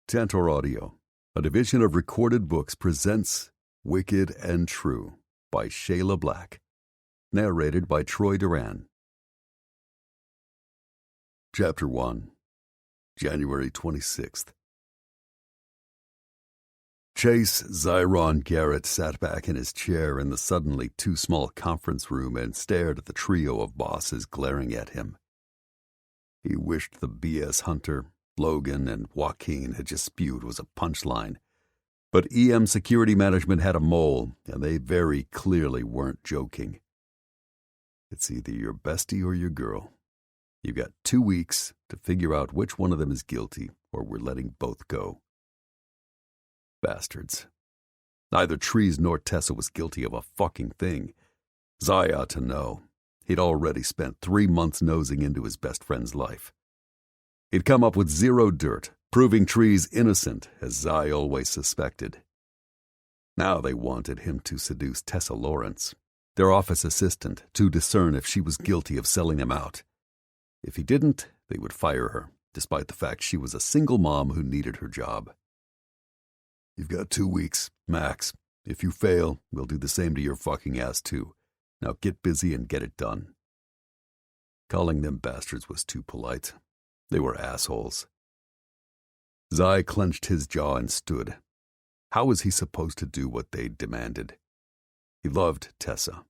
Tantor Audio, a division of Recorded Books, presents Wicked and True by Shayla Black, narrated by Troy Duran. Chapter 1, January 26th. Chase Zyron Garrett sat back in his chair in the suddenly too small conference room and stared at the trio of bosses glaring at him. He wished the BS Hunter, Logan, and Joaquin had just spewed was a punchline. But EM Security Management had a mole, and they very clearly weren't joking. It's either your bestie or your girl. You've got 2 weeks to figure out which one of them is guilty, or we're letting both go. Bastards. Neither Trees nor Tessa was guilty of a fucking thing. Zy ought to know. He'd already spent 3 months nosing into his best friend's life. He'd come up with zero dirt, proving Trees innocent, as Zy always suspected. Now they wanted him to seduce Tessa Lawrence, their office assistant, to discern if she was guilty of selling them out. If he didn't, they would fire her, despite the fact she was a single mom who needed her job. You've got 2 weeks, max. If you fail, we'll do the same to your fucking ass too. Now get busy and get it done. Calling them bastards was too polite. They were assholes. Zy clenched his jaw and stood. How was he supposed to do what they demanded? He loved Tessa.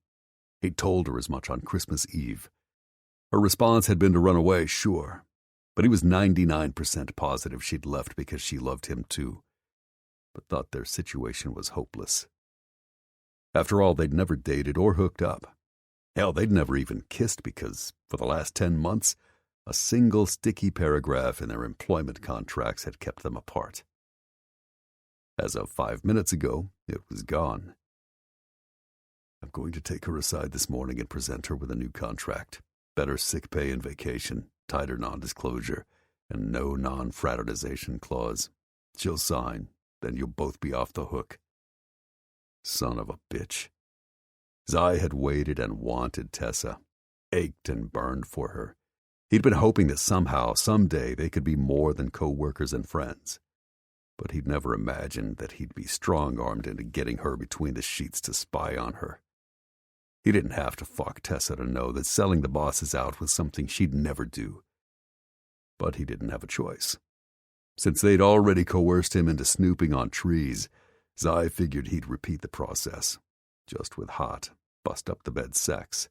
He'd told her as much on Christmas Eve. Her response had been to run away, sure, but he was 99% positive she'd left because she loved him too, but thought their situation was hopeless. After all, they'd never dated or hooked up. Hell, they'd never even kissed because, for the last 10 months, a single sticky paragraph in their employment contracts had kept them apart. As of 5 minutes ago, it was gone. I'm going to take her aside this morning and present her with a new contract. Better sick pay and vacation, tighter non-disclosure, and no non-fraternization clause. She'll sign, then you'll both be off the hook. Son of a bitch. Zy had waited and wanted Tessa, ached and burned for her. He'd been hoping that somehow, someday, they could be more than co-workers and friends. But he'd never imagined that he'd be strong-armed into getting her between the sheets to spy on her. He didn't have to fuck Tessa to know that selling the bosses out was something she'd never do. But he didn't have a choice. Since they'd already coerced him into snooping on Trees, Zy figured he'd repeat the process, just with hot, bust-up-the-bed sex.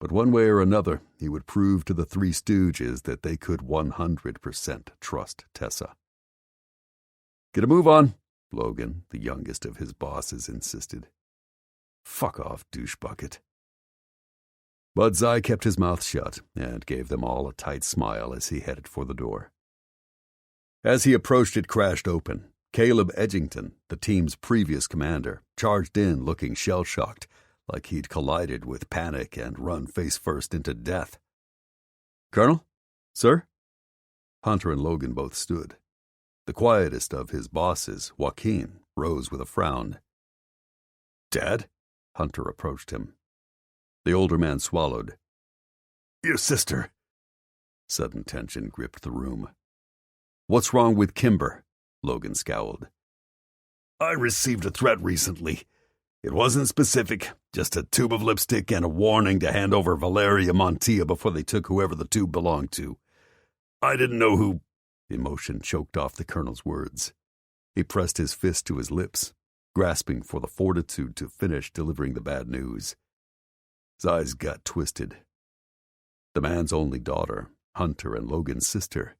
But one way or another, he would prove to the Three Stooges that they could 100% trust Tessa. Get a move on, Logan, the youngest of his bosses, insisted. Fuck off, douche-bucket. But Zy kept his mouth shut and gave them all a tight smile as he headed for the door. As he approached, it crashed open. Caleb Edgington, the team's previous commander, charged in looking shell-shocked, like he'd collided with panic and run face-first into death. Colonel? Sir? Hunter and Logan both stood. The quietest of his bosses, Joaquin, rose with a frown. Dad? Hunter approached him. The older man swallowed. Your sister. Sudden tension gripped the room. What's wrong with Kimber? Logan scowled. I received a threat recently. It wasn't specific, just a tube of lipstick and a warning to hand over Valeria Montilla before they took whoever the tube belonged to. I didn't know who... Emotion choked off the colonel's words. He pressed his fist to his lips, grasping for the fortitude to finish delivering the bad news. Zy's gut twisted. The man's only daughter, Hunter and Logan's sister.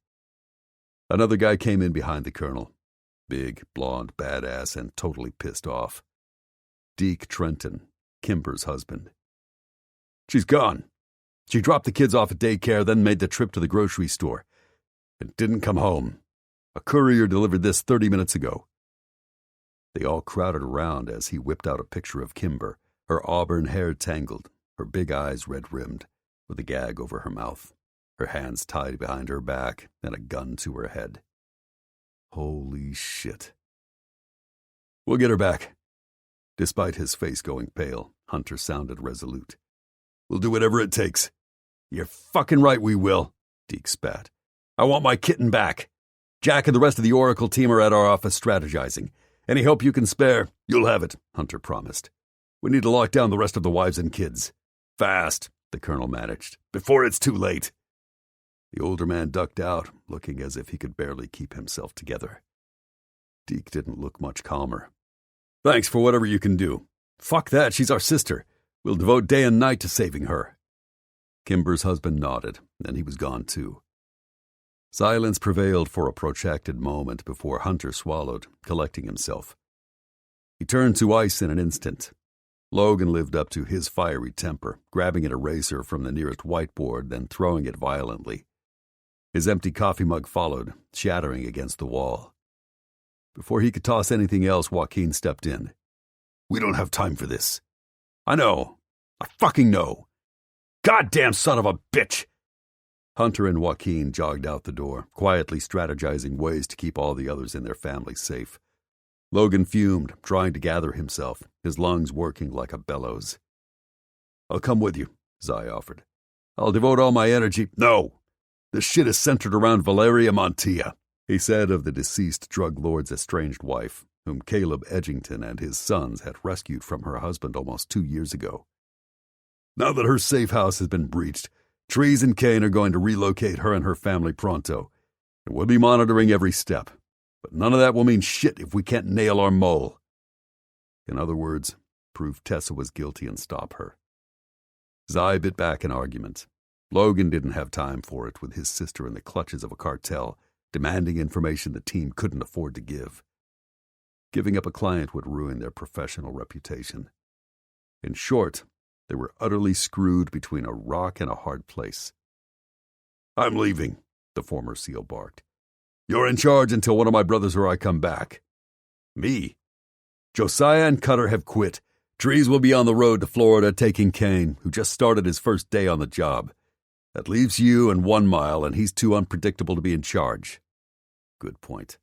Another guy came in behind the colonel. Big, blonde, badass, and totally pissed off. Deke Trenton, Kimber's husband. She's gone. She dropped the kids off at daycare, then made the trip to the grocery store. And didn't come home. A courier delivered this 30 minutes ago. They all crowded around as he whipped out a picture of Kimber, her auburn hair tangled, her big eyes red-rimmed, with a gag over her mouth, her hands tied behind her back, and a gun to her head. Holy shit. We'll get her back. Despite his face going pale, Hunter sounded resolute. We'll do whatever it takes. You're fucking right we will, Deke spat. I want my kitten back. Jack and the rest of the Oracle team are at our office strategizing. Any help you can spare, you'll have it, Hunter promised. We need to lock down the rest of the wives and kids. Fast, the colonel managed, before it's too late. The older man ducked out, looking as if he could barely keep himself together. Deke didn't look much calmer. Thanks for whatever you can do. Fuck that, she's our sister. We'll devote day and night to saving her. Kimber's husband nodded, then he was gone too. Silence prevailed for a protracted moment before Hunter swallowed, collecting himself. He turned to ice in an instant. Logan lived up to his fiery temper, grabbing an eraser from the nearest whiteboard, then throwing it violently. His empty coffee mug followed, shattering against the wall. Before he could toss anything else, Joaquin stepped in. We don't have time for this. I know. I fucking know. Goddamn son of a bitch! Hunter and Joaquin jogged out the door, quietly strategizing ways to keep all the others in their family safe. Logan fumed, trying to gather himself, his lungs working like a bellows. I'll come with you, Zai offered. I'll devote all my energy. No! This shit is centered around Valeria Montilla, he said of the deceased drug lord's estranged wife, whom Caleb Edgington and his sons had rescued from her husband almost 2 years ago. Now that her safe house has been breached, Trees and Kane are going to relocate her and her family pronto, and we'll be monitoring every step. But none of that will mean shit if we can't nail our mole. In other words, prove Tessa was guilty and stop her. Zai bit back an argument. Logan didn't have time for it with his sister in the clutches of a cartel, demanding information the team couldn't afford to give. Giving up a client would ruin their professional reputation. In short, they were utterly screwed between a rock and a hard place. I'm leaving, the former SEAL barked. You're in charge until one of my brothers or I come back. Me? Josiah and Cutter have quit. Trees will be on the road to Florida taking Kane, who just started his first day on the job. That leaves you and 1 Mile, and he's too unpredictable to be in charge. Good point.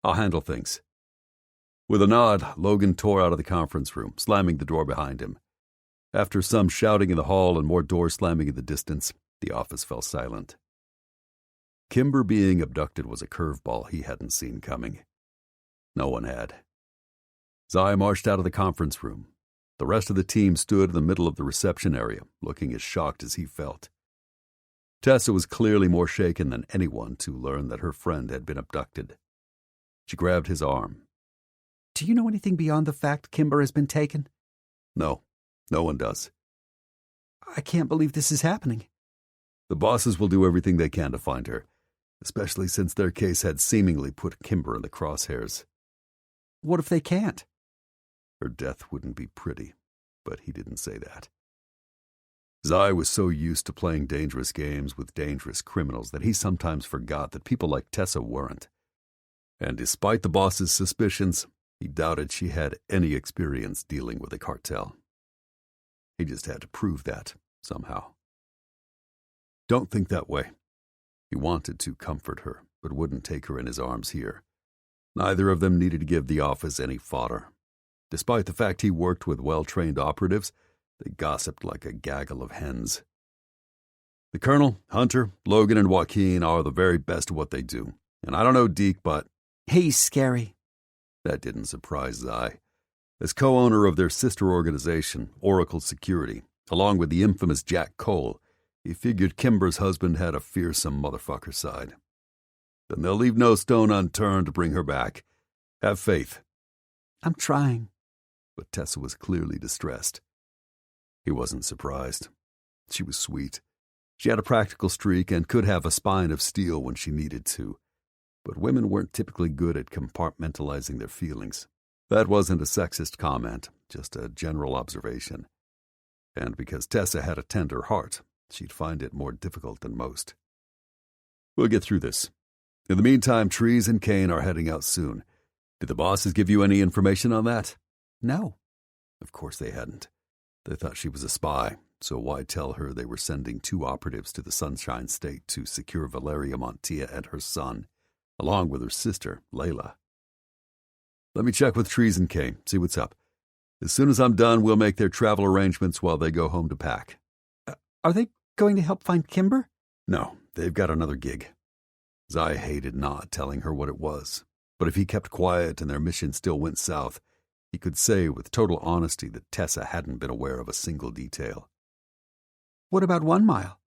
I'll handle things. With a nod, Logan tore out of the conference room, slamming the door behind him. After some shouting in the hall and more doors slamming in the distance, the office fell silent. Kimber being abducted was a curveball he hadn't seen coming. No one had. Zai marched out of the conference room. The rest of the team stood in the middle of the reception area, looking as shocked as he felt. Tessa was clearly more shaken than anyone to learn that her friend had been abducted. She grabbed his arm. Do you know anything beyond the fact Kimber has been taken? No one does. I can't believe this is happening. The bosses will do everything they can to find her, especially since their case had seemingly put Kimber in the crosshairs. What if they can't? Her death wouldn't be pretty, but he didn't say that. Zai was so used to playing dangerous games with dangerous criminals that he sometimes forgot that people like Tessa weren't. And despite the boss's suspicions, he doubted she had any experience dealing with a cartel. He just had to prove that, somehow. Don't think that way. He wanted to comfort her, but wouldn't take her in his arms here. Neither of them needed to give the office any fodder. Despite the fact he worked with well-trained operatives, they gossiped like a gaggle of hens. The Colonel, Hunter, Logan, and Joaquin are the very best at what they do. And I don't know Deke, but... He's scary. That didn't surprise Zai. As co-owner of their sister organization, Oracle Security, along with the infamous Jack Cole, he figured Kimber's husband had a fearsome motherfucker side. Then they'll leave no stone unturned to bring her back. Have faith. I'm trying. But Tessa was clearly distressed. He wasn't surprised. She was sweet. She had a practical streak and could have a spine of steel when she needed to. But women weren't typically good at compartmentalizing their feelings. That wasn't a sexist comment, just a general observation. And because Tessa had a tender heart, she'd find it more difficult than most. We'll get through this. In the meantime, Trees and Kane are heading out soon. Did the bosses give you any information on that? No. Of course they hadn't. They thought she was a spy, so why tell her they were sending 2 operatives to the Sunshine State to secure Valeria Montilla and her son, along with her sister, Layla. Let me check with Trees and Kane, see what's up. As soon as I'm done, we'll make their travel arrangements while they go home to pack. Are they going to help find Kimber? No, they've got another gig. Zai hated not telling her what it was, but if he kept quiet and their mission still went south, he could say with total honesty that Tessa hadn't been aware of a single detail. What about 1 Mile?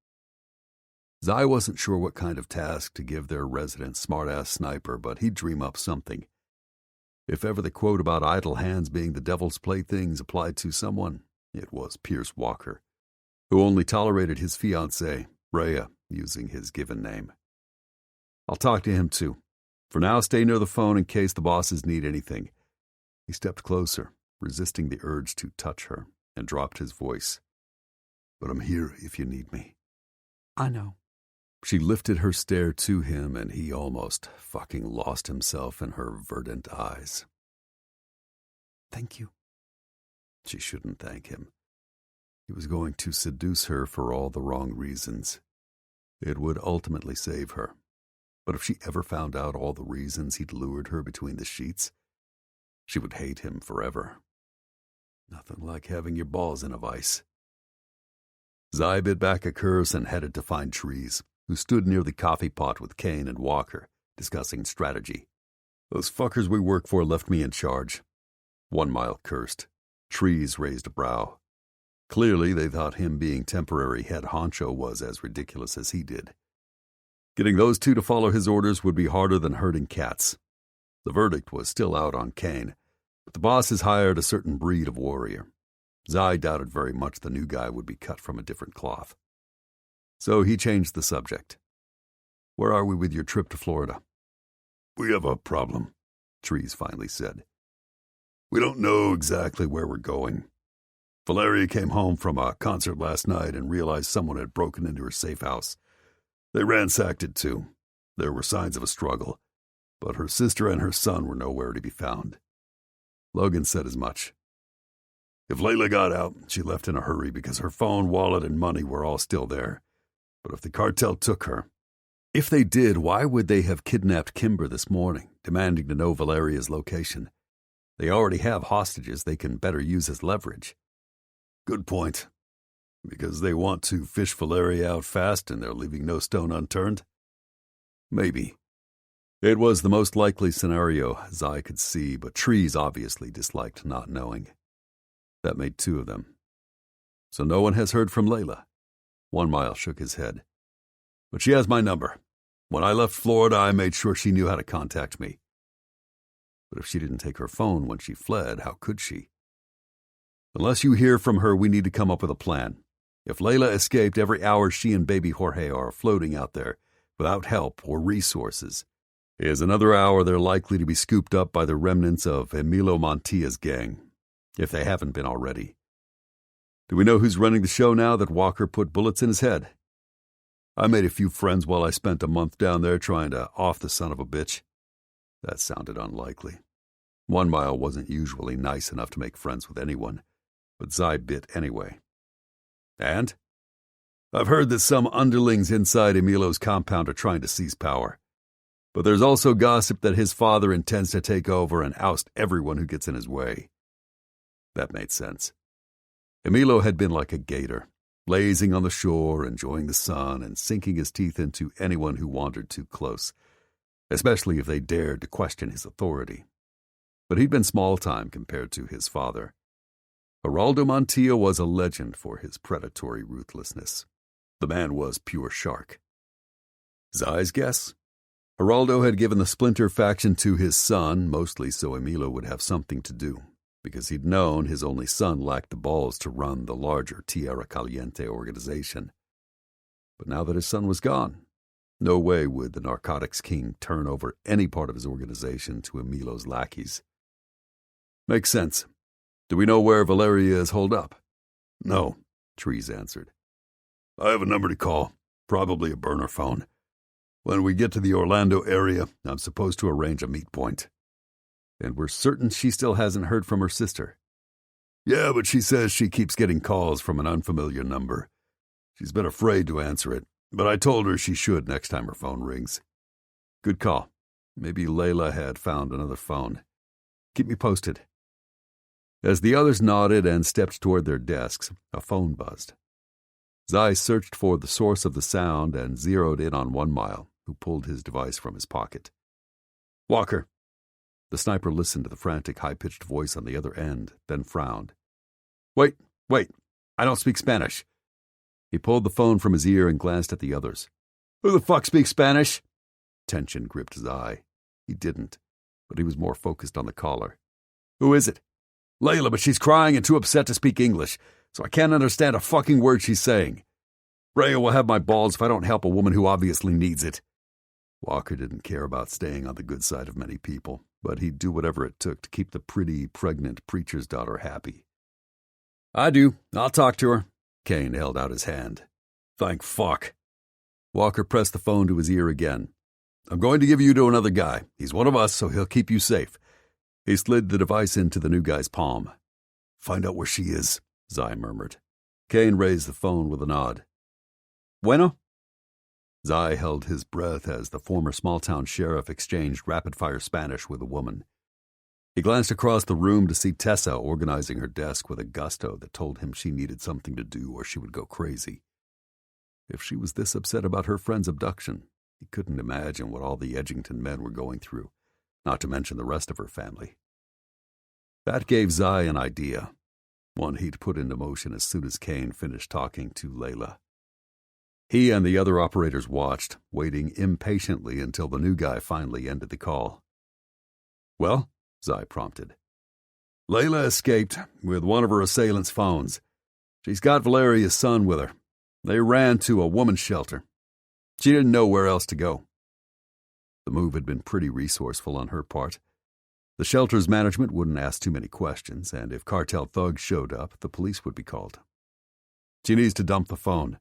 Zai wasn't sure what kind of task to give their resident smart-ass sniper, but he'd dream up something. If ever the quote about idle hands being the devil's playthings applied to someone, it was Pierce Walker, who only tolerated his fiancée, Rhea, using his given name. I'll talk to him too. For now, stay near the phone in case the bosses need anything. He stepped closer, resisting the urge to touch her, and dropped his voice. But I'm here if you need me. I know. She lifted her stare to him, and he almost fucking lost himself in her verdant eyes. Thank you. She shouldn't thank him. He was going to seduce her for all the wrong reasons. It would ultimately save her. But if she ever found out all the reasons he'd lured her between the sheets, she would hate him forever. Nothing like having your balls in a vice. Zai bit back a curse and headed to find Trees, who stood near the coffee pot with Kane and Walker, discussing strategy. Those fuckers we work for left me in charge. 1 Mile cursed. Trees raised a brow. Clearly, they thought him being temporary head honcho was as ridiculous as he did. Getting those two to follow his orders would be harder than herding cats. The verdict was still out on Kane, but the boss has hired a certain breed of warrior. Zai doubted very much the new guy would be cut from a different cloth. So he changed the subject. Where are we with your trip to Florida? We have a problem, Trees finally said. We don't know exactly where we're going. Valeria came home from a concert last night and realized someone had broken into her safe house. They ransacked it too. There were signs of a struggle, but her sister and her son were nowhere to be found. Logan said as much. If Layla got out, she left in a hurry because her phone, wallet, and money were all still there. But if the cartel took her... If they did, why would they have kidnapped Kimber this morning, demanding to know Valeria's location? They already have hostages they can better use as leverage. Good point. Because they want to fish Valeria out fast and they're leaving no stone unturned? Maybe. It was the most likely scenario, as I could see, but Trees obviously disliked not knowing. That made 2 of them. So no one has heard from Layla. 1 Mile shook his head. But she has my number. When I left Florida, I made sure she knew how to contact me. But if she didn't take her phone when she fled, how could she? Unless you hear from her, we need to come up with a plan. If Layla escaped, every hour she and baby Jorge are floating out there, without help or resources, is another hour they're likely to be scooped up by the remnants of Emilio Montilla's gang, if they haven't been already. Do we know who's running the show now that Walker put bullets in his head? I made a few friends while I spent a month down there trying to off the son of a bitch. That sounded unlikely. 1 Mile wasn't usually nice enough to make friends with anyone, but Zai bit anyway. And? I've heard that some underlings inside Emilio's compound are trying to seize power. But there's also gossip that his father intends to take over and oust everyone who gets in his way. That made sense. Emilio had been like a gator, lazing on the shore, enjoying the sun, and sinking his teeth into anyone who wandered too close, especially if they dared to question his authority. But he'd been small time compared to his father. Geraldo Montilla was a legend for his predatory ruthlessness. The man was pure shark. Zai's guess? Geraldo had given the Splinter faction to his son, mostly so Emilio would have something to do, because he'd known his only son lacked the balls to run the larger Tierra Caliente organization. But now that his son was gone, no way would the narcotics king turn over any part of his organization to Emilio's lackeys. Makes sense. Do we know where Valeria is holed up? No, Trees answered. I have a number to call, probably a burner phone. When we get to the Orlando area, I'm supposed to arrange a meet point. And we're certain she still hasn't heard from her sister. Yeah, but she says she keeps getting calls from an unfamiliar number. She's been afraid to answer it, but I told her she should next time her phone rings. Good call. Maybe Layla had found another phone. Keep me posted. As the others nodded and stepped toward their desks, a phone buzzed. Zai searched for the source of the sound and zeroed in on 1 Mile, who pulled his device from his pocket. "Walker." The sniper listened to the frantic, high-pitched voice on the other end, then frowned. Wait, I don't speak Spanish." He pulled the phone from his ear and glanced at the others. "Who the fuck speaks Spanish?" Tension gripped his eye. He didn't, but he was more focused on the caller. "Who is it?" "Layla, but she's crying and too upset to speak English, so I can't understand a fucking word she's saying. Rhea will have my balls if I don't help a woman who obviously needs it." Walker didn't care about staying on the good side of many people, but he'd do whatever it took to keep the pretty, pregnant preacher's daughter happy. "I do. I'll talk to her." Kane held out his hand. "Thank fuck." Walker pressed the phone to his ear again. "I'm going to give you to another guy. He's one of us, so he'll keep you safe." He slid the device into the new guy's palm. "Find out where she is," Zai murmured. Kane raised the phone with a nod. "Bueno?" Zai held his breath as the former small-town sheriff exchanged rapid-fire Spanish with a woman. He glanced across the room to see Tessa organizing her desk with a gusto that told him she needed something to do or she would go crazy. If she was this upset about her friend's abduction, he couldn't imagine what all the Edgington men were going through, not to mention the rest of her family. That gave Zai an idea, one he'd put into motion as soon as Kane finished talking to Layla. He and the other operators watched, waiting impatiently until the new guy finally ended the call. "Well?" Zai prompted. "Layla escaped with one of her assailants' phones. She's got Valeria's son with her. They ran to a woman's shelter. She didn't know where else to go." The move had been pretty resourceful on her part. The shelter's management wouldn't ask too many questions, and if cartel thugs showed up, the police would be called. "She needs to dump the phone.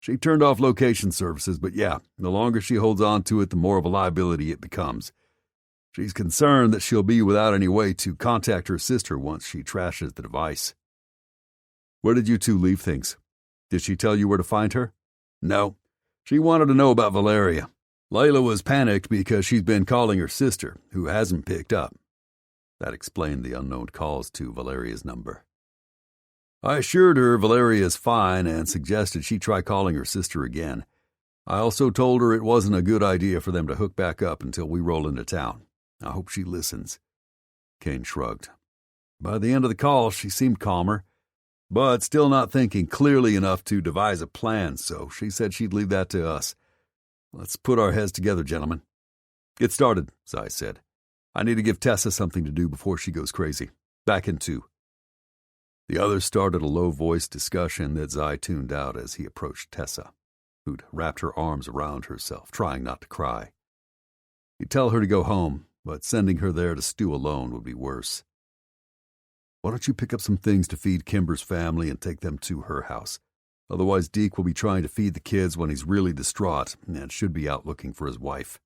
She turned off location services, but yeah, the longer she holds on to it, the more of a liability it becomes. She's concerned that she'll be without any way to contact her sister once she trashes the device." "Where did you two leave things? Did she tell you where to find her?" "No. She wanted to know about Valeria. Layla was panicked because she's been calling her sister, who hasn't picked up." That explained the unknown calls to Valeria's number. "I assured her Valeria's fine and suggested she try calling her sister again. I also told her it wasn't a good idea for them to hook back up until we roll into town. I hope she listens." Kane shrugged. By the end of the call, she seemed calmer, but still not thinking clearly enough to devise a plan, so she said she'd leave that to us. "Let's put our heads together, gentlemen." "Get started," Zai said. "I need to give Tessa something to do before she goes crazy. Back in 2. The others started a low-voiced discussion that Zai tuned out as he approached Tessa, who'd wrapped her arms around herself, trying not to cry. He'd tell her to go home, but sending her there to stew alone would be worse. "Why don't you pick up some things to feed Kimber's family and take them to her house? Otherwise, Deke will be trying to feed the kids when he's really distraught and should be out looking for his wife."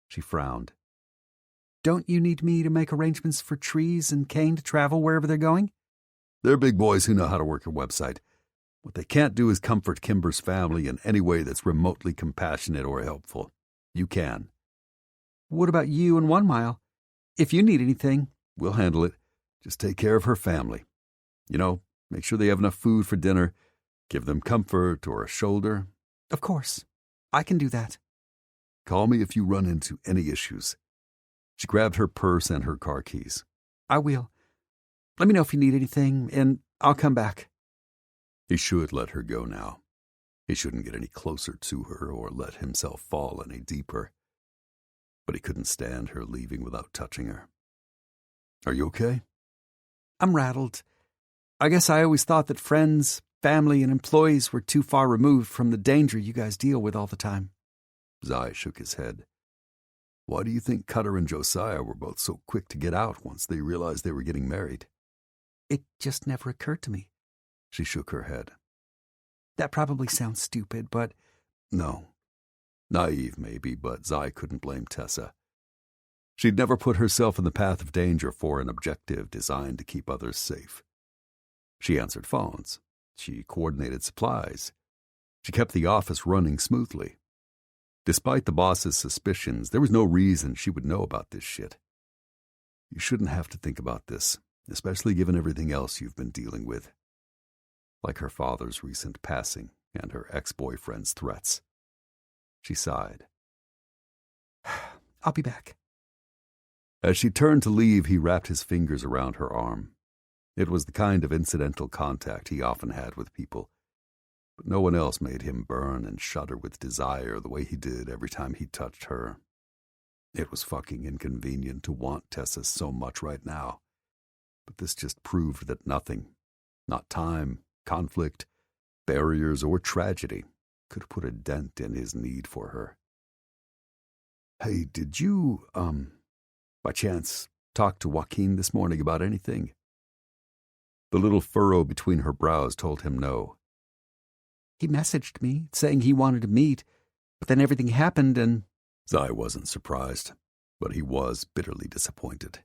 She frowned. "Don't you need me to make arrangements for Trees and Kane to travel wherever they're going?" "They're big boys who know how to work a website. What they can't do is comfort Kimber's family in any way that's remotely compassionate or helpful. You can." "What about you and 1 Mile? If you need anything..." "We'll handle it. Just take care of her family. Make sure they have enough food for dinner. Give them comfort or a shoulder." "Of course. I can do that." "Call me if you run into any issues." She grabbed her purse and her car keys. "I will. Let me know if you need anything, and I'll come back." He should let her go now. He shouldn't get any closer to her or let himself fall any deeper. But he couldn't stand her leaving without touching her. "Are you okay?" "I'm rattled. I guess I always thought that friends, family, and employees were too far removed from the danger you guys deal with all the time." Zai shook his head. "Why do you think Cutter and Josiah were both so quick to get out once they realized they were getting married?" "It just never occurred to me." She shook her head. "That probably sounds stupid, but..." No. Naive, maybe, but Zai couldn't blame Tessa. She'd never put herself in the path of danger for an objective designed to keep others safe. She answered phones. She coordinated supplies. She kept the office running smoothly. Despite the boss's suspicions, there was no reason she would know about this shit. You shouldn't have to think about this, especially given everything else you've been dealing with. Like her father's recent passing and her ex-boyfriend's threats. She sighed. I'll be back. As she turned to leave, he wrapped his fingers around her arm. It was the kind of incidental contact he often had with people, but no one else made him burn and shudder with desire the way he did every time he touched her. It was fucking inconvenient to want Tessa so much right now, but this just proved that nothing, not time, conflict, barriers, or tragedy, could put a dent in his need for her. "Hey, did you, by chance, talk to Joaquin this morning about anything?" The little furrow between her brows told him no. He messaged me, saying he wanted to meet, but then everything happened and... Zai wasn't surprised, but he was bitterly disappointed.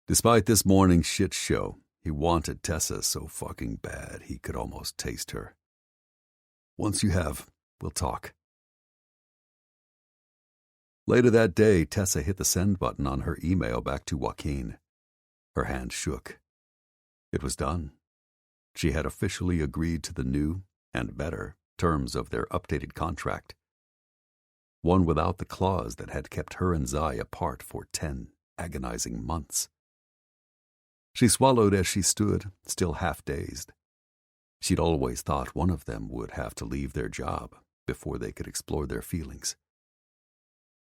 Despite this morning's shit show, he wanted Tessa so fucking bad he could almost taste her. "Once you have, we'll talk." Later that day, Tessa hit the send button on her email back to Joaquin. Her hand shook. It was done. She had officially agreed to the new, and better, terms of their updated contract. One without the clause that had kept her and Zai apart for 10 agonizing months. She swallowed as she stood, still half-dazed. She'd always thought one of them would have to leave their job before they could explore their feelings.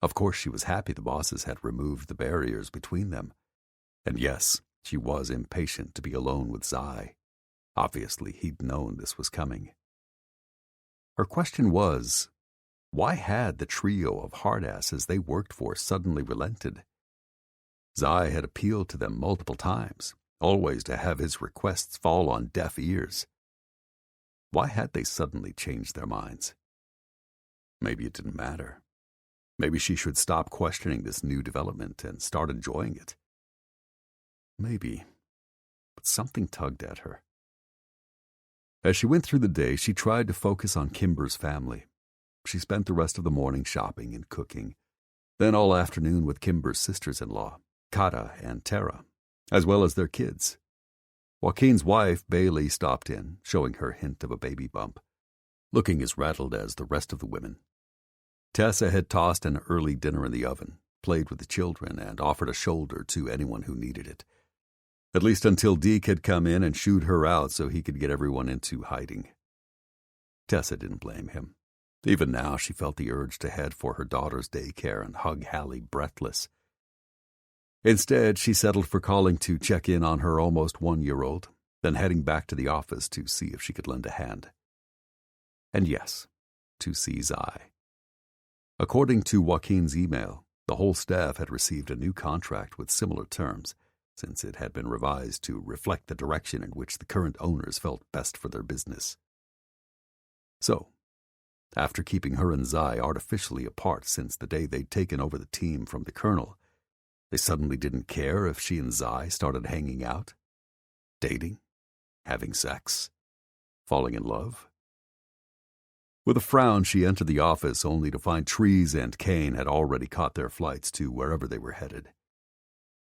Of course, she was happy the bosses had removed the barriers between them. And yes, she was impatient to be alone with Zai. Obviously, he'd known this was coming. Her question was, why had the trio of hardasses they worked for suddenly relented? Zai had appealed to them multiple times, always to have his requests fall on deaf ears. Why had they suddenly changed their minds? Maybe it didn't matter. Maybe she should stop questioning this new development and start enjoying it. Maybe, but something tugged at her. As she went through the day, she tried to focus on Kimber's family. She spent the rest of the morning shopping and cooking, then all afternoon with Kimber's sisters-in-law, Kata and Tara, as well as their kids. Joaquin's wife, Bailey, stopped in, showing her hint of a baby bump, looking as rattled as the rest of the women. Tessa had tossed an early dinner in the oven, played with the children, and offered a shoulder to anyone who needed it. At least until Deke had come in and shooed her out so he could get everyone into hiding. Tessa didn't blame him. Even now she felt the urge to head for her daughter's daycare and hug Hallie breathless. Instead, she settled for calling to check in on her almost 1-year-old, then heading back to the office to see if she could lend a hand. And yes, to see Zai. According to Joaquin's email, the whole staff had received a new contract with similar terms, since it had been revised to reflect the direction in which the current owners felt best for their business. So, after keeping her and Zai artificially apart since the day they'd taken over the team from the colonel, they suddenly didn't care if she and Zai started hanging out, dating, having sex, falling in love. With a frown, she entered the office only to find Trees and Kane had already caught their flights to wherever they were headed.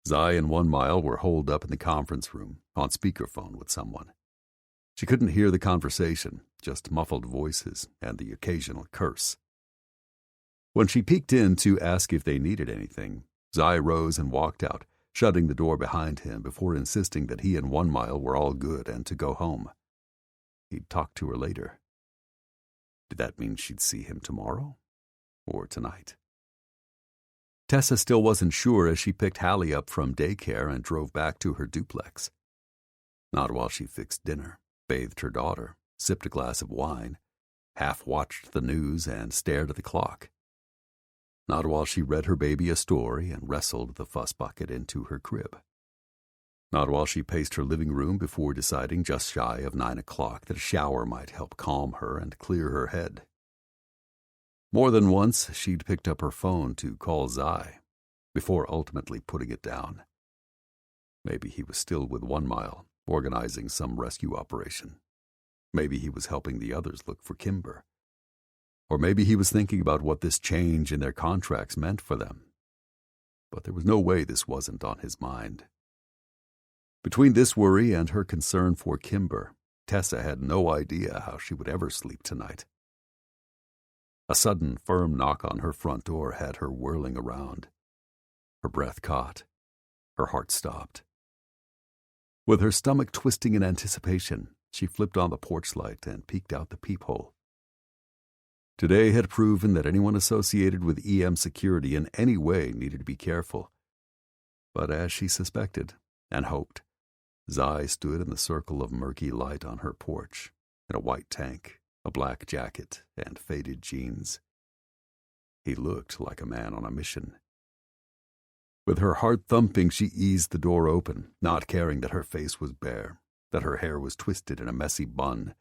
Zai and 1 Mile were holed up in the conference room, on speakerphone with someone. She couldn't hear the conversation, just muffled voices and the occasional curse. When she peeked in to ask if they needed anything, Zai rose and walked out, shutting the door behind him before insisting that he and 1 Mile were all good and to go home. He'd talk to her later. Did that mean she'd see him tomorrow? Or tonight? Tessa still wasn't sure as she picked Hallie up from daycare and drove back to her duplex. Not while she fixed dinner, bathed her daughter, sipped a glass of wine, half-watched the news and stared at the clock. Not while she read her baby a story and wrestled the fuss bucket into her crib. Not while she paced her living room before deciding just shy of 9 o'clock that a shower might help calm her and clear her head. More than once, she'd picked up her phone to call Zai, before ultimately putting it down. Maybe he was still with 1 Mile, organizing some rescue operation. Maybe he was helping the others look for Kimber. Or maybe he was thinking about what this change in their contracts meant for them. But there was no way this wasn't on his mind. Between this worry and her concern for Kimber, Tessa had no idea how she would ever sleep tonight. A sudden, firm knock on her front door had her whirling around. Her breath caught. Her heart stopped. With her stomach twisting in anticipation, she flipped on the porch light and peeked out the peephole. Today had proven that anyone associated with EM security in any way needed to be careful. But as she suspected and hoped, Zai stood in the circle of murky light on her porch, in a white tank, a black jacket, and faded jeans. He looked like a man on a mission. With her heart thumping, she eased the door open, not caring that her face was bare, that her hair was twisted in a messy bun,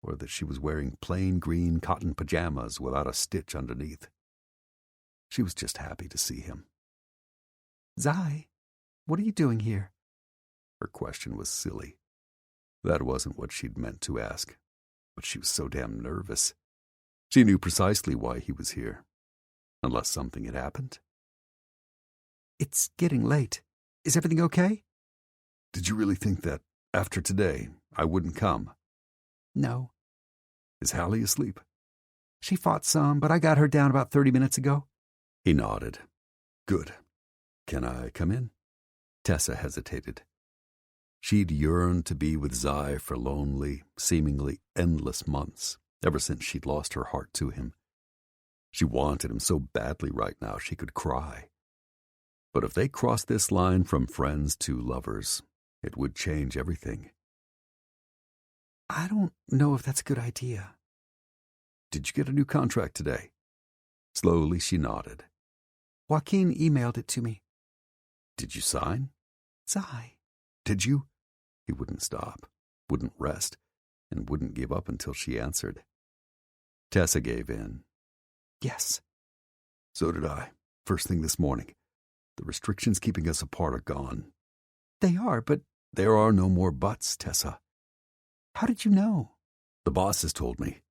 or that she was wearing plain green cotton pajamas without a stitch underneath. She was just happy to see him. Zai, what are you doing here? Her question was silly. That wasn't what she'd meant to ask, but she was so damn nervous. She knew precisely why he was here, unless something had happened. It's getting late. Is everything okay? Did you really think that, after today, I wouldn't come? No. Is Hallie asleep? She fought some, but I got her down about 30 minutes ago. He nodded. Good. Can I come in? Tessa hesitated. She'd yearned to be with Zai for lonely, seemingly endless months, ever since she'd lost her heart to him. She wanted him so badly right now she could cry. But if they crossed this line from friends to lovers, it would change everything. I don't know if that's a good idea. Did you get a new contract today? Slowly she nodded. Joaquin emailed it to me. Did you sign? Zai. Did you? He wouldn't stop, wouldn't rest, and wouldn't give up until she answered. Tessa gave in. Yes. So did I, first thing this morning. The restrictions keeping us apart are gone. They are, but... There are no more buts, Tessa. How did you know? The bosses told me.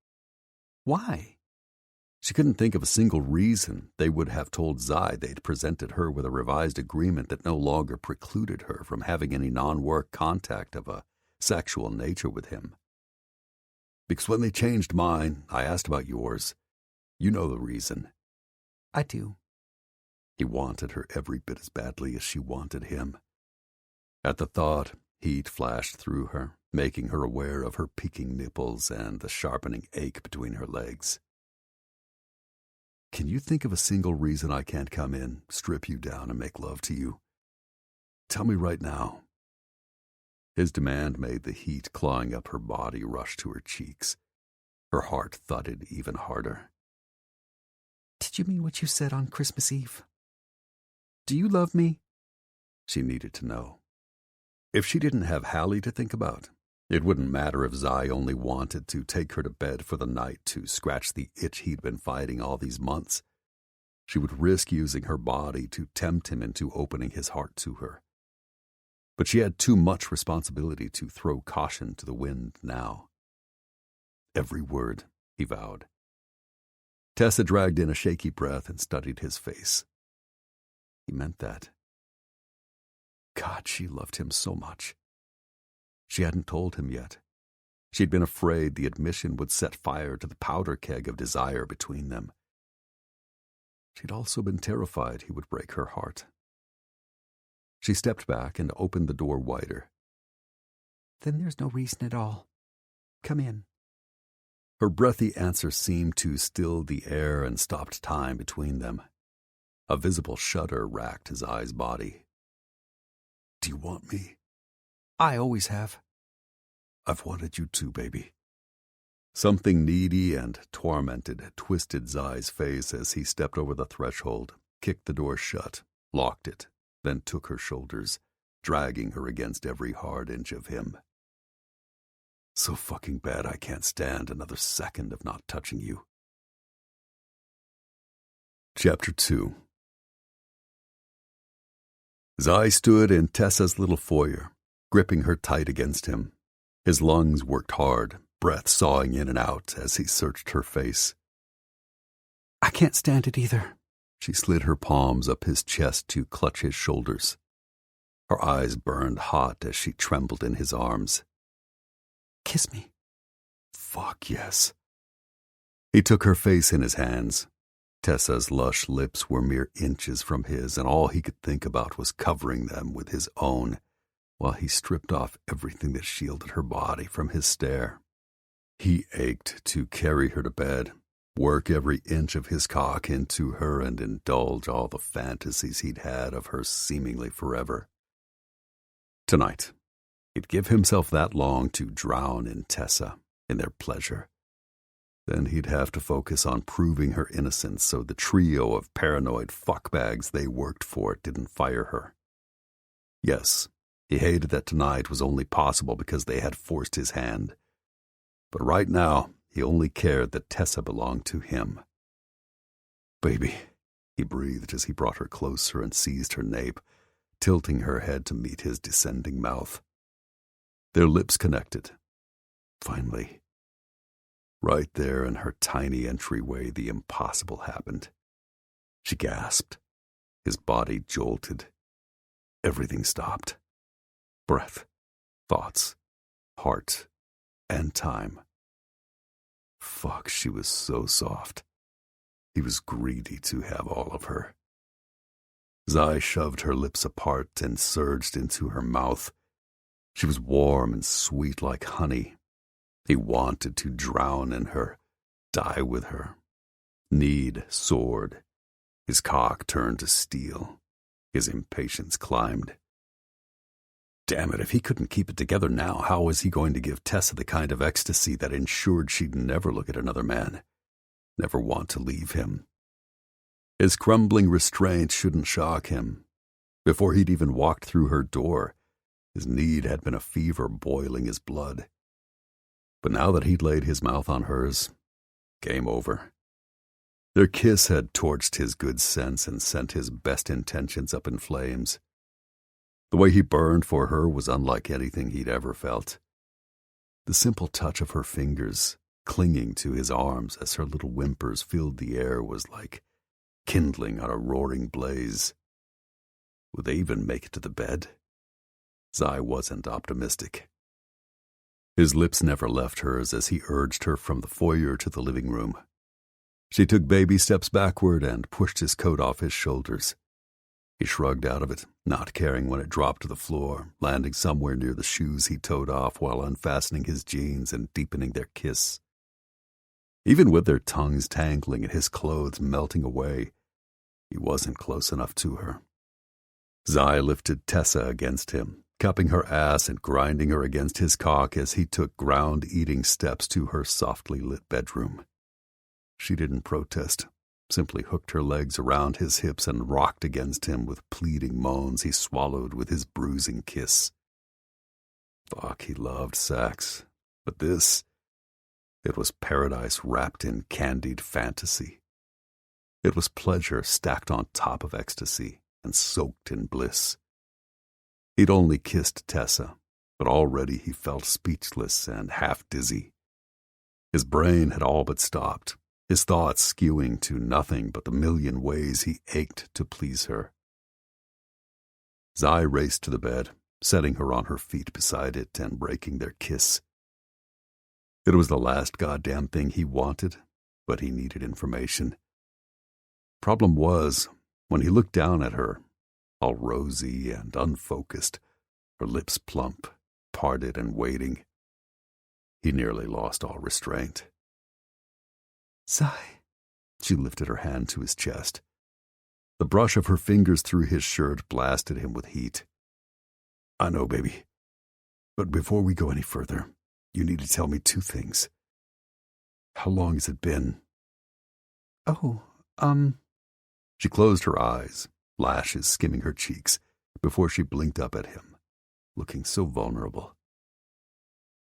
Why? She couldn't think of a single reason they would have told Zai they'd presented her with a revised agreement that no longer precluded her from having any non-work contact of a sexual nature with him. Because when they changed mine, I asked about yours. You know the reason. I do. He wanted her every bit as badly as she wanted him. At the thought, heat flashed through her, making her aware of her peaking nipples and the sharpening ache between her legs. Can you think of a single reason I can't come in, strip you down, and make love to you? Tell me right now. His demand made the heat clawing up her body rush to her cheeks. Her heart thudded even harder. Did you mean what you said on Christmas Eve? Do you love me? She needed to know. If she didn't have Hallie to think about, it wouldn't matter if Zai only wanted to take her to bed for the night to scratch the itch he'd been fighting all these months. She would risk using her body to tempt him into opening his heart to her. But she had too much responsibility to throw caution to the wind now. Every word, he vowed. Tessa dragged in a shaky breath and studied his face. He meant that. God, she loved him so much. She hadn't told him yet. She'd been afraid the admission would set fire to the powder keg of desire between them. She'd also been terrified he would break her heart. She stepped back and opened the door wider. Then there's no reason at all. Come in. Her breathy answer seemed to still the air and stopped time between them. A visible shudder racked his eyes' body. Do you want me? I always have. I've wanted you too, baby. Something needy and tormented twisted Zai's face as he stepped over the threshold, kicked the door shut, locked it, then took her shoulders, dragging her against every hard inch of him. So fucking bad I can't stand another second of not touching you. Chapter 2. Zai stood in Tessa's little foyer, gripping her tight against him. His lungs worked hard, breath sawing in and out as he searched her face. I can't stand it either. She slid her palms up his chest to clutch his shoulders. Her eyes burned hot as she trembled in his arms. Kiss me. Fuck yes. He took her face in his hands. Tessa's lush lips were mere inches from his, and all he could think about was covering them with his own, while he stripped off everything that shielded her body from his stare. He ached to carry her to bed, work every inch of his cock into her, and indulge all the fantasies he'd had of her seemingly forever. Tonight, he'd give himself that long to drown in Tessa, in their pleasure. Then he'd have to focus on proving her innocence so the trio of paranoid fuckbags they worked for didn't fire her. Yes, he hated that tonight was only possible because they had forced his hand. But right now, he only cared that Tessa belonged to him. "Baby," he breathed as he brought her closer and seized her nape, tilting her head to meet his descending mouth. Their lips connected. Finally. Right there in her tiny entryway, the impossible happened. She gasped. His body jolted. Everything stopped. Breath, thoughts, heart, and time. Fuck, she was so soft. He was greedy to have all of her. Zai shoved her lips apart and surged into her mouth. She was warm and sweet like honey. He wanted to drown in her, die with her. Need soared. His cock turned to steel. His impatience climbed. Damn it, if he couldn't keep it together now, how was he going to give Tessa the kind of ecstasy that ensured she'd never look at another man, never want to leave him? His crumbling restraint shouldn't shock him. Before he'd even walked through her door, his need had been a fever boiling his blood. But now that he'd laid his mouth on hers, game over. Their kiss had torched his good sense and sent his best intentions up in flames. The way he burned for her was unlike anything he'd ever felt. The simple touch of her fingers clinging to his arms as her little whimpers filled the air was like kindling on a roaring blaze. Would they even make it to the bed? Zai wasn't optimistic. His lips never left hers as he urged her from the foyer to the living room. She took baby steps backward and pushed his coat off his shoulders. He shrugged out of it, not caring when it dropped to the floor, landing somewhere near the shoes he towed off while unfastening his jeans and deepening their kiss. Even with their tongues tangling and his clothes melting away, he wasn't close enough to her. Zai lifted Tessa against him, cupping her ass and grinding her against his cock as he took ground-eating steps to her softly lit bedroom. She didn't protest, simply hooked her legs around his hips and rocked against him with pleading moans he swallowed with his bruising kiss. Fuck, he loved sex, but this, it was paradise wrapped in candied fantasy. It was pleasure stacked on top of ecstasy and soaked in bliss. He'd only kissed Tessa, but already he felt speechless and half-dizzy. His brain had all but stopped, his thoughts skewing to nothing but the million ways he ached to please her. Zai raced to the bed, setting her on her feet beside it and breaking their kiss. It was the last goddamn thing he wanted, but he needed information. Problem was, when he looked down at her, all rosy and unfocused, her lips plump, parted and waiting, he nearly lost all restraint. "Zai." She lifted her hand to his chest. The brush of her fingers through his shirt blasted him with heat. "I know, baby. But before we go any further, you need to tell me two things. How long has it been?" "Oh, She closed her eyes, lashes skimming her cheeks, before she blinked up at him, looking so vulnerable.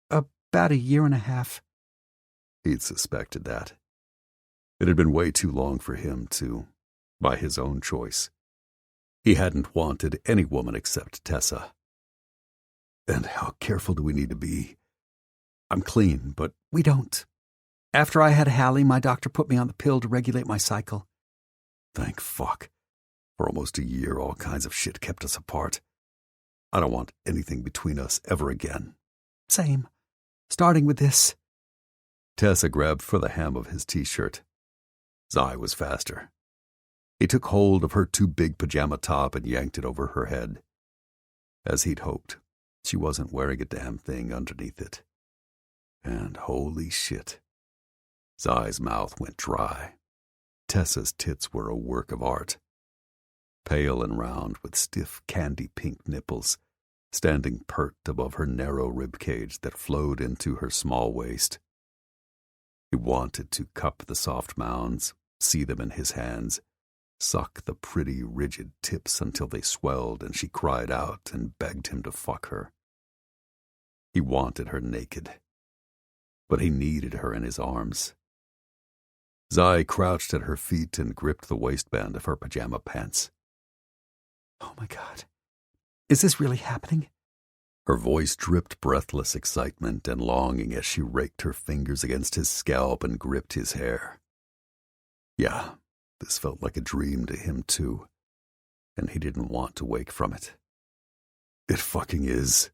about 1.5 years. He'd suspected that. It had been way too long for him to, by his own choice. He hadn't wanted any woman except Tessa. And how careful do we need to be? I'm clean, but We don't. After I had Hallie, my doctor put me on the pill to regulate my cycle. thank fuck. For almost a year, all kinds of shit kept us apart. I don't want anything between us ever again. Same. Starting with this. Tessa grabbed for the hem of his t-shirt. Zai was faster. He took hold of her too big pajama top and yanked it over her head. As he'd hoped, she wasn't wearing a damn thing underneath it. And holy shit. Zai's mouth went dry. Tessa's tits were a work of art. Pale and round with stiff candy-pink nipples, standing pert above her narrow rib cage that flowed into her small waist. He wanted to cup the soft mounds, see them in his hands, suck the pretty, rigid tips until they swelled and she cried out and begged him to fuck her. He wanted her naked, but he needed her in his arms. Zai crouched at her feet and gripped the waistband of her pajama pants. Oh my God. Is this really happening? Her voice dripped breathless excitement and longing as she raked her fingers against his scalp and gripped his hair. Yeah, this felt like a dream to him too, and he didn't want to wake from it. It fucking is.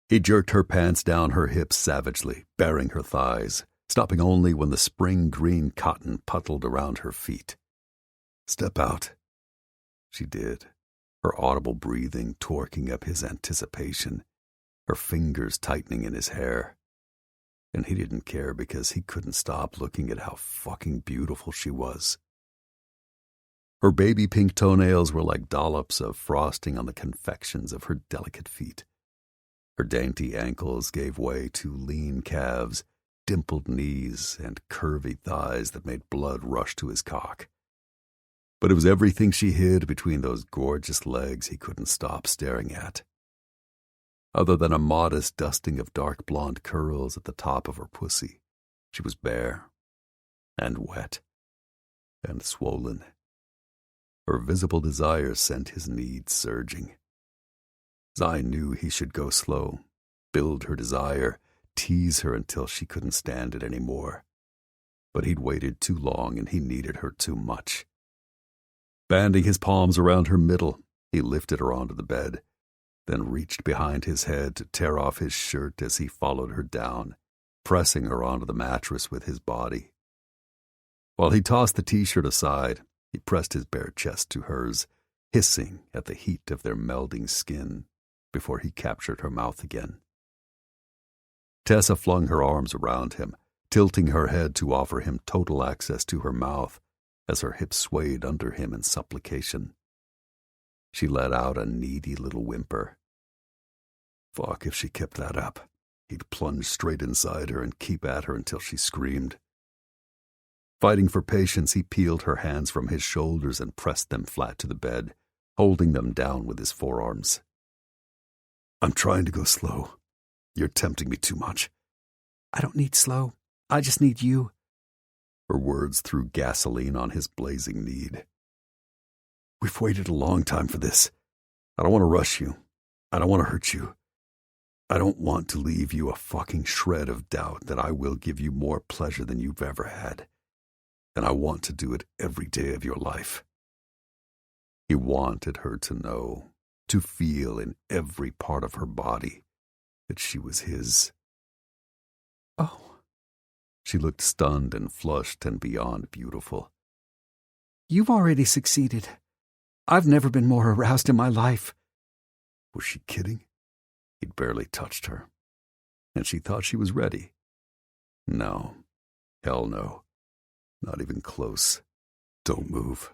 He jerked her pants down her hips savagely, baring her thighs, stopping only when the spring green cotton puddled around her feet. Step out. She did, her audible breathing torquing up his anticipation, her fingers tightening in his hair. And he didn't care because he couldn't stop looking at how fucking beautiful she was. Her baby pink toenails were like dollops of frosting on the confections of her delicate feet. Her dainty ankles gave way to lean calves, dimpled knees, and curvy thighs that made blood rush to his cock. But it was everything she hid between those gorgeous legs he couldn't stop staring at. Other than a modest dusting of dark blonde curls at the top of her pussy, she was bare, and wet, and swollen. Her visible desire sent his needs surging. Zai knew he should go slow, build her desire, tease her until she couldn't stand it anymore. But he'd waited too long and he needed her too much. Banding his palms around her middle, he lifted her onto the bed, then reached behind his head to tear off his shirt as he followed her down, pressing her onto the mattress with his body. While he tossed the t-shirt aside, he pressed his bare chest to hers, hissing at the heat of their melding skin, before he captured her mouth again. Tessa flung her arms around him, tilting her head to offer him total access to her mouth as her hips swayed under him in supplication. She let out a needy little whimper. Fuck, if she kept that up, he'd plunge straight inside her and keep at her until she screamed. Fighting for patience, he peeled her hands from his shoulders and pressed them flat to the bed, holding them down with his forearms. I'm trying to go slow. You're tempting me too much. I don't need slow. I just need you. Her words threw gasoline on his blazing need. We've waited a long time for this. I don't want to rush you. I don't want to hurt you. I don't want to leave you a fucking shred of doubt that I will give you more pleasure than you've ever had. And I want to do it every day of your life. He wanted her to know, to feel in every part of her body that she was his. Oh. She looked stunned and flushed and beyond beautiful. You've already succeeded. I've never been more aroused in my life. Was she kidding? He'd barely touched her. And she thought she was ready. No. Hell no. Not even close. Don't move.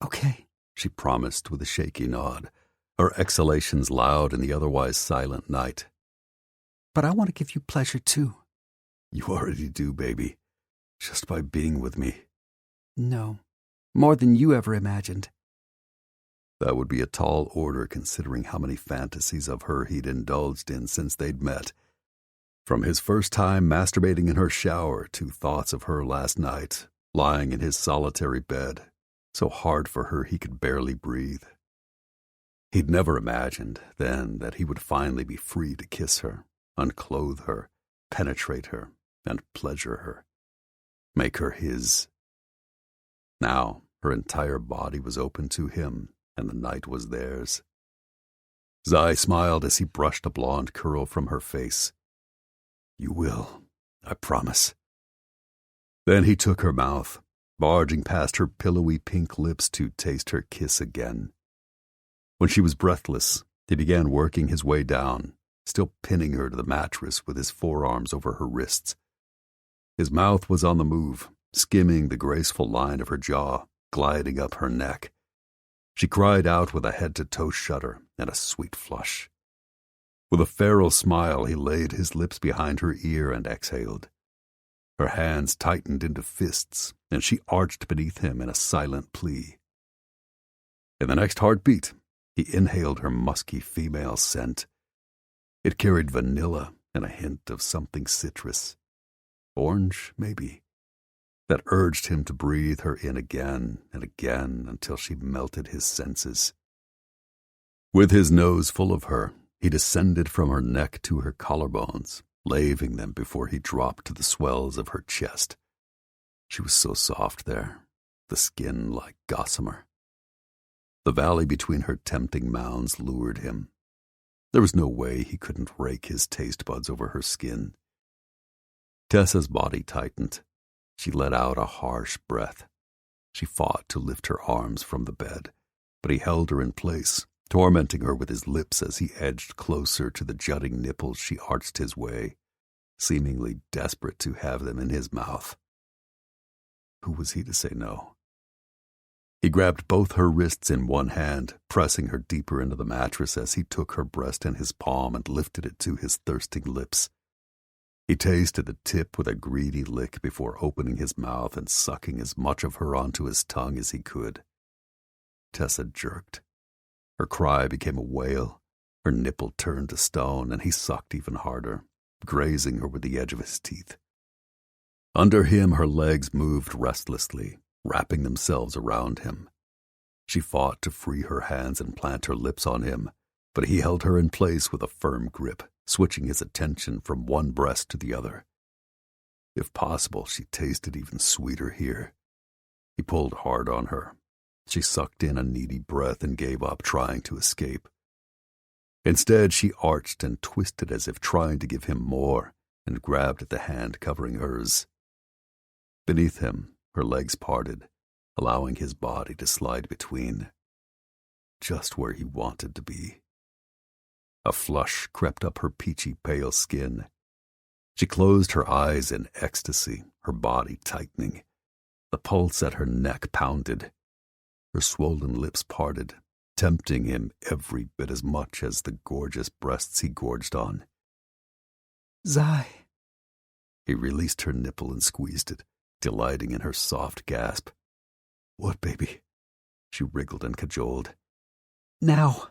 Okay, she promised with a shaky nod, her exhalations loud in the otherwise silent night. But I want to give you pleasure too. You already do, baby. Just by being with me. No, more than you ever imagined. That would be a tall order considering how many fantasies of her he'd indulged in since they'd met. From his first time masturbating in her shower to thoughts of her last night, lying in his solitary bed, so hard for her he could barely breathe. He'd never imagined then that he would finally be free to kiss her, unclothe her, penetrate her, and pleasure her. Make her his. Now her entire body was open to him, and the night was theirs. Zai smiled as he brushed a blonde curl from her face. You will. I promise." Then he took her mouth, barging past her pillowy pink lips to taste her kiss again. When she was breathless, he began working his way down, still pinning her to the mattress with his forearms over her wrists. His mouth was on the move, skimming the graceful line of her jaw, gliding up her neck. She cried out with a head-to-toe shudder and a sweet flush. With a feral smile, he laid his lips behind her ear and exhaled. Her hands tightened into fists, and she arched beneath him in a silent plea. In the next heartbeat, he inhaled her musky female scent. It carried vanilla and a hint of something citrus. Orange, maybe. That urged him to breathe her in again and again until she melted his senses. With his nose full of her, he descended from her neck to her collarbones, laving them before he dropped to the swells of her chest. She was so soft there, the skin like gossamer. The valley between her tempting mounds lured him. There was no way he couldn't rake his taste buds over her skin. Tessa's body tightened. She let out a harsh breath. She fought to lift her arms from the bed, but he held her in place, tormenting her with his lips as he edged closer to the jutting nipples she arched his way, seemingly desperate to have them in his mouth. Who was he to say no? He grabbed both her wrists in one hand, pressing her deeper into the mattress as he took her breast in his palm and lifted it to his thirsting lips. He tasted the tip with a greedy lick before opening his mouth and sucking as much of her onto his tongue as he could. Tessa jerked. Her cry became a wail. Her nipple turned to stone, and he sucked even harder, grazing her with the edge of his teeth. Under him, her legs moved restlessly, wrapping themselves around him. She fought to free her hands and plant her lips on him, but he held her in place with a firm grip, switching his attention from one breast to the other. If possible, she tasted even sweeter here. He pulled hard on her. She sucked in a needy breath and gave up trying to escape. Instead, she arched and twisted as if trying to give him more, and grabbed at the hand covering hers. Beneath him, her legs parted, allowing his body to slide between. Just where he wanted to be. A flush crept up her peachy pale skin. She closed her eyes in ecstasy, her body tightening. The pulse at her neck pounded. Her swollen lips parted, tempting him every bit as much as the gorgeous breasts he gorged on. Zai. He released her nipple and squeezed it, delighting in her soft gasp. What, baby? She wriggled and cajoled. Now.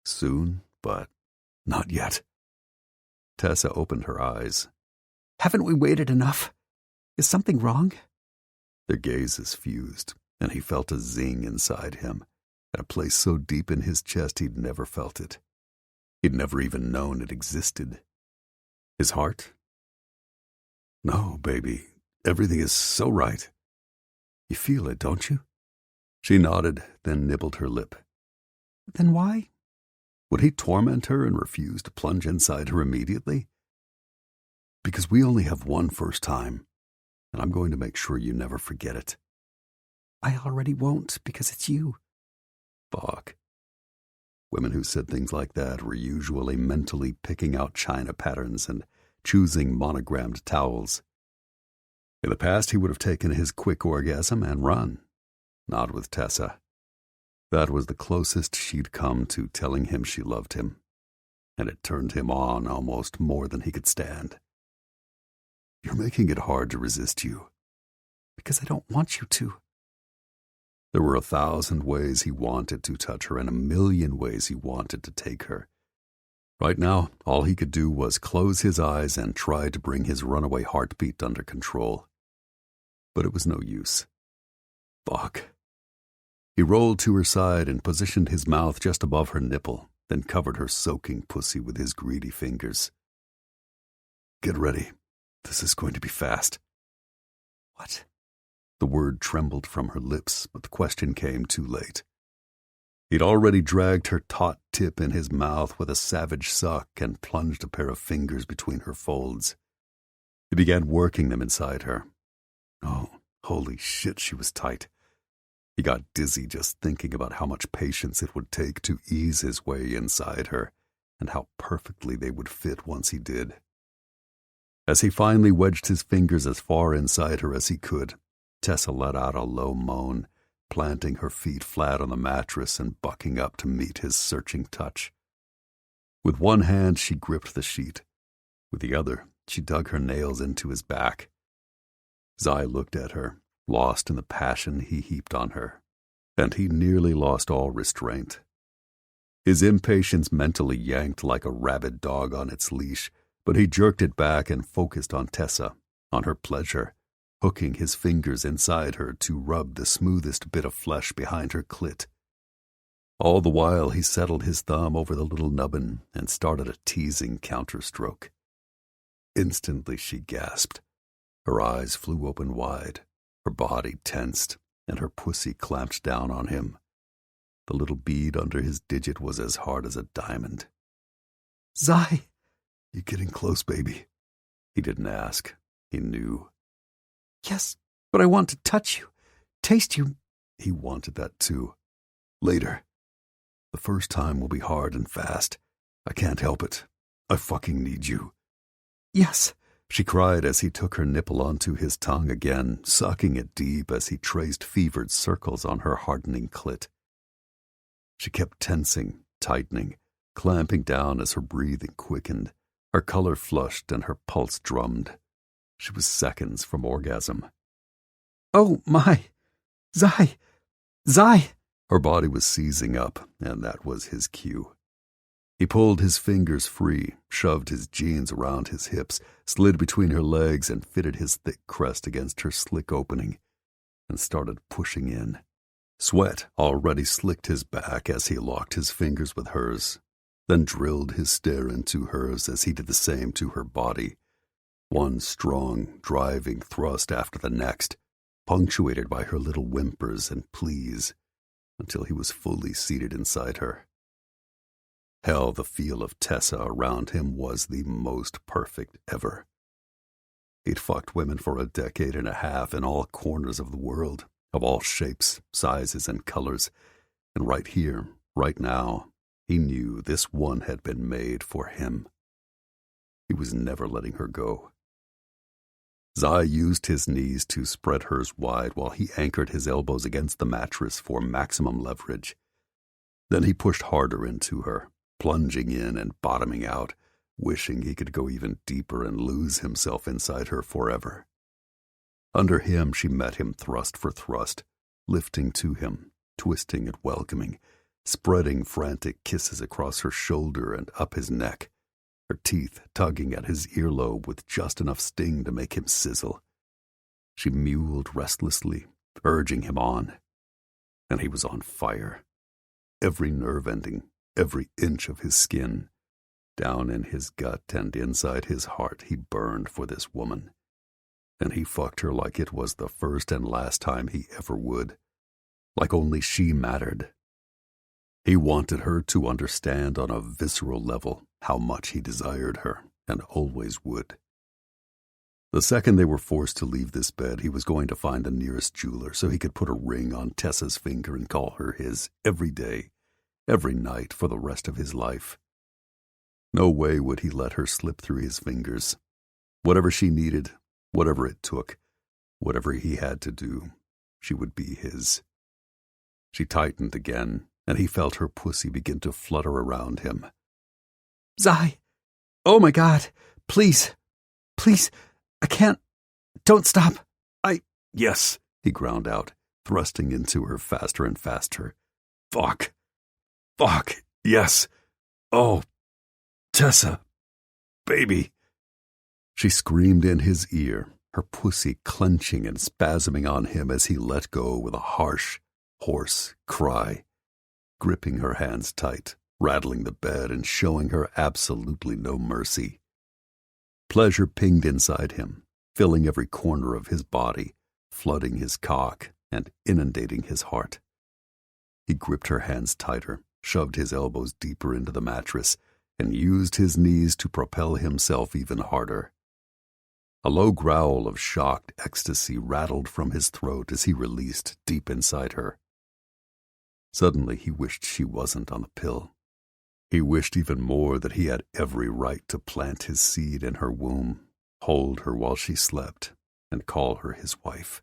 Soon, but not yet. Tessa opened her eyes. Haven't we waited enough? Is something wrong? Their gazes fused, and he felt a zing inside him, at a place so deep in his chest he'd never felt it. He'd never even known it existed. His heart? No, baby, everything is so right. You feel it, don't you? She nodded, then nibbled her lip. Then why? Would he torment her and refuse to plunge inside her immediately? Because we only have one first time, and I'm going to make sure you never forget it. I already won't, because it's you. Fuck. Women who said things like that were usually mentally picking out china patterns and choosing monogrammed towels. In the past, he would have taken his quick orgasm and run. Not with Tessa. That was the closest she'd come to telling him she loved him, and it turned him on almost more than he could stand. You're making it hard to resist you. Because I don't want you to. There were 1,000 ways he wanted to touch her and 1,000,000 ways he wanted to take her. Right now, all he could do was close his eyes and try to bring his runaway heartbeat under control. But it was no use. Fuck. He rolled to her side and positioned his mouth just above her nipple, then covered her soaking pussy with his greedy fingers. Get ready. This is going to be fast. What? The word trembled from her lips, but the question came too late. He'd already dragged her taut tip in his mouth with a savage suck and plunged a pair of fingers between her folds. He began working them inside her. Oh, holy shit, she was tight. He got dizzy just thinking about how much patience it would take to ease his way inside her, and how perfectly they would fit once he did. As he finally wedged his fingers as far inside her as he could, Tessa let out a low moan, planting her feet flat on the mattress and bucking up to meet his searching touch. With one hand she gripped the sheet. With the other, she dug her nails into his back. Zai looked at her, lost in the passion he heaped on her, and he nearly lost all restraint. His impatience mentally yanked like a rabid dog on its leash, but he jerked it back and focused on Tessa, on her pleasure, hooking his fingers inside her to rub the smoothest bit of flesh behind her clit. All the while he settled his thumb over the little nubbin and started a teasing counterstroke. Instantly she gasped. Her eyes flew open wide, her body tensed, and her pussy clamped down on him. The little bead under his digit was as hard as a diamond. Zai! You getting close, baby? He didn't ask. He knew. Yes, but I want to touch you, taste you. He wanted that too. Later. The first time will be hard and fast. I can't help it. I fucking need you. Yes, she cried as he took her nipple onto his tongue again, sucking it deep as he traced fevered circles on her hardening clit. She kept tensing, tightening, clamping down as her breathing quickened, her color flushed and her pulse drummed. She was seconds from orgasm. Oh, my! Zai! Zai! Her body was seizing up, and that was his cue. He pulled his fingers free, shoved his jeans around his hips, slid between her legs, and fitted his thick crest against her slick opening, and started pushing in. Sweat already slicked his back as he locked his fingers with hers, then drilled his stare into hers as he did the same to her body. One strong, driving thrust after the next, punctuated by her little whimpers and pleas, until he was fully seated inside her. Hell, the feel of Tessa around him was the most perfect ever. He'd fucked women for a decade and a half in all corners of the world, of all shapes, sizes, and colors, and right here, right now, he knew this one had been made for him. He was never letting her go. Zai used his knees to spread hers wide while he anchored his elbows against the mattress for maximum leverage. Then he pushed harder into her, plunging in and bottoming out, wishing he could go even deeper and lose himself inside her forever. Under him, she met him thrust for thrust, lifting to him, twisting and welcoming, spreading frantic kisses across her shoulder and up his neck, her teeth tugging at his earlobe with just enough sting to make him sizzle. She mewled restlessly, urging him on, and he was on fire. Every nerve ending, every inch of his skin, down in his gut and inside his heart, he burned for this woman. And he fucked her like it was the first and last time he ever would, like only she mattered. He wanted her to understand on a visceral level how much he desired her, and always would. The second they were forced to leave this bed, he was going to find the nearest jeweler so he could put a ring on Tessa's finger and call her his every day, every night for the rest of his life. No way would he let her slip through his fingers. Whatever she needed, whatever it took, whatever he had to do, she would be his. She tightened again, and he felt her pussy begin to flutter around him. Zai! Oh my God! Please! Please! I can't! Don't stop! Yes, he ground out, thrusting into her faster and faster. Fuck! Fuck! Yes! Oh! Tessa! Baby! She screamed in his ear, her pussy clenching and spasming on him as he let go with a harsh, hoarse cry, gripping her hands tight, rattling the bed and showing her absolutely no mercy. Pleasure pinged inside him, filling every corner of his body, flooding his cock and inundating his heart. He gripped her hands tighter, shoved his elbows deeper into the mattress, and used his knees to propel himself even harder. A low growl of shocked ecstasy rattled from his throat as he released deep inside her. Suddenly he wished she wasn't on the pill. He wished even more that he had every right to plant his seed in her womb, hold her while she slept, and call her his wife.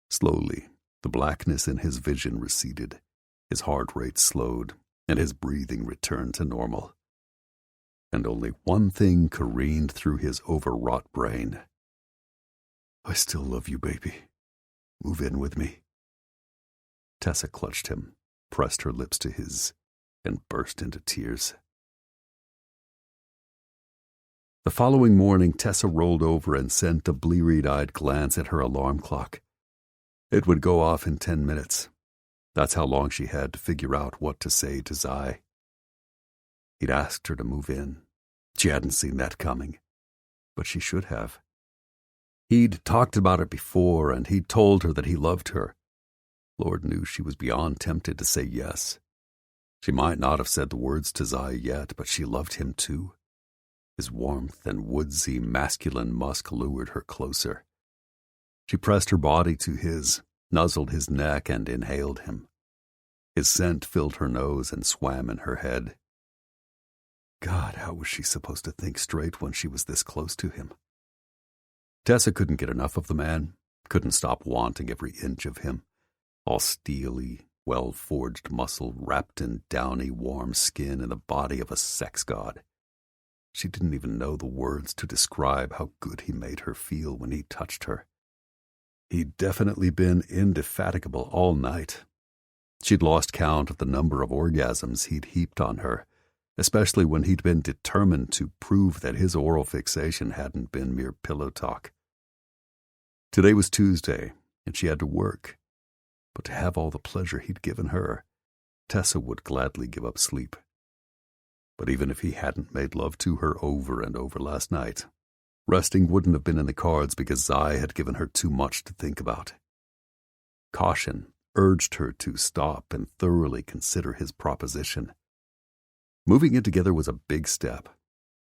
Slowly, the blackness in his vision receded, his heart rate slowed, and his breathing returned to normal. And only one thing careened through his overwrought brain. "I still love you, baby. Move in with me." Tessa clutched him, pressed her lips to his, and burst into tears. The following morning, Tessa rolled over and sent a bleary-eyed glance at her alarm clock. It would go off in 10 minutes. That's how long she had to figure out what to say to Zai. He'd asked her to move in. She hadn't seen that coming, but she should have. He'd talked about it before, and he'd told her that he loved her. Lord knew she was beyond tempted to say yes. She might not have said the words to Zai yet, but she loved him too. His warmth and woodsy, masculine musk lured her closer. She pressed her body to his, nuzzled his neck, and inhaled him. His scent filled her nose and swam in her head. God, how was she supposed to think straight when she was this close to him? Tessa couldn't get enough of the man, couldn't stop wanting every inch of him, all steely, well-forged muscle wrapped in downy, warm skin in the body of a sex god. She didn't even know the words to describe how good he made her feel when he touched her. He'd definitely been indefatigable all night. She'd lost count of the number of orgasms he'd heaped on her, especially when he'd been determined to prove that his oral fixation hadn't been mere pillow talk. Today was Tuesday, and she had to work. But to have all the pleasure he'd given her, Tessa would gladly give up sleep. But even if he hadn't made love to her over and over last night, resting wouldn't have been in the cards because Zai had given her too much to think about. Caution urged her to stop and thoroughly consider his proposition. Moving in together was a big step.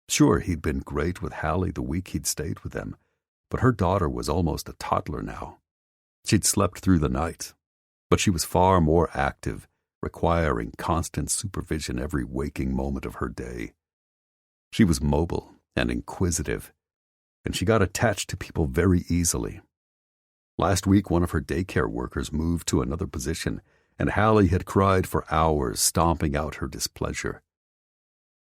Sure, he'd been great with Hallie the week he'd stayed with them, but her daughter was almost a toddler now. She'd slept through the night, but she was far more active, requiring constant supervision every waking moment of her day. She was mobile and inquisitive, and she got attached to people very easily. Last week, one of her daycare workers moved to another position, and Hallie had cried for hours, stomping out her displeasure.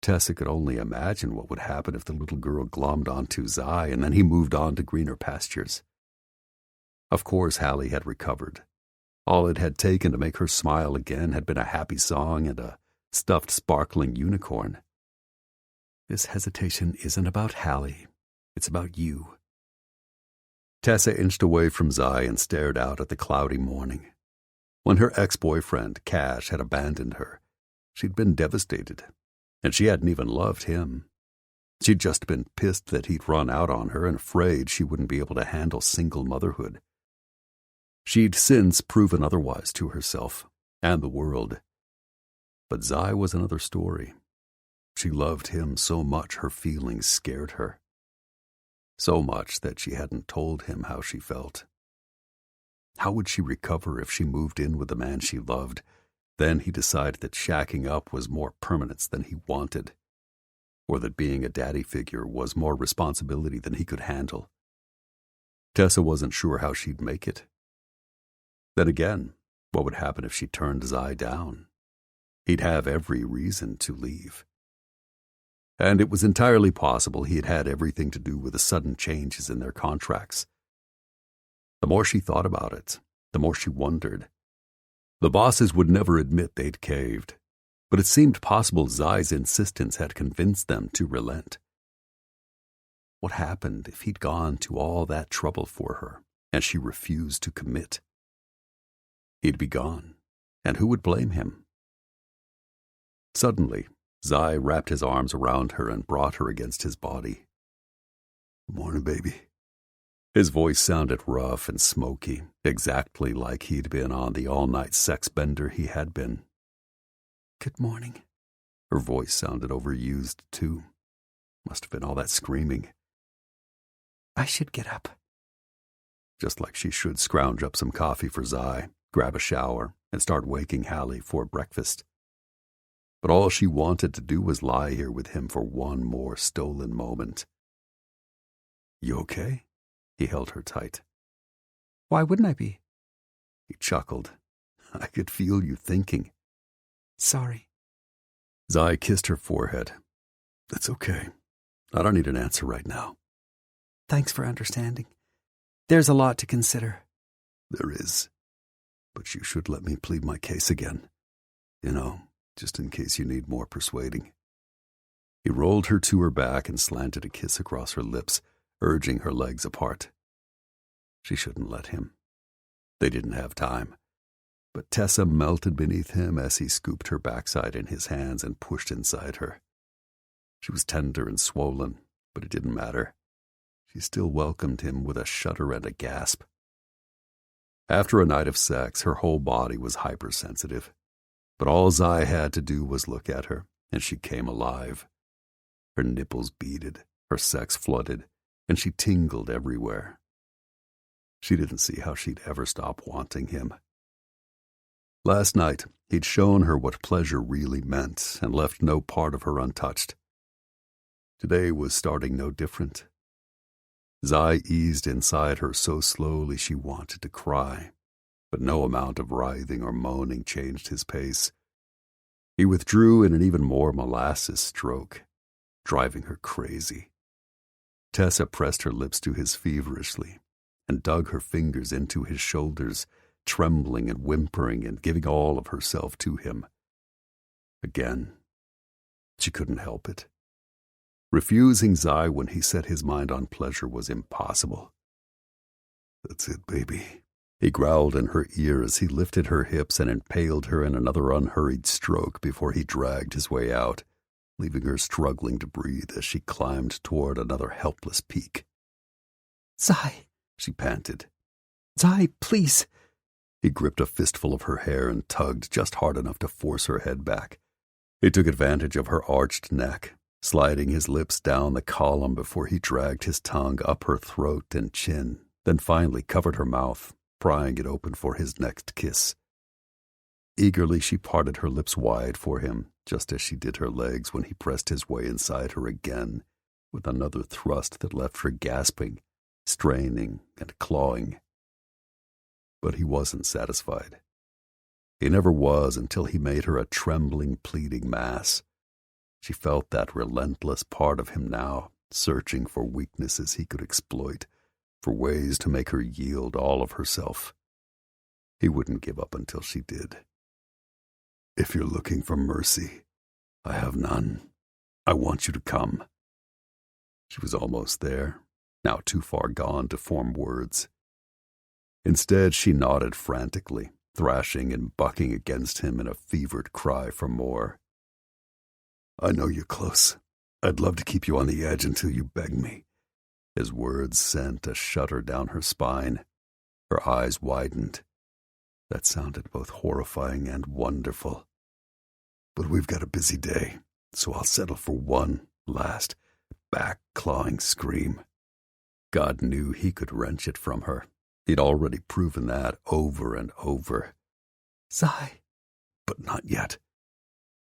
Tessa could only imagine what would happen if the little girl glommed onto Zai and then he moved on to greener pastures. Of course, Hallie had recovered. All it had taken to make her smile again had been a happy song and a stuffed sparkling unicorn. This hesitation isn't about Hallie. It's about you. Tessa inched away from Zai and stared out at the cloudy morning. When her ex-boyfriend, Cash, had abandoned her, she'd been devastated, and she hadn't even loved him. She'd just been pissed that he'd run out on her and afraid she wouldn't be able to handle single motherhood. She'd since proven otherwise to herself and the world. But Zai was another story. She loved him so much her feelings scared her. So much that she hadn't told him how she felt. How would she recover if she moved in with the man she loved? Then he decided that shacking up was more permanence than he wanted, or that being a daddy figure was more responsibility than he could handle. Tessa wasn't sure how she'd make it. Then again, what would happen if she turned Zai down? He'd have every reason to leave. And it was entirely possible he had had everything to do with the sudden changes in their contracts. The more she thought about it, the more she wondered. The bosses would never admit they'd caved, but it seemed possible Zai's insistence had convinced them to relent. What happened if he'd gone to all that trouble for her, and she refused to commit? He'd be gone, and who would blame him? Suddenly, Zai wrapped his arms around her and brought her against his body. "Good morning, baby." His voice sounded rough and smoky, exactly like he'd been on the all-night sex bender he had been. "Good morning." Her voice sounded overused, too. Must have been all that screaming. I should get up. Just like she should scrounge up some coffee for Zai, grab a shower, and start waking Hallie for breakfast. But all she wanted to do was lie here with him for one more stolen moment. "You okay?" He held her tight. Why wouldn't I be? He chuckled. "I could feel you thinking." Sorry. Zai kissed her forehead. "It's okay. I don't need an answer right now." Thanks for understanding. There's a lot to consider. "There is. But you should let me plead my case again. You know, just in case you need more persuading." He rolled her to her back and slanted a kiss across her lips, urging her legs apart. She shouldn't let him. They didn't have time. But Tessa melted beneath him as he scooped her backside in his hands and pushed inside her. She was tender and swollen, but it didn't matter. She still welcomed him with a shudder and a gasp. After a night of sex, her whole body was hypersensitive. But all Zai had to do was look at her, and she came alive. Her nipples beaded, her sex flooded, and she tingled everywhere. She didn't see how she'd ever stop wanting him. Last night, he'd shown her what pleasure really meant and left no part of her untouched. Today was starting no different. Zai eased inside her so slowly she wanted to cry, but no amount of writhing or moaning changed his pace. He withdrew in an even more molasses stroke, driving her crazy. Tessa pressed her lips to his feverishly and dug her fingers into his shoulders, trembling and whimpering and giving all of herself to him. Again, she couldn't help it. Refusing Zai when he set his mind on pleasure was impossible. "That's it, baby," he growled in her ear as he lifted her hips and impaled her in another unhurried stroke before he dragged his way out, leaving her struggling to breathe as she climbed toward another helpless peak. Zai, she panted. Zai, please. He gripped a fistful of her hair and tugged just hard enough to force her head back. He took advantage of her arched neck, sliding his lips down the column before he dragged his tongue up her throat and chin, then finally covered her mouth, prying it open for his next kiss. Eagerly she parted her lips wide for him, just as she did her legs when he pressed his way inside her again, with another thrust that left her gasping, straining, and clawing. But he wasn't satisfied. He never was until he made her a trembling, pleading mass. She felt that relentless part of him now, searching for weaknesses he could exploit, for ways to make her yield all of herself. He wouldn't give up until she did. "If you're looking for mercy, I have none. I want you to come." She was almost there, now too far gone to form words. Instead, she nodded frantically, thrashing and bucking against him in a fevered cry for more. "I know you're close. I'd love to keep you on the edge until you beg me." His words sent a shudder down her spine. Her eyes widened. That sounded both horrifying and wonderful. "But we've got a busy day, so I'll settle for one last back-clawing scream." God knew he could wrench it from her. He'd already proven that over and over. "Zai." But not yet.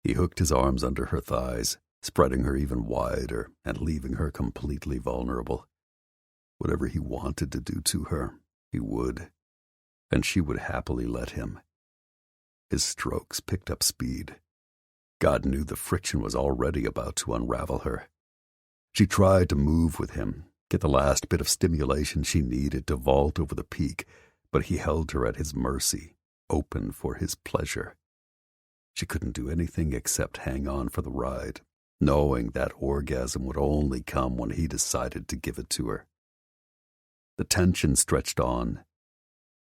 He hooked his arms under her thighs, spreading her even wider and leaving her completely vulnerable. Whatever he wanted to do to her, he would, and she would happily let him. His strokes picked up speed. God knew the friction was already about to unravel her. She tried to move with him, get the last bit of stimulation she needed to vault over the peak, but he held her at his mercy, open for his pleasure. She couldn't do anything except hang on for the ride, knowing that orgasm would only come when he decided to give it to her. The tension stretched on.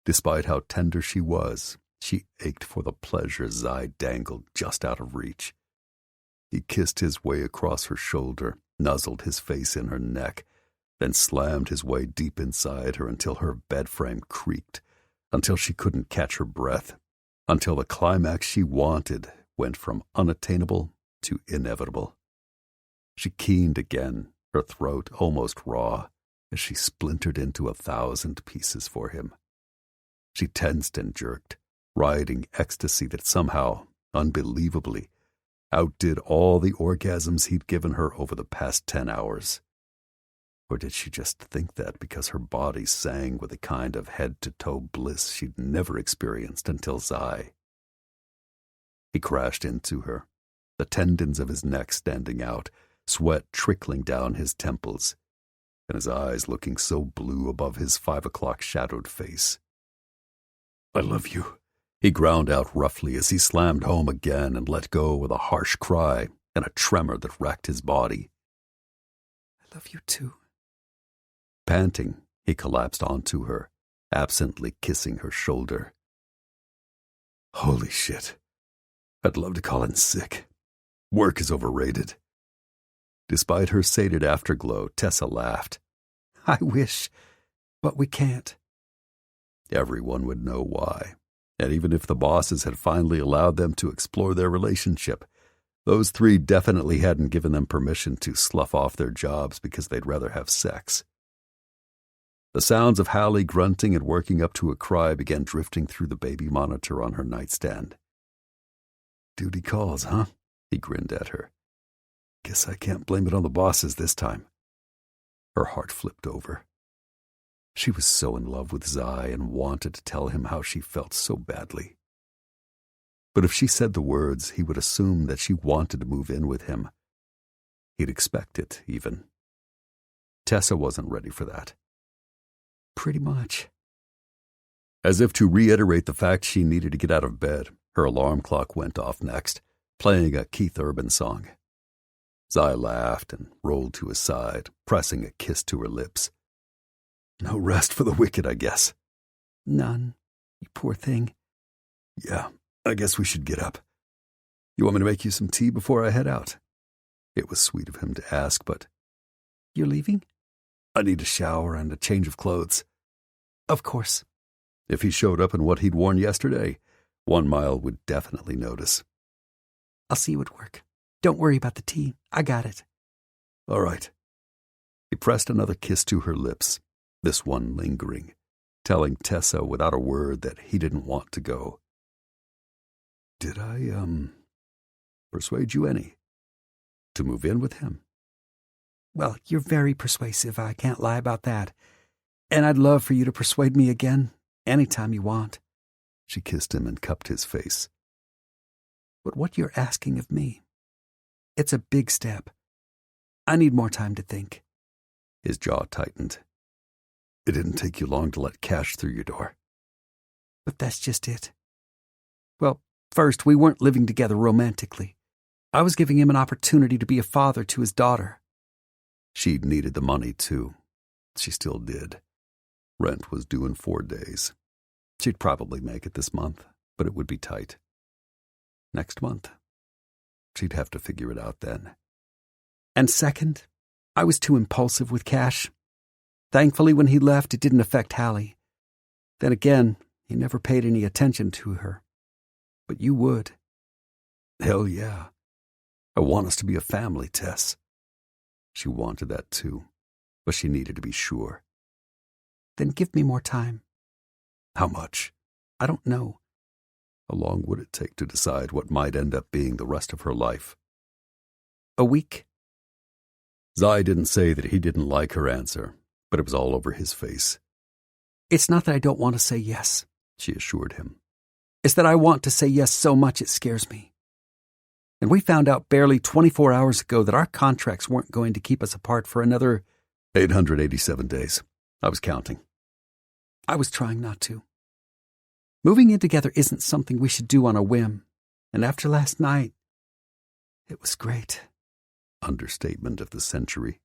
Despite how tender she was, she ached for the pleasure Zai dangled just out of reach. He kissed his way across her shoulder, nuzzled his face in her neck, then slammed his way deep inside her until her bed frame creaked, until she couldn't catch her breath, until the climax she wanted went from unattainable to inevitable. She keened again, her throat almost raw, as she splintered into 1,000 pieces for him. She tensed and jerked, riding ecstasy that somehow, unbelievably, outdid all the orgasms he'd given her over the past 10 hours. Or did she just think that because her body sang with a kind of head-to-toe bliss she'd never experienced until Zai? He crashed into her, the tendons of his neck standing out, sweat trickling down his temples, and his eyes looking so blue above his 5 o'clock shadowed face. "I love you," he ground out roughly as he slammed home again and let go with a harsh cry and a tremor that racked his body. "I love you too." Panting, he collapsed onto her, absently kissing her shoulder. "Holy shit. I'd love to call in sick. Work is overrated." Despite her sated afterglow, Tessa laughed. "I wish, but we can't." Everyone would know why, and even if the bosses had finally allowed them to explore their relationship, those three definitely hadn't given them permission to slough off their jobs because they'd rather have sex. The sounds of Hallie grunting and working up to a cry began drifting through the baby monitor on her nightstand. "Duty calls, huh?" He grinned at her. "Guess I can't blame it on the bosses this time." Her heart flipped over. She was so in love with Zai and wanted to tell him how she felt so badly. But if she said the words, he would assume that she wanted to move in with him. He'd expect it, even. Tessa wasn't ready for that. "Pretty much." As if to reiterate the fact she needed to get out of bed, her alarm clock went off next, playing a Keith Urban song. Zai laughed and rolled to his side, pressing a kiss to her lips. "No rest for the wicked, I guess." "None, you poor thing." "Yeah, I guess we should get up. You want me to make you some tea before I head out?" It was sweet of him to ask, but... "You're leaving?" "I need a shower and a change of clothes." "Of course." If he showed up in what he'd worn yesterday, 1 Mile would definitely notice. "I'll see you at work. Don't worry about the tea. I got it." "All right." He pressed another kiss to her lips, this one lingering, telling Tessa without a word that he didn't want to go. "Did I, persuade you any? To move in with him?" "Well, you're very persuasive, I can't lie about that. And I'd love for you to persuade me again, anytime you want." She kissed him and cupped his face. "But what you're asking of me, it's a big step. I need more time to think." His jaw tightened. "It didn't take you long to let cash through your door." "But that's just it. Well, first, we weren't living together romantically. I was giving him an opportunity to be a father to his daughter." She'd needed the money, too. She still did. Rent was due in 4 days. She'd probably make it this month, but it would be tight. Next month. She'd have to figure it out then. And second, I was too impulsive with cash. Thankfully, when he left, it didn't affect Hallie. Then again, he never paid any attention to her. But you would. Hell yeah. I want us to be a family, Tess. She wanted that too, but she needed to be sure. Then give me more time. How much? I don't know. How long would it take to decide what might end up being the rest of her life? A week? Zai didn't say that he didn't like her answer, but it was all over his face. It's not that I don't want to say yes, she assured him. It's that I want to say yes so much it scares me. And we found out barely 24 hours ago that our contracts weren't going to keep us apart for another 887 days. I was counting. I was trying not to. Moving in together isn't something we should do on a whim. And after last night, it was great. Understatement of the century.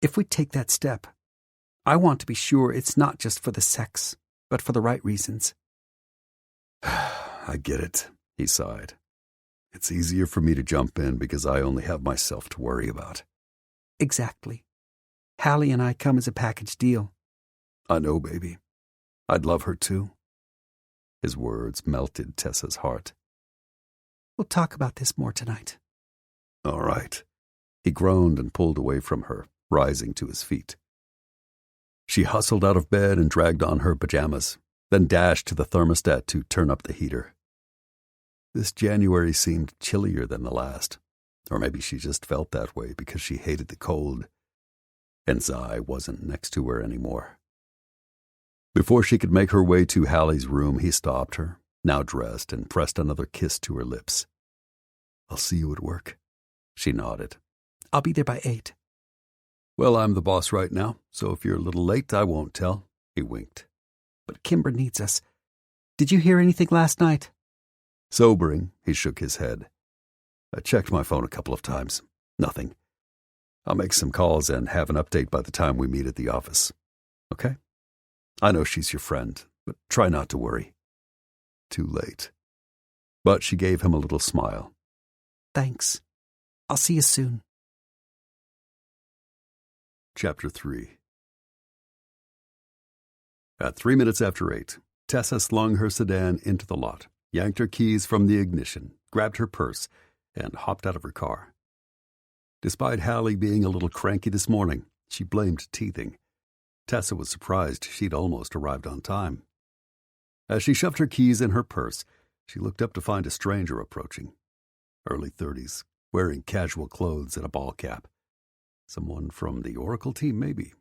If we take that step, I want to be sure it's not just for the sex, but for the right reasons. I get it, he sighed. It's easier for me to jump in because I only have myself to worry about. Exactly. Hallie and I come as a package deal. I know, baby. I'd love her too. His words melted Tessa's heart. We'll talk about this more tonight. All right. He groaned and pulled away from her, rising to his feet. She hustled out of bed and dragged on her pajamas, then dashed to the thermostat to turn up the heater. This January seemed chillier than the last, or maybe she just felt that way because she hated the cold, and Zai wasn't next to her anymore. Before she could make her way to Hallie's room, he stopped her, now dressed, and pressed another kiss to her lips. "I'll see you at work." She nodded. "I'll be there by 8. "Well, I'm the boss right now, so if you're a little late, I won't tell." He winked. "But Kimber needs us. Did you hear anything last night?" Sobering, he shook his head. "I checked my phone a couple of times. Nothing. I'll make some calls and have an update by the time we meet at the office. Okay? I know she's your friend, but try not to worry." Too late. But she gave him a little smile. "Thanks. I'll see you soon." Chapter 3. At 3 minutes after 8, Tessa slung her sedan into the lot, yanked her keys from the ignition, grabbed her purse, and hopped out of her car. Despite Hallie being a little cranky this morning, she blamed teething. Tessa was surprised she'd almost arrived on time. As she shoved her keys in her purse, she looked up to find a stranger approaching. Early 30s, wearing casual clothes and a ball cap. Someone from the Oracle team, maybe.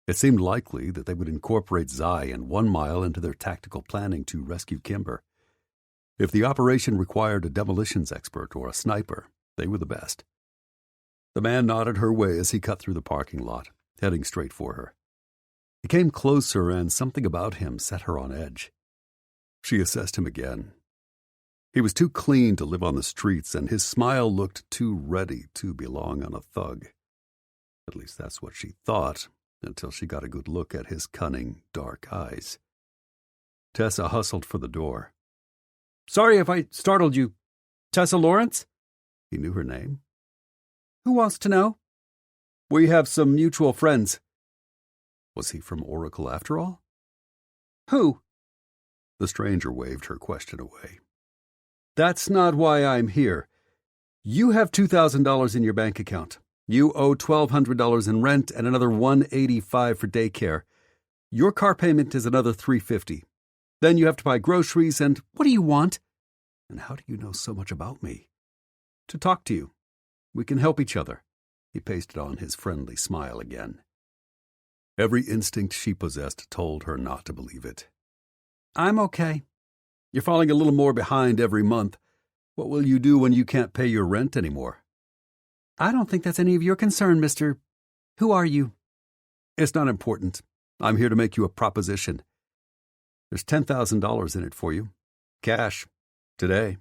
It seemed likely that they would incorporate Zai and 1 Mile into their tactical planning to rescue Kimber. If the operation required a demolitions expert or a sniper, they were the best. The man nodded her way as he cut through the parking lot, heading straight for her. He came closer, and something about him set her on edge. She assessed him again. He was too clean to live on the streets, and his smile looked too ready to belong on a thug. At least that's what she thought, until she got a good look at his cunning, dark eyes. Tessa hustled for the door. "Sorry if I startled you. Tessa Lawrence?" He knew her name. "Who wants to know?" "We have some mutual friends." Was he from Oracle after all? "Who?" The stranger waved her question away. "That's not why I'm here. You have $2,000 in your bank account. You owe $1,200 in rent and another $185 for daycare. Your car payment is another $350. Then you have to buy groceries and what do you want?" "And how do you know so much about me?" "To talk to you. We can help each other." He pasted on his friendly smile again. Every instinct she possessed told her not to believe it. "I'm okay. You're falling a little more behind every month. What will you do when you can't pay your rent anymore?" "I don't think that's any of your concern, Mr. Who are you?" "It's not important. I'm here to make you a proposition. There's $10,000 in it for you. Cash. Today.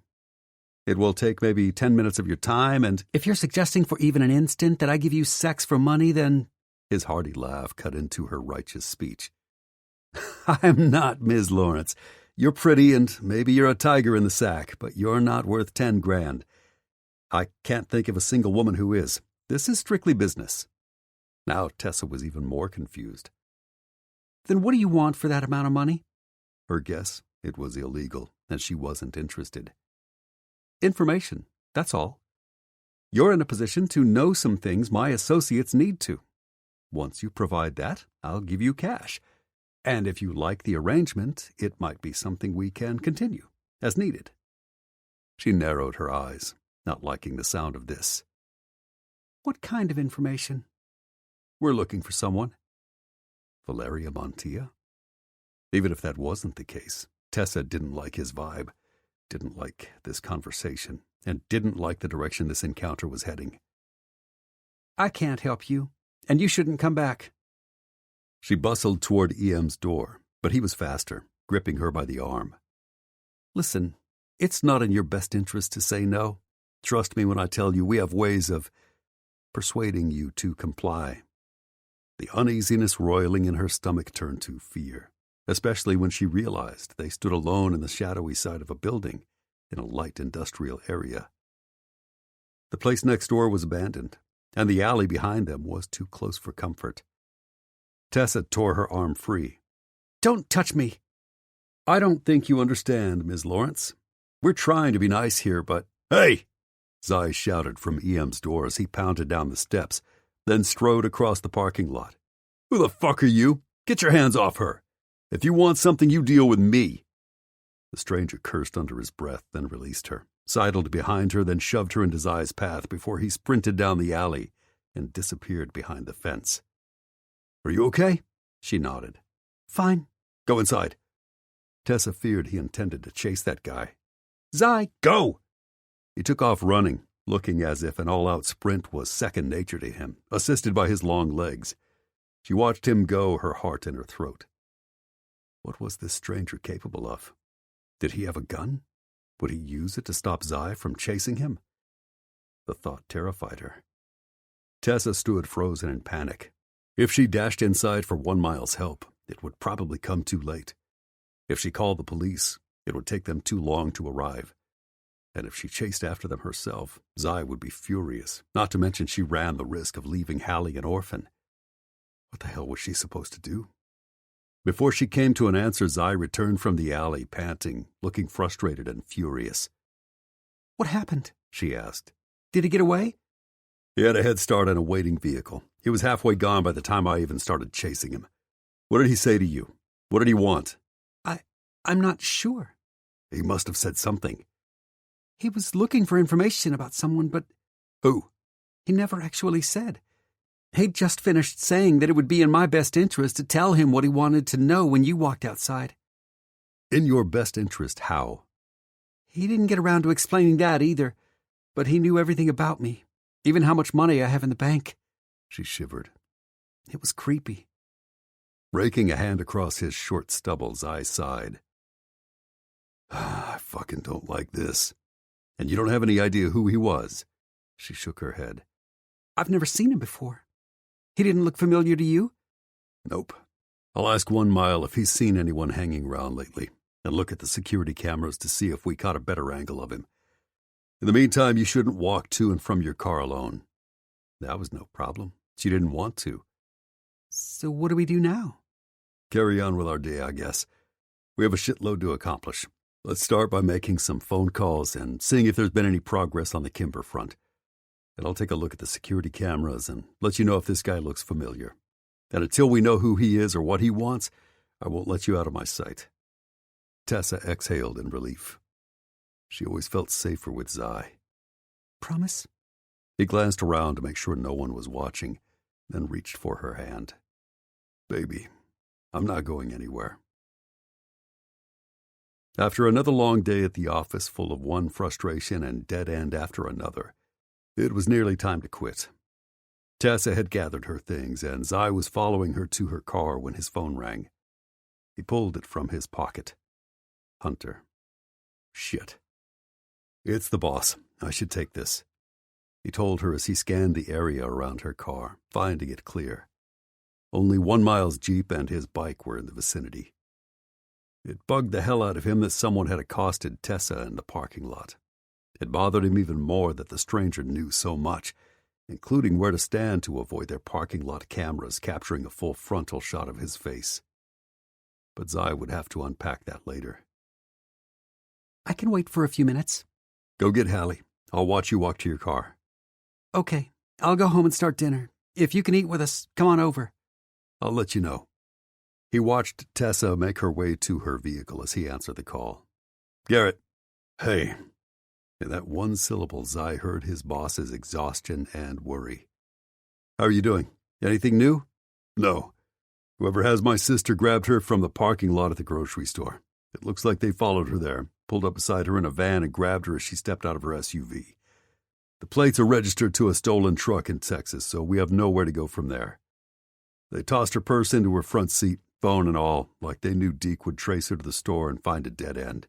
It will take maybe 10 minutes of your time, and—" "If you're suggesting for even an instant that I give you sex for money, then—" His hearty laugh cut into her righteous speech. "I'm not Ms. Lawrence. You're pretty and maybe you're a tiger in the sack, but you're not worth 10 grand. I can't think of a single woman who is. This is strictly business." Now Tessa was even more confused. "Then what do you want for that amount of money?" Her guess, it was illegal, and she wasn't interested. "Information, that's all. You're in a position to know some things my associates need to. Once you provide that, I'll give you cash. And if you like the arrangement, it might be something we can continue, as needed." She narrowed her eyes, not liking the sound of this. "What kind of information?" "We're looking for someone." Valeria Montilla? Even if that wasn't the case, Tessa didn't like his vibe, didn't like this conversation, and didn't like the direction this encounter was heading. "I can't help you, and you shouldn't come back." She bustled toward EM's door, but he was faster, gripping her by the arm. "Listen, it's not in your best interest to say no. Trust me when I tell you we have ways of persuading you to comply." The uneasiness roiling in her stomach turned to fear, especially when she realized they stood alone in the shadowy side of a building in a light industrial area. The place next door was abandoned, and the alley behind them was too close for comfort. Tessa tore her arm free. "Don't touch me." "I don't think you understand, Ms. Lawrence. We're trying to be nice here, but—" "Hey!" Zai shouted from EM's door as he pounded down the steps, then strode across the parking lot. "Who the fuck are you? Get your hands off her. If you want something, you deal with me." The stranger cursed under his breath, then released her, sidled behind her, then shoved her into Zai's path before he sprinted down the alley and disappeared behind the fence. "Are you okay?" She nodded. "Fine." "Go inside." Tessa feared he intended to chase that guy. "Zai, "Go!" He took off running, looking as if an all-out sprint was second nature to him, assisted by his long legs. She watched him go, her heart in her throat. What was this stranger capable of? Did he have a gun? Would he use it to stop Zai from chasing him? The thought terrified her. Tessa stood frozen in panic. If she dashed inside for 1 mile's help, it would probably come too late. If she called the police, it would take them too long to arrive. And if she chased after them herself, Zai would be furious, not to mention she ran the risk of leaving Hallie an orphan. What the hell was she supposed to do? Before she came to an answer, Zai returned from the alley, panting, looking frustrated and furious. what happened? She asked. Did he get away? He had a head start on a waiting vehicle. He was halfway gone by the time I even started chasing him. What did he say to you? What did he want? I'm not sure. He must have said something. He was looking for information about someone, but Who? he never actually said. He'd just finished saying that it would be in my best interest to tell him what he wanted to know when you walked outside. In your best interest, how? He didn't get around to explaining that either, but he knew everything about me, even how much money I have in the bank. She shivered. It was creepy. Raking a hand across his short stubble, Zai sighed. I fucking don't like this. And you don't have any idea who he was? She shook her head. I've never seen him before. He didn't look familiar to you? Nope. I'll ask 1 Mile if he's seen anyone hanging around lately, and look at the security cameras to see if we caught a better angle of him. In the meantime, you shouldn't walk to and from your car alone. That was no problem. She didn't want to. So what do we do now? Carry on with our day, I guess. We have a shitload to accomplish. Let's start by making some phone calls and seeing if there's been any progress on the Kimber front. And I'll take a look at the security cameras and let you know if this guy looks familiar. And until we know who he is or what he wants, I won't let you out of my sight. Tessa exhaled in relief. She always felt safer with Zai. Promise? He glanced around to make sure no one was watching, then reached for her hand. Baby, I'm not going anywhere. After another long day at the office full of one frustration and dead end after another, it was nearly time to quit. Tessa had gathered her things, and Zai was following her to her car when his phone rang. He pulled it from his pocket. Hunter. Shit. It's the boss. I should take this. He told her as he scanned the area around her car, finding it clear. Only 1 Mile's Jeep and his bike were in the vicinity. It bugged the hell out of him that someone had accosted Tessa in the parking lot. It bothered him even more that the stranger knew so much, including where to stand to avoid their parking lot cameras capturing a full frontal shot of his face. But Zai would have to unpack that later. I can wait for a few minutes. Go get Hallie. I'll watch you walk to your car. Okay, I'll go home and start dinner. If you can eat with us, come on over. I'll let you know. He watched Tessa make her way to her vehicle as he answered the call. Garrett. Hey. In that one syllable, Zai heard his boss's exhaustion and worry. How are you doing? Anything new? No. Whoever has my sister grabbed her from the parking lot at the grocery store. It looks like they followed her there, pulled up beside her in a van and grabbed her as she stepped out of her SUV. The plates are registered to a stolen truck in Texas, so we have nowhere to go from there. They tossed her purse into her front seat, phone and all, like they knew Deke would trace her to the store and find a dead end.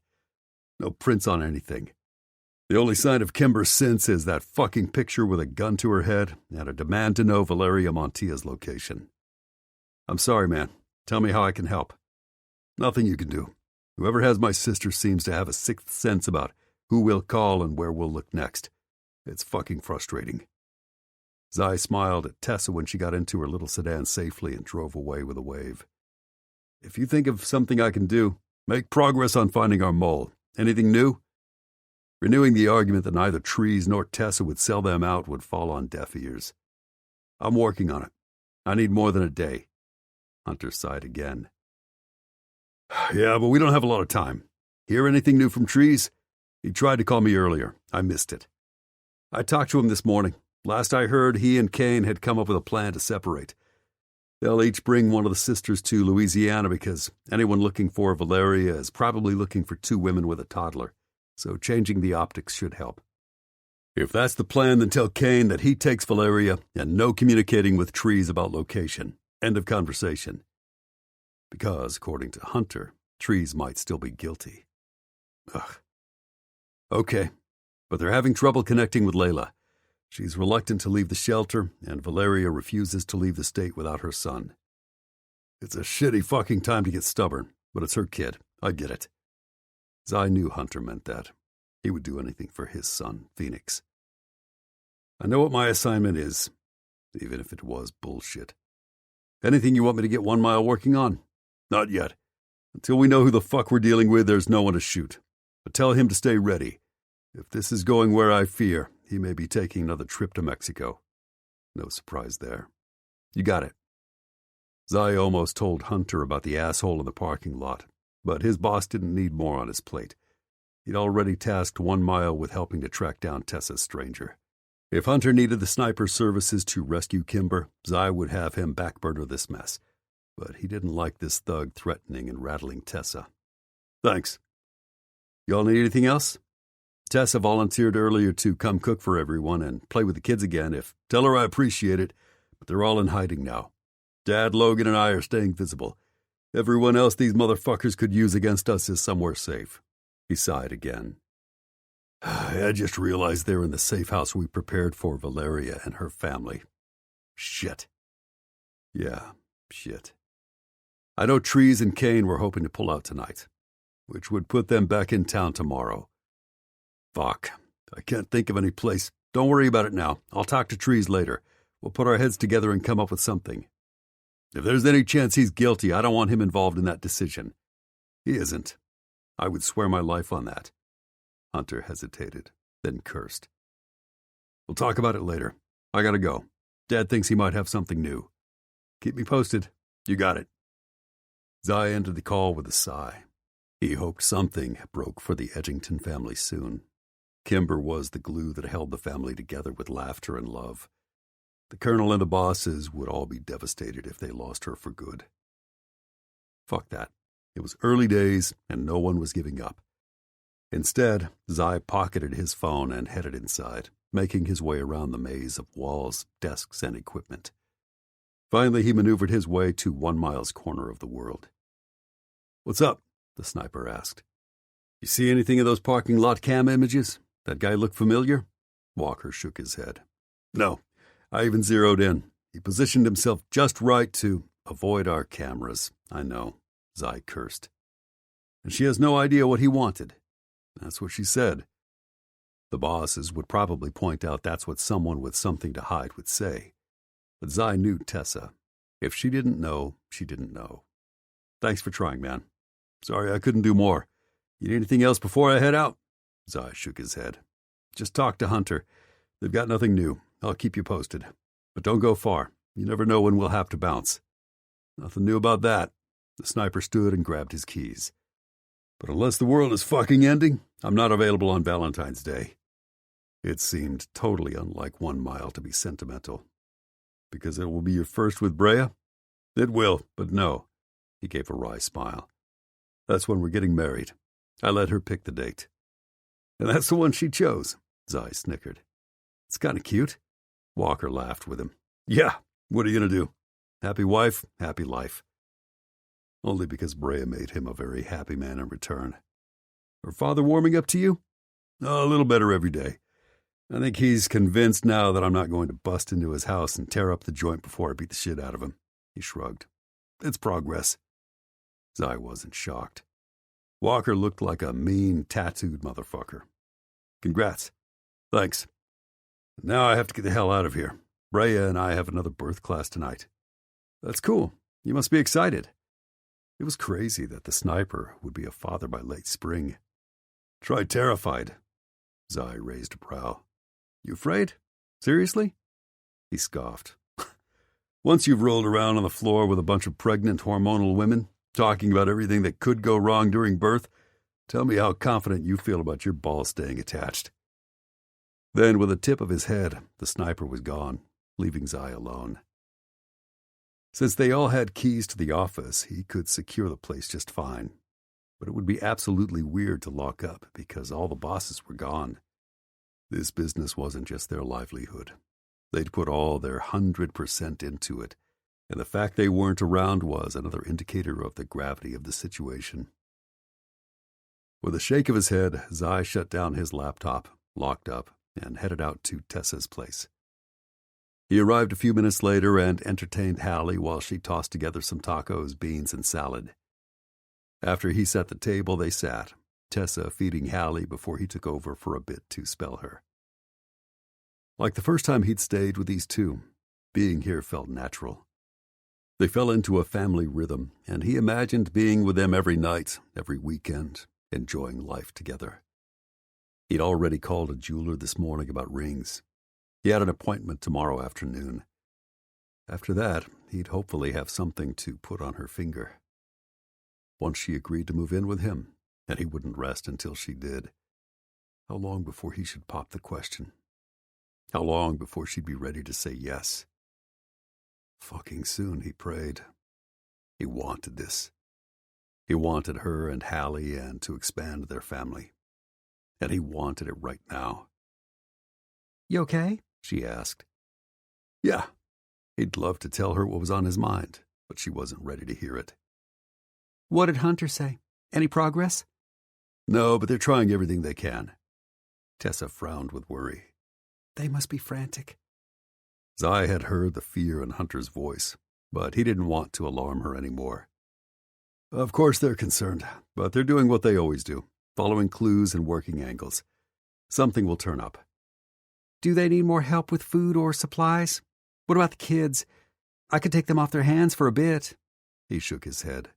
No prints on anything. The only sign of Kimber since is that fucking picture with a gun to her head and a demand to know Valeria Montia's location. I'm sorry, man. Tell me how I can help. Nothing you can do. Whoever has my sister seems to have a sixth sense about who we'll call and where we'll look next. It's fucking frustrating. Zai smiled at Tessa when she got into her little sedan safely and drove away with a wave. If you think of something I can do, make progress on finding our mole. Anything new? Renewing the argument that neither Trees nor Tessa would sell them out would fall on deaf ears. I'm working on it. I need more than a day. Hunter sighed again. Yeah, but we don't have a lot of time. Hear anything new from Trees? He tried to call me earlier. I missed it. I talked to him this morning. Last I heard, he and Kane had come up with a plan to separate. They'll each bring one of the sisters to Louisiana because anyone looking for Valeria is probably looking for 2 women with a toddler, so changing the optics should help. If that's the plan, then tell Kane that he takes Valeria and no communicating with Trees about location. End of conversation. Because, according to Hunter, Trees might still be guilty. Ugh. Okay, but they're having trouble connecting with Layla. She's reluctant to leave the shelter, and Valeria refuses to leave the state without her son. It's a shitty fucking time to get stubborn, but it's her kid. I get it. Zai knew Hunter meant that. He would do anything for his son, Phoenix. I know what my assignment is, even if it was bullshit. Anything you want me to get 1 Mile working on? Not yet. Until we know who the fuck we're dealing with, there's no one to shoot. But tell him to stay ready. If this is going where I fear, he may be taking another trip to Mexico. No surprise there. You got it. Zai almost told Hunter about the asshole in the parking lot, but his boss didn't need more on his plate. He'd already tasked 1 Mile with helping to track down Tessa's stranger. If Hunter needed the sniper's services to rescue Kimber, Zai would have him backburner this mess. But he didn't like this thug threatening and rattling Tessa. Thanks. Y'all need anything else? Tessa volunteered earlier to come cook for everyone and play with the kids again. Tell her I appreciate it, but they're all in hiding now. Dad, Logan, and I are staying visible. Everyone else these motherfuckers could use against us is somewhere safe. He sighed again. I just realized they're in the safe house we prepared for Valeria and her family. Shit. Yeah, shit. I know Trees and Kane were hoping to pull out tonight, which would put them back in town tomorrow. Fuck. I can't think of any place. Don't worry about it now. I'll talk to Trees later. We'll put our heads together and come up with something. If there's any chance he's guilty, I don't want him involved in that decision. He isn't. I would swear my life on that. Hunter hesitated, then cursed. We'll talk about it later. I gotta go. Dad thinks he might have something new. Keep me posted. You got it. Zai ended the call with a sigh. He hoped something broke for the Edgington family soon. Kimber was the glue that held the family together with laughter and love. The colonel and the bosses would all be devastated if they lost her for good. Fuck that. It was early days, and no one was giving up. Instead, Zai pocketed his phone and headed inside, making his way around the maze of walls, desks, and equipment. Finally, he maneuvered his way to 1 Mile's corner of the world. "What's up?" the sniper asked. "You see anything of those parking lot cam images? That guy look familiar?" Walker shook his head. "No, I even zeroed in. He positioned himself just right to avoid our cameras. I know," Zai cursed. "And she has no idea what he wanted." That's what she said. The bosses would probably point out that's what someone with something to hide would say. But Zai knew Tessa. If she didn't know, she didn't know. "Thanks for trying, man. Sorry I couldn't do more. You need anything else before I head out?" Zai shook his head. "Just talk to Hunter. They've got nothing new. I'll keep you posted. But don't go far. You never know when we'll have to bounce." "Nothing new about that." The sniper stood and grabbed his keys. "But unless the world is fucking ending, I'm not available on Valentine's Day." It seemed totally unlike 1 Mile to be sentimental. "Because it will be your first with Brea?" "It will, but no." He gave a wry smile. "That's when we're getting married. I let her pick the date." "And that's the one she chose," Zai snickered. "It's kind of cute." Walker laughed with him. "Yeah, what are you going to do? Happy wife, happy life." Only because Brea made him a very happy man in return. "Her father warming up to you?" "A little better every day. I think he's convinced now that I'm not going to bust into his house and tear up the joint before I beat the shit out of him." He shrugged. "It's progress." Zai wasn't shocked. Walker looked like a mean, tattooed motherfucker. "Congrats." "Thanks. Now I have to get the hell out of here. Brea and I have another birth class tonight." "That's cool. You must be excited." It was crazy that the sniper would be a father by late spring. "Try terrified." Zai raised a brow. "You afraid? Seriously?" He scoffed. Once you've rolled around on the floor with a bunch of pregnant hormonal women, talking about everything that could go wrong during birth, tell me how confident you feel about your balls staying attached. Then, with a tip of his head, the sniper was gone, leaving Zai alone. Since they all had keys to the office, he could secure the place just fine. But it would be absolutely weird to lock up because all the bosses were gone. This business wasn't just their livelihood. They'd put all their 100% into it, and the fact they weren't around was another indicator of the gravity of the situation. With a shake of his head, Zai shut down his laptop, locked up, and headed out to Tessa's place. He arrived a few minutes later and entertained Hallie while she tossed together some tacos, beans, and salad. After he set the table, they sat, Tessa feeding Hallie before he took over for a bit to spell her. Like the first time he'd stayed with these two, being here felt natural. They fell into a family rhythm, and he imagined being with them every night, every weekend, enjoying life together. He'd already called a jeweler this morning about rings. He had an appointment tomorrow afternoon. After that, he'd hopefully have something to put on her finger. Once she agreed to move in with him, and he wouldn't rest until she did. How long before he should pop the question? How long before she'd be ready to say yes? Fucking soon, he prayed. He wanted this. He wanted her and Hallie and to expand their family. And he wanted it right now. You okay? She asked. Yeah. He'd love to tell her what was on his mind, but she wasn't ready to hear it. What did Hunter say? Any progress? No, but they're trying everything they can. Tessa frowned with worry. They must be frantic. Zai had heard the fear in Hunter's voice, but he didn't want to alarm her anymore. Of course they're concerned, but they're doing what they always do, following clues and working angles. Something will turn up. Do they need more help with food or supplies? What about the kids? I could take them off their hands for a bit. He shook his head.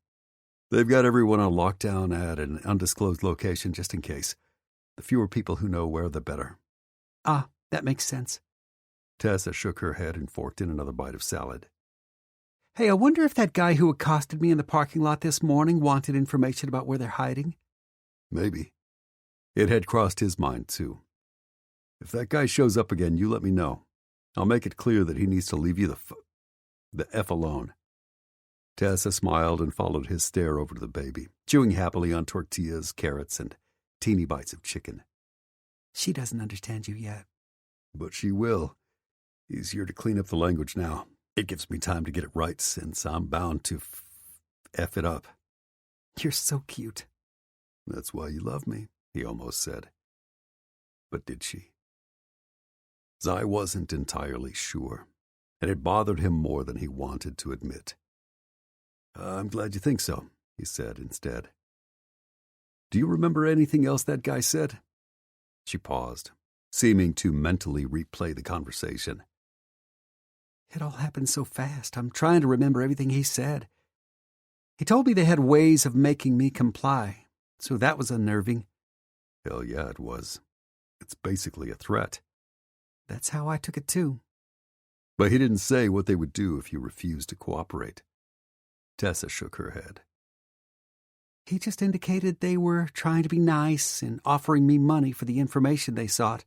They've got everyone on lockdown at an undisclosed location just in case. The fewer people who know where, the better. Ah, that makes sense. Tessa shook her head and forked in another bite of salad. Hey, I wonder if that guy who accosted me in the parking lot this morning wanted information about where they're hiding? Maybe. It had crossed his mind, too. If that guy shows up again, you let me know. I'll make it clear that he needs to leave you the F alone. Tessa smiled and followed his stare over to the baby, chewing happily on tortillas, carrots, and teeny bites of chicken. She doesn't understand you yet. But she will. Easier to clean up the language now. It gives me time to get it right since I'm bound to F it up. You're so cute. That's why you love me, he almost said. But did she? Zai wasn't entirely sure, and it bothered him more than he wanted to admit. I'm glad you think so, he said instead. Do you remember anything else that guy said? She paused, seeming to mentally replay the conversation. It all happened so fast. I'm trying to remember everything he said. He told me they had ways of making me comply, so that was unnerving. Hell yeah, it was. It's basically a threat. That's how I took it too. But he didn't say what they would do if you refused to cooperate. Tessa shook her head. He just indicated they were trying to be nice and offering me money for the information they sought.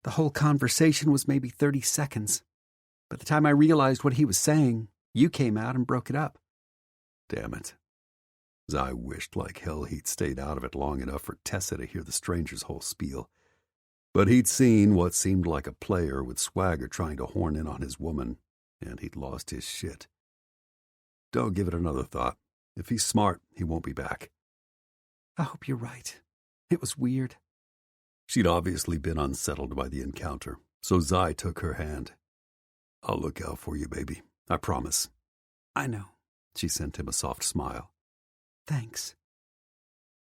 The whole conversation was maybe 30 seconds. By the time I realized what he was saying, you came out and broke it up. Damn it. Zai wished like hell he'd stayed out of it long enough for Tessa to hear the stranger's whole spiel. But he'd seen what seemed like a player with swagger trying to horn in on his woman, and he'd lost his shit. Don't give it another thought. If he's smart, he won't be back. I hope you're right. It was weird. She'd obviously been unsettled by the encounter, so Zai took her hand. I'll look out for you, baby. I promise. I know. She sent him a soft smile. Thanks.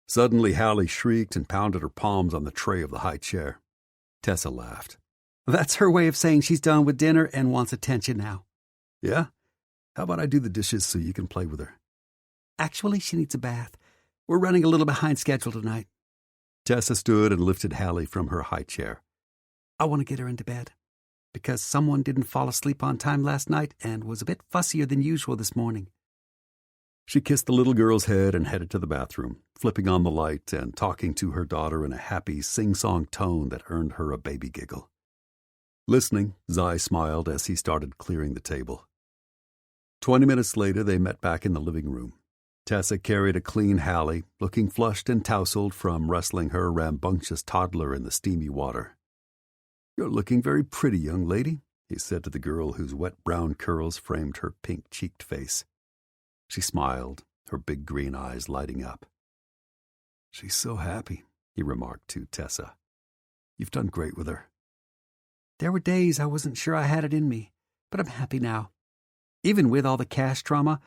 Suddenly, Hallie shrieked and pounded her palms on the tray of the high chair. Tessa laughed. That's her way of saying she's done with dinner and wants attention now. Yeah? How about I do the dishes so you can play with her? Actually, she needs a bath. We're running a little behind schedule tonight. Tessa stood and lifted Hallie from her high chair. I want to get her into bed. because someone didn't fall asleep on time last night and was a bit fussier than usual this morning. She kissed the little girl's head and headed to the bathroom, flipping on the light and talking to her daughter in a happy, sing-song tone that earned her a baby giggle. Listening, Zai smiled as he started clearing the table. 20 minutes later, they met back in the living room. Tessa carried a clean Hallie, looking flushed and tousled from wrestling her rambunctious toddler in the steamy water. "You're looking very pretty, young lady," he said to the girl whose wet brown curls framed her pink-cheeked face. She smiled, her big green eyes lighting up. "She's so happy," he remarked to Tessa. "You've done great with her." There were days I wasn't sure I had it in me, but I'm happy now. Even with all the cash trauma,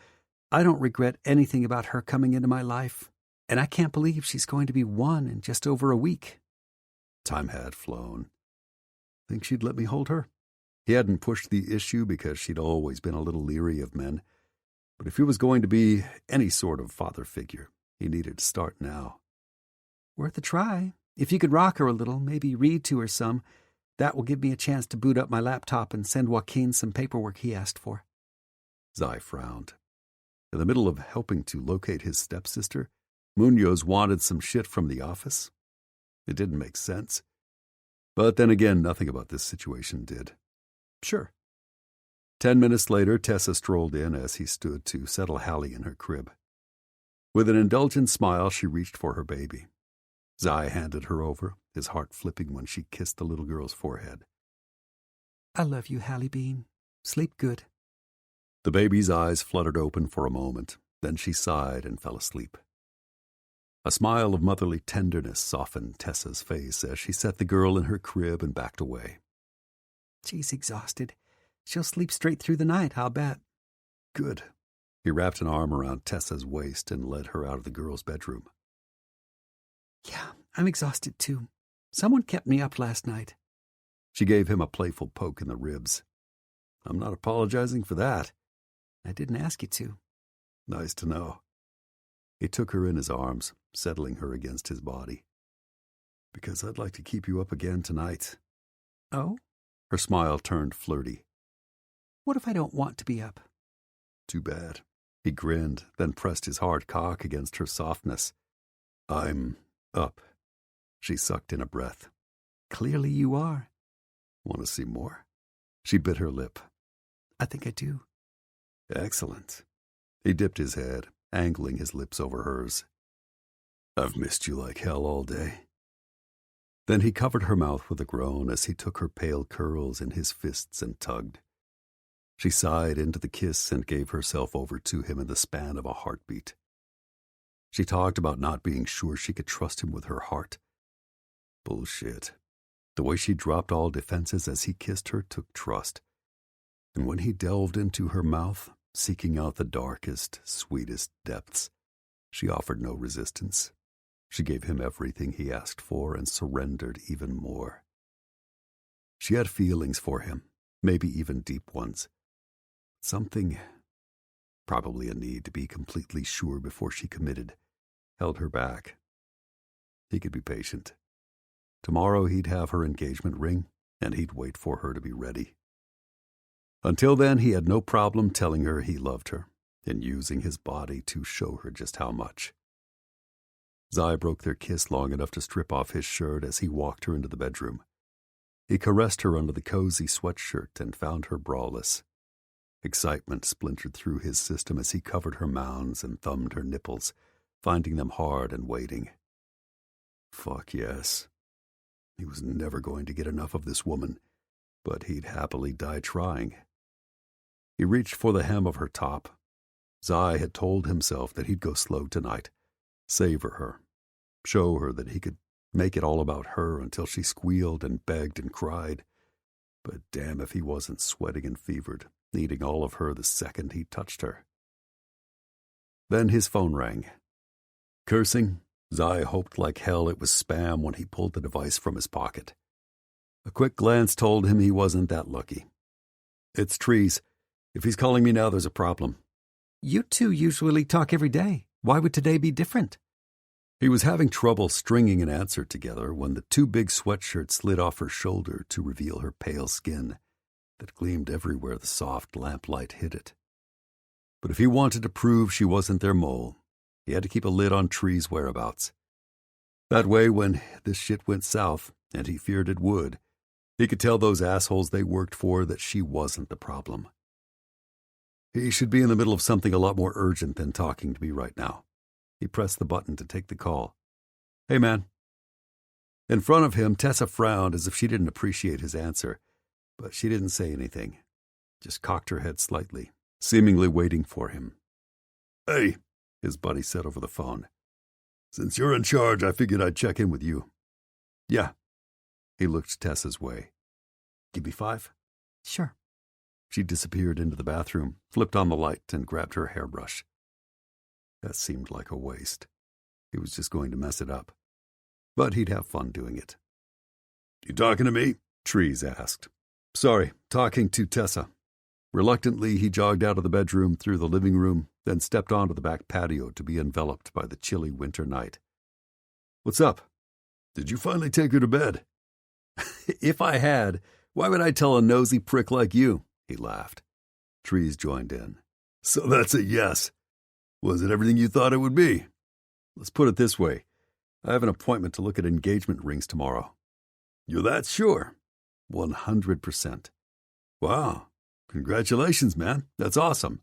I don't regret anything about her coming into my life, and I can't believe she's going to be 1 in just over a week. Time had flown. Think she'd let me hold her? He hadn't pushed the issue because she'd always been a little leery of men, but if he was going to be any sort of father figure, he needed to start now. Worth a try. If you could rock her a little, maybe read to her some, that will give me a chance to boot up my laptop and send Joaquin some paperwork he asked for. Zai frowned. In the middle of helping to locate his stepsister, Munoz wanted some shit from the office. It didn't make sense. But then again, nothing about this situation did. Sure. 10 minutes later, Tessa strolled in as he stood to settle Hallie in her crib. With an indulgent smile, she reached for her baby. Zai handed her over, his heart flipping when she kissed the little girl's forehead. "I love you, Hallie Bean. Sleep good." The baby's eyes fluttered open for a moment, then she sighed and fell asleep. A smile of motherly tenderness softened Tessa's face as she set the girl in her crib and backed away. "She's exhausted. She'll sleep straight through the night, I'll bet." "Good." He wrapped an arm around Tessa's waist and led her out of the girl's bedroom. "Yeah, I'm exhausted too. Someone kept me up last night." She gave him a playful poke in the ribs. "I'm not apologizing for that." "I didn't ask you to." "Nice to know." He took her in his arms, settling her against his body. "Because I'd like to keep you up again tonight." "Oh?" Her smile turned flirty. "What if I don't want to be up?" "Too bad." He grinned, then pressed his hard cock against her softness. "I'm up." She sucked in a breath. "Clearly you are." "Want to see more?" She bit her lip. "I think I do." "Excellent." He dipped his head, angling his lips over hers. "I've missed you like hell all day." Then he covered her mouth with a groan as he took her pale curls in his fists and tugged. She sighed into the kiss and gave herself over to him in the span of a heartbeat. She talked about not being sure she could trust him with her heart. Bullshit. The way she dropped all defenses as he kissed her took trust. And when he delved into her mouth, seeking out the darkest, sweetest depths, she offered no resistance. She gave him everything he asked for and surrendered even more. She had feelings for him, maybe even deep ones. Something, probably a need to be completely sure before she committed, held her back. He could be patient. Tomorrow he'd have her engagement ring, and he'd wait for her to be ready. Until then, he had no problem telling her he loved her and using his body to show her just how much. Zai broke their kiss long enough to strip off his shirt as he walked her into the bedroom. He caressed her under the cozy sweatshirt and found her braless. Excitement splintered through his system as he covered her mounds and thumbed her nipples, finding them hard and waiting. Fuck yes. He was never going to get enough of this woman, but he'd happily die trying. He reached for the hem of her top. Zai had told himself that he'd go slow tonight, savor her, show her that he could make it all about her until she squealed and begged and cried. But damn if he wasn't sweating and fevered, needing all of her the second he touched her. Then his phone rang. Cursing, Zai hoped like hell it was spam when he pulled the device from his pocket. A quick glance told him he wasn't that lucky. "It's Trees. If he's calling me now, there's a problem." "You two usually talk every day. Why would today be different?" He was having trouble stringing an answer together when the two big sweatshirts slid off her shoulder to reveal her pale skin that gleamed everywhere the soft lamplight hit it. But if he wanted to prove she wasn't their mole, he had to keep a lid on Tree's whereabouts. That way, when this shit went south, and he feared it would, he could tell those assholes they worked for that she wasn't the problem. He should be in the middle of something a lot more urgent than talking to me right now. He pressed the button to take the call. "Hey, man." In front of him, Tessa frowned as if she didn't appreciate his answer, but she didn't say anything, just cocked her head slightly, seemingly waiting for him. "Hey," his buddy said over the phone. "Since you're in charge, I figured I'd check in with you." "Yeah." He looked Tessa's way. "Give me 5?" Sure. She disappeared into the bathroom, flipped on the light, and grabbed her hairbrush. That seemed like a waste. He was just going to mess it up. But he'd have fun doing it. "You talking to me?" Trees asked. "Sorry, talking to Tessa." Reluctantly, he jogged out of the bedroom, through the living room, then stepped onto the back patio to be enveloped by the chilly winter night. "What's up?" "Did you finally take her to bed?" "If I had, why would I tell a nosy prick like you?" He laughed. Trees joined in. "So that's a yes. Was it everything you thought it would be?" "Let's put it this way. I have an appointment to look at engagement rings tomorrow." "You're that sure?" 100%. "Wow. Congratulations, man. That's awesome."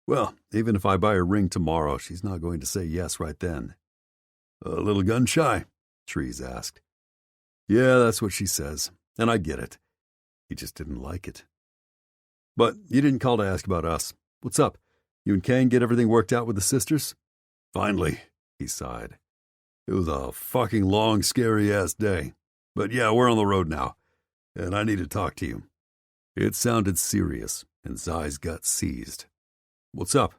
"Well, even if I buy a ring tomorrow, she's not going to say yes right then." "A little gun shy?" Trees asked. "Yeah, that's what she says, and I get it." He just didn't like it. "But you didn't call to ask about us. What's up? You and Kane get everything worked out with the sisters?" "Finally," he sighed. "It was a fucking long, scary-ass day. But yeah, we're on the road now, and I need to talk to you." It sounded serious, and Zai's gut seized. "What's up?"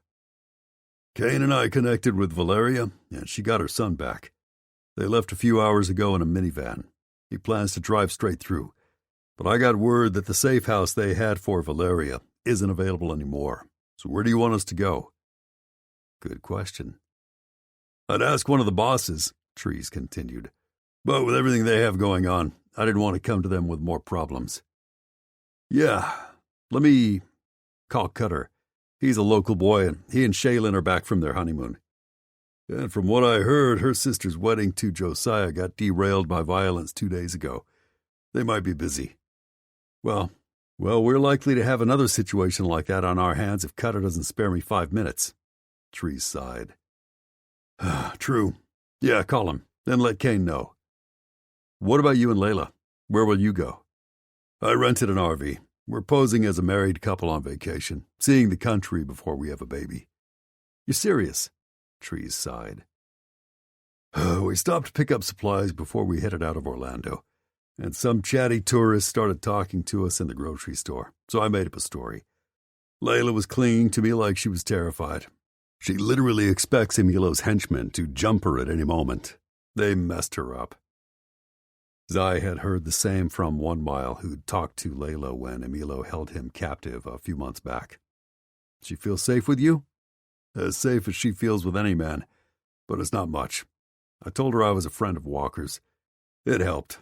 "Kane and I connected with Valeria, and she got her son back. They left a few hours ago in a minivan. He plans to drive straight through. But I got word that the safe house they had for Valeria isn't available anymore. So where do you want us to go?" "Good question." "I'd ask one of the bosses," Trees continued. "But with everything they have going on, I didn't want to come to them with more problems." "Yeah, let me call Cutter. He's a local boy, and he and Shayla are back from their honeymoon. And from what I heard, her sister's wedding to Josiah got derailed by violence 2 days ago. They might be busy." Well, we're likely to have another situation like that on our hands if Cutter doesn't spare me 5 minutes." Trees sighed. "True. Yeah, call him. Then let Kane know." "What about you and Layla? Where will you go?" "I rented an RV. We're posing as a married couple on vacation, seeing the country before we have a baby." "You're serious?" Trees sighed. "We stopped to pick up supplies before we headed out of Orlando, and some chatty tourists started talking to us in the grocery store, so I made up a story. Layla was clinging to me like she was terrified. She literally expects Emilo's henchmen to jump her at any moment. They messed her up." Zai had heard the same from 1 Mile, who'd talked to Layla when Emilo held him captive a few months back. "She feels safe with you?" "As safe as she feels with any man, but it's not much. I told her I was a friend of Walker's. It helped.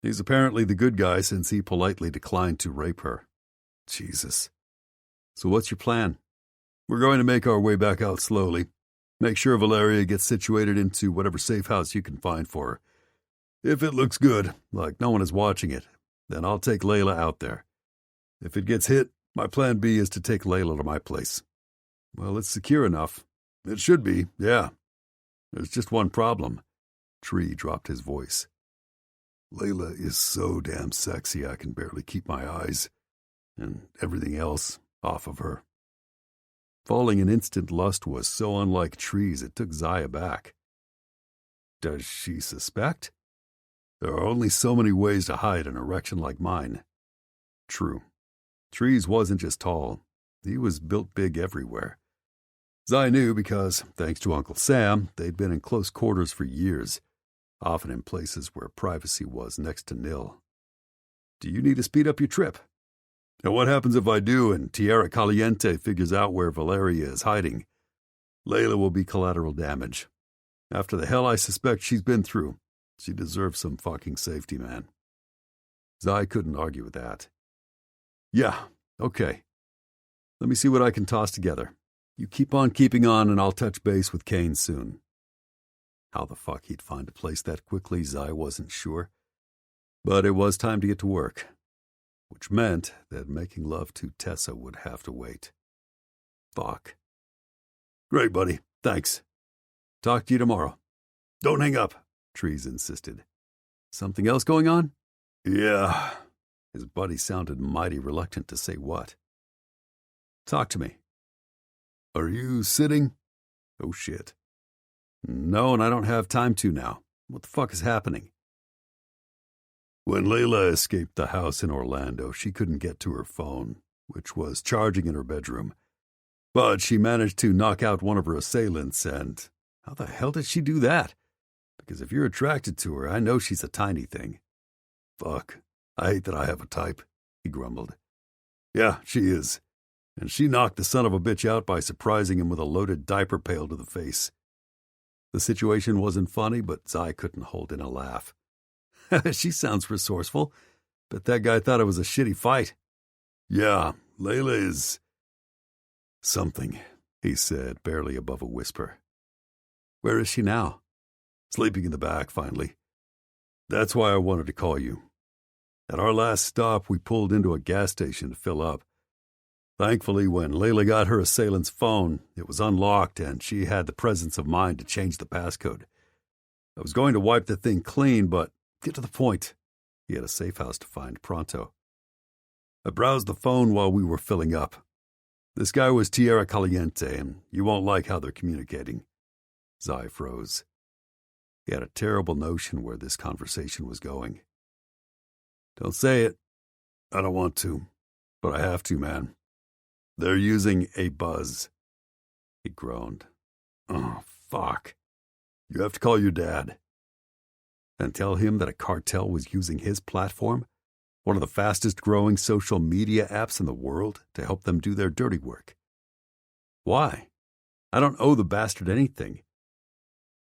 He's apparently the good guy since he politely declined to rape her." "Jesus. So what's your plan?" "We're going to make our way back out slowly. Make sure Valeria gets situated into whatever safe house you can find for her. If it looks good, like no one is watching it, then I'll take Layla out there. If it gets hit, my plan B is to take Layla to my place." "Well, it's secure enough." "It should be, yeah. There's just one problem." Tree dropped his voice. "Layla is so damn sexy I can barely keep my eyes and everything else off of her." Falling in instant lust was so unlike Trees it took Zai back. "Does she suspect?" "There are only so many ways to hide an erection like mine." True. Trees wasn't just tall. He was built big everywhere. Zai knew because, thanks to Uncle Sam, they'd been in close quarters for years, often in places where privacy was next to nil. "Do you need to speed up your trip?" "And what happens if I do and Tierra Caliente figures out where Valeria is hiding? Layla will be collateral damage. After the hell I suspect she's been through, she deserves some fucking safety, man." Zai couldn't argue with that. Yeah, okay. Let me see what I can toss together. You keep on keeping on, and I'll touch base with Kane soon. How the fuck he'd find a place that quickly, Zai wasn't sure. But it was time to get to work, which meant that making love to Tessa would have to wait. Fuck. Great, buddy. Thanks. Talk to you tomorrow. Don't hang up, Trees insisted. Something else going on? Yeah. His buddy sounded mighty reluctant to say what. Talk to me. Are you sitting? Oh, shit. No, and I don't have time to now. What the fuck is happening? When Layla escaped the house in Orlando, she couldn't get to her phone, which was charging in her bedroom. But she managed to knock out one of her assailants, and how the hell did she do that? Because if you're attracted to her, I know she's a tiny thing. Fuck, I hate that I have a type, he grumbled. Yeah, she is. And she knocked the son of a bitch out by surprising him with a loaded diaper pail to the face. The situation wasn't funny, but Zai couldn't hold in a laugh. She sounds resourceful, but that guy thought it was a shitty fight. Yeah, Layla is something, he said, barely above a whisper. Where is she now? Sleeping in the back, finally. That's why I wanted to call you. At our last stop, we pulled into a gas station to fill up. Thankfully, when Layla got her assailant's phone, it was unlocked and she had the presence of mind to change the passcode. I was going to wipe the thing clean, but get to the point. He had a safe house to find pronto. I browsed the phone while we were filling up. This guy was Tierra Caliente, and you won't like how they're communicating. Zai froze. He had a terrible notion where this conversation was going. Don't say it. I don't want to, but I have to, man. They're using a buzz. He groaned. Oh, fuck. You have to call your dad. And tell him that a cartel was using his platform, one of the fastest-growing social media apps in the world, to help them do their dirty work. Why? I don't owe the bastard anything.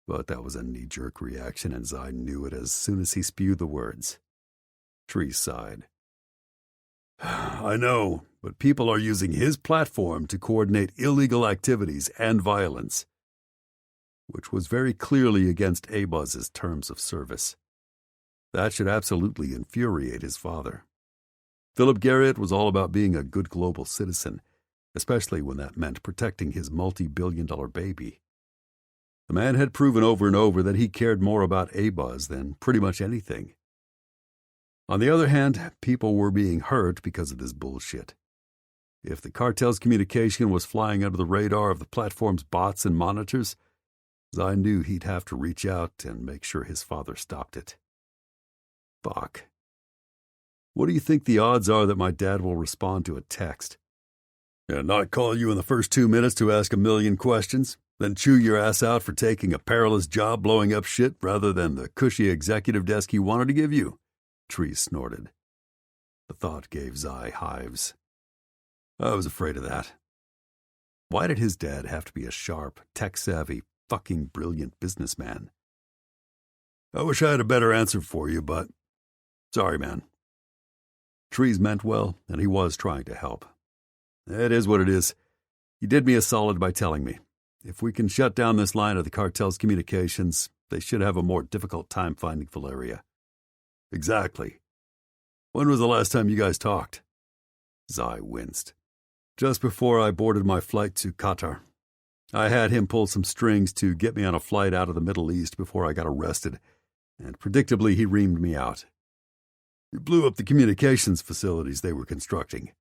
But that was a knee-jerk reaction, and Zai knew it as soon as he spewed the words. Tree sighed. I know, but people are using his platform to coordinate illegal activities and violence, which was very clearly against Abuzz's terms of service. That should absolutely infuriate his father. Philip Garrett was all about being a good global citizen, especially when that meant protecting his multi-billion-dollar baby. The man had proven over and over that he cared more about Abuzz than pretty much anything. On the other hand, people were being hurt because of this bullshit. If the cartel's communication was flying under the radar of the platform's bots and monitors, Zai knew he'd have to reach out and make sure his father stopped it. Fuck. What do you think the odds are that my dad will respond to a text? And not call you in the first 2 minutes to ask a million questions, then chew your ass out for taking a perilous job blowing up shit rather than the cushy executive desk he wanted to give you? Tree snorted. The thought gave Zai hives. I was afraid of that. Why did his dad have to be a sharp, tech-savvy, fucking brilliant businessman? I wish I had a better answer for you, but sorry, man. Trees meant well, and he was trying to help. It is what it is. You did me a solid by telling me. If we can shut down this line of the cartel's communications, they should have a more difficult time finding Valeria. Exactly. When was the last time you guys talked? Zai winced. Just before I boarded my flight to Qatar. I had him pull some strings to get me on a flight out of the Middle East before I got arrested, and predictably he reamed me out. You blew up the communications facilities they were constructing.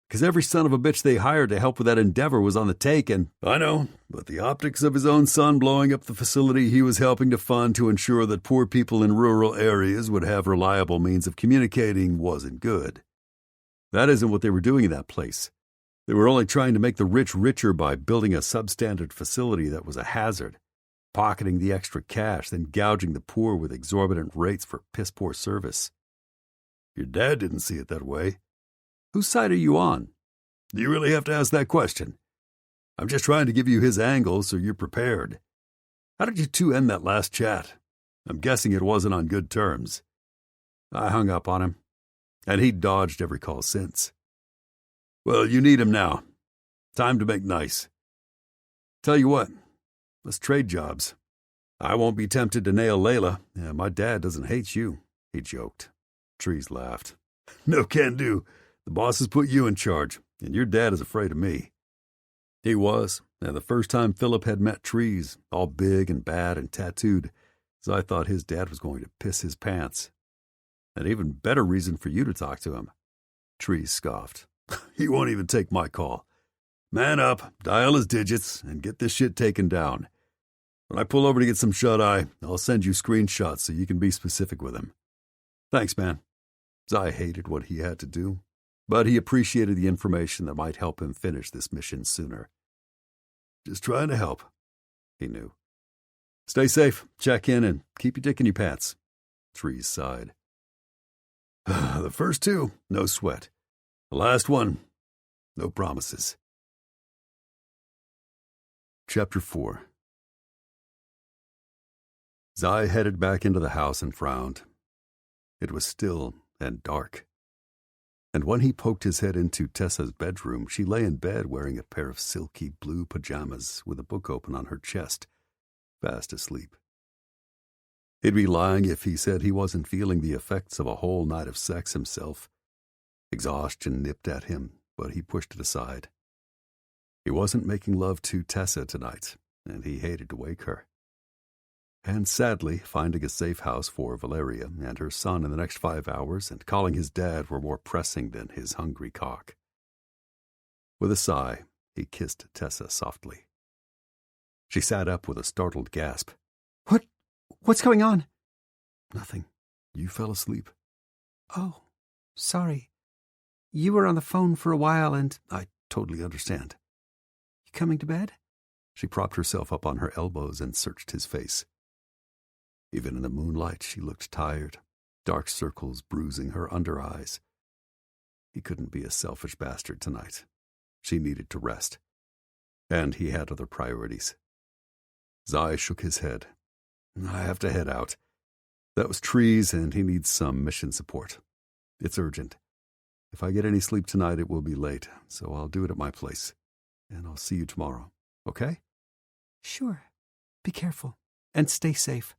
Because every son of a bitch they hired to help with that endeavor was on the take, and I know, but the optics of his own son blowing up the facility he was helping to fund to ensure that poor people in rural areas would have reliable means of communicating wasn't good. That isn't what they were doing in that place. They were only trying to make the rich richer by building a substandard facility that was a hazard, pocketing the extra cash, then gouging the poor with exorbitant rates for piss-poor service. Your dad didn't see it that way. Whose side are you on? Do you really have to ask that question? I'm just trying to give you his angle so you're prepared. How did you two end that last chat? I'm guessing it wasn't on good terms. I hung up on him. and he'd dodged every call since. Well, you need him now. Time to make nice. Tell you what, let's trade jobs. I won't be tempted to nail Layla. My dad doesn't hate you, he joked. Trees laughed. No can do. The boss has put you in charge, and your dad is afraid of me. He was, and the first time Philip had met Trees, all big and bad and tattooed, so I thought his dad was going to piss his pants. An even better reason for you to talk to him. Trees scoffed. He won't even take my call. Man up, dial his digits, and get this shit taken down. When I pull over to get some shut-eye, I'll send you screenshots so you can be specific with him. Thanks, man. Zai hated what he had to do, but he appreciated the information that might help him finish this mission sooner. Just trying to help, he knew. Stay safe, check in, and keep your dick in your pants. Trees sighed. The first two, no sweat. The last one, no promises. Chapter 4. Zai headed back into the house and frowned. It was still and dark. And when he poked his head into Tessa's bedroom, she lay in bed wearing a pair of silky blue pajamas with a book open on her chest, fast asleep. He'd be lying if he said he wasn't feeling the effects of a whole night of sex himself. Exhaustion nipped at him, but he pushed it aside. He wasn't making love to Tessa tonight, and he hated to wake her. And sadly, finding a safe house for Valeria and her son in the next 5 hours and calling his dad were more pressing than his hungry cock. With a sigh, he kissed Tessa softly. She sat up with a startled gasp. What's going on? Nothing. You fell asleep. Oh, sorry. You were on the phone for a while and... I totally understand. You coming to bed? She propped herself up on her elbows and searched his face. Even in the moonlight, she looked tired, dark circles bruising her under eyes. He couldn't be a selfish bastard tonight. She needed to rest. And he had other priorities. Zai shook his head. I have to head out. That was Trees, and he needs some mission support. It's urgent. If I get any sleep tonight, it will be late, so I'll do it at my place. And I'll see you tomorrow, okay? Sure. Be careful, and stay safe.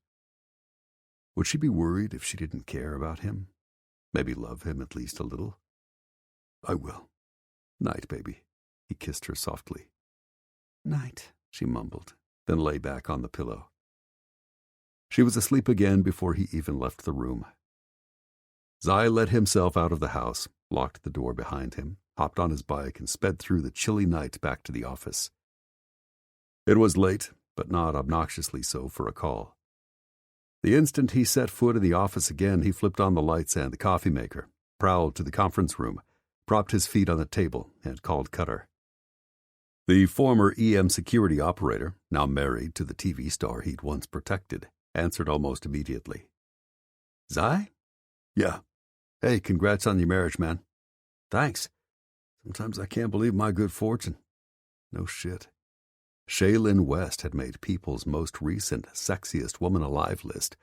Would she be worried if she didn't care about him? Maybe love him at least a little? I will. Night, baby. He kissed her softly. Night, she mumbled, then lay back on the pillow. She was asleep again before he even left the room. Zai let himself out of the house, locked the door behind him, hopped on his bike, and sped through the chilly night back to the office. It was late, but not obnoxiously so for a call. The instant he set foot in the office again, he flipped on the lights and the coffee maker, prowled to the conference room, propped his feet on the table, and called Cutter. The former EM security operator, now married to the TV star he'd once protected, answered almost immediately. Zai? Yeah. Hey, congrats on your marriage, man. Thanks. Sometimes I can't believe my good fortune. No shit. Shayla West had made People's most recent Sexiest Woman Alive list,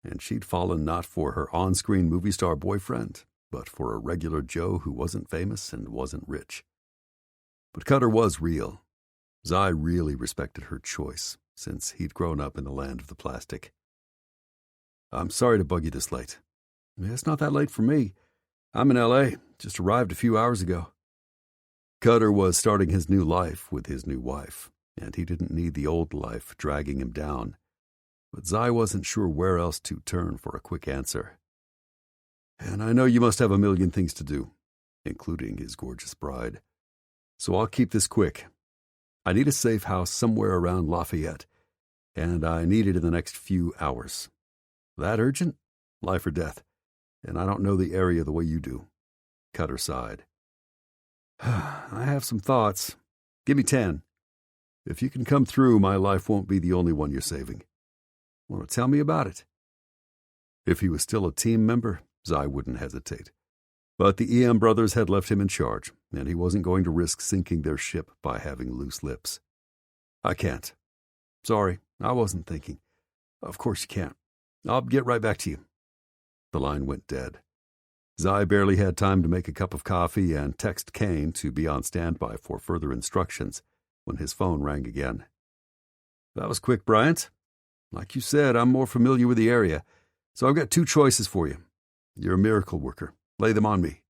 and she'd fallen not for her on-screen movie star boyfriend, but for a regular Joe who wasn't famous and wasn't rich. But Cutter was real. Zai really respected her choice, since he'd grown up in the land of the plastic. I'm sorry to bug you this late. It's not that late for me. I'm in L.A., just arrived a few hours ago. Cutter was starting his new life with his new wife, and he didn't need the old life dragging him down. But Zai wasn't sure where else to turn for a quick answer. And I know you must have a million things to do, including his gorgeous bride. So I'll keep this quick. I need a safe house somewhere around Lafayette, and I need it in the next few hours. That urgent? Life or death. And I don't know the area the way you do. Cutter sighed. I have some thoughts. Give me 10. If you can come through, my life won't be the only one you're saving. Want to tell me about it? If he was still a team member, Zai wouldn't hesitate. But the EM brothers had left him in charge, and he wasn't going to risk sinking their ship by having loose lips. I can't. Sorry, I wasn't thinking. Of course you can't. I'll get right back to you. The line went dead. Zai barely had time to make a cup of coffee and text Kane to be on standby for further instructions when his phone rang again. "That was quick, Bryant. Like you said, I'm more familiar with the area, so I've got 2 choices for you. You're a miracle worker. Lay them on me."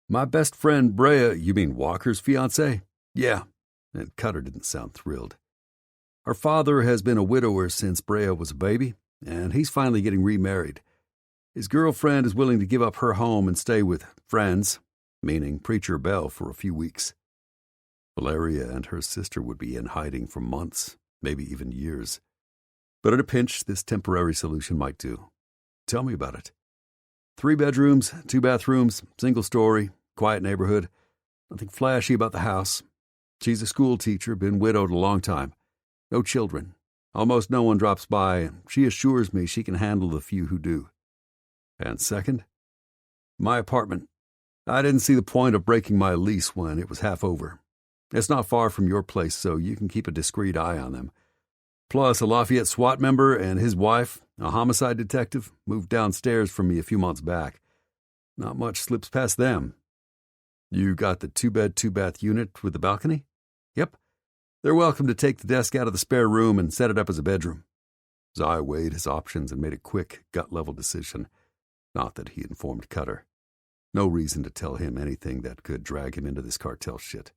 "My best friend Brea," "You mean Walker's fiancée?" "Yeah." And Cutter didn't sound thrilled. "Her father has been a widower since Brea was a baby, and he's finally getting remarried. His girlfriend is willing to give up her home and stay with friends, meaning Preacher Bell, for a few weeks. Valeria and her sister would be in hiding for months, maybe even years. But at a pinch, this temporary solution might do. Tell me about it." 3 bedrooms, 2 bathrooms, single story, quiet neighborhood. Nothing flashy about the house. She's a school teacher, been widowed a long time. No children. Almost no one drops by, and she assures me she can handle the few who do. And second, my apartment. I didn't see the point of breaking my lease when it was half over. It's not far from your place, so you can keep a discreet eye on them. Plus, a Lafayette SWAT member and his wife, a homicide detective, moved downstairs from me a few months back. Not much slips past them. You got the 2-bed, 2-bath unit with the balcony? Yep. They're welcome to take the desk out of the spare room and set it up as a bedroom. Zai weighed his options and made a quick, gut-level decision. Not that he informed Cutter. No reason to tell him anything that could drag him into this cartel shit.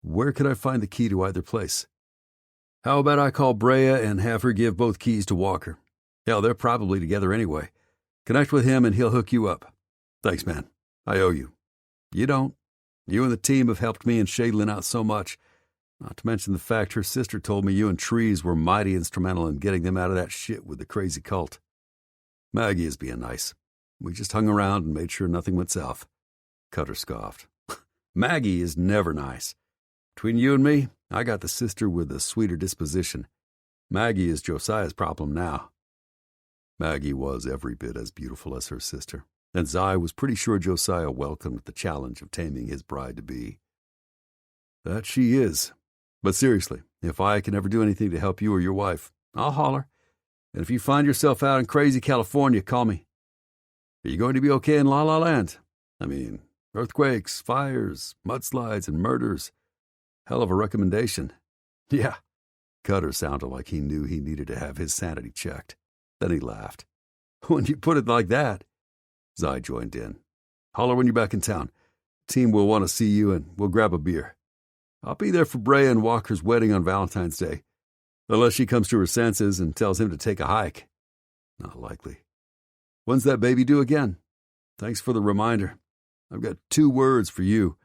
Where could I find the key to either place? How about I call Brea and have her give both keys to Walker? Hell, they're probably together anyway. Connect with him and he'll hook you up. Thanks, man. I owe you. You don't. You and the team have helped me and Shayla out so much. Not to mention the fact her sister told me you and Trees were mighty instrumental in getting them out of that shit with the crazy cult. Maggie is being nice. We just hung around and made sure nothing went south. Cutter scoffed. Maggie is never nice. Between you and me, I got the sister with the sweeter disposition. Maggie is Josiah's problem now. Maggie was every bit as beautiful as her sister, and Zai was pretty sure Josiah welcomed the challenge of taming his bride-to-be. That she is. But seriously, if I can ever do anything to help you or your wife, I'll holler. And if you find yourself out in crazy California, call me. Are you going to be okay in La La Land? I mean, earthquakes, fires, mudslides, and murders. Hell of a recommendation. Yeah. Cutter sounded like he knew he needed to have his sanity checked. Then he laughed. When you put it like that. Zai joined in. Holler when you're back in town. Team will want to see you, and we'll grab a beer. I'll be there for Brea and Walker's wedding on Valentine's Day. Unless she comes to her senses and tells him to take a hike. Not likely. When's that baby due again? Thanks for the reminder. I've got 2 words for you.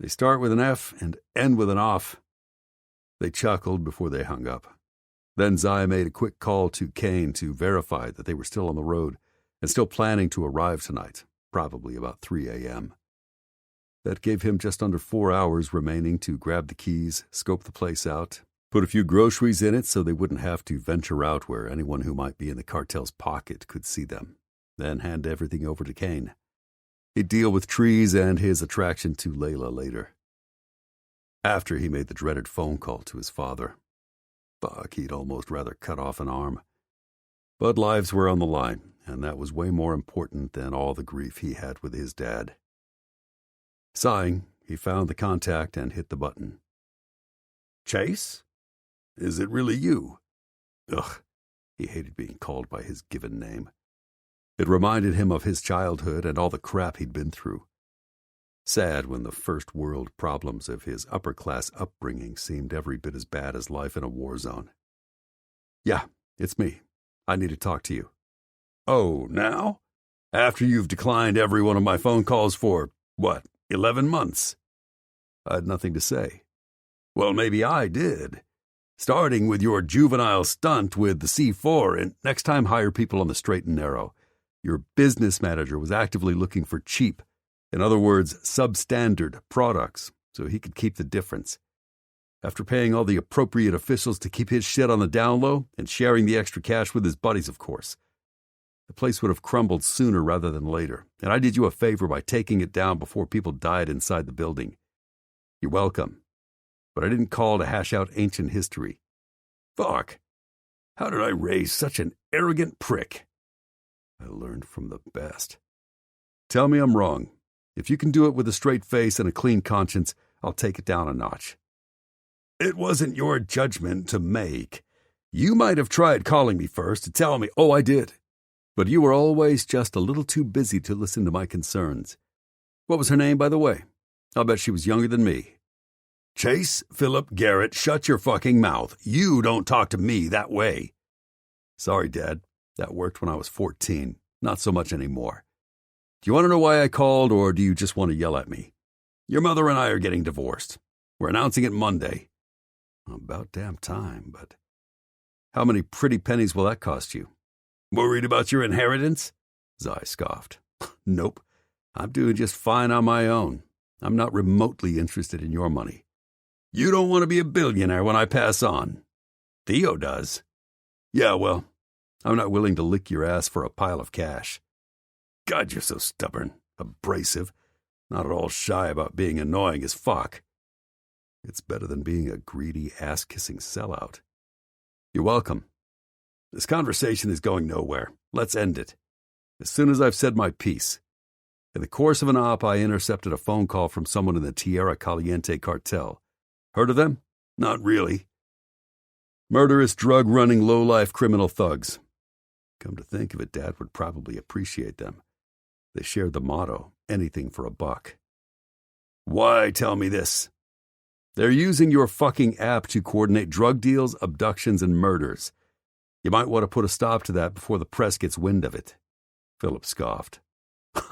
They start with an F and end with an off. They chuckled before they hung up. Then Zai made a quick call to Kane to verify that they were still on the road and still planning to arrive tonight, probably about 3 a.m. That gave him just under 4 hours remaining to grab the keys, scope the place out, put a few groceries in it so they wouldn't have to venture out where anyone who might be in the cartel's pocket could see them, then hand everything over to Kane. He'd deal with Trees and his attraction to Layla later. After he made the dreaded phone call to his father. Fuck, he'd almost rather cut off an arm. But lives were on the line, and that was way more important than all the grief he had with his dad. Sighing, he found the contact and hit the button. Chase? Is it really you? Ugh, he hated being called by his given name. It reminded him of his childhood and all the crap he'd been through. Sad when the first-world problems of his upper-class upbringing seemed every bit as bad as life in a war zone. Yeah, it's me. I need to talk to you. Oh, now? After you've declined every one of my phone calls for, 11 months? I had nothing to say. Well, maybe I did. Starting with your juvenile stunt with the C4, and next time hire people on the straight and narrow. Your business manager was actively looking for cheap, in other words, substandard products, so he could keep the difference. After paying all the appropriate officials to keep his shit on the down low and sharing the extra cash with his buddies, of course. The place would have crumbled sooner rather than later, and I did you a favor by taking it down before people died inside the building. You're welcome. But I didn't call to hash out ancient history. Fuck. How did I raise such an arrogant prick? I learned from the best. Tell me I'm wrong. If you can do it with a straight face and a clean conscience, I'll take it down a notch. It wasn't your judgment to make. You might have tried calling me first to tell me, I did. But you were always just a little too busy to listen to my concerns. What was her name, by the way? I'll bet she was younger than me. Chase Philip Garrett, shut your fucking mouth. You don't talk to me that way. Sorry, Dad. That worked when I was 14. Not so much anymore. Do you want to know why I called, or do you just want to yell at me? Your mother and I are getting divorced. We're announcing it Monday. About damn time, but how many pretty pennies will that cost you? Worried about your inheritance? Zai scoffed. Nope. I'm doing just fine on my own. I'm not remotely interested in your money. You don't want to be a billionaire when I pass on. Theo does. Yeah, well, I'm not willing to lick your ass for a pile of cash. God, you're so stubborn, abrasive, not at all shy about being annoying as fuck. It's better than being a greedy, ass-kissing sellout. You're welcome. This conversation is going nowhere. Let's end it. As soon as I've said my piece. In the course of an op, I intercepted a phone call from someone in the Tierra Caliente cartel. Heard of them? Not really. Murderous, drug-running, low-life criminal thugs. Come to think of it, Dad would probably appreciate them. They shared the motto, anything for a buck. Why tell me this? They're using your fucking app to coordinate drug deals, abductions, and murders. You might want to put a stop to that before the press gets wind of it. Philip scoffed.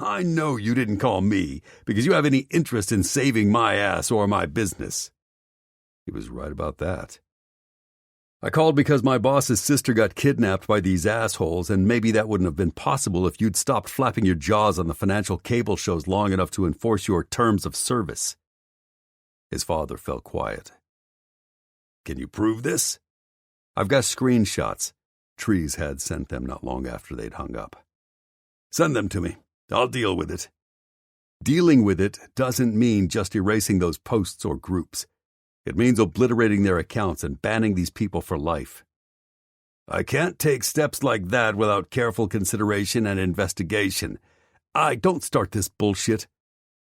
I know you didn't call me because you have any interest in saving my ass or my business. He was right about that. I called because my boss's sister got kidnapped by these assholes, and maybe that wouldn't have been possible if you'd stopped flapping your jaws on the financial cable shows long enough to enforce your terms of service. His father fell quiet. Can you prove this? I've got screenshots. Trees had sent them not long after they'd hung up. Send them to me. I'll deal with it. Dealing with it doesn't mean just erasing those posts or groups. It means obliterating their accounts and banning these people for life. I can't take steps like that without careful consideration and investigation. Don't start this bullshit.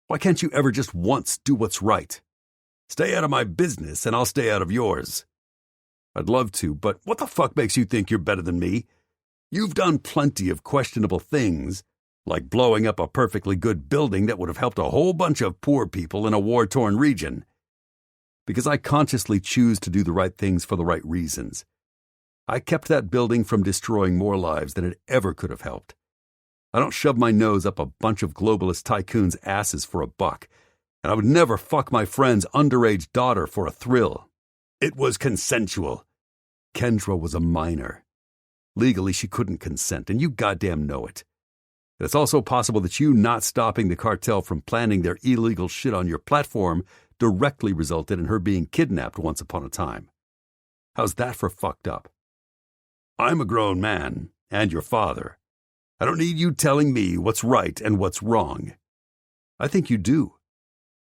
Why can't you ever just once do what's right? Stay out of my business and I'll stay out of yours. I'd love to, but what the fuck makes you think you're better than me? You've done plenty of questionable things, like blowing up a perfectly good building that would have helped a whole bunch of poor people in a war-torn region. Because I consciously choose to do the right things for the right reasons. I kept that building from destroying more lives than it ever could have helped. I don't shove my nose up a bunch of globalist tycoons' asses for a buck, and I would never fuck my friend's underage daughter for a thrill. It was consensual. Kendra was a minor. Legally, she couldn't consent, and you goddamn know it. It's also possible that you not stopping the cartel from planning their illegal shit on your platform directly resulted in her being kidnapped once upon a time. How's that for fucked up? I'm a grown man, and your father. I don't need you telling me what's right and what's wrong. I think you do.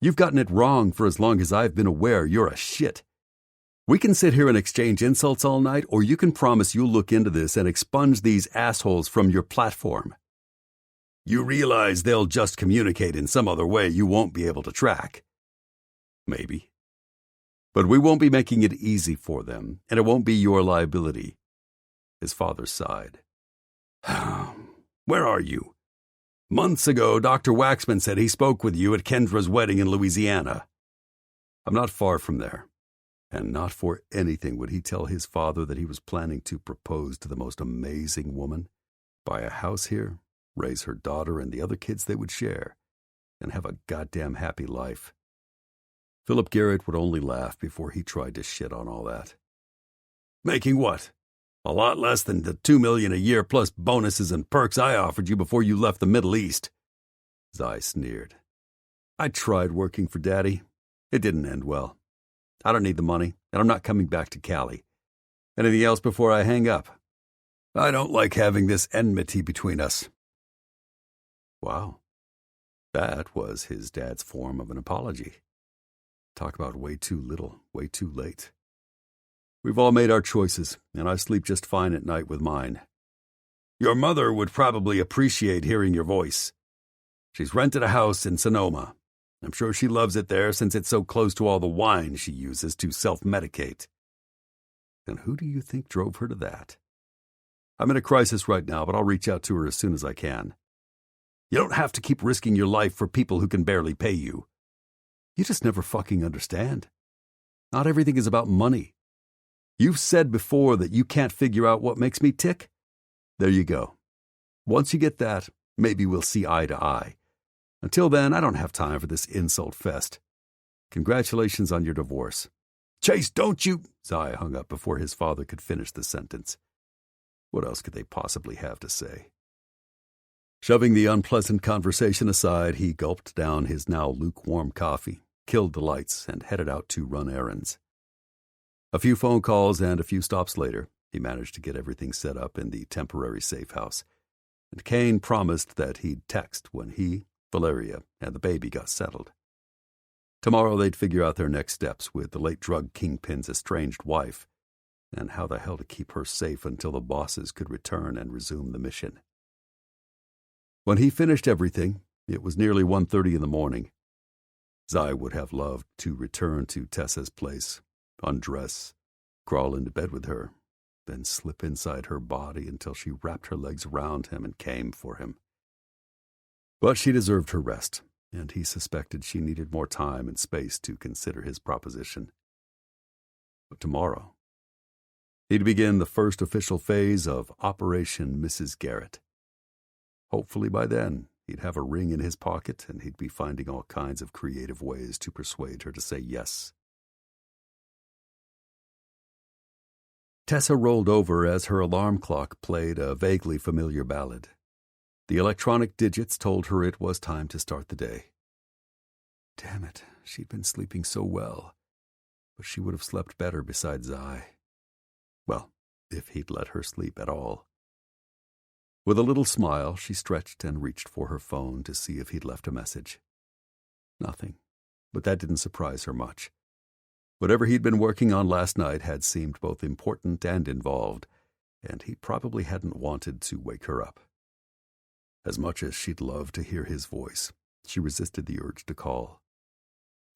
You've gotten it wrong for as long as I've been aware you're a shit. We can sit here and exchange insults all night, or you can promise you'll look into this and expunge these assholes from your platform. You realize they'll just communicate in some other way you won't be able to track. Maybe. But we won't be making it easy for them, and it won't be your liability. His father sighed. Where are you? Months ago, Dr. Waxman said he spoke with you at Kendra's wedding in Louisiana. I'm not far from there, and not for anything would he tell his father that he was planning to propose to the most amazing woman, buy a house here, raise her daughter and the other kids they would share, and have a goddamn happy life. Philip Garrett would only laugh before he tried to shit on all that. Making what? A lot less than the $2 million a year plus bonuses and perks I offered you before you left the Middle East. Zai sneered. I tried working for Daddy. It didn't end well. I don't need the money, and I'm not coming back to Cali. Anything else before I hang up? I don't like having this enmity between us. Wow. That was his dad's form of an apology. Talk about way too little, way too late. We've all made our choices, and I sleep just fine at night with mine. Your mother would probably appreciate hearing your voice. She's rented a house in Sonoma. I'm sure she loves it there since it's so close to all the wine she uses to self-medicate. And who do you think drove her to that? I'm in a crisis right now, but I'll reach out to her as soon as I can. You don't have to keep risking your life for people who can barely pay you. You just never fucking understand. Not everything is about money. You've said before that you can't figure out what makes me tick. There you go. Once you get that, maybe we'll see eye to eye. Until then, I don't have time for this insult fest. Congratulations on your divorce. Chase, don't you? Zaya hung up before his father could finish the sentence. What else could they possibly have to say? Shoving the unpleasant conversation aside, he gulped down his now lukewarm coffee, killed the lights, and headed out to run errands. A few phone calls and a few stops later, he managed to get everything set up in the temporary safe house, and Kane promised that he'd text when he, Valeria, and the baby got settled. Tomorrow they'd figure out their next steps with the late drug kingpin's estranged wife, and how the hell to keep her safe until the bosses could return and resume the mission. When he finished everything, it was nearly 1:30 in the morning. Zai would have loved to return to Tessa's place, undress, crawl into bed with her, then slip inside her body until she wrapped her legs around him and came for him. But she deserved her rest, and he suspected she needed more time and space to consider his proposition. But tomorrow, he'd begin the first official phase of Operation Mrs. Garrett. Hopefully by then, he'd have a ring in his pocket and he'd be finding all kinds of creative ways to persuade her to say yes. Tessa rolled over as her alarm clock played a vaguely familiar ballad. The electronic digits told her it was time to start the day. Damn it, she'd been sleeping so well, but she would have slept better beside Zai. Well, if he'd let her sleep at all. With a little smile, she stretched and reached for her phone to see if he'd left a message. Nothing, but that didn't surprise her much. Whatever he'd been working on last night had seemed both important and involved, and he probably hadn't wanted to wake her up. As much as she'd love to hear his voice, she resisted the urge to call.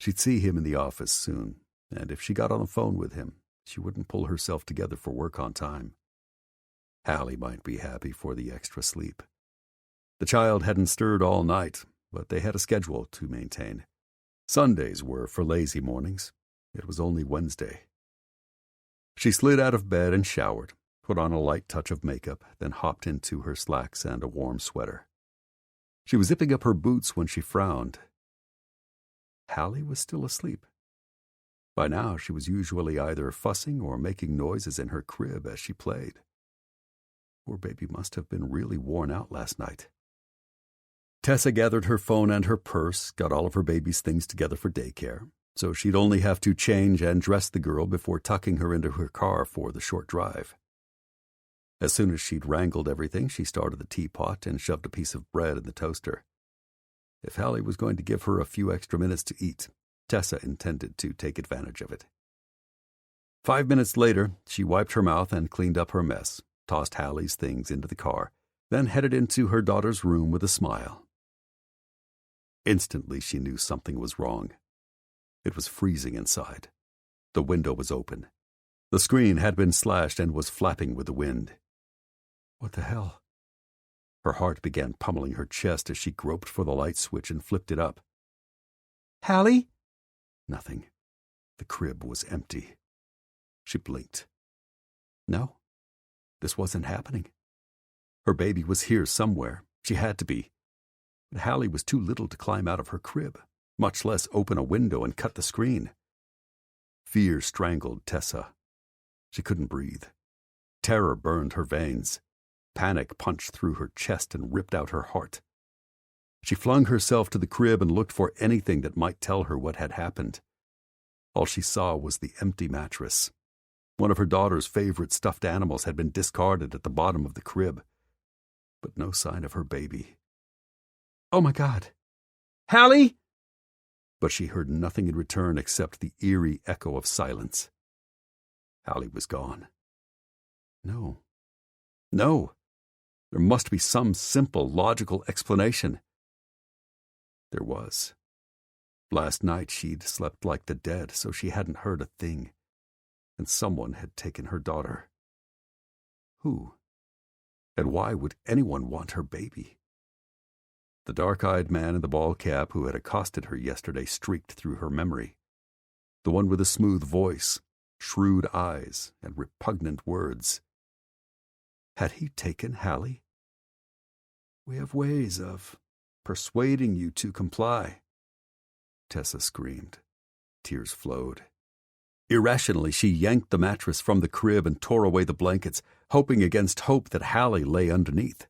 She'd see him in the office soon, and if she got on the phone with him, she wouldn't pull herself together for work on time. Hallie might be happy for the extra sleep. The child hadn't stirred all night, but they had a schedule to maintain. Sundays were for lazy mornings. It was only Wednesday. She slid out of bed and showered, put on a light touch of makeup, then hopped into her slacks and a warm sweater. She was zipping up her boots when she frowned. Hallie was still asleep. By now, she was usually either fussing or making noises in her crib as she played. Poor baby must have been really worn out last night. Tessa gathered her phone and her purse, got all of her baby's things together for daycare, so she'd only have to change and dress the girl before tucking her into her car for the short drive. As soon as she'd wrangled everything, she started the teapot and shoved a piece of bread in the toaster. If Hallie was going to give her a few extra minutes to eat, Tessa intended to take advantage of it. 5 minutes later, she wiped her mouth and cleaned up her mess, tossed Hallie's things into the car, then headed into her daughter's room with a smile. Instantly, she knew something was wrong. It was freezing inside. The window was open. The screen had been slashed and was flapping with the wind. What the hell? Her heart began pummeling her chest as she groped for the light switch and flipped it up. Hallie? Nothing. The crib was empty. She blinked. No, this wasn't happening. Her baby was here somewhere. She had to be. But Hallie was too little to climb out of her crib, much less open a window and cut the screen. Fear strangled Tessa. She couldn't breathe. Terror burned her veins. Panic punched through her chest and ripped out her heart. She flung herself to the crib and looked for anything that might tell her what had happened. All she saw was the empty mattress. One of her daughter's favorite stuffed animals had been discarded at the bottom of the crib, but no sign of her baby. Oh my God! Hallie! But she heard nothing in return except the eerie echo of silence. Hallie was gone. No. There must be some simple, logical explanation. There was. Last night she'd slept like the dead, so she hadn't heard a thing. And someone had taken her daughter. Who? And why would anyone want her baby? The dark-eyed man in the ball cap who had accosted her yesterday streaked through her memory. The one with a smooth voice, shrewd eyes, and repugnant words. Had he taken Hallie? "We have ways of persuading you to comply," Tessa screamed. Tears flowed. Irrationally, she yanked the mattress from the crib and tore away the blankets, hoping against hope that Hallie lay underneath.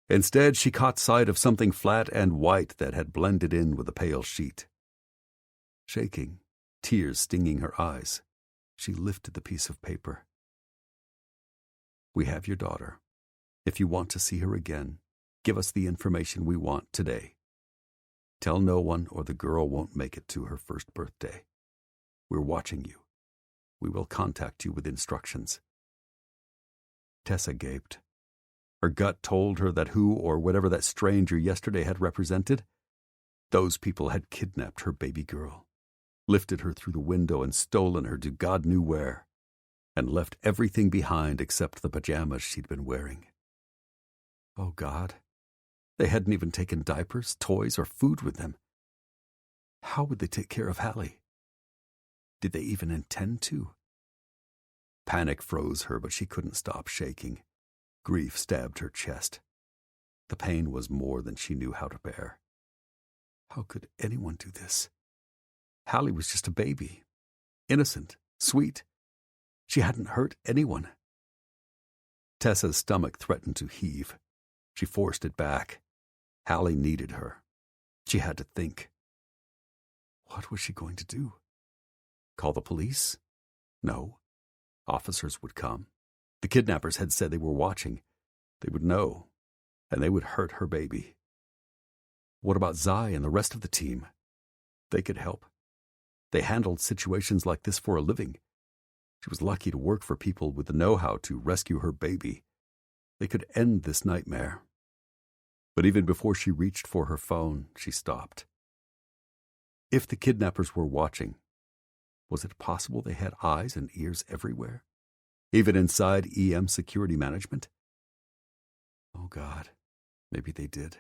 Instead, she caught sight of something flat and white that had blended in with the pale sheet. Shaking, tears stinging her eyes, she lifted the piece of paper. "We have your daughter. If you want to see her again, give us the information we want today. Tell no one or the girl won't make it to her first birthday. We're watching you. We will contact you with instructions." Tessa gaped. Her gut told her that who or whatever that stranger yesterday had represented, those people had kidnapped her baby girl, lifted her through the window and stolen her to God knew where, and left everything behind except the pajamas she'd been wearing. Oh God, they hadn't even taken diapers, toys, or food with them. How would they take care of Hallie? Did they even intend to? Panic froze her, but she couldn't stop shaking. Grief stabbed her chest. The pain was more than she knew how to bear. How could anyone do this? Hallie was just a baby. Innocent, sweet. She hadn't hurt anyone. Tessa's stomach threatened to heave. She forced it back. Hallie needed her. She had to think. What was she going to do? Call the police? No. Officers would come. The kidnappers had said they were watching. They would know, and they would hurt her baby. What about Zai and the rest of the team? They could help. They handled situations like this for a living. She was lucky to work for people with the know-how to rescue her baby. They could end this nightmare. But even before she reached for her phone, she stopped. If the kidnappers were watching, was it possible they had eyes and ears everywhere, even inside EM Security Management? Oh God, maybe they did.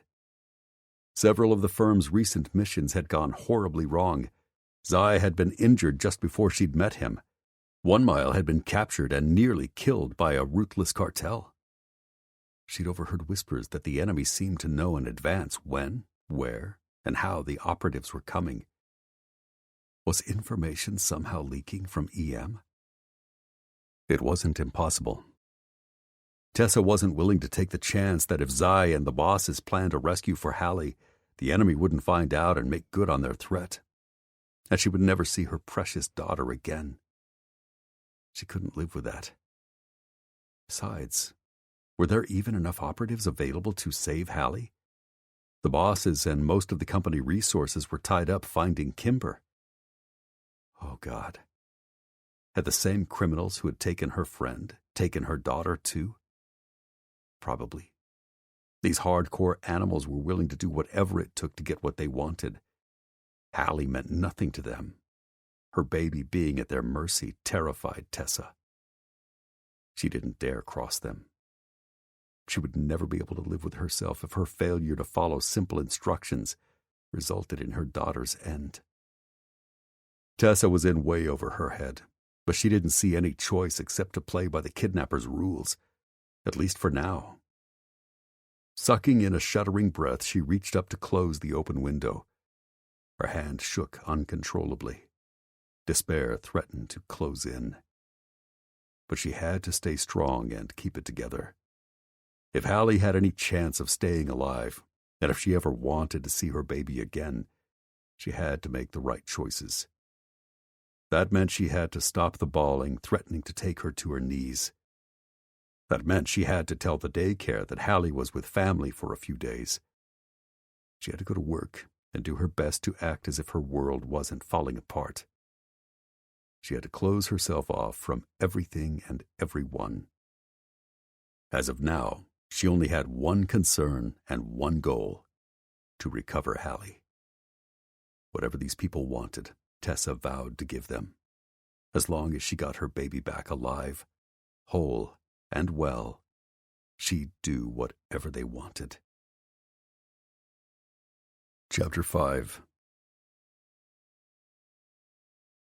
Several of the firm's recent missions had gone horribly wrong. Zai had been injured just before she'd met him. 1 Mile had been captured and nearly killed by a ruthless cartel. She'd overheard whispers that the enemy seemed to know in advance when, where, and how the operatives were coming. Was information somehow leaking from EM? It wasn't impossible. Tessa wasn't willing to take the chance that if Zai and the bosses planned a rescue for Hallie, the enemy wouldn't find out and make good on their threat, and she would never see her precious daughter again. She couldn't live with that. Besides, were there even enough operatives available to save Hallie? The bosses and most of the company resources were tied up finding Kimber. Oh God. Had the same criminals who had taken her friend taken her daughter too? Probably. These hardcore animals were willing to do whatever it took to get what they wanted. Hallie meant nothing to them. Her baby being at their mercy terrified Tessa. She didn't dare cross them. She would never be able to live with herself if her failure to follow simple instructions resulted in her daughter's end. Tessa was in way over her head, but she didn't see any choice except to play by the kidnappers' rules, at least for now. Sucking in a shuddering breath, she reached up to close the open window. Her hand shook uncontrollably. Despair threatened to close in. But she had to stay strong and keep it together. If Hallie had any chance of staying alive, and if she ever wanted to see her baby again, she had to make the right choices. That meant she had to stop the bawling, threatening to take her to her knees. That meant she had to tell the daycare that Hallie was with family for a few days. She had to go to work and do her best to act as if her world wasn't falling apart. She had to close herself off from everything and everyone. As of now, she only had one concern and one goal: to recover Hallie. Whatever these people wanted, Tessa vowed to give them. As long as she got her baby back alive, whole and well, she'd do whatever they wanted. Chapter 5.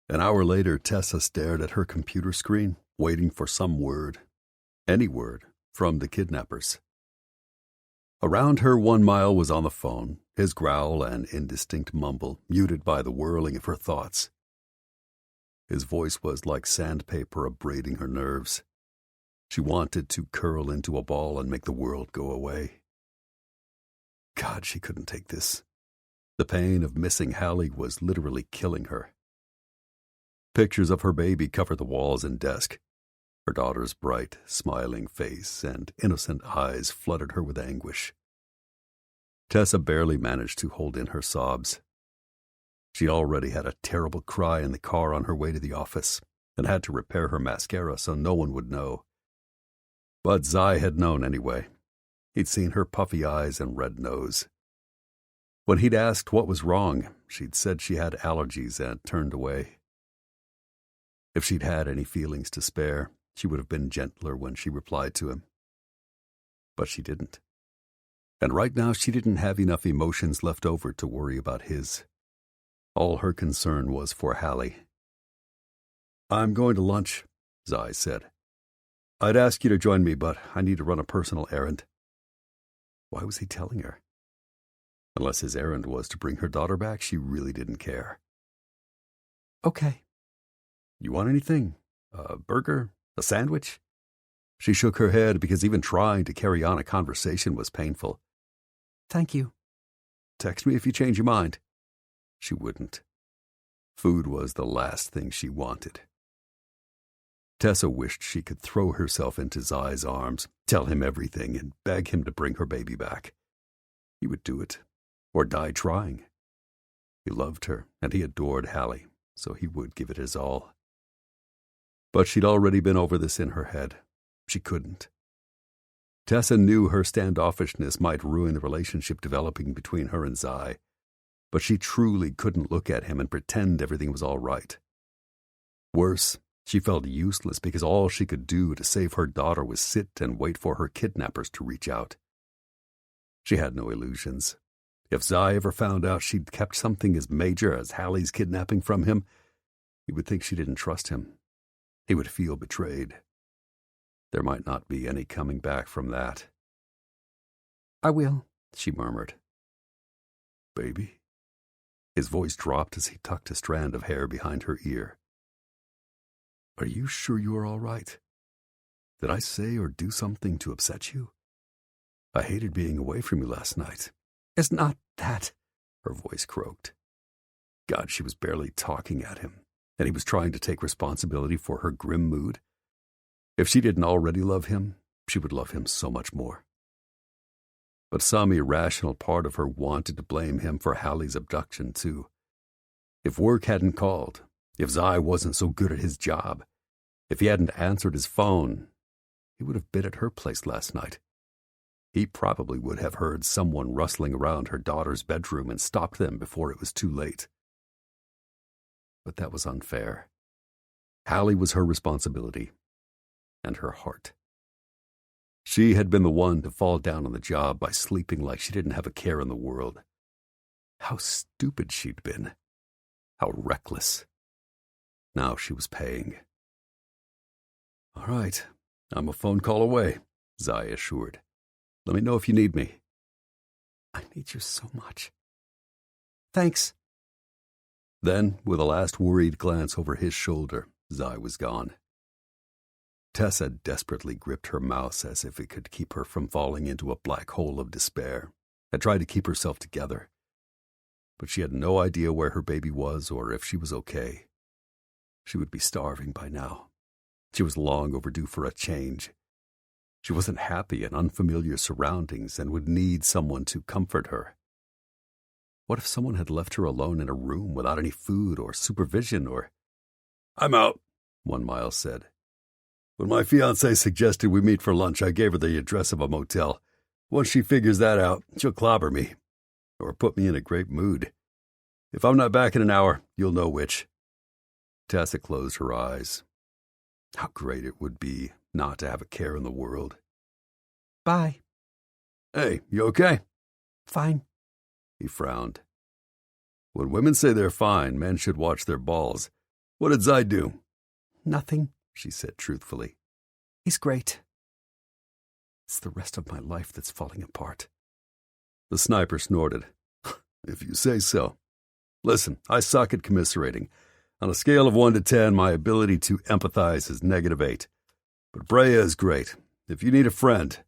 An hour later, Tessa stared at her computer screen, waiting for some word, any word, from the kidnappers. Around her, 1 Mile was on the phone, his growl and indistinct mumble muted by the whirling of her thoughts. His voice was like sandpaper abrading her nerves. She wanted to curl into a ball and make the world go away. God, she couldn't take this. The pain of missing Hallie was literally killing her. Pictures of her baby covered the walls and desk. Her daughter's bright, smiling face and innocent eyes flooded her with anguish. Tessa barely managed to hold in her sobs. She already had a terrible cry in the car on her way to the office and had to repair her mascara so no one would know. But Zai had known anyway. He'd seen her puffy eyes and red nose. When he'd asked what was wrong, she'd said she had allergies and turned away. If she'd had any feelings to spare, she would have been gentler when she replied to him. But she didn't. And right now she didn't have enough emotions left over to worry about his. All her concern was for Hallie. "I'm going to lunch," Zai said. "I'd ask you to join me, but I need to run a personal errand." Why was he telling her? Unless his errand was to bring her daughter back, she really didn't care. "Okay. You want anything? A burger? A sandwich?" She shook her head because even trying to carry on a conversation was painful. "Thank you." "Text me if you change your mind." She wouldn't. Food was the last thing she wanted. Tessa wished she could throw herself into Zai's arms, tell him everything, and beg him to bring her baby back. He would do it, or die trying. He loved her, and he adored Hallie, so he would give it his all. But she'd already been over this in her head. She couldn't. Tessa knew her standoffishness might ruin the relationship developing between her and Zai, but she truly couldn't look at him and pretend everything was all right. Worse, she felt useless because all she could do to save her daughter was sit and wait for her kidnappers to reach out. She had no illusions. If Zai ever found out she'd kept something as major as Hallie's kidnapping from him, he would think she didn't trust him. He would feel betrayed. There might not be any coming back from that. "I will," she murmured. "Baby?" His voice dropped as he tucked a strand of hair behind her ear. "Are you sure you are all right? Did I say or do something to upset you? I hated being away from you last night." "It's not that," her voice croaked. God, she was barely talking at him, and he was trying to take responsibility for her grim mood. If she didn't already love him, she would love him so much more. But some irrational part of her wanted to blame him for Hallie's abduction, too. If work hadn't called, if Zai wasn't so good at his job, if he hadn't answered his phone, he would have been at her place last night. He probably would have heard someone rustling around her daughter's bedroom and stopped them before it was too late. But that was unfair. Hallie was her responsibility, and her heart. She had been the one to fall down on the job by sleeping like she didn't have a care in the world. How stupid she'd been. How reckless. Now she was paying. "All right, I'm a phone call away," Zai assured. "Let me know if you need me." "I need you so much." "Thanks." Then, with a last worried glance over his shoulder, Zai was gone. Tessa desperately gripped her mouse as if it could keep her from falling into a black hole of despair, and tried to keep herself together. But she had no idea where her baby was or if she was okay. She would be starving by now. She was long overdue for a change. She wasn't happy in unfamiliar surroundings and would need someone to comfort her. What if someone had left her alone in a room without any food or supervision or... "I'm out," 1 Mile said. "When my fiancée suggested we meet for lunch, I gave her the address of a motel. Once she figures that out, she'll clobber me." or put me in a great mood. If I'm not back in an hour, you'll know which." Tessa closed her eyes. How great it would be not to have a care in the world. Bye. "Hey, you okay?" Fine. He frowned. "When women say they're fine, men should watch their balls. What did Zai do?" Nothing, she said truthfully. He's great. It's the rest of my life that's falling apart. The sniper snorted. "If you say so. Listen, I suck at commiserating. On a scale of 1 to 10, my ability to empathize is -8. But Brea is great. If you need a friend..."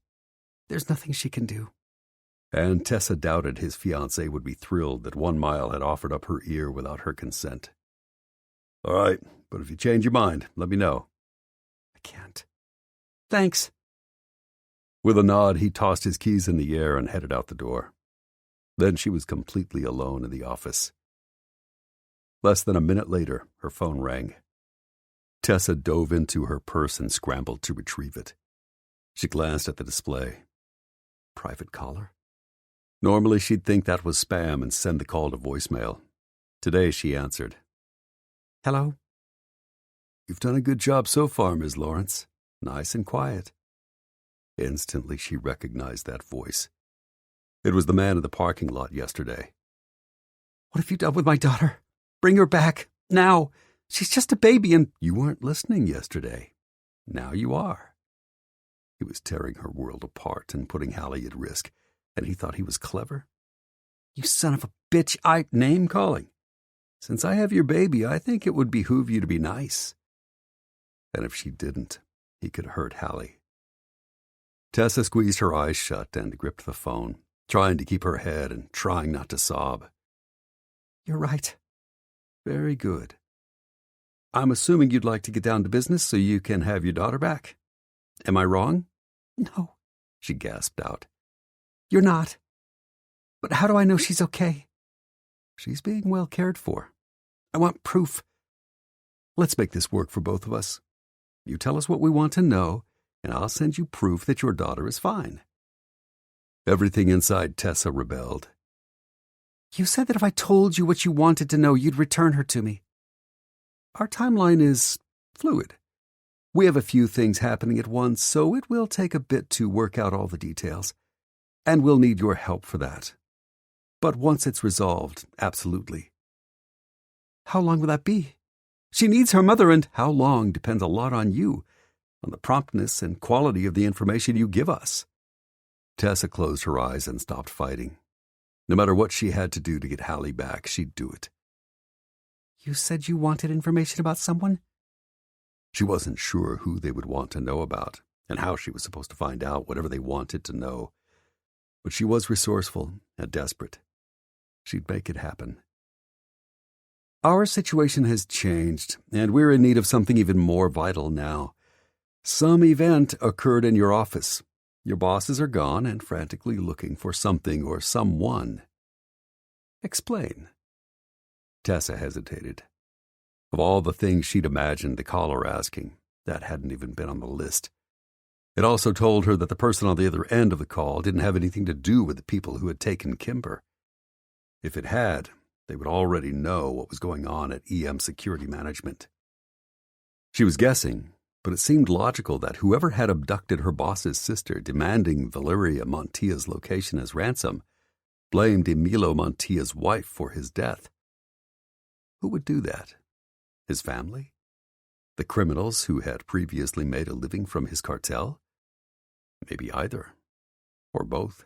There's nothing she can do. And Tessa doubted his fiancée would be thrilled that 1 Mile had offered up her ear without her consent. "All right, but if you change your mind, let me know." I can't. Thanks. With a nod, he tossed his keys in the air and headed out the door. Then she was completely alone in the office. Less than a minute later, her phone rang. Tessa dove into her purse and scrambled to retrieve it. She glanced at the display. Private caller? Normally she'd think that was spam and send the call to voicemail. Today she answered. Hello? "You've done a good job so far, Ms. Lawrence. Nice and quiet." Instantly she recognized that voice. It was the man in the parking lot yesterday. What have you done with my daughter? Bring her back, now. She's just a baby and... "You weren't listening yesterday. Now you are." He was tearing her world apart and putting Hallie at risk, and he thought he was clever. You son of a bitch, Name-calling. "Since I have your baby, I think it would behoove you to be nice." And if she didn't, he could hurt Hallie. Tessa squeezed her eyes shut and gripped the phone, trying to keep her head and trying not to sob. You're right. "Very good. I'm assuming you'd like to get down to business so you can have your daughter back. Am I wrong?" No, she gasped out. You're not. But how do I know she's okay? "She's being well cared for. I want proof. Let's make this work for both of us. You tell us what we want to know, and I'll send you proof that your daughter is fine." Everything inside Tessa rebelled. You said that if I told you what you wanted to know, you'd return her to me. Our timeline is fluid. We have a few things happening at once, so it will take a bit to work out all the details, and we'll need your help for that. But once it's resolved, absolutely. How long will that be? She needs her mother, and how long depends a lot on you, on the promptness and quality of the information you give us. Tessa closed her eyes and stopped fighting. No matter what she had to do to get Hallie back, she'd do it. You said you wanted information about someone? She wasn't sure who they would want to know about, and how she was supposed to find out whatever they wanted to know. But she was resourceful and desperate. She'd make it happen. Our situation has changed, and we're in need of something even more vital now. Some event occurred in your office. Your bosses are gone and frantically looking for something or someone. Explain. Tessa hesitated. Of all the things she'd imagined the caller asking, that hadn't even been on the list. It also told her that the person on the other end of the call didn't have anything to do with the people who had taken Kimber. If it had, they would already know what was going on at EM Security Management. She was guessing, but it seemed logical that whoever had abducted her boss's sister, demanding Valeria Montia's location as ransom, blamed Emilio Montia's wife for his death. Who would do that? His family? The criminals who had previously made a living from his cartel? Maybe either, or both.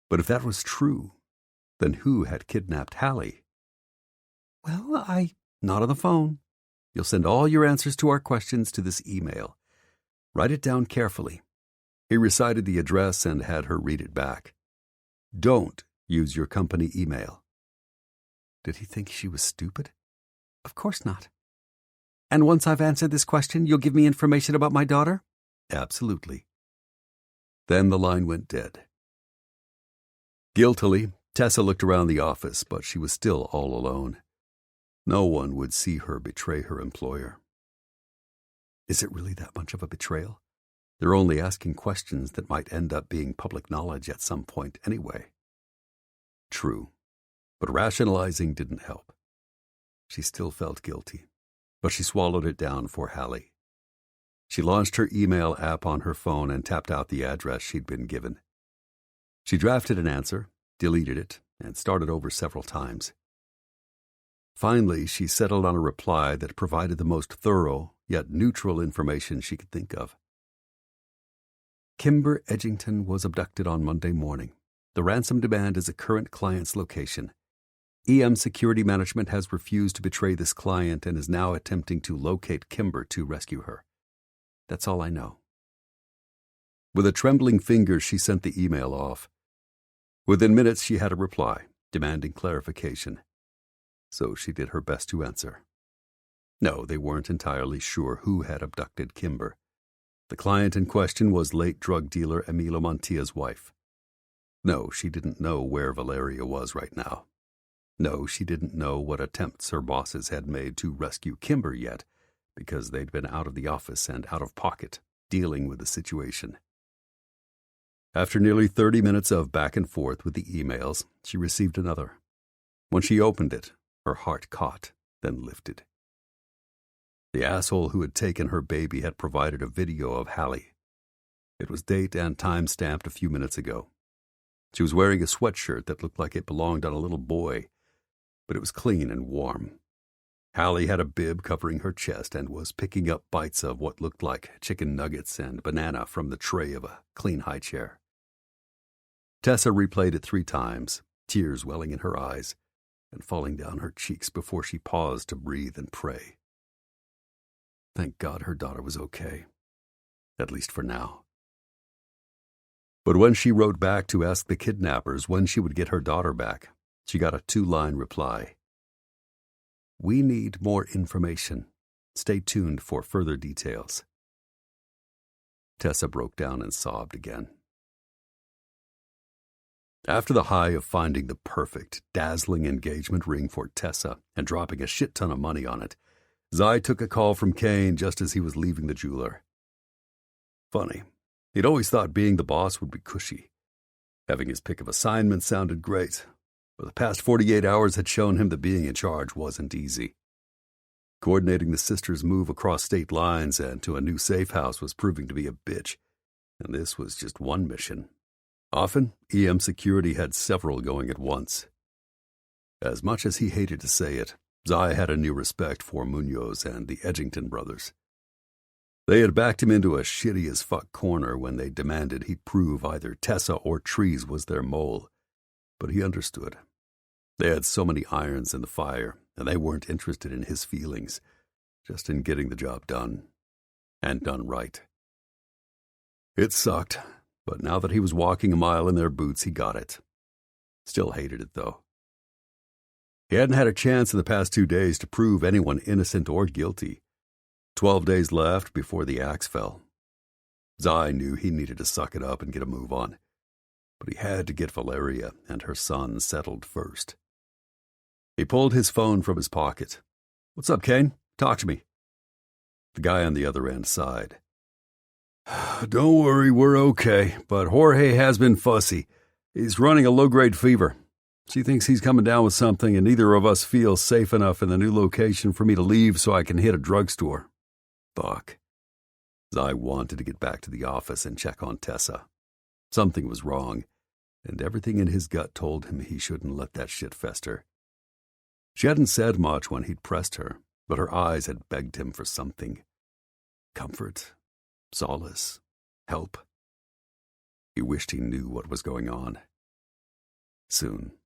But if that was true, then who had kidnapped Hallie? Well, Not on the phone. You'll send all your answers to our questions to this email. Write it down carefully. He recited the address and had her read it back. Don't use your company email. Did he think she was stupid? Of course not. And once I've answered this question, you'll give me information about my daughter? Absolutely. Then the line went dead. Guiltily, Tessa looked around the office, but she was still all alone. No one would see her betray her employer. Is it really that much of a betrayal? They're only asking questions that might end up being public knowledge at some point anyway. true, but rationalizing didn't help. She still felt guilty, but she swallowed it down for Hallie. She launched her email app on her phone and tapped out the address she'd been given. She drafted an answer, deleted it, and started over several times. Finally, she settled on a reply that provided the most thorough, yet neutral information she could think of. Kimber Edgington was abducted on Monday morning. The ransom demand is a current client's location. EM Security Management has refused to betray this client and is now attempting to locate Kimber to rescue her. That's all I know. With a trembling finger, she sent the email off. Within minutes, she had a reply, demanding clarification. So she did her best to answer. No, they weren't entirely sure who had abducted Kimber. The client in question was late drug dealer Emilio Montia's wife. No, she didn't know where Valeria was right now. No, she didn't know what attempts her bosses had made to rescue Kimber yet, because they'd been out of the office and out of pocket, dealing with the situation. After nearly 30 minutes of back and forth with the emails, she received another. When she opened it, her heart caught, then lifted. The asshole who had taken her baby had provided a video of Hallie. It was date and time stamped a few minutes ago. She was wearing a sweatshirt that looked like it belonged on a little boy, but it was clean and warm. Hallie had a bib covering her chest and was picking up bites of what looked like chicken nuggets and banana from the tray of a clean high chair. Tessa replayed it 3 times, tears welling in her eyes and falling down her cheeks before she paused to breathe and pray. Thank God her daughter was okay, at least for now. But when she wrote back to ask the kidnappers when she would get her daughter back, she got a 2-line reply. We need more information. Stay tuned for further details. Tessa broke down and sobbed again. After the high of finding the perfect, dazzling engagement ring for Tessa and dropping a shit ton of money on it, Zai took a call from Kane just as he was leaving the jeweler. Funny, he'd always thought being the boss would be cushy. Having his pick of assignments sounded great, but the past 48 hours had shown him that being in charge wasn't easy. Coordinating the sisters' move across state lines and to a new safe house was proving to be a bitch, and this was just one mission. Often, EM Security had several going at once. As much as he hated to say it, Zai had a new respect for Munoz and the Edgington brothers. They had backed him into a shitty-as-fuck corner when they demanded he prove either Tessa or Trees was their mole, but he understood. They had so many irons in the fire, and they weren't interested in his feelings, just in getting the job done, and done right. It sucked, but now that he was walking a mile in their boots, he got it. Still hated it, though. He hadn't had a chance in the past 2 days to prove anyone innocent or guilty. 12 days left before the axe fell. Zai knew he needed to suck it up and get a move on, but he had to get Valeria and her son settled first. He pulled his phone from his pocket. "What's up, Kane? Talk to me." The guy on the other end sighed. "Don't worry, we're okay, but Jorge has been fussy. He's running a low-grade fever. She thinks he's coming down with something, and neither of us feel safe enough in the new location for me to leave so I can hit a drugstore." Fuck. Zai wanted to get back to the office and check on Tessa. Something was wrong, and everything in his gut told him he shouldn't let that shit fester. She hadn't said much when he'd pressed her, but her eyes had begged him for something. Comfort, solace, help. He wished he knew what was going on. Soon.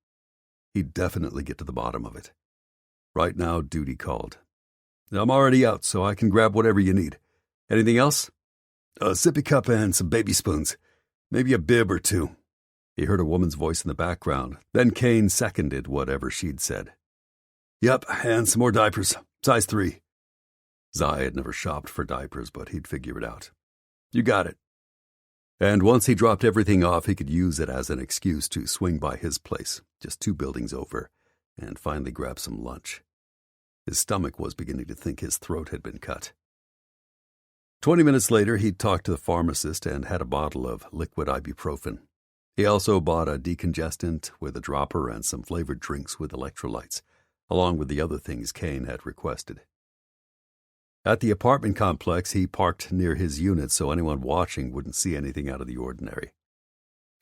He'd definitely get to the bottom of it. Right now, duty called. "I'm already out, so I can grab whatever you need. Anything else?" "A sippy cup and some baby spoons. Maybe a bib or 2. He heard a woman's voice in the background. Then Kane seconded whatever she'd said. "Yep, and some more diapers. Size 3. Zai had never shopped for diapers, but he'd figure it out. "You got it." And once he dropped everything off, he could use it as an excuse to swing by his place, just 2 buildings over, and finally grab some lunch. His stomach was beginning to think his throat had been cut. 20 minutes later, he'd talked to the pharmacist and had a bottle of liquid ibuprofen. He also bought a decongestant with a dropper and some flavored drinks with electrolytes, along with the other things Kane had requested. At the apartment complex, he parked near his unit so anyone watching wouldn't see anything out of the ordinary.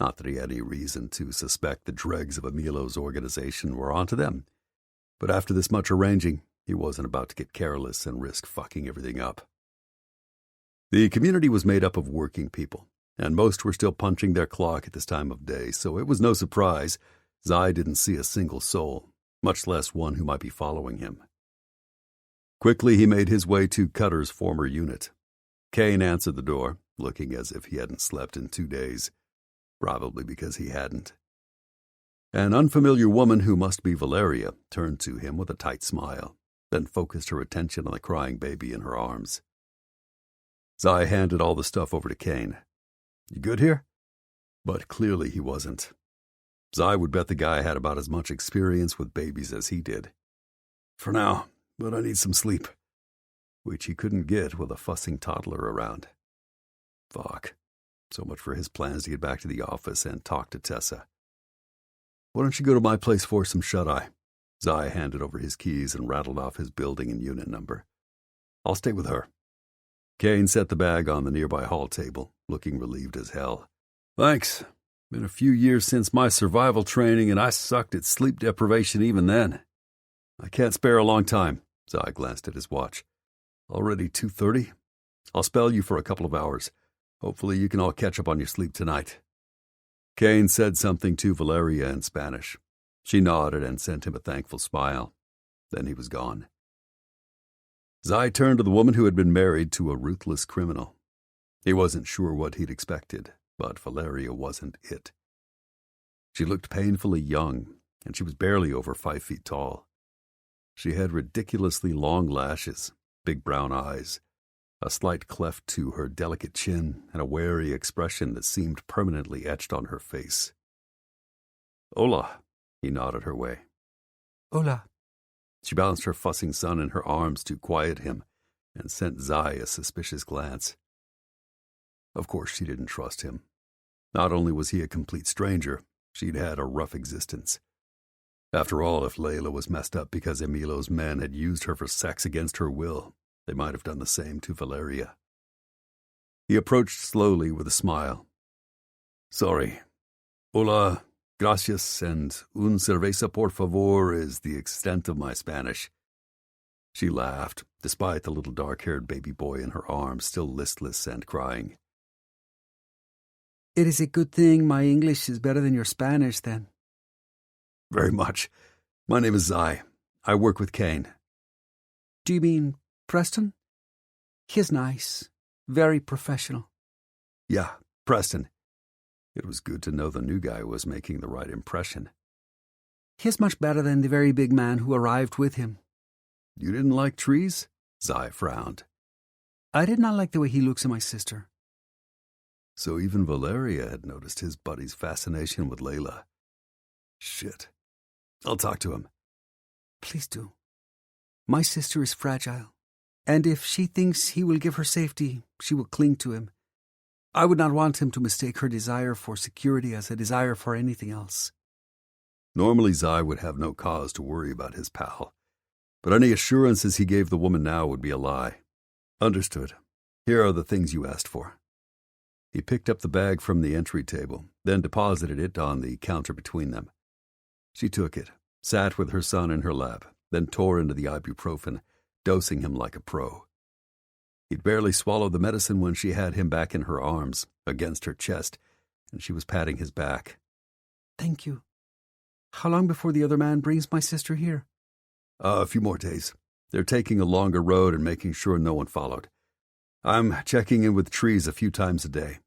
Not that he had any reason to suspect the dregs of Emilo's organization were onto them, but after this much arranging, he wasn't about to get careless and risk fucking everything up. The community was made up of working people, and most were still punching their clock at this time of day, so it was no surprise Zai didn't see a single soul, much less one who might be following him. Quickly he made his way to Cutter's former unit. Kane answered the door, looking as if he hadn't slept in 2 days, probably because he hadn't. An unfamiliar woman who must be Valeria turned to him with a tight smile, then focused her attention on the crying baby in her arms. Zai handed all the stuff over to Kane. "You good here?" But clearly he wasn't. Zai would bet the guy had about as much experience with babies as he did. "For now, but I need some sleep," which he couldn't get with a fussing toddler around. Fuck. So much for his plans to get back to the office and talk to Tessa. "Why don't you go to my place for some shut-eye?" Zai handed over his keys and rattled off his building and unit number. "I'll stay with her." Kane set the bag on the nearby hall table, looking relieved as hell. "Thanks. Been a few years since my survival training, and I sucked at sleep deprivation even then. I can't spare a long time." Zai glanced at his watch. "Already 2:30? I'll spell you for a couple of hours. Hopefully you can all catch up on your sleep tonight." Kane said something to Valeria in Spanish. She nodded and sent him a thankful smile. Then he was gone. Zai turned to the woman who had been married to a ruthless criminal. He wasn't sure what he'd expected, but Valeria wasn't it. She looked painfully young, and she was barely over 5 feet tall. She had ridiculously long lashes, big brown eyes, a slight cleft to her delicate chin, and a wary expression that seemed permanently etched on her face. "Hola," he nodded her way. Hola. She balanced her fussing son in her arms to quiet him and sent Zai a suspicious glance. Of course she didn't trust him. Not only was he a complete stranger, she'd had a rough existence. After all, if Layla was messed up because Emilo's men had used her for sex against her will, they might have done the same to Valeria. He approached slowly with a smile. "Sorry. Hola, gracias, and un cerveza por favor is the extent of my Spanish." She laughed, despite the little dark-haired baby boy in her arms still listless and crying. It is a good thing my English is better than your Spanish, then. "Very much. My name is Zai. I work with Kane." Do you mean Preston? He is nice. Very professional. "Yeah, Preston." It was good to know the new guy was making the right impression. He is much better than the very big man who arrived with him. "You didn't like trees?" Zai frowned. I did not like the way he looks at my sister. So even Valeria had noticed his buddy's fascination with Layla. Shit. I'll talk to him. Please do. My sister is fragile, and if she thinks he will give her safety, she will cling to him. I would not want him to mistake her desire for security as a desire for anything else. Normally Zai would have no cause to worry about his pal, but any assurances he gave the woman now would be a lie. "Understood. Here are the things you asked for." He picked up the bag from the entry table, then deposited it on the counter between them. She took it, sat with her son in her lap, then tore into the ibuprofen, dosing him like a pro. He'd barely swallowed the medicine when she had him back in her arms, against her chest, and she was patting his back. Thank you. How long before the other man brings my sister here? A few more days. They're taking a longer road and making sure no one followed. I'm checking in with trees a few times a day.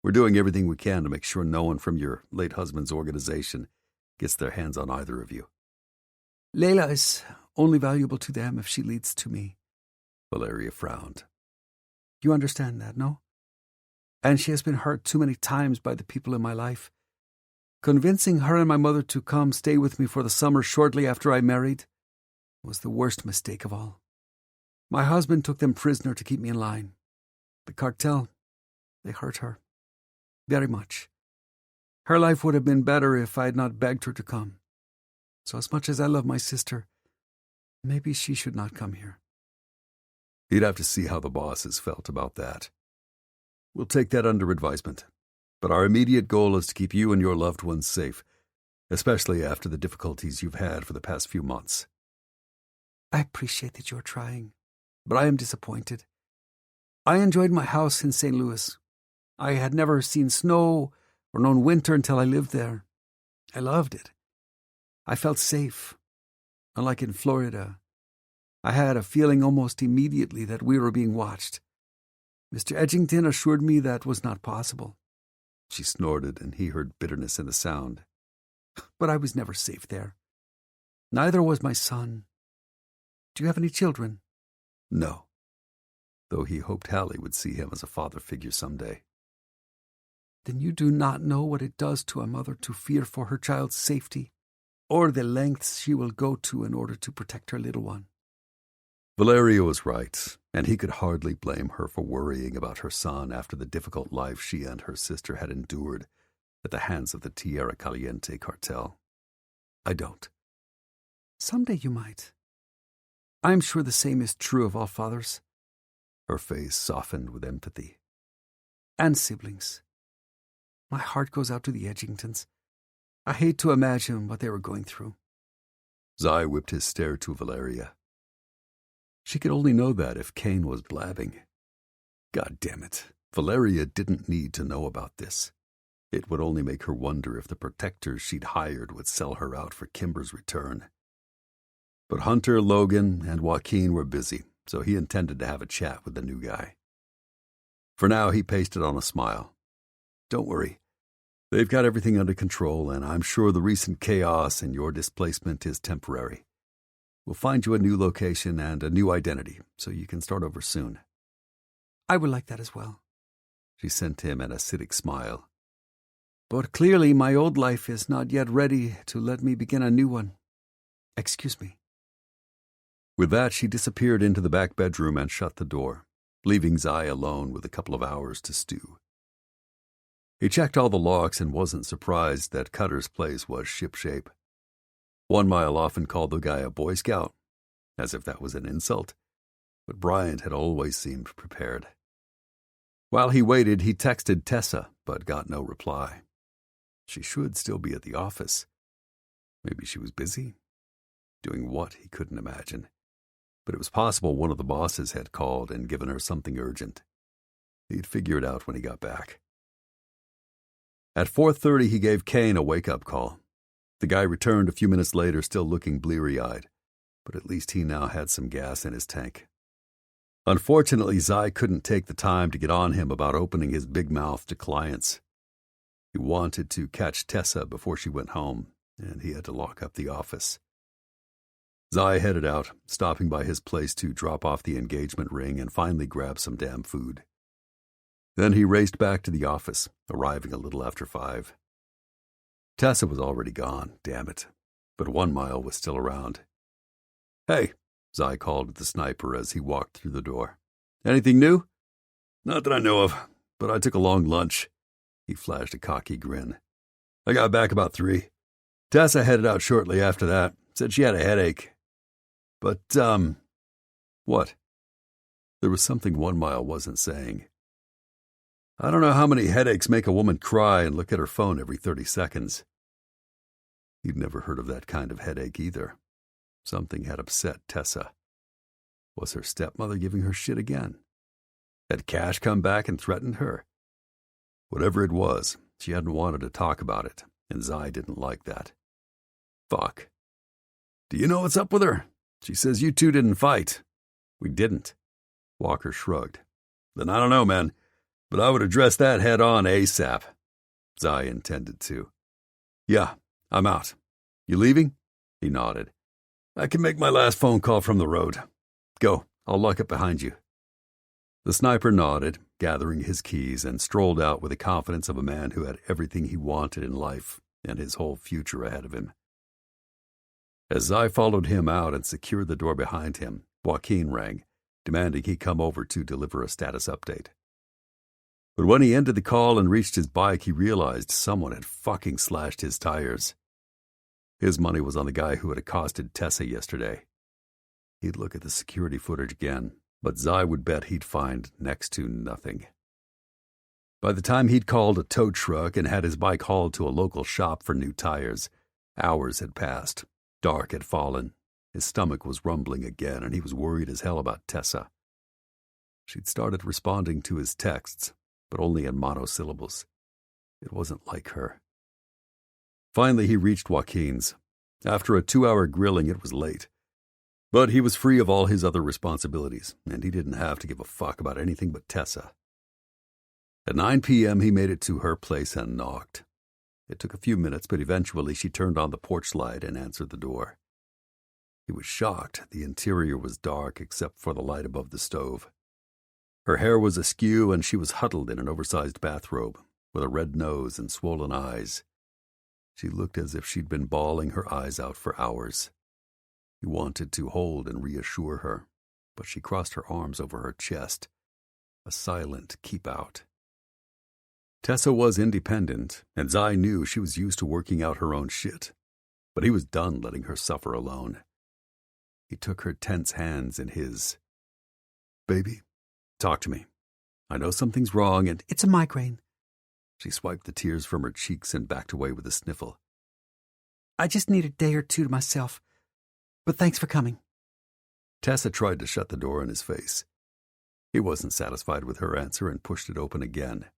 We're doing everything we can to make sure no one from your late husband's organization gets their hands on either of you. Layla is only valuable to them if she leads to me. Valeria frowned. You understand that, no? And she has been hurt too many times by the people in my life. Convincing her and my mother to come stay with me for the summer shortly after I married was the worst mistake of all. My husband took them prisoner to keep me in line. The cartel, they hurt her. Very much. Her life would have been better if I had not begged her to come. So as much as I love my sister, maybe she should not come here. He'd have to see how the bosses felt about that. We'll take that under advisement. But our immediate goal is to keep you and your loved ones safe, especially after the difficulties you've had for the past few months. I appreciate that you're trying, but I am disappointed. I enjoyed my house in St. Louis. I had never seen snow or known winter until I lived there. I loved it. I felt safe. Unlike in Florida, I had a feeling almost immediately that we were being watched. Mr. Edgington assured me that was not possible. She snorted, and he heard bitterness in the sound. But I was never safe there. Neither was my son. Do you have any children? No. Though he hoped Hallie would see him as a father figure someday. Then you do not know what it does to a mother to fear for her child's safety, or the lengths she will go to in order to protect her little one. Valeria was right, and he could hardly blame her for worrying about her son after the difficult life she and her sister had endured at the hands of the Tierra Caliente cartel. I don't. Someday you might. I'm sure the same is true of all fathers. Her face softened with empathy. And siblings. My heart goes out to the Edgingtons. I hate to imagine what they were going through. Zai whipped his stare to Valeria. She could only know that if Kane was blabbing. God damn it, Valeria didn't need to know about this. It would only make her wonder if the protectors she'd hired would sell her out for Kimber's return. But Hunter, Logan, and Joaquin were busy, so he intended to have a chat with the new guy. For now, he pasted on a smile. Don't worry. They've got everything under control, and I'm sure the recent chaos and your displacement is temporary. We'll find you a new location and a new identity, so you can start over soon. I would like that as well. She sent him an acidic smile. But clearly my old life is not yet ready to let me begin a new one. Excuse me. With that, she disappeared into the back bedroom and shut the door, leaving Zai alone with a couple of hours to stew. He checked all the locks and wasn't surprised that Cutter's place was shipshape. 1 Mile often called the guy a Boy Scout, as if that was an insult, but Bryant had always seemed prepared. While he waited, he texted Tessa, but got no reply. She should still be at the office. Maybe she was busy? Doing what, he couldn't imagine. But it was possible one of the bosses had called and given her something urgent. He'd figure it out when he got back. At 4:30, he gave Kane a wake-up call. The guy returned a few minutes later, still looking bleary-eyed, but at least he now had some gas in his tank. Unfortunately, Zai couldn't take the time to get on him about opening his big mouth to clients. He wanted to catch Tessa before she went home, and he had to lock up the office. Zai headed out, stopping by his place to drop off the engagement ring and finally grab some damn food. Then he raced back to the office, arriving a little after 5. Tessa was already gone, damn it, but 1 Mile was still around. Hey, Zai called at the sniper as he walked through the door. Anything new? Not that I know of, but I took a long lunch. He flashed a cocky grin. I got back about 3. Tessa headed out shortly after that, said she had a headache. But, what? There was something 1 Mile wasn't saying. I don't know how many headaches make a woman cry and look at her phone every 30 seconds. He'd never heard of that kind of headache either. Something had upset Tessa. Was her stepmother giving her shit again? Had Cash come back and threatened her? Whatever it was, she hadn't wanted to talk about it, and Zai didn't like that. Fuck. Do you know what's up with her? She says you two didn't fight. We didn't. Walker shrugged. Then I don't know, man, but I would address that head on ASAP. Zai intended to. Yeah, I'm out. You leaving? He nodded. I can make my last phone call from the road. Go, I'll lock it behind you. The sniper nodded, gathering his keys, and strolled out with the confidence of a man who had everything he wanted in life and his whole future ahead of him. As Zai followed him out and secured the door behind him, Joaquin rang, demanding he come over to deliver a status update. But when he ended the call and reached his bike, he realized someone had fucking slashed his tires. His money was on the guy who had accosted Tessa yesterday. He'd look at the security footage again, but Zai would bet he'd find next to nothing. By the time he'd called a tow truck and had his bike hauled to a local shop for new tires, hours had passed. Dark had fallen. His stomach was rumbling again, and he was worried as hell about Tessa. She'd started responding to his texts, but only in monosyllables. It wasn't like her. Finally, he reached Joaquin's. After a 2-hour grilling, it was late. But he was free of all his other responsibilities, and he didn't have to give a fuck about anything but Tessa. At 9 p.m., he made it to her place and knocked. It took a few minutes, but eventually she turned on the porch light and answered the door. He was shocked. The interior was dark except for the light above the stove. Her hair was askew, and she was huddled in an oversized bathrobe, with a red nose and swollen eyes. She looked as if she'd been bawling her eyes out for hours. He wanted to hold and reassure her, but she crossed her arms over her chest, a silent keep-out. Tessa was independent, and Zai knew she was used to working out her own shit, but he was done letting her suffer alone. He took her tense hands in his. "Baby, talk to me. I know something's wrong and—" "It's a migraine." She swiped the tears from her cheeks and backed away with a sniffle. "I just need a day or two to myself, but thanks for coming." Tessa tried to shut the door in his face. He wasn't satisfied with her answer and pushed it open again.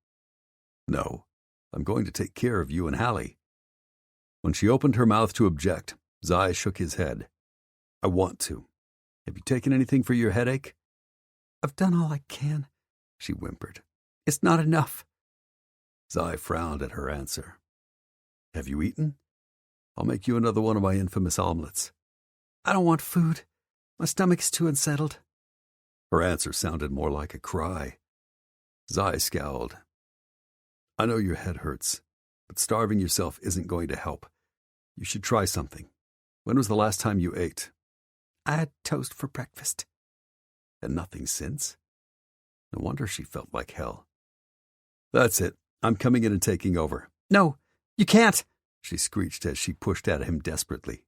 "No, I'm going to take care of you and Hallie." When she opened her mouth to object, Zai shook his head. "I want to. Have you taken anything for your headache?" "I've done all I can," she whimpered. "It's not enough." Zai frowned at her answer. "Have you eaten? I'll make you another one of my infamous omelets." "I don't want food. My stomach's too unsettled." Her answer sounded more like a cry. Zai scowled. "I know your head hurts, but starving yourself isn't going to help. You should try something. When was the last time you ate?" "I had toast for breakfast." "And nothing since?" No wonder she felt like hell. "That's it. I'm coming in and taking over." "No, you can't," she screeched as she pushed at him desperately.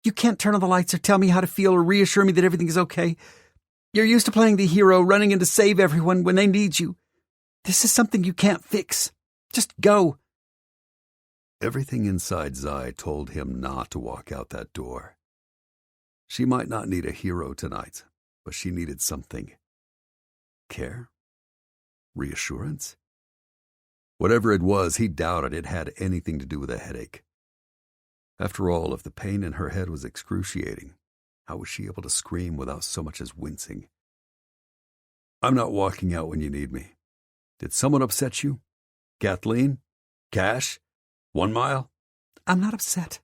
"You can't turn on the lights or tell me how to feel or reassure me that everything is okay. You're used to playing the hero, running in to save everyone when they need you. This is something you can't fix. Just go." Everything inside Zai told him not to walk out that door. She might not need a hero tonight, but she needed something. Care? Reassurance? Whatever it was, he doubted it had anything to do with a headache. After all, if the pain in her head was excruciating, how was she able to scream without so much as wincing? "I'm not walking out when you need me. Did someone upset you? Kathleen? Cash? 1 Mile?" "I'm not upset."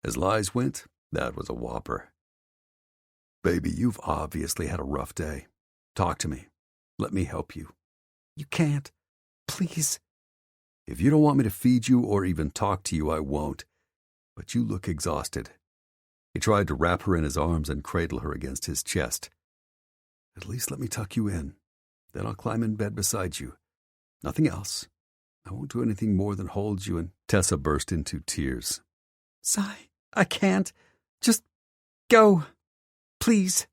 As lies went, that was a whopper. "Baby, you've obviously had a rough day. Talk to me. Let me help you." "You can't. Please." "If you don't want me to feed you or even talk to you, I won't. But you look exhausted." He tried to wrap her in his arms and cradle her against his chest. "At least let me tuck you in. Then I'll climb in bed beside you. Nothing else. I won't do anything more than hold you." And Tessa burst into tears. "Zai, I can't. Just go. Please."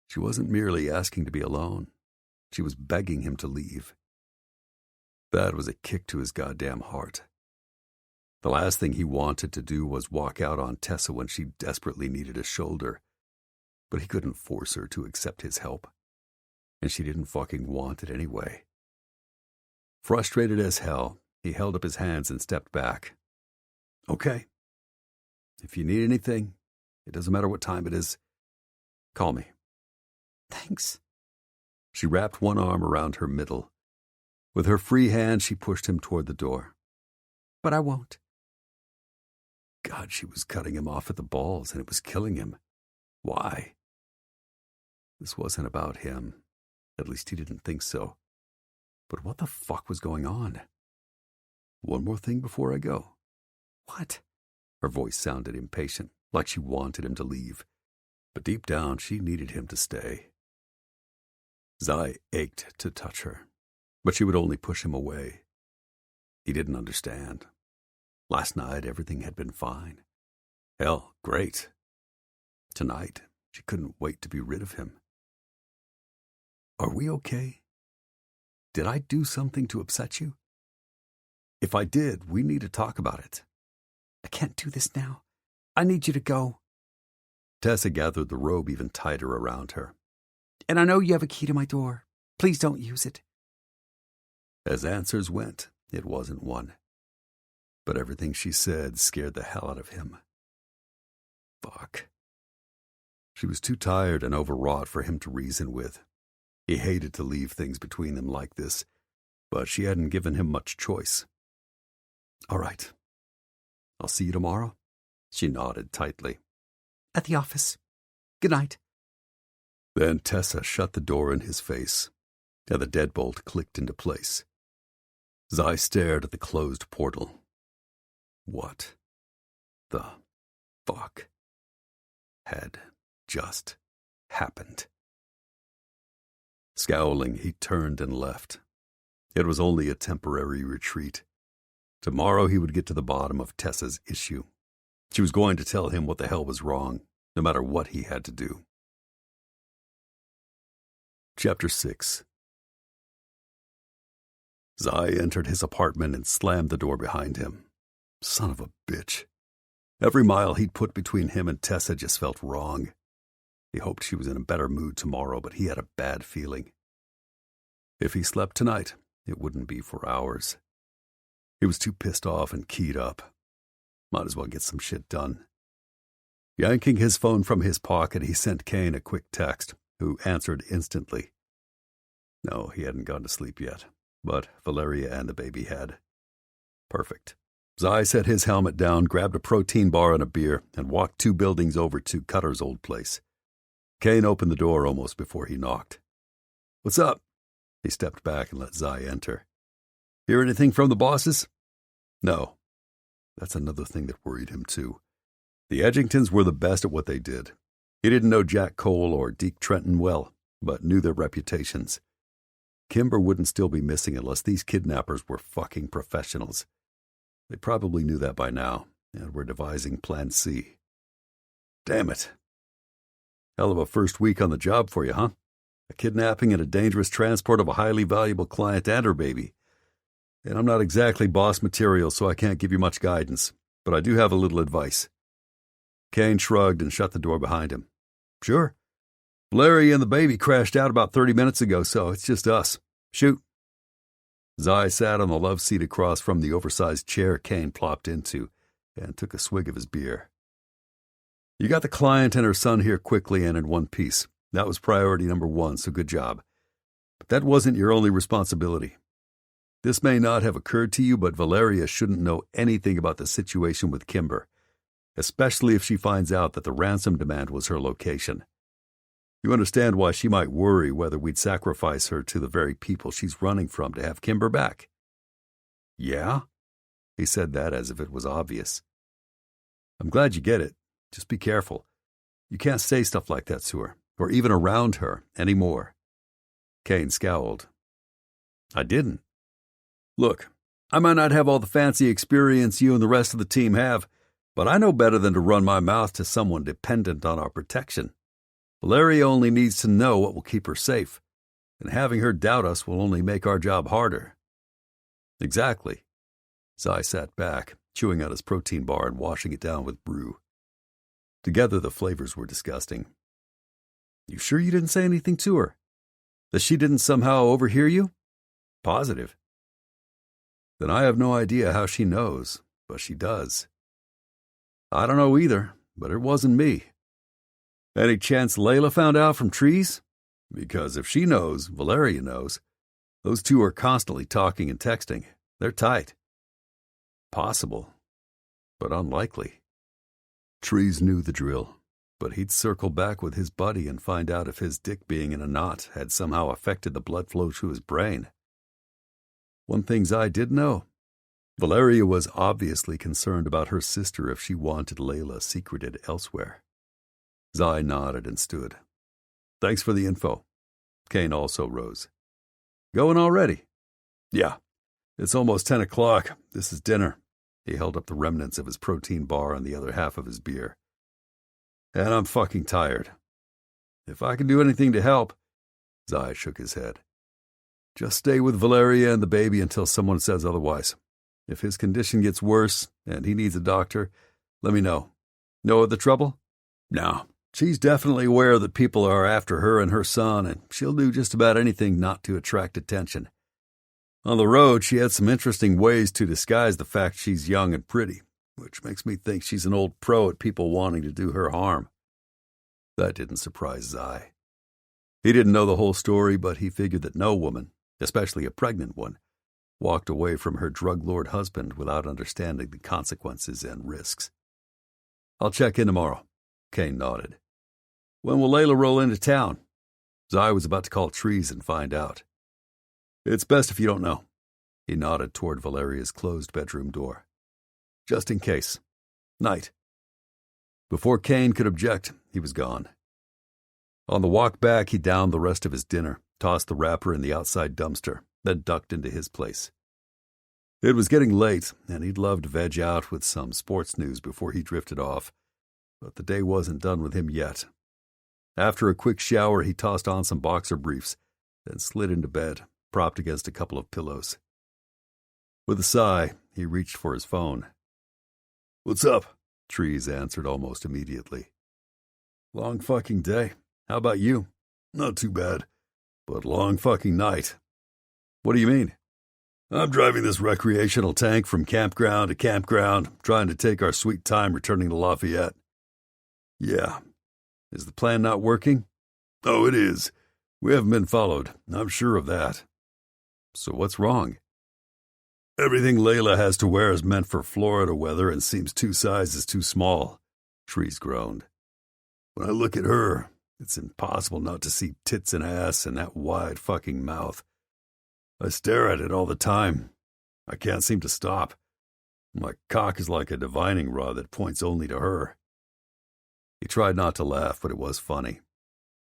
She wasn't merely asking to be alone. She was begging him to leave. That was a kick to his goddamn heart. The last thing he wanted to do was walk out on Tessa when she desperately needed a shoulder. But he couldn't force her to accept his help. And she didn't fucking want it anyway. Frustrated as hell, he held up his hands and stepped back. "Okay. If you need anything, it doesn't matter what time it is, call me." "Thanks." She wrapped one arm around her middle. With her free hand, she pushed him toward the door. "But I won't." God, she was cutting him off at the balls, and it was killing him. Why? This wasn't about him. At least he didn't think so. But what the fuck was going on? "One more thing before I go." "What?" Her voice sounded impatient, like she wanted him to leave. But deep down, she needed him to stay. Zai ached to touch her, but she would only push him away. He didn't understand. Last night, everything had been fine. Hell, great. Tonight, she couldn't wait to be rid of him. Are we okay? Did I do something to upset you? If I did, we need to talk about it. I can't do this now. I need you to go. Tessa gathered the robe even tighter around her. And I know you have a key to my door. Please don't use it. As answers went, it wasn't one. But everything she said scared the hell out of him. Fuck. She was too tired and overwrought for him to reason with. He hated to leave things between them like this, but she hadn't given him much choice. All right. I'll see you tomorrow. She nodded tightly. At the office. Good night. Then Tessa shut the door in his face, and the deadbolt clicked into place. Zai stared at the closed portal. What the fuck had just happened? Scowling, he turned and left. It was only a temporary retreat. Tomorrow he would get to the bottom of Tessa's issue. She was going to tell him what the hell was wrong, no matter what he had to do. Chapter 6. Zai entered his apartment and slammed the door behind him. Son of a bitch. Every mile he'd put between him and Tessa just felt wrong. He hoped she was in a better mood tomorrow, but he had a bad feeling. If he slept tonight, it wouldn't be for hours. He was too pissed off and keyed up. Might as well get some shit done. Yanking his phone from his pocket, he sent Kane a quick text, who answered instantly. No, he hadn't gone to sleep yet, but Valeria and the baby had. Perfect. Zai set his helmet down, grabbed a protein bar and a beer, and walked 2 buildings over to Cutter's old place. Kane opened the door almost before he knocked. What's up? He stepped back and let Zai enter. Hear anything from the bosses? No. That's another thing that worried him, too. The Edgingtons were the best at what they did. He didn't know Jack Cole or Deke Trenton well, but knew their reputations. Kimber wouldn't still be missing unless these kidnappers were fucking professionals. They probably knew that by now, and were devising Plan C. Damn it. Hell of a first week on the job for you, huh? A kidnapping and a dangerous transport of a highly valuable client and her baby. And I'm not exactly boss material, so I can't give you much guidance, but I do have a little advice. Kane shrugged and shut the door behind him. Sure. Larry and the baby crashed out about 30 minutes ago, so it's just us. Shoot. Zai sat on the love seat across from the oversized chair Kane plopped into and took a swig of his beer. You got the client and her son here quickly and in one piece. That was priority number 1, so good job. But that wasn't your only responsibility. This may not have occurred to you, but Valeria shouldn't know anything about the situation with Kimber, especially if she finds out that the ransom demand was her location. You understand why she might worry whether we'd sacrifice her to the very people she's running from to have Kimber back. Yeah? He said that as if it was obvious. I'm glad you get it. Just be careful. You can't say stuff like that to her, or even around her, anymore. Kane scowled. I didn't. Look, I might not have all the fancy experience you and the rest of the team have, but I know better than to run my mouth to someone dependent on our protection. Valeria only needs to know what will keep her safe, and having her doubt us will only make our job harder. Exactly. Zai sat back, chewing out his protein bar and washing it down with brew. Together the flavors were disgusting. You sure you didn't say anything to her? That she didn't somehow overhear you? Positive. Then I have no idea how she knows, but she does. I don't know either, but it wasn't me. Any chance Layla found out from Trees? Because if she knows, Valeria knows. Those two are constantly talking and texting. They're tight. Possible, but unlikely. Trees knew the drill, but he'd circle back with his buddy and find out if his dick being in a knot had somehow affected the blood flow to his brain. One thing I did know. Valeria was obviously concerned about her sister if she wanted Layla secreted elsewhere. Zai nodded and stood. Thanks for the info. Kane also rose. Going already? Yeah, it's almost 10 o'clock. This is dinner. He held up the remnants of his protein bar and the other half of his beer. And I'm fucking tired. If I can do anything to help. Zai shook his head. Just stay with Valeria and the baby until someone says otherwise. If his condition gets worse and he needs a doctor, let me know. No other trouble? No. She's definitely aware that people are after her and her son, and she'll do just about anything not to attract attention. On the road, she had some interesting ways to disguise the fact she's young and pretty, which makes me think she's an old pro at people wanting to do her harm. That didn't surprise Zai. He didn't know the whole story, but he figured that no woman, especially a pregnant one, walked away from her drug lord husband without understanding the consequences and risks. I'll check in tomorrow. Kane nodded. When will Layla roll into town? Zai was about to call Trees and find out. It's best if you don't know. He nodded toward Valeria's closed bedroom door. Just in case. Night. Before Kane could object, he was gone. On the walk back, he downed the rest of his dinner, tossed the wrapper in the outside dumpster, then ducked into his place. It was getting late, and he'd love to veg out with some sports news before he drifted off, but the day wasn't done with him yet. After a quick shower, he tossed on some boxer briefs, then slid into bed, propped against a couple of pillows. With a sigh, he reached for his phone. What's up? Trees answered almost immediately. Long fucking day. How about you? Not too bad, but long fucking night. What do you mean? I'm driving this recreational tank from campground to campground, trying to take our sweet time returning to Lafayette. Yeah. Is the plan not working? Oh, it is. We haven't been followed. I'm sure of that. So what's wrong? Everything Layla has to wear is meant for Florida weather and seems 2 sizes too small, Trees groaned. When I look at her, it's impossible not to see tits and ass and that wide fucking mouth. I stare at it all the time. I can't seem to stop. My cock is like a divining rod that points only to her. He tried not to laugh, but it was funny.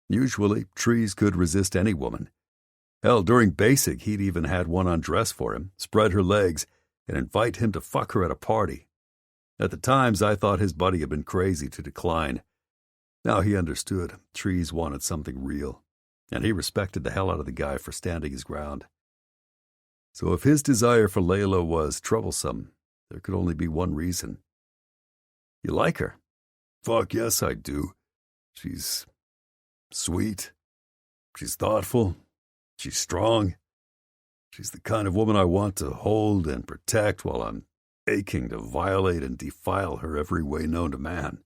Usually, Trees could resist any woman. Hell, during basic, he'd even had one undress for him, spread her legs, and invite him to fuck her at a party. At the times, I thought his buddy had been crazy to decline. Now he understood. Trees wanted something real, and he respected the hell out of the guy for standing his ground. So if his desire for Layla was troublesome, there could only be one reason. You like her? Fuck yes, I do. She's sweet. She's thoughtful. She's strong. She's the kind of woman I want to hold and protect while I'm aching to violate and defile her every way known to man.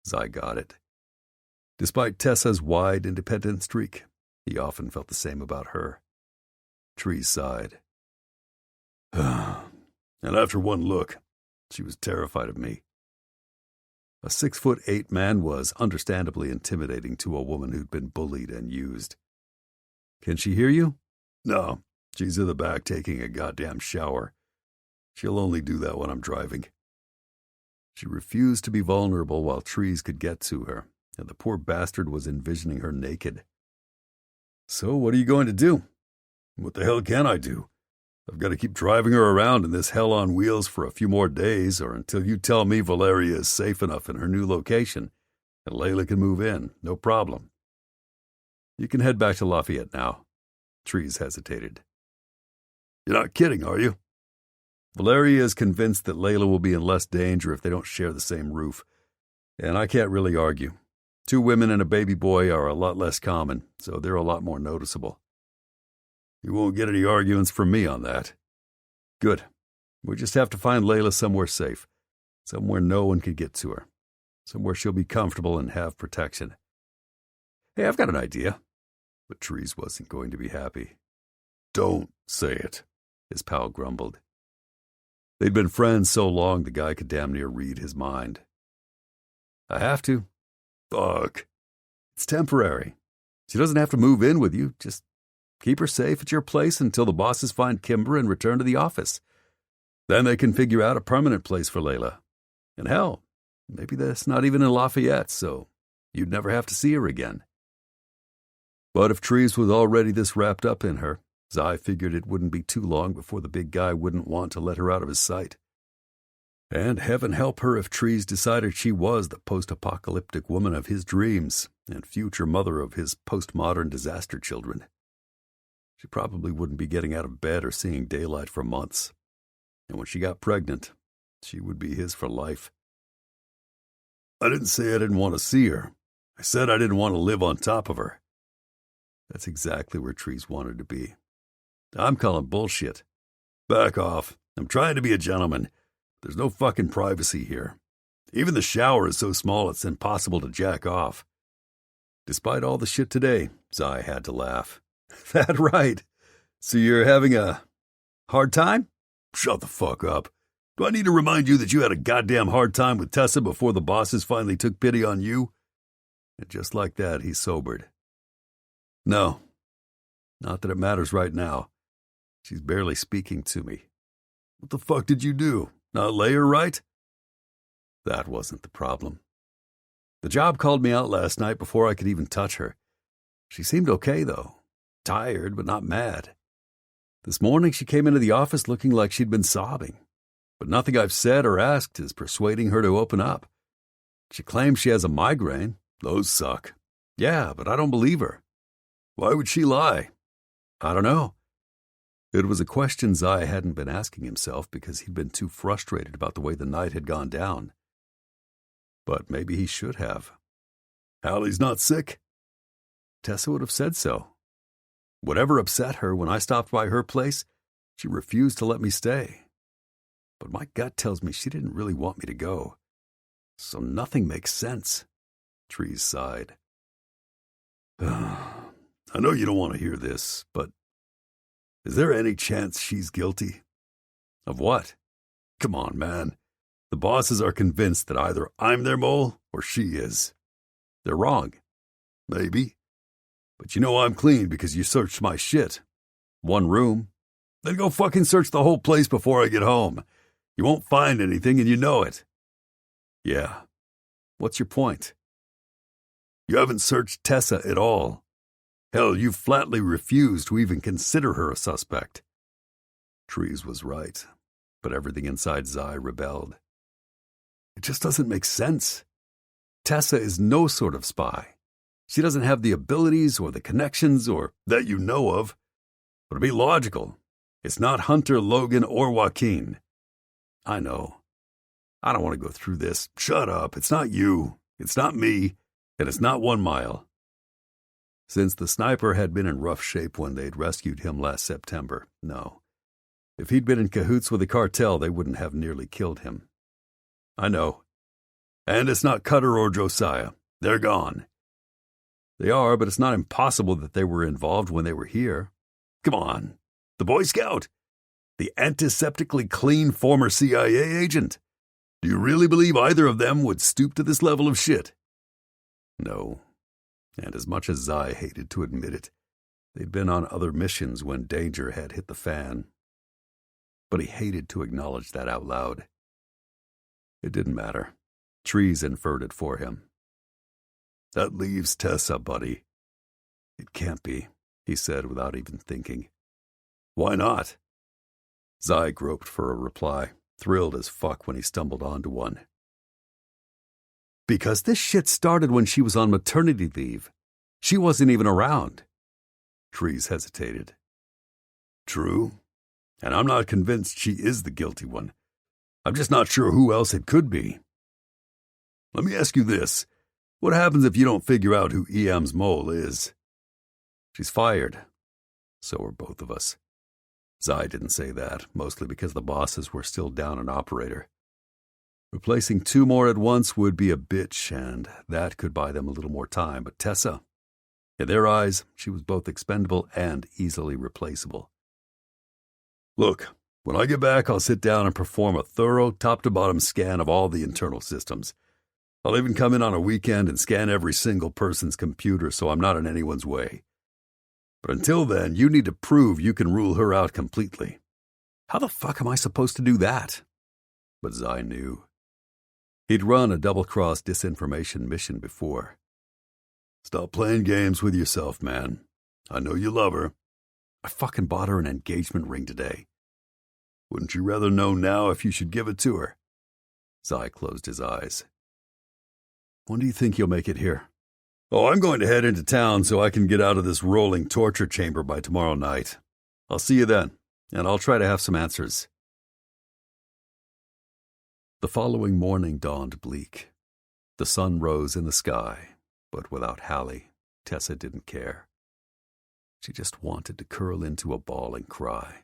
Zai got it. Despite Tessa's wide, independent streak, he often felt the same about her. Trees sighed. And after one look, she was terrified of me. A 6'8" man was understandably intimidating to a woman who'd been bullied and used. Can she hear you? No, she's in the back taking a goddamn shower. She'll only do that when I'm driving. She refused to be vulnerable while Trees could get to her, and the poor bastard was envisioning her naked. So what are you going to do? What the hell can I do? I've got to keep driving her around in this hell on wheels for a few more days, or until you tell me Valeria is safe enough in her new location, and Layla can move in, no problem. You can head back to Lafayette now. Trees hesitated. You're not kidding, are you? Valeria is convinced that Layla will be in less danger if they don't share the same roof, and I can't really argue. 2 women and a baby boy are a lot less common, so they're a lot more noticeable. You won't get any arguments from me on that. Good. We just have to find Layla somewhere safe, somewhere no one can get to her, somewhere she'll be comfortable and have protection. Hey, I've got an idea. But Trees wasn't going to be happy. Don't say it, his pal grumbled. They'd been friends so long the guy could damn near read his mind. I have to. Fuck. It's temporary. She doesn't have to move in with you. Just keep her safe at your place until the bosses find Kimber and return to the office. Then they can figure out a permanent place for Layla. And hell, maybe that's not even in Lafayette, so you'd never have to see her again. But if Trees was already this wrapped up in her, Zai figured it wouldn't be too long before the big guy wouldn't want to let her out of his sight. And heaven help her if Trees decided she was the post-apocalyptic woman of his dreams and future mother of his postmodern disaster children. She probably wouldn't be getting out of bed or seeing daylight for months. And when she got pregnant, she would be his for life. I didn't say I didn't want to see her. I said I didn't want to live on top of her. That's exactly where Trees wanted to be. I'm calling bullshit. Back off. I'm trying to be a gentleman. There's no fucking privacy here. Even the shower is so small it's impossible to jack off. Despite all the shit today, Zai had to laugh. That right. So you're having a hard time? Shut the fuck up. Do I need to remind you that you had a goddamn hard time with Tessa before the bosses finally took pity on you? And just like that, he sobered. No. Not that it matters right now. She's barely speaking to me. What the fuck did you do? Not lay her right? That wasn't the problem. The job called me out last night before I could even touch her. She seemed okay, though. Tired, but not mad. This morning she came into the office looking like she'd been sobbing. But nothing I've said or asked is persuading her to open up. She claims she has a migraine. Those suck. Yeah, but I don't believe her. Why would she lie? I don't know. It was a question Zai hadn't been asking himself because he'd been too frustrated about the way the night had gone down. But maybe he should have. Hallie's not sick? Tessa would have said so. Whatever upset her when I stopped by her place, she refused to let me stay. But my gut tells me she didn't really want me to go. So nothing makes sense. Trees sighed. I know you don't want to hear this, but is there any chance she's guilty? Of what? Come on, man. The bosses are convinced that either I'm their mole or she is. They're wrong. Maybe. But you know I'm clean because you searched my shit. One room. Then go fucking search the whole place before I get home. You won't find anything and you know it. Yeah. What's your point? You haven't searched Tessa at all. Hell, you flatly refused to even consider her a suspect. Trees was right, but everything inside Zai rebelled. It just doesn't make sense. Tessa is no sort of spy. She doesn't have the abilities or the connections or that you know of. But to be logical, it's not Hunter, Logan, or Joaquin. I know. I don't want to go through this. Shut up. It's not you. It's not me. And it's not 1 Mile. Since the sniper had been in rough shape when they'd rescued him last September, no. If he'd been in cahoots with the cartel, they wouldn't have nearly killed him. I know. And it's not Cutter or Josiah. They're gone. They are, but it's not impossible that they were involved when they were here. Come on. The Boy Scout. The antiseptically clean former CIA agent. Do you really believe either of them would stoop to this level of shit? No. And as much as Zai hated to admit it, they'd been on other missions when danger had hit the fan. But he hated to acknowledge that out loud. It didn't matter. Trees inferred it for him. That leaves Tessa, buddy. It can't be, he said without even thinking. Why not? Zai groped for a reply, thrilled as fuck when he stumbled onto one. Because this shit started when she was on maternity leave. She wasn't even around. Trees hesitated. True, and I'm not convinced she is the guilty one. I'm just not sure who else it could be. Let me ask you this. What happens if you don't figure out who EM's mole is? She's fired. So are both of us. Zai didn't say that, mostly because the bosses were still down an operator. Replacing 2 more at once would be a bitch, and that could buy them a little more time. But Tessa, in their eyes, she was both expendable and easily replaceable. Look, when I get back, I'll sit down and perform a thorough top-to-bottom scan of all the internal systems. I'll even come in on a weekend and scan every single person's computer so I'm not in anyone's way. But until then, you need to prove you can rule her out completely. How the fuck am I supposed to do that? But Zai knew. He'd run a double-cross disinformation mission before. Stop playing games with yourself, man. I know you love her. I fucking bought her an engagement ring today. Wouldn't you rather know now if you should give it to her? Zai closed his eyes. When do you think you'll make it here? Oh, I'm going to head into town so I can get out of this rolling torture chamber by tomorrow night. I'll see you then, and I'll try to have some answers. The following morning dawned bleak. The sun rose in the sky, but without Hallie, Tessa didn't care. She just wanted to curl into a ball and cry.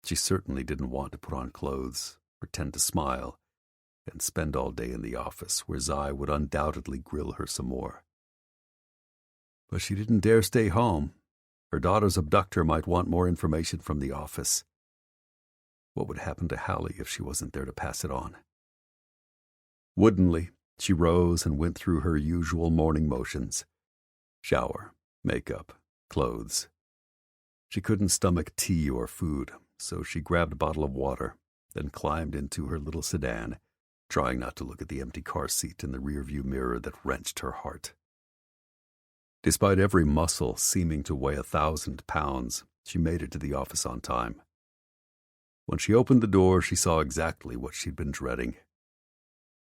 She certainly didn't want to put on clothes, pretend to smile, and spend all day in the office where Zai would undoubtedly grill her some more. But she didn't dare stay home. Her daughter's abductor might want more information from the office. What would happen to Hallie if she wasn't there to pass it on? Woodenly, she rose and went through her usual morning motions. Shower, makeup, clothes. She couldn't stomach tea or food, so she grabbed a bottle of water, then climbed into her little sedan, trying not to look at the empty car seat in the rearview mirror that wrenched her heart. Despite every muscle seeming to weigh 1,000 pounds, she made it to the office on time. When she opened the door, she saw exactly what she'd been dreading.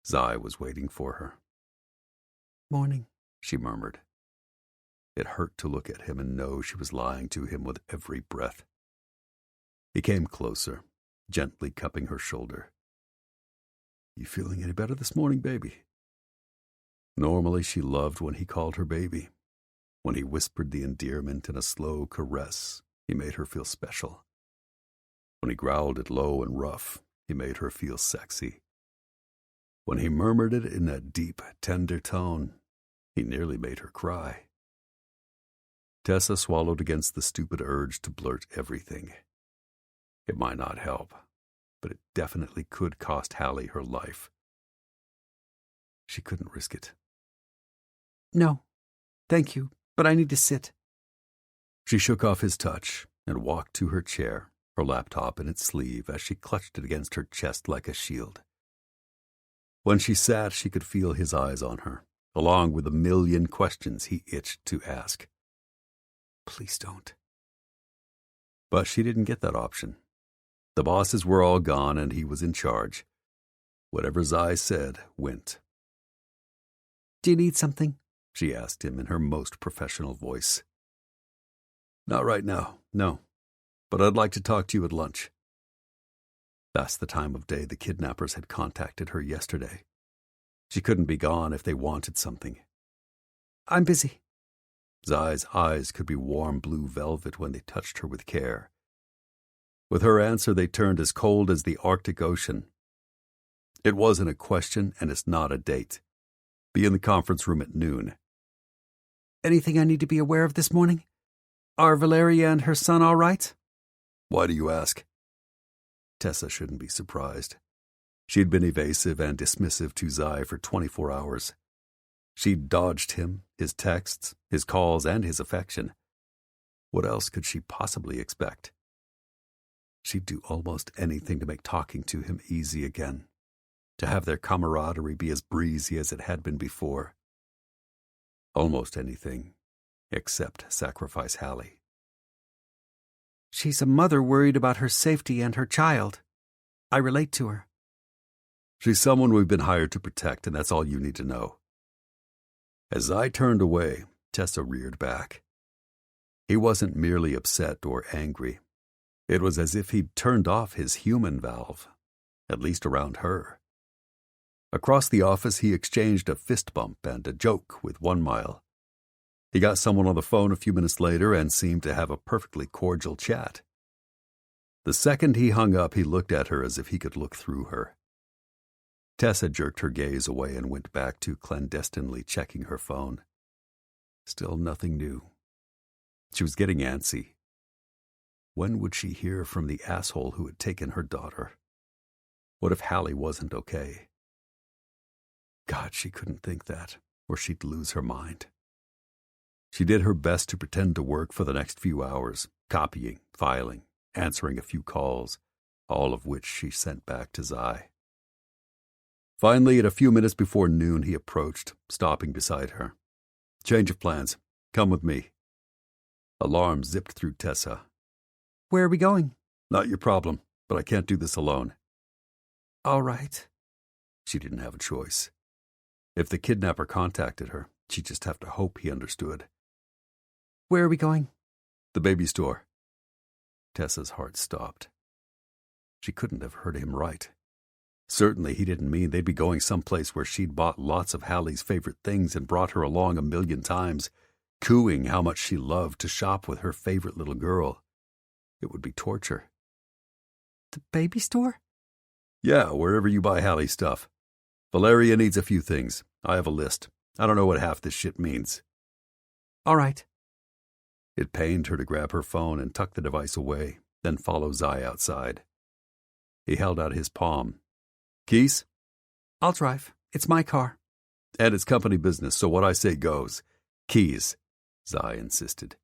Zai was waiting for her. Morning, she murmured. It hurt to look at him and know she was lying to him with every breath. He came closer, gently cupping her shoulder. You feeling any better this morning, baby? Normally she loved when he called her baby. When he whispered the endearment in a slow caress, he made her feel special. When he growled it low and rough, he made her feel sexy. When he murmured it in that deep, tender tone, he nearly made her cry. Tessa swallowed against the stupid urge to blurt everything. It might not help, but it definitely could cost Hallie her life. She couldn't risk it. No, thank you, but I need to sit. She shook off his touch and walked to her chair, her laptop in its sleeve as she clutched it against her chest like a shield. When she sat, she could feel his eyes on her, along with a million questions he itched to ask. Please don't. But she didn't get that option. The bosses were all gone and he was in charge. Whatever Zai said went. Do you need something? She asked him in her most professional voice. Not right now, no. But I'd like to talk to you at lunch. That's the time of day the kidnappers had contacted her yesterday. She couldn't be gone if they wanted something. I'm busy. Zai's eyes could be warm blue velvet when they touched her with care. With her answer, they turned as cold as the Arctic Ocean. It wasn't a question, and it's not a date. Be in the conference room at noon. Anything I need to be aware of this morning? Are Valeria and her son all right? Why do you ask? Tessa shouldn't be surprised. She'd been evasive and dismissive to Zai for 24 hours. She'd dodged him, his texts, his calls, and his affection. What else could she possibly expect? She'd do almost anything to make talking to him easy again, to have their camaraderie be as breezy as it had been before. Almost anything, except sacrifice Hallie. She's a mother worried about her safety and her child. I relate to her. She's someone we've been hired to protect, and that's all you need to know. As I turned away, Tessa reared back. He wasn't merely upset or angry. It was as if he'd turned off his human valve, at least around her. Across the office, he exchanged a fist bump and a joke with 1 Mile. He got someone on the phone a few minutes later and seemed to have a perfectly cordial chat. The second he hung up, he looked at her as if he could look through her. Tessa jerked her gaze away and went back to clandestinely checking her phone. Still nothing new. She was getting antsy. When would she hear from the asshole who had taken her daughter? What if Hallie wasn't okay? God, she couldn't think that, or she'd lose her mind. She did her best to pretend to work for the next few hours, copying, filing, answering a few calls, all of which she sent back to Zai. Finally, at a few minutes before noon, he approached, stopping beside her. Change of plans. Come with me. Alarm zipped through Tessa. Where are we going? Not your problem, but I can't do this alone. All right. She didn't have a choice. If the kidnapper contacted her, she'd just have to hope he understood. Where are we going? The baby store. Tessa's heart stopped. She couldn't have heard him right. Certainly he didn't mean they'd be going someplace where she'd bought lots of Hallie's favorite things and brought her along 1,000,000 times, cooing how much she loved to shop with her favorite little girl. It would be torture. The baby store? Yeah, wherever you buy Hallie stuff. Valeria needs a few things. I have a list. I don't know what half this shit means. All right. It pained her to grab her phone and tuck the device away, then follow Zai outside. He held out his palm. Keys? I'll drive. It's my car. And it's company business, so what I say goes. Keys, Zai insisted.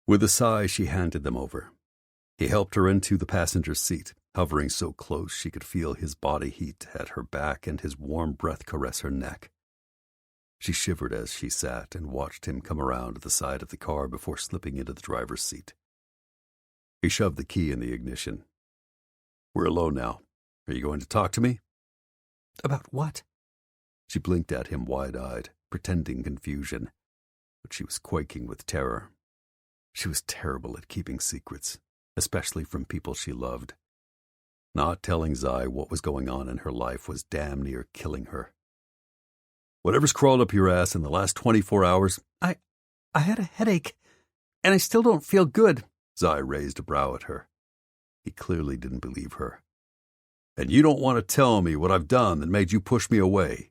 With a sigh, she handed them over. He helped her into the passenger seat, hovering so close she could feel his body heat at her back and his warm breath caress her neck. She shivered as she sat and watched him come around to the side of the car before slipping into the driver's seat. He shoved the key in the ignition. We're alone now. Are you going to talk to me? About what? She blinked at him wide-eyed, pretending confusion, but she was quaking with terror. She was terrible at keeping secrets, especially from people she loved. Not telling Zai what was going on in her life was damn near killing her. Whatever's crawled up your ass in the last 24 hours... I had a headache, and I still don't feel good. Zai raised a brow at her. He clearly didn't believe her. And you don't want to tell me what I've done that made you push me away.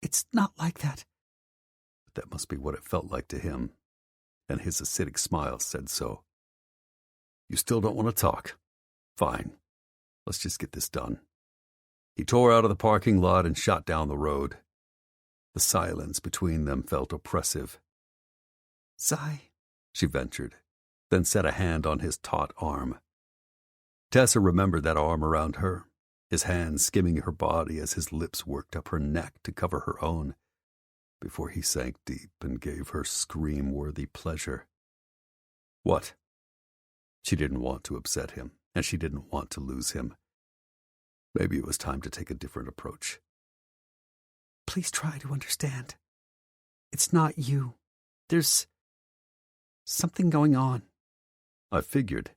It's not like that. But that must be what it felt like to him, and his acidic smile said so. You still don't want to talk? Fine. Let's just get this done. He tore out of the parking lot and shot down the road. The silence between them felt oppressive. Zai, she ventured, then set a hand on his taut arm. Tessa remembered that arm around her, his hand skimming her body as his lips worked up her neck to cover her own, before he sank deep and gave her scream-worthy pleasure. What? She didn't want to upset him, and she didn't want to lose him. Maybe it was time to take a different approach. Please try to understand. It's not you. There's something going on. I figured.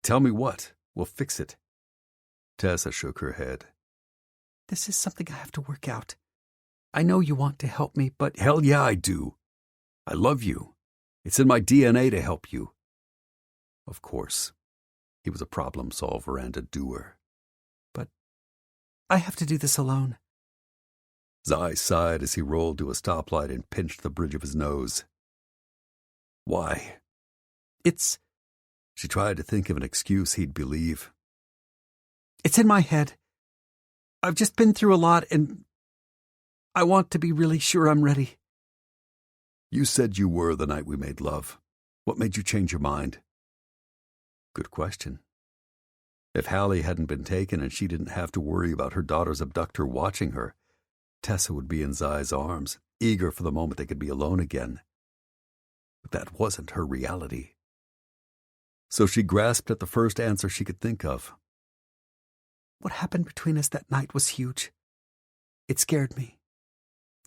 Tell me what. We'll fix it. Tessa shook her head. This is something I have to work out. I know you want to help me, but... Hell yeah, I do. I love you. It's in my DNA to help you. Of course. He was a problem solver and a doer. But I have to do this alone. Zai sighed as he rolled to a stoplight and pinched the bridge of his nose. Why? It's... She tried to think of an excuse he'd believe. It's in my head. I've just been through a lot, and I want to be really sure I'm ready. You said you were the night we made love. What made you change your mind? Good question. If Hallie hadn't been taken and she didn't have to worry about her daughter's abductor watching her, Tessa would be in Zai's arms, eager for the moment they could be alone again. But that wasn't her reality. So she grasped at the first answer she could think of. What happened between us that night was huge. It scared me.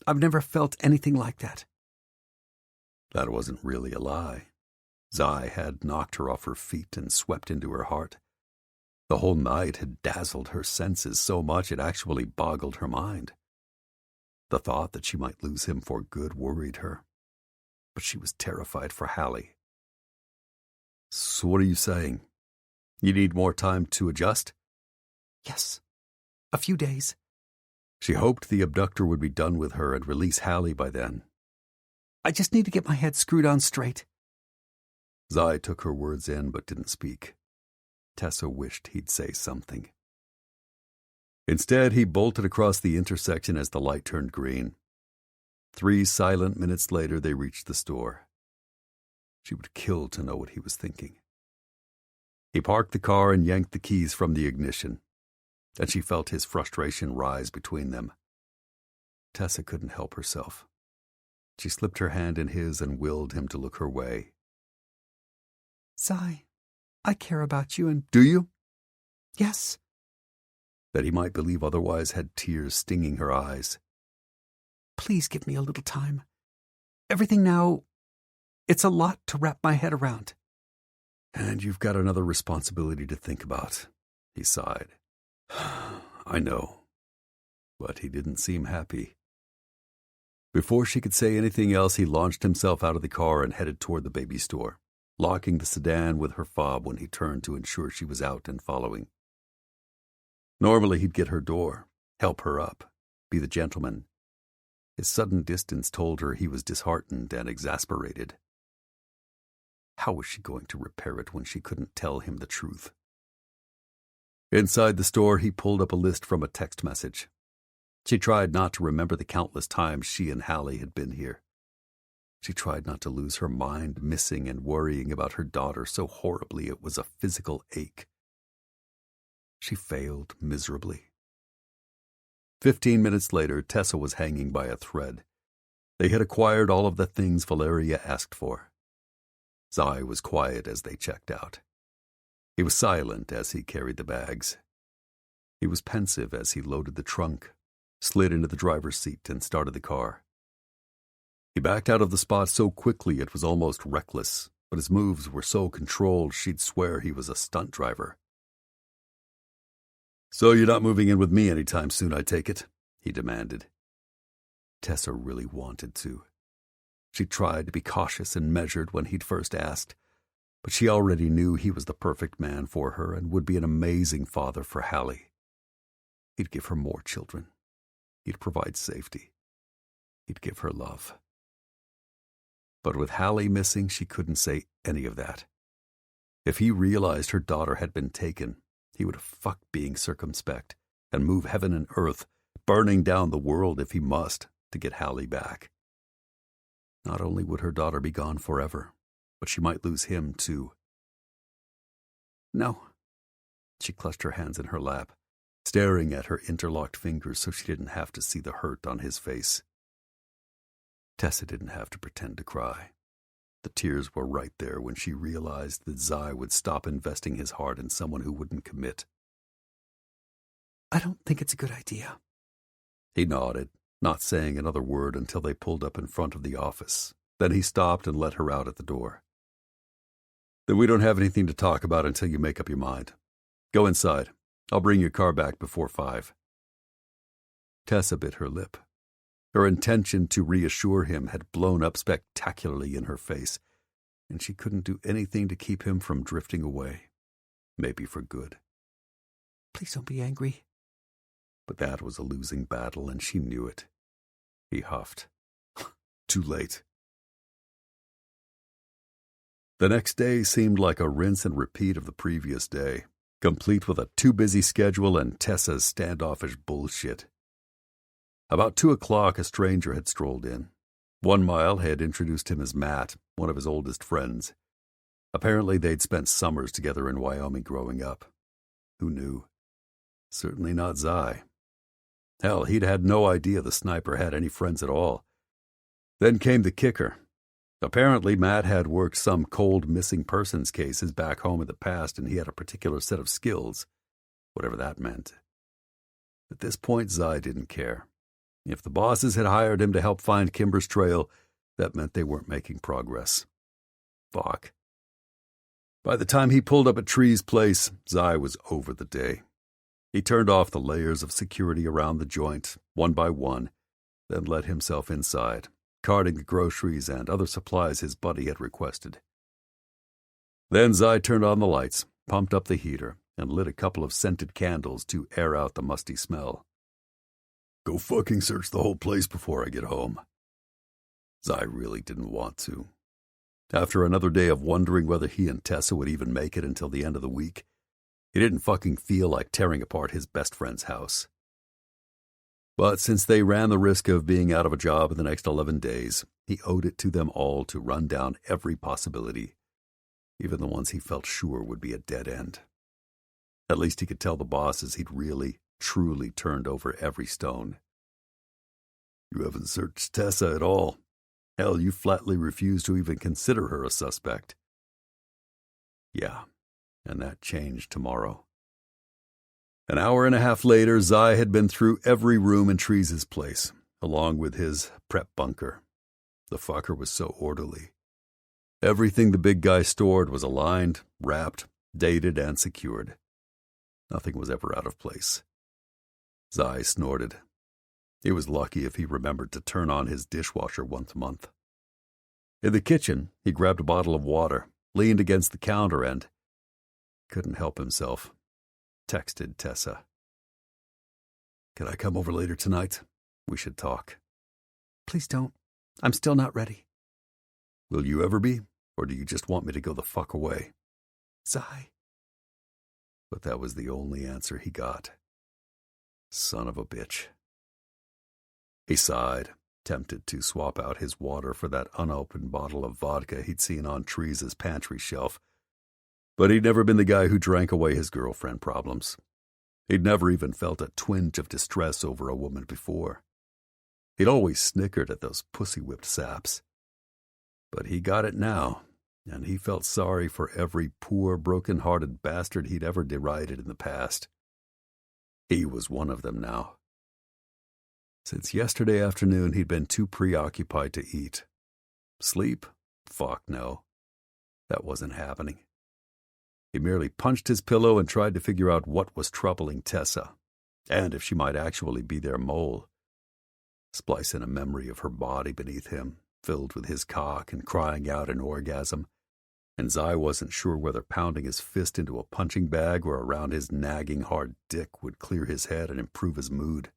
I've never felt anything like that. That wasn't really a lie. Zai had knocked her off her feet and swept into her heart. The whole night had dazzled her senses so much it actually boggled her mind. The thought that she might lose him for good worried her, but she was terrified for Hallie. So what are you saying? You need more time to adjust? Yes, a few days. She hoped the abductor would be done with her and release Hallie by then. I just need to get my head screwed on straight. Zai took her words in but didn't speak. Tessa wished he'd say something. Instead, he bolted across the intersection as the light turned green. 3 silent minutes later, they reached the store. She would kill to know what he was thinking. He parked the car and yanked the keys from the ignition, and she felt his frustration rise between them. Tessa couldn't help herself. She slipped her hand in his and willed him to look her way, Zai, I care about you and... Do you? Yes. That he might believe otherwise had tears stinging her eyes. Please give me a little time. Everything now, it's a lot to wrap my head around. And you've got another responsibility to think about, he sighed. I know. But he didn't seem happy. Before she could say anything else, he launched himself out of the car and headed toward the baby store, locking the sedan with her fob when he turned to ensure she was out and following. Normally he'd get her door, help her up, be the gentleman. His sudden distance told her he was disheartened and exasperated. How was she going to repair it when she couldn't tell him the truth? Inside the store, he pulled up a list from a text message. She tried not to remember the countless times she and Hallie had been here. She tried not to lose her mind missing and worrying about her daughter so horribly it was a physical ache. She failed miserably. 15 minutes later, Tessa was hanging by a thread. They had acquired all of the things Valeria asked for. Zai was quiet as they checked out. He was silent as he carried the bags. He was pensive as he loaded the trunk, slid into the driver's seat, and started the car. He backed out of the spot so quickly it was almost reckless, but his moves were so controlled she'd swear he was a stunt driver. "So you're not moving in with me anytime soon, I take it?" he demanded. Tessa really wanted to. She tried to be cautious and measured when he'd first asked, but she already knew he was the perfect man for her and would be an amazing father for Hallie. He'd give her more children. He'd provide safety. He'd give her love. But with Hallie missing, she couldn't say any of that. If he realized her daughter had been taken, he would fuck being circumspect and move heaven and earth, burning down the world if he must, to get Hallie back. Not only would her daughter be gone forever, but she might lose him too. No. She clutched her hands in her lap, staring at her interlocked fingers so she didn't have to see the hurt on his face. Tessa didn't have to pretend to cry. The tears were right there when she realized that Zai would stop investing his heart in someone who wouldn't commit. I don't think it's a good idea. He nodded, not saying another word until they pulled up in front of the office. Then he stopped and let her out at the door. "Then we don't have anything to talk about until you make up your mind. Go inside. I'll bring your car back before 5. Tessa bit her lip. Her intention to reassure him had blown up spectacularly in her face, and she couldn't do anything to keep him from drifting away. Maybe for good. Please don't be angry. But that was a losing battle, and she knew it. He huffed. Too late. The next day seemed like a rinse and repeat of the previous day, complete with a too-busy schedule and Tessa's standoffish bullshit. About 2 o'clock, a stranger had strolled in. 1 Mile had introduced him as Matt, one of his oldest friends. Apparently they'd spent summers together in Wyoming growing up. Who knew? Certainly not Zai. Hell, he'd had no idea the sniper had any friends at all. Then came the kicker. Apparently Matt had worked some cold missing persons cases back home in the past, and he had a particular set of skills, whatever that meant. At this point, Zai didn't care. If the bosses had hired him to help find Kimber's trail, that meant they weren't making progress. Fuck. By the time he pulled up at Tree's place, Zai was over the day. He turned off the layers of security around the joint, one by one, then let himself inside, carting the groceries and other supplies his buddy had requested. Then Zai turned on the lights, pumped up the heater, and lit a couple of scented candles to air out the musty smell. Go fucking search the whole place before I get home. Zai really didn't want to. After another day of wondering whether he and Tessa would even make it until the end of the week, he didn't fucking feel like tearing apart his best friend's house. But since they ran the risk of being out of a job in the next 11 days, he owed it to them all to run down every possibility, even the ones he felt sure would be a dead end. At least he could tell the bosses he'd really, truly turned over every stone. You haven't searched Tessa at all. Hell, you flatly refused to even consider her a suspect. Yeah, and that changed tomorrow. An hour and a half later, Zai had been through every room in Trees' place, along with his prep bunker. The fucker was so orderly. Everything the big guy stored was aligned, wrapped, dated, and secured. Nothing was ever out of place. Zai snorted. He was lucky if he remembered to turn on his dishwasher once a month. In the kitchen, he grabbed a bottle of water, leaned against the counter, and couldn't help himself. Texted Tessa. "Can I come over later tonight? We should talk." "Please don't. I'm still not ready." "Will you ever be? Or do you just want me to go the fuck away?" "Zai." But that was the only answer he got. Son of a bitch. He sighed, tempted to swap out his water for that unopened bottle of vodka he'd seen on Trees' pantry shelf. But he'd never been the guy who drank away his girlfriend problems. He'd never even felt a twinge of distress over a woman before. He'd always snickered at those pussy-whipped saps. But he got it now, and he felt sorry for every poor, broken-hearted bastard he'd ever derided in the past. He was one of them now. Since yesterday afternoon, he'd been too preoccupied to eat. Sleep? Fuck no. That wasn't happening. He merely punched his pillow and tried to figure out what was troubling Tessa, and if she might actually be their mole. Splice in a memory of her body beneath him, filled with his cock and crying out in orgasm, and Zai wasn't sure whether pounding his fist into a punching bag or around his nagging hard dick would clear his head and improve his mood.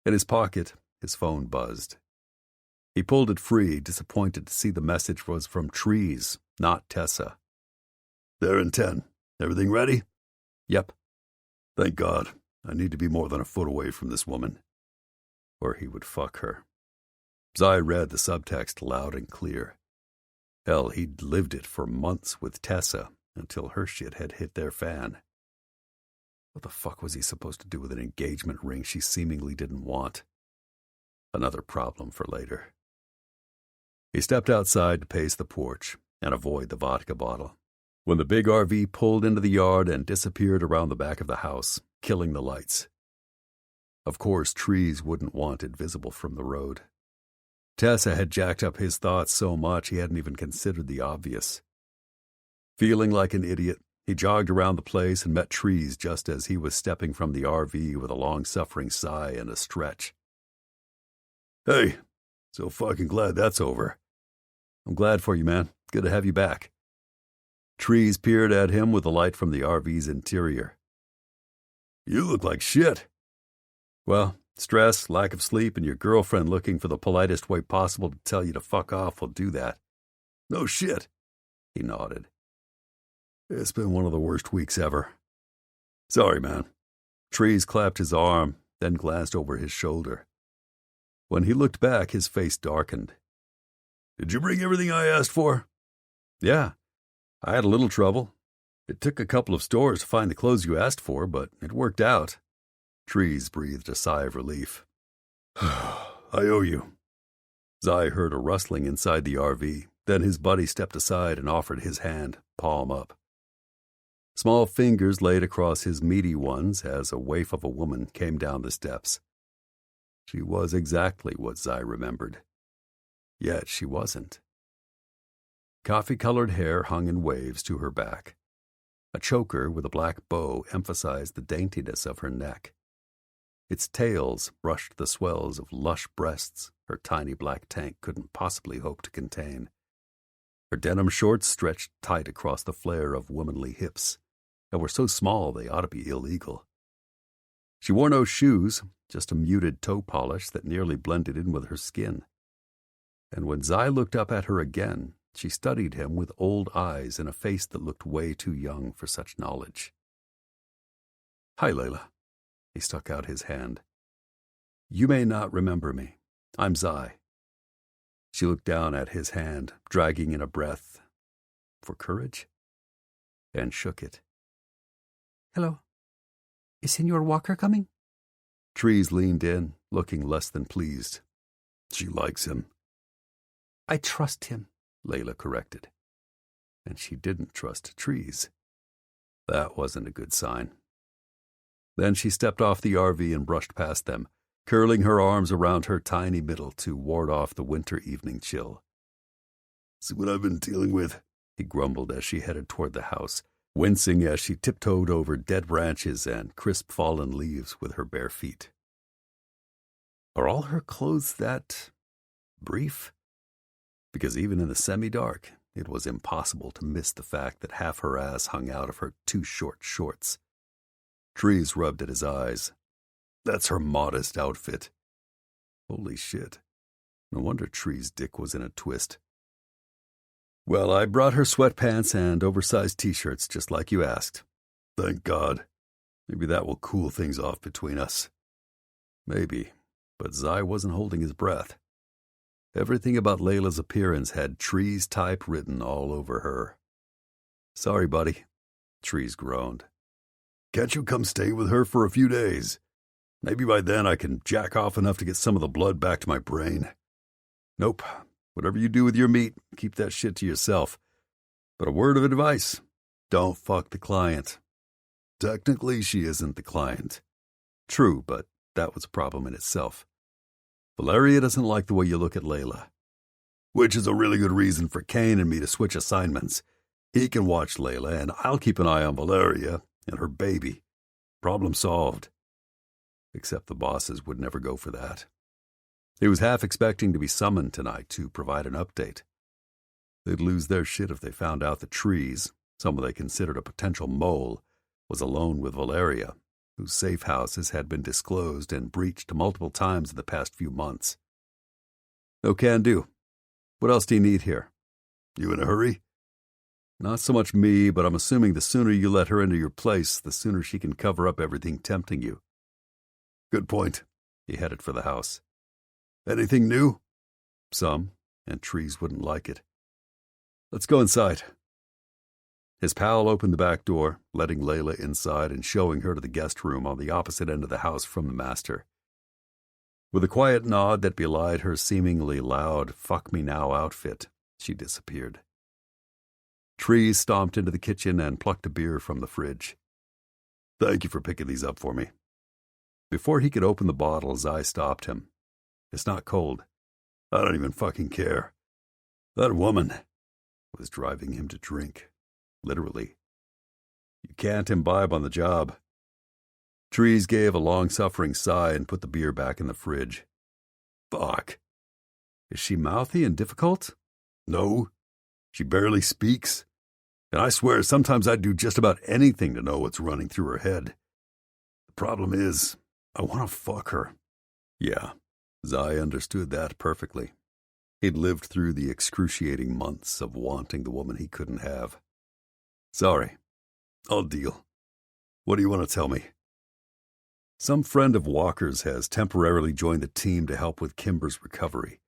In his pocket, his phone buzzed. He pulled it free, disappointed to see the message was from Trees, not Tessa. "There in 10. Everything ready?" "Yep." "Thank God. I need to be more than a foot away from this woman." Or he would fuck her. Zai read the subtext loud and clear. Hell, he'd lived it for months with Tessa until her shit had hit their fan. What the fuck was he supposed to do with an engagement ring she seemingly didn't want? Another problem for later. He stepped outside to pace the porch and avoid the vodka bottle when the big RV pulled into the yard and disappeared around the back of the house, killing the lights. Of course, Trees wouldn't want it visible from the road. Tessa had jacked up his thoughts so much he hadn't even considered the obvious. Feeling like an idiot, he jogged around the place and met Trees just as he was stepping from the RV with a long-suffering sigh and a stretch. "Hey, so fucking glad that's over." "I'm glad for you, man. Good to have you back." Trees peered at him with the light from the RV's interior. "You look like shit." "Well, stress, lack of sleep, and your girlfriend looking for the politest way possible to tell you to fuck off will do that." "No shit." He nodded. "It's been one of the worst weeks ever." "Sorry, man." Trees clapped his arm, then glanced over his shoulder. When he looked back, his face darkened. "Did you bring everything I asked for?" "Yeah. I had a little trouble. It took a couple of stores to find the clothes you asked for, but it worked out." Trees breathed a sigh of relief. "I owe you." Zai heard a rustling inside the RV. Then his buddy stepped aside and offered his hand, palm up. Small fingers laid across his meaty ones as a waif of a woman came down the steps. She was exactly what Zai remembered. Yet she wasn't. Coffee-colored hair hung in waves to her back. A choker with a black bow emphasized the daintiness of her neck. Its tails brushed the swells of lush breasts her tiny black tank couldn't possibly hope to contain. Her denim shorts stretched tight across the flare of womanly hips, and were so small they ought to be illegal. She wore no shoes, just a muted toe polish that nearly blended in with her skin. And when Zai looked up at her again, she studied him with old eyes and a face that looked way too young for such knowledge. "Hi, Layla." He stuck out his hand. "You may not remember me. I'm Zai." She looked down at his hand, dragging in a breath. For courage? And shook it. "Hello. Is Senor Walker coming?" Trees leaned in, looking less than pleased. "She likes him." "I trust him," Layla corrected. and she didn't trust trees. That wasn't a good sign. Then she stepped off the RV and brushed past them, curling her arms around her tiny middle to ward off the winter evening chill. "See what I've been dealing with?" he grumbled as she headed toward the house, wincing as she tiptoed over dead branches and crisp fallen leaves with her bare feet. Are all her clothes that brief? Because even in the semi-dark, it was impossible to miss the fact that half her ass hung out of her too short shorts. Trees rubbed at his eyes. That's her modest outfit. Holy shit. No wonder Tree's dick was in a twist. "Well, I brought her sweatpants and oversized t-shirts just like you asked." "Thank God. Maybe that will cool things off between us." Maybe, but Zai wasn't holding his breath. Everything about Layla's appearance had Trees type written all over her. "Sorry, buddy," Trees groaned. "Can't you come stay with her for a few days? Maybe by then I can jack off enough to get some of the blood back to my brain." "Nope. Whatever you do with your meat, keep that shit to yourself. But a word of advice, don't fuck the client." "Technically, she isn't the client." "True, but that was a problem in itself. Valeria doesn't like the way you look at Layla." "Which is a really good reason for Kane and me to switch assignments. He can watch Layla, and I'll keep an eye on Valeria and her baby. Problem solved." Except the bosses would never go for that. He was half expecting to be summoned tonight to provide an update. They'd lose their shit if they found out that Trees, someone they considered a potential mole, was alone with Valeria, whose safe houses had been disclosed and breached multiple times in the past few months. "No can do. What else do you need here?" "You in a hurry?" "Not so much me, but I'm assuming the sooner you let her into your place, the sooner she can cover up everything tempting you." "Good point." He headed for the house. "Anything new?" "Some, and Trees wouldn't like it." "Let's go inside." His pal opened the back door, letting Layla inside and showing her to the guest room on the opposite end of the house from the master. With a quiet nod that belied her seemingly loud fuck-me-now outfit, she disappeared. Trees stomped into the kitchen and plucked a beer from the fridge. "Thank you for picking these up for me." Before he could open the bottle, Zai stopped him. "It's not cold." "I don't even fucking care. That woman was driving him to drink. Literally. You can't imbibe on the job." Trees gave a long-suffering sigh and put the beer back in the fridge. "Fuck. Is she mouthy and difficult?" "No. She barely speaks. And I swear sometimes I'd do just about anything to know what's running through her head. The problem is, I want to fuck her." Yeah, Zai understood that perfectly. He'd lived through the excruciating months of wanting the woman he couldn't have. "Sorry. I'll deal. What do you want to tell me?" "Some friend of Walker's has temporarily joined the team to help with Kimber's recovery.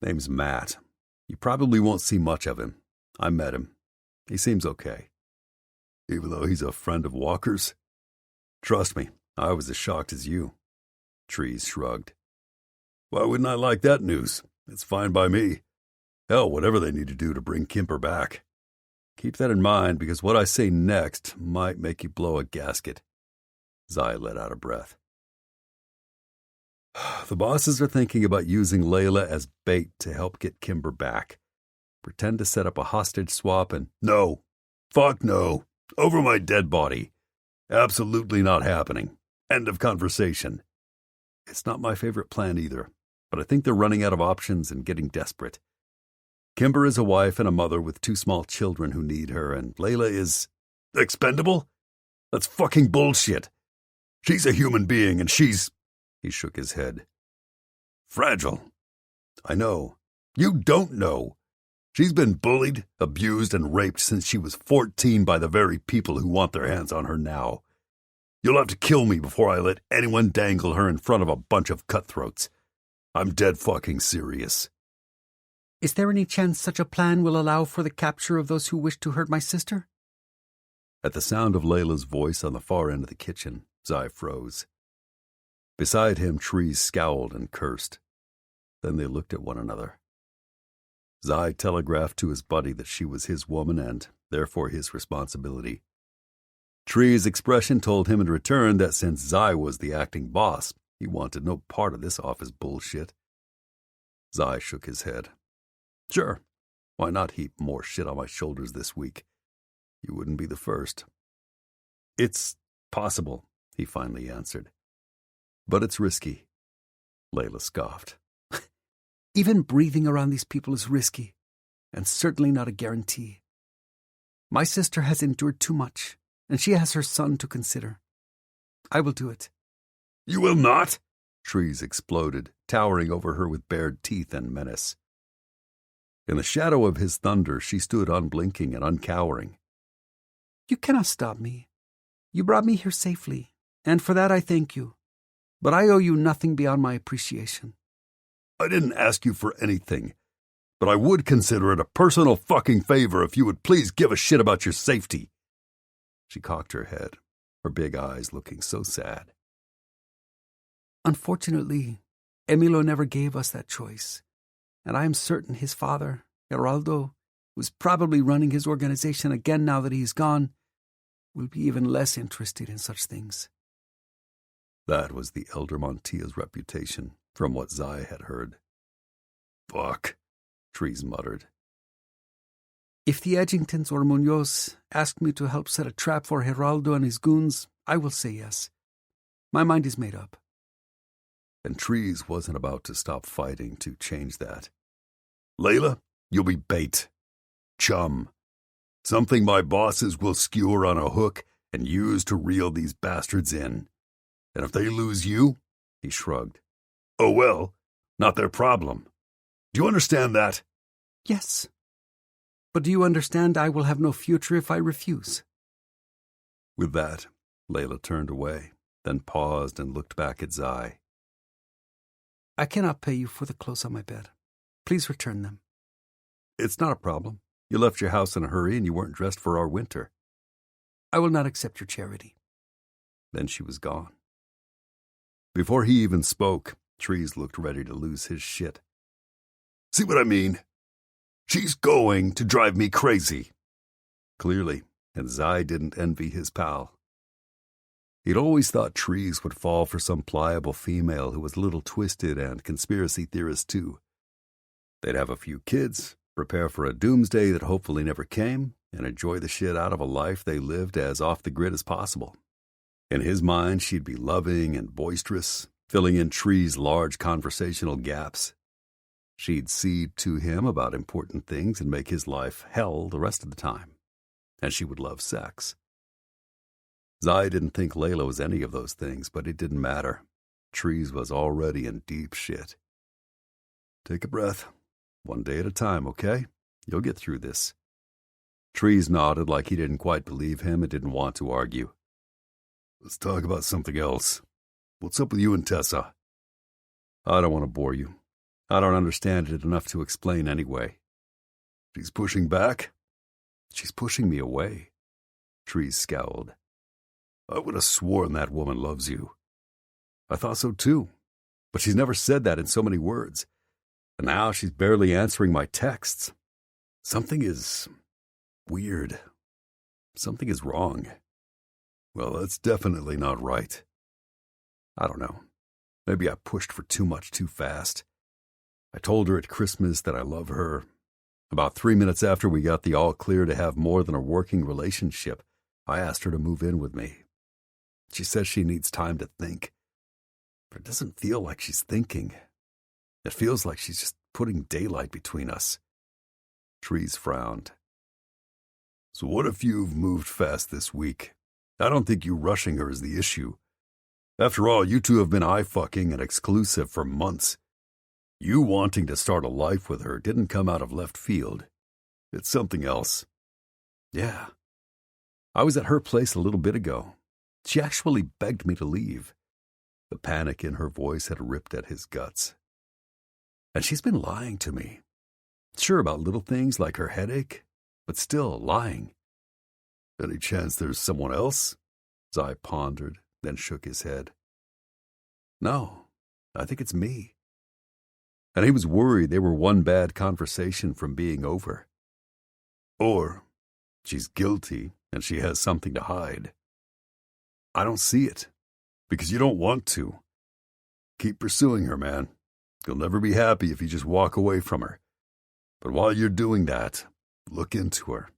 Name's Matt. You probably won't see much of him. I met him. He seems okay." "Even though he's a friend of Walker's?" "Trust me, I was as shocked as you." Trees shrugged. "Why wouldn't I like that news? It's fine by me. Hell, whatever they need to do to bring Kimber back. Keep that in mind, because what I say next might make you blow a gasket." Zai let out a breath. "The bosses are thinking about using Layla as bait to help get Kimber back. Pretend to set up a hostage swap and—" "No. Fuck no. Over my dead body. Absolutely not happening. End of conversation." "It's not my favorite plan either, but I think they're running out of options and getting desperate. Kimber is a wife and a mother with 2 small children who need her, and Layla is—" "Expendable? That's fucking bullshit. She's a human being, and she's—" He shook his head. "Fragile. I know. You don't know. She's been bullied, abused, and raped since she was 14 by the very people who want their hands on her now. You'll have to kill me before I let anyone dangle her in front of a bunch of cutthroats. I'm dead fucking serious." "Is there any chance such a plan will allow for the capture of those who wish to hurt my sister?" At the sound of Layla's voice on the far end of the kitchen, Zai froze. Beside him, Trees scowled and cursed. Then they looked at one another. Zai telegraphed to his buddy that she was his woman and therefore his responsibility. Tree's expression told him in return that since Zai was the acting boss, he wanted no part of this office bullshit. Zai shook his head. Sure, why not heap more shit on my shoulders this week? You wouldn't be the first. It's possible, he finally answered. But it's risky. Layla scoffed. Even breathing around these people is risky, and certainly not a guarantee. My sister has endured too much, and she has her son to consider. I will do it. You will not? Trees exploded, towering over her with bared teeth and menace. In the shadow of his thunder, she stood unblinking and uncowering. You cannot stop me. You brought me here safely, and for that I thank you. But I owe you nothing beyond my appreciation. I didn't ask you for anything, but I would consider it a personal fucking favor if you would please give a shit about your safety. She cocked her head, her big eyes looking so sad. Unfortunately, Emilio never gave us that choice, and I am certain his father, Geraldo, who's probably running his organization again now that he's gone, will be even less interested in such things. That was the elder Montilla's reputation, from what Zai had heard. Fuck, Trees muttered. If the Edgingtons or Munoz ask me to help set a trap for Geraldo and his goons, I will say yes. My mind is made up. And Trees wasn't about to stop fighting to change that. Layla, you'll be bait. Chum. Something my bosses will skewer on a hook and use to reel these bastards in. And if they lose you, he shrugged. Oh well, not their problem. Do you understand that? Yes. But do you understand I will have no future if I refuse? With that, Layla turned away, then paused and looked back at Zai. I cannot pay you for the clothes on my bed. Please return them. It's not a problem. You left your house in a hurry and you weren't dressed for our winter. I will not accept your charity. Then she was gone. Before he even spoke, Trees looked ready to lose his shit. See what I mean? She's going to drive me crazy. Clearly, and Zai didn't envy his pal. He'd always thought Trees would fall for some pliable female who was a little twisted and conspiracy theorist too. They'd have a few kids, prepare for a doomsday that hopefully never came, and enjoy the shit out of a life they lived as off the grid as possible. In his mind, she'd be loving and boisterous, filling in Trees' large conversational gaps. She'd cede to him about important things and make his life hell the rest of the time. And she would love sex. Zai didn't think Layla was any of those things, but it didn't matter. Trees was already in deep shit. Take a breath. One day at a time, okay? You'll get through this. Trees nodded like he didn't quite believe him and didn't want to argue. Let's talk about something else. What's up with you and Tessa? I don't want to bore you. I don't understand it enough to explain anyway. She's pushing back? She's pushing me away. Trees scowled. I would have sworn that woman loves you. I thought so too, but she's never said that in so many words. And now she's barely answering my texts. Something is weird. Something is wrong. Well, that's definitely not right. I don't know. Maybe I pushed for too much too fast. I told her at Christmas that I love her. About 3 minutes after we got the all clear to have more than a working relationship, I asked her to move in with me. She says she needs time to think. But it doesn't feel like she's thinking. It feels like she's just putting daylight between us. Trees frowned. So what if you've moved fast this week? I don't think you rushing her is the issue. After all, you two have been eye-fucking and exclusive for months. You wanting to start a life with her didn't come out of left field. It's something else. Yeah. I was at her place a little bit ago. She actually begged me to leave. The panic in her voice had ripped at his guts. And she's been lying to me. Sure about little things like her headache, but still lying. Any chance there's someone else? Zai pondered, then shook his head. No, I think it's me. and he was worried they were one bad conversation from being over. Or she's guilty and she has something to hide. I don't see it, because you don't want to. Keep pursuing her, man. You'll never be happy if you just walk away from her. But while you're doing that, look into her.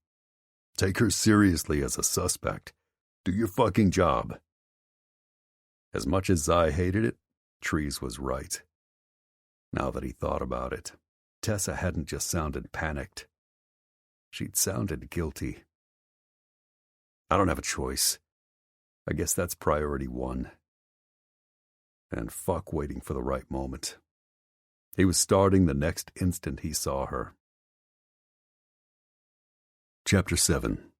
Take her seriously as a suspect. Do your fucking job. As much as Zai hated it, Trees was right. Now that he thought about it, Tessa hadn't just sounded panicked. She'd sounded guilty. I don't have a choice. I guess that's priority one. And fuck waiting for the right moment. He was starting the next instant he saw her. Chapter 7.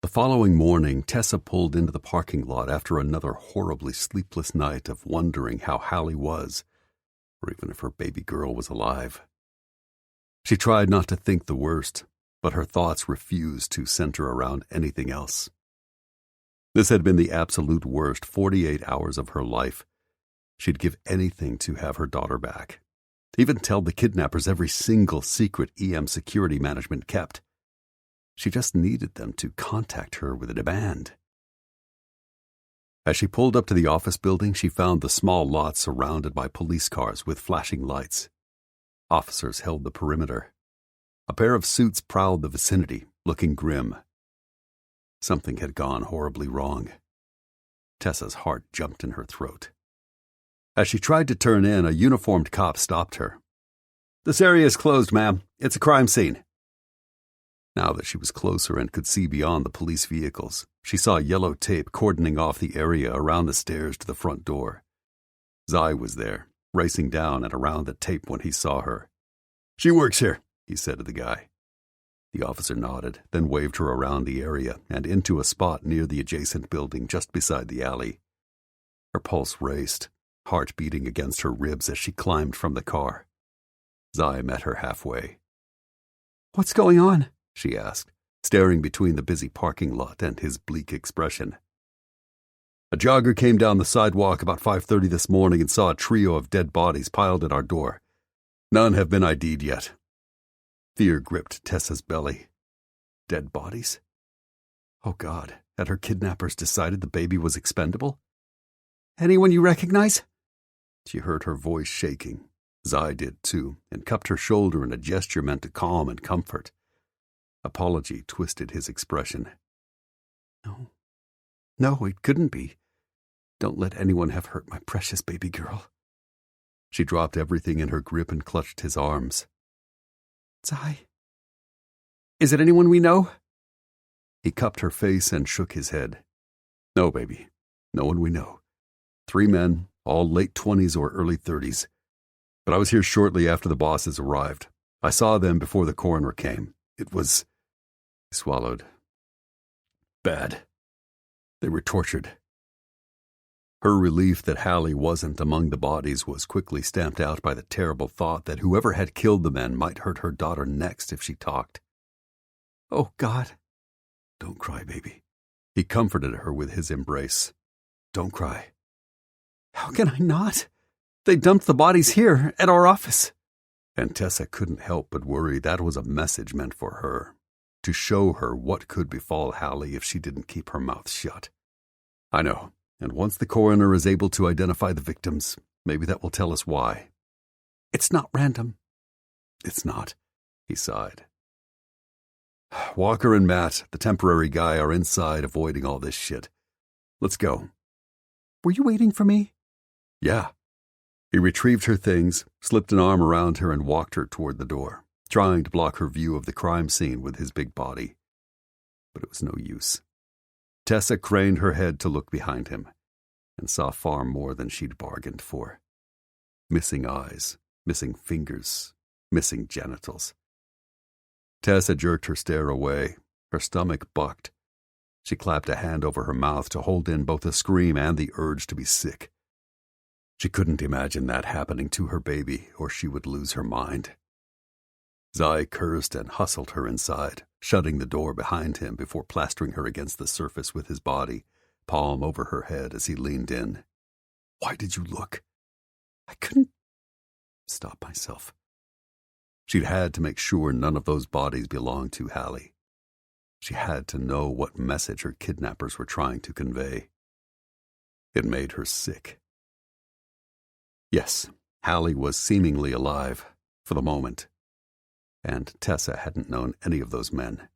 The following morning, Tessa pulled into the parking lot after another horribly sleepless night of wondering how Hallie was, or even if her baby girl was alive. She tried not to think the worst, but her thoughts refused to center around anything else. This had been the absolute worst 48 hours of her life. She'd give anything to have her daughter back. Even tell the kidnappers every single secret EM security management kept. She just needed them to contact her with a demand. As she pulled up to the office building, she found the small lot surrounded by police cars with flashing lights. Officers held the perimeter. A pair of suits prowled the vicinity, looking grim. Something had gone horribly wrong. Tessa's heart jumped in her throat. As she tried to turn in, a uniformed cop stopped her. "This area is closed, ma'am. It's a crime scene." Now that she was closer and could see beyond the police vehicles, she saw yellow tape cordoning off the area around the stairs to the front door. Zai was there, racing down and around the tape when he saw her. "She works here," he said to the guy. The officer nodded, then waved her around the area and into a spot near the adjacent building just beside the alley. Her pulse raced, heart beating against her ribs as she climbed from the car. Zai met her halfway. "What's going on?" she asked, staring between the busy parking lot and his bleak expression. "A jogger came down the sidewalk about 5:30 this morning and saw a trio of dead bodies piled at our door. None have been ID'd yet." Fear gripped Tessa's belly. Dead bodies? Oh God, had her kidnappers decided the baby was expendable? "Anyone you recognize?" She heard her voice shaking. Zai did too, and cupped her shoulder in a gesture meant to calm and comfort. Apology twisted his expression. No, it couldn't be. Don't let anyone have hurt my precious baby girl." She dropped everything in her grip and clutched his arms. "Zai, is it anyone we know?" He cupped her face and shook his head. "No, baby. No one we know. 3 men, all late 20s or early 30s. But I was here shortly after the bosses arrived. I saw them before the coroner came. It was..." He swallowed. "Bad. They were tortured." Her relief that Hallie wasn't among the bodies was quickly stamped out by the terrible thought that whoever had killed the men might hurt her daughter next if she talked. "Oh, God." "Don't cry, baby." He comforted her with his embrace. "Don't cry." "How can I not? They dumped the bodies here at our office." And Tessa couldn't help but worry that was a message meant for her, to show her what could befall Hallie if she didn't keep her mouth shut. "I know. And once the coroner is able to identify the victims, maybe that will tell us why." "It's not random." "It's not," he sighed. "Walker and Matt, the temporary guy, are inside avoiding all this shit. Let's go." "Were you waiting for me?" "Yeah." He retrieved her things, slipped an arm around her and walked her toward the door, trying to block her view of the crime scene with his big body. But it was no use. Tessa craned her head to look behind him and saw far more than she'd bargained for. Missing eyes, missing fingers, missing genitals. Tessa jerked her stare away. Her stomach bucked. She clapped a hand over her mouth to hold in both a scream and the urge to be sick. She couldn't imagine that happening to her baby, or she would lose her mind. Zai cursed and hustled her inside, shutting the door behind him before plastering her against the surface with his body, palm over her head as he leaned in. "Why did you look?" I couldn't stop myself. She'd had to make sure none of those bodies belonged to Hallie. She had to know what message her kidnappers were trying to convey. It made her sick. Yes, Hallie was seemingly alive, for the moment, and Tessa hadn't known any of those men.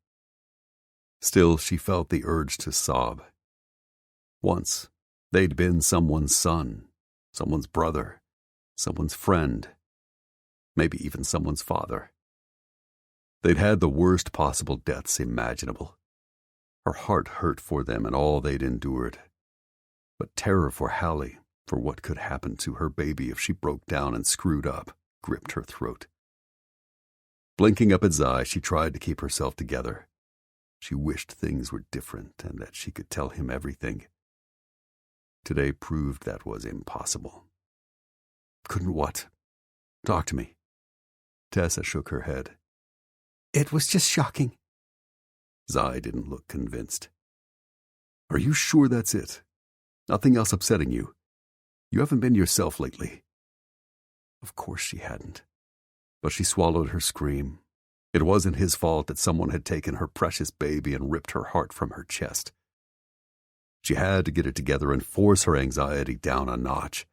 Still, she felt the urge to sob. Once, they'd been someone's son, someone's brother, someone's friend, maybe even someone's father. They'd had the worst possible deaths imaginable. Her heart hurt for them and all they'd endured. But terror for Hallie, for what could happen to her baby if she broke down and screwed up, gripped her throat. Blinking up at Zai, she tried to keep herself together. She wished things were different and that she could tell him everything. Today proved that was impossible. Couldn't what? Talk to me. Tessa shook her head. It was just shocking. Zai didn't look convinced. Are you sure that's it? Nothing else upsetting you? You haven't been yourself lately. Of course she hadn't. But she swallowed her scream. It wasn't his fault that someone had taken her precious baby and ripped her heart from her chest. She had to get it together and force her anxiety down a notch.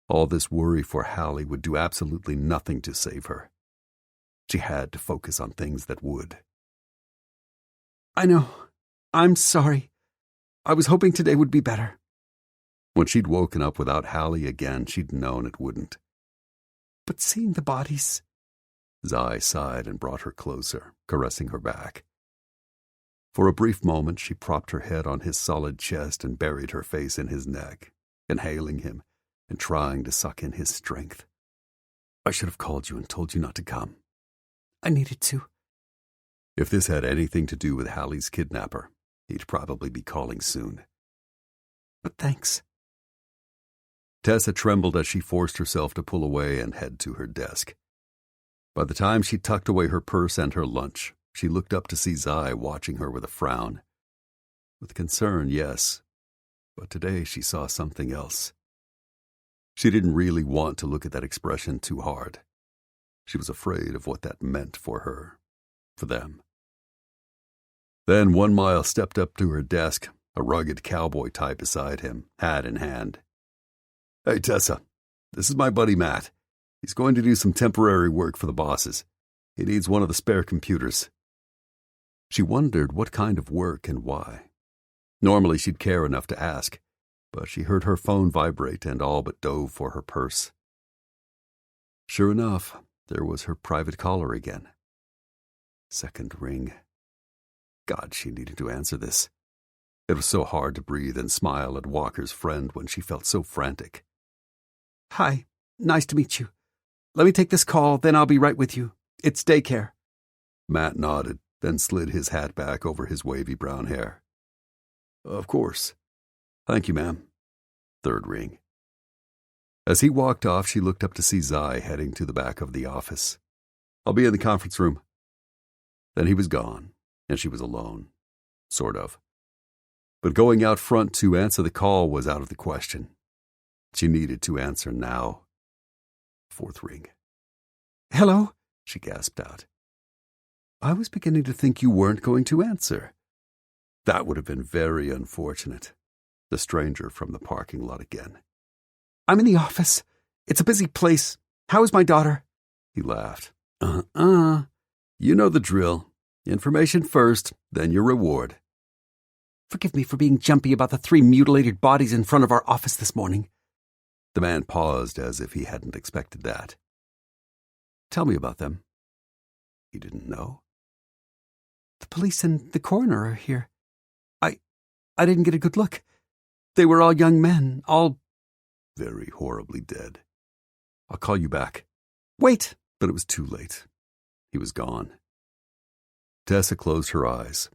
All this worry for Hallie would do absolutely nothing to save her. She had to focus on things that would. I know. I'm sorry. I was hoping today would be better. When she'd woken up without Hallie again, she'd known it wouldn't. But seeing the bodies... Zai sighed and brought her closer, caressing her back. For a brief moment, she propped her head on his solid chest and buried her face in his neck, inhaling him and trying to suck in his strength. I should have called you and told you not to come. I needed to. If this had anything to do with Hallie's kidnapper, he'd probably be calling soon. But thanks. Tessa trembled as she forced herself to pull away and head to her desk. By the time she tucked away her purse and her lunch, she looked up to see Zai watching her with a frown. With concern, yes, but today she saw something else. She didn't really want to look at that expression too hard. She was afraid of what that meant for her, for them. Then 1 Mile stepped up to her desk, a rugged cowboy type beside him, hat in hand. Hey, Tessa, this is my buddy Matt. He's going to do some temporary work for the bosses. He needs one of the spare computers. She wondered what kind of work and why. Normally she'd care enough to ask, but she heard her phone vibrate and all but dove for her purse. Sure enough, there was her private caller again. Second ring. God, she needed to answer this. It was so hard to breathe and smile at Walker's friend when she felt so frantic. Hi, nice to meet you. Let me take this call, then I'll be right with you. It's daycare. Matt nodded, then slid his hat back over his wavy brown hair. Of course. Thank you, ma'am. Third ring. As he walked off, she looked up to see Zai heading to the back of the office. I'll be in the conference room. Then he was gone, and she was alone. Sort of. But going out front to answer the call was out of the question. She needed to answer now. Fourth ring. Hello? She gasped out. I was beginning to think you weren't going to answer. That would have been very unfortunate. The stranger from the parking lot again. I'm in the office. It's a busy place. How is my daughter? He laughed. You know the drill. Information first, then your reward. Forgive me for being jumpy about the 3 mutilated bodies in front of our office this morning. The man paused as if he hadn't expected that. Tell me about them. He didn't know. The police and the coroner are here. I didn't get a good look. They were all young men, all... very horribly dead. I'll call you back. Wait! But it was too late. He was gone. Tessa closed her eyes.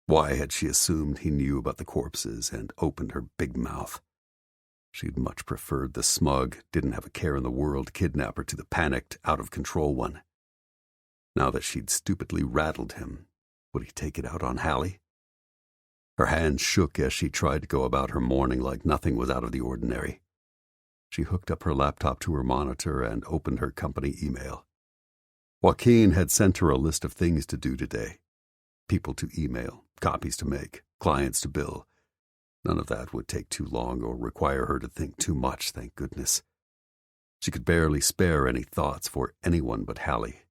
Why had she assumed he knew about the corpses and opened her big mouth? She'd much preferred the smug, didn't have a care in the world kidnapper to the panicked, out-of-control one. Now that she'd stupidly rattled him, would he take it out on Hallie? Her hands shook as she tried to go about her morning like nothing was out of the ordinary. She hooked up her laptop to her monitor and opened her company email. Joaquin had sent her a list of things to do today. People to email, copies to make, clients to bill. None of that would take too long or require her to think too much, thank goodness. She could barely spare any thoughts for anyone but Hallie.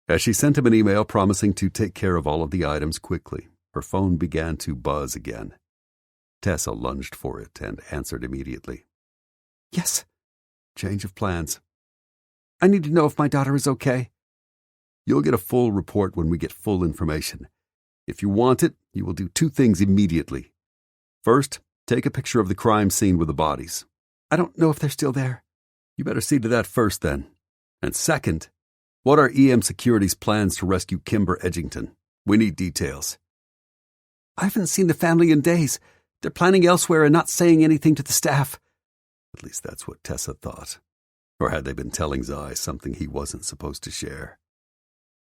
As she sent him an email promising to take care of all of the items quickly, her phone began to buzz again. Tessa lunged for it and answered immediately. Yes. Change of plans. I need to know if my daughter is okay. You'll get a full report when we get full information. If you want it, you will do 2 things immediately. First, take a picture of the crime scene with the bodies. I don't know if they're still there. You better see to that first, then. And second, what are EM Security's plans to rescue Kimber Edgington? We need details. I haven't seen the family in days. They're planning elsewhere and not saying anything to the staff. At least that's what Tessa thought. Or had they been telling Zai something he wasn't supposed to share?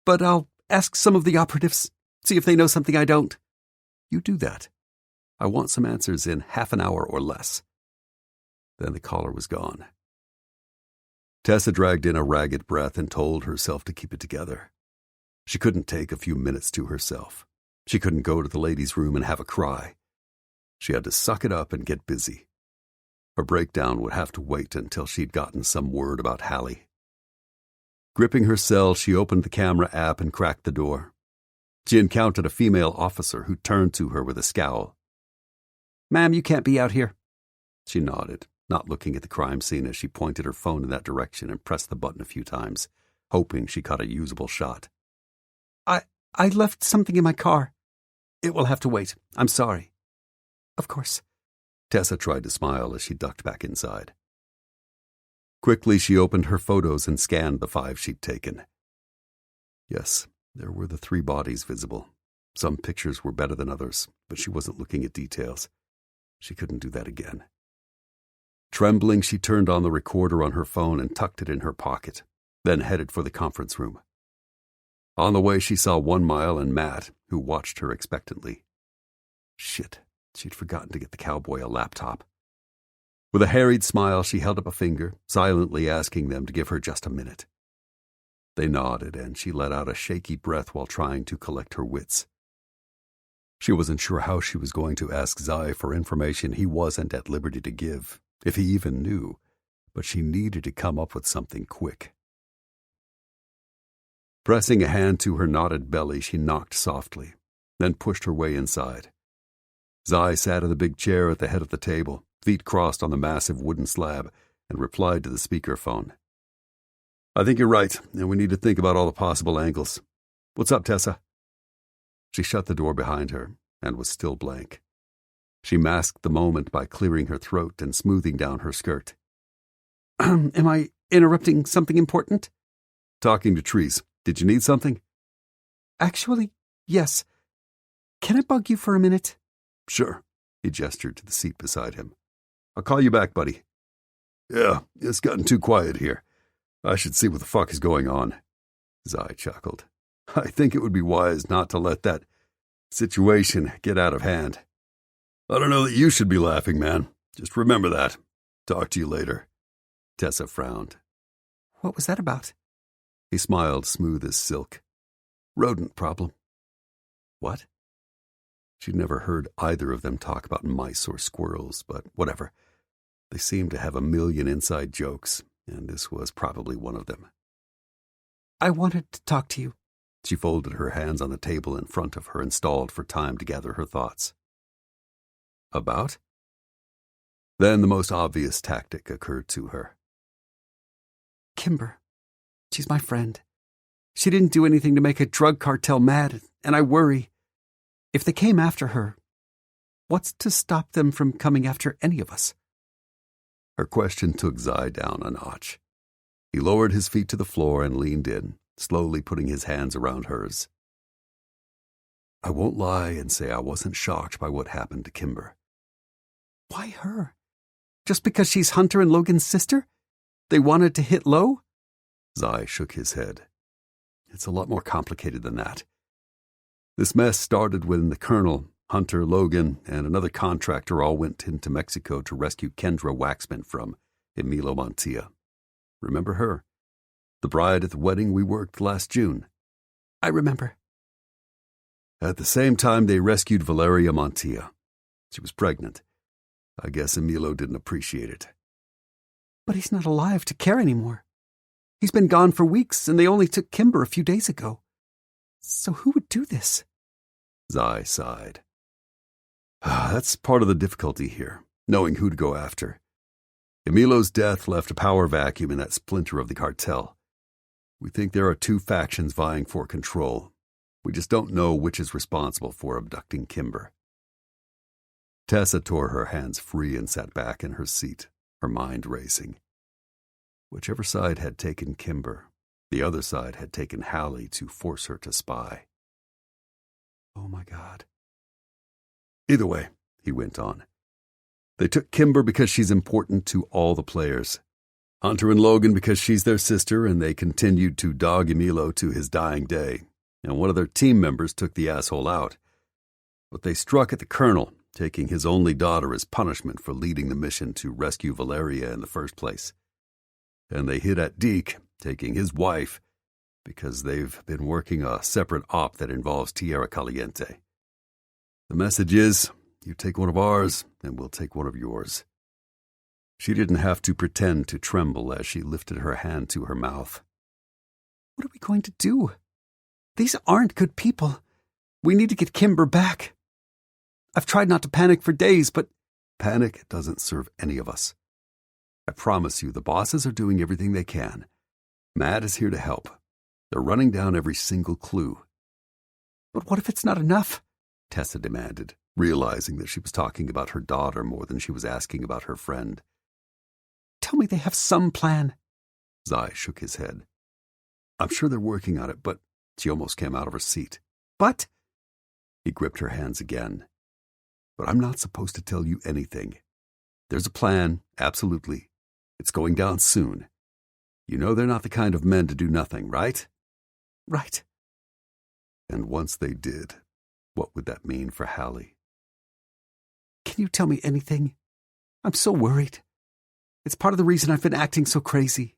But I'll ask some of the operatives, see if they know something I don't. You do that. I want some answers in half an hour or less. Then the caller was gone. Tessa dragged in a ragged breath and told herself to keep it together. She couldn't take a few minutes to herself. She couldn't go to the ladies' room and have a cry. She had to suck it up and get busy. Her breakdown would have to wait until she'd gotten some word about Hallie. Gripping her cell, she opened the camera app and cracked the door. She encountered a female officer who turned to her with a scowl. Ma'am, you can't be out here. She nodded, not looking at the crime scene as she pointed her phone in that direction and pressed the button a few times, hoping she caught a usable shot. I left something in my car. It will have to wait. I'm sorry. Of course. Tessa tried to smile as she ducked back inside. Quickly, she opened her photos and scanned the 5 she'd taken. Yes, there were the 3 bodies visible. Some pictures were better than others, but she wasn't looking at details. She couldn't do that again. Trembling, she turned on the recorder on her phone and tucked it in her pocket, then headed for the conference room. On the way, she saw 1 Mile and Matt, who watched her expectantly. Shit, she'd forgotten to get the cowboy a laptop. With a harried smile, she held up a finger, silently asking them to give her just a minute. They nodded, and she let out a shaky breath while trying to collect her wits. She wasn't sure how she was going to ask Zai for information he wasn't at liberty to give, if he even knew, but she needed to come up with something quick. Pressing a hand to her knotted belly, she knocked softly, then pushed her way inside. Zai sat in the big chair at the head of the table, feet crossed on the massive wooden slab, and replied to the speakerphone. I think you're right, and we need to think about all the possible angles. What's up, Tessa? She shut the door behind her and was still blank. She masked the moment by clearing her throat and smoothing down her skirt. Am I interrupting something important? Talking to Trees. Did you need something? Actually, yes. Can I bug you for a minute? Sure. He gestured to the seat beside him. I'll call you back, buddy. Yeah, it's gotten too quiet here. I should see what the fuck is going on. Zai chuckled. I think it would be wise not to let that situation get out of hand. I don't know that you should be laughing, man. Just remember that. Talk to you later. Tessa frowned. What was that about? He smiled, smooth as silk. Rodent problem. What? She'd never heard either of them talk about mice or squirrels, but whatever. They seemed to have a million inside jokes, and this was probably one of them. I wanted to talk to you. She folded her hands on the table in front of her and stalled for time to gather her thoughts. About? Then the most obvious tactic occurred to her. Kimber. She's my friend. She didn't do anything to make a drug cartel mad, and I worry. If they came after her, what's to stop them from coming after any of us? Her question took Zai down a notch. He lowered his feet to the floor and leaned in, slowly putting his hands around hers. I won't lie and say I wasn't shocked by what happened to Kimber. Why her? Just because she's Hunter and Logan's sister? They wanted to hit low? Zai shook his head. It's a lot more complicated than that. This mess started when the Colonel, Hunter, Logan, and another contractor all went into Mexico to rescue Kendra Waxman from Emilio Montia. Remember her? The bride at the wedding we worked last June. I remember. At the same time, they rescued Valeria Montia. She was pregnant. I guess Emilio didn't appreciate it. But he's not alive to care anymore. He's been gone for weeks, and they only took Kimber a few days ago. So who would do this? Zai sighed. That's part of the difficulty here, knowing who to go after. Emilio's death left a power vacuum in that splinter of the cartel. We think there are two factions vying for control. We just don't know which is responsible for abducting Kimber. Tessa tore her hands free and sat back in her seat, her mind racing. Whichever side had taken Kimber, the other side had taken Hallie to force her to spy. Oh my God. Either way, he went on. They took Kimber because she's important to all the players. Hunter and Logan because she's their sister, and they continued to dog Emilio to his dying day. And one of their team members took the asshole out. But they struck at the colonel, taking his only daughter as punishment for leading the mission to rescue Valeria in the first place. And they hit at Deke, taking his wife, because they've been working a separate op that involves Tierra Caliente. The message is, you take one of ours, and we'll take one of yours. She didn't have to pretend to tremble as she lifted her hand to her mouth. What are we going to do? These aren't good people. We need to get Kimber back. I've tried not to panic for days, but... Panic doesn't serve any of us. I promise you the bosses are doing everything they can. Matt is here to help. They're running down every single clue. But what if it's not enough? Tessa demanded, realizing that she was talking about her daughter more than she was asking about her friend. Tell me they have some plan. Zai shook his head. I'm sure they're working on it, but she almost came out of her seat. But? He gripped her hands again. But I'm not supposed to tell you anything. There's a plan, absolutely. It's going down soon. You know they're not the kind of men to do nothing, right? Right. And once they did, what would that mean for Hallie? Can you tell me anything? I'm so worried. It's part of the reason I've been acting so crazy.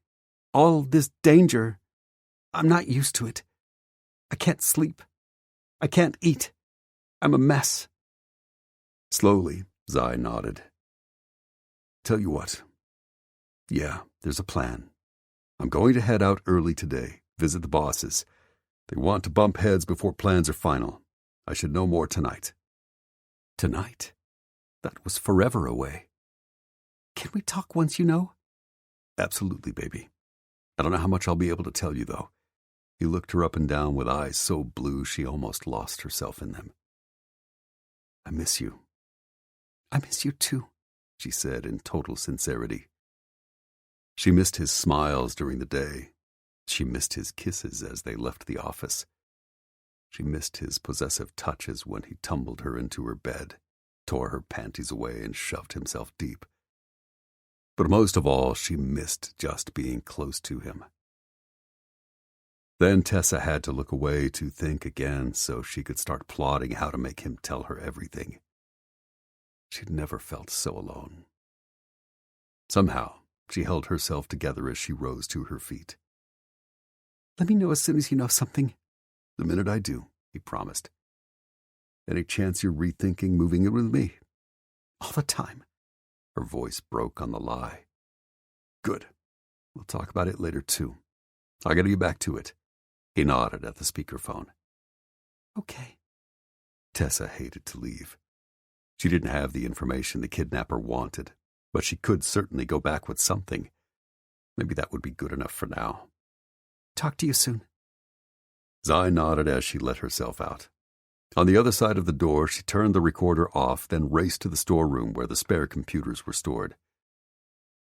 All this danger. I'm not used to it. I can't sleep. I can't eat. I'm a mess. Slowly, Zai nodded. Tell you what. Yeah, there's a plan. I'm going to head out early today, visit the bosses. They want to bump heads before plans are final. I should know more tonight. Tonight? That was forever away. Can we talk once you know? Absolutely, baby. I don't know how much I'll be able to tell you, though. He looked her up and down with eyes so blue she almost lost herself in them. I miss you. I miss you too, she said in total sincerity. She missed his smiles during the day. She missed his kisses as they left the office. She missed his possessive touches when he tumbled her into her bed, tore her panties away, and shoved himself deep. But most of all, she missed just being close to him. Then Tessa had to look away to think again so she could start plotting how to make him tell her everything. She'd never felt so alone. Somehow, she held herself together as she rose to her feet. Let me know as soon as you know something. The minute I do, he promised. Any chance you're rethinking moving in with me? All the time. Her voice broke on the lie. Good. We'll talk about it later, too. I gotta get back to it. He nodded at the speakerphone. Okay. Tessa hated to leave. She didn't have the information the kidnapper wanted, but she could certainly go back with something. Maybe that would be good enough for now. Talk to you soon. Zai nodded as she let herself out. On the other side of the door, she turned the recorder off, then raced to the storeroom where the spare computers were stored.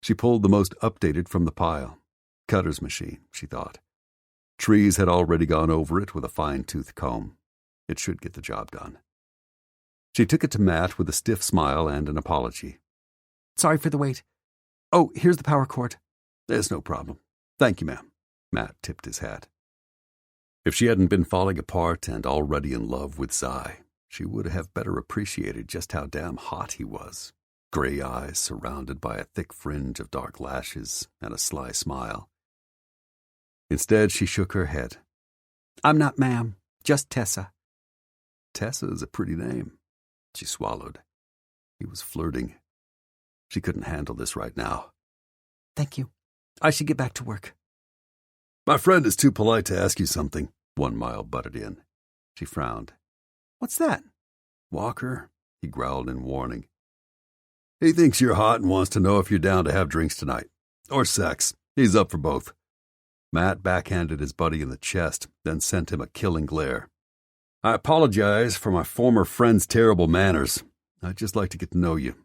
She pulled the most updated from the pile. Cutter's machine, she thought. Trees had already gone over it with a fine-toothed comb. It should get the job done. She took it to Matt with a stiff smile and an apology. Sorry for the wait. Oh, here's the power cord. There's no problem. Thank you, ma'am. Matt tipped his hat. If she hadn't been falling apart and already in love with Zai, She would have better appreciated just how damn hot he was. Gray eyes surrounded by a thick fringe of dark lashes and a sly smile. Instead, she shook her head. I'm not ma'am, just Tessa. Tessa is a pretty name. She swallowed. He was flirting. She couldn't handle this right now. Thank you. I should get back to work. My friend is too polite to ask you something, 1 Mile butted in. She frowned. What's that? Walker, he growled in warning. He thinks you're hot and wants to know if you're down to have drinks tonight. Or sex. He's up for both. Matt backhanded his buddy in the chest, then sent him a killing glare. I apologize for my former friend's terrible manners. I'd just like to get to know you.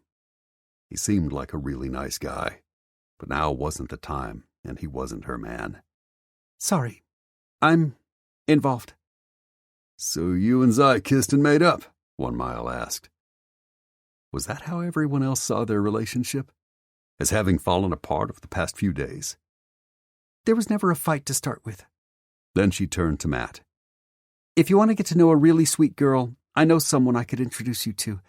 He seemed like a really nice guy, but now wasn't the time, and he wasn't her man. Sorry, I'm involved. So you and Zai kissed and made up? 1 Mile asked. Was that how everyone else saw their relationship? As having fallen apart over the past few days? There was never a fight to start with. Then she turned to Matt. If you want to get to know a really sweet girl, I know someone I could introduce you to.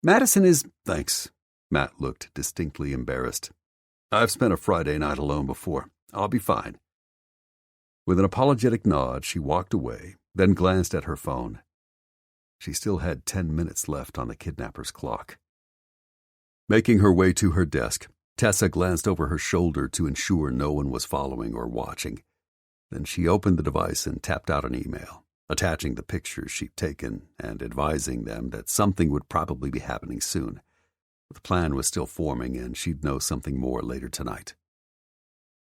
Madison is... Thanks. Matt looked distinctly embarrassed. I've spent a Friday night alone before. I'll be fine. With an apologetic nod, she walked away, then glanced at her phone. She still had 10 minutes left on the kidnapper's clock. Making her way to her desk, Tessa glanced over her shoulder to ensure no one was following or watching. Then she opened the device and tapped out an email, attaching the pictures she'd taken and advising them that something would probably be happening soon. The plan was still forming, and she'd know something more later tonight.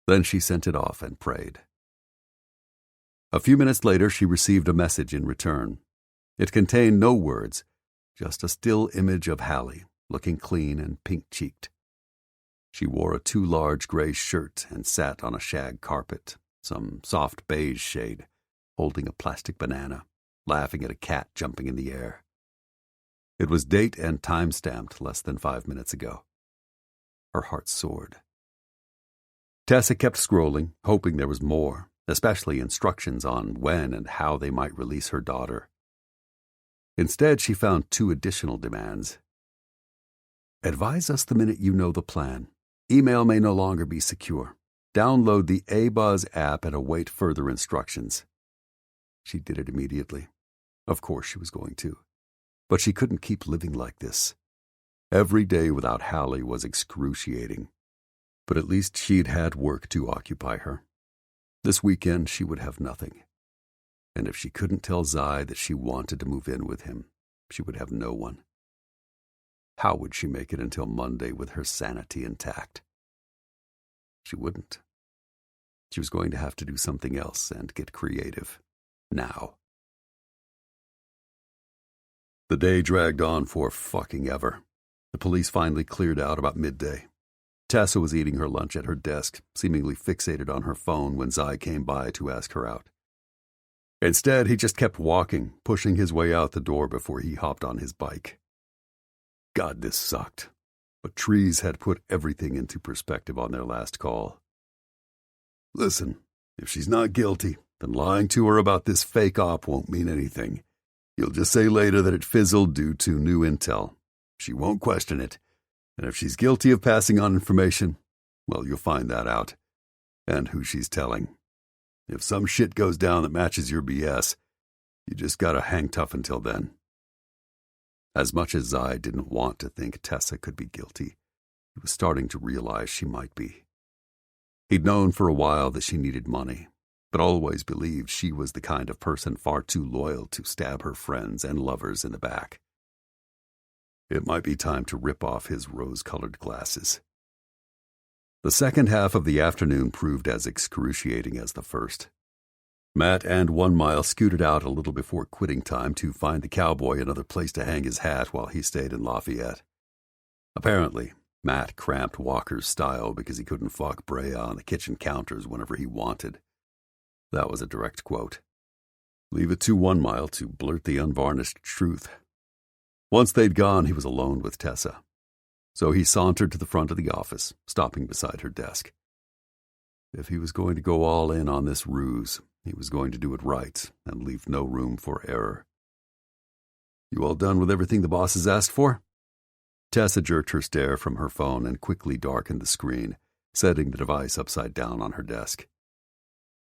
Then she sent it off and prayed. A few minutes later, she received a message in return. It contained no words, just a still image of Hallie, looking clean and pink-cheeked. She wore a too large gray shirt and sat on a shag carpet, some soft beige shade, holding a plastic banana, laughing at a cat jumping in the air. It was date and time-stamped less than 5 minutes ago. Her heart soared. Tessa kept scrolling, hoping there was more, especially instructions on when and how they might release her daughter. Instead, she found 2 additional demands. Advise us the minute you know the plan. Email may no longer be secure. Download the A-Buzz app and await further instructions. She did it immediately. Of course she was going to. But she couldn't keep living like this. Every day without Hallie was excruciating. But at least she'd had work to occupy her. This weekend she would have nothing. And if she couldn't tell Zai that she wanted to move in with him, she would have no one. How would she make it until Monday with her sanity intact? She wouldn't. She was going to have to do something else and get creative. Now. The day dragged on for fucking ever. The police finally cleared out about midday. Tessa was eating her lunch at her desk, seemingly fixated on her phone when Zai came by to ask her out. Instead, he just kept walking, pushing his way out the door before he hopped on his bike. God, this sucked. But trees had put everything into perspective on their last call. Listen, if she's not guilty, then lying to her about this fake op won't mean anything. You'll just say later that it fizzled due to new intel. She won't question it. And if she's guilty of passing on information, well, you'll find that out. And who she's telling. If some shit goes down that matches your BS, you just gotta hang tough until then. As much as Zai didn't want to think Tessa could be guilty, he was starting to realize she might be. He'd known for a while that she needed money, but always believed she was the kind of person far too loyal to stab her friends and lovers in the back. It might be time to rip off his rose-colored glasses. The second half of the afternoon proved as excruciating as the first. Matt and 1 Mile scooted out a little before quitting time to find the cowboy another place to hang his hat while he stayed in Lafayette. Apparently, Matt cramped Walker's style because he couldn't fuck Brea on the kitchen counters whenever he wanted. That was a direct quote. Leave it to 1 Mile to blurt the unvarnished truth. Once they'd gone, he was alone with Tessa. So he sauntered to the front of the office, stopping beside her desk. If he was going to go all in on this ruse, he was going to do it right and leave no room for error. You all done with everything the boss has asked for? Tessa jerked her stare from her phone and quickly darkened the screen, setting the device upside down on her desk.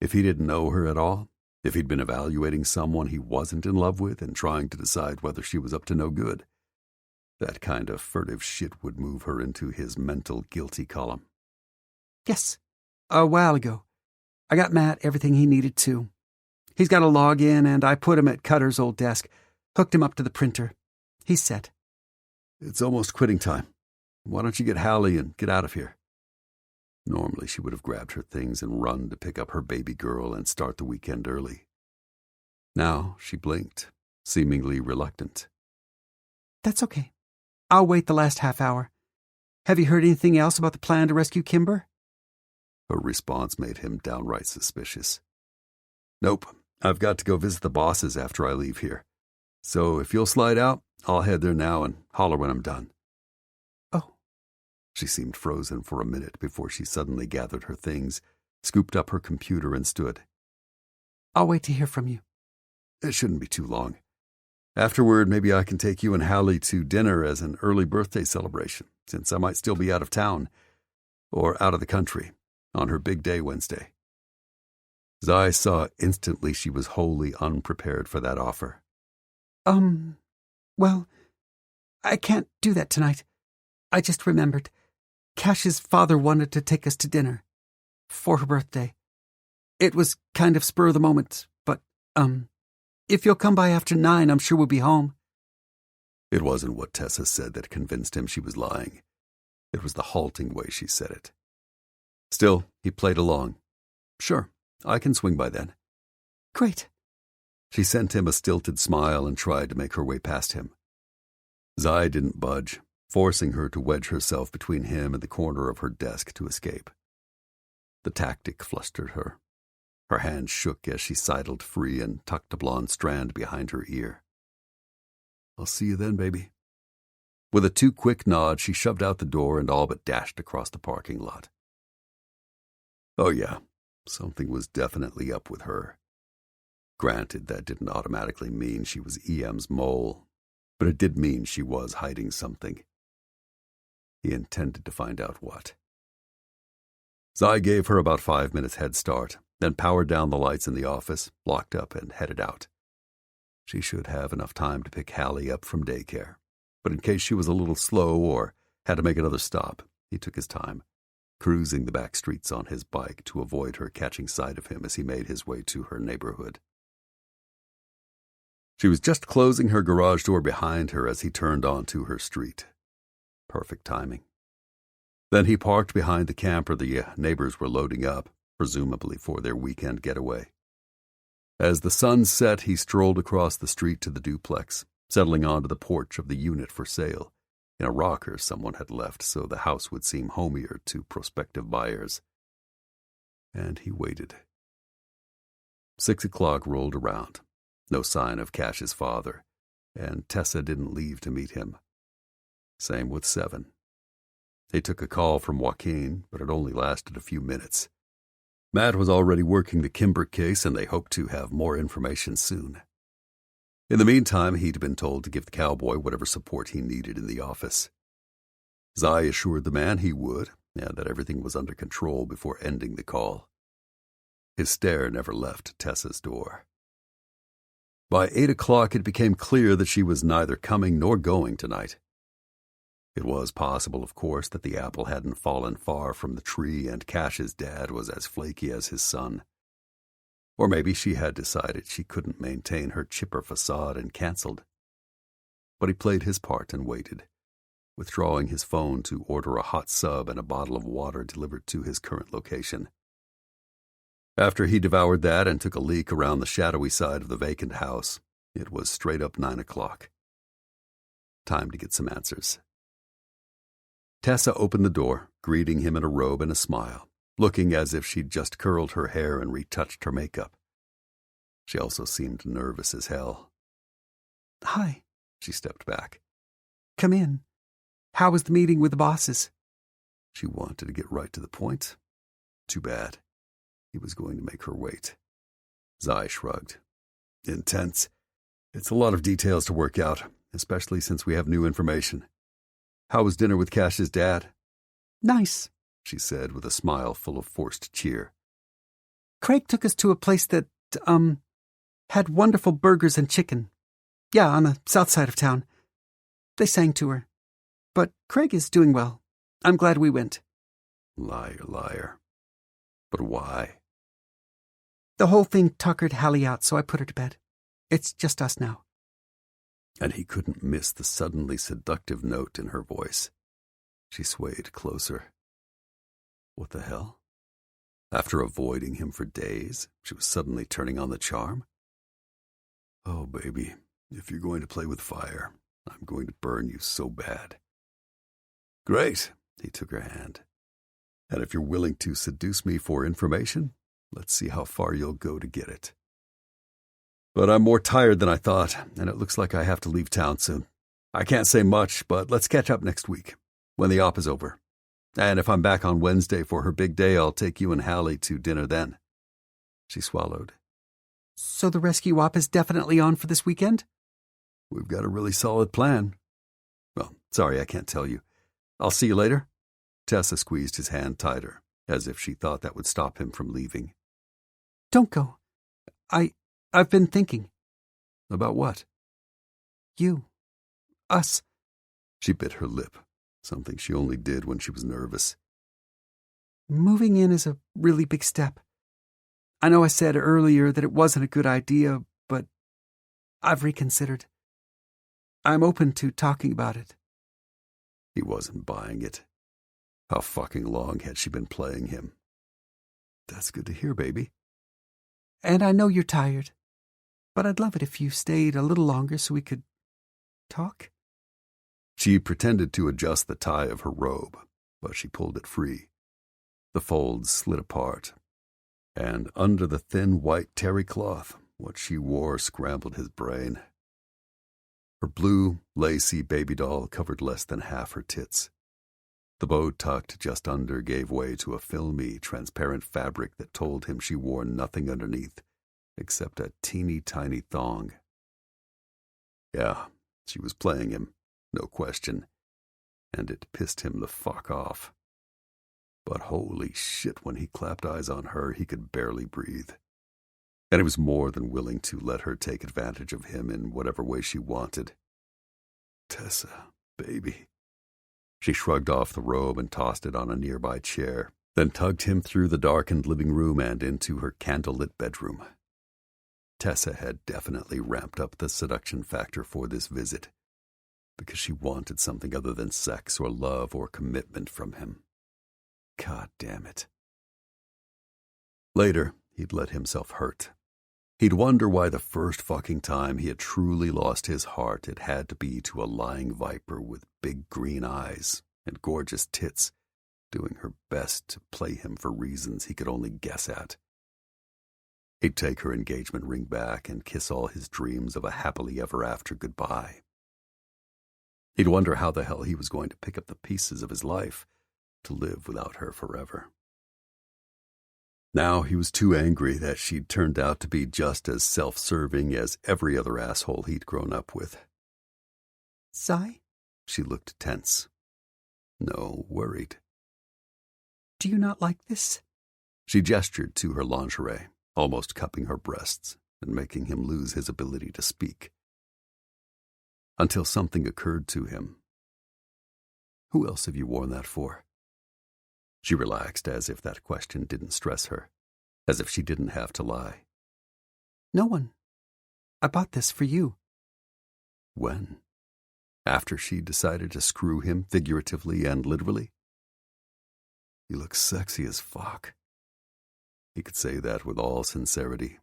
If he didn't know her at all, if he'd been evaluating someone he wasn't in love with and trying to decide whether she was up to no good, that kind of furtive shit would move her into his mental guilty column. Yes, a while ago. I got Matt everything he needed to. He's got a login, and I put him at Cutter's old desk, hooked him up to the printer. He's set. It's almost quitting time. Why don't you get Hallie and get out of here? Normally she would have grabbed her things and run to pick up her baby girl and start the weekend early. Now she blinked, seemingly reluctant. That's okay. I'll wait the last half hour. Have you heard anything else about the plan to rescue Kimber? Her response made him downright suspicious. Nope, I've got to go visit the bosses after I leave here. So if you'll slide out, I'll head there now and holler when I'm done. Oh. She seemed frozen for a minute before she suddenly gathered her things, scooped up her computer, and stood. I'll wait to hear from you. It shouldn't be too long. Afterward, maybe I can take you and Hallie to dinner as an early birthday celebration, since I might still be out of town, or out of the country, on her big day Wednesday. Zai saw instantly she was wholly unprepared for that offer. Well, I can't do that tonight. I just remembered. Cash's father wanted to take us to dinner. For her birthday. It was kind of spur of the moment, but, if you'll come by after 9, I'm sure we'll be home. It wasn't what Tessa said that convinced him she was lying. It was the halting way she said it. Still, he played along. Sure, I can swing by then. Great. She sent him a stilted smile and tried to make her way past him. Zai didn't budge, forcing her to wedge herself between him and the corner of her desk to escape. The tactic flustered her. Her hand shook as she sidled free and tucked a blonde strand behind her ear. I'll see you then, baby. With a too quick nod, she shoved out the door and all but dashed across the parking lot. Oh yeah, something was definitely up with her. Granted, that didn't automatically mean she was EM's mole, but it did mean she was hiding something. He intended to find out what. Zai gave her about 5 minutes head start, then powered down the lights in the office, locked up, and headed out. She should have enough time to pick Hallie up from daycare, but in case she was a little slow or had to make another stop, he took his time, cruising the back streets on his bike to avoid her catching sight of him as he made his way to her neighborhood. She was just closing her garage door behind her as he turned onto her street. Perfect timing. Then he parked behind the camper the neighbors were loading up, presumably for their weekend getaway. As the sun set, he strolled across the street to the duplex, settling onto the porch of the unit for sale, in a rocker someone had left so the house would seem homier to prospective buyers. And he waited. 6 o'clock rolled around. No sign of Cash's father, and Tessa didn't leave to meet him. Same with 7. They took a call from Joaquin, but it only lasted a few minutes. Matt was already working the Kimber case, and they hoped to have more information soon. In the meantime, he'd been told to give the cowboy whatever support he needed in the office. Zai assured the man he would, and that everything was under control before ending the call. His stare never left Tessa's door. By 8 o'clock, it became clear that she was neither coming nor going tonight. It was possible, of course, that the apple hadn't fallen far from the tree and Cash's dad was as flaky as his son. Or maybe she had decided she couldn't maintain her chipper facade and canceled. But he played his part and waited, withdrawing his phone to order a hot sub and a bottle of water delivered to his current location. After he devoured that and took a leak around the shadowy side of the vacant house, it was straight up 9 o'clock. Time to get some answers. Tessa opened the door, greeting him in a robe and a smile, looking as if she'd just curled her hair and retouched her makeup. She also seemed nervous as hell. Hi. She stepped back. Come in. How was the meeting with the bosses? She wanted to get right to the point. Too bad. He was going to make her wait. Zai shrugged. Intense. It's a lot of details to work out, especially since we have new information. How was dinner with Cash's dad? Nice, she said with a smile full of forced cheer. Craig took us to a place that, had wonderful burgers and chicken. Yeah, on the south side of town. They sang to her. But Craig is doing well. I'm glad we went. Liar, liar. But why? The whole thing tuckered Hallie out, so I put her to bed. It's just us now. And he couldn't miss the suddenly seductive note in her voice. She swayed closer. What the hell? After avoiding him for days, she was suddenly turning on the charm? Oh, baby, if you're going to play with fire, I'm going to burn you so bad. Great, he took her hand. And if you're willing to seduce me for information, let's see how far you'll go to get it. But I'm more tired than I thought, and it looks like I have to leave town soon. I can't say much, but let's catch up next week, when the op is over. And if I'm back on Wednesday for her big day, I'll take you and Hallie to dinner then. She swallowed. So the rescue op is definitely on for this weekend? We've got a really solid plan. Well, sorry I can't tell you. I'll see you later. Tessa squeezed his hand tighter, as if she thought that would stop him from leaving. Don't go. I've been thinking. About what? You. Us. She bit her lip, something she only did when she was nervous. Moving in is a really big step. I know I said earlier that it wasn't a good idea, but I've reconsidered. I'm open to talking about it. He wasn't buying it. How fucking long had she been playing him? That's good to hear, baby. And I know you're tired, but I'd love it if you stayed a little longer so we could talk. She pretended to adjust the tie of her robe, but she pulled it free. The folds slid apart, and under the thin white terry cloth, what she wore scrambled his brain. Her blue, lacy baby doll covered less than half her tits. The bow tucked just under gave way to a filmy, transparent fabric that told him she wore nothing underneath except a teeny-tiny thong. Yeah, she was playing him, no question, and it pissed him the fuck off. But holy shit, when he clapped eyes on her, he could barely breathe. And he was more than willing to let her take advantage of him in whatever way she wanted. Tessa, baby. She shrugged off the robe and tossed it on a nearby chair, then tugged him through the darkened living room and into her candlelit bedroom. Tessa had definitely ramped up the seduction factor for this visit, because she wanted something other than sex or love or commitment from him. God damn it. Later, he'd let himself hurt. He'd wonder why the first fucking time he had truly lost his heart it had to be to a lying viper with big green eyes and gorgeous tits, doing her best to play him for reasons he could only guess at. He'd take her engagement ring back and kiss all his dreams of a happily ever after goodbye. He'd wonder how the hell he was going to pick up the pieces of his life to live without her forever. Now he was too angry that she'd turned out to be just as self-serving as every other asshole he'd grown up with. Sigh? She looked tense. No, worried. Do you not like this? She gestured to her lingerie, almost cupping her breasts and making him lose his ability to speak. Until something occurred to him. Who else have you worn that for? She relaxed as if that question didn't stress her, as if she didn't have to lie. No one. I bought this for you. When? After she decided to screw him figuratively and literally? You look sexy as fuck. He could say that with all sincerity.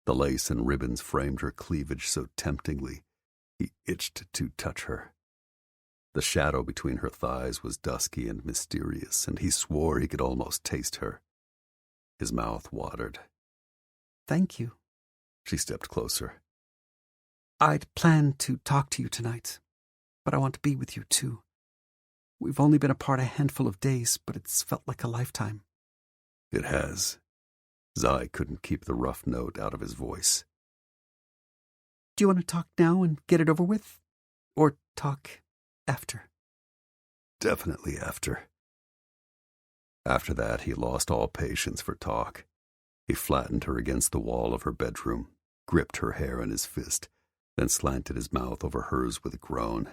The lace and ribbons framed her cleavage so temptingly, he itched to touch her. The shadow between her thighs was dusky and mysterious, and he swore he could almost taste her. His mouth watered. Thank you. She stepped closer. I'd planned to talk to you tonight, but I want to be with you too. We've only been apart a handful of days, but it's felt like a lifetime. It has. Zai couldn't keep the rough note out of his voice. Do you want to talk now and get it over with? Or talk after? Definitely after. After that, he lost all patience for talk. He flattened her against the wall of her bedroom, gripped her hair in his fist, then slanted his mouth over hers with a groan.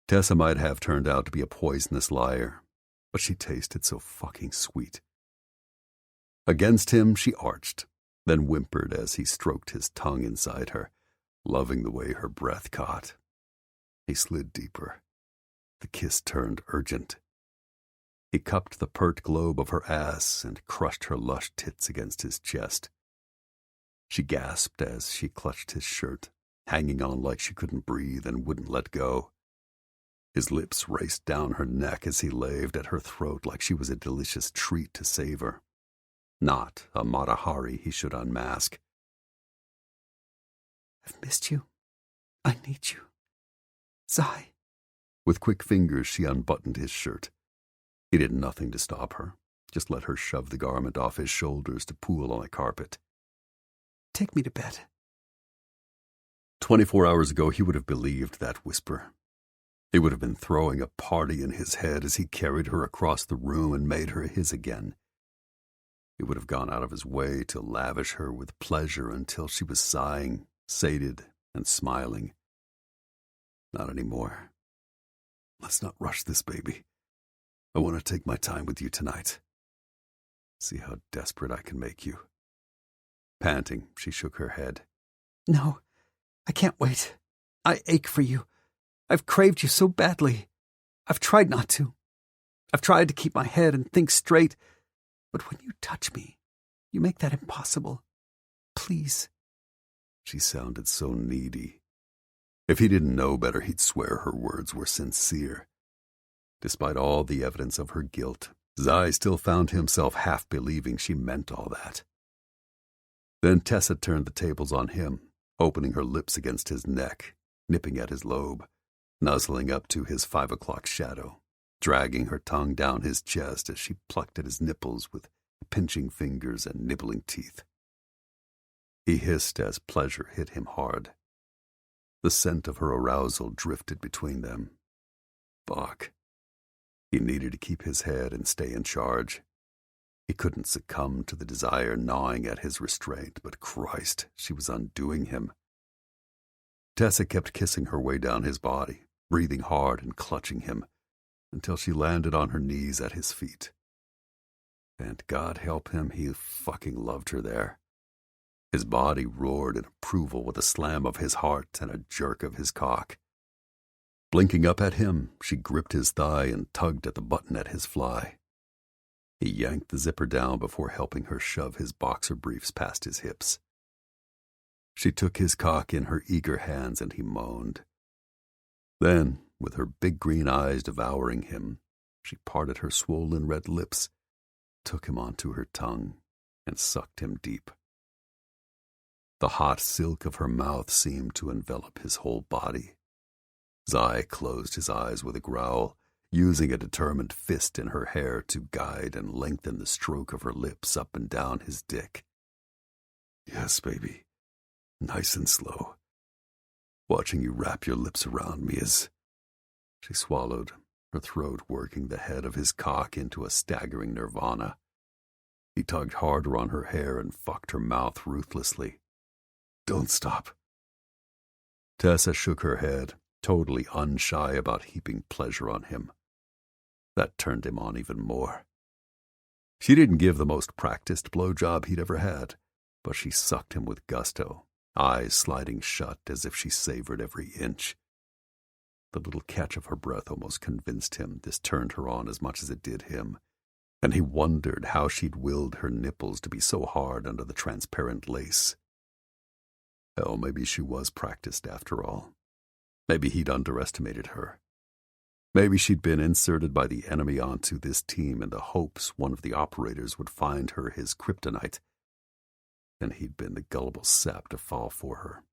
Tessa might have turned out to be a poisonous liar, but she tasted so fucking sweet. Against him, she arched, then whimpered as he stroked his tongue inside her, loving the way her breath caught. He slid deeper. The kiss turned urgent. He cupped the pert globe of her ass and crushed her lush tits against his chest. She gasped as she clutched his shirt, hanging on like she couldn't breathe and wouldn't let go. His lips raced down her neck as he laved at her throat like she was a delicious treat to savor. Not a Mata Hari he should unmask. I've missed you. I need you. Zai. With quick fingers, she unbuttoned his shirt. He did nothing to stop her, just let her shove the garment off his shoulders to pool on the carpet. Take me to bed. 24 hours ago, he would have believed that whisper. He would have been throwing a party in his head as he carried her across the room and made her his again. He would have gone out of his way to lavish her with pleasure until she was sighing, sated, and smiling. Not anymore. Let's not rush this, baby. I want to take my time with you tonight. See how desperate I can make you. Panting, she shook her head. No, I can't wait. I ache for you. I've craved you so badly. I've tried not to. I've tried to keep my head and think straight. But when you touch me, you make that impossible. Please. She sounded so needy. If he didn't know better, he'd swear her words were sincere. Despite all the evidence of her guilt, Zai still found himself half believing she meant all that. Then Tessa turned the tables on him, opening her lips against his neck, nipping at his lobe, nuzzling up to his 5 o'clock shadow, dragging her tongue down his chest as she plucked at his nipples with pinching fingers and nibbling teeth. He hissed as pleasure hit him hard. The scent of her arousal drifted between them. Fuck. He needed to keep his head and stay in charge. He couldn't succumb to the desire gnawing at his restraint, but Christ, she was undoing him. Tessa kept kissing her way down his body, breathing hard and clutching him, until she landed on her knees at his feet. And God help him, he fucking loved her there. His body roared in approval with a slam of his heart and a jerk of his cock. Blinking up at him, she gripped his thigh and tugged at the button at his fly. He yanked the zipper down before helping her shove his boxer briefs past his hips. She took his cock in her eager hands and he moaned. Then, with her big green eyes devouring him, she parted her swollen red lips, took him onto her tongue, and sucked him deep. The hot silk of her mouth seemed to envelop his whole body. Zai closed his eyes with a growl, using a determined fist in her hair to guide and lengthen the stroke of her lips up and down his dick. Yes, baby. Nice and slow. Watching you wrap your lips around me is... She swallowed, her throat working the head of his cock into a staggering nirvana. He tugged harder on her hair and fucked her mouth ruthlessly. Don't stop. Tessa shook her head, totally unshy about heaping pleasure on him. That turned him on even more. She didn't give the most practiced blowjob he'd ever had, but she sucked him with gusto, eyes sliding shut as if she savored every inch. The little catch of her breath almost convinced him this turned her on as much as it did him, and he wondered how she'd willed her nipples to be so hard under the transparent lace. Hell, maybe she was practiced after all. Maybe he'd underestimated her. Maybe she'd been inserted by the enemy onto this team in the hopes one of the operators would find her his kryptonite, and he'd been the gullible sap to fall for her.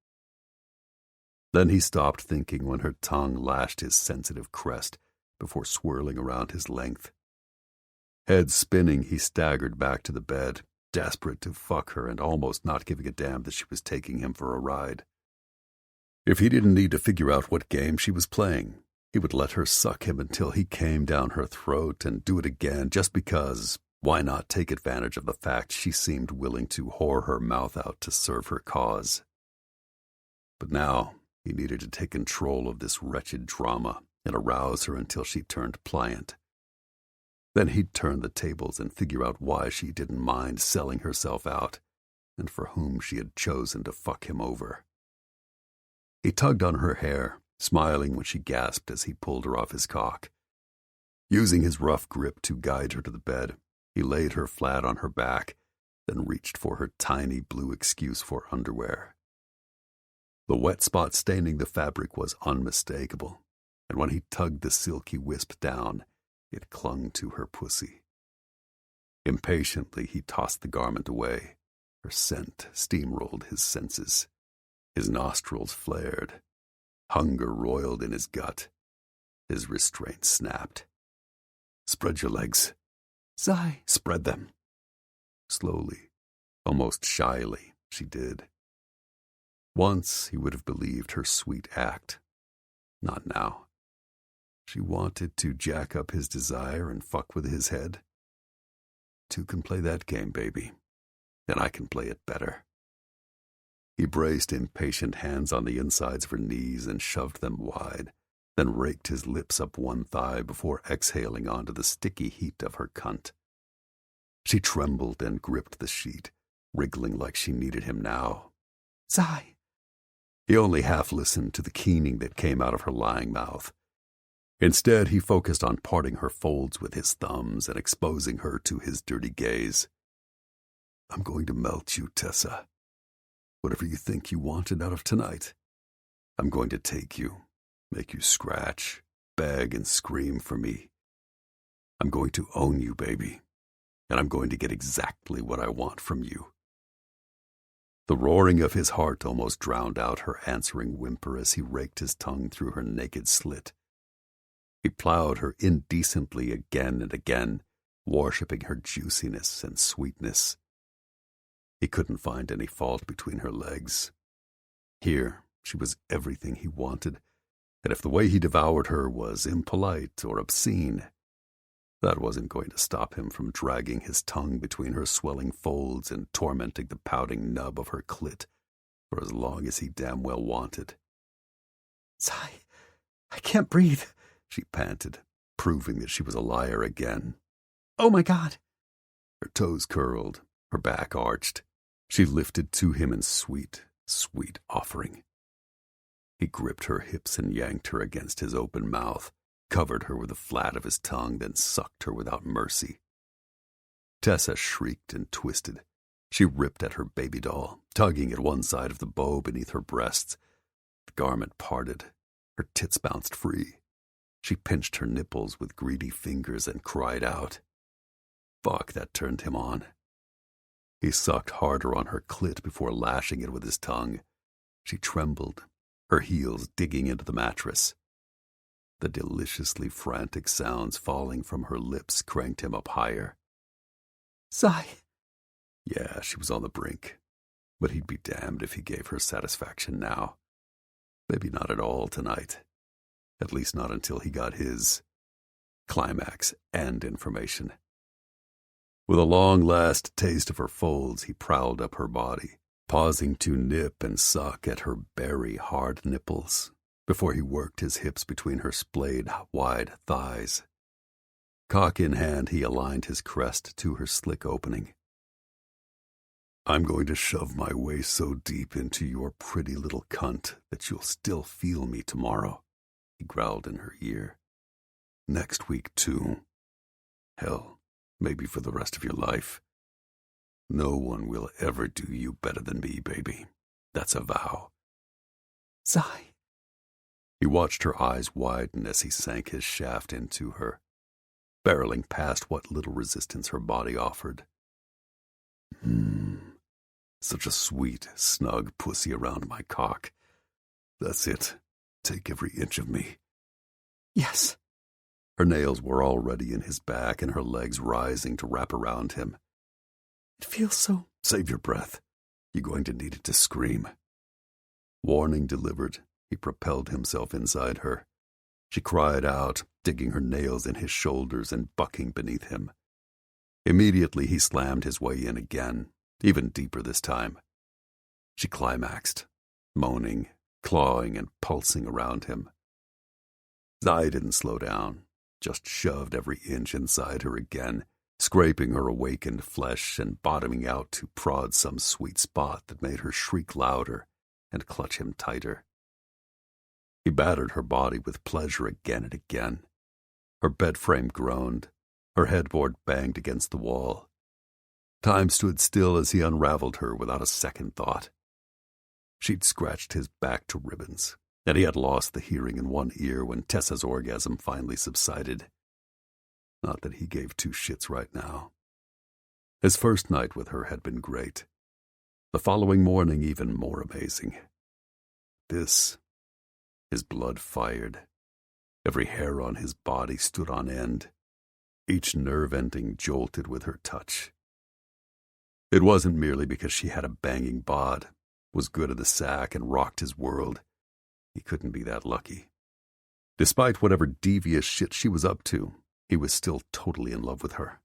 Then he stopped thinking when her tongue lashed his sensitive crest before swirling around his length. Head spinning, he staggered back to the bed, desperate to fuck her and almost not giving a damn that she was taking him for a ride. If he didn't need to figure out what game she was playing, he would let her suck him until he came down her throat and do it again just because. Why not take advantage of the fact she seemed willing to whore her mouth out to serve her cause? But now he needed to take control of this wretched drama and arouse her until she turned pliant. Then he'd turn the tables and figure out why she didn't mind selling herself out and for whom she had chosen to fuck him over. He tugged on her hair, smiling when she gasped as he pulled her off his cock. Using his rough grip to guide her to the bed, he laid her flat on her back, then reached for her tiny blue excuse for underwear. The wet spot staining the fabric was unmistakable, and when he tugged the silky wisp down, it clung to her pussy. Impatiently, he tossed the garment away. Her scent steamrolled his senses. His nostrils flared. Hunger roiled in his gut. His restraint snapped. "Spread your legs." Zai. "Spread them." Slowly, almost shyly, she did. Once he would have believed her sweet act. Not now. She wanted to jack up his desire and fuck with his head. Two can play that game, baby, and I can play it better. He braced impatient hands on the insides of her knees and shoved them wide, then raked his lips up one thigh before exhaling onto the sticky heat of her cunt. She trembled and gripped the sheet, wriggling like she needed him now. Zai. He only half listened to the keening that came out of her lying mouth. Instead, he focused on parting her folds with his thumbs and exposing her to his dirty gaze. "I'm going to melt you, Tessa. Whatever you think you wanted out of tonight, I'm going to take you, make you scratch, beg, and scream for me. I'm going to own you, baby, and I'm going to get exactly what I want from you." The roaring of his heart almost drowned out her answering whimper as he raked his tongue through her naked slit. He plowed her indecently again and again, worshipping her juiciness and sweetness. He couldn't find any fault between her legs. Here, she was everything he wanted, and if the way he devoured her was impolite or obscene, that wasn't going to stop him from dragging his tongue between her swelling folds and tormenting the pouting nub of her clit for as long as he damn well wanted. Zai, I can't breathe, she panted, proving that she was a liar again. "Oh my God." Her toes curled, her back arched. She lifted to him in sweet, sweet offering. He gripped her hips and yanked her against his open mouth, covered her with the flat of his tongue, then sucked her without mercy. Tessa shrieked and twisted. She ripped at her baby doll, tugging at one side of the bow beneath her breasts. The garment parted. Her tits bounced free. She pinched her nipples with greedy fingers and cried out. Fuck, that turned him on. He sucked harder on her clit before lashing it with his tongue. She trembled, her heels digging into the mattress. The deliciously frantic sounds falling from her lips cranked him up higher. Zai. Yeah, she was on the brink, but he'd be damned if he gave her satisfaction now. Maybe not at all tonight. At least not until he got his climax and information. With a long last taste of her folds, he prowled up her body, pausing to nip and suck at her berry hard nipples before he worked his hips between her splayed wide thighs. Cock in hand, he aligned his crest to her slick opening. I'm going to shove my way so deep into your pretty little cunt that you'll still feel me tomorrow, he growled in her ear. Next week, too. Hell, maybe for the rest of your life. No one will ever do you better than me, baby. That's a vow. Zai. He watched her eyes widen as he sank his shaft into her, barreling past what little resistance her body offered. Such a sweet, snug pussy around my cock. That's it. Take every inch of me. Yes. Her nails were already in his back and her legs rising to wrap around him. It feels so... Save your breath. You're going to need it to scream. Warning delivered, he propelled himself inside her. She cried out, digging her nails in his shoulders and bucking beneath him. Immediately he slammed his way in again, even deeper this time. She climaxed, moaning, clawing, and pulsing around him. Zai didn't slow down, just shoved every inch inside her again, scraping her awakened flesh and bottoming out to prod some sweet spot that made her shriek louder and clutch him tighter. He battered her body with pleasure again and again. Her bed frame groaned. Her headboard banged against the wall. Time stood still as he unraveled her without a second thought. She'd scratched his back to ribbons, and he had lost the hearing in one ear when Tessa's orgasm finally subsided. Not that he gave two shits right now. His first night with her had been great. The following morning even more amazing. His blood fired. Every hair on his body stood on end. Each nerve ending jolted with her touch. It wasn't merely because she had a banging bod, was good at the sack, and rocked his world. He couldn't be that lucky. Despite whatever devious shit she was up to, he was still totally in love with her.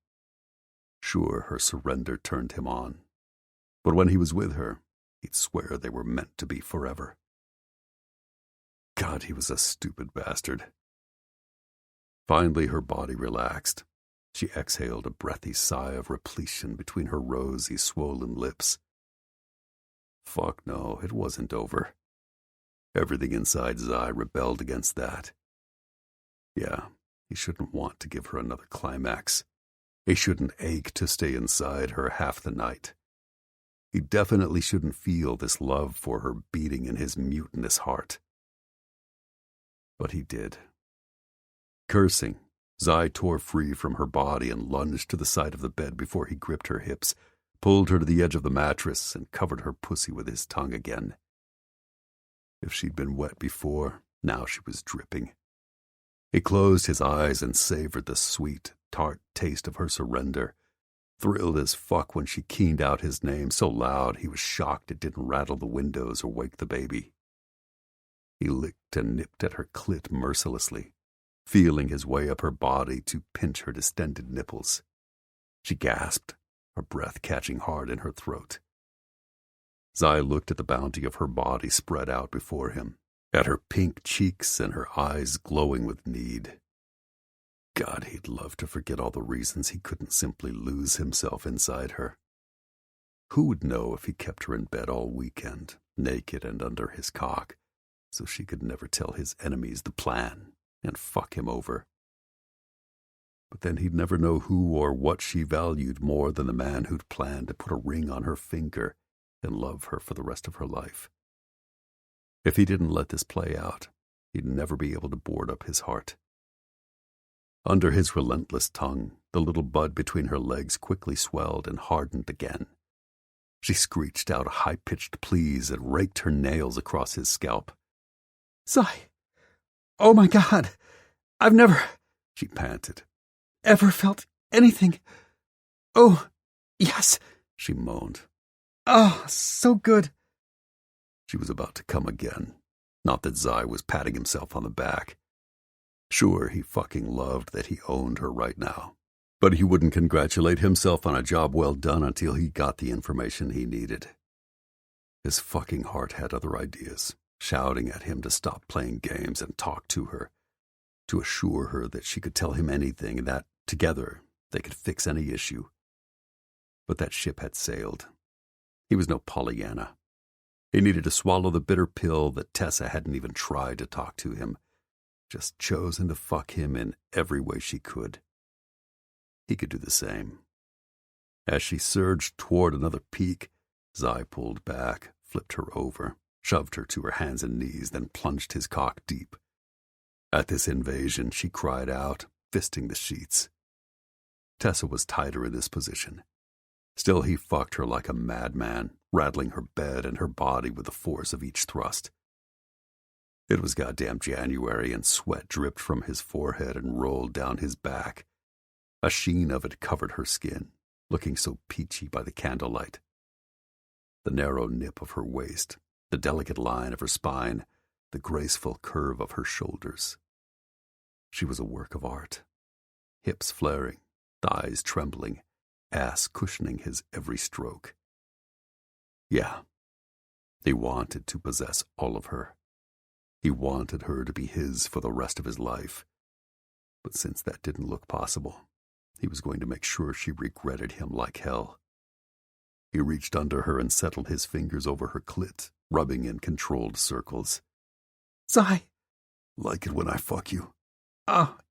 Sure, her surrender turned him on. But when he was with her, he'd swear they were meant to be forever. God, he was a stupid bastard. Finally, her body relaxed. She exhaled a breathy sigh of repletion between her rosy, swollen lips. Fuck no, it wasn't over. Everything inside Zai rebelled against that. Yeah, he shouldn't want to give her another climax. He shouldn't ache to stay inside her half the night. He definitely shouldn't feel this love for her beating in his mutinous heart. But he did. Cursing, Zai tore free from her body and lunged to the side of the bed before he gripped her hips, pulled her to the edge of the mattress, and covered her pussy with his tongue again. If she'd been wet before, now she was dripping. He closed his eyes and savored the sweet, tart taste of her surrender, thrilled as fuck when she keened out his name so loud he was shocked it didn't rattle the windows or wake the baby. He licked and nipped at her clit mercilessly, feeling his way up her body to pinch her distended nipples. She gasped, her breath catching hard in her throat. Zai looked at the bounty of her body spread out before him, at her pink cheeks and her eyes glowing with need. God, he'd love to forget all the reasons he couldn't simply lose himself inside her. Who would know if he kept her in bed all weekend, naked and under his cock, so she could never tell his enemies the plan and fuck him over? But then he'd never know who or what she valued more than the man who'd planned to put a ring on her finger and love her for the rest of her life. If he didn't let this play out, he'd never be able to board up his heart. Under his relentless tongue, the little bud between her legs quickly swelled and hardened again. She screeched out high-pitched pleas and raked her nails across his scalp. Zai! Oh my God! I've never, she panted, ever felt anything. Oh, yes, she moaned. Oh, so good. She was about to come again. Not that Zai was patting himself on the back. Sure, he fucking loved that he owned her right now. But he wouldn't congratulate himself on a job well done until he got the information he needed. His fucking heart had other ideas, shouting at him to stop playing games and talk to her, to assure her that she could tell him anything and that, together, they could fix any issue. But that ship had sailed. He was no Pollyanna. He needed to swallow the bitter pill that Tessa hadn't even tried to talk to him, just chosen to fuck him in every way she could. He could do the same. As she surged toward another peak, Zai pulled back, flipped her over, shoved her to her hands and knees, then plunged his cock deep. At this invasion, she cried out, fisting the sheets. Tessa was tighter in this position. Still, he fucked her like a madman, rattling her bed and her body with the force of each thrust. It was goddamn January, and sweat dripped from his forehead and rolled down his back. A sheen of it covered her skin, looking so peachy by the candlelight. The narrow nip of her waist, the delicate line of her spine, the graceful curve of her shoulders. She was a work of art, hips flaring, thighs trembling, ass cushioning his every stroke. Yeah, he wanted to possess all of her. He wanted her to be his for the rest of his life. But since that didn't look possible, he was going to make sure she regretted him like hell. He reached under her and settled his fingers over her clit, rubbing in controlled circles. Zai! Like it when I fuck you?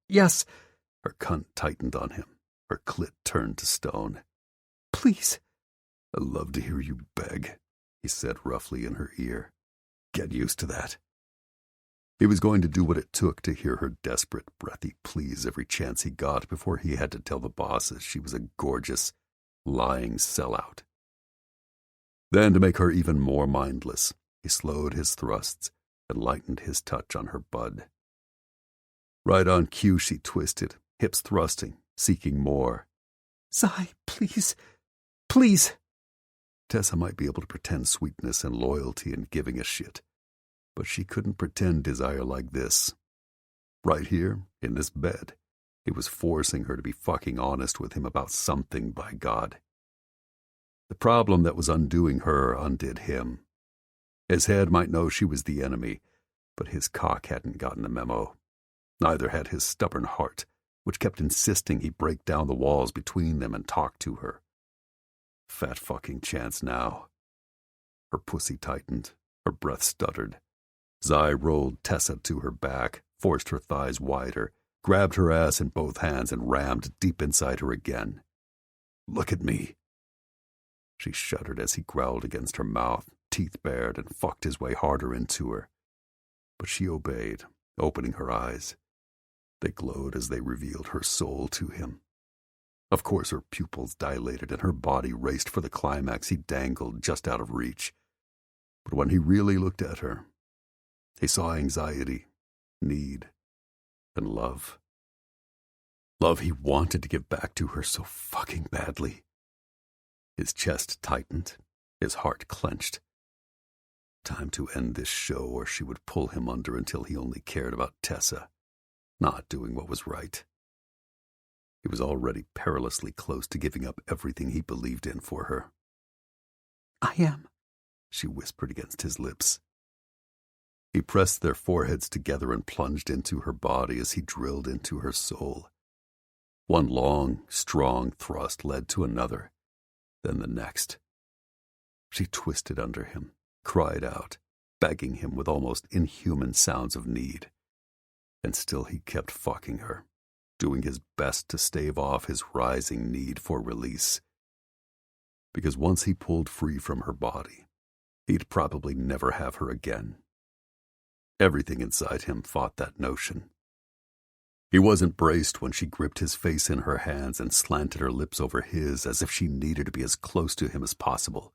Yes. Her cunt tightened on him. Her clit turned to stone. Please. I love to hear you beg, he said roughly in her ear. Get used to that. He was going to do what it took to hear her desperate, breathy pleas every chance he got before he had to tell the bosses she was a gorgeous, lying sellout. Then, to make her even more mindless, he slowed his thrusts and lightened his touch on her bud. Right on cue, she twisted, hips thrusting, seeking more. Zai, please. Please. Tessa might be able to pretend sweetness and loyalty and giving a shit, but she couldn't pretend desire like this. Right here, in this bed, he was forcing her to be fucking honest with him about something, by God. The problem that was undoing her undid him. His head might know she was the enemy, but his cock hadn't gotten the memo. Neither had his stubborn heart, which kept insisting he break down the walls between them and talk to her. Fat fucking chance now. Her pussy tightened, her breath stuttered. Zai rolled Tessa to her back, forced her thighs wider, grabbed her ass in both hands and rammed deep inside her again. Look at me. She shuddered as he growled against her mouth, teeth bared, and fucked his way harder into her. But she obeyed, opening her eyes. They glowed as they revealed her soul to him. Of course her pupils dilated and her body raced for the climax he dangled just out of reach. But when he really looked at her, he saw anxiety, need, and love. Love he wanted to give back to her so fucking badly. His chest tightened, his heart clenched. Time to end this show, or she would pull him under until he only cared about Tessa, not doing what was right. He was already perilously close to giving up everything he believed in for her. I am, she whispered against his lips. He pressed their foreheads together and plunged into her body as he drilled into her soul. One long, strong thrust led to another, then the next. She twisted under him, cried out, begging him with almost inhuman sounds of need. And still he kept fucking her, doing his best to stave off his rising need for release. Because once he pulled free from her body, he'd probably never have her again. Everything inside him fought that notion. He wasn't braced when she gripped his face in her hands and slanted her lips over his as if she needed to be as close to him as possible.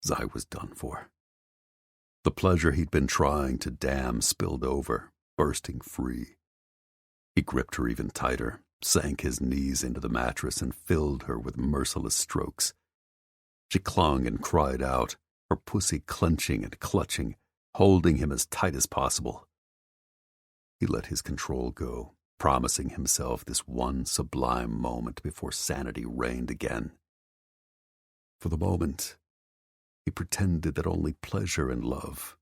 Zai was done for. The pleasure he'd been trying to dam spilled over, bursting free. He gripped her even tighter, sank his knees into the mattress and filled her with merciless strokes. She clung and cried out, her pussy clenching and clutching, holding him as tight as possible. He let his control go, promising himself this one sublime moment before sanity reigned again. For the moment, he pretended that only pleasure and love,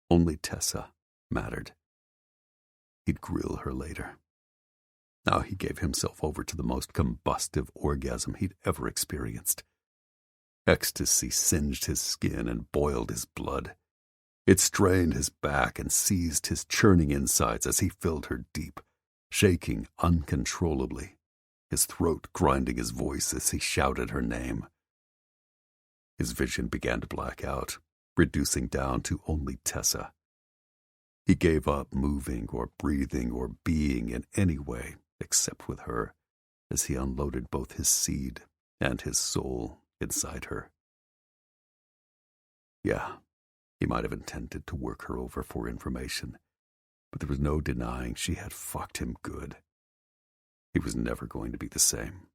only Tessa, mattered. He'd grill her later. Now he gave himself over to the most combustive orgasm he'd ever experienced. Ecstasy singed his skin and boiled his blood. It strained his back and seized his churning insides as he filled her deep, shaking uncontrollably, his throat grinding his voice as he shouted her name. His vision began to black out, reducing down to only Tessa. He gave up moving or breathing or being in any way except with her as he unloaded both his seed and his soul inside her. Yeah, he might have intended to work her over for information, but there was no denying she had fucked him good. He was never going to be the same.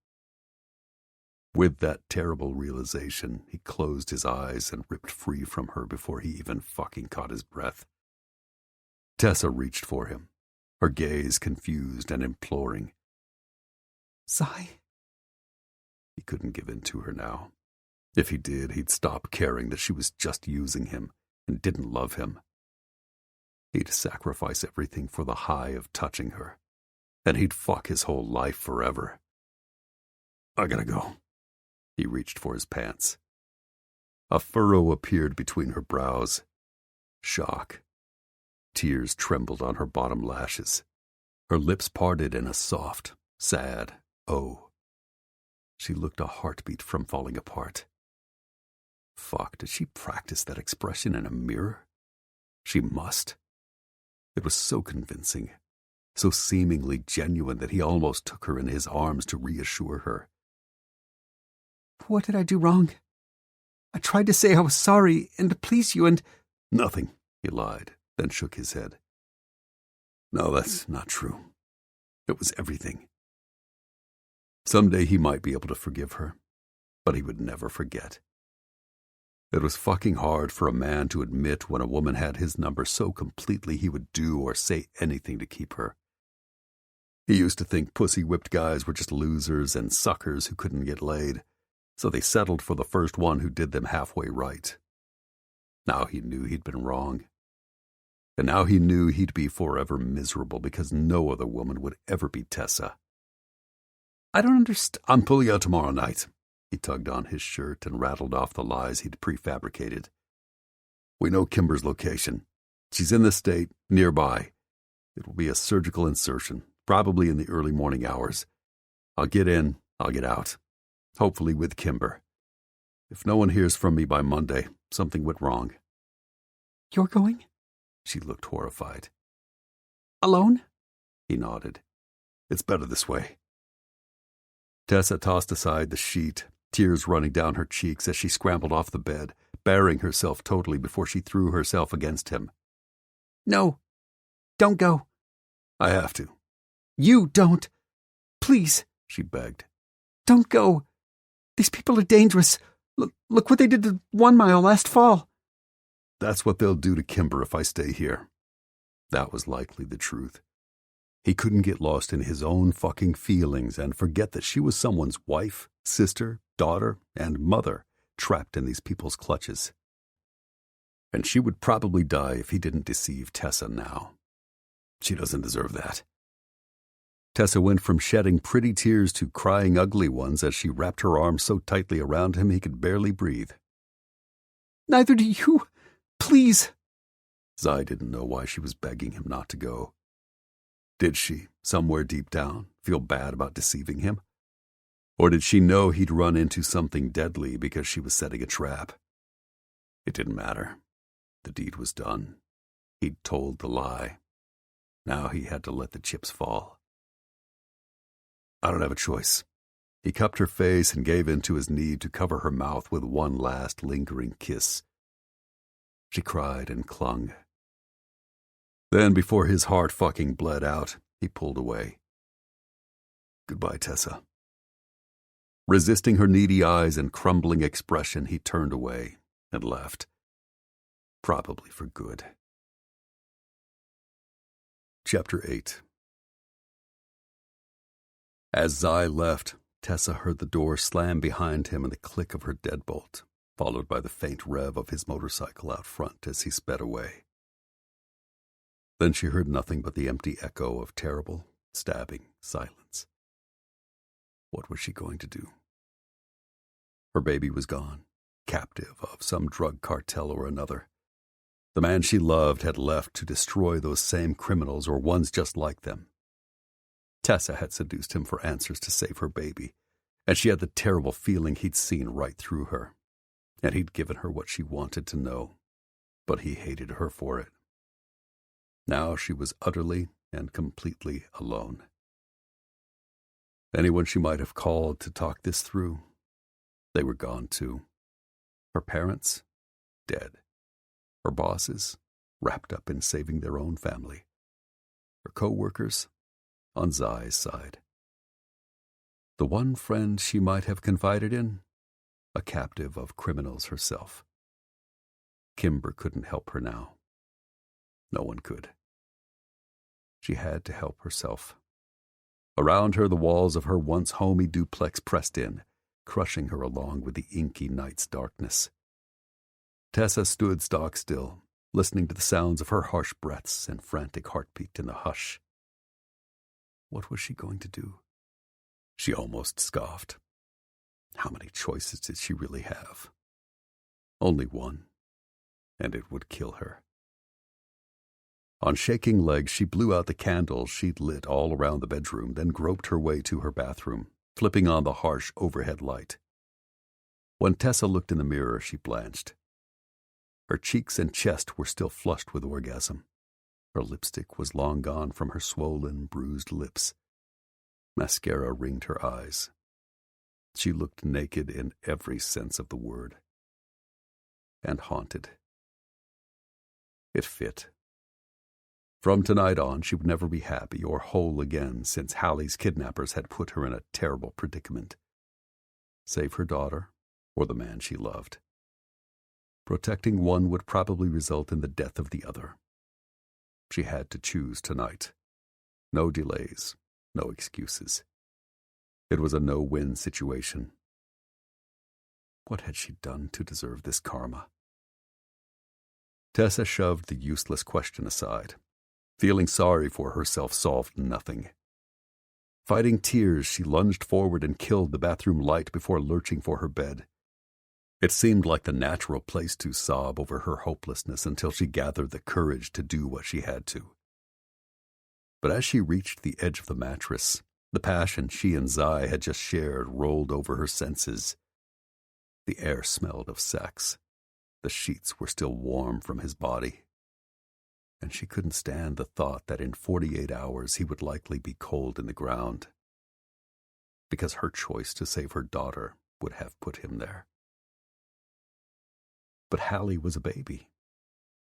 With that terrible realization, he closed his eyes and ripped free from her before he even fucking caught his breath. Tessa reached for him, her gaze confused and imploring. Zai? He couldn't give in to her now. If he did, he'd stop caring that she was just using him and didn't love him. He'd sacrifice everything for the high of touching her, and he'd fuck his whole life forever. I gotta go. He reached for his pants. A furrow appeared between her brows. Shock. Tears trembled on her bottom lashes. Her lips parted in a soft, sad "oh." She looked a heartbeat from falling apart. Fuck, did she practice that expression in a mirror? She must. It was so convincing, so seemingly genuine that he almost took her in his arms to reassure her. What did I do wrong? I tried to say I was sorry and to please you and... Nothing, he lied, then shook his head. No, that's not true. It was everything. Someday he might be able to forgive her, but he would never forget. It was fucking hard for a man to admit when a woman had his number so completely he would do or say anything to keep her. He used to think pussy-whipped guys were just losers and suckers who couldn't get laid, so they settled for the first one who did them halfway right. Now he knew he'd been wrong. And now he knew he'd be forever miserable because no other woman would ever be Tessa. I don't understand. I'm pulling out tomorrow night. He tugged on his shirt and rattled off the lies he'd prefabricated. We know Kimber's location. She's in the state, nearby. It will be a surgical insertion, probably in the early morning hours. I'll get in, I'll get out. Hopefully with Kimber. If no one hears from me by Monday, something went wrong. You're going? She looked horrified. Alone? He nodded. It's better this way. Tessa tossed aside the sheet, tears running down her cheeks as she scrambled off the bed, bearing herself totally before she threw herself against him. No. Don't go. I have to. You don't. Please, she begged. Don't go. These people are dangerous. Look what they did to 1 Mile last fall. That's what they'll do to Kimber if I stay here. That was likely the truth. He couldn't get lost in his own fucking feelings and forget that she was someone's wife, sister, daughter, and mother trapped in these people's clutches. And she would probably die if he didn't deceive Tessa now. She doesn't deserve that. Tessa went from shedding pretty tears to crying ugly ones as she wrapped her arms so tightly around him he could barely breathe. Neither do you. Please. Zai didn't know why she was begging him not to go. Did she, somewhere deep down, feel bad about deceiving him? Or did she know he'd run into something deadly because she was setting a trap? It didn't matter. The deed was done. He'd told the lie. Now he had to let the chips fall. I don't have a choice. He cupped her face and gave in to his need to cover her mouth with one last lingering kiss. She cried and clung. Then, before his heart fucking bled out, he pulled away. Goodbye, Tessa. Resisting her needy eyes and crumbling expression, he turned away and left. Probably for good. Chapter 8. As Zai left, Tessa heard the door slam behind him and the click of her deadbolt, followed by the faint rev of his motorcycle out front as he sped away. Then she heard nothing but the empty echo of terrible, stabbing silence. What was she going to do? Her baby was gone, captive of some drug cartel or another. The man she loved had left to destroy those same criminals or ones just like them. Tessa had seduced him for answers to save her baby, and she had the terrible feeling he'd seen right through her, and he'd given her what she wanted to know, but he hated her for it. Now she was utterly and completely alone. Anyone she might have called to talk this through, they were gone too. Her parents, dead. Her bosses, wrapped up in saving their own family. Her co-workers, on Zai's side. The one friend she might have confided in? A captive of criminals herself. Kimber couldn't help her now. No one could. She had to help herself. Around her, the walls of her once homey duplex pressed in, crushing her along with the inky night's darkness. Tessa stood stock still, listening to the sounds of her harsh breaths and frantic heartbeat in the hush. What was she going to do? She almost scoffed. How many choices did she really have? Only one, and it would kill her. On shaking legs, she blew out the candles she'd lit all around the bedroom, then groped her way to her bathroom, flipping on the harsh overhead light. When Tessa looked in the mirror, she blanched. Her cheeks and chest were still flushed with orgasm. Her lipstick was long gone from her swollen, bruised lips. Mascara ringed her eyes. She looked naked in every sense of the word. And haunted. It fit. From tonight on, she would never be happy or whole again, since Hallie's kidnappers had put her in a terrible predicament. Save her daughter or the man she loved. Protecting one would probably result in the death of the other. She had to choose tonight. No delays, no excuses. It was a no-win situation. What had she done to deserve this karma? Tessa shoved the useless question aside. Feeling sorry for herself solved nothing. Fighting tears, she lunged forward and killed the bathroom light before lurching for her bed. It seemed like the natural place to sob over her hopelessness until she gathered the courage to do what she had to. But as she reached the edge of the mattress, the passion she and Zai had just shared rolled over her senses. The air smelled of sex. The sheets were still warm from his body. And she couldn't stand the thought that in 48 hours he would likely be cold in the ground. Because her choice to save her daughter would have put him there. But Hallie was a baby.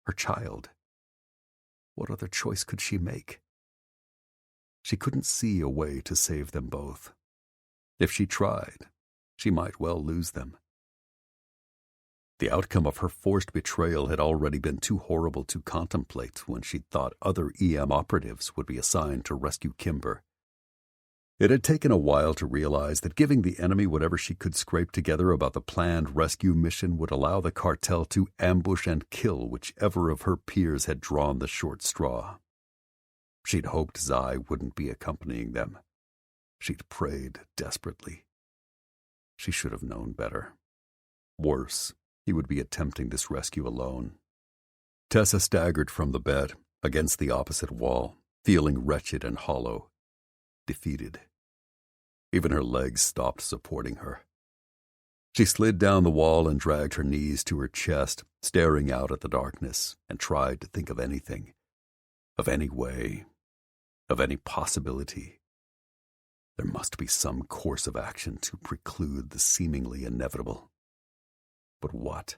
Her child. What other choice could she make? She couldn't see a way to save them both. If she tried, she might well lose them. The outcome of her forced betrayal had already been too horrible to contemplate when she thought other EM operatives would be assigned to rescue Kimber. It had taken a while to realize that giving the enemy whatever she could scrape together about the planned rescue mission would allow the cartel to ambush and kill whichever of her peers had drawn the short straw. She'd hoped Zai wouldn't be accompanying them. She'd prayed desperately. She should have known better. Worse, he would be attempting this rescue alone. Tessa staggered from the bed, against the opposite wall, feeling wretched and hollow. Defeated. Even her legs stopped supporting her. She slid down the wall and dragged her knees to her chest, staring out at the darkness, and tried to think of anything. Of any way. Of any possibility. There must be some course of action to preclude the seemingly inevitable. But what?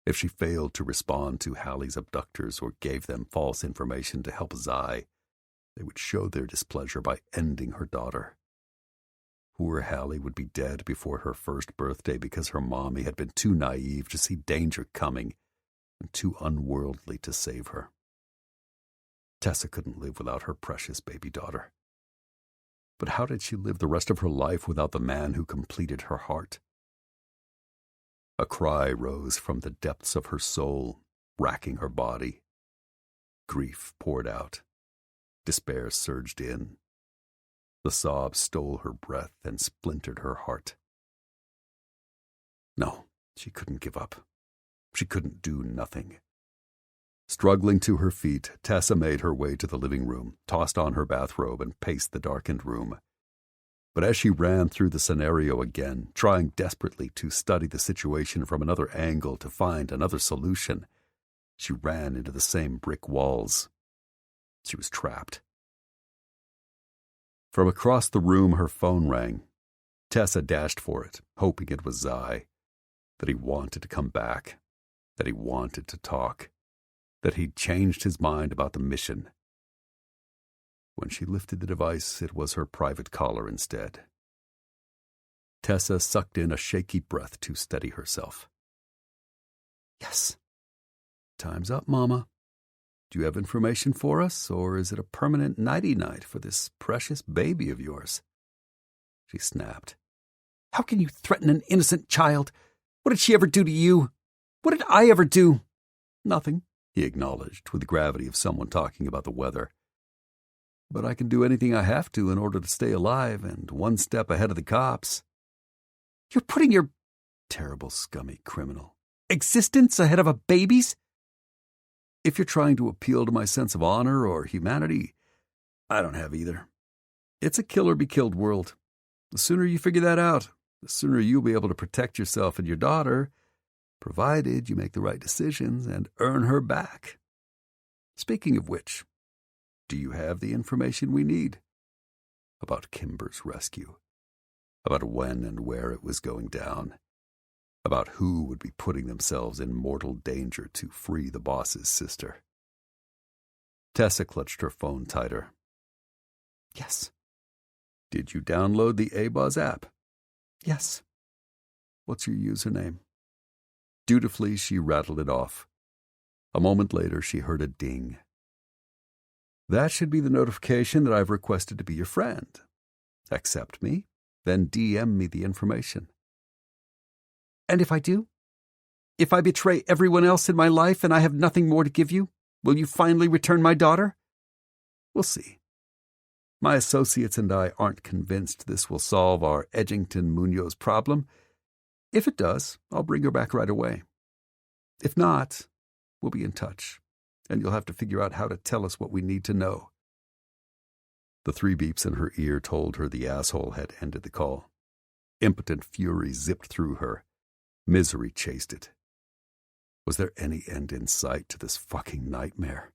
If she failed to respond to Hallie's abductors or gave them false information to help Zai, they would show their displeasure by ending her daughter. Poor Hallie would be dead before her first birthday because her mommy had been too naive to see danger coming and too unworldly to save her. Tessa couldn't live without her precious baby daughter. But how did she live the rest of her life without the man who completed her heart? A cry rose from the depths of her soul, racking her body. Grief poured out. Despair surged in. The sobs stole her breath and splintered her heart. No, she couldn't give up. She couldn't do nothing. Struggling to her feet, Tessa made her way to the living room, tossed on her bathrobe, and paced the darkened room. But as she ran through the scenario again, trying desperately to study the situation from another angle to find another solution, she ran into the same brick walls. She was trapped. From across the room, her phone rang. Tessa dashed for it, hoping it was Zai, that he wanted to come back, that he wanted to talk, that he'd changed his mind about the mission. When she lifted the device, it was her private caller instead. Tessa sucked in a shaky breath to steady herself. Yes. Time's up, Mama. Do you have information for us, or is it a permanent nighty-night for this precious baby of yours? She snapped. How can you threaten an innocent child? What did she ever do to you? What did I ever do? Nothing, he acknowledged with the gravity of someone talking about the weather. But I can do anything I have to in order to stay alive and one step ahead of the cops. You're putting your terrible, scummy criminal existence ahead of a baby's? If you're trying to appeal to my sense of honor or humanity, I don't have either. It's a kill-or-be-killed world. The sooner you figure that out, the sooner you'll be able to protect yourself and your daughter, provided you make the right decisions and earn her back. Speaking of which, do you have the information we need? About Kimber's rescue. About when and where it was going down. About who would be putting themselves in mortal danger to free the boss's sister. Tessa clutched her phone tighter. Yes. Did you download the A-Buzz app? Yes. What's your username? Dutifully, she rattled it off. A moment later, she heard a ding. That should be the notification that I've requested to be your friend. Accept me, then DM me the information. And if I do? If I betray everyone else in my life and I have nothing more to give you, will you finally return my daughter? We'll see. My associates and I aren't convinced this will solve our Edgington-Munoz problem. If it does, I'll bring her back right away. If not, we'll be in touch, and you'll have to figure out how to tell us what we need to know. The 3 beeps in her ear told her the asshole had ended the call. Impotent fury zipped through her. Misery chased it. Was there any end in sight to this fucking nightmare?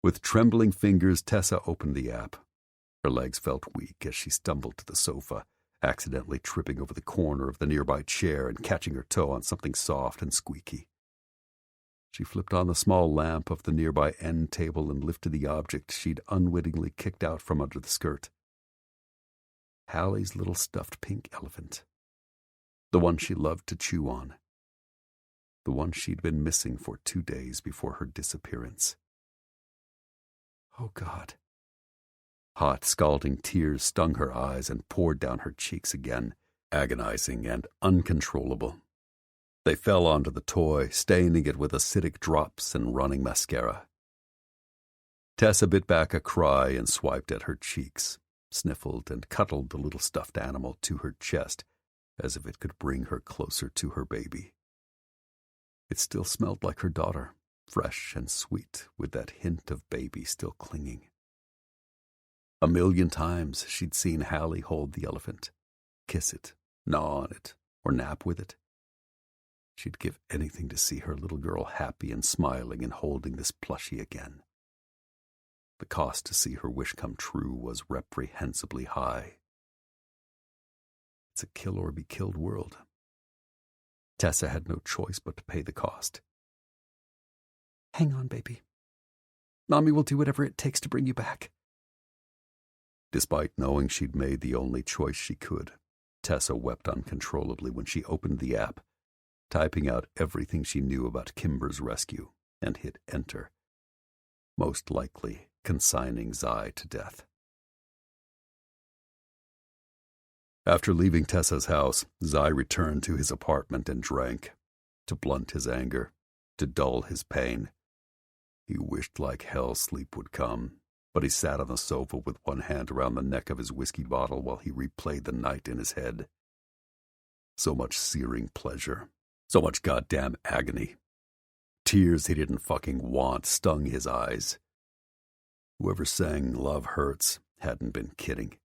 With trembling fingers, Tessa opened the app. Her legs felt weak as she stumbled to the sofa, accidentally tripping over the corner of the nearby chair and catching her toe on something soft and squeaky. She flipped on the small lamp of the nearby end table and lifted the object she'd unwittingly kicked out from under the skirt. Hallie's little stuffed pink elephant. The one she loved to chew on. The one she'd been missing for 2 days before her disappearance. Oh, God. Hot, scalding tears stung her eyes and poured down her cheeks again, agonizing and uncontrollable. They fell onto the toy, staining it with acidic drops and running mascara. Tessa bit back a cry and swiped at her cheeks, sniffled and cuddled the little stuffed animal to her chest as if it could bring her closer to her baby. It still smelled like her daughter, fresh and sweet, with that hint of baby still clinging. 1,000,000 times she'd seen Hallie hold the elephant, kiss it, gnaw on it, or nap with it. She'd give anything to see her little girl happy and smiling and holding this plushie again. The cost to see her wish come true was reprehensibly high. It's a kill-or-be-killed world. Tessa had no choice but to pay the cost. Hang on, baby. Mommy will do whatever it takes to bring you back. Despite knowing she'd made the only choice she could, Tessa wept uncontrollably when she opened the app, typing out everything she knew about Kimber's rescue, and hit enter, most likely consigning Zai to death. After leaving Tessa's house, Zai returned to his apartment and drank, to blunt his anger, to dull his pain. He wished like hell sleep would come, but he sat on the sofa with one hand around the neck of his whiskey bottle while he replayed the night in his head. So much searing pleasure, so much goddamn agony. Tears he didn't fucking want stung his eyes. Whoever sang Love Hurts hadn't been kidding.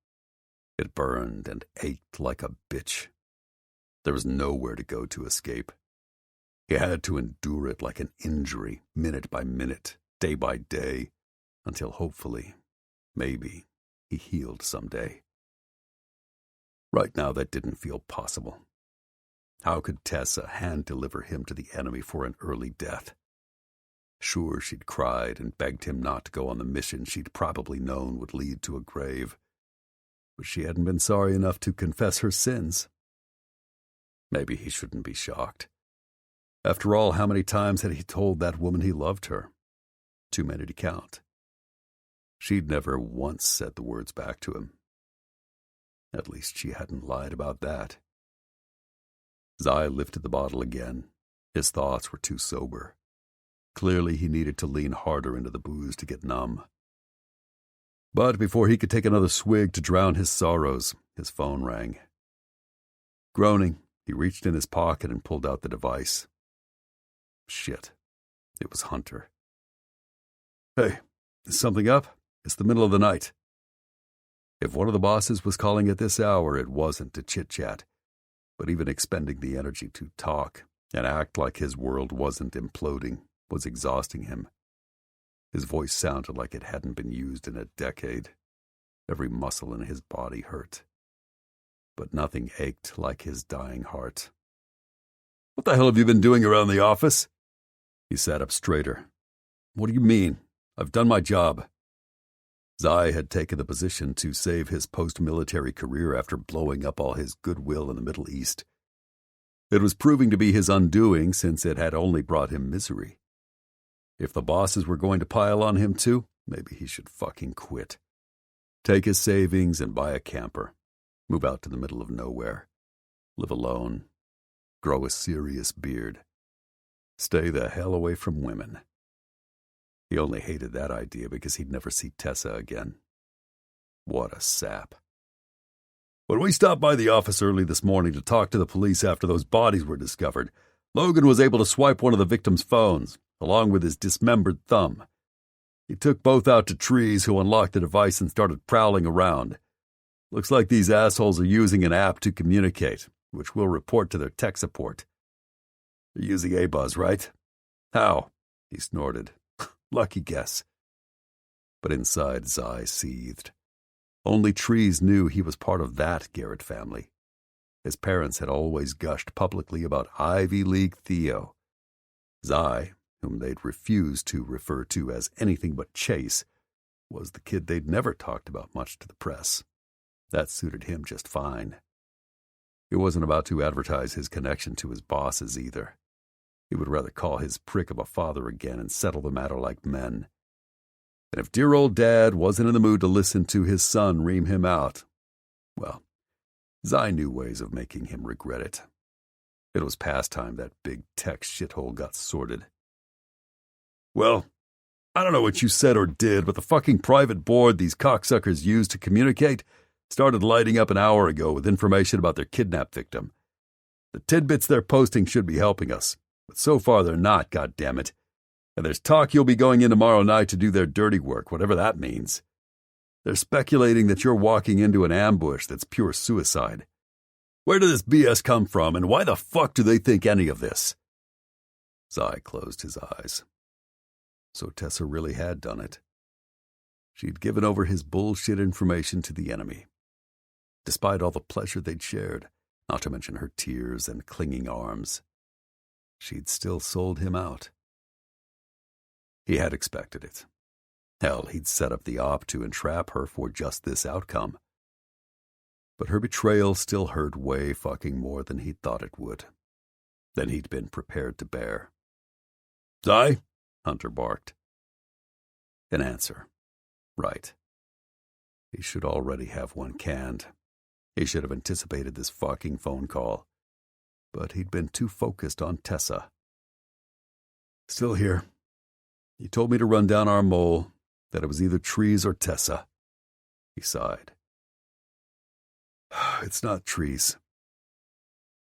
It burned and ached like a bitch. There was nowhere to go to escape. He had to endure it like an injury, minute by minute, day by day, until hopefully, maybe, he healed someday. Right now that didn't feel possible. How could Tessa hand-deliver him to the enemy for an early death? Sure, she'd cried and begged him not to go on the mission she'd probably known would lead to a grave. but she hadn't been sorry enough to confess her sins. Maybe he shouldn't be shocked. After all, how many times had he told that woman he loved her? Too many to count. She'd never once said the words back to him. At least she hadn't lied about that. Zai lifted the bottle again. His thoughts were too sober. Clearly he needed to lean harder into the booze to get numb. But before he could take another swig to drown his sorrows, his phone rang. Groaning, he reached in his pocket and pulled out the device. Shit. It was Hunter. "Hey, is something up? It's the middle of the night." If one of the bosses was calling at this hour, it wasn't to chit-chat, but even expending the energy to talk and act like his world wasn't imploding was exhausting him. His voice sounded like it hadn't been used in a decade. Every muscle in his body hurt. But nothing ached like his dying heart. "What the hell have you been doing around the office?" He sat up straighter. "What do you mean? I've done my job." Zai had taken the position to save his post-military career after blowing up all his goodwill in the Middle East. It was proving to be his undoing since it had only brought him misery. If the bosses were going to pile on him too, maybe he should fucking quit. Take his savings and buy a camper. Move out to the middle of nowhere. Live alone. Grow a serious beard. Stay the hell away from women. He only hated that idea because he'd never see Tessa again. What a sap. "When we stopped by the office early this morning to talk to the police after those bodies were discovered, Logan was able to swipe one of the victims' phones, along with his dismembered thumb. He took both out to Trees, who unlocked the device and started prowling around. Looks like these assholes are using an app to communicate, which we'll report to their tech support. They're using A-Buzz, right?" "How?" he snorted. "Lucky guess." But inside, Zai seethed. Only Trees knew he was part of that Garrett family. His parents had always gushed publicly about Ivy League Theo. Zai, whom they'd refused to refer to as anything but Chase, was the kid they'd never talked about much to the press. That suited him just fine. He wasn't about to advertise his connection to his bosses either. He would rather call his prick of a father again and settle the matter like men. And if dear old Dad wasn't in the mood to listen to his son ream him out, well, Zai knew ways of making him regret it. It was past time that big tech shithole got sorted. "Well, I don't know what you said or did, but the fucking private board these cocksuckers used to communicate started lighting up an hour ago with information about their kidnap victim. The tidbits they're posting should be helping us, but so far they're not, goddammit. And there's talk you'll be going in tomorrow night to do their dirty work, whatever that means. They're speculating that you're walking into an ambush that's pure suicide. Where did this BS come from, and why the fuck do they think any of this?" Zai closed his eyes. So Tessa really had done it. She'd given over his bullshit information to the enemy. Despite all the pleasure they'd shared, not to mention her tears and clinging arms, she'd still sold him out. He had expected it. Hell, he'd set up the op to entrap her for just this outcome. But her betrayal still hurt way fucking more than he'd thought it would, than he'd been prepared to bear. "Zai?" Hunter barked. An answer. Right. He should already have one canned. He should have anticipated this fucking phone call. But he'd been too focused on Tessa. "Still here. He told me to run down our mole, that it was either Trees or Tessa." He sighed. "It's not Trees.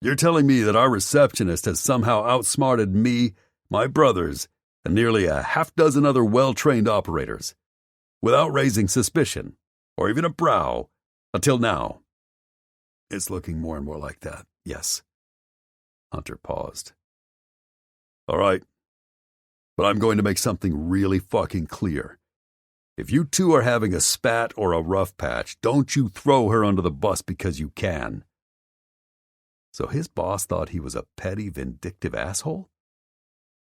You're telling me that our receptionist has somehow outsmarted me, my brothers, and nearly a half-dozen other well-trained operators, without raising suspicion, or even a brow, until now?" "It's looking more and more like that, yes." Hunter paused. "All right. But I'm going to make something really fucking clear. If you two are having a spat or a rough patch, don't you throw her under the bus because you can." So his boss thought he was a petty, vindictive asshole?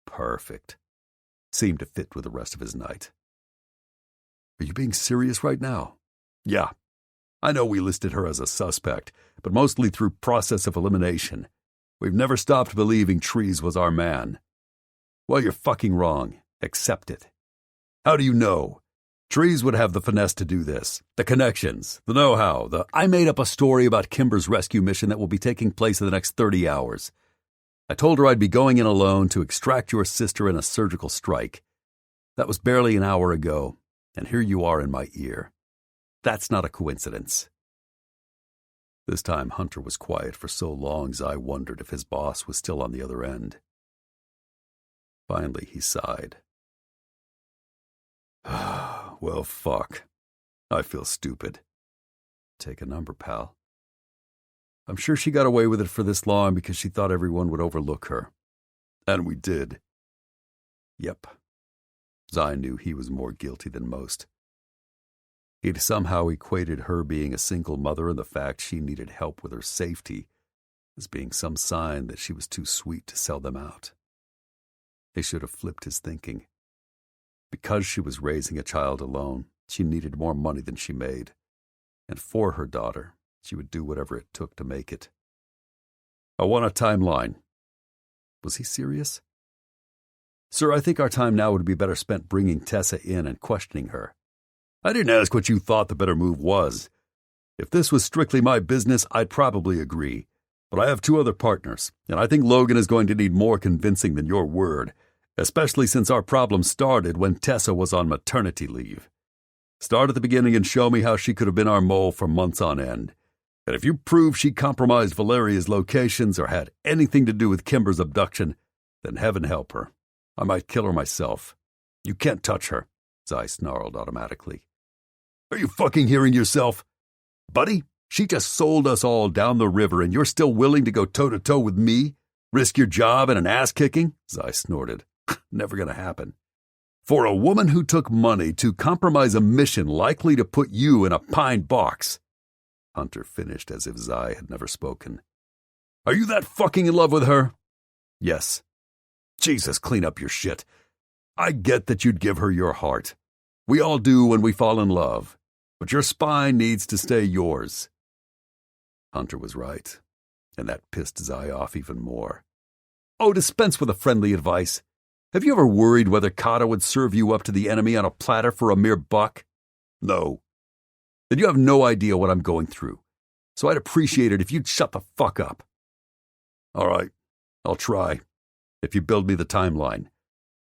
Perfect. Seemed to fit with the rest of his night. "Are you being serious right now?" "Yeah. I know we listed her as a suspect, but mostly through process of elimination. We've never stopped believing Trees was our man. Well, you're fucking wrong. Accept it. How do you know? Trees would have the finesse to do this. The connections, the know-how, I made up a story about Kimber's rescue mission that will be taking place in the next 30 hours. I told her I'd be going in alone to extract your sister in a surgical strike. That was barely an hour ago, and here you are in my ear. That's not a coincidence. This time Hunter was quiet for so long I wondered if his boss was still on the other end. Finally, he sighed. Well, fuck. I feel stupid. Take a number, pal. I'm sure she got away with it for this long because she thought everyone would overlook her. And we did. Yep. Zai knew he was more guilty than most. He'd somehow equated her being a single mother and the fact she needed help with her safety as being some sign that she was too sweet to sell them out. They should have flipped his thinking. Because she was raising a child alone, she needed more money than she made. And for her daughter, she would do whatever it took to make it. I want a timeline. Was he serious? Sir, I think our time now would be better spent bringing Tessa in and questioning her. I didn't ask what you thought the better move was. If this was strictly my business, I'd probably agree. But I have 2 other partners, and I think Logan is going to need more convincing than your word, especially since our problem started when Tessa was on maternity leave. Start at the beginning and show me how she could have been our mole for months on end. And if you prove she compromised Valeria's locations or had anything to do with Kimber's abduction, then heaven help her. I might kill her myself. You can't touch her, Zai snarled automatically. Are you fucking hearing yourself? Buddy, she just sold us all down the river and you're still willing to go toe-to-toe with me? Risk your job and an ass-kicking? Zai snorted. Never gonna happen. For a woman who took money to compromise a mission likely to put you in a pine box. Hunter finished as if Zai had never spoken. Are you that fucking in love with her? Yes. Jesus, clean up your shit. I get that you'd give her your heart. We all do when we fall in love. But your spine needs to stay yours. Hunter was right, and that pissed Zai off even more. Oh, dispense with a friendly advice. Have you ever worried whether Kata would serve you up to the enemy on a platter for a mere buck? No. Then you have no idea what I'm going through, so I'd appreciate it if you'd shut the fuck up. All right, I'll try, if you build me the timeline.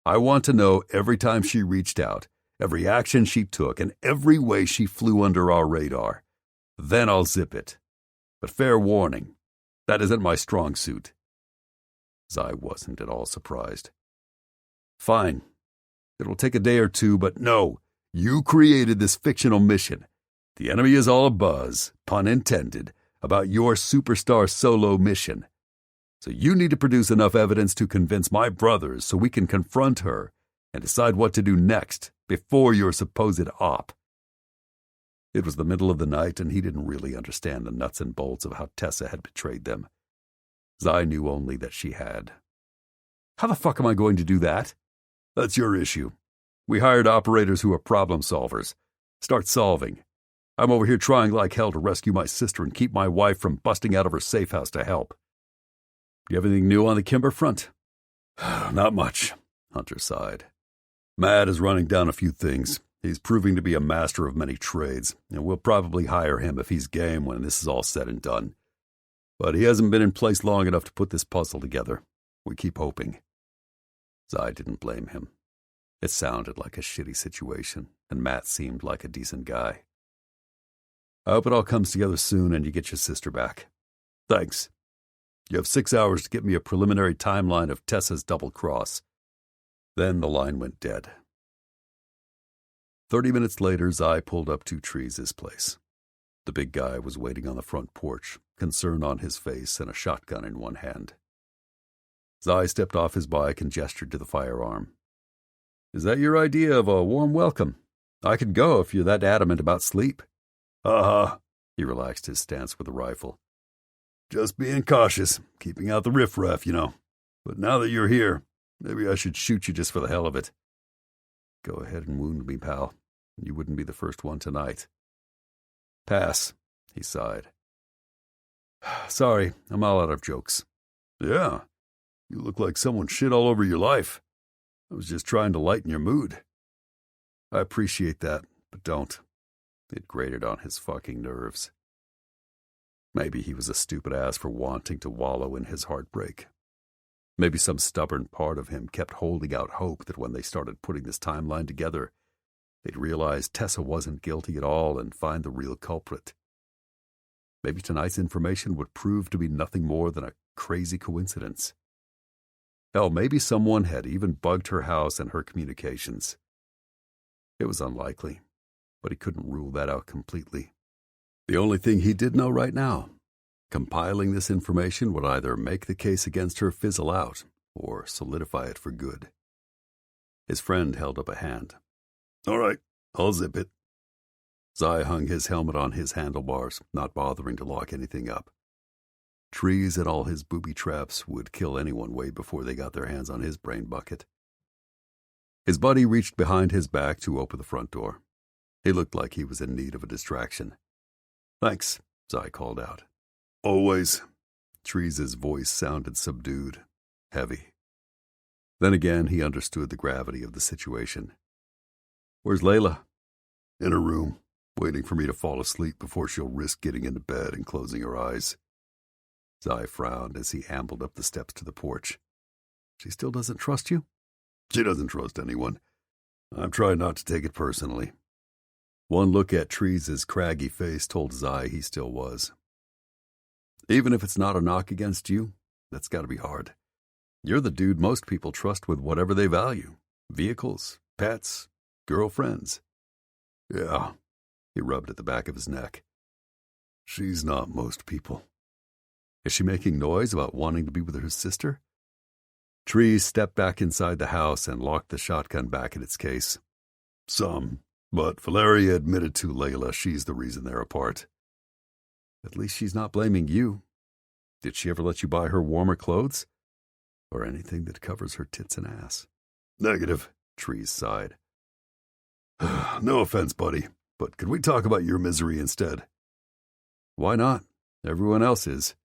I want to know every time she reached out, every action she took, and every way she flew under our radar. Then I'll zip it. But fair warning, that isn't my strong suit. Zai wasn't at all surprised. Fine. It will take a day or 2, but no, you created this fictional mission. The enemy is all abuzz, pun intended, about your superstar solo mission. So you need to produce enough evidence to convince my brothers so we can confront her and decide what to do next before your supposed op. It was the middle of the night, and he didn't really understand the nuts and bolts of how Tessa had betrayed them. Zai knew only that she had. How the fuck am I going to do that? That's your issue. We hired operators who are problem solvers. Start solving. I'm over here trying like hell to rescue my sister and keep my wife from busting out of her safe house to help. You have anything new on the Kimber front? Not much, Hunter sighed. Matt is running down a few things. He's proving to be a master of many trades, and we'll probably hire him if he's game when this is all said and done. But he hasn't been in place long enough to put this puzzle together. We keep hoping. Zai didn't blame him. It sounded like a shitty situation, and Matt seemed like a decent guy. I hope it all comes together soon and you get your sister back. Thanks. You have 6 hours to get me a preliminary timeline of Tessa's double cross. Then the line went dead. 30 minutes later, Zai pulled up to Trees' place. The big guy was waiting on the front porch, concern on his face and a shotgun in one hand. Zai stepped off his bike and gestured to the firearm. Is that your idea of a warm welcome? I could go if you're that adamant about sleep. Uh-huh. He relaxed his stance with the rifle. Just being cautious, keeping out the riffraff, you know. But now that you're here, maybe I should shoot you just for the hell of it. Go ahead and wound me, pal. You wouldn't be the first one tonight. Pass. He sighed. Sorry, I'm all out of jokes. Yeah, you look like someone shit all over your life. I was just trying to lighten your mood. I appreciate that, but don't. It grated on his fucking nerves. Maybe he was a stupid ass for wanting to wallow in his heartbreak. Maybe some stubborn part of him kept holding out hope that when they started putting this timeline together, they'd realize Tessa wasn't guilty at all and find the real culprit. Maybe tonight's information would prove to be nothing more than a crazy coincidence. Hell, maybe someone had even bugged her house and her communications. It was unlikely, but he couldn't rule that out completely. The only thing he did know right now, compiling this information would either make the case against her fizzle out or solidify it for good. His friend held up a hand. All right, I'll zip it. Zai hung his helmet on his handlebars, not bothering to lock anything up. Trees and all his booby traps would kill anyone way before they got their hands on his brain bucket. His buddy reached behind his back to open the front door. He looked like he was in need of a distraction. Thanks, Zai called out. Always. Trees' voice sounded subdued, heavy. Then again, he understood the gravity of the situation. Where's Layla? In her room, waiting for me to fall asleep before she'll risk getting into bed and closing her eyes. Zai frowned as he ambled up the steps to the porch. She still doesn't trust you? She doesn't trust anyone. I'm trying not to take it personally. One look at Trees' craggy face told Zai he still was. Even if it's not a knock against you, that's got to be hard. You're the dude most people trust with whatever they value. Vehicles, pets, girlfriends. Yeah, he rubbed at the back of his neck. She's not most people. Is she making noise about wanting to be with her sister? Trees stepped back inside the house and locked the shotgun back in its case. Some, but Valeria admitted to Layla she's the reason they're apart. At least she's not blaming you. Did she ever let you buy her warmer clothes? Or anything that covers her tits and ass? Negative, Trees sighed. No offense, buddy, but could we talk about your misery instead? Why not? Everyone else is.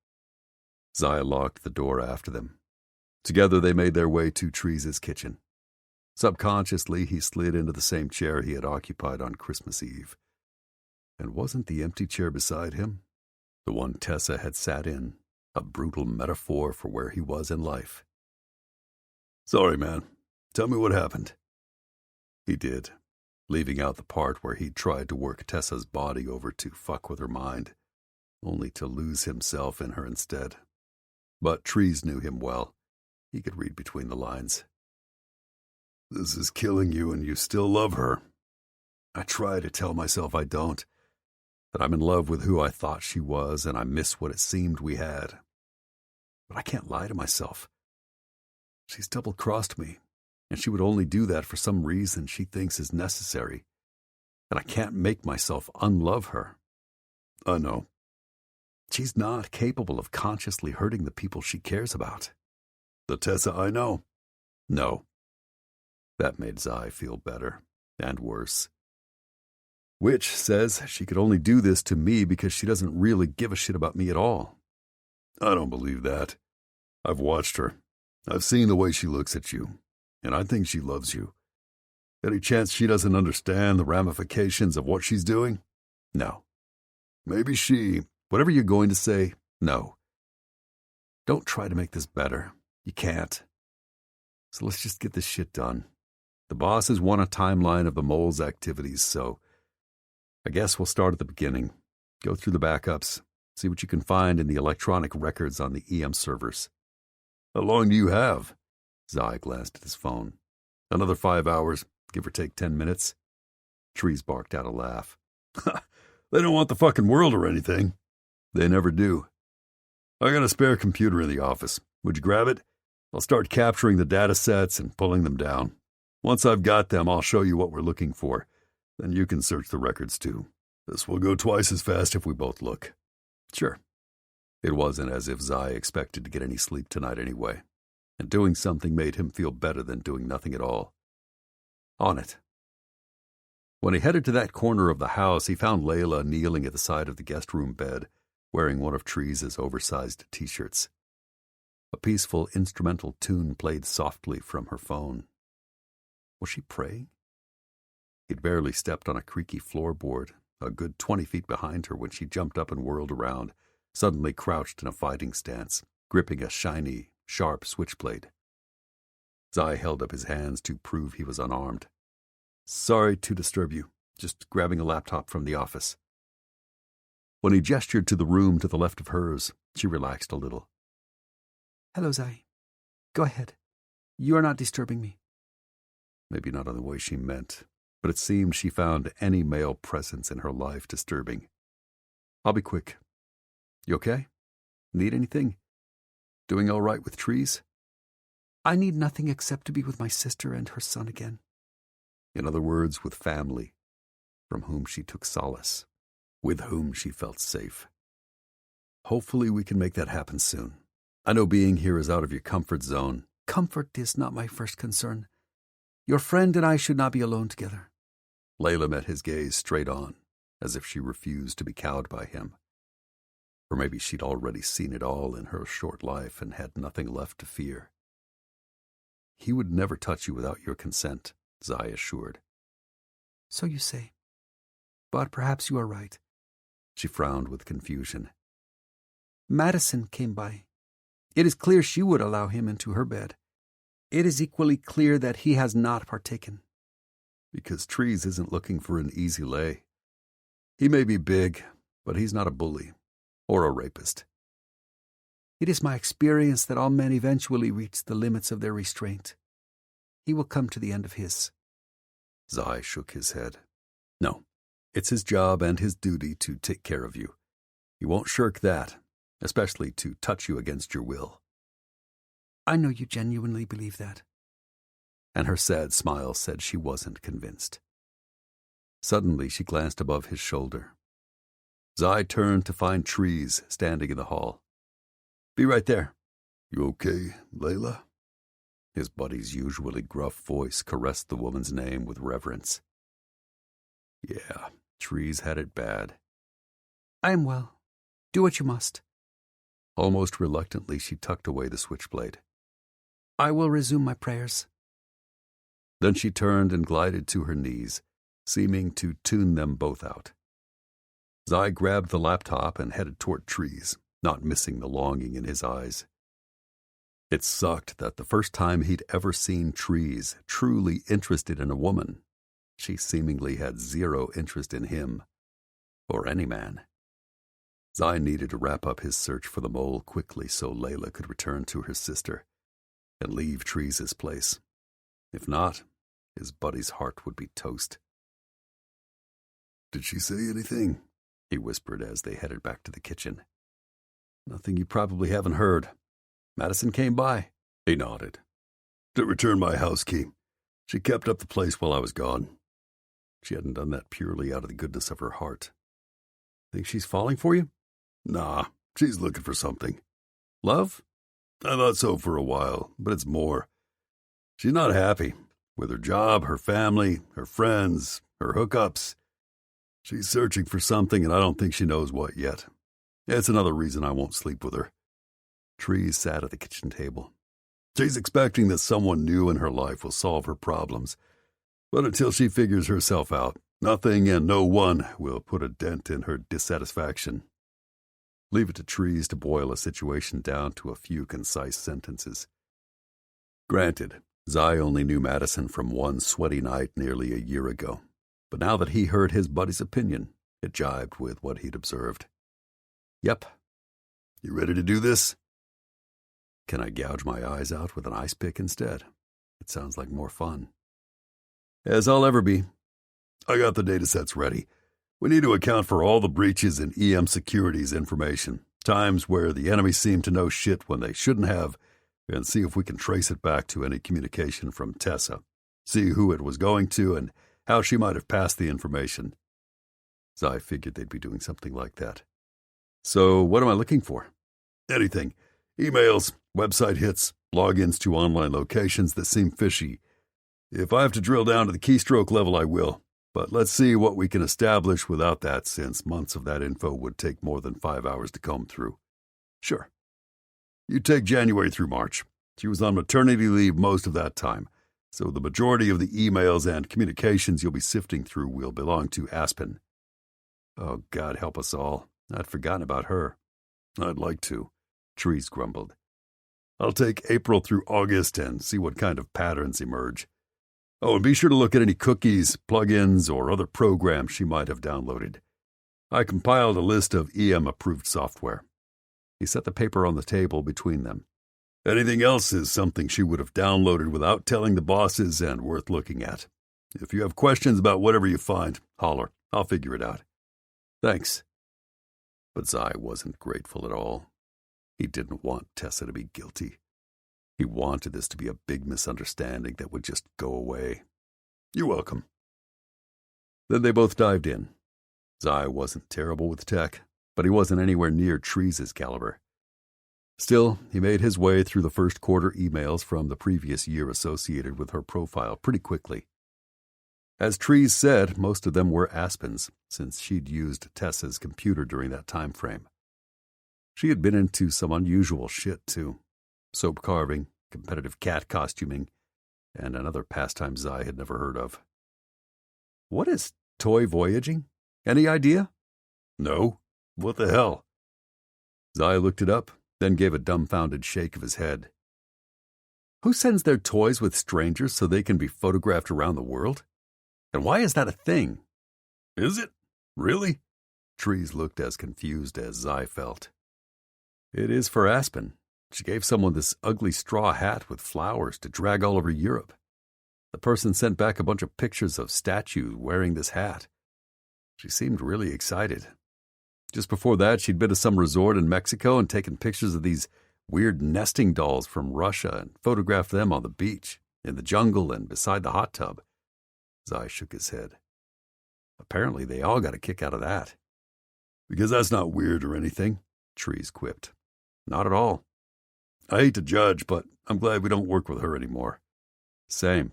Zai locked the door after them. Together they made their way to Trees' kitchen. Subconsciously, he slid into the same chair he had occupied on Christmas Eve. And wasn't the empty chair beside him, the one Tessa had sat in, a brutal metaphor for where he was in life? Sorry, man. Tell me what happened. He did, leaving out the part where he'd tried to work Tessa's body over to fuck with her mind, only to lose himself in her instead. But Trees knew him well. He could read between the lines. This is killing you and you still love her. I try to tell myself I don't, that I'm in love with who I thought she was and I miss what it seemed we had. But I can't lie to myself. She's double-crossed me, and she would only do that for some reason she thinks is necessary. And I can't make myself unlove her. I know. She's not capable of consciously hurting the people she cares about. The Tessa I know? No. That made Zai feel better, and worse. Which says she could only do this to me because she doesn't really give a shit about me at all. I don't believe that. I've watched her. I've seen the way she looks at you, and I think she loves you. Any chance she doesn't understand the ramifications of what she's doing? No. Maybe she... Whatever you're going to say, no. Don't try to make this better. You can't. So let's just get this shit done. The bosses want a timeline of the mole's activities, so I guess we'll start at the beginning. Go through the backups, see what you can find in the electronic records on the EM servers. How long do you have? Zai glanced at his phone. Another 5 hours, give or take 10 minutes. Trees barked out a laugh. They don't want the fucking world or anything. They never do. I got a spare computer in the office. Would you grab it? I'll start capturing the data sets and pulling them down. Once I've got them, I'll show you what we're looking for. Then you can search the records too. This will go twice as fast if we both look. Sure. It wasn't as if Zai expected to get any sleep tonight anyway, and doing something made him feel better than doing nothing at all. On it. When he headed to that corner of the house, he found Layla kneeling at the side of the guest room bed, wearing one of Tree's oversized t-shirts. A peaceful instrumental tune played softly from her phone. Was she praying? He'd barely stepped on a creaky floorboard, a good 20 feet behind her when she jumped up and whirled around, suddenly crouched in a fighting stance, gripping a shiny, sharp switchblade. Zai held up his hands to prove he was unarmed. "Sorry to disturb you. Just grabbing a laptop from the office." When he gestured to the room to the left of hers, she relaxed a little. "Hello, Zai. Go ahead. You are not disturbing me." Maybe not in the way she meant, but it seemed she found any male presence in her life disturbing. "I'll be quick. You okay? Need anything? Doing all right with Trees?" "I need nothing except to be with my sister and her son again." In other words, with family, from whom she took solace, with whom she felt safe. "Hopefully we can make that happen soon. I know being here is out of your comfort zone." "Comfort is not my first concern. Your friend and I should not be alone together." Layla met his gaze straight on, as if she refused to be cowed by him. Or maybe she'd already seen it all in her short life and had nothing left to fear. "He would never touch you without your consent," Zai assured. "So you say. But perhaps you are right." She frowned with confusion. "Madison came by. It is clear she would allow him into her bed. It is equally clear that he has not partaken." "Because Trees isn't looking for an easy lay. He may be big, but he's not a bully or a rapist." "It is my experience that all men eventually reach the limits of their restraint. He will come to the end of his." Zai shook his head. "No, it's his job and his duty to take care of you. He won't shirk that, especially to touch you against your will." "I know you genuinely believe that." And her sad smile said she wasn't convinced. Suddenly she glanced above his shoulder. Zai turned to find Trees standing in the hall. "Be right there." "You okay, Layla?" His buddy's usually gruff voice caressed the woman's name with reverence. Yeah, Trees had it bad. "I am well. Do what you must." Almost reluctantly, she tucked away the switchblade. "I will resume my prayers." Then she turned and glided to her knees, seeming to tune them both out. Zai grabbed the laptop and headed toward Trees, not missing the longing in his eyes. It sucked that the first time he'd ever seen Trees truly interested in a woman, she seemingly had zero interest in him, or any man. Zai needed to wrap up his search for the mole quickly so Layla could return to her sister and leave Trees' place. If not, his buddy's heart would be toast. "Did she say anything?" he whispered as they headed back to the kitchen. "Nothing you probably haven't heard. Madison came by." He nodded. "To return my house key. She kept up the place while I was gone. She hadn't done that purely out of the goodness of her heart." "Think she's falling for you?" "Nah, she's looking for something." "Love?" "I thought so for a while, but it's more. She's not happy with her job, her family, her friends, her hookups. She's searching for something, and I don't think she knows what yet. It's another reason I won't sleep with her." Trees sat at the kitchen table. "She's expecting that someone new in her life will solve her problems. But until she figures herself out, nothing and no one will put a dent in her dissatisfaction." Leave it to Trees to boil a situation down to a few concise sentences. Granted, Zai only knew Madison from one sweaty night nearly a year ago, but now that he heard his buddy's opinion, it jibed with what he'd observed. "Yep. You ready to do this?" "Can I gouge my eyes out with an ice pick instead? It sounds like more fun." "As I'll ever be. I got the datasets ready. We need to account for all the breaches in EM Security's information, times where the enemy seemed to know shit when they shouldn't have, and see if we can trace it back to any communication from Tessa, see who it was going to and how she might have passed the information." Zai figured they'd be doing something like that. "So what am I looking for?" "Anything. Emails, website hits, logins to online locations that seem fishy. If I have to drill down to the keystroke level, I will. But let's see what we can establish without that, since months of that info would take more than 5 hours to comb through. Sure. You take January through March. She was on maternity leave most of that time, so the majority of the emails and communications you'll be sifting through will belong to Aspen. Oh, God help us all. I'd forgotten about her. I'd like to, Trees grumbled. I'll take April through August and see what kind of patterns emerge. Oh, and be sure to look at any cookies, plugins, or other programs she might have downloaded. I compiled a list of EM-approved software. He set the paper on the table between them. Anything else is something she would have downloaded without telling the bosses and worth looking at. If you have questions about whatever you find, holler. I'll figure it out. Thanks. But Zai wasn't grateful at all. He didn't want Tessa to be guilty. He wanted this to be a big misunderstanding that would just go away. You're welcome. Then they both dived in. Zai wasn't terrible with tech, but he wasn't anywhere near Trees' caliber. Still, he made his way through the first quarter emails from the previous year associated with her profile pretty quickly. As Trees said, most of them were Aspen's, since she'd used Tessa's computer during that time frame. She had been into some unusual shit, too. Soap carving, competitive cat costuming, and another pastime Zai had never heard of. What is toy voyaging? Any idea? No. What the hell? Zai looked it up, then gave a dumbfounded shake of his head. Who sends their toys with strangers so they can be photographed around the world? And why is that a thing? Is it? Really? Trees looked as confused as Zai felt. It is for Aspen. She gave someone this ugly straw hat with flowers to drag all over Europe. The person sent back a bunch of pictures of statues wearing this hat. She seemed really excited. Just before that, she'd been to some resort in Mexico and taken pictures of these weird nesting dolls from Russia and photographed them on the beach, in the jungle, and beside the hot tub. Zai shook his head. Apparently they all got a kick out of that. Because that's not weird or anything, Trees quipped. Not at all. I hate to judge, but I'm glad we don't work with her anymore. Same.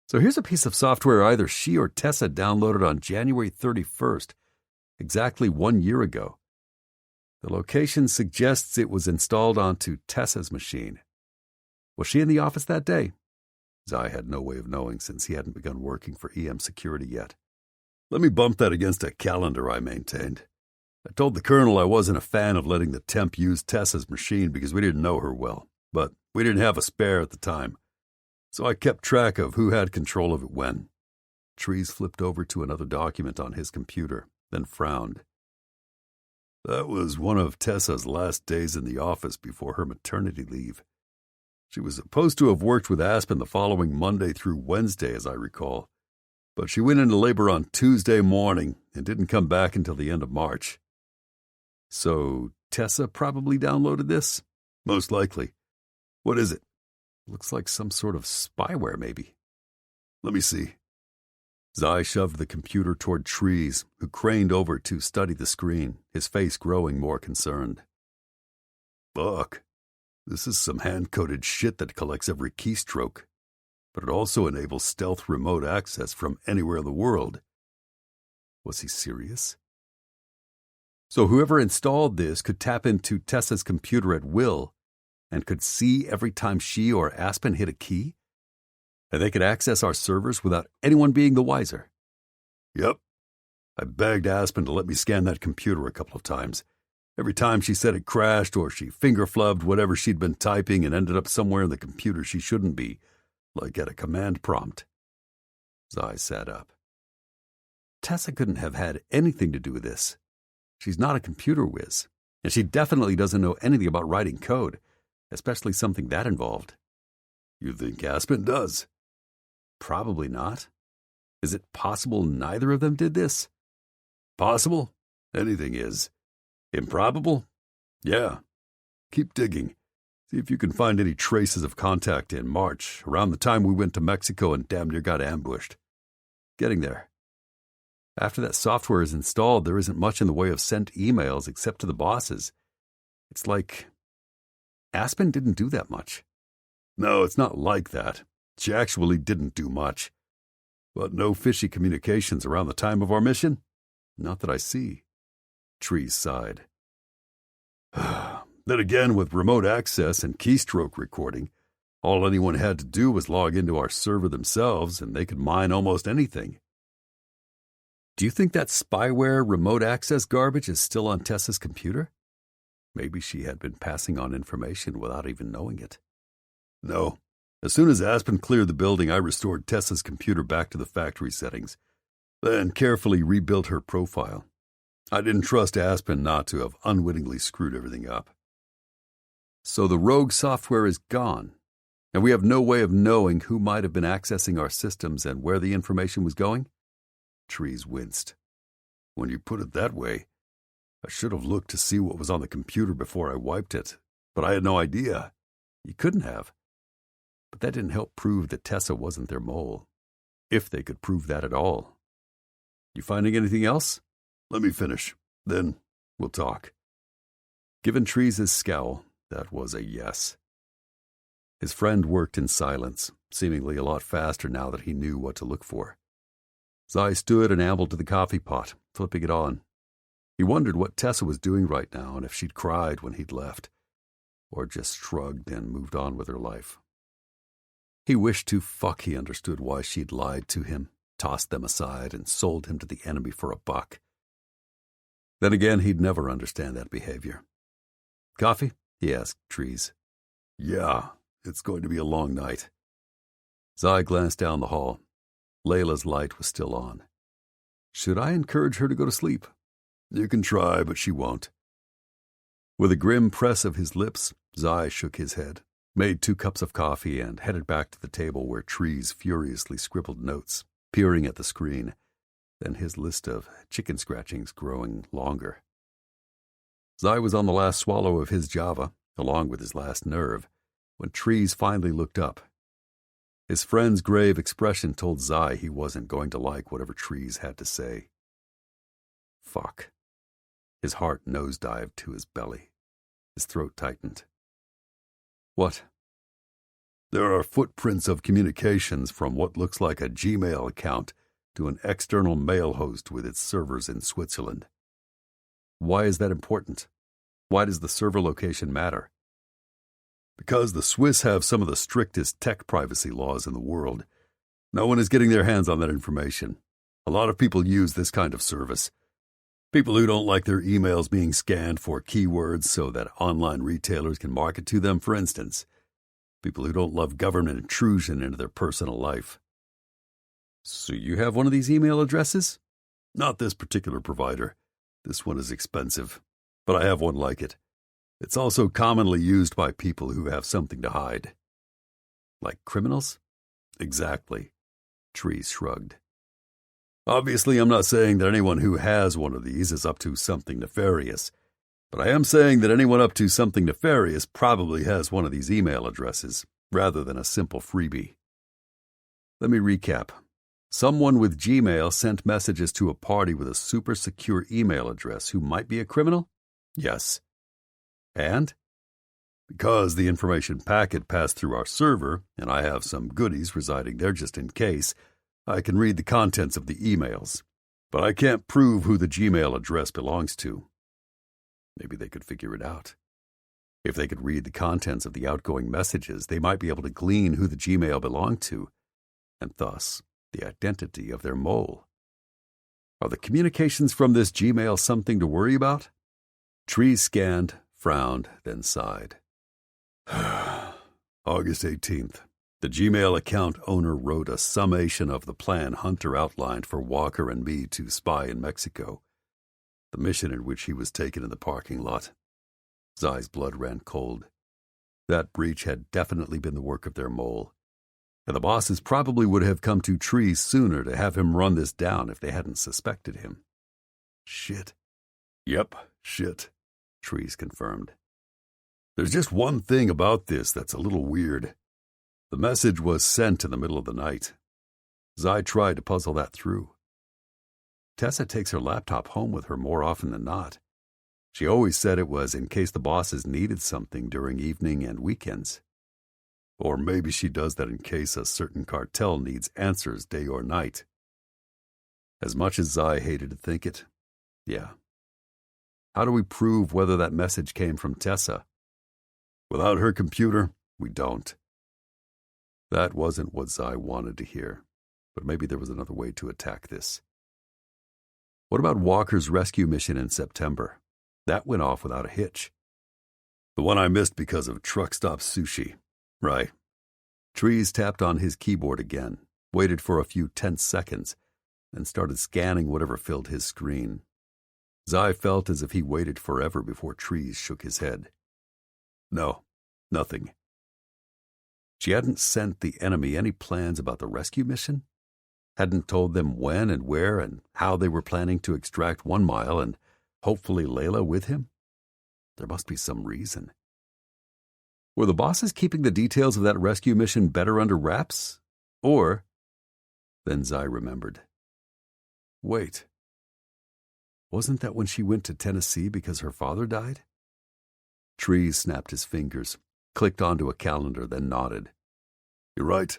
So here's a piece of software either she or Tessa downloaded on January 31st, exactly 1 year ago. The location suggests it was installed onto Tessa's machine. Was she in the office that day? Zai had no way of knowing since he hadn't begun working for EM Security yet. Let me bump that against a calendar I maintained. I told the colonel I wasn't a fan of letting the temp use Tessa's machine because we didn't know her well, but we didn't have a spare at the time. So I kept track of who had control of it when. Trees flipped over to another document on his computer, then frowned. That was one of Tessa's last days in the office before her maternity leave. She was supposed to have worked with Aspen the following Monday through Wednesday, as I recall, but she went into labor on Tuesday morning and didn't come back until the end of March. So Tessa probably downloaded this? Most likely. What is it? Looks like some sort of spyware, maybe. Let me see. Zai shoved the computer toward Trees, who craned over to study the screen, his face growing more concerned. Fuck. This is some hand-coded shit that collects every keystroke, but it also enables stealth remote access from anywhere in the world. Was he serious? So whoever installed this could tap into Tessa's computer at will and could see every time she or Aspen hit a key? And they could access our servers without anyone being the wiser? Yep. I begged Aspen to let me scan that computer a couple of times. Every time she said it crashed or she finger-flubbed whatever she'd been typing and ended up somewhere in the computer she shouldn't be, like at a command prompt. Zai sat up. Tessa couldn't have had anything to do with this. She's not a computer whiz, and she definitely doesn't know anything about writing code, especially something that involved. You think Aspen does? Probably not. Is it possible neither of them did this? Possible? Anything is. Improbable? Yeah. Keep digging. See if you can find any traces of contact in March, around the time we went to Mexico and damn near got ambushed. Getting there. After that software is installed, there isn't much in the way of sent emails except to the bosses. It's like Aspen didn't do that much. No, it's not like that. She actually didn't do much. But no fishy communications around the time of our mission? Not that I see. Trees sighed. Then again, with remote access and keystroke recording, all anyone had to do was log into our server themselves, and they could mine almost anything. Do you think that spyware remote access garbage is still on Tessa's computer? Maybe she had been passing on information without even knowing it. No. As soon as Aspen cleared the building, I restored Tessa's computer back to the factory settings, then carefully rebuilt her profile. I didn't trust Aspen not to have unwittingly screwed everything up. So the rogue software is gone, and we have no way of knowing who might have been accessing our systems and where the information was going? Trees winced. When you put it that way, I should have looked to see what was on the computer before I wiped it, but I had no idea. You couldn't have. But that didn't help prove that Tessa wasn't their mole, if they could prove that at all. You finding anything else? Let me finish. Then we'll talk. Given Trees' scowl, that was a yes. His friend worked in silence, seemingly a lot faster now that he knew what to look for. Zai stood and ambled to the coffee pot, flipping it on. He wondered what Tessa was doing right now and if she'd cried when he'd left, or just shrugged and moved on with her life. He wished to fuck he understood why she'd lied to him, tossed them aside, and sold him to the enemy for $1. Then again, he'd never understand that behavior. Coffee? He asked Trees. Yeah, it's going to be a long night. Zai glanced down the hall. Layla's light was still on. Should I encourage her to go to sleep? You can try, but she won't. With a grim press of his lips, Zai shook his head, made 2 cups of coffee, and headed back to the table where Trees furiously scribbled notes, peering at the screen, then his list of chicken scratchings growing longer. Zai was on the last swallow of his Java, along with his last nerve, when Trees finally looked up. His friend's grave expression told Zai he wasn't going to like whatever Trees had to say. Fuck. His heart nosedived to his belly. His throat tightened. What? There are footprints of communications from what looks like a Gmail account to an external mail host with its servers in Switzerland. Why is that important? Why does the server location matter? Because the Swiss have some of the strictest tech privacy laws in the world. No one is getting their hands on that information. A lot of people use this kind of service. People who don't like their emails being scanned for keywords so that online retailers can market to them, for instance. People who don't love government intrusion into their personal life. So you have one of these email addresses? Not this particular provider. This one is expensive, but I have one like it. It's also commonly used by people who have something to hide. Like criminals? Exactly. Trees shrugged. Obviously, I'm not saying that anyone who has one of these is up to something nefarious, but I am saying that anyone up to something nefarious probably has one of these email addresses, rather than a simple freebie. Let me recap. Someone with Gmail sent messages to a party with a super secure email address who might be a criminal? Yes. And? Because the information packet passed through our server, and I have some goodies residing there just in case, I can read the contents of the emails, but I can't prove who the Gmail address belongs to. Maybe they could figure it out. If they could read the contents of the outgoing messages, they might be able to glean who the Gmail belonged to, and thus the identity of their mole. Are the communications from this Gmail something to worry about? Trees scanned, frowned, then sighed. August 18th. The Gmail account owner wrote a summation of the plan Hunter outlined for Walker and me to spy in Mexico, the mission in which he was taken in the parking lot. Zai's blood ran cold. That breach had definitely been the work of their mole, and the bosses probably would have come to Trees sooner to have him run this down if they hadn't suspected him. Shit. Yep, shit, Trees confirmed. There's just one thing about this that's a little weird. The message was sent in the middle of the night. Zai tried to puzzle that through. Tessa takes her laptop home with her more often than not. She always said it was in case the bosses needed something during evening and weekends. Or maybe she does that in case a certain cartel needs answers day or night. As much as I hated to think it, yeah. How do we prove whether that message came from Tessa? Without her computer, we don't. That wasn't what Zai wanted to hear, but maybe there was another way to attack this. What about Walker's rescue mission in September? That went off without a hitch. The one I missed because of truck stop sushi. Right. Trees tapped on his keyboard again, waited for a few tense seconds, then started scanning whatever filled his screen. Zai felt as if he waited forever before Trees shook his head. No, nothing. She hadn't sent the enemy any plans about the rescue mission? Hadn't told them when and where and how they were planning to extract 1 Mile and hopefully Layla with him? There must be some reason. Were the bosses keeping the details of that rescue mission better under wraps? Or... Then Zai remembered. Wait. Wasn't that when she went to Tennessee because her father died? Trees snapped his fingers, clicked onto a calendar, then nodded. You're right.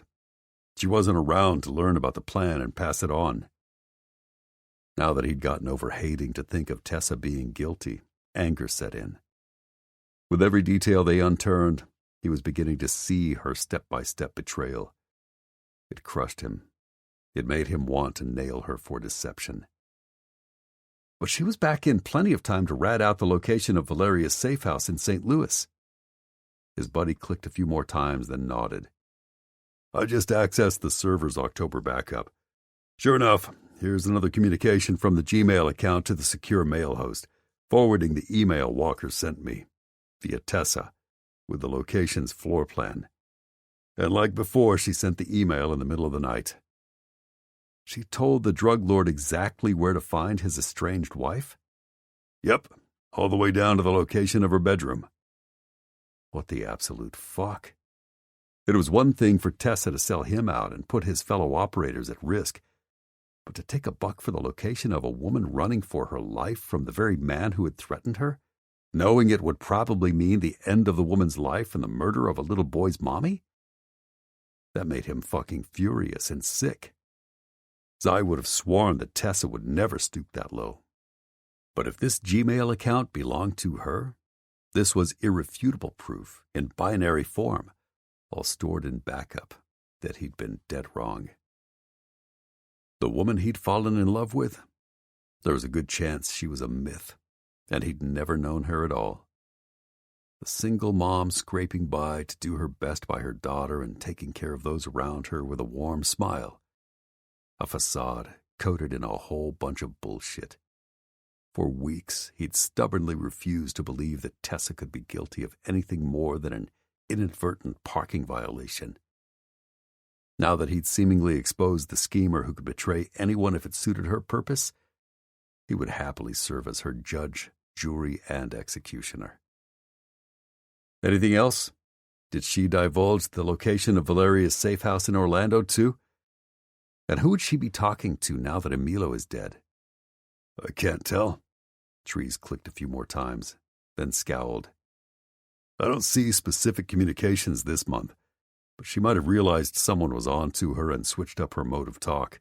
She wasn't around to learn about the plan and pass it on. Now that he'd gotten over hating to think of Tessa being guilty, anger set in. With every detail they unturned, he was beginning to see her step-by-step betrayal. It crushed him. It made him want to nail her for deception. But she was back in plenty of time to rat out the location of Valeria's safe house in St. Louis. His buddy clicked a few more times, then nodded. I just accessed the server's October backup. Sure enough, here's another communication from the Gmail account to the secure mail host, forwarding the email Walker sent me, via Tessa, with the location's floor plan. And like before, she sent the email in the middle of the night. She told the drug lord exactly where to find his estranged wife? Yep, all the way down to the location of her bedroom. What the absolute fuck? It was one thing for Tessa to sell him out and put his fellow operators at risk, but to take a buck for the location of a woman running for her life from the very man who had threatened her, knowing it would probably mean the end of the woman's life and the murder of a little boy's mommy? That made him fucking furious and sick. Zai would have sworn that Tessa would never stoop that low. But if this Gmail account belonged to her, this was irrefutable proof in binary form, all stored in backup, that he'd been dead wrong. The woman he'd fallen in love with? There was a good chance she was a myth, and he'd never known her at all. The single mom scraping by to do her best by her daughter and taking care of those around her with a warm smile. A facade coated in a whole bunch of bullshit. For weeks, he'd stubbornly refused to believe that Tessa could be guilty of anything more than an inadvertent parking violation. Now that he'd seemingly exposed the schemer who could betray anyone if it suited her purpose, he would happily serve as her judge, jury, and executioner. Anything else? Did she divulge the location of Valeria's safe house in Orlando, too? And who would she be talking to now that Emilio is dead? I can't tell. Trees clicked a few more times, then scowled. I don't see specific communications this month, but she might have realized someone was on to her and switched up her mode of talk.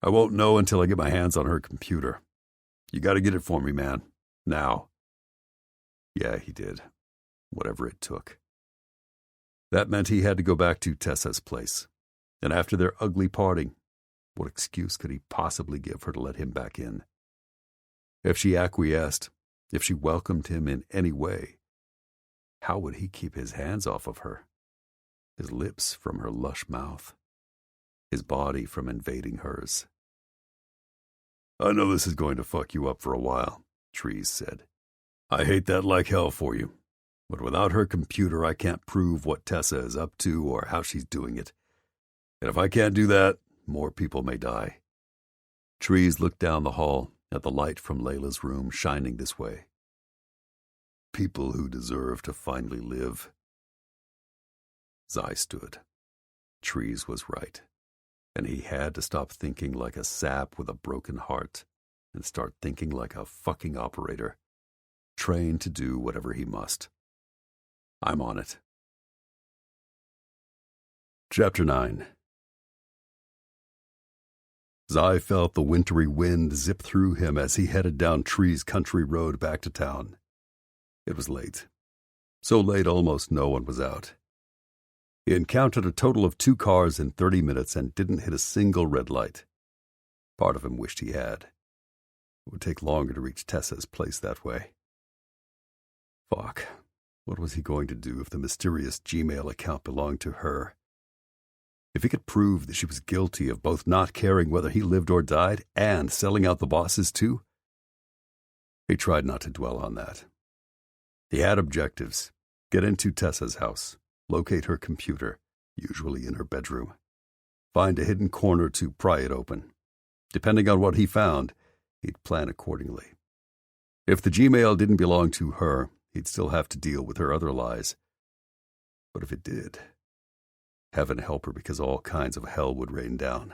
I won't know until I get my hands on her computer. You got to get it for me, man. Now. Yeah, he did. Whatever it took. That meant he had to go back to Tessa's place. And after their ugly parting, what excuse could he possibly give her to let him back in? If she acquiesced, if she welcomed him in any way, how would he keep his hands off of her? His lips from her lush mouth, his body from invading hers. I know this is going to fuck you up for a while, Trees said. I hate that like hell for you, but without her computer I can't prove what Tessa is up to or how she's doing it. And if I can't do that, more people may die. Trees looked down the hall at the light from Layla's room shining this way. People who deserve to finally live. Zai stood. Trees was right, and he had to stop thinking like a sap with a broken heart and start thinking like a fucking operator, trained to do whatever he must. I'm on it. Chapter 9. Zai felt the wintry wind zip through him as he headed down Tree's country road back to town. It was late. So late almost no one was out. He encountered a total of 2 cars in 30 minutes and didn't hit a single red light. Part of him wished he had. It would take longer to reach Tessa's place that way. Fuck. What was he going to do if the mysterious Gmail account belonged to her? If he could prove that she was guilty of both not caring whether he lived or died and selling out the bosses too? He tried not to dwell on that. He had objectives. Get into Tessa's house. Locate her computer, usually in her bedroom. Find a hidden corner to pry it open. Depending on what he found, he'd plan accordingly. If the Gmail didn't belong to her, he'd still have to deal with her other lies. But if it did, heaven help her, because all kinds of hell would rain down.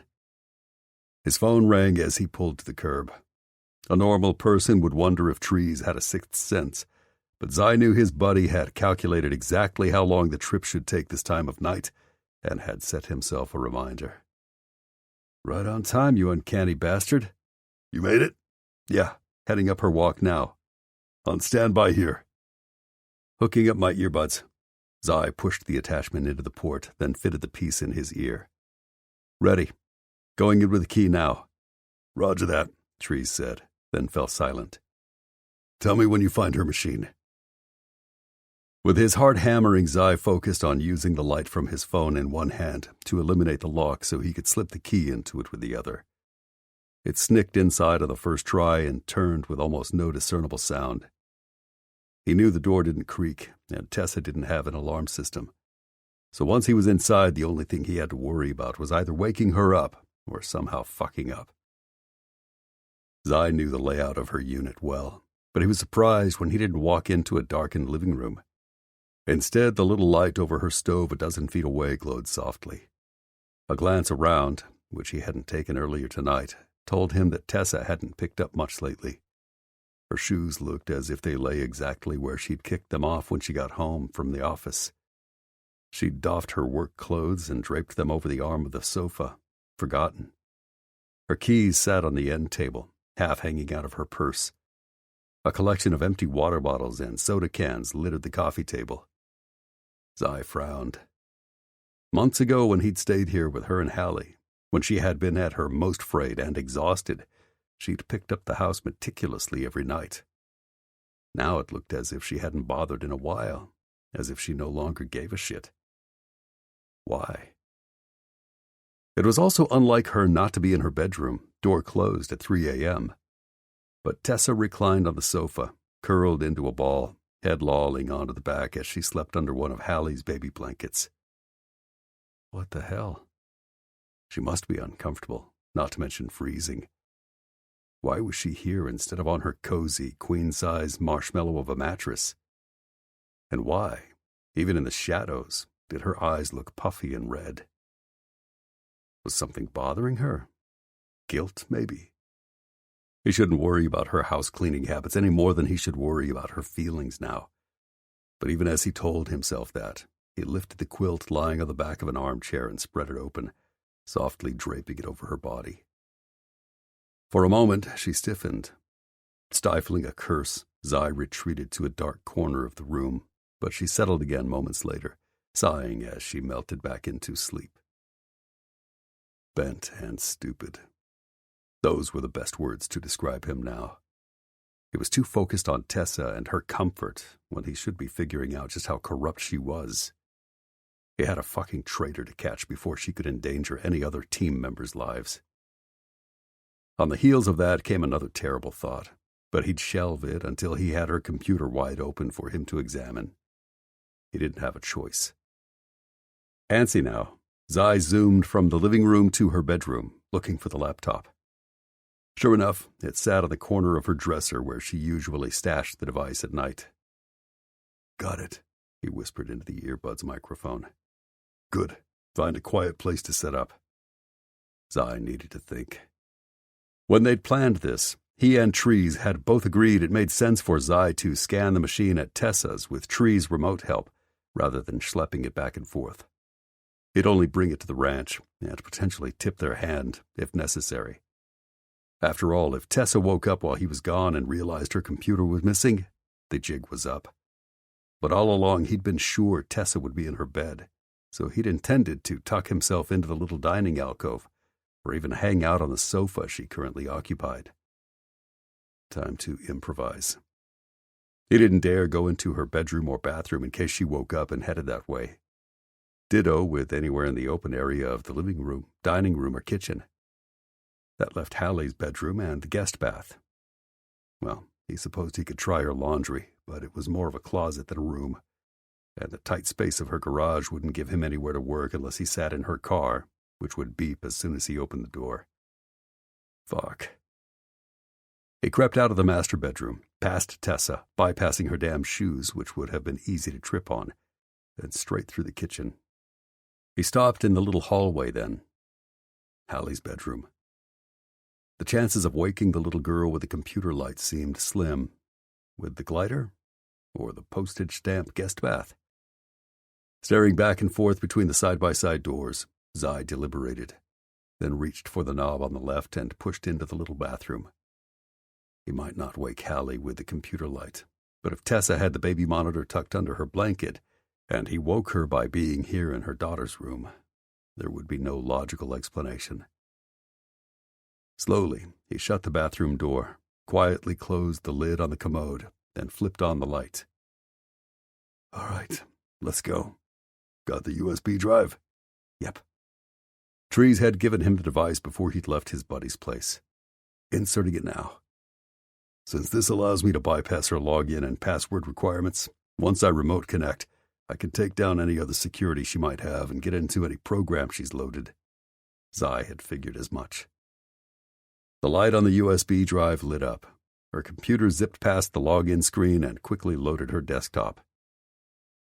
His phone rang as he pulled to the curb. A normal person would wonder if trees had a sixth sense, but Zai knew his buddy had calculated exactly how long the trip should take this time of night and had set himself a reminder. "Right on time, you uncanny bastard." "You made it?" "Yeah, heading up her walk now." "On standby here." Hooking up my earbuds. Zai pushed the attachment into the port, then fitted the piece in his ear. "Ready. Going in with the key now." "Roger that," Trees said, then fell silent. "Tell me when you find her machine." With his heart hammering, Zai focused on using the light from his phone in one hand to eliminate the lock so he could slip the key into it with the other. It snicked inside on the first try and turned with almost no discernible sound. He knew the door didn't creak, and Tessa didn't have an alarm system. So once he was inside, the only thing he had to worry about was either waking her up or somehow fucking up. Zai knew the layout of her unit well, but he was surprised when he didn't walk into a darkened living room. Instead, the little light over her stove a dozen feet away glowed softly. A glance around, which he hadn't taken earlier tonight, told him that Tessa hadn't picked up much lately. Her shoes looked as if they lay exactly where she'd kicked them off when she got home from the office. She'd doffed her work clothes and draped them over the arm of the sofa, forgotten. Her keys sat on the end table, half hanging out of her purse. A collection of empty water bottles and soda cans littered the coffee table. Zai frowned. Months ago, when he'd stayed here with her and Hallie, when she had been at her most frayed and exhausted, she'd picked up the house meticulously every night. Now it looked as if she hadn't bothered in a while, as if she no longer gave a shit. Why? It was also unlike her not to be in her bedroom, door closed at 3 a.m. But Tessa reclined on the sofa, curled into a ball, head lolling onto the back as she slept under one of Hallie's baby blankets. What the hell? She must be uncomfortable, not to mention freezing. Why was she here instead of on her cozy, queen-size marshmallow of a mattress? And why, even in the shadows, did her eyes look puffy and red? Was something bothering her? Guilt, maybe? He shouldn't worry about her house-cleaning habits any more than he should worry about her feelings now. But even as he told himself that, he lifted the quilt lying on the back of an armchair and spread it open, softly draping it over her body. For a moment, she stiffened. Stifling a curse, Zai retreated to a dark corner of the room, but she settled again moments later, sighing as she melted back into sleep. Bent and stupid. Those were the best words to describe him now. He was too focused on Tessa and her comfort when he should be figuring out just how corrupt she was. He had a fucking traitor to catch before she could endanger any other team members' lives. On the heels of that came another terrible thought, but he'd shelve it until he had her computer wide open for him to examine. He didn't have a choice. Antsy now, Zai zoomed from the living room to her bedroom, looking for the laptop. Sure enough, it sat on the corner of her dresser where she usually stashed the device at night. "Got it," he whispered into the earbud's microphone. "Good. Find a quiet place to set up." Zai needed to think. When they'd planned this, he and Trees had both agreed it made sense for Zai to scan the machine at Tessa's with Trees' remote help, rather than schlepping it back and forth. He'd only bring it to the ranch and potentially tip their hand if necessary. After all, if Tessa woke up while he was gone and realized her computer was missing, the jig was up. But all along he'd been sure Tessa would be in her bed, so he'd intended to tuck himself into the little dining alcove, or even hang out on the sofa she currently occupied. Time to improvise. He didn't dare go into her bedroom or bathroom in case she woke up and headed that way. Ditto with anywhere in the open area of the living room, dining room, or kitchen. That left Hallie's bedroom and the guest bath. Well, he supposed he could try her laundry, but it was more of a closet than a room, and the tight space of her garage wouldn't give him anywhere to work unless he sat in her car, which would beep as soon as he opened the door. Fuck. He crept out of the master bedroom, past Tessa, bypassing her damn shoes, which would have been easy to trip on, and straight through the kitchen. He stopped in the little hallway then. Hallie's bedroom. The chances of waking the little girl with the computer light seemed slim. With the glider? Or the postage stamp guest bath? Staring back and forth between the side-by-side doors, Zai deliberated, then reached for the knob on the left and pushed into the little bathroom. He might not wake Hallie with the computer light, but if Tessa had the baby monitor tucked under her blanket, and he woke her by being here in her daughter's room, there would be no logical explanation. Slowly, he shut the bathroom door, quietly closed the lid on the commode, then flipped on the light. All right, let's go. Got the USB drive? Yep. Trees had given him the device before he'd left his buddy's place. Inserting it now. Since this allows me to bypass her login and password requirements, once I remote connect, I can take down any other security she might have and get into any program she's loaded. Zai had figured as much. The light on the USB drive lit up. Her computer zipped past the login screen and quickly loaded her desktop.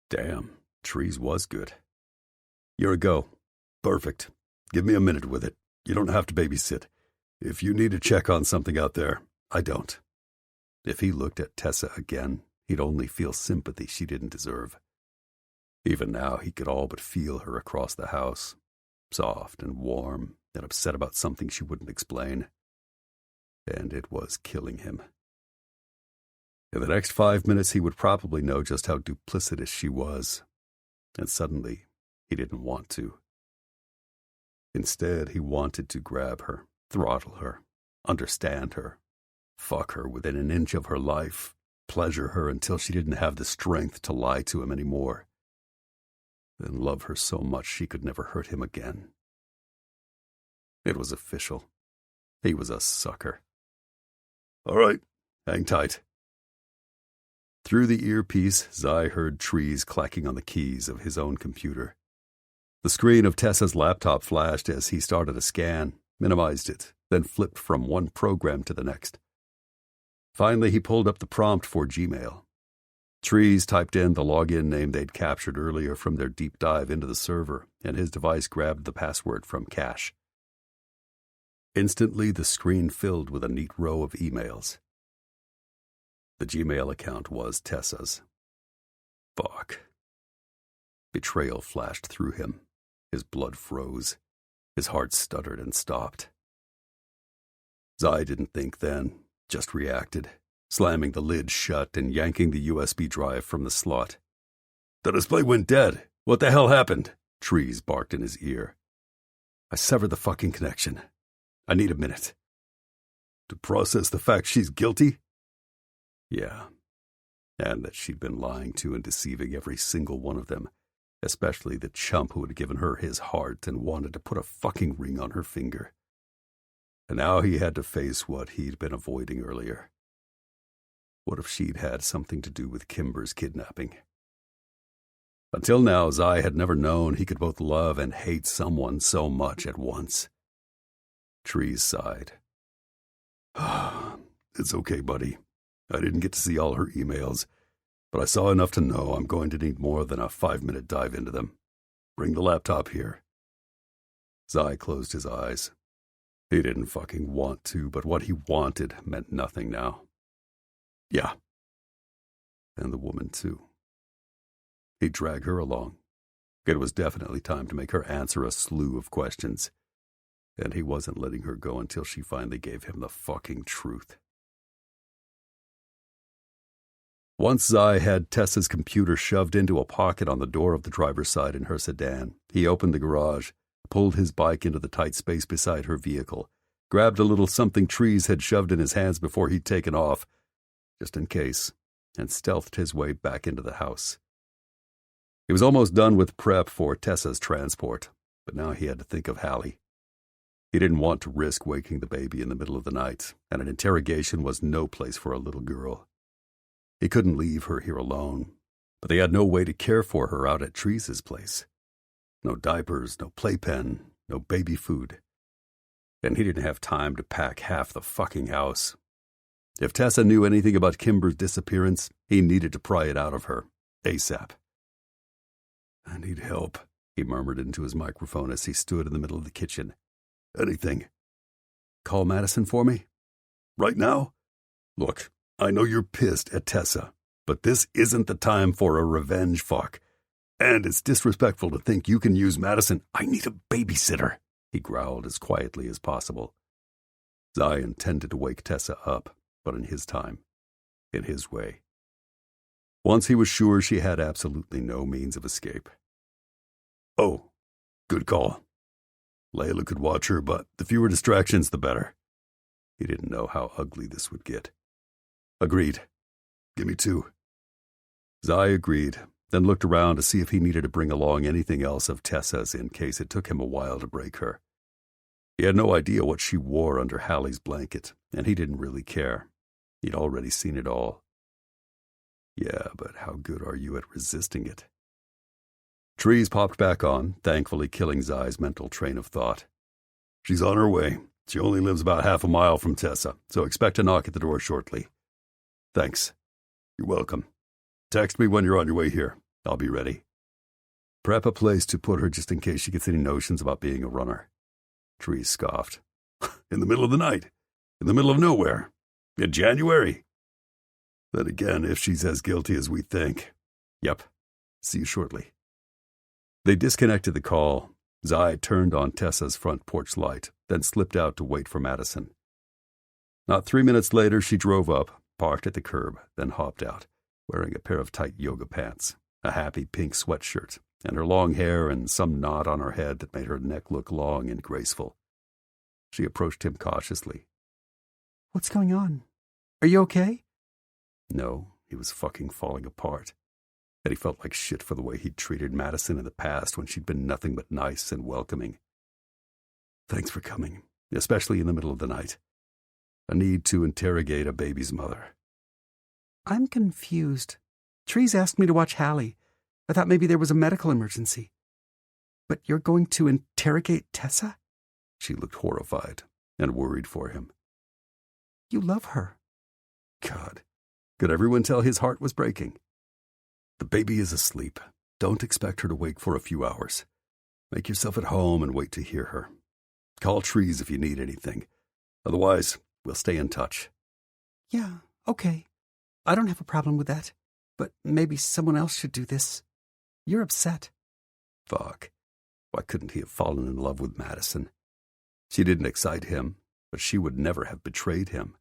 Damn, Trees was good. You're a go. Perfect. Give me a minute with it. You don't have to babysit. If you need to check on something out there, I don't. If he looked at Tessa again, he'd only feel sympathy she didn't deserve. Even now, he could all but feel her across the house, soft and warm and upset about something she wouldn't explain. And it was killing him. In the next 5 minutes, he would probably know just how duplicitous she was. And suddenly, he didn't want to. Instead, he wanted to grab her, throttle her, understand her, fuck her within an inch of her life, pleasure her until she didn't have the strength to lie to him anymore, then love her so much she could never hurt him again. It was official. He was a sucker. All right, hang tight. Through the earpiece, Zai heard Trees clacking on the keys of his own computer. The screen of Tessa's laptop flashed as he started a scan, minimized it, then flipped from one program to the next. Finally, he pulled up the prompt for Gmail. Trees typed in the login name they'd captured earlier from their deep dive into the server, and his device grabbed the password from cache. Instantly, the screen filled with a neat row of emails. The Gmail account was Tessa's. Fuck. Betrayal flashed through him. His blood froze. His heart stuttered and stopped. Zai didn't think then, just reacted, slamming the lid shut and yanking the USB drive from the slot. The display went dead. What the hell happened? Trees barked in his ear. I severed the fucking connection. I need a minute. To process the fact she's guilty? Yeah. And that she'd been lying to and deceiving every single one of them, especially the chump who had given her his heart and wanted to put a fucking ring on her finger. And now he had to face what he'd been avoiding earlier. What if she'd had something to do with Kimber's kidnapping? Until now, Zai had never known he could both love and hate someone so much at once. Trees sighed. It's okay, buddy. I didn't get to see all her emails, but I saw enough to know I'm going to need more than a 5-minute dive into them. Bring the laptop here. Zai closed his eyes. He didn't fucking want to, but what he wanted meant nothing now. Yeah. And the woman, too. He'd drag her along. It was definitely time to make her answer a slew of questions. And he wasn't letting her go until she finally gave him the fucking truth. Once Zai had Tessa's computer shoved into a pocket on the door of the driver's side in her sedan, he opened the garage, pulled his bike into the tight space beside her vehicle, grabbed a little something Trees had shoved in his hands before he'd taken off, just in case, and stealthed his way back into the house. He was almost done with prep for Tessa's transport, but now he had to think of Hallie. He didn't want to risk waking the baby in the middle of the night, and an interrogation was no place for a little girl. He couldn't leave her here alone, but they had no way to care for her out at Trees' place. No diapers, no playpen, no baby food. And he didn't have time to pack half the fucking house. If Tessa knew anything about Kimber's disappearance, he needed to pry it out of her, ASAP. "I need help," he murmured into his microphone as he stood in the middle of the kitchen. "Anything. Call Madison for me? Right now? Look, I know you're pissed at Tessa, but this isn't the time for a revenge fuck. And it's disrespectful to think you can use Madison. I need a babysitter," he growled as quietly as possible. Zai intended to wake Tessa up, but in his time, in his way. Once he was sure she had absolutely no means of escape. "Oh, good call. Layla could watch her, but the fewer distractions, the better." He didn't know how ugly this would get. "Agreed. Give me 2. Zai agreed, then looked around to see if he needed to bring along anything else of Tessa's in case it took him a while to break her. He had no idea what she wore under Hallie's blanket, and he didn't really care. He'd already seen it all. Yeah, but how good are you at resisting it? Trees popped back on, thankfully killing Zai's mental train of thought. "She's on her way. She only lives about half a mile from Tessa, so expect a knock at the door shortly." "Thanks." "You're welcome. Text me when you're on your way here. I'll be ready." "Prep a place to put her just in case she gets any notions about being a runner." Trees scoffed. "In the middle of the night? In the middle of nowhere? In January?" "Then again, if she's as guilty as we think." "Yep. See you shortly." They disconnected the call. Zai turned on Tessa's front porch light, then slipped out to wait for Madison. Not 3 minutes later, she drove up, parked at the curb, then hopped out, wearing a pair of tight yoga pants, a happy pink sweatshirt, and her long hair and some knot on her head that made her neck look long and graceful. She approached him cautiously. "What's going on? Are you okay?" No, he was fucking falling apart. And he felt like shit for the way he'd treated Madison in the past when she'd been nothing but nice and welcoming. "Thanks for coming, especially in the middle of the night. I need to interrogate a baby's mother." "I'm confused. Trees asked me to watch Hallie. I thought maybe there was a medical emergency. But you're going to interrogate Tessa?" She looked horrified and worried for him. "You love her." God, could everyone tell his heart was breaking? "The baby is asleep. Don't expect her to wake for a few hours. Make yourself at home and wait to hear her. Call Trees if you need anything. Otherwise, we'll stay in touch." "Yeah, okay. I don't have a problem with that. But maybe someone else should do this. You're upset." Fuck. Why couldn't he have fallen in love with Madison? She didn't excite him, but she would never have betrayed him.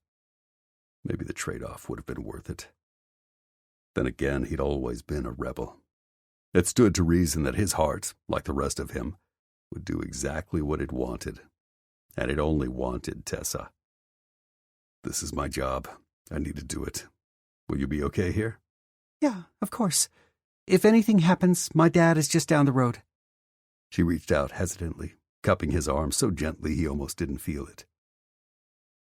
Maybe the trade-off would have been worth it. Then again, he'd always been a rebel. It stood to reason that his heart, like the rest of him, would do exactly what it wanted. And it only wanted Tessa. "This is my job. I need to do it. Will you be okay here?" "Yeah, of course. If anything happens, my dad is just down the road." She reached out hesitantly, cupping his arm so gently he almost didn't feel it.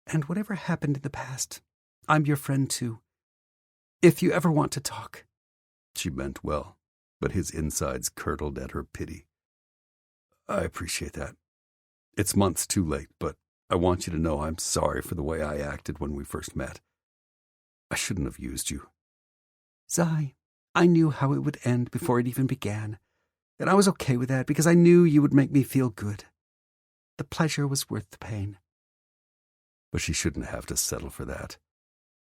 "And whatever happened in the past, I'm your friend too. If you ever want to talk." She meant well, but his insides curdled at her pity. "I appreciate that. It's months too late, but I want you to know I'm sorry for the way I acted when we first met. I shouldn't have used you." "Zai, I knew how it would end before it even began, and I was okay with that because I knew you would make me feel good. The pleasure was worth the pain." But she shouldn't have to settle for that.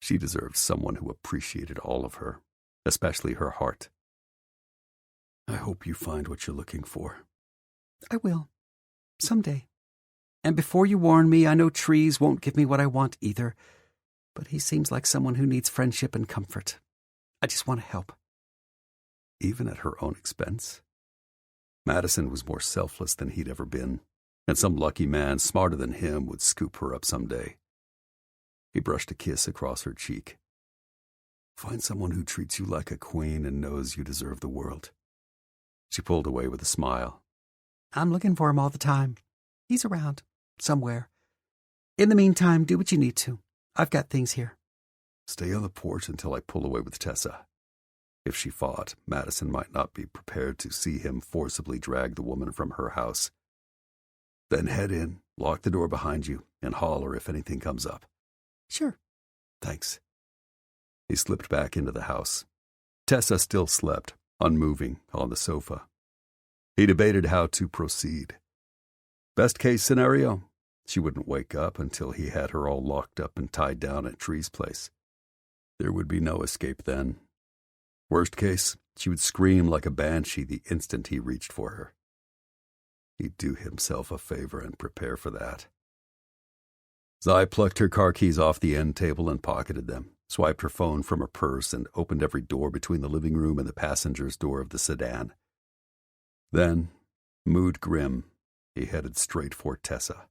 She deserved someone who appreciated all of her, especially her heart. I hope you find what you're looking for. I will. Someday. And before you warn me, I know Trees won't give me what I want either, but he seems like someone who needs friendship and comfort. I just want to help. Even at her own expense? Madison was more selfless than he'd ever been, and some lucky man smarter than him would scoop her up someday. He brushed a kiss across her cheek. Find someone who treats you like a queen and knows you deserve the world. She pulled away with a smile. I'm looking for him all the time. He's around, somewhere. In the meantime, do what you need to. I've got things here. Stay on the porch until I pull away with Tessa. If she fought, Madison might not be prepared to see him forcibly drag the woman from her house. Then head in, lock the door behind you, and holler if anything comes up. Sure. Thanks. He slipped back into the house. Tessa still slept, unmoving, on the sofa. He debated how to proceed. Best case scenario, she wouldn't wake up until he had her all locked up and tied down at Tree's place. There would be no escape then. Worst case, she would scream like a banshee the instant he reached for her. He'd do himself a favor and prepare for that. Zai plucked her car keys off the end table and pocketed them, swiped her phone from her purse, and opened every door between the living room and the passenger's door of the sedan. Then, mood grim, he headed straight for Tessa.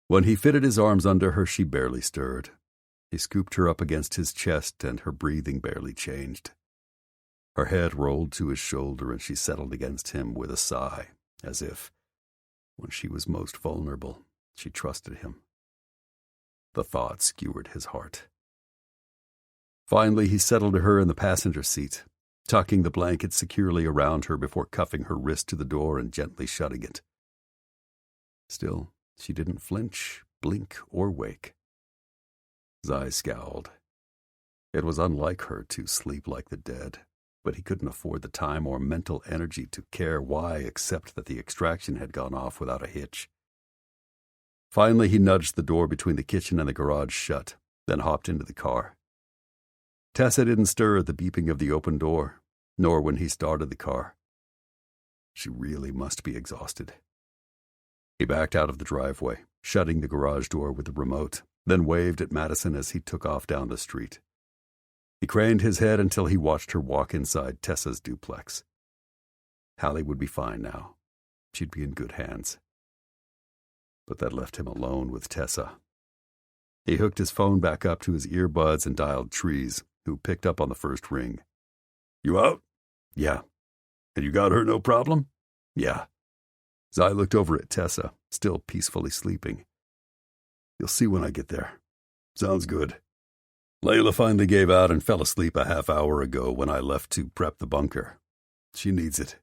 When he fitted his arms under her, she barely stirred. He scooped her up against his chest, and her breathing barely changed. Her head rolled to his shoulder, and she settled against him with a sigh, as if, when she was most vulnerable, she trusted him. The thought skewered his heart. Finally, he settled her in the passenger seat, tucking the blanket securely around her before cuffing her wrist to the door and gently shutting it. Still, she didn't flinch, blink, or wake. Zai scowled. It was unlike her to sleep like the dead, but he couldn't afford the time or mental energy to care why except that the extraction had gone off without a hitch. Finally, he nudged the door between the kitchen and the garage shut, then hopped into the car. Tessa didn't stir at the beeping of the open door, nor when he started the car. She really must be exhausted. He backed out of the driveway, shutting the garage door with the remote, then waved at Madison as he took off down the street. He craned his head until he watched her walk inside Tessa's duplex. Hallie would be fine now. She'd be in good hands. But that left him alone with Tessa. He hooked his phone back up to his earbuds and dialed Trees, who picked up on the first ring. You out? Yeah. And you got her no problem? Yeah. Zai looked over at Tessa, still peacefully sleeping. You'll see when I get there. Sounds good. Layla finally gave out and fell asleep a half hour ago when I left to prep the bunker. She needs it.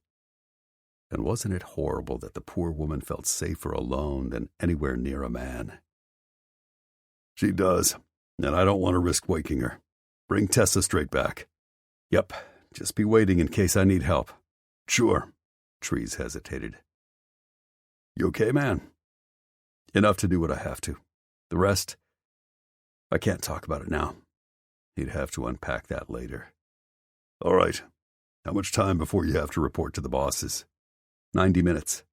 And wasn't it horrible that the poor woman felt safer alone than anywhere near a man? She does, and I don't want to risk waking her. Bring Tessa straight back. Yep, just be waiting in case I need help. Sure. Trees hesitated. You okay, man? Enough to do what I have to. The rest, I can't talk about it now. He'd have to unpack that later. All right. How much time before you have to report to the bosses? 90 minutes.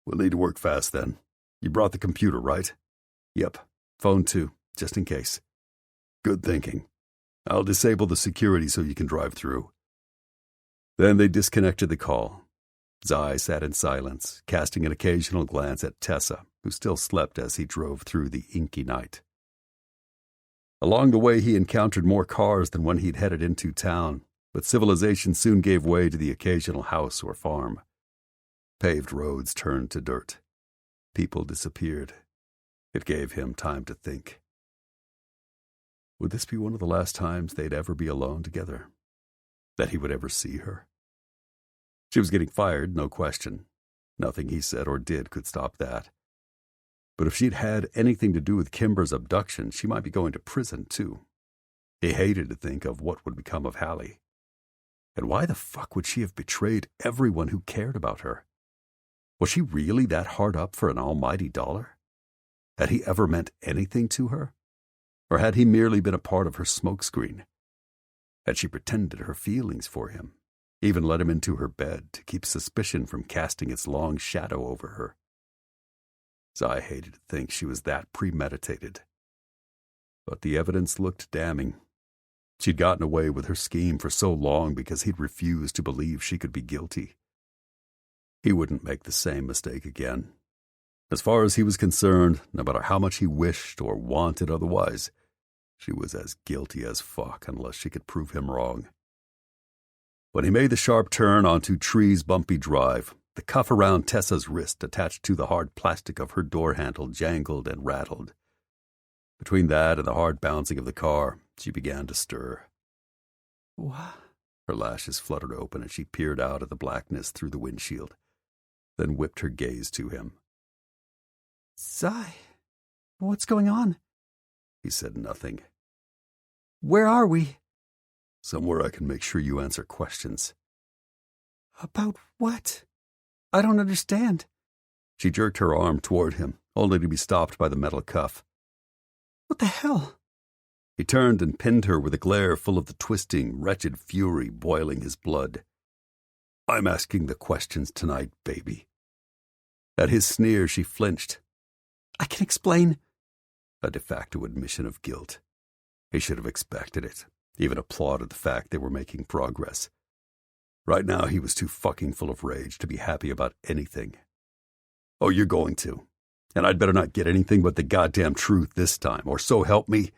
We'll need to work fast then. You brought the computer, right? Yep. Phone too, just in case. Good thinking. I'll disable the security so you can drive through. Then they disconnected the call. Zai sat in silence, casting an occasional glance at Tessa, who still slept as he drove through the inky night. Along the way, he encountered more cars than when he'd headed into town, but civilization soon gave way to the occasional house or farm. Paved roads turned to dirt. People disappeared. It gave him time to think. Would this be one of the last times they'd ever be alone together? That he would ever see her? She was getting fired, no question. Nothing he said or did could stop that. But if she'd had anything to do with Kimber's abduction, she might be going to prison, too. He hated to think of what would become of Hallie. And why the fuck would she have betrayed everyone who cared about her? Was she really that hard up for an almighty dollar? Had he ever meant anything to her? Or had he merely been a part of her smokescreen? Had she pretended her feelings for him? even let him into her bed to keep suspicion from casting its long shadow over her. Zai hated to think she was that premeditated. But the evidence looked damning. She'd gotten away with her scheme for so long because he'd refused to believe she could be guilty. He wouldn't make the same mistake again. As far as he was concerned, no matter how much he wished or wanted otherwise, she was as guilty as fuck unless she could prove him wrong. When he made the sharp turn onto Tree's bumpy drive, the cuff around Tessa's wrist attached to the hard plastic of her door handle jangled and rattled. Between that and the hard bouncing of the car, she began to stir. What? Her lashes fluttered open and she peered out at the blackness through the windshield, then whipped her gaze to him. Zai, what's going on? He said nothing. Where are we? Somewhere I can make sure you answer questions. About what? I don't understand. She jerked her arm toward him, only to be stopped by the metal cuff. What the hell? He turned and pinned her with a glare full of the twisting, wretched fury boiling his blood. I'm asking the questions tonight, baby. At his sneer, she flinched. I can explain. A de facto admission of guilt. He should have expected it, even applauded the fact they were making progress. Right now, he was too fucking full of rage to be happy about anything. Oh, you're going to. And I'd better not get anything but the goddamn truth this time, or so help me.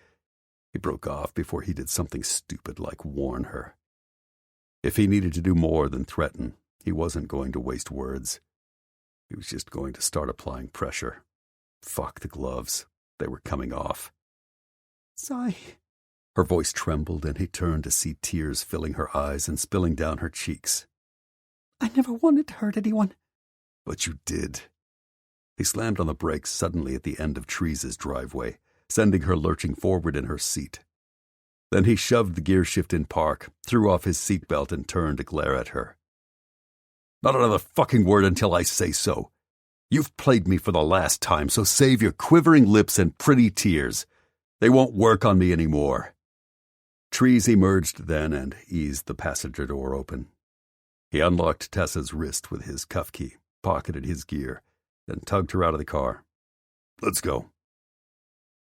He broke off before he did something stupid like warn her. If he needed to do more than threaten, he wasn't going to waste words. He was just going to start applying pressure. Fuck the gloves. They were coming off. Zai. Her voice trembled, and he turned to see tears filling her eyes and spilling down her cheeks. I never wanted to hurt anyone. But you did. He slammed on the brakes suddenly at the end of Tree's driveway, sending her lurching forward in her seat. Then he shoved the gear shift in park, threw off his seatbelt, and turned to glare at her. Not another fucking word until I say so. You've played me for the last time, so save your quivering lips and pretty tears. They won't work on me anymore. Trees emerged then and eased the passenger door open. He unlocked Tessa's wrist with his cuff key, pocketed his gear, then tugged her out of the car. Let's go.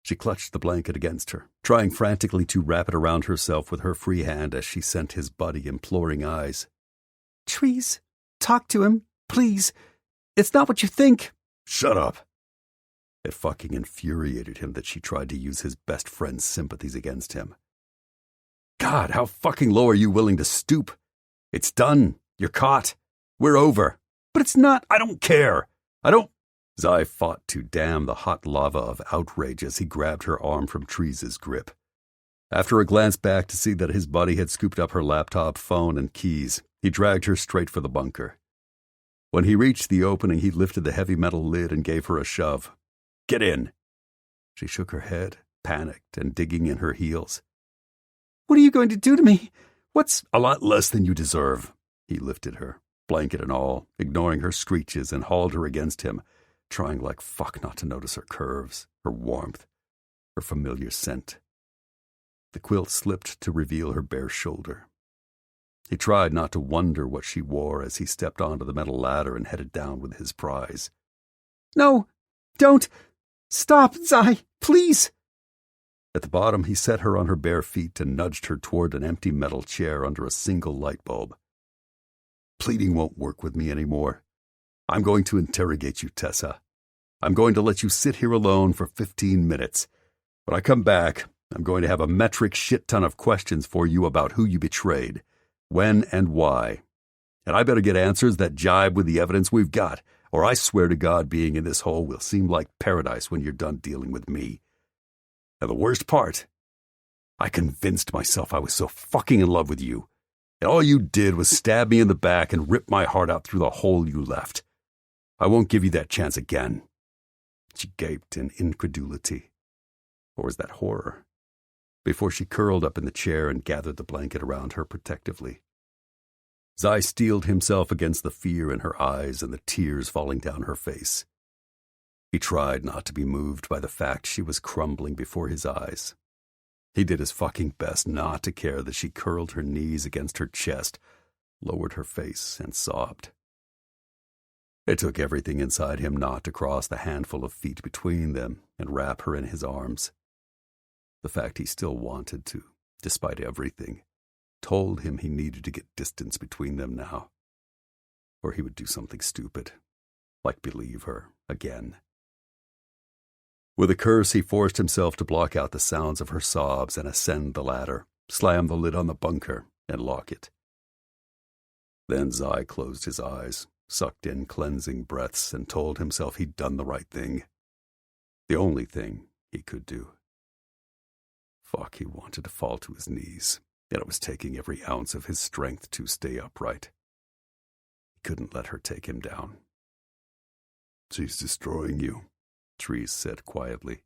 She clutched the blanket against her, trying frantically to wrap it around herself with her free hand as she sent his buddy imploring eyes. Trees, talk to him, please. It's not what you think. Shut up. It fucking infuriated him that she tried to use his best friend's sympathies against him. God, how fucking low are you willing to stoop? It's done. You're caught. We're over. But it's not. I don't care. I don't. Zai fought to dam the hot lava of outrage as he grabbed her arm from Trees' grip. After a glance back to see that his buddy had scooped up her laptop, phone, and keys, he dragged her straight for the bunker. When he reached the opening, he lifted the heavy metal lid and gave her a shove. Get in. She shook her head, panicked and digging in her heels. What are you going to do to me? What's... A lot less than you deserve. He lifted her, blanket and all, ignoring her screeches, and hauled her against him, trying like fuck not to notice her curves, her warmth, her familiar scent. The quilt slipped to reveal her bare shoulder. He tried not to wonder what she wore as he stepped onto the metal ladder and headed down with his prize. No, don't. Stop, Zai, please. At the bottom, he set her on her bare feet and nudged her toward an empty metal chair under a single light bulb. Pleading won't work with me anymore. I'm going to interrogate you, Tessa. I'm going to let you sit here alone for 15 minutes. When I come back, I'm going to have a metric shit ton of questions for you about who you betrayed, when and why. And I better get answers that jibe with the evidence we've got, or I swear to God being in this hole will seem like paradise when you're done dealing with me. And the worst part, I convinced myself I was so fucking in love with you, and all you did was stab me in the back and rip my heart out through the hole you left. I won't give you that chance again. She gaped in incredulity. Or was that horror? Before she curled up in the chair and gathered the blanket around her protectively. Zai steeled himself against the fear in her eyes and the tears falling down her face. He tried not to be moved by the fact she was crumbling before his eyes. He did his fucking best not to care that she curled her knees against her chest, lowered her face, and sobbed. It took everything inside him not to cross the handful of feet between them and wrap her in his arms. The fact he still wanted to, despite everything, told him he needed to get distance between them now, or he would do something stupid, like believe her again. With a curse, he forced himself to block out the sounds of her sobs and ascend the ladder, slam the lid on the bunker, and lock it. Then Zai closed his eyes, sucked in cleansing breaths, and told himself he'd done the right thing. The only thing he could do. Fuck, he wanted to fall to his knees, yet it was taking every ounce of his strength to stay upright. He couldn't let her take him down. "She's destroying you," Trees said quietly.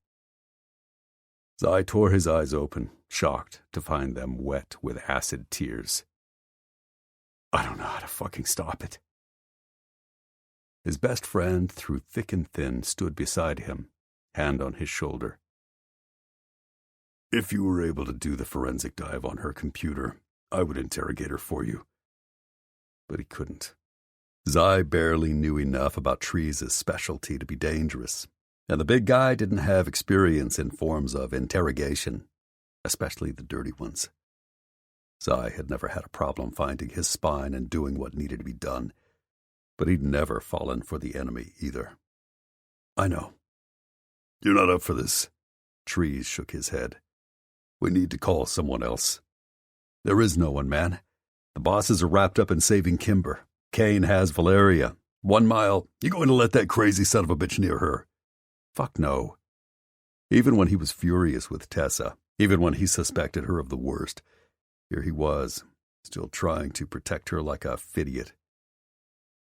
Zai tore his eyes open, shocked to find them wet with acid tears. "I don't know how to fucking stop it." His best friend, through thick and thin, stood beside him, hand on his shoulder. "If you were able to do the forensic dive on her computer, I would interrogate her for you." But he couldn't. Zai barely knew enough about Trees' specialty to be dangerous, and the big guy didn't have experience in forms of interrogation, especially the dirty ones. Zai had never had a problem finding his spine and doing what needed to be done, but he'd never fallen for the enemy either. "I know." "You're not up for this." Trees shook his head. "We need to call someone else." "There is no one, man. The bosses are wrapped up in saving Kimber. Kane has Valeria. 1 mile. You going to let that crazy son of a bitch near her?" "Fuck no." Even when he was furious with Tessa, even when he suspected her of the worst, here he was, still trying to protect her like a idiot.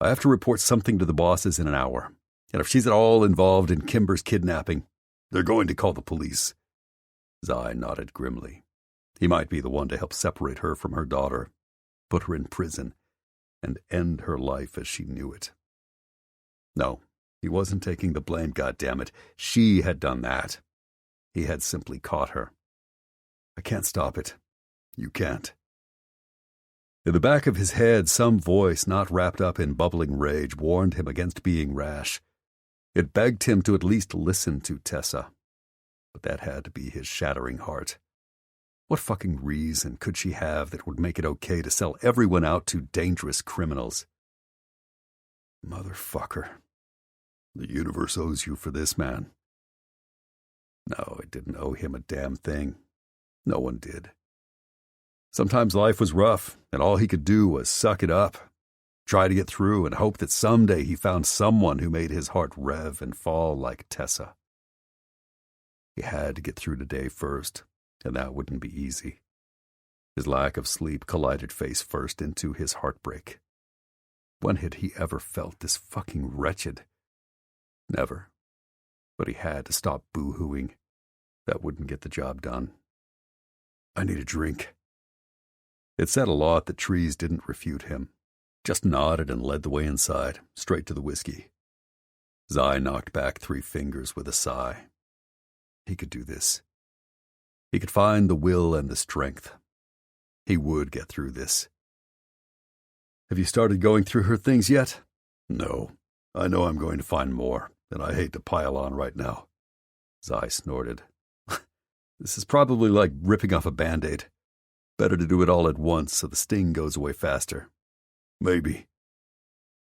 "I have to report something to the bosses in an hour, and if she's at all involved in Kimber's kidnapping, they're going to call the police." Zai nodded grimly. He might be the one to help separate her from her daughter, put her in prison, and end her life as she knew it. No, he wasn't taking the blame, goddammit. She had done that. He had simply caught her. "I can't stop it. You can't." In the back of his head, some voice not wrapped up in bubbling rage warned him against being rash. It begged him to at least listen to Tessa. But that had to be his shattering heart. What fucking reason could she have that would make it okay to sell everyone out to dangerous criminals? Motherfucker. The universe owes you for this, man. No, it didn't owe him a damn thing. No one did. Sometimes life was rough, and all he could do was suck it up, try to get through, and hope that someday he found someone who made his heart rev and fall like Tessa. He had to get through today first, and that wouldn't be easy. His lack of sleep collided face first into his heartbreak. When had he ever felt this fucking wretched? Never. But he had to stop boo-hooing. That wouldn't get the job done. "I need a drink." It said a lot that Trees didn't refute him, just nodded and led the way inside, straight to the whiskey. Zai knocked back 3 fingers with a sigh. He could do this. He could find the will and the strength. He would get through this. "Have you started going through her things yet?" "No. I know I'm going to find more, and I hate to pile on right now." Zai snorted. "This is probably like ripping off a Band-Aid. Better to do it all at once so the sting goes away faster." "Maybe.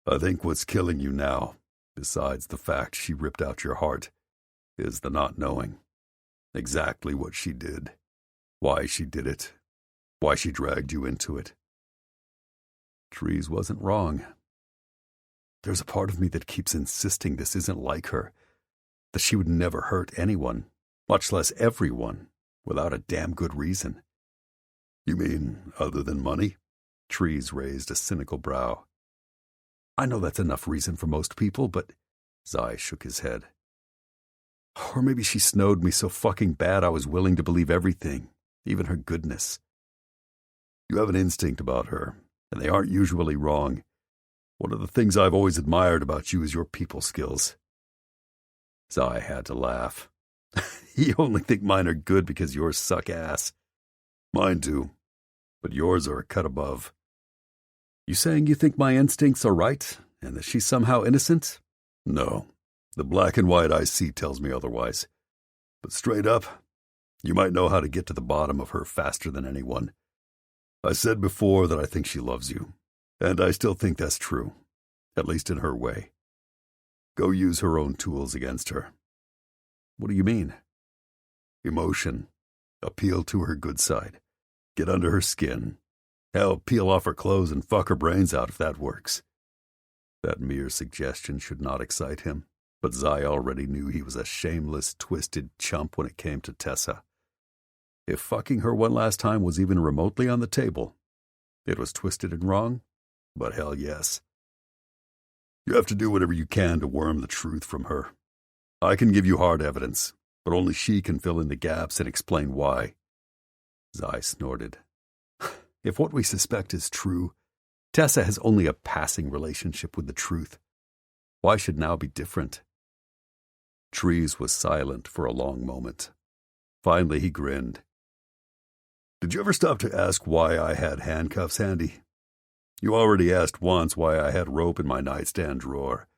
I think what's killing you now, besides the fact she ripped out your heart, is the not knowing. Exactly what she did. Why she did it. Why she dragged you into it." Trees wasn't wrong. "There's a part of me that keeps insisting this isn't like her, that she would never hurt anyone, much less everyone, without a damn good reason." "You mean other than money?" Trees raised a cynical brow. "I know that's enough reason for most people, but..." Zai shook his head. "Or maybe she snowed me so fucking bad I was willing to believe everything, even her goodness." "You have an instinct about her, and they aren't usually wrong. One of the things I've always admired about you is your people skills." Zai had to laugh. "You only think mine are good because yours suck ass." "Mine do, but yours are a cut above." You saying you think my instincts are right, and that she's somehow innocent? No. The black and white I see tells me otherwise. But straight up, you might know how to get to the bottom of her faster than anyone. I said before that I think she loves you, and I still think that's true, at least in her way. Go use her own tools against her. What do you mean? Emotion. Appeal to her good side. Get under her skin. Hell, peel off her clothes and fuck her brains out if that works. That mere suggestion should not excite him, but Zai already knew he was a shameless, twisted chump when it came to Tessa. If fucking her one last time was even remotely on the table, it was twisted and wrong, but hell yes. You have to do whatever you can to worm the truth from her. I can give you hard evidence, but only she can fill in the gaps and explain why. Zai snorted. If what we suspect is true, Tessa has only a passing relationship with the truth. Why should now be different? Trees was silent for a long moment. Finally he grinned. Did you ever stop to ask why I had handcuffs handy? You already asked once why I had rope in my nightstand drawer.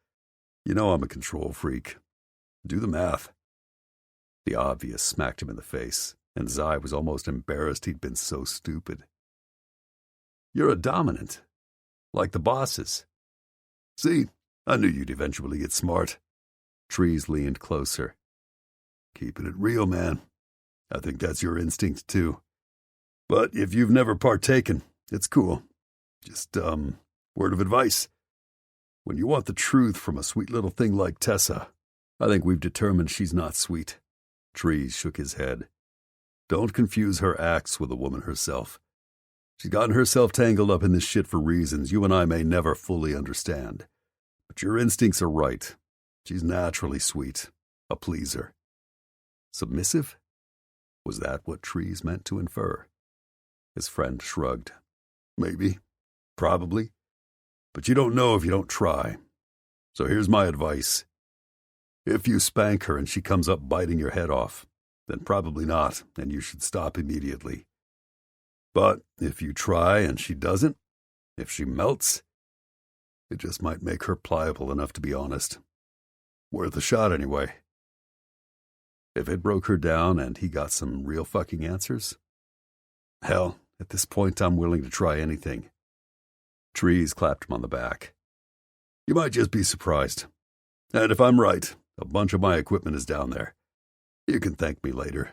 You know I'm a control freak. Do the math. The obvious smacked him in the face, and Zai was almost embarrassed he'd been so stupid. You're a dominant, like the bosses. See, I knew you'd eventually get smart. Trees leaned closer. Keeping it real, man. I think that's your instinct, too. But if you've never partaken, it's cool. Just, word of advice. When you want the truth from a sweet little thing like Tessa, I think we've determined she's not sweet. Trees shook his head. Don't confuse her acts with the woman herself. She's gotten herself tangled up in this shit for reasons you and I may never fully understand. But your instincts are right. She's naturally sweet, a pleaser. Submissive? Was that what Trees meant to infer? His friend shrugged. Maybe. Probably. But you don't know if you don't try. So here's my advice. If you spank her and she comes up biting your head off, then probably not, and you should stop immediately. But if you try and she doesn't, if she melts, it just might make her pliable enough to be honest. Worth a shot anyway. If it broke her down and he got some real fucking answers, hell, at this point I'm willing to try anything. Trees clapped him on the back. You might just be surprised. And if I'm right, a bunch of my equipment is down there. You can thank me later.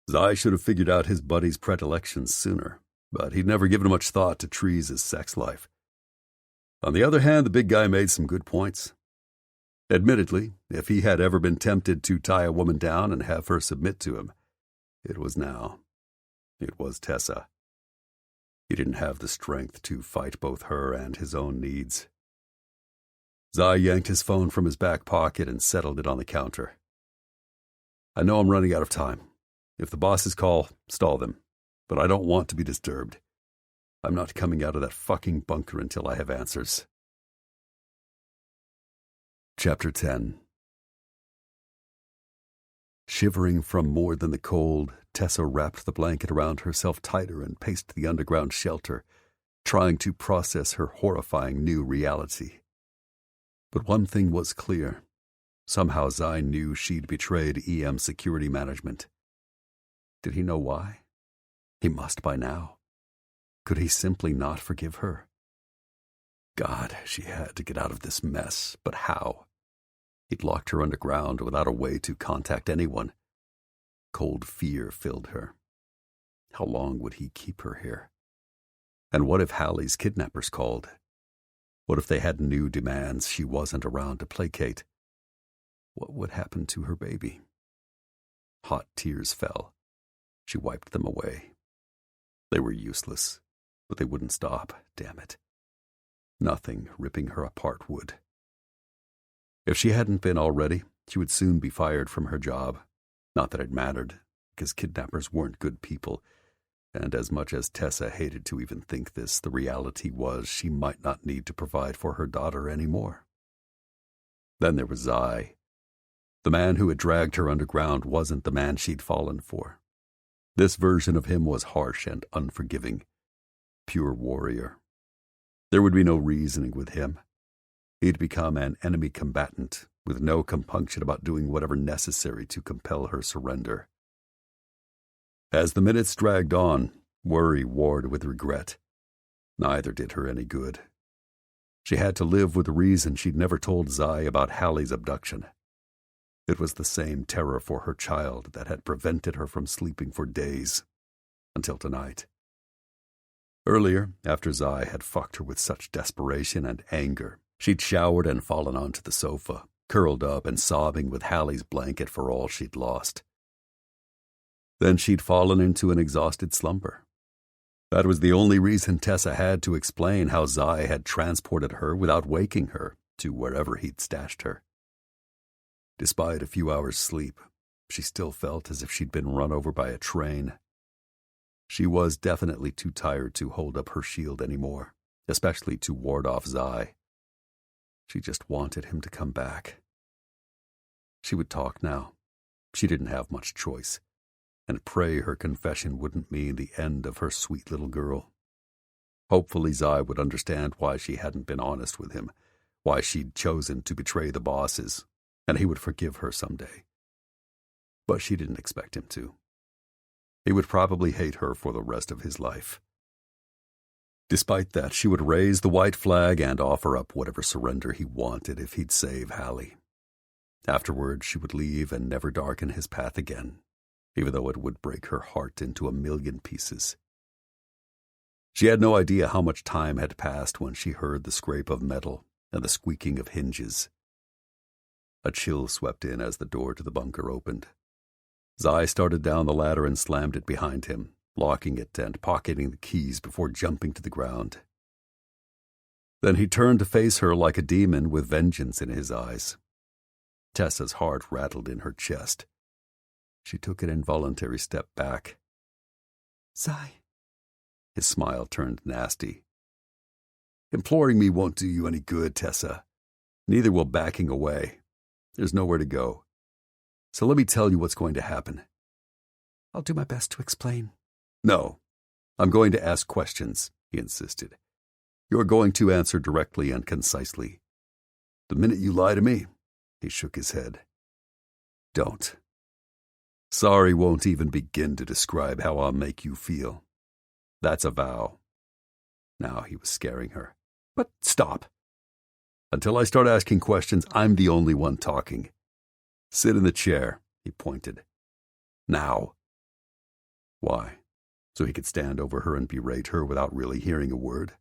Zai should have figured out his buddy's predilections sooner, but he'd never given much thought to Trees' sex life. On the other hand, the big guy made some good points. Admittedly, if he had ever been tempted to tie a woman down and have her submit to him, it was now. It was Tessa. He didn't have the strength to fight both her and his own needs. Zai yanked his phone from his back pocket and settled it on the counter. I know I'm running out of time. If the bosses call, stall them. But I don't want to be disturbed. I'm not coming out of that fucking bunker until I have answers. Chapter 10. Shivering from more than the cold, Tessa wrapped the blanket around herself tighter and paced the underground shelter, trying to process her horrifying new reality. But one thing was clear. Somehow Zai knew she'd betrayed EM security management. Did he know why? He must by now. Could he simply not forgive her? God, she had to get out of this mess, but how? He'd locked her underground without a way to contact anyone. Cold fear filled her. How long would he keep her here? And what if Hallie's kidnappers called? What if they had new demands she wasn't around to placate? What would happen to her baby? Hot tears fell. She wiped them away. They were useless, but they wouldn't stop, damn it. Nothing ripping her apart would. If she hadn't been already, she would soon be fired from her job. Not that it mattered, because kidnappers weren't good people, and as much as Tessa hated to even think this, the reality was she might not need to provide for her daughter anymore. Then there was Zai. The man who had dragged her underground wasn't the man she'd fallen for. This version of him was harsh and unforgiving. Pure warrior. There would be no reasoning with him. He'd become an enemy combatant, with no compunction about doing whatever necessary to compel her surrender. As the minutes dragged on, worry warred with regret. Neither did her any good. She had to live with the reason she'd never told Zai about Hallie's abduction. It was the same terror for her child that had prevented her from sleeping for days, until tonight. Earlier, after Zai had fucked her with such desperation and anger, she'd showered and fallen onto the sofa, curled up and sobbing with Hallie's blanket for all she'd lost. Then she'd fallen into an exhausted slumber. That was the only reason Tessa had to explain how Zai had transported her without waking her to wherever he'd stashed her. Despite a few hours' sleep, she still felt as if she'd been run over by a train. She was definitely too tired to hold up her shield anymore, especially to ward off Zai. She just wanted him to come back. She would talk now. She didn't have much choice, and pray her confession wouldn't mean the end of her sweet little girl. Hopefully Zai would understand why she hadn't been honest with him, why she'd chosen to betray the bosses, and he would forgive her someday. But she didn't expect him to. He would probably hate her for the rest of his life. Despite that, she would raise the white flag and offer up whatever surrender he wanted if he'd save Hallie. Afterward, she would leave and never darken his path again, even though it would break her heart into a million pieces. She had no idea how much time had passed when she heard the scrape of metal and the squeaking of hinges. A chill swept in as the door to the bunker opened. Zai started down the ladder and slammed it behind him, locking it and pocketing the keys before jumping to the ground. Then he turned to face her like a demon with vengeance in his eyes. Tessa's heart rattled in her chest. She took an involuntary step back. Zai. His smile turned nasty. Imploring me won't do you any good, Tessa. Neither will backing away. There's nowhere to go. So let me tell you what's going to happen. I'll do my best to explain. No, I'm going to ask questions, he insisted. You're going to answer directly and concisely. The minute you lie to me, he shook his head. Don't. Sorry won't even begin to describe how I'll make you feel. That's a vow. Now he was scaring her. But stop. Until I start asking questions, I'm the only one talking. Sit in the chair, he pointed. Now. Why? So he could stand over her and berate her without really hearing a word?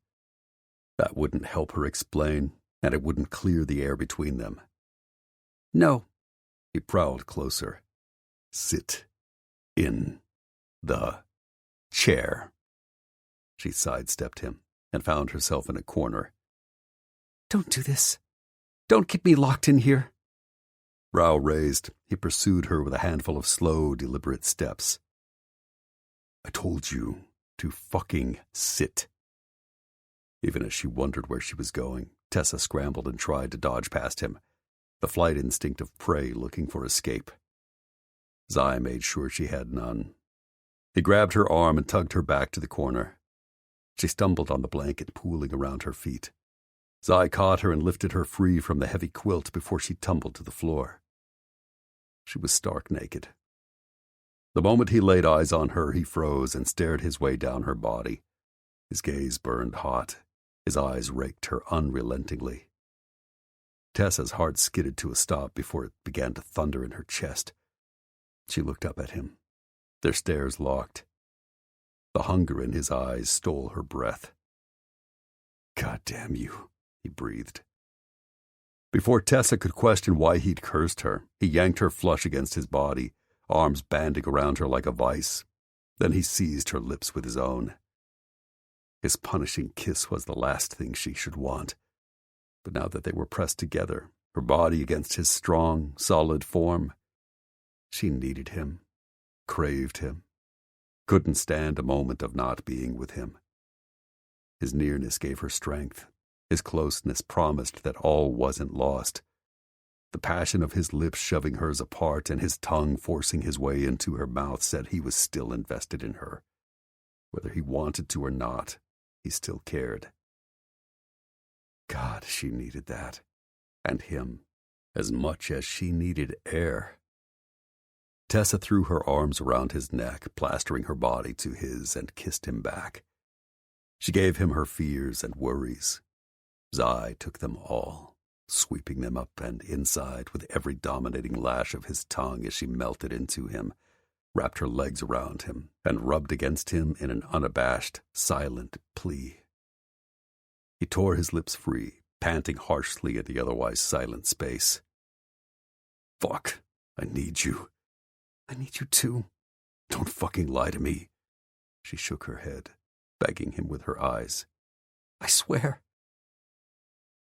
That wouldn't help her explain, and it wouldn't clear the air between them. No. He prowled closer. Sit in the chair. She sidestepped him and found herself in a corner. Don't do this. Don't keep me locked in here. Brow raised, he pursued her with a handful of slow, deliberate steps. I told you to fucking sit. Even as she wondered where she was going, Tessa scrambled and tried to dodge past him, the flight instinct of prey looking for escape. Zai made sure she had none. He grabbed her arm and tugged her back to the corner. She stumbled on the blanket pooling around her feet. Zai caught her and lifted her free from the heavy quilt before she tumbled to the floor. She was stark naked. The moment he laid eyes on her, he froze and stared his way down her body. His gaze burned hot. His eyes raked her unrelentingly. Tessa's heart skidded to a stop before it began to thunder in her chest. She looked up at him. Their stares locked. The hunger in his eyes stole her breath. God damn you, he breathed. Before Tessa could question why he'd cursed her, he yanked her flush against his body, arms banding around her like a vice. Then he seized her lips with his own. His punishing kiss was the last thing she should want. But now that they were pressed together, her body against his strong, solid form, she needed him, craved him, couldn't stand a moment of not being with him. His nearness gave her strength. His closeness promised that all wasn't lost. The passion of his lips shoving hers apart and his tongue forcing his way into her mouth said he was still invested in her. Whether he wanted to or not, he still cared. God, she needed that. And him, as much as she needed air. Tessa threw her arms around his neck, plastering her body to his, and kissed him back. She gave him her fears and worries. Zai took them all, sweeping them up and inside with every dominating lash of his tongue as she melted into him, wrapped her legs around him, and rubbed against him in an unabashed, silent plea. He tore his lips free, panting harshly at the otherwise silent space. Fuck, I need you. I need you too. Don't fucking lie to me. She shook her head, begging him with her eyes. I swear.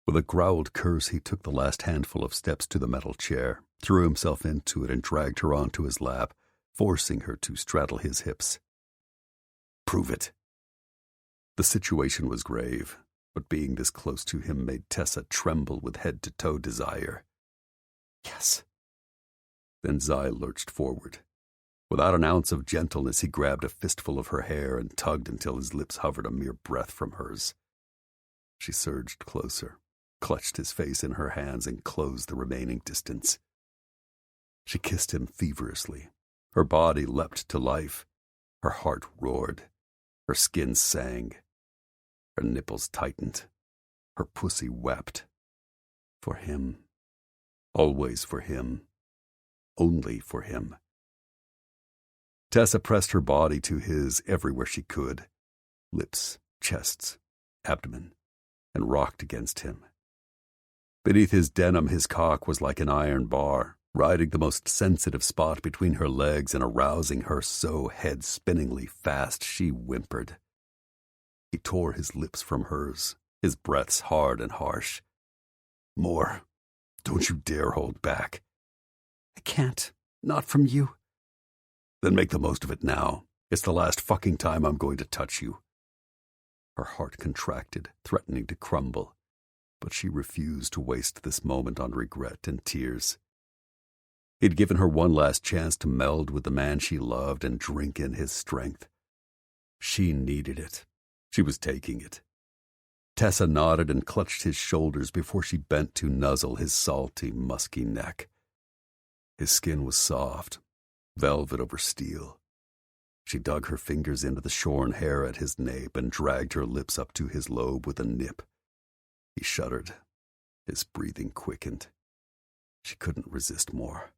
With a growled curse, he took the last handful of steps to the metal chair, threw himself into it, and dragged her onto his lap, forcing her to straddle his hips. Prove it. The situation was grave, but being this close to him made Tessa tremble with head-to-toe desire. Yes. Then Zai lurched forward. Without an ounce of gentleness, he grabbed a fistful of her hair and tugged until his lips hovered a mere breath from hers. She surged closer, clutched his face in her hands, and closed the remaining distance. She kissed him feverishly. Her body leapt to life. Her heart roared. Her skin sang. Her nipples tightened. Her pussy wept. For him. Always for him. Only for him. Tessa pressed her body to his everywhere she could. Lips, chests, abdomen, and rocked against him. Beneath his denim, his cock was like an iron bar, riding the most sensitive spot between her legs and arousing her so head-spinningly fast she whimpered. He tore his lips from hers, his breaths hard and harsh. More. Don't you dare hold back. I can't. Not from you. Then make the most of it now. It's the last fucking time I'm going to touch you. Her heart contracted, threatening to crumble, but she refused to waste this moment on regret and tears. He'd given her one last chance to meld with the man she loved and drink in his strength. She needed it. She was taking it. Tessa nodded and clutched his shoulders before she bent to nuzzle his salty, musky neck. His skin was soft, velvet over steel. She dug her fingers into the shorn hair at his nape and dragged her lips up to his lobe with a nip. He shuddered. His breathing quickened. She couldn't resist more.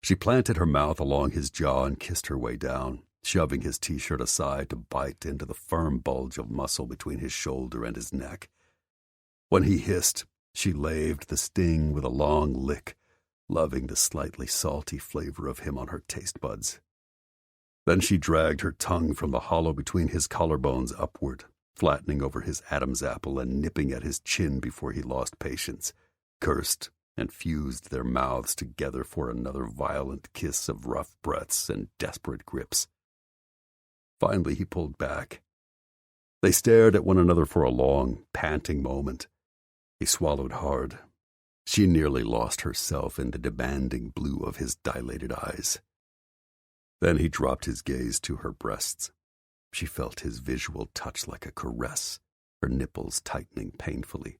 She planted her mouth along his jaw and kissed her way down, shoving his t-shirt aside to bite into the firm bulge of muscle between his shoulder and his neck. When he hissed, she laved the sting with a long lick, loving the slightly salty flavor of him on her taste buds. Then she dragged her tongue from the hollow between his collarbones upward, flattening over his Adam's apple and nipping at his chin before he lost patience, cursed, and fused their mouths together for another violent kiss of rough breaths and desperate grips. Finally he pulled back. They stared at one another for a long, panting moment. He swallowed hard. She nearly lost herself in the demanding blue of his dilated eyes. Then he dropped his gaze to her breasts. She felt his visual touch like a caress, her nipples tightening painfully,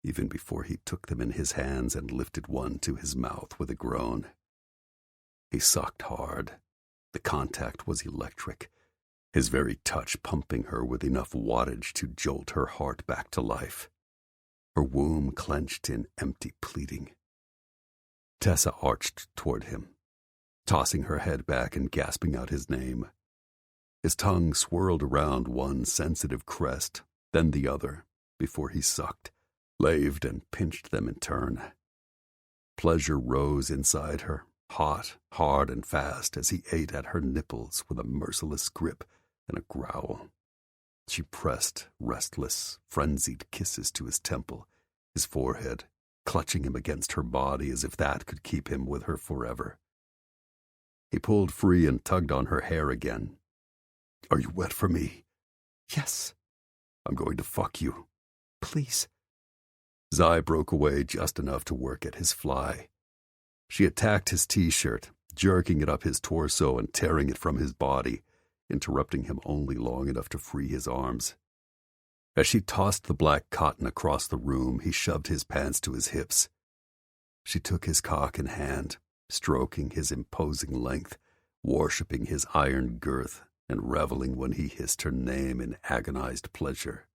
even before he took them in his hands and lifted one to his mouth with a groan. He sucked hard. The contact was electric, his very touch pumping her with enough wattage to jolt her heart back to life. Her womb clenched in empty pleading. Tessa arched toward him, tossing her head back and gasping out his name. His tongue swirled around one sensitive crest, then the other, before he sucked, laved and pinched them in turn. Pleasure rose inside her, hot, hard, and fast, as he ate at her nipples with a merciless grip and a growl. She pressed restless, frenzied kisses to his temple, his forehead, clutching him against her body as if that could keep him with her forever. He pulled free and tugged on her hair again. Are you wet for me? Yes. I'm going to fuck you. Please. Zai broke away just enough to work at his fly. She attacked his t-shirt, jerking it up his torso and tearing it from his body, interrupting him only long enough to free his arms. As she tossed the black cotton across the room, he shoved his pants to his hips. She took his cock in hand, stroking his imposing length, worshipping his iron girth, and reveling when he hissed her name in agonized pleasure.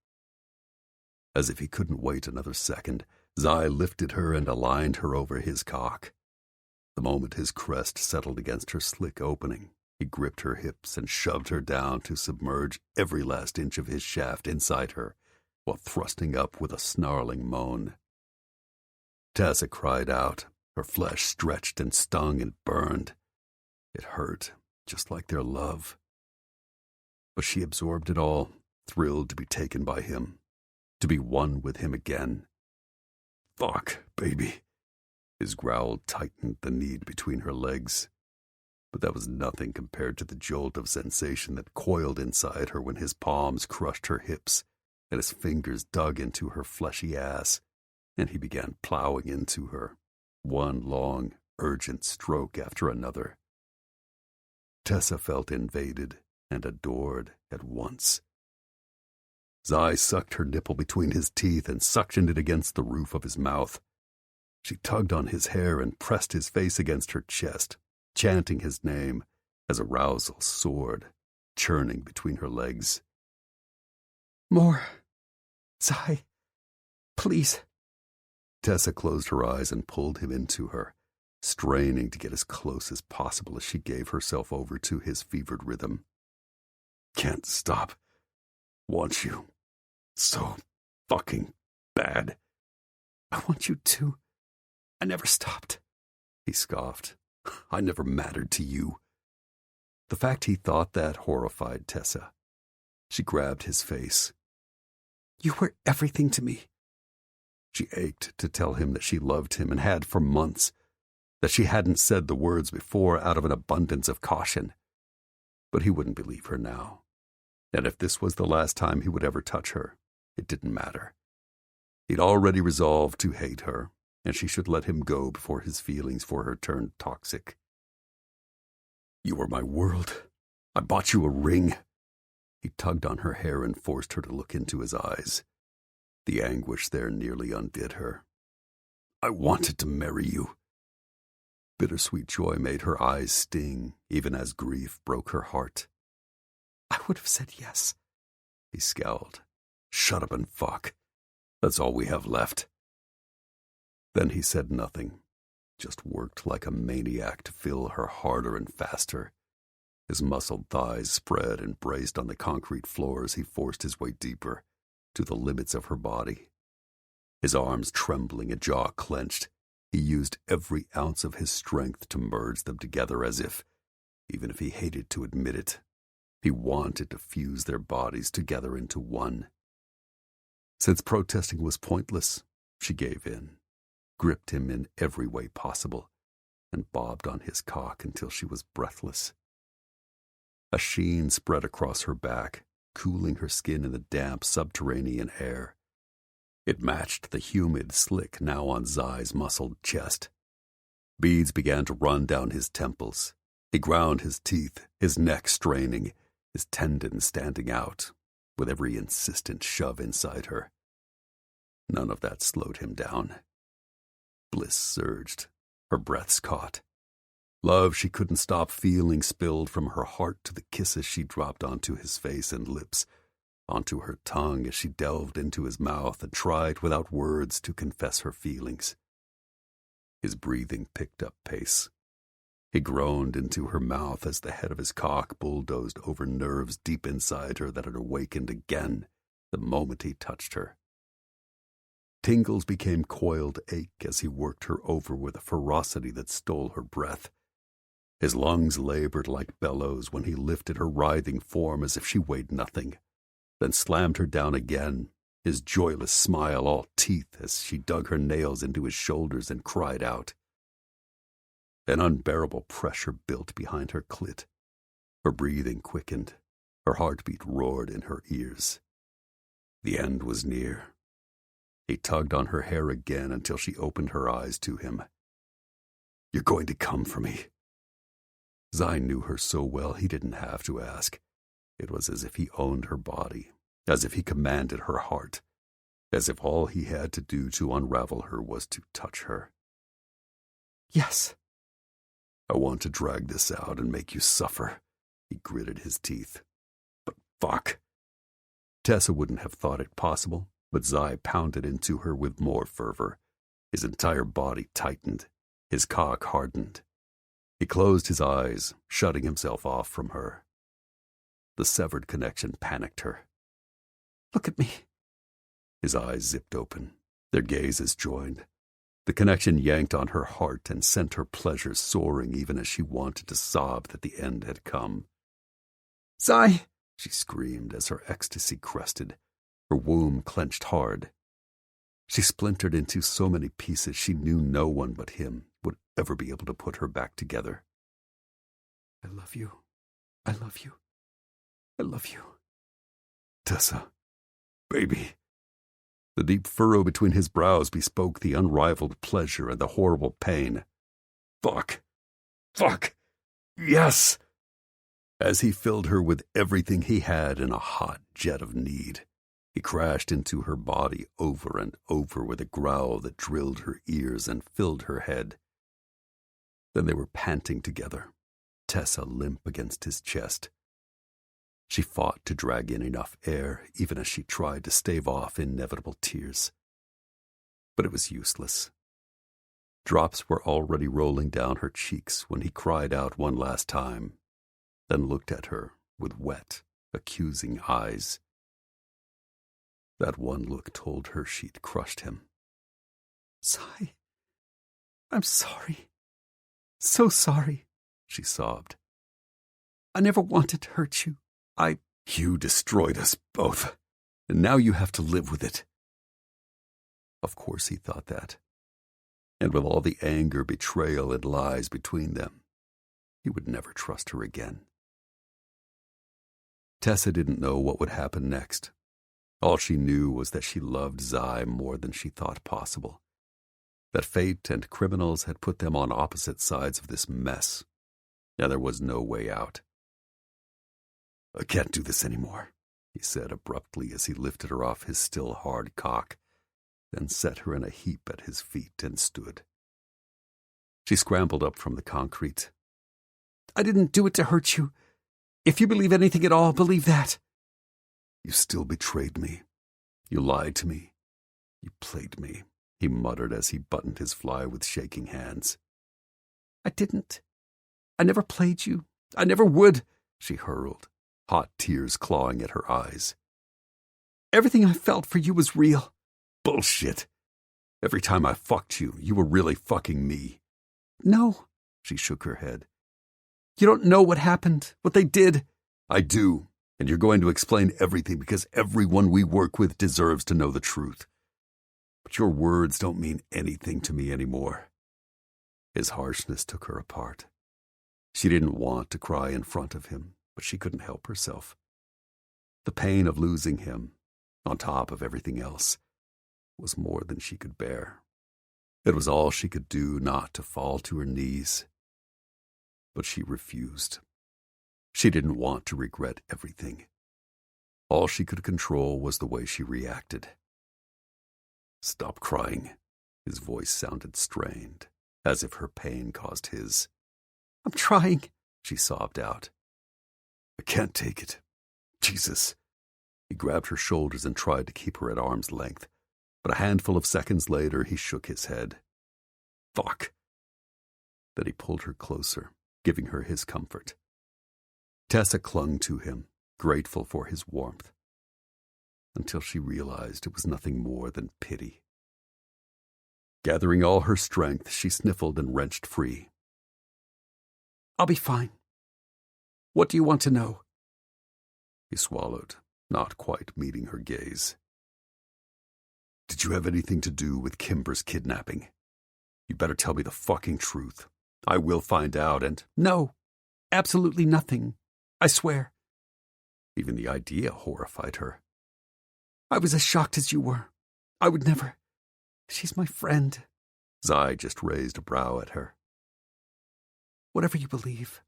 As if he couldn't wait another second, Zai lifted her and aligned her over his cock. The moment his crest settled against her slick opening, he gripped her hips and shoved her down to submerge every last inch of his shaft inside her, while thrusting up with a snarling moan. Tessa cried out. Her flesh stretched and stung and burned. It hurt, just like their love. But she absorbed it all, thrilled to be taken by him, to be one with him again. "Fuck, baby." His growl tightened the knead between her legs. But that was nothing compared to the jolt of sensation that coiled inside her when his palms crushed her hips and his fingers dug into her fleshy ass, and he began plowing into her, one long, urgent stroke after another. Tessa felt invaded and adored at once. Zai sucked her nipple between his teeth and suctioned it against the roof of his mouth. She tugged on his hair and pressed his face against her chest, chanting his name as arousal soared, churning between her legs. "More. Zai. Please." Tessa closed her eyes and pulled him into her, straining to get as close as possible as she gave herself over to his fevered rhythm. "Can't stop. Want you. So fucking bad." "I want you too. I never stopped," he scoffed. "I never mattered to you." The fact he thought that horrified Tessa. She grabbed his face. "You were everything to me." She ached to tell him that she loved him and had for months, that she hadn't said the words before out of an abundance of caution. But he wouldn't believe her now. And if this was the last time he would ever touch her, it didn't matter. He'd already resolved to hate her, and she should let him go before his feelings for her turned toxic. "You were my world. I bought you a ring." He tugged on her hair and forced her to look into his eyes. The anguish there nearly undid her. "I wanted to marry you." Bittersweet joy made her eyes sting, even as grief broke her heart. "I would have said yes." He scowled. "Shut up and fuck. That's all we have left." Then he said nothing, just worked like a maniac to fill her harder and faster. His muscled thighs spread and braced on the concrete floor as he forced his way deeper, to the limits of her body. His arms trembling and jaw clenched, he used every ounce of his strength to merge them together as if, even if he hated to admit it, he wanted to fuse their bodies together into one. Since protesting was pointless, she gave in, gripped him in every way possible, and bobbed on his cock until she was breathless. A sheen spread across her back, cooling her skin in the damp subterranean air. It matched the humid slick now on Zai's muscled chest. Beads began to run down his temples. He ground his teeth, his neck straining, his tendons standing out, with every insistent shove inside her. None of that slowed him down. Bliss surged, her breaths caught. Love she couldn't stop feeling spilled from her heart to the kisses she dropped onto his face and lips, onto her tongue as she delved into his mouth and tried without words to confess her feelings. His breathing picked up pace. He groaned into her mouth as the head of his cock bulldozed over nerves deep inside her that had awakened again the moment he touched her. Tingles became coiled ache as he worked her over with a ferocity that stole her breath. His lungs labored like bellows when he lifted her writhing form as if she weighed nothing, then slammed her down again, his joyless smile all teeth as she dug her nails into his shoulders and cried out. An unbearable pressure built behind her clit. Her breathing quickened. Her heartbeat roared in her ears. The end was near. He tugged on her hair again until she opened her eyes to him. "You're going to come for me." Zai knew her so well he didn't have to ask. It was as if he owned her body, as if he commanded her heart, as if all he had to do to unravel her was to touch her. Yes. I want to drag this out and make you suffer, he gritted his teeth. But fuck. Tessa wouldn't have thought it possible, but Zai pounded into her with more fervor. His entire body tightened, his cock hardened. He closed his eyes, shutting himself off from her. The severed connection panicked her. Look at me. His eyes zipped open, their gazes joined. The connection yanked on her heart and sent her pleasure soaring even as she wanted to sob that the end had come. Zai! She screamed as her ecstasy crested, her womb clenched hard. She splintered into so many pieces she knew no one but him would ever be able to put her back together. I love you. I love you. I love you. Tessa, baby. The deep furrow between his brows bespoke the unrivaled pleasure and the horrible pain. Fuck. Fuck. Yes! As he filled her with everything he had in a hot jet of need, he crashed into her body over and over with a growl that drilled her ears and filled her head. Then they were panting together, Tessa limp against his chest. She fought to drag in enough air, even as she tried to stave off inevitable tears. But it was useless. Drops were already rolling down her cheeks when he cried out one last time, then looked at her with wet, accusing eyes. That one look told her she'd crushed him. Zai, I'm sorry. So sorry, she sobbed. I never wanted to hurt you. You destroyed us both, and now you have to live with it. Of course he thought that. And with all the anger, betrayal, and lies between them, he would never trust her again. Tessa didn't know what would happen next. All she knew was that she loved Zai more than she thought possible. That fate and criminals had put them on opposite sides of this mess, and there was no way out. I can't do this anymore, he said abruptly as he lifted her off his still hard cock, then set her in a heap at his feet and stood. She scrambled up from the concrete. I didn't do it to hurt you. If you believe anything at all, believe that. You still betrayed me. You lied to me. You played me, he muttered as he buttoned his fly with shaking hands. I didn't. I never played you. I never would, she hurled, hot tears clawing at her eyes. Everything I felt for you was real. Bullshit. Every time I fucked you, you were really fucking me. No, she shook her head. You don't know what happened, what they did. I do, and you're going to explain everything because everyone we work with deserves to know the truth. But your words don't mean anything to me anymore. His harshness took her apart. She didn't want to cry in front of him, but she couldn't help herself. The pain of losing him, on top of everything else, was more than she could bear. It was all she could do not to fall to her knees. But she refused. She didn't want to regret everything. All she could control was the way she reacted. Stop crying. His voice sounded strained, as if her pain caused his. I'm trying, she sobbed out. I can't take it. Jesus. He grabbed her shoulders and tried to keep her at arm's length, but a handful of seconds later he shook his head. Fuck. Then he pulled her closer, giving her his comfort. Tessa clung to him, grateful for his warmth, until she realized it was nothing more than pity. Gathering all her strength, she sniffled and wrenched free. I'll be fine. What do you want to know? He swallowed, not quite meeting her gaze. Did you have anything to do with Kimber's kidnapping? You better tell me the fucking truth. I will find out and... No, absolutely nothing. I swear. Even the idea horrified her. I was as shocked as you were. I would never. She's my friend. Zai just raised a brow at her. Whatever you believe.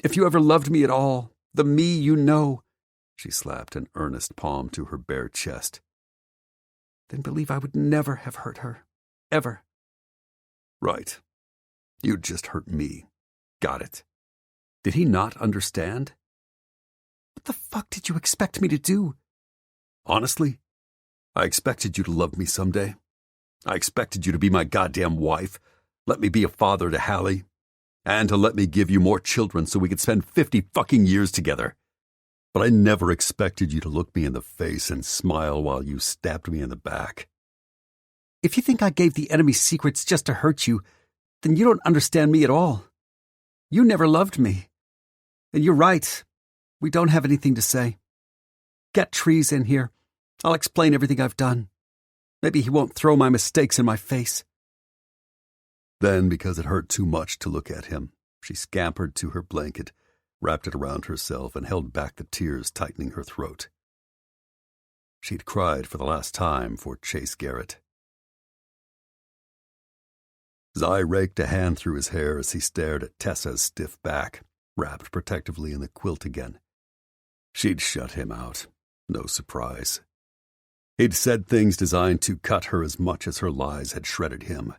If you ever loved me at all, the me you know, She slapped an earnest palm to her bare chest. Then believe I would never have hurt her. Ever. Right. You'd just hurt me. Got it. Did he not understand? What the fuck did you expect me to do? Honestly, I expected you to love me someday. I expected you to be my goddamn wife, let me be a father to Hallie, and to let me give you more children so we could spend 50 fucking years together. But I never expected you to look me in the face and smile while you stabbed me in the back. If you think I gave the enemy secrets just to hurt you, then you don't understand me at all. You never loved me. And you're right. We don't have anything to say. Get Trees in here. I'll explain everything I've done. Maybe he won't throw my mistakes in my face. Then, because it hurt too much to look at him, she scampered to her blanket, wrapped it around herself, and held back the tears tightening her throat. She'd cried for the last time for Chase Garrett. Zai raked a hand through his hair as he stared at Tessa's stiff back, wrapped protectively in the quilt again. She'd shut him out. No surprise. He'd said things designed to cut her as much as her lies had shredded him.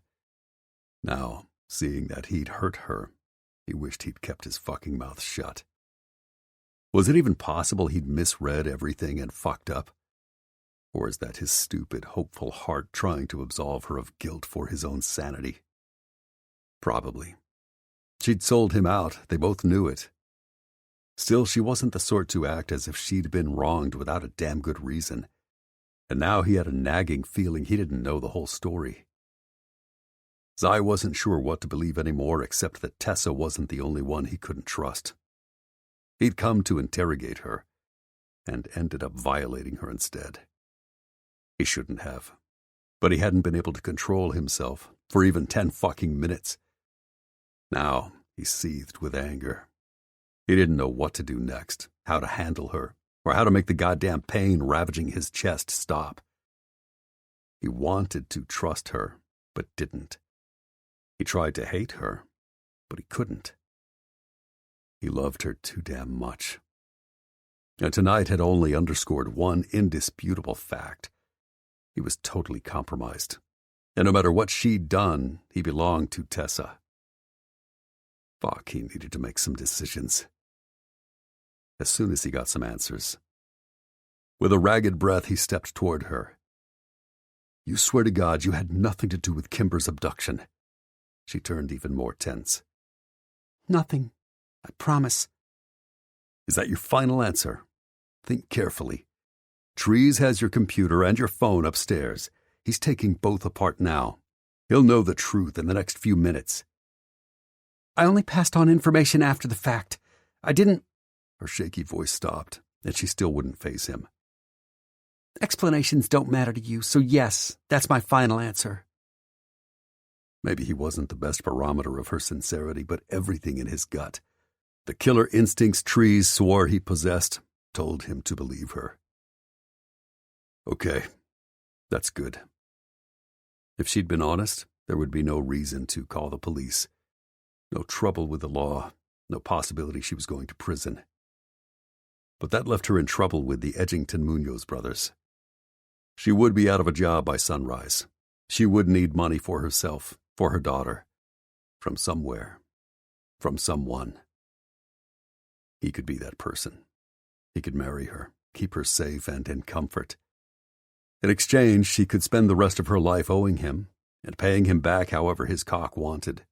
Now, seeing that he'd hurt her, he wished he'd kept his fucking mouth shut. Was it even possible he'd misread everything and fucked up? Or is that his stupid, hopeful heart trying to absolve her of guilt for his own sanity? Probably. She'd sold him out, they both knew it. Still, she wasn't the sort to act as if she'd been wronged without a damn good reason. And now he had a nagging feeling he didn't know the whole story. Zai wasn't sure what to believe anymore except that Tessa wasn't the only one he couldn't trust. He'd come to interrogate her, and ended up violating her instead. He shouldn't have, but he hadn't been able to control himself for even 10 fucking minutes. Now he seethed with anger. He didn't know what to do next, how to handle her, or how to make the goddamn pain ravaging his chest stop. He wanted to trust her, but didn't. He tried to hate her, but he couldn't. He loved her too damn much. And tonight had only underscored one indisputable fact. He was totally compromised. And no matter what she'd done, he belonged to Tessa. Fuck, he needed to make some decisions. As soon as he got some answers. With a ragged breath, he stepped toward her. You swear to God you had nothing to do with Kimber's abduction. She turned even more tense. Nothing. I promise. Is that your final answer? Think carefully. Trees has your computer and your phone upstairs. He's taking both apart now. He'll know the truth in the next few minutes. I only passed on information after the fact. I didn't... Her shaky voice stopped, and she still wouldn't face him. Explanations don't matter to you, so yes, that's my final answer. Maybe he wasn't the best barometer of her sincerity, but everything in his gut, the killer instincts Trees swore he possessed, told him to believe her. Okay, that's good. If she'd been honest, there would be no reason to call the police. No trouble with the law, no possibility she was going to prison. But that left her in trouble with the Edgington Munoz brothers. She would be out of a job by sunrise. She would need money for herself, for her daughter. From somewhere. From someone. He could be that person. He could marry her, keep her safe and in comfort. In exchange, she could spend the rest of her life owing him, and paying him back however his cock wanted.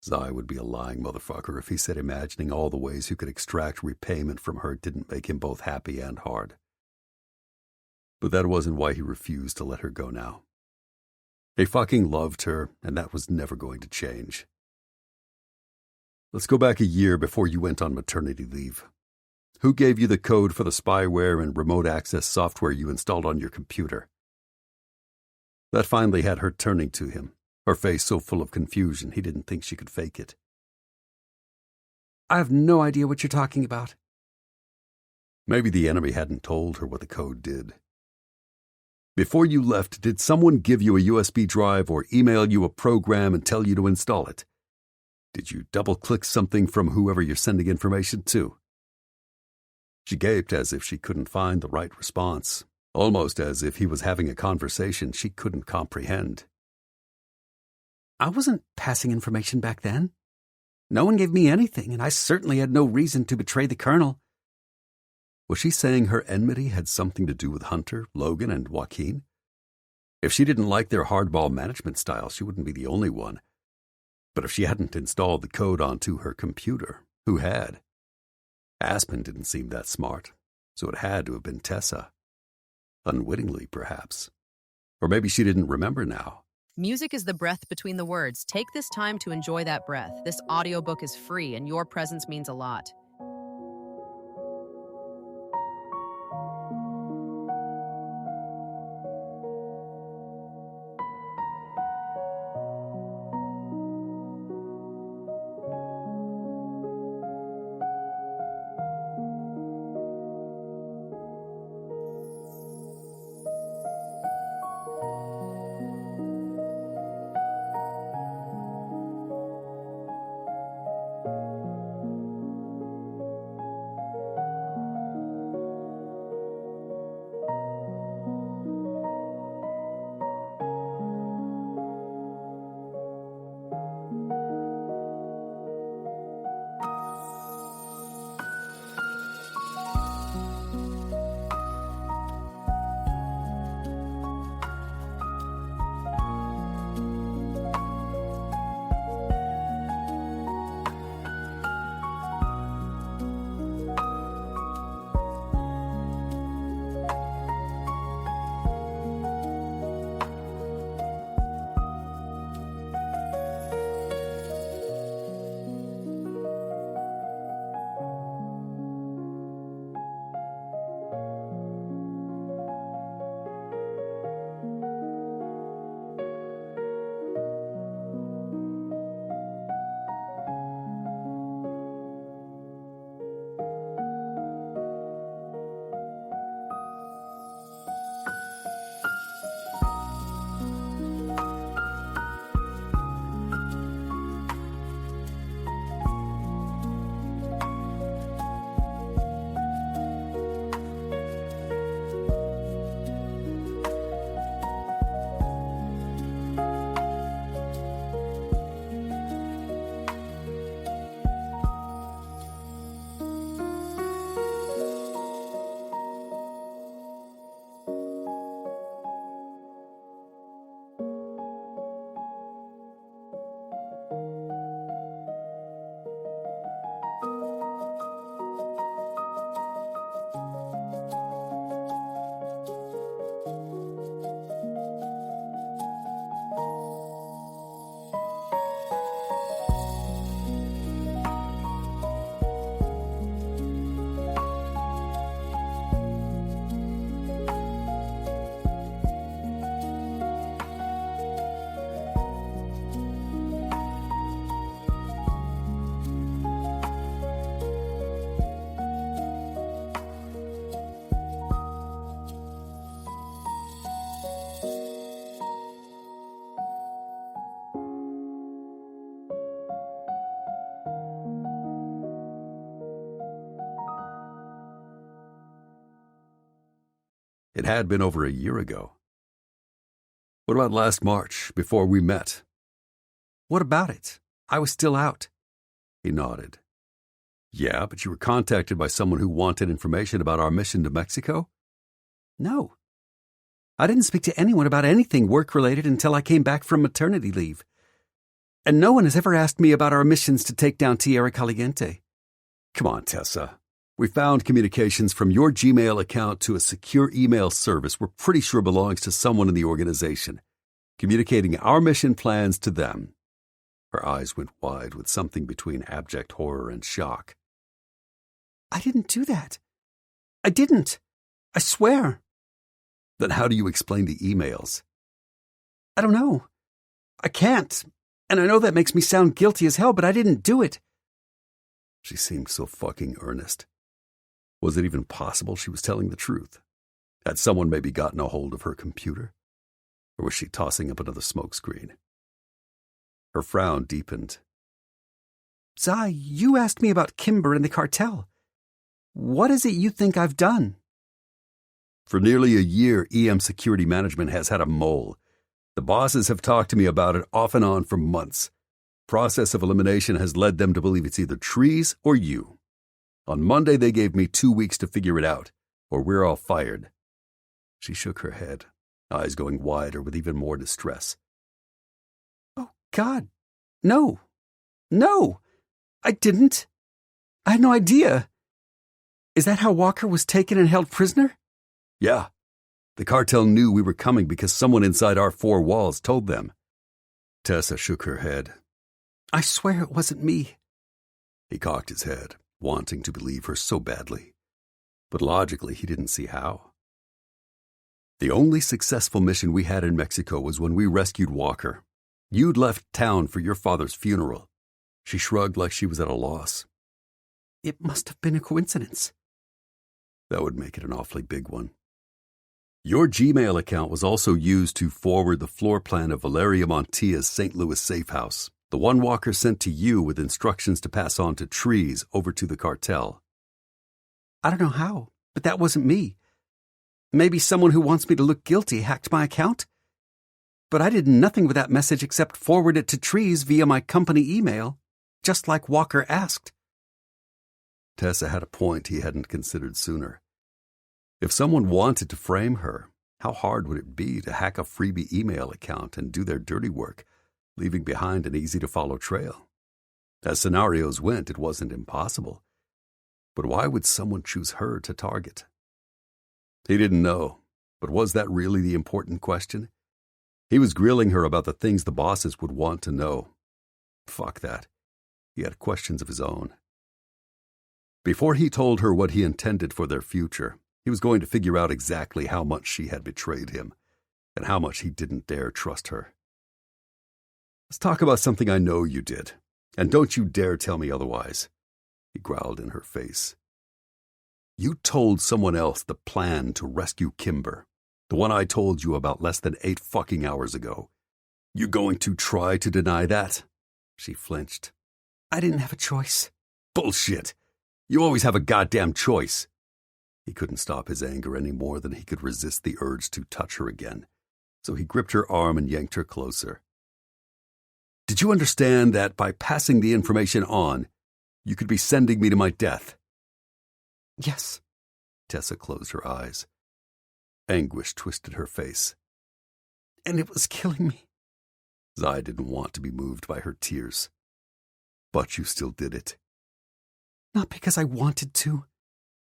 Zai would be a lying motherfucker if he said imagining all the ways he could extract repayment from her didn't make him both happy and hard. But that wasn't why he refused to let her go now. He fucking loved her, and that was never going to change. Let's go back a year before you went on maternity leave. Who gave you the code for the spyware and remote access software you installed on your computer? That finally had her turning to him, her face so full of confusion he didn't think she could fake it. I have no idea what you're talking about. Maybe the enemy hadn't told her what the code did. Before you left, did someone give you a USB drive or email you a program and tell you to install it? Did you double-click something from whoever you're sending information to? She gaped as if she couldn't find the right response, almost as if he was having a conversation she couldn't comprehend. I wasn't passing information back then. No one gave me anything, and I certainly had no reason to betray the Colonel. Was she saying her enmity had something to do with Hunter, Logan, and Joaquin? If she didn't like their hardball management style, she wouldn't be the only one. But if she hadn't installed the code onto her computer, who had? Aspen didn't seem that smart, so it had to have been Tessa. Unwittingly, perhaps. Or maybe she didn't remember now. Music is the breath between the words. Take this time to enjoy that breath. This audiobook is free, and your presence means a lot. It had been over a year ago. What about last March, before we met? What about it? I was still out. He nodded. Yeah, but you were contacted by someone who wanted information about our mission to Mexico? No. I didn't speak to anyone about anything work-related until I came back from maternity leave. And no one has ever asked me about our missions to take down Tierra Caliente. Come on, Tessa. We found communications from your Gmail account to a secure email service we're pretty sure belongs to someone in the organization, communicating our mission plans to them. Her eyes went wide with something between abject horror and shock. I didn't do that. I didn't. I swear. Then how do you explain the emails? I don't know. I can't. And I know that makes me sound guilty as hell, but I didn't do it. She seemed so fucking earnest. Was it even possible she was telling the truth? Had someone maybe gotten a hold of her computer? Or was she tossing up another smokescreen? Her frown deepened. Zai, you asked me about Kimber and the cartel. What is it you think I've done? For nearly a year, EM Security Management has had a mole. The bosses have talked to me about it off and on for months. Process of elimination has led them to believe it's either Trees or you. On Monday, they gave me 2 weeks to figure it out, or we're all fired. She shook her head, eyes going wider with even more distress. Oh, God. No. No. I didn't. I had no idea. Is that how Walker was taken and held prisoner? Yeah. The cartel knew we were coming because someone inside our 4 walls told them. Tessa shook her head. I swear it wasn't me. He cocked his head, wanting to believe her so badly. But logically, he didn't see how. The only successful mission we had in Mexico was when we rescued Walker. You'd left town for your father's funeral. She shrugged like she was at a loss. It must have been a coincidence. That would make it an awfully big one. Your Gmail account was also used to forward the floor plan of Valeria Montilla's St. Louis safe house, the one Walker sent to you with instructions to pass on to Trees over to the cartel. I don't know how, but that wasn't me. Maybe someone who wants me to look guilty hacked my account? But I did nothing with that message except forward it to Trees via my company email, just like Walker asked. Tessa had a point he hadn't considered sooner. If someone wanted to frame her, how hard would it be to hack a freebie email account and do their dirty work, leaving behind an easy-to-follow trail? As scenarios went, it wasn't impossible. But why would someone choose her to target? He didn't know, but was that really the important question? He was grilling her about the things the bosses would want to know. Fuck that. He had questions of his own. Before he told her what he intended for their future, he was going to figure out exactly how much she had betrayed him, and how much he didn't dare trust her. Let's talk about something I know you did, and don't you dare tell me otherwise, he growled in her face. You told someone else the plan to rescue Kimber, the one I told you about less than 8 fucking hours ago. You going to try to deny that? She flinched. I didn't have a choice. Bullshit! You always have a goddamn choice. He couldn't stop his anger any more than he could resist the urge to touch her again, so he gripped her arm and yanked her closer. Did you understand that by passing the information on, you could be sending me to my death? Yes. Tessa closed her eyes. Anguish twisted her face. And it was killing me. Zai didn't want to be moved by her tears. But you still did it. Not because I wanted to,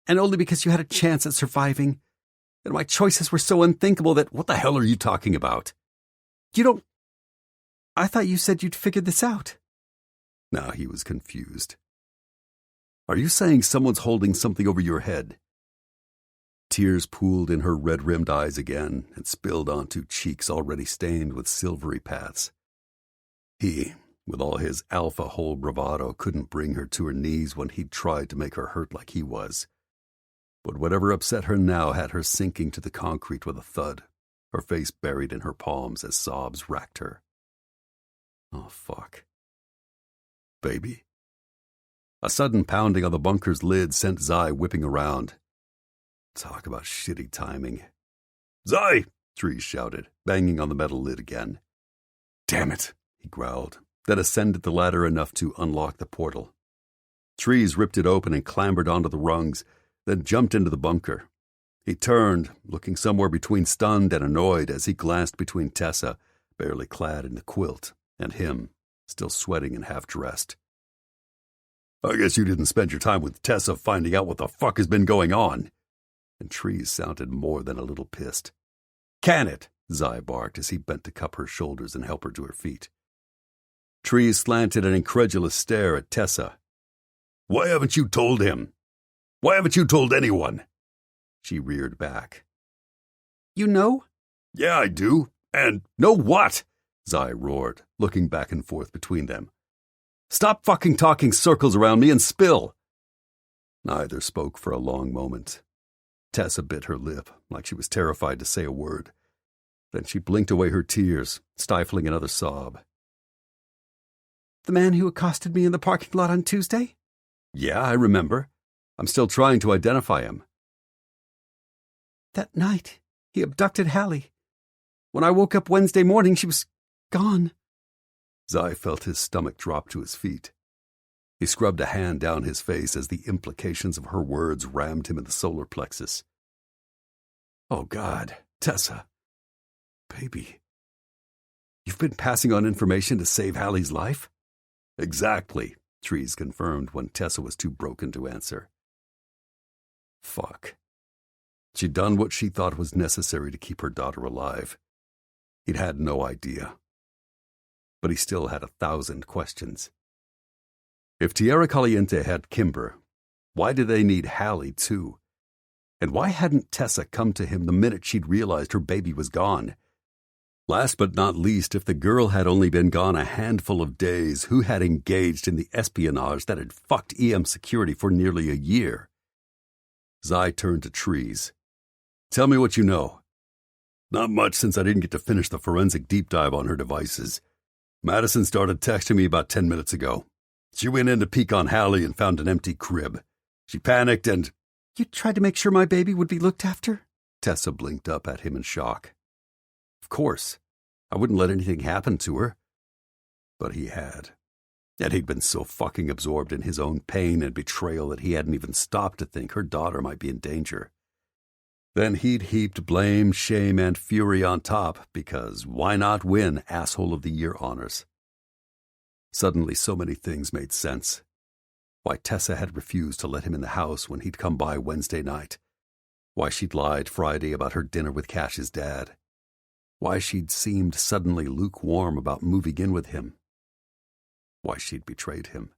and only because you had a chance at surviving, and my choices were so unthinkable that... What the hell are you talking about? You don't... I thought you said you'd figured this out. Now he was confused. Are you saying someone's holding something over your head? Tears pooled in her red-rimmed eyes again and spilled onto cheeks already stained with silvery paths. He, with all his alpha hole bravado, couldn't bring her to her knees when he'd tried to make her hurt like he was. But whatever upset her now had her sinking to the concrete with a thud, her face buried in her palms as sobs racked her. Oh, fuck. Baby. A sudden pounding on the bunker's lid sent Zai whipping around. Talk about shitty timing. Zai! Trees shouted, banging on the metal lid again. Damn it, he growled, then ascended the ladder enough to unlock the portal. Trees ripped it open and clambered onto the rungs, then jumped into the bunker. He turned, looking somewhere between stunned and annoyed as he glanced between Tessa, barely clad in the quilt, and him, still sweating and half-dressed. I guess you didn't spend your time with Tessa finding out what the fuck has been going on. And Trees sounded more than a little pissed. Can it? Zai barked as he bent to cup her shoulders and help her to her feet. Trees slanted an incredulous stare at Tessa. Why haven't you told him? Why haven't you told anyone? She reared back. You know? Yeah, I do. And know what? Zai roared, looking back and forth between them. Stop fucking talking circles around me and spill. Neither spoke for a long moment. Tessa bit her lip, like she was terrified to say a word. Then she blinked away her tears, stifling another sob. The man who accosted me in the parking lot on Tuesday? Yeah, I remember. I'm still trying to identify him. That night, he abducted Hallie. When I woke up Wednesday morning, she was gone. Zai felt his stomach drop to his feet. He scrubbed a hand down his face as the implications of her words rammed him in the solar plexus. Oh, God, Tessa. Baby. You've been passing on information to save Hallie's life? Exactly, Trees confirmed when Tessa was too broken to answer. Fuck. She'd done what she thought was necessary to keep her daughter alive. He'd had no idea. But he still had 1,000 questions. If Tierra Caliente had Kimber, why did they need Hallie too? And why hadn't Tessa come to him the minute she'd realized her baby was gone? Last but not least, if the girl had only been gone a handful of days, who had engaged in the espionage that had fucked EM security for nearly a year? Zai turned to Trees. Tell me what you know. Not much, since I didn't get to finish the forensic deep dive on her devices. Madison started texting me about 10 minutes ago. She went in to peek on Hallie and found an empty crib. She panicked and... You tried to make sure my baby would be looked after? Tessa blinked up at him in shock. Of course. I wouldn't let anything happen to her. But he had. And he'd been so fucking absorbed in his own pain and betrayal that he hadn't even stopped to think her daughter might be in danger. Then he'd heaped blame, shame, and fury on top, because why not win Asshole of the Year honors? Suddenly, so many things made sense. Why Tessa had refused to let him in the house when he'd come by Wednesday night. Why she'd lied Friday about her dinner with Cash's dad. Why she'd seemed suddenly lukewarm about moving in with him. Why she'd betrayed him.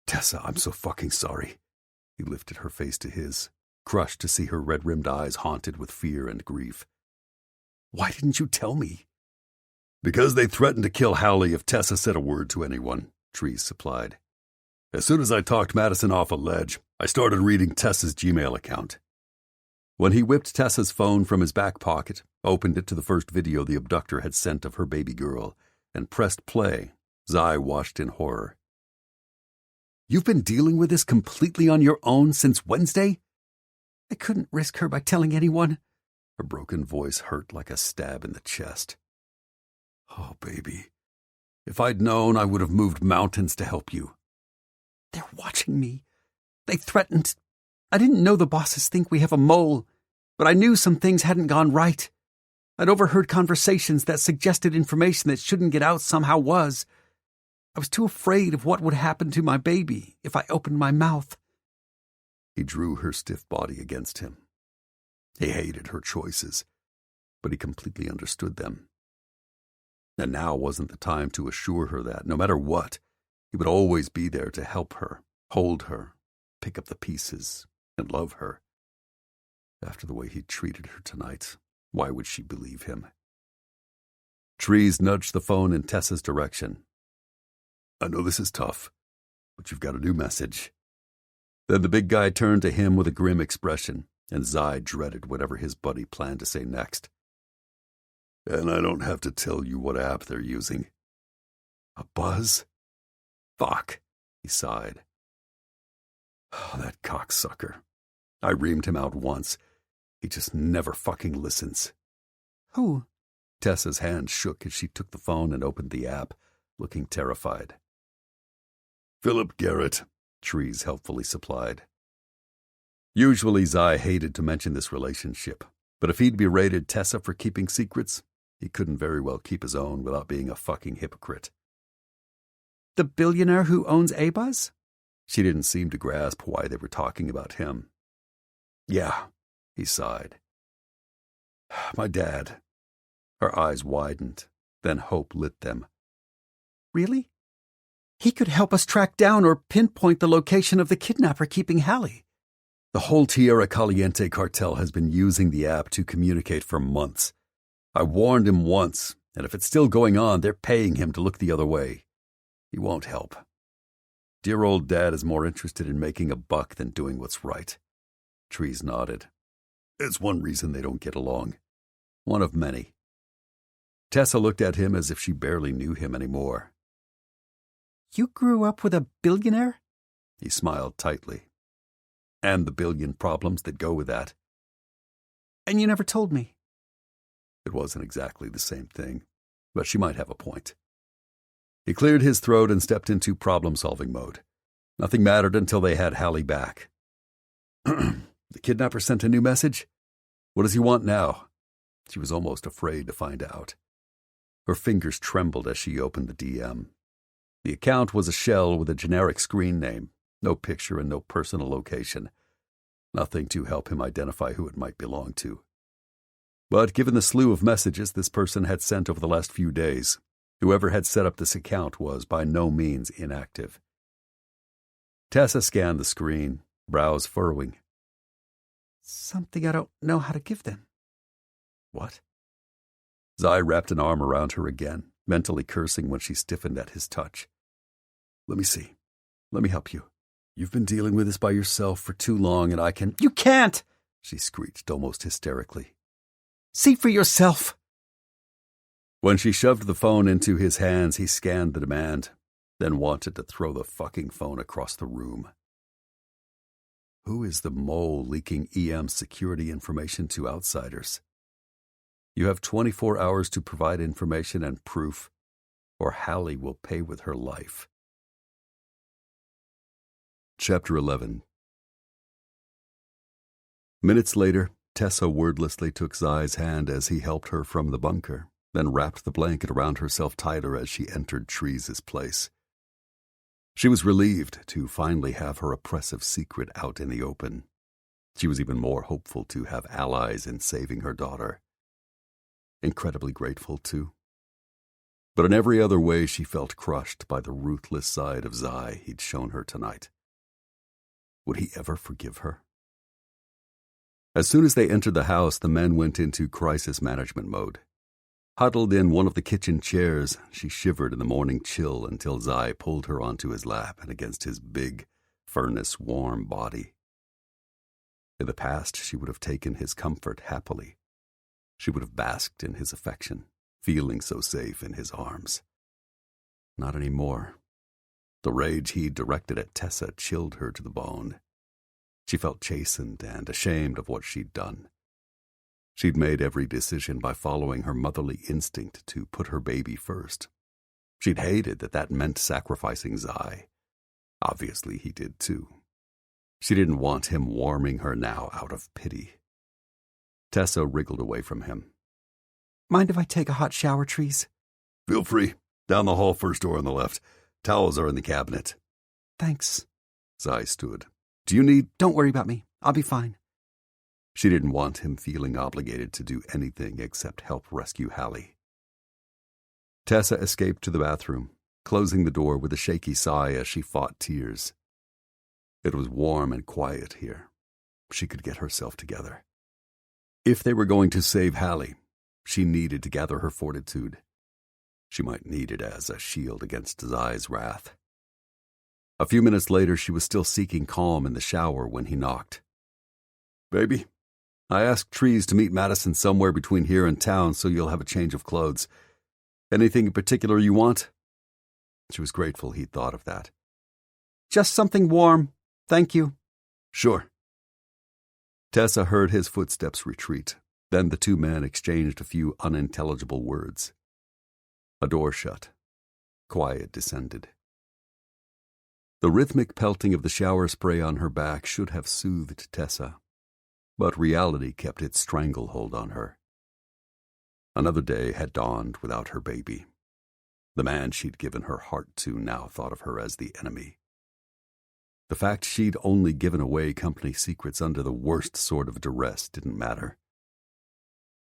Tessa, I'm so fucking sorry. He lifted her face to his, crushed to see her red-rimmed eyes haunted with fear and grief. Why didn't you tell me? Because they threatened to kill Hallie if Tessa said a word to anyone, Trees supplied. As soon as I talked Madison off a ledge, I started reading Tessa's Gmail account. When he whipped Tessa's phone from his back pocket, opened it to the first video the abductor had sent of her baby girl, and pressed play, Zai watched in horror. You've been dealing with this completely on your own since Wednesday? I couldn't risk her by telling anyone. Her broken voice hurt like a stab in the chest. Oh, baby. If I'd known, I would have moved mountains to help you. They're watching me. They threatened. I didn't know the bosses think we have a mole, but I knew some things hadn't gone right. I'd overheard conversations that suggested information that shouldn't get out somehow was. I was too afraid of what would happen to my baby if I opened my mouth. He drew her stiff body against him. He hated her choices, but he completely understood them. And now wasn't the time to assure her that, no matter what, he would always be there to help her, hold her, pick up the pieces, and love her. After the way he treated her tonight, why would she believe him? Trees nudged the phone in Tessa's direction. I know this is tough, but you've got a new message. Then the big guy turned to him with a grim expression, and Zai dreaded whatever his buddy planned to say next. And I don't have to tell you what app they're using. A buzz? Fuck, he sighed. Oh, that cocksucker. I reamed him out once. He just never fucking listens. Who? Tessa's hand shook as she took the phone and opened the app, looking terrified. Philip Garrett, Trees helpfully supplied. Usually Zai hated to mention this relationship, but if he'd berated Tessa for keeping secrets, he couldn't very well keep his own without being a fucking hypocrite. The billionaire who owns A-Buzz? She didn't seem to grasp why they were talking about him. Yeah, he sighed. My dad. Her eyes widened, then hope lit them. Really? He could help us track down or pinpoint the location of the kidnapper keeping Hallie. The whole Tierra Caliente cartel has been using the app to communicate for months. I warned him once, and if it's still going on, they're paying him to look the other way. He won't help. Dear old Dad is more interested in making a buck than doing what's right. Trees nodded. It's one reason they don't get along. One of many. Tessa looked at him as if she barely knew him anymore. You grew up with a billionaire? He smiled tightly. and the billion problems that go with that. And you never told me. It wasn't exactly the same thing, but she might have a point. He cleared his throat and stepped into problem-solving mode. Nothing mattered until they had Hallie back. The kidnapper sent a new message? What does he want now? She was almost afraid to find out. Her fingers trembled as she opened the DM. The account was a shell with a generic screen name, no picture and no personal location. Nothing to help him identify who it might belong to. But given the slew of messages this person had sent over the last few days, whoever had set up this account was by no means inactive. Tessa scanned the screen, brows furrowing. Something I don't know how to give them. What? Zai wrapped an arm around her again, mentally cursing when she stiffened at his touch. Let me see. Let me help you. You've been dealing with this by yourself for too long, and I can— You can't! She screeched almost hysterically. See for yourself! When she shoved the phone into his hands, he scanned the demand, then wanted to throw the fucking phone across the room. Who is the mole leaking EM security information to outsiders? You have 24 hours to provide information and proof, or Hallie will pay with her life. Chapter 11. Minutes later, Tessa wordlessly took Zai's hand as he helped her from the bunker, then wrapped the blanket around herself tighter as she entered Trees' place. She was relieved to finally have her oppressive secret out in the open. She was even more hopeful to have allies in saving her daughter. Incredibly grateful, too. But in every other way she felt crushed by the ruthless side of Zai he'd shown her tonight. Would he ever forgive her? As soon as they entered the house, the men went into crisis management mode. Huddled in one of the kitchen chairs, she shivered in the morning chill until Zai pulled her onto his lap and against his big, furnace-warm body. In the past, she would have taken his comfort happily. She would have basked in his affection, feeling so safe in his arms. Not anymore. The rage he directed at Tessa chilled her to the bone. She felt chastened and ashamed of what she'd done. She'd made every decision by following her motherly instinct to put her baby first. She'd hated that meant sacrificing Zai. Obviously, he did too. She didn't want him warming her now out of pity. Tessa wriggled away from him. Mind if I take a hot shower, Trees? Feel free. Down the hall, first door on the left. Towels are in the cabinet. Thanks. Zai stood. Do you need— Don't worry about me. I'll be fine. She didn't want him feeling obligated to do anything except help rescue Hallie. Tessa escaped to the bathroom, closing the door with a shaky sigh as she fought tears. It was warm and quiet here. She could get herself together. If they were going to save Hallie, she needed to gather her fortitude. She might need it as a shield against Zai's wrath. A few minutes later, she was still seeking calm in the shower when he knocked. Baby, I asked Trees to meet Madison somewhere between here and town so you'll have a change of clothes. Anything in particular you want? She was grateful he'd thought of that. Just something warm. Thank you. Sure. Tessa heard his footsteps retreat. Then the two men exchanged a few unintelligible words. A door shut. Quiet descended. The rhythmic pelting of the shower spray on her back should have soothed Tessa, but reality kept its stranglehold on her. Another day had dawned without her baby. The man she'd given her heart to now thought of her as the enemy. The fact she'd only given away company secrets under the worst sort of duress didn't matter.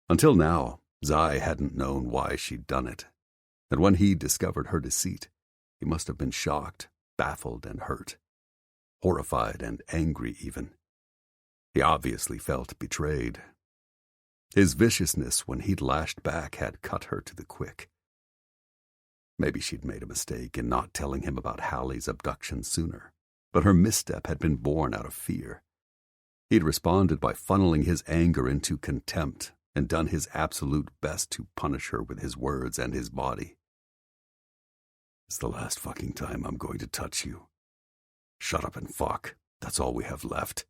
Until now, Zai hadn't known why she'd done it, and when he discovered her deceit, he must have been shocked, baffled, and hurt. Horrified and angry, even. He obviously felt betrayed. His viciousness when he'd lashed back had cut her to the quick. Maybe she'd made a mistake in not telling him about Hallie's abduction sooner, but her misstep had been born out of fear. He'd responded by funneling his anger into contempt and done his absolute best to punish her with his words and his body. It's the last fucking time I'm going to touch you. Shut up and fuck. That's all we have left.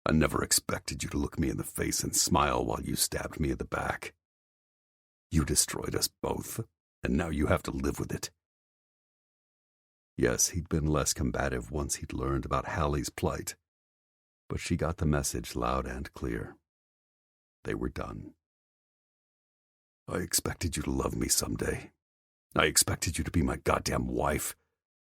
I never expected you to look me in the face and smile while you stabbed me in the back. You destroyed us both, and now you have to live with it. Yes, he'd been less combative once he'd learned about Hallie's plight, but she got the message loud and clear. They were done. I expected you to love me someday. I expected you to be my goddamn wife.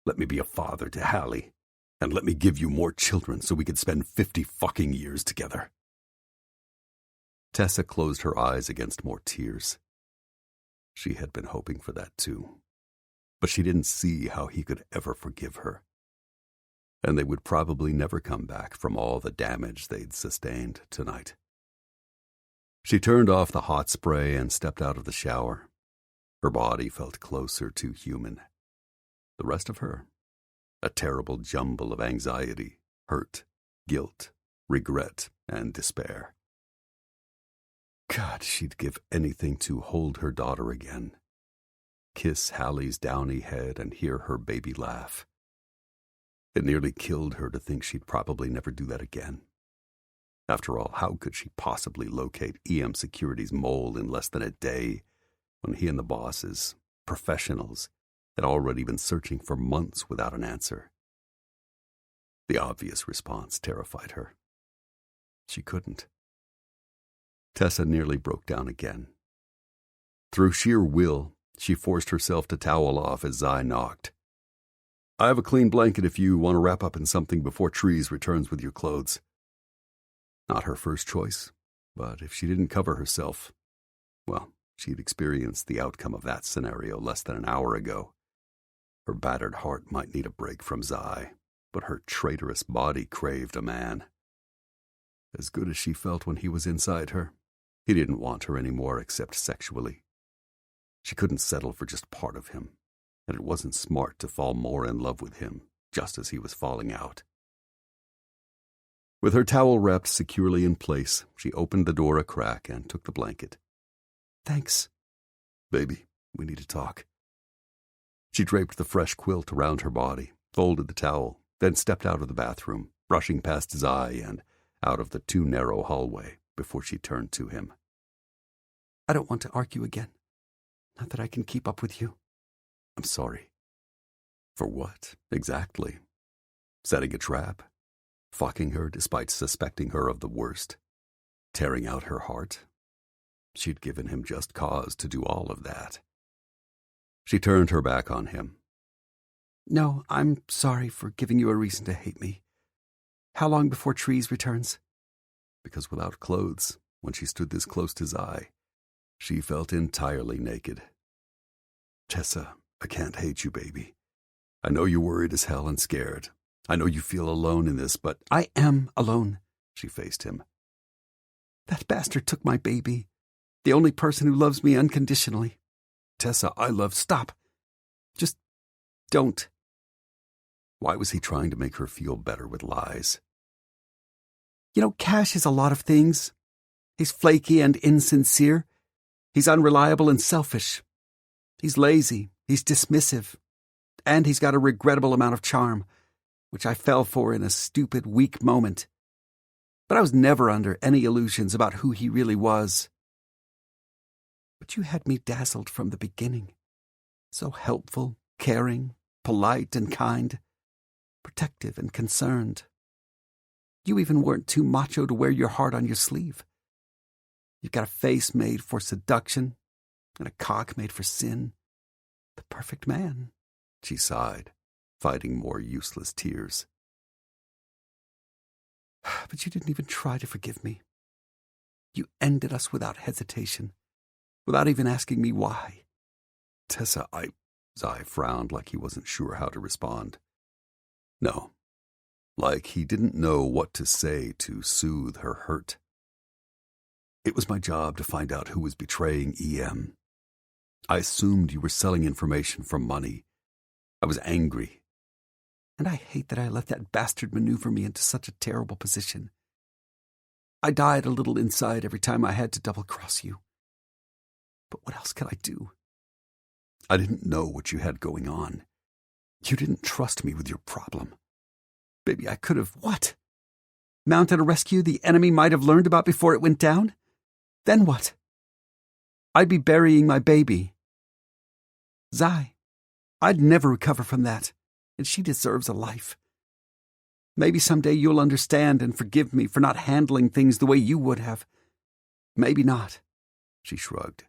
Let me be a father to Hallie, and let me give you more children so we could spend 50 fucking years together. Tessa closed her eyes against more tears. She had been hoping for that too, but she didn't see how he could ever forgive her. And they would probably never come back from all the damage they'd sustained tonight. She turned off the hot spray and stepped out of the shower. Her body felt closer to human. The rest of her, a terrible jumble of anxiety, hurt, guilt, regret, and despair. God, she'd give anything to hold her daughter again. Kiss Hallie's downy head and hear her baby laugh. It nearly killed her to think she'd probably never do that again. After all, how could she possibly locate EM Security's mole in less than a day when he and the bosses, professionals, had already been searching for months without an answer? The obvious response terrified her. She couldn't. Tessa nearly broke down again. Through sheer will, she forced herself to towel off as Zai knocked. I have a clean blanket if you want to wrap up in something before Trees returns with your clothes. Not her first choice, but if she didn't cover herself, well, she'd experienced the outcome of that scenario less than an hour ago. Her battered heart might need a break from Zai, but her traitorous body craved a man. As good as she felt when he was inside her, he didn't want her anymore except sexually. She couldn't settle for just part of him, and it wasn't smart to fall more in love with him just as he was falling out. With her towel wrapped securely in place, she opened the door a crack and took the blanket. Thanks. Baby, we need to talk. She draped the fresh quilt around her body, folded the towel, then stepped out of the bathroom, brushing past Zai and out of the too narrow hallway before she turned to him. I don't want to argue again. Not that I can keep up with you. I'm sorry. For what, exactly? Setting a trap? Fucking her despite suspecting her of the worst? Tearing out her heart? She'd given him just cause to do all of that. She turned her back on him. No, I'm sorry for giving you a reason to hate me. How long before Trees returns? Because without clothes, when she stood this close to Zai, she felt entirely naked. Tessa, I can't hate you, baby. I know you're worried as hell and scared. I know you feel alone in this, but I am alone, she faced him. That bastard took my baby. The only person who loves me unconditionally. Tessa, Stop. Just don't. Why was he trying to make her feel better with lies? You know, Cash is a lot of things. He's flaky and insincere. He's unreliable and selfish. He's lazy. He's dismissive. And he's got a regrettable amount of charm, which I fell for in a stupid, weak moment. But I was never under any illusions about who he really was. But you had me dazzled from the beginning. So helpful, caring, polite and kind, protective and concerned. You even weren't too macho to wear your heart on your sleeve. You've got a face made for seduction and a cock made for sin. The perfect man, she sighed, fighting more useless tears. But you didn't even try to forgive me. You ended us without hesitation, without even asking me why. Tessa, Zai frowned like he wasn't sure how to respond. No, like he didn't know what to say to soothe her hurt. It was my job to find out who was betraying EM. I assumed you were selling information for money. I was angry. And I hate that I let that bastard maneuver me into such a terrible position. I died a little inside every time I had to double-cross you. But what else could I do? I didn't know what you had going on. You didn't trust me with your problem. Baby, I could have... What? mounted a rescue the enemy might have learned about before it went down? Then what? I'd be burying my baby. Zai, I'd never recover from that, and she deserves a life. Maybe someday you'll understand and forgive me for not handling things the way you would have. Maybe not, she shrugged.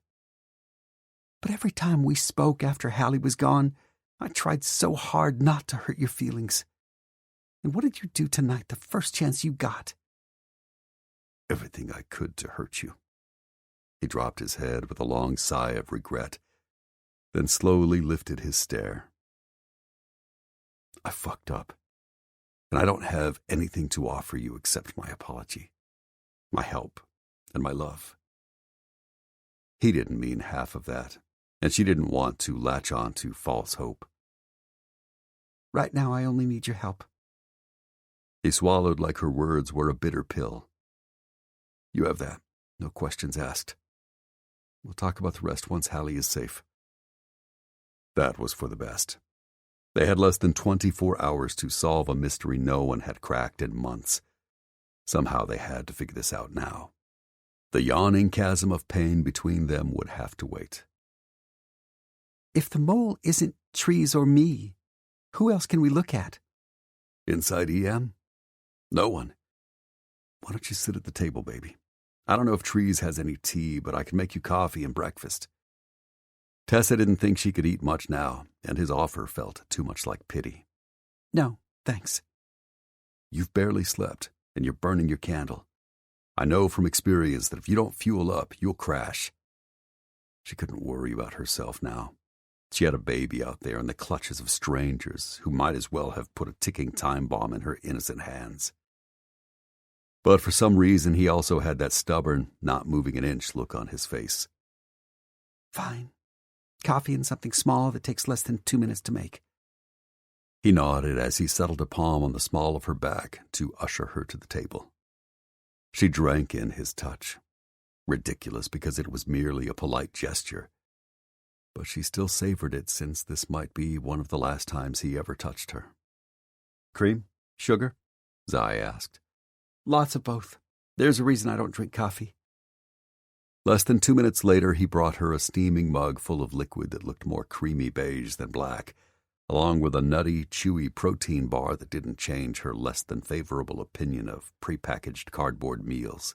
But every time we spoke after Hallie was gone, I tried so hard not to hurt your feelings. And what did you do tonight the first chance you got? Everything I could to hurt you. He dropped his head with a long sigh of regret, then slowly lifted his stare. I fucked up, and I don't have anything to offer you except my apology, my help, and my love. He didn't mean half of that, and she didn't want to latch on to false hope. Right now I only need your help. He swallowed like her words were a bitter pill. You have that, no questions asked. We'll talk about the rest once Hallie is safe. That was for the best. They had less than 24 hours to solve a mystery no one had cracked in months. Somehow they had to figure this out now. The yawning chasm of pain between them would have to wait. If the mole isn't Trees or me, who else can we look at? Inside EM? No one. Why don't you sit at the table, baby? I don't know if Trees has any tea, but I can make you coffee and breakfast. Tessa didn't think she could eat much now, and his offer felt too much like pity. No, thanks. You've barely slept, and you're burning your candle. I know from experience that if you don't fuel up, you'll crash. She couldn't worry about herself now. She had a baby out there in the clutches of strangers who might as well have put a ticking time bomb in her innocent hands. But for some reason, he also had that stubborn, not moving an inch look on his face. Fine. Coffee and something small that takes less than 2 minutes to make. He nodded as he settled a palm on the small of her back to usher her to the table. She drank in his touch. Ridiculous because it was merely a polite gesture. But she still savored it since this might be one of the last times he ever touched her. Cream? Sugar? Zai asked. Lots of both. There's a reason I don't drink coffee. Less than 2 minutes later, he brought her a steaming mug full of liquid that looked more creamy beige than black, along with a nutty, chewy protein bar that didn't change her less than favorable opinion of prepackaged cardboard meals.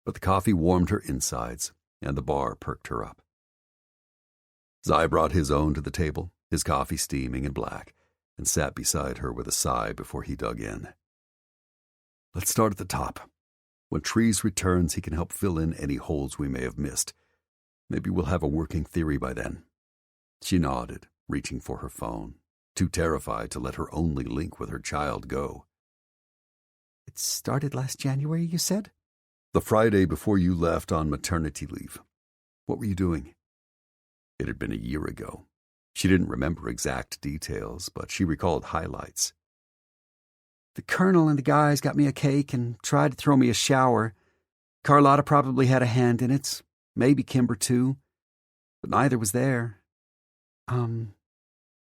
But the coffee warmed her insides, and the bar perked her up. Zai brought his own to the table, his coffee steaming and black, and sat beside her with a sigh before he dug in. Let's start at the top. When Trees returns, he can help fill in any holes we may have missed. Maybe we'll have a working theory by then. She nodded, reaching for her phone, too terrified to let her only link with her child go. It started last January, you said? The Friday before you left on maternity leave. What were you doing? It had been a year ago. She didn't remember exact details, but she recalled highlights. The colonel and the guys got me a cake and tried to throw me a shower. Carlotta probably had a hand in it, maybe Kimber too, but neither was there.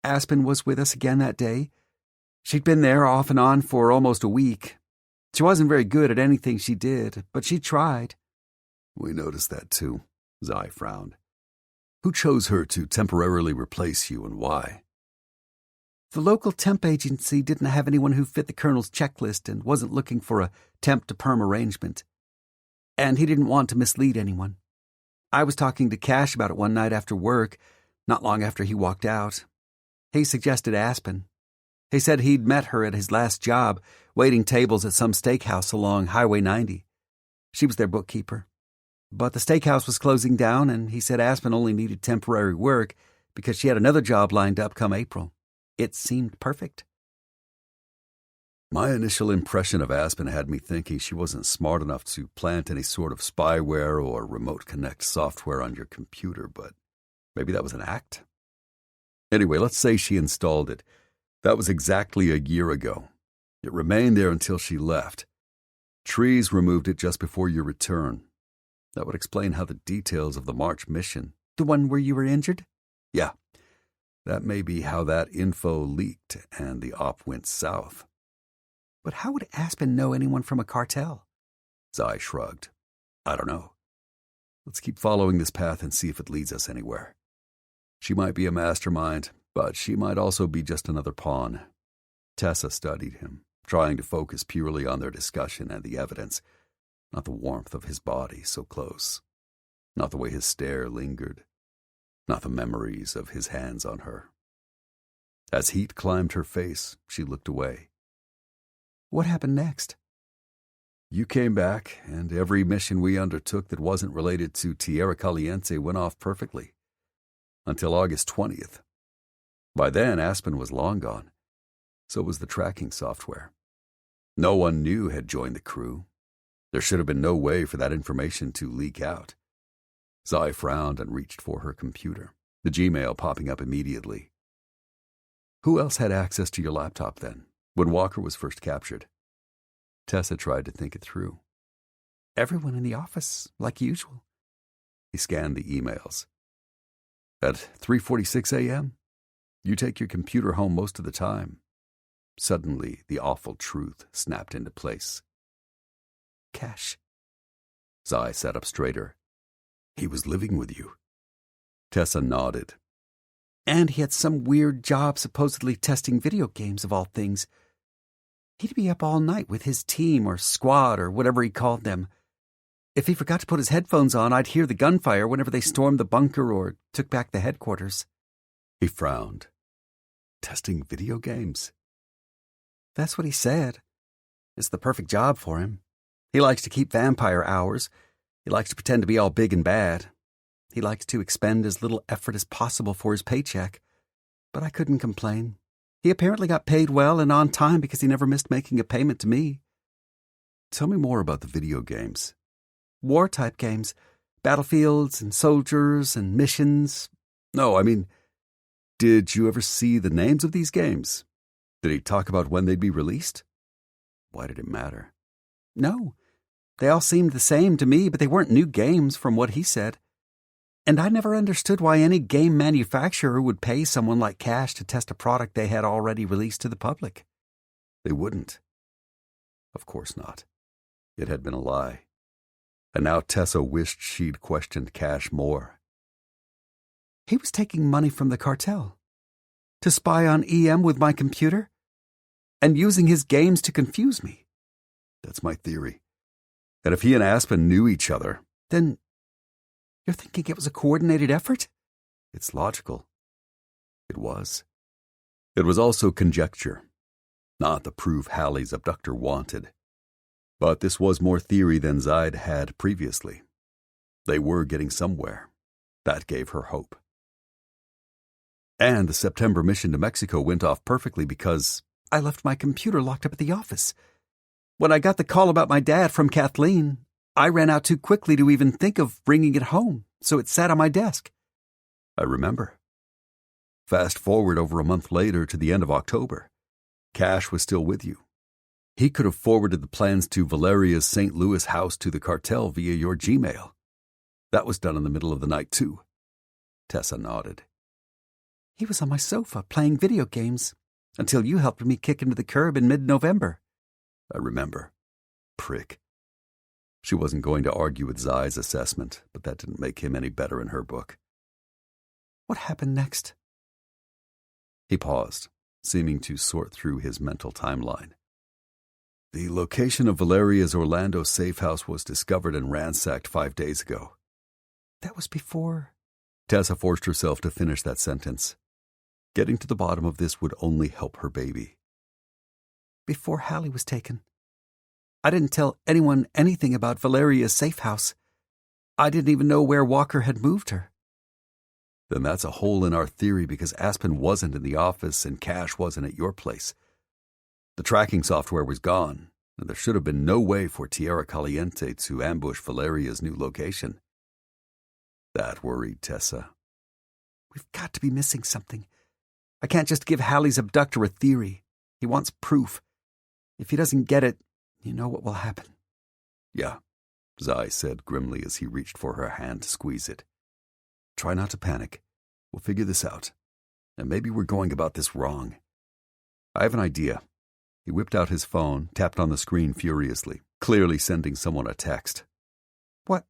Aspen was with us again that day. She'd been there off and on for almost a week. She wasn't very good at anything she did, but she tried. We noticed that too, Zai frowned. Who chose her to temporarily replace you and why? The local temp agency didn't have anyone who fit the colonel's checklist and wasn't looking for a temp-to-perm arrangement. And he didn't want to mislead anyone. I was talking to Cash about it one night after work, not long after he walked out. He suggested Aspen. He said he'd met her at his last job, waiting tables at some steakhouse along Highway 90. She was their bookkeeper. But the steakhouse was closing down, and he said Aspen only needed temporary work because she had another job lined up come April. It seemed perfect. My initial impression of Aspen had me thinking she wasn't smart enough to plant any sort of spyware or remote connect software on your computer, but maybe that was an act? Anyway, let's say she installed it. That was exactly a year ago. It remained there until she left. Trees removed it just before your return. That would explain how the details of the March mission... The one where you were injured? Yeah. That may be how that info leaked and the op went south. But how would Aspen know anyone from a cartel? Zai shrugged. I don't know. Let's keep following this path and see if it leads us anywhere. She might be a mastermind, but she might also be just another pawn. Tessa studied him, trying to focus purely on their discussion and the evidence, not the warmth of his body so close, not the way his stare lingered, not the memories of his hands on her. As heat climbed her face, she looked away. What happened next? You came back, and every mission we undertook that wasn't related to Tierra Caliente went off perfectly. Until August 20th. By then, Aspen was long gone. So was the tracking software. No one new had joined the crew. There should have been no way for that information to leak out. Zai frowned and reached for her computer, the Gmail popping up immediately. Who else had access to your laptop then, when Walker was first captured? Tessa tried to think it through. Everyone in the office, like usual. He scanned the emails. At 3:46 a.m., you take your computer home most of the time. Suddenly, the awful truth snapped into place. Cash. Zai sat up straighter. He was living with you. Tessa nodded. And he had some weird job supposedly testing video games of all things. He'd be up all night with his team or squad or whatever he called them. If he forgot to put his headphones on, I'd hear the gunfire whenever they stormed the bunker or took back the headquarters. He frowned. Testing video games? That's what he said. It's the perfect job for him. He likes to keep vampire hours. He likes to pretend to be all big and bad. He likes to expend as little effort as possible for his paycheck. But I couldn't complain. He apparently got paid well and on time because he never missed making a payment to me. Tell me more about the video games. War-type games. Battlefields and soldiers and missions. No, I mean, did you ever see the names of these games? Did he talk about when they'd be released? Why did it matter? No. They all seemed the same to me, but they weren't new games from what he said. And I never understood why any game manufacturer would pay someone like Cash to test a product they had already released to the public. They wouldn't. Of course not. It had been a lie. And now Tessa wished she'd questioned Cash more. He was taking money from the cartel. To spy on EM with my computer? And using his games to confuse me. That's my theory. And if he and Aspen knew each other... Then you're thinking it was a coordinated effort? It's logical. It was. It was also conjecture. Not the proof Hallie's abductor wanted. But this was more theory than Zaid had previously. They were getting somewhere. That gave her hope. And the September mission to Mexico went off perfectly because I left my computer locked up at the office. When I got the call about my dad from Kathleen, I ran out too quickly to even think of bringing it home, so it sat on my desk. I remember. Fast forward over a month later to the end of October. Cash was still with you. He could have forwarded the plans to Valeria's St. Louis house to the cartel via your Gmail. That was done in the middle of the night, too. Tessa nodded. He was on my sofa playing video games until you helped me kick him to the curb in mid-November. I remember. Prick. She wasn't going to argue with Zai's assessment, but that didn't make him any better in her book. What happened next? He paused, seeming to sort through his mental timeline. The location of Valeria's Orlando safe house was discovered and ransacked 5 days ago. That was before... Tessa forced herself to finish that sentence. Getting to the bottom of this would only help her baby. Before Hallie was taken. I didn't tell anyone anything about Valeria's safe house. I didn't even know where Walker had moved her. Then that's a hole in our theory because Aspen wasn't in the office and Cash wasn't at your place. The tracking software was gone, and there should have been no way for Tierra Caliente to ambush Valeria's new location. That worried Tessa. We've got to be missing something. I can't just give Hallie's abductor a theory. He wants proof. If he doesn't get it, you know what will happen. Yeah, Zai said grimly as he reached for her hand to squeeze it. Try not to panic. We'll figure this out. And maybe we're going about this wrong. I have an idea. He whipped out his phone, tapped on the screen furiously, clearly sending someone a text. What?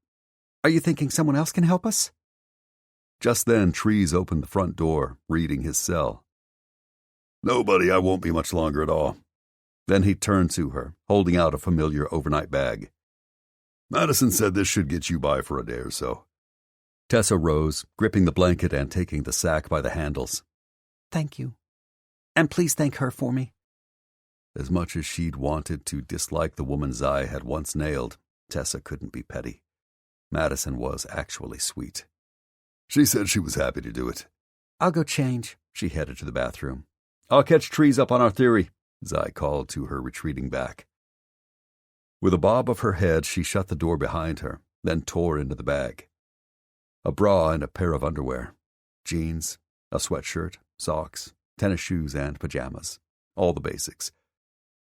Are you thinking someone else can help us? Just then, Trees opened the front door, reading his cell. Nobody, I won't be much longer at all. Then he turned to her, holding out a familiar overnight bag. Madison said this should get you by for a day or so. Tessa rose, gripping the blanket and taking the sack by the handles. Thank you. And please thank her for me. As much as she'd wanted to dislike the woman Zai had once nailed, Tessa couldn't be petty. Madison was actually sweet. She said she was happy to do it. I'll go change. She headed to the bathroom. I'll catch Trees up on our theory, Zai called to her, retreating back. With a bob of her head, she shut the door behind her, then tore into the bag. A bra and a pair of underwear, jeans, a sweatshirt, socks, tennis shoes, and pajamas. All the basics.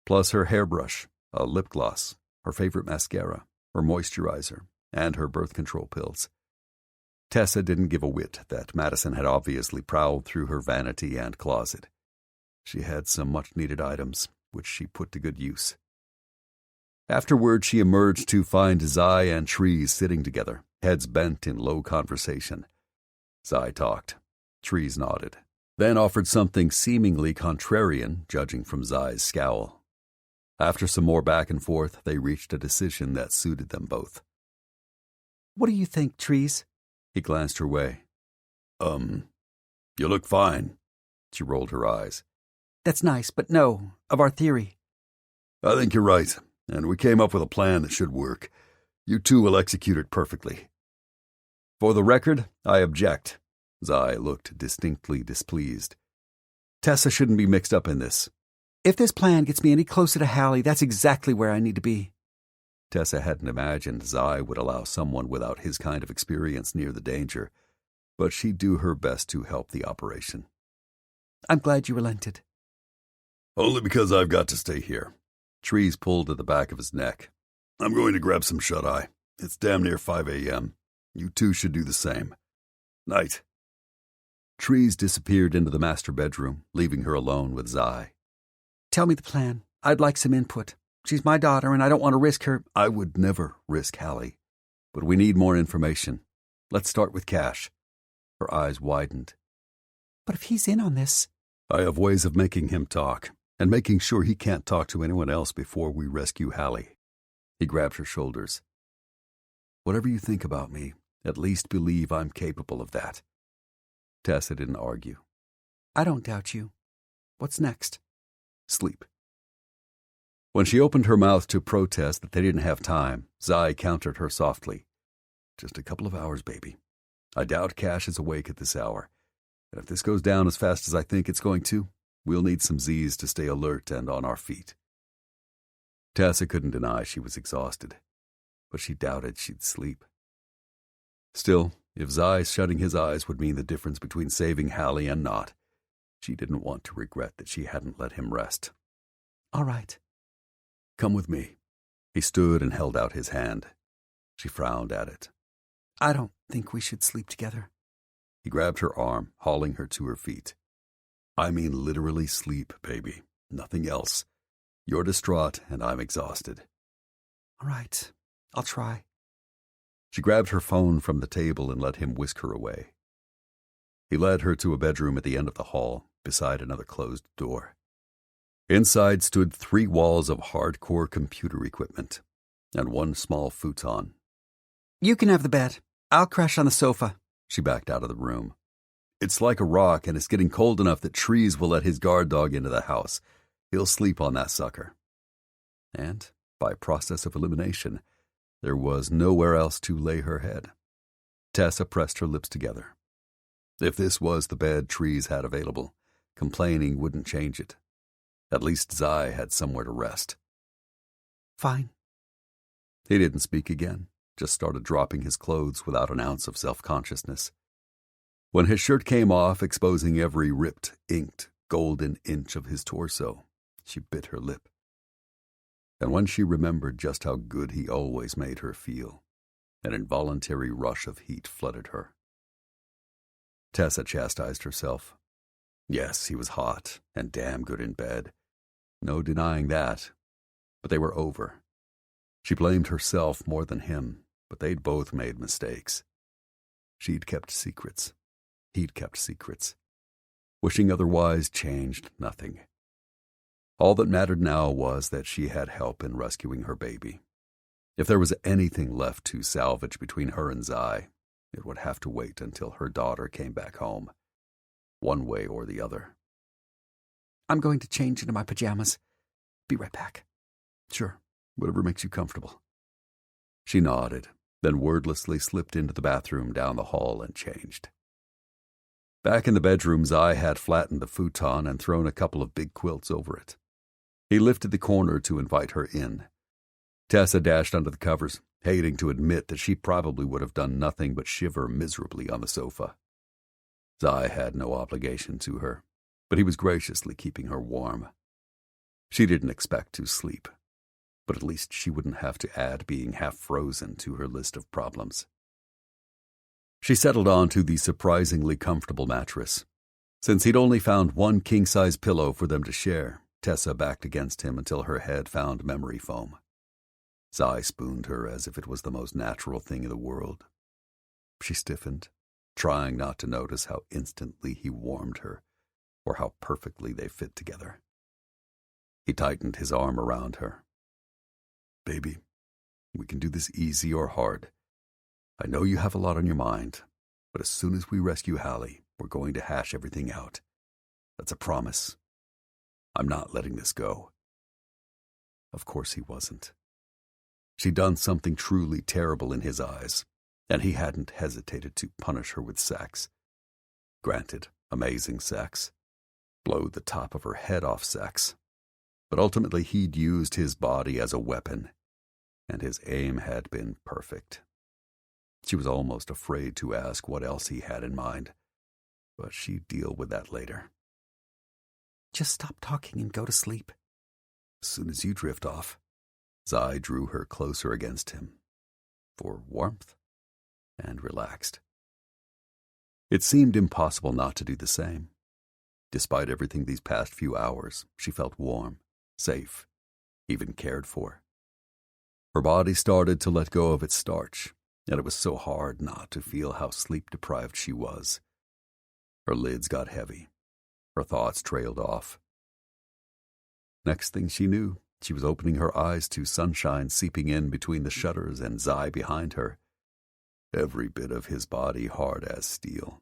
Plus her hairbrush, a lip gloss, her favorite mascara, her moisturizer, and her birth control pills. Tessa didn't give a whit that Madison had obviously prowled through her vanity and closet. She had some much-needed items, which she put to good use. Afterward, she emerged to find Zai and Trees sitting together, heads bent in low conversation. Zai talked. Trees nodded, then offered something seemingly contrarian, judging from Zai's scowl. After some more back and forth, they reached a decision that suited them both. What do you think, Trees? He glanced her way. You look fine. She rolled her eyes. That's nice, but no, of our theory. I think you're right, and we came up with a plan that should work. You two will execute it perfectly. For the record, I object. Zai looked distinctly displeased. Tessa shouldn't be mixed up in this. If this plan gets me any closer to Hallie, that's exactly where I need to be. Tessa hadn't imagined Zai would allow someone without his kind of experience near the danger, but she'd do her best to help the operation. I'm glad you relented. Only because I've got to stay here. Trees pulled at the back of his neck. I'm going to grab some shut-eye. It's damn near 5 a.m. You two should do the same. Night. Trees disappeared into the master bedroom, leaving her alone with Zai. Tell me the plan. I'd like some input. She's my daughter, and I don't want to risk her. I would never risk Hallie, but we need more information. Let's start with Cash. Her eyes widened. But if he's in on this... I have ways of making him talk, and making sure he can't talk to anyone else before we rescue Hallie. He grabbed her shoulders. Whatever you think about me, at least believe I'm capable of that. Tessa didn't argue. I don't doubt you. What's next? Sleep. When she opened her mouth to protest that they didn't have time, Zai countered her softly. Just a couple of hours, baby. I doubt Cash is awake at this hour, and if this goes down as fast as I think it's going to, we'll need some Z's to stay alert and on our feet. Tessa couldn't deny she was exhausted, but she doubted she'd sleep. Still, if Zai shutting his eyes would mean the difference between saving Hallie and not, she didn't want to regret that she hadn't let him rest. All right. Come with me. He stood and held out his hand. She frowned at it. I don't think we should sleep together. He grabbed her arm, hauling her to her feet. I mean literally sleep, baby. Nothing else. You're distraught, and I'm exhausted. All right. I'll try. She grabbed her phone from the table and let him whisk her away. He led her to a bedroom at the end of the hall, beside another closed door. Inside stood 3 walls of hardcore computer equipment, and 1 small futon. You can have the bed. I'll crash on the sofa. She backed out of the room. It's like a rock, and it's getting cold enough that Trees will let his guard dog into the house. He'll sleep on that sucker. And, by process of elimination, there was nowhere else to lay her head. Tessa pressed her lips together. If this was the bed Trees had available, complaining wouldn't change it. At least Zai had somewhere to rest. Fine. He didn't speak again, just started dropping his clothes without an ounce of self-consciousness. When his shirt came off, exposing every ripped, inked, golden inch of his torso, she bit her lip. And when she remembered just how good he always made her feel, an involuntary rush of heat flooded her. Tessa chastised herself. Yes, he was hot and damn good in bed, No denying that. But they were over. She blamed herself more than him, but they'd both made mistakes. She'd kept secrets. He'd kept secrets. Wishing otherwise changed nothing. All that mattered now was that she had help in rescuing her baby. If there was anything left to salvage between her and Zai, it would have to wait until her daughter came back home. One way or the other. I'm going to change into my pajamas. Be right back. Sure, whatever makes you comfortable. She nodded, then wordlessly slipped into the bathroom down the hall and changed. Back in the bedroom, Zai had flattened the futon and thrown a couple of big quilts over it. He lifted the corner to invite her in. Tessa dashed under the covers, hating to admit that she probably would have done nothing but shiver miserably on the sofa. Zai had no obligation to her, but he was graciously keeping her warm. She didn't expect to sleep, but at least she wouldn't have to add being half frozen to her list of problems. She settled onto the surprisingly comfortable mattress. Since he'd only found one king-size pillow for them to share, Tessa backed against him until her head found memory foam. Zai spooned her as if it was the most natural thing in the world. She stiffened, trying not to notice how instantly he warmed her, or how perfectly they fit together. He tightened his arm around her. Baby, we can do this easy or hard. I know you have a lot on your mind, but as soon as we rescue Hallie, we're going to hash everything out. That's a promise. I'm not letting this go. Of course he wasn't. She'd done something truly terrible in his eyes, and he hadn't hesitated to punish her with sex. Granted, amazing sex. Blow the top of her head off sex. But ultimately he'd used his body as a weapon, and his aim had been perfect. She was almost afraid to ask what else he had in mind, but she'd deal with that later. Just stop talking and go to sleep. As soon as you drift off. Zai drew her closer against him, for warmth, and relaxed. It seemed impossible not to do the same. Despite everything these past few hours, she felt warm, safe, even cared for. Her body started to let go of its starch, and it was so hard not to feel how sleep-deprived she was. Her lids got heavy. Her thoughts trailed off. Next thing she knew, she was opening her eyes to sunshine seeping in between the shutters and Zai behind her. Every bit of his body hard as steel,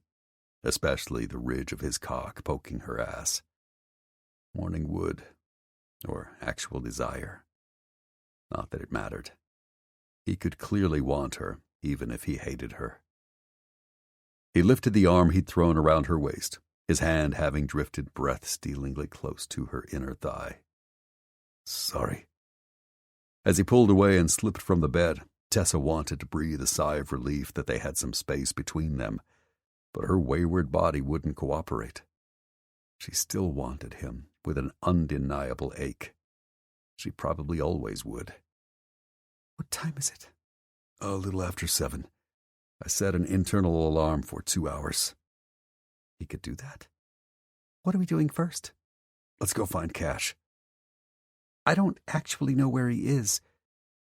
especially the ridge of his cock poking her ass. Morning wood, or actual desire. Not that it mattered. He could clearly want her, even if he hated her. He lifted the arm he'd thrown around her waist, his hand having drifted breath-stealingly close to her inner thigh. Sorry. As he pulled away and slipped from the bed, Tessa wanted to breathe a sigh of relief that they had some space between them, but her wayward body wouldn't cooperate. She still wanted him with an undeniable ache. She probably always would. What time is it? A little after 7. I set an internal alarm for 2 hours. He could do that. What are we doing first? Let's go find Cash. I don't actually know where he is.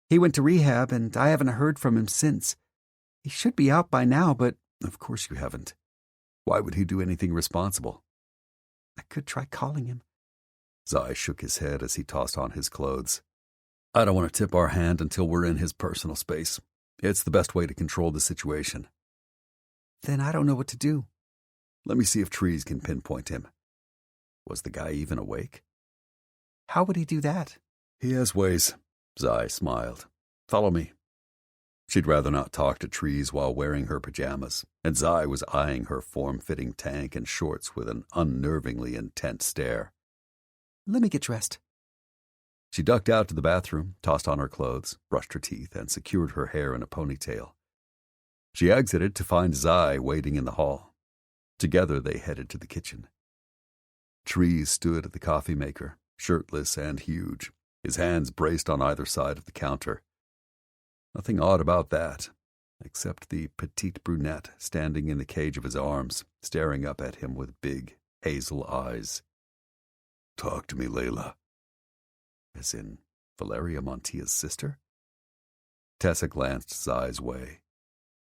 He went to rehab, and I haven't heard from him since. He should be out by now, but... Of course you haven't. Why would he do anything responsible? I could try calling him. Zai shook his head as he tossed on his clothes. I don't want to tip our hand until we're in his personal space. It's the best way to control the situation. Then I don't know what to do. Let me see if trees can pinpoint him. Was the guy even awake? How would he do that? He has ways. Zai smiled. Follow me. She'd rather not talk to trees while wearing her pajamas, and Zai was eyeing her form-fitting tank and shorts with an unnervingly intent stare. Let me get dressed. She ducked out to the bathroom, tossed on her clothes, brushed her teeth, and secured her hair in a ponytail. She exited to find Zai waiting in the hall. Together they headed to the kitchen. Trees stood at the coffee maker, shirtless and huge, his hands braced on either side of the counter. Nothing odd about that, except the petite brunette standing in the cage of his arms, staring up at him with big, hazel eyes. Talk to me, Layla. As in Valeria Montia's sister? Tessa glanced Zai's way.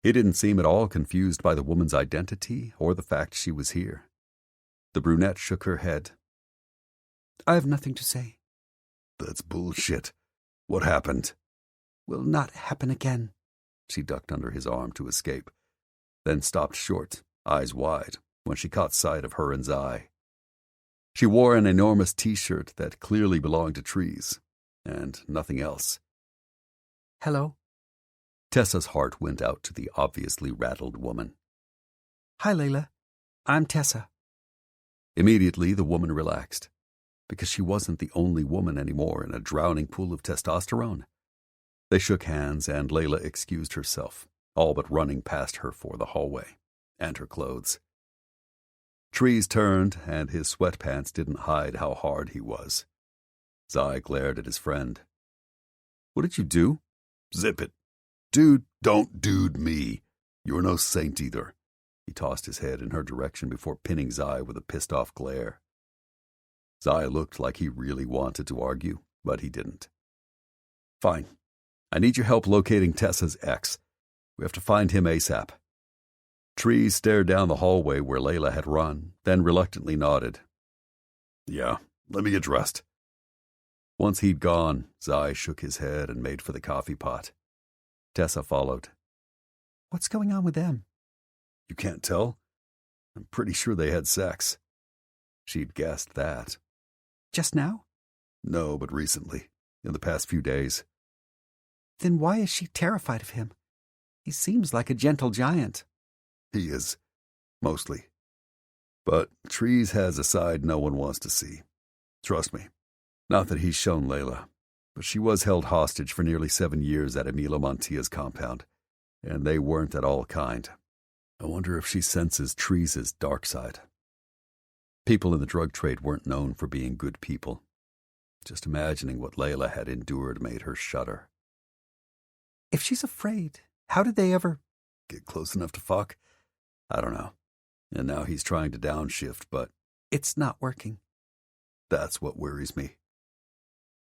He didn't seem at all confused by the woman's identity or the fact she was here. The brunette shook her head. I have nothing to say. That's bullshit. What happened? Will not happen again. She ducked under his arm to escape, then stopped short, eyes wide, when she caught sight of her and Zai. She wore an enormous T-shirt that clearly belonged to Trees, and nothing else. Hello? Tessa's heart went out to the obviously rattled woman. Hi, Layla. I'm Tessa. Immediately, the woman relaxed, because she wasn't the only woman anymore in a drowning pool of testosterone. They shook hands, and Layla excused herself, all but running past her for the hallway, and her clothes. Trees turned, and his sweatpants didn't hide how hard he was. Zai glared at his friend. What did you do? Zip it. Dude, don't dude me. You're no saint either. He tossed his head in her direction before pinning Zai with a pissed-off glare. Zai looked like he really wanted to argue, but he didn't. Fine. I need your help locating Tessa's ex. We have to find him ASAP. Trees stared down the hallway where Layla had run, then reluctantly nodded. Yeah, let me get dressed. Once he'd gone, Zai shook his head and made for the coffee pot. Tessa followed. What's going on with them? You can't tell? I'm pretty sure they had sex. She'd guessed that. Just now? No, but recently, in the past few days. Then why is she terrified of him? He seems like a gentle giant. He is, mostly. But Trees has a side no one wants to see. Trust me. Not that he's shown Layla, but she was held hostage for nearly 7 years at Emilio Montia's compound, and they weren't at all kind. I wonder if she senses Trees' dark side. People in the drug trade weren't known for being good people. Just imagining what Layla had endured made her shudder. If she's afraid, how did they ever... Get close enough to fuck? I don't know. And now he's trying to downshift, but... It's not working. That's what worries me.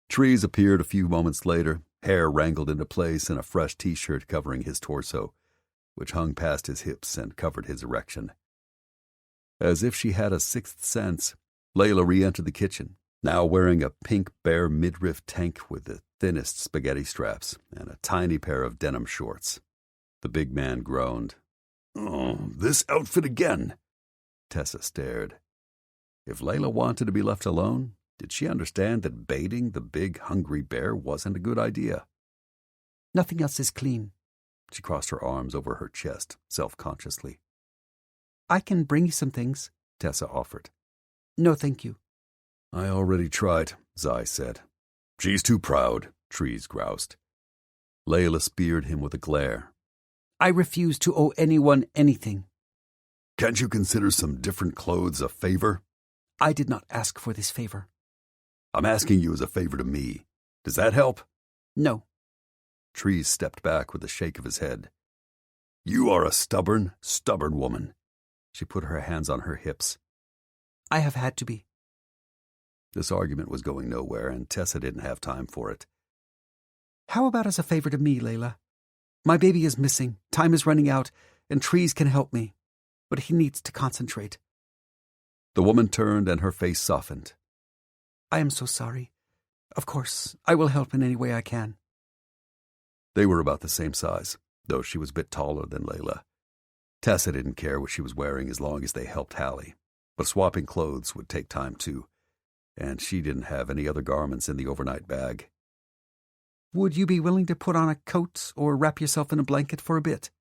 Trees appeared a few moments later, hair wrangled into place and a fresh T-shirt covering his torso, which hung past his hips and covered his erection. As if she had a sixth sense, Layla re-entered the kitchen, now wearing a pink bare midriff tank with the thinnest spaghetti straps and a tiny pair of denim shorts. The big man groaned. Oh, this outfit again! Tessa stared. If Layla wanted to be left alone, did she understand that baiting the big, hungry bear wasn't a good idea? Nothing else is clean. She crossed her arms over her chest, self-consciously. I can bring you some things, Tessa offered. No, thank you. I already tried, Zai said. She's too proud, Trees groused. Layla speared him with a glare. I refuse to owe anyone anything. Can't you consider some different clothes a favor? I did not ask for this favor. I'm asking you as a favor to me. Does that help? No. Trees stepped back with a shake of his head. You are a stubborn, stubborn woman. She put her hands on her hips. I have had to be. This argument was going nowhere, and Tessa didn't have time for it. How about as a favor to me, Layla? My baby is missing, time is running out, and Trees can help me. But he needs to concentrate. The woman turned and her face softened. I am so sorry. Of course, I will help in any way I can. They were about the same size, though she was a bit taller than Layla. Tessa didn't care what she was wearing as long as they helped Hallie, but swapping clothes would take time too, and she didn't have any other garments in the overnight bag. Would you be willing to put on a coat or wrap yourself in a blanket for a bit?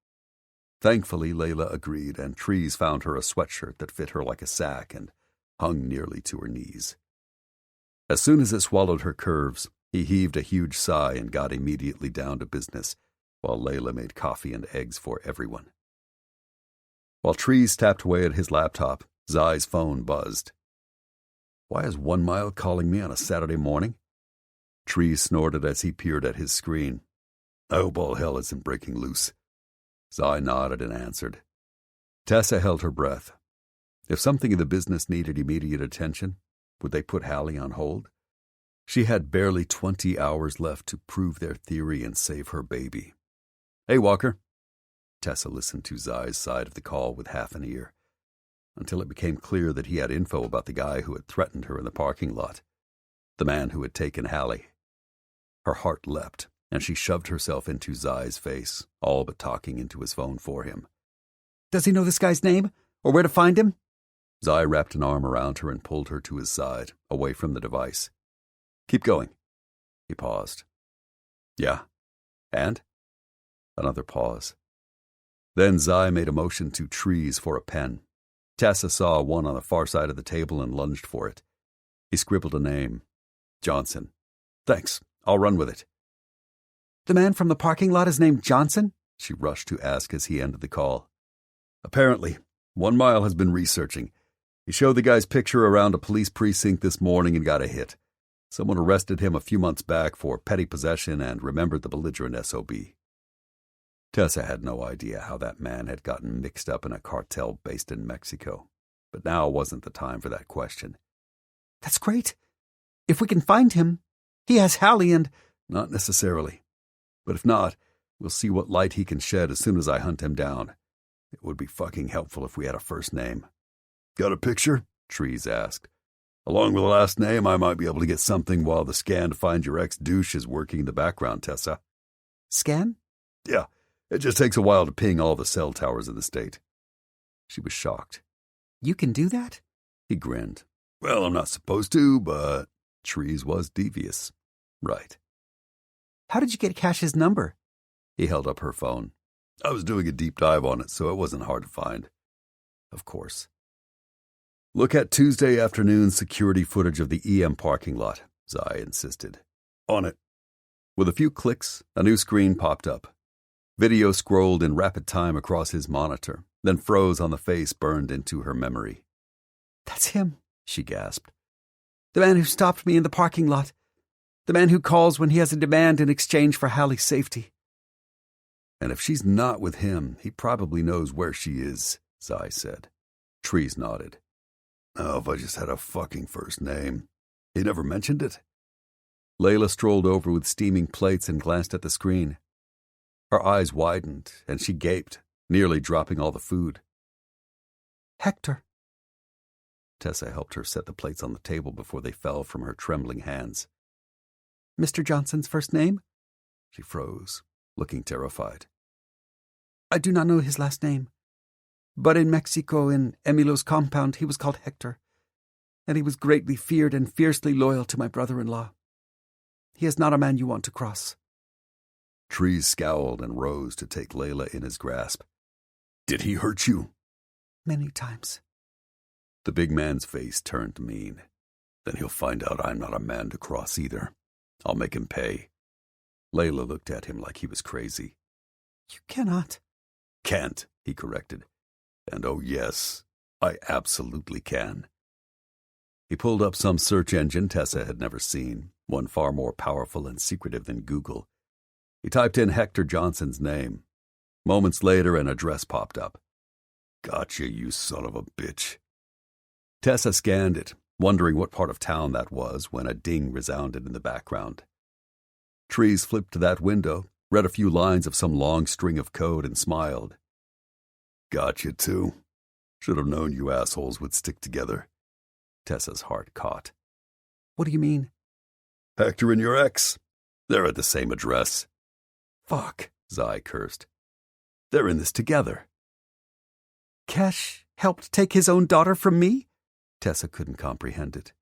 Thankfully, Layla agreed, and Trees found her a sweatshirt that fit her like a sack and hung nearly to her knees. As soon as it swallowed her curves, he heaved a huge sigh and got immediately down to business, while Layla made coffee and eggs for everyone. While Trees tapped away at his laptop, Zai's phone buzzed. Why is 1 Mile calling me on a Saturday morning? Trees snorted as he peered at his screen. I hope all hell isn't breaking loose. Zai nodded and answered. Tessa held her breath. If something in the business needed immediate attention, would they put Hallie on hold? She had barely 20 hours left to prove their theory and save her baby. "Hey, Walker." Tessa listened to Zai's side of the call with half an ear, until it became clear that he had info about the guy who had threatened her in the parking lot, the man who had taken Hallie. Her heart leapt, and she shoved herself into Zai's face, all but talking into his phone for him. Does he know this guy's name, or where to find him? Zai wrapped an arm around her and pulled her to his side, away from the device. "Keep going." He paused. "Yeah? And?" Another pause. Then Zai made a motion to trees for a pen. Tessa saw one on the far side of the table and lunged for it. He scribbled a name. "Johnson." "Thanks. I'll run with it." The man from the parking lot is named Johnson? She rushed to ask as he ended the call. "Apparently. 1 Mile has been researching. He showed the guy's picture around a police precinct this morning and got a hit. Someone arrested him a few months back for petty possession and remembered the belligerent SOB. Tessa had no idea how that man had gotten mixed up in a cartel based in Mexico, but now wasn't the time for that question. That's great. If we can find him, he has Hallie and... Not necessarily. But if not, we'll see what light he can shed as soon as I hunt him down. It would be fucking helpful if we had a first name. "Got a picture?" Trees asked. "Along with the last name, I might be able to get something while the scan to find your ex-douche is working in the background, Tessa." Scan? "Yeah, it just takes a while to ping all the cell towers in the state." She was shocked. You can do that? He grinned. "Well, I'm not supposed to, but..." Trees was devious. "Right." How did you get Cash's number? He held up her phone. "I was doing a deep dive on it, so it wasn't hard to find." Of course. "Look at Tuesday afternoon security footage of the EM parking lot," Zai insisted. "On it." With a few clicks, a new screen popped up. Video scrolled in rapid time across his monitor, then froze on the face burned into her memory. That's him, she gasped. The man who stopped me in the parking lot. The man who calls when he has a demand in exchange for Hallie's safety. "And if she's not with him, he probably knows where she is," Zai said. Trees nodded. "Oh, if I just had a fucking first name. He never mentioned it?" Layla strolled over with steaming plates and glanced at the screen. Her eyes widened, and she gaped, nearly dropping all the food. Hector. Tessa helped her set the plates on the table before they fell from her trembling hands. Mr. Johnson's first name? She froze, looking terrified. I do not know his last name. But in Mexico, in Emilo's compound, he was called Hector, and he was greatly feared and fiercely loyal to my brother-in-law. He is not a man you want to cross. Trees scowled and rose to take Layla in his grasp. "Did he hurt you?" Many times. The big man's face turned mean. "Then he'll find out I'm not a man to cross either. I'll make him pay." Layla looked at him like he was crazy. You cannot. "Can't," he corrected. "And oh yes, I absolutely can." He pulled up some search engine Tessa had never seen, one far more powerful and secretive than Google. He typed in Hector Johnson's name. Moments later, an address popped up. "Gotcha, you son of a bitch." Tessa scanned it, wondering what part of town that was, when a ding resounded in the background. Trees flipped to that window, read a few lines of some long string of code, and smiled. "Gotcha, too. Should have known you assholes would stick together." Tessa's heart caught. What do you mean? "Hector and your ex. They're at the same address." Fuck, Zai cursed. "They're in this together." Cash helped take his own daughter from me? Tessa couldn't comprehend it.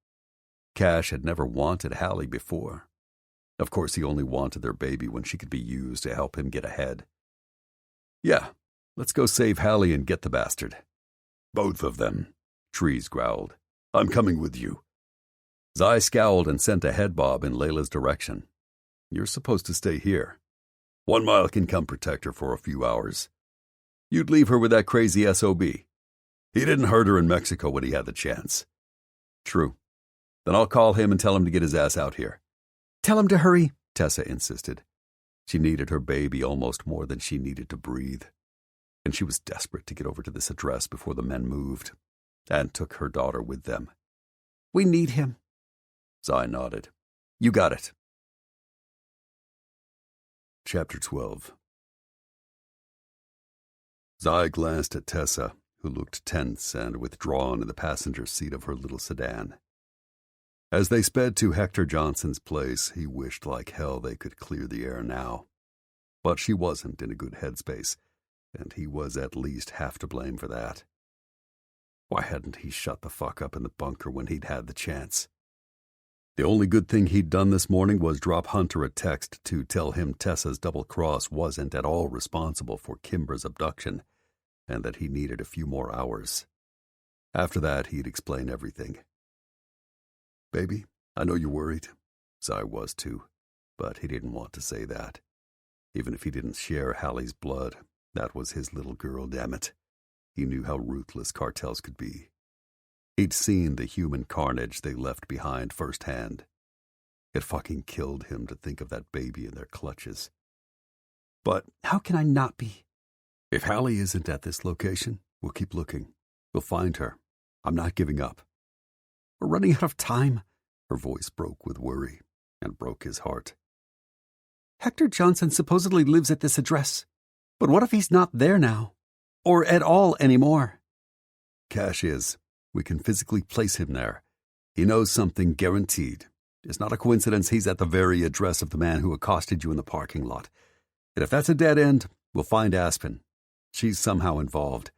Cash had never wanted Hallie before. Of course, he only wanted their baby when she could be used to help him get ahead. "Yeah, let's go save Hallie and get the bastard." "Both of them," Trees growled. "I'm coming with you." Zai scowled and sent a head bob in Layla's direction. "You're supposed to stay here. 1 Mile can come protect her for a few hours. You'd leave her with that crazy SOB. He didn't hurt her in Mexico when he had the chance." "True. Then I'll call him and tell him to get his ass out here." Tell him to hurry, Tessa insisted. She needed her baby almost more than she needed to breathe. And she was desperate to get over to this address before the men moved, and took her daughter with them. We need him. Zai nodded. You got it. Chapter 12. Zai glanced at Tessa, who looked tense and withdrawn in the passenger seat of her little sedan. As they sped to Hector Johnson's place, he wished like hell they could clear the air now. But she wasn't in a good headspace, and he was at least half to blame for that. Why hadn't he shut the fuck up in the bunker when he'd had the chance? The only good thing he'd done this morning was drop Hunter a text to tell him Tessa's double cross wasn't at all responsible for Kimbra's abduction, and that he needed a few more hours. After that, he'd explain everything. Baby, I know you're worried. Zai was too, but he didn't want to say that. Even if he didn't share Hallie's blood, that was his little girl, damn it. He knew how ruthless cartels could be. He'd seen the human carnage they left behind firsthand. It fucking killed him to think of that baby in their clutches. But How can I not be? if Hallie isn't at this location, we'll keep looking. We'll find her. I'm not giving up. We're running out of time. Her voice broke with worry and broke his heart. Hector Johnson supposedly lives at this address. But what if he's not there now? Or at all anymore? Cash is. We can physically place him there. He knows something guaranteed. It's not a coincidence he's at the very address of the man who accosted you in the parking lot. And if that's a dead end, we'll find Aspen. She's somehow involved.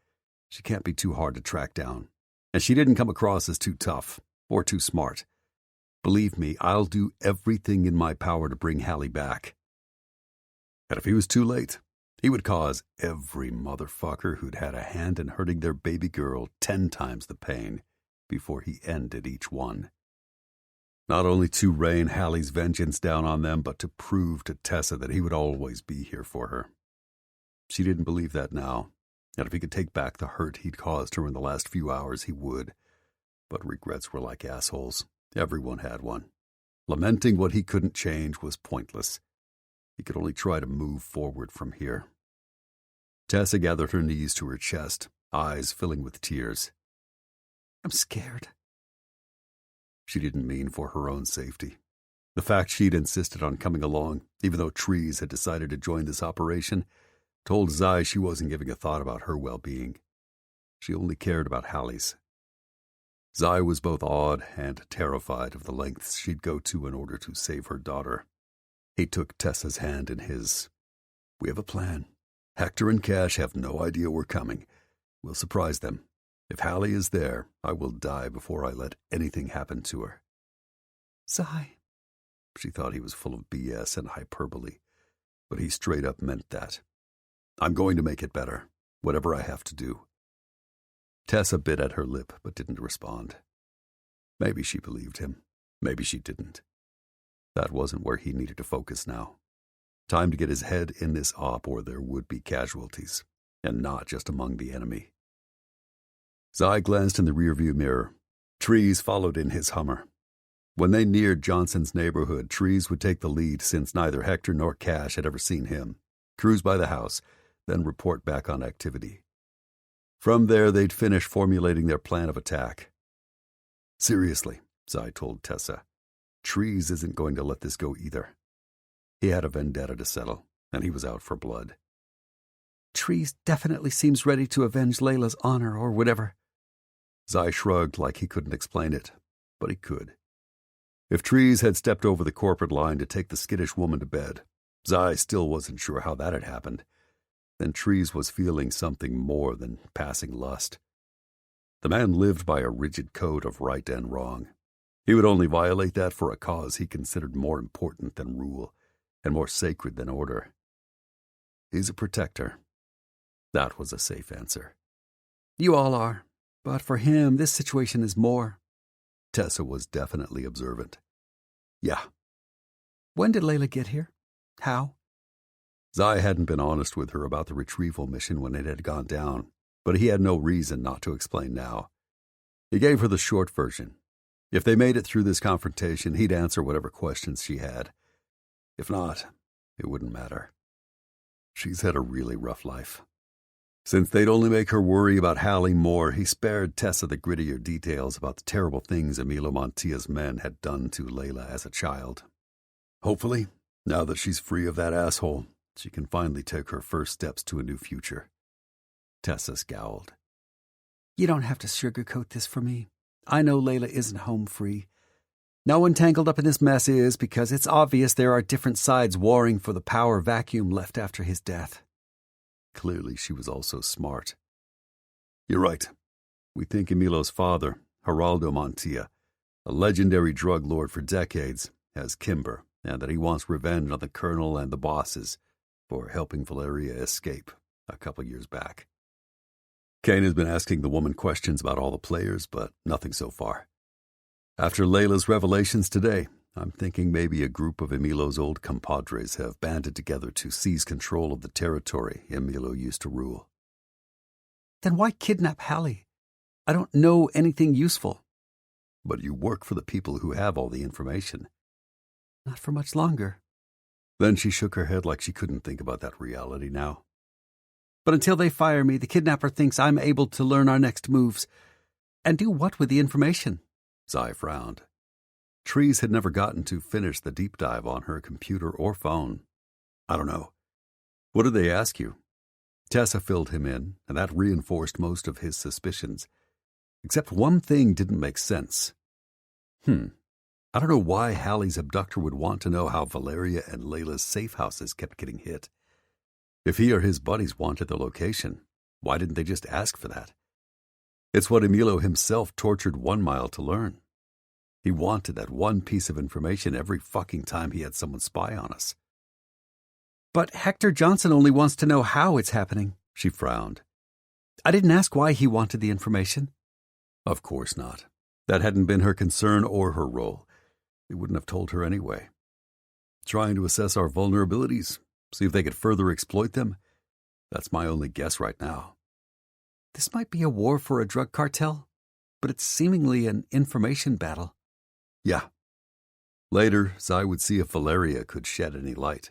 She can't be too hard to track down. And she didn't come across as too tough or too smart. Believe me, I'll do everything in my power to bring Hallie back. And if he was too late, he would cause every motherfucker who'd had a hand in hurting their baby girl 10 times the pain before he ended each one. Not only to rain Hallie's vengeance down on them, but to prove to Tessa that he would always be here for her. She didn't believe that now, and if he could take back the hurt he'd caused her in the last few hours, he would. But regrets were like assholes. Everyone had one. Lamenting what he couldn't change was pointless. He could only try to move forward from here. Tessa gathered her knees to her chest, eyes filling with tears. I'm scared. She didn't mean for her own safety. The fact she'd insisted on coming along, even though Trees had decided to join this operation, told Zai she wasn't giving a thought about her well-being. She only cared about Hallie's. Zai was both awed and terrified of the lengths she'd go to in order to save her daughter. He took Tessa's hand in his. We have a plan. Hector and Cash have no idea we're coming. We'll surprise them. If Hallie is there, I will die before I let anything happen to her. Zai. She thought he was full of BS and hyperbole, but he straight up meant that. I'm going to make it better, whatever I have to do. Tessa bit at her lip but didn't respond. Maybe she believed him. Maybe she didn't. That wasn't where he needed to focus now. Time to get his head in this op or there would be casualties, and not just among the enemy. Zai glanced in the rearview mirror. Trees followed in his Hummer. When they neared Johnson's neighborhood, Trees would take the lead since neither Hector nor Cash had ever seen him, cruise by the house, then report back on activity. From there, they'd finish formulating their plan of attack. Seriously, Zai told Tessa, Trees isn't going to let this go either. He had a vendetta to settle, and he was out for blood. Trees definitely seems ready to avenge Layla's honor or whatever. Zai shrugged like he couldn't explain it, but he could. If Trees had stepped over the corporate line to take the skittish woman to bed, Zai still wasn't sure how that had happened. Then Trees was feeling something more than passing lust. The man lived by a rigid code of right and wrong. He would only violate that for a cause he considered more important than rule and more sacred than order. He's a protector. That was a safe answer. You all are, but for him, this situation is more. Tessa was definitely observant. Yeah. When did Layla get here? How? Zai hadn't been honest with her about the retrieval mission when it had gone down, but he had no reason not to explain now. He gave her the short version. If they made it through this confrontation, he'd answer whatever questions she had. If not, it wouldn't matter. She's had a really rough life. Since they'd only make her worry about Hallie more, he spared Tessa the grittier details about the terrible things Emilio Montilla's men had done to Layla as a child, Hopefully, now that she's free of that asshole, she can finally take her first steps to a new future. Tessa scowled. You don't have to sugarcoat this for me. I know Layla isn't home free. No one tangled up in this mess is, because it's obvious there are different sides warring for the power vacuum left after his death. Clearly, she was also smart. You're right. We think Emilo's father, Geraldo Montilla, a legendary drug lord for decades, has Kimber, and that he wants revenge on the colonel and the bosses for helping Valeria escape a couple years back. Kane has been asking the woman questions about all the players, but nothing so far. After Layla's revelations today, I'm thinking maybe a group of Emilo's old compadres have banded together to seize control of the territory Emilio used to rule. Then why kidnap Hallie? I don't know anything useful. But you work for the people who have all the information. Not for much longer. Then she shook her head like she couldn't think about that reality now. But until they fire me, the kidnapper thinks I'm able to learn our next moves. And do what with the information? Zai frowned. Trees had never gotten to finish the deep dive on her computer or phone. I don't know. What did they ask you? Tessa filled him in, and that reinforced most of his suspicions. Except one thing didn't make sense. I don't know why Hallie's abductor would want to know how Valeria and Layla's safe houses kept getting hit. If he or his buddies wanted their location, why didn't they just ask for that? It's what Emilio himself tortured 1 Mile to learn. He wanted that one piece of information every fucking time he had someone spy on us. But Hector Johnson only wants to know how it's happening, she frowned. I didn't ask why he wanted the information. Of course not. That hadn't been her concern or her role. He wouldn't have told her anyway. Trying to assess our vulnerabilities, see if they could further exploit them. That's my only guess right now. This might be a war for a drug cartel, but it's seemingly an information battle. Yeah. Later, Zai would see if Valeria could shed any light.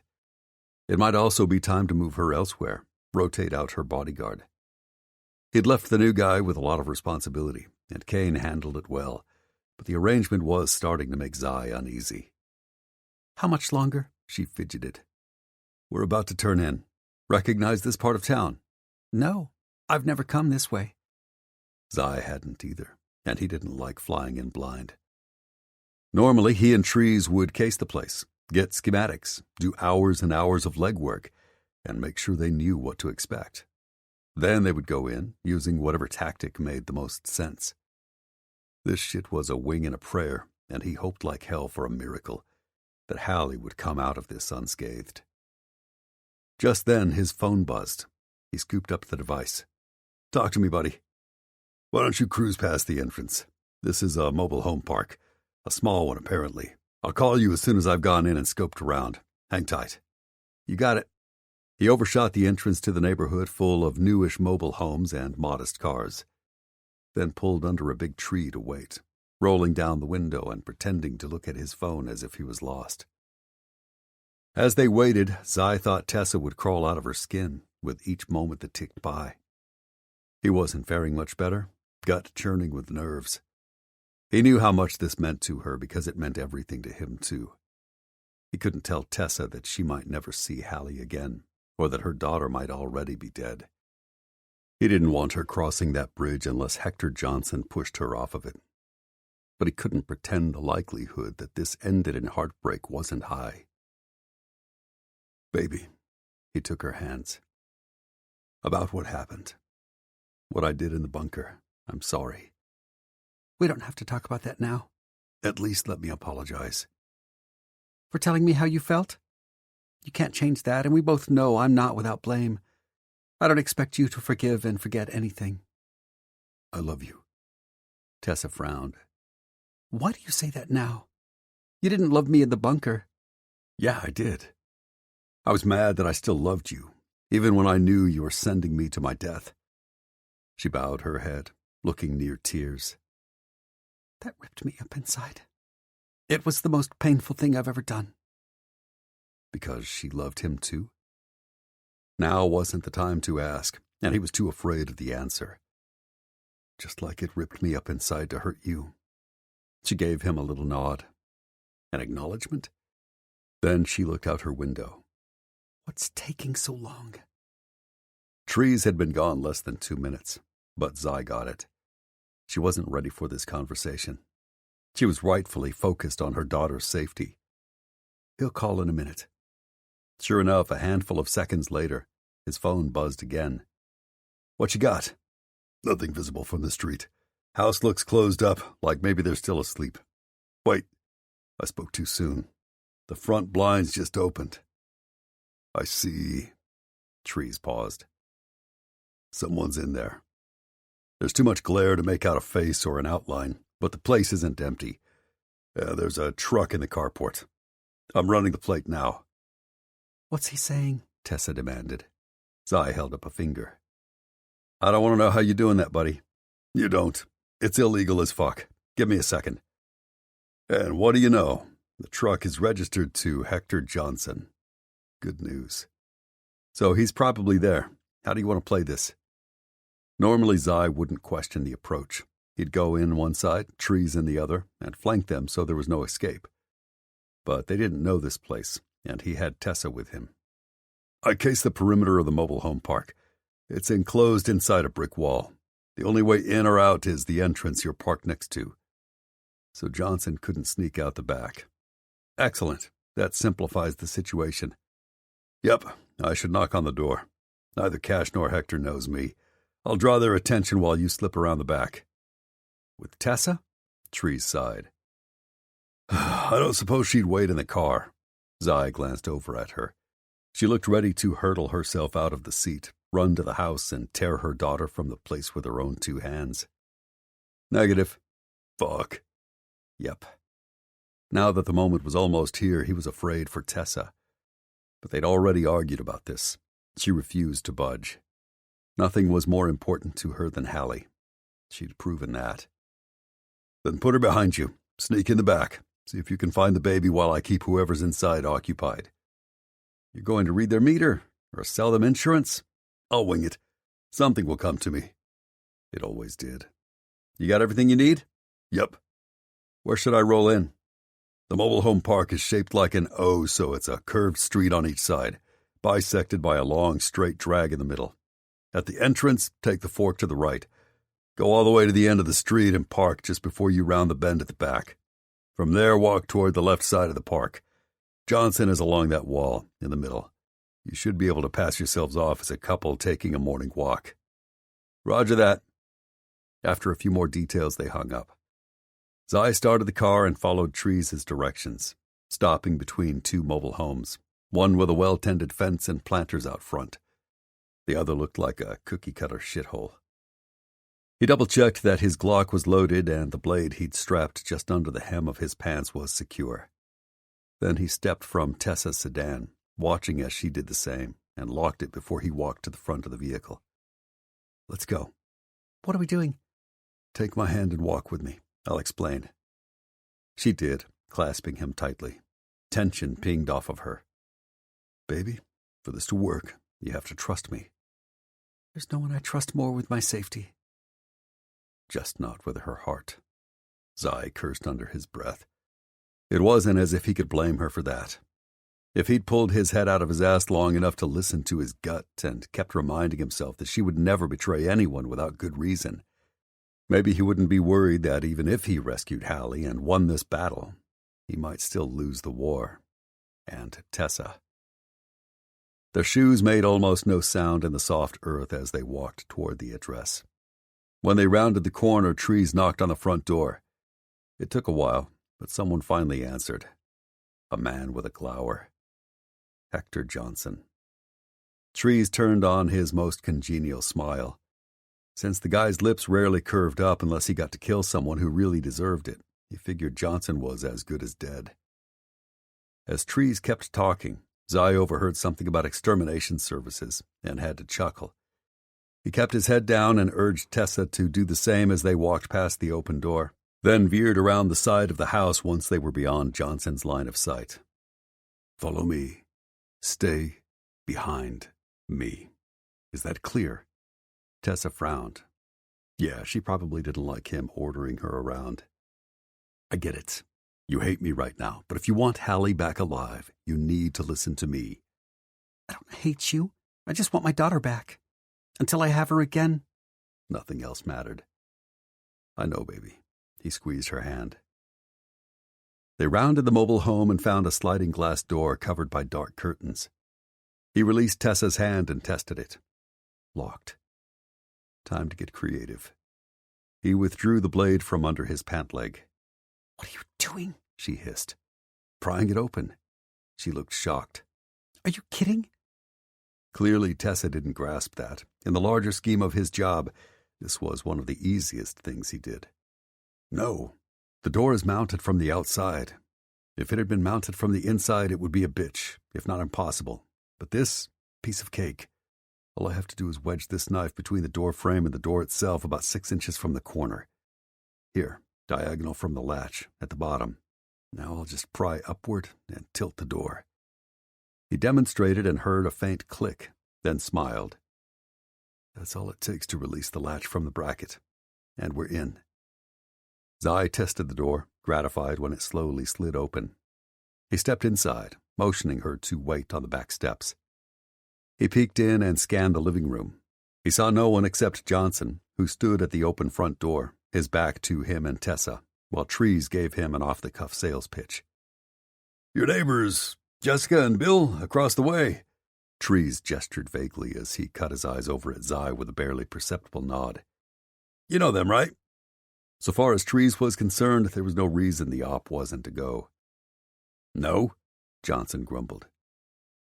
It might also be time to move her elsewhere, rotate out her bodyguard. He'd left the new guy with a lot of responsibility, and Kane handled it well, but the arrangement was starting to make Zai uneasy. How much longer? She fidgeted. We're about to turn in. Recognize this part of town? No, I've never come this way. Zai hadn't either, and he didn't like flying in blind. Normally, he and Trees would case the place, get schematics, do hours and hours of legwork, and make sure they knew what to expect. Then they would go in, using whatever tactic made the most sense. This shit was a wing and a prayer, and he hoped like hell for a miracle, that Hallie would come out of this unscathed. Just then, his phone buzzed. He scooped up the device. Talk to me, buddy. Why don't you cruise past the entrance? This is a mobile home park. A small one, apparently. I'll call you as soon as I've gone in and scoped around. Hang tight. You got it. He overshot the entrance to the neighborhood full of newish mobile homes and modest cars, then pulled under a big tree to wait, rolling down the window and pretending to look at his phone as if he was lost. As they waited, Zai thought Tessa would crawl out of her skin with each moment that ticked by. He wasn't faring much better, gut churning with nerves. He knew how much this meant to her because it meant everything to him, too. He couldn't tell Tessa that she might never see Hallie again, or that her daughter might already be dead. He didn't want her crossing that bridge unless Hector Johnson pushed her off of it. But he couldn't pretend the likelihood that this ended in heartbreak wasn't high. Baby, he took her hands. About what happened. What I did in the bunker. I'm sorry. We don't have to talk about that now. At least let me apologize. For telling me how you felt? You can't change that, and we both know I'm not without blame. I don't expect you to forgive and forget anything. I love you. Tessa frowned. Why do you say that now? You didn't love me in the bunker. Yeah, I did. I was mad that I still loved you, even when I knew you were sending me to my death. She bowed her head, looking near tears. That ripped me up inside. It was the most painful thing I've ever done. Because she loved him too? Now wasn't the time to ask, and he was too afraid of the answer. Just like it ripped me up inside to hurt you. She gave him a little nod. An acknowledgement? Then she looked out her window. What's taking so long? Trees had been gone less than 2 minutes, but Zai got it. She wasn't ready for this conversation. She was rightfully focused on her daughter's safety. He'll call in a minute. Sure enough, a handful of seconds later, his phone buzzed again. What you got? Nothing visible from the street. House looks closed up, like maybe they're still asleep. Wait, I spoke too soon. The front blinds just opened. I see. Trees paused. Someone's in there. There's too much glare to make out a face or an outline, but the place isn't empty. There's a truck in the carport. I'm running the plate now. What's he saying? Tessa demanded. Zai held up a finger. I don't want to know how you're doing that, buddy. You don't. It's illegal as fuck. Give me a second. And what do you know? The truck is registered to Hector Johnson. Good news. So he's probably there. How do you want to play this? Normally, Zai wouldn't question the approach. He'd go in one side, trees in the other, and flank them so there was no escape. But they didn't know this place, and he had Tessa with him. I cased the perimeter of the mobile home park. It's enclosed inside a brick wall. The only way in or out is the entrance you're parked next to. So Johnson couldn't sneak out the back. Excellent. That simplifies the situation. Yep, I should knock on the door. Neither Cash nor Hector knows me. I'll draw their attention while you slip around the back. With Tessa? Trees sighed. I don't suppose she'd wait in the car. Zai glanced over at her. She looked ready to hurtle herself out of the seat, run to the house, and tear her daughter from the place with her own 2 hands. Negative. Fuck. Yep. Now that the moment was almost here, he was afraid for Tessa. But they'd already argued about this. She refused to budge. Nothing was more important to her than Hallie. She'd proven that. Then put her behind you. Sneak in the back. See if you can find the baby while I keep whoever's inside occupied. You're going to read their meter or sell them insurance? I'll wing it. Something will come to me. It always did. You got everything you need? Yep. Where should I roll in? The mobile home park is shaped like an O, so it's a curved street on each side, bisected by a long, straight drag in the middle. At the entrance, take the fork to the right. Go all the way to the end of the street and park just before you round the bend at the back. From there, walk toward the left side of the park. Johnson is along that wall, in the middle. You should be able to pass yourselves off as a couple taking a morning walk. Roger that. After a few more details, they hung up. Zai started the car and followed Trees' directions, stopping between 2 mobile homes, one with a well-tended fence and planters out front. The other looked like a cookie-cutter shithole. He double-checked that his Glock was loaded and the blade he'd strapped just under the hem of his pants was secure. Then he stepped from Tessa's sedan, watching as she did the same, and locked it before he walked to the front of the vehicle. Let's go. What are we doing? Take my hand and walk with me. I'll explain. She did, clasping him tightly. Tension pinged off of her. Baby, for this to work, you have to trust me. There's no one I trust more with my safety. Just not with her heart. Zai cursed under his breath. It wasn't as if he could blame her for that. If he'd pulled his head out of his ass long enough to listen to his gut and kept reminding himself that she would never betray anyone without good reason, maybe he wouldn't be worried that even if he rescued Hallie and won this battle, he might still lose the war. And Tessa. Their shoes made almost no sound in the soft earth as they walked toward the address. When they rounded the corner, Trees knocked on the front door. It took a while, but someone finally answered. A man with a glower. Hector Johnson. Trees turned on his most congenial smile. Since the guy's lips rarely curved up unless he got to kill someone who really deserved it, he figured Johnson was as good as dead. As Trees kept talking, Zai overheard something about extermination services and had to chuckle. He kept his head down and urged Tessa to do the same as they walked past the open door, then veered around the side of the house once they were beyond Johnson's line of sight. Follow me. Stay behind me. Is that clear? Tessa frowned. Yeah, she probably didn't like him ordering her around. I get it. You hate me right now, but if you want Hallie back alive, you need to listen to me. I don't hate you. I just want my daughter back. Until I have her again. Nothing else mattered. I know, baby. He squeezed her hand. They rounded the mobile home and found a sliding glass door covered by dark curtains. He released Tessa's hand and tested it. Locked. Time to get creative. He withdrew the blade from under his pant leg. What are you doing? She hissed. Prying it open. She looked shocked. Are you kidding? Clearly, Tessa didn't grasp that. In the larger scheme of his job, this was one of the easiest things he did. No. The door is mounted from the outside. If it had been mounted from the inside, it would be a bitch, if not impossible. But this, piece of cake. All I have to do is wedge this knife between the door frame and the door itself about 6 inches from the corner. Here, diagonal from the latch, at the bottom. Now I'll just pry upward and tilt the door. He demonstrated and heard a faint click, then smiled. That's all it takes to release the latch from the bracket. And we're in. Zai tested the door, gratified when it slowly slid open. He stepped inside, motioning her to wait on the back steps. He peeked in and scanned the living room. He saw no one except Johnson, who stood at the open front door, his back to him and Tessa, while Trees gave him an off-the-cuff sales pitch. Your neighbors, Jessica and Bill, across the way. Trees gestured vaguely as he cut his eyes over at Zai with a barely perceptible nod. You know them, right? So far as Trees was concerned, there was no reason the op wasn't to go. No, Johnson grumbled.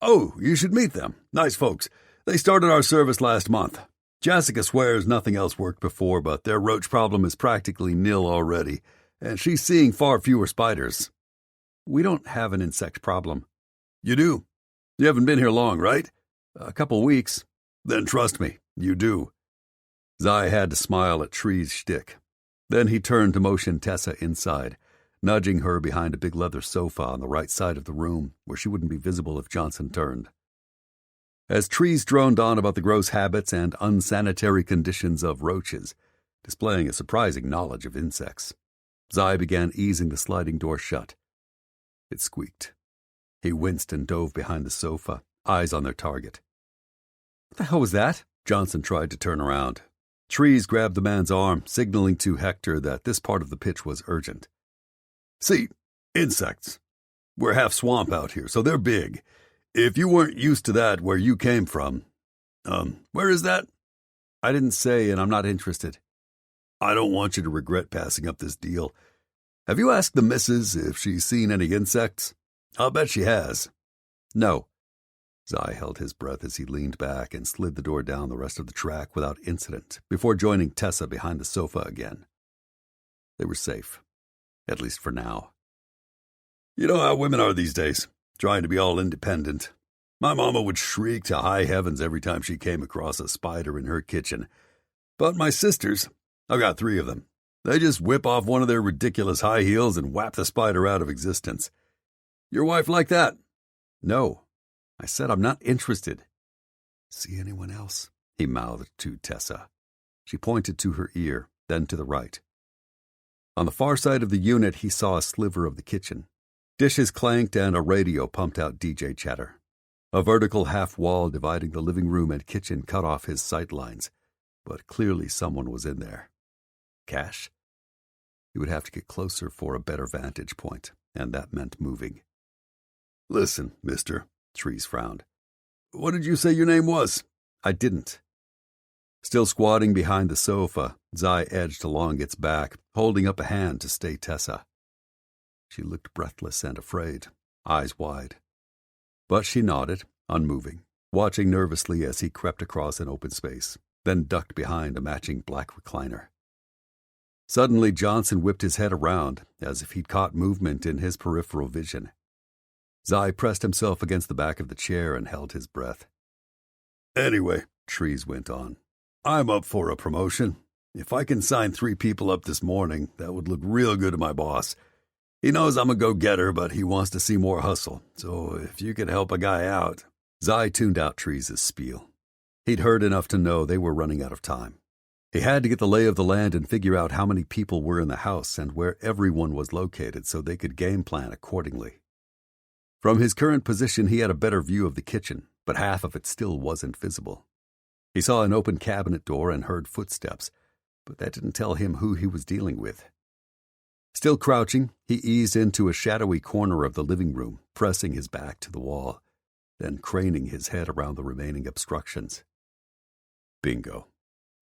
Oh, you should meet them. Nice folks. They started our service last month. Jessica swears nothing else worked before, but their roach problem is practically nil already, and she's seeing far fewer spiders. We don't have an insect problem. You do. You haven't been here long, right? A couple weeks. Then trust me, you do. Zai had to smile at Tree's shtick. Then he turned to motion Tessa inside, nudging her behind a big leather sofa on the right side of the room, where she wouldn't be visible if Johnson turned. As Trees droned on about the gross habits and unsanitary conditions of roaches, displaying a surprising knowledge of insects, Zai began easing the sliding door shut. It squeaked. He winced and dove behind the sofa, eyes on their target. What the hell was that? Johnson tried to turn around. Trees grabbed the man's arm, signaling to Hector that this part of the pitch was urgent. See, insects. We're half swamp out here, so they're big. If you weren't used to that where you came from, where is that? I didn't say, and I'm not interested. I don't want you to regret passing up this deal. Have you asked the missus if she's seen any insects? I'll bet she has. No. Zai held his breath as he leaned back and slid the door down the rest of the track without incident before joining Tessa behind the sofa again. They were safe, at least for now. You know how women are these days, trying to be all independent. My mama would shriek to high heavens every time she came across a spider in her kitchen. But my sisters, I've got 3 of them, they just whip off one of their ridiculous high heels and whap the spider out of existence. Your wife like that? No. I said I'm not interested. See anyone else? He mouthed to Tessa. She pointed to her ear, then to the right. On the far side of the unit, he saw a sliver of the kitchen. Dishes clanked and a radio pumped out DJ chatter. A vertical half wall dividing the living room and kitchen cut off his sight lines, but clearly someone was in there. Cash? He would have to get closer for a better vantage point, and that meant moving. Listen, mister, Trees frowned. What did you say your name was? I didn't. Still squatting behind the sofa, Zai edged along its back, holding up a hand to stay Tessa. She looked breathless and afraid, eyes wide. But she nodded, unmoving, watching nervously as he crept across an open space, then ducked behind a matching black recliner. Suddenly, Johnson whipped his head around, as if he'd caught movement in his peripheral vision. Zai pressed himself against the back of the chair and held his breath. Anyway, Trees went on, I'm up for a promotion. If I can sign 3 people up this morning, that would look real good to my boss. He knows I'm a go-getter, but he wants to see more hustle. So if you could help a guy out. Zai tuned out Trees' spiel. He'd heard enough to know they were running out of time. He had to get the lay of the land and figure out how many people were in the house and where everyone was located so they could game plan accordingly. From his current position, he had a better view of the kitchen, but half of it still wasn't visible. He saw an open cabinet door and heard footsteps, but that didn't tell him who he was dealing with. Still crouching, he eased into a shadowy corner of the living room, pressing his back to the wall, then craning his head around the remaining obstructions. Bingo.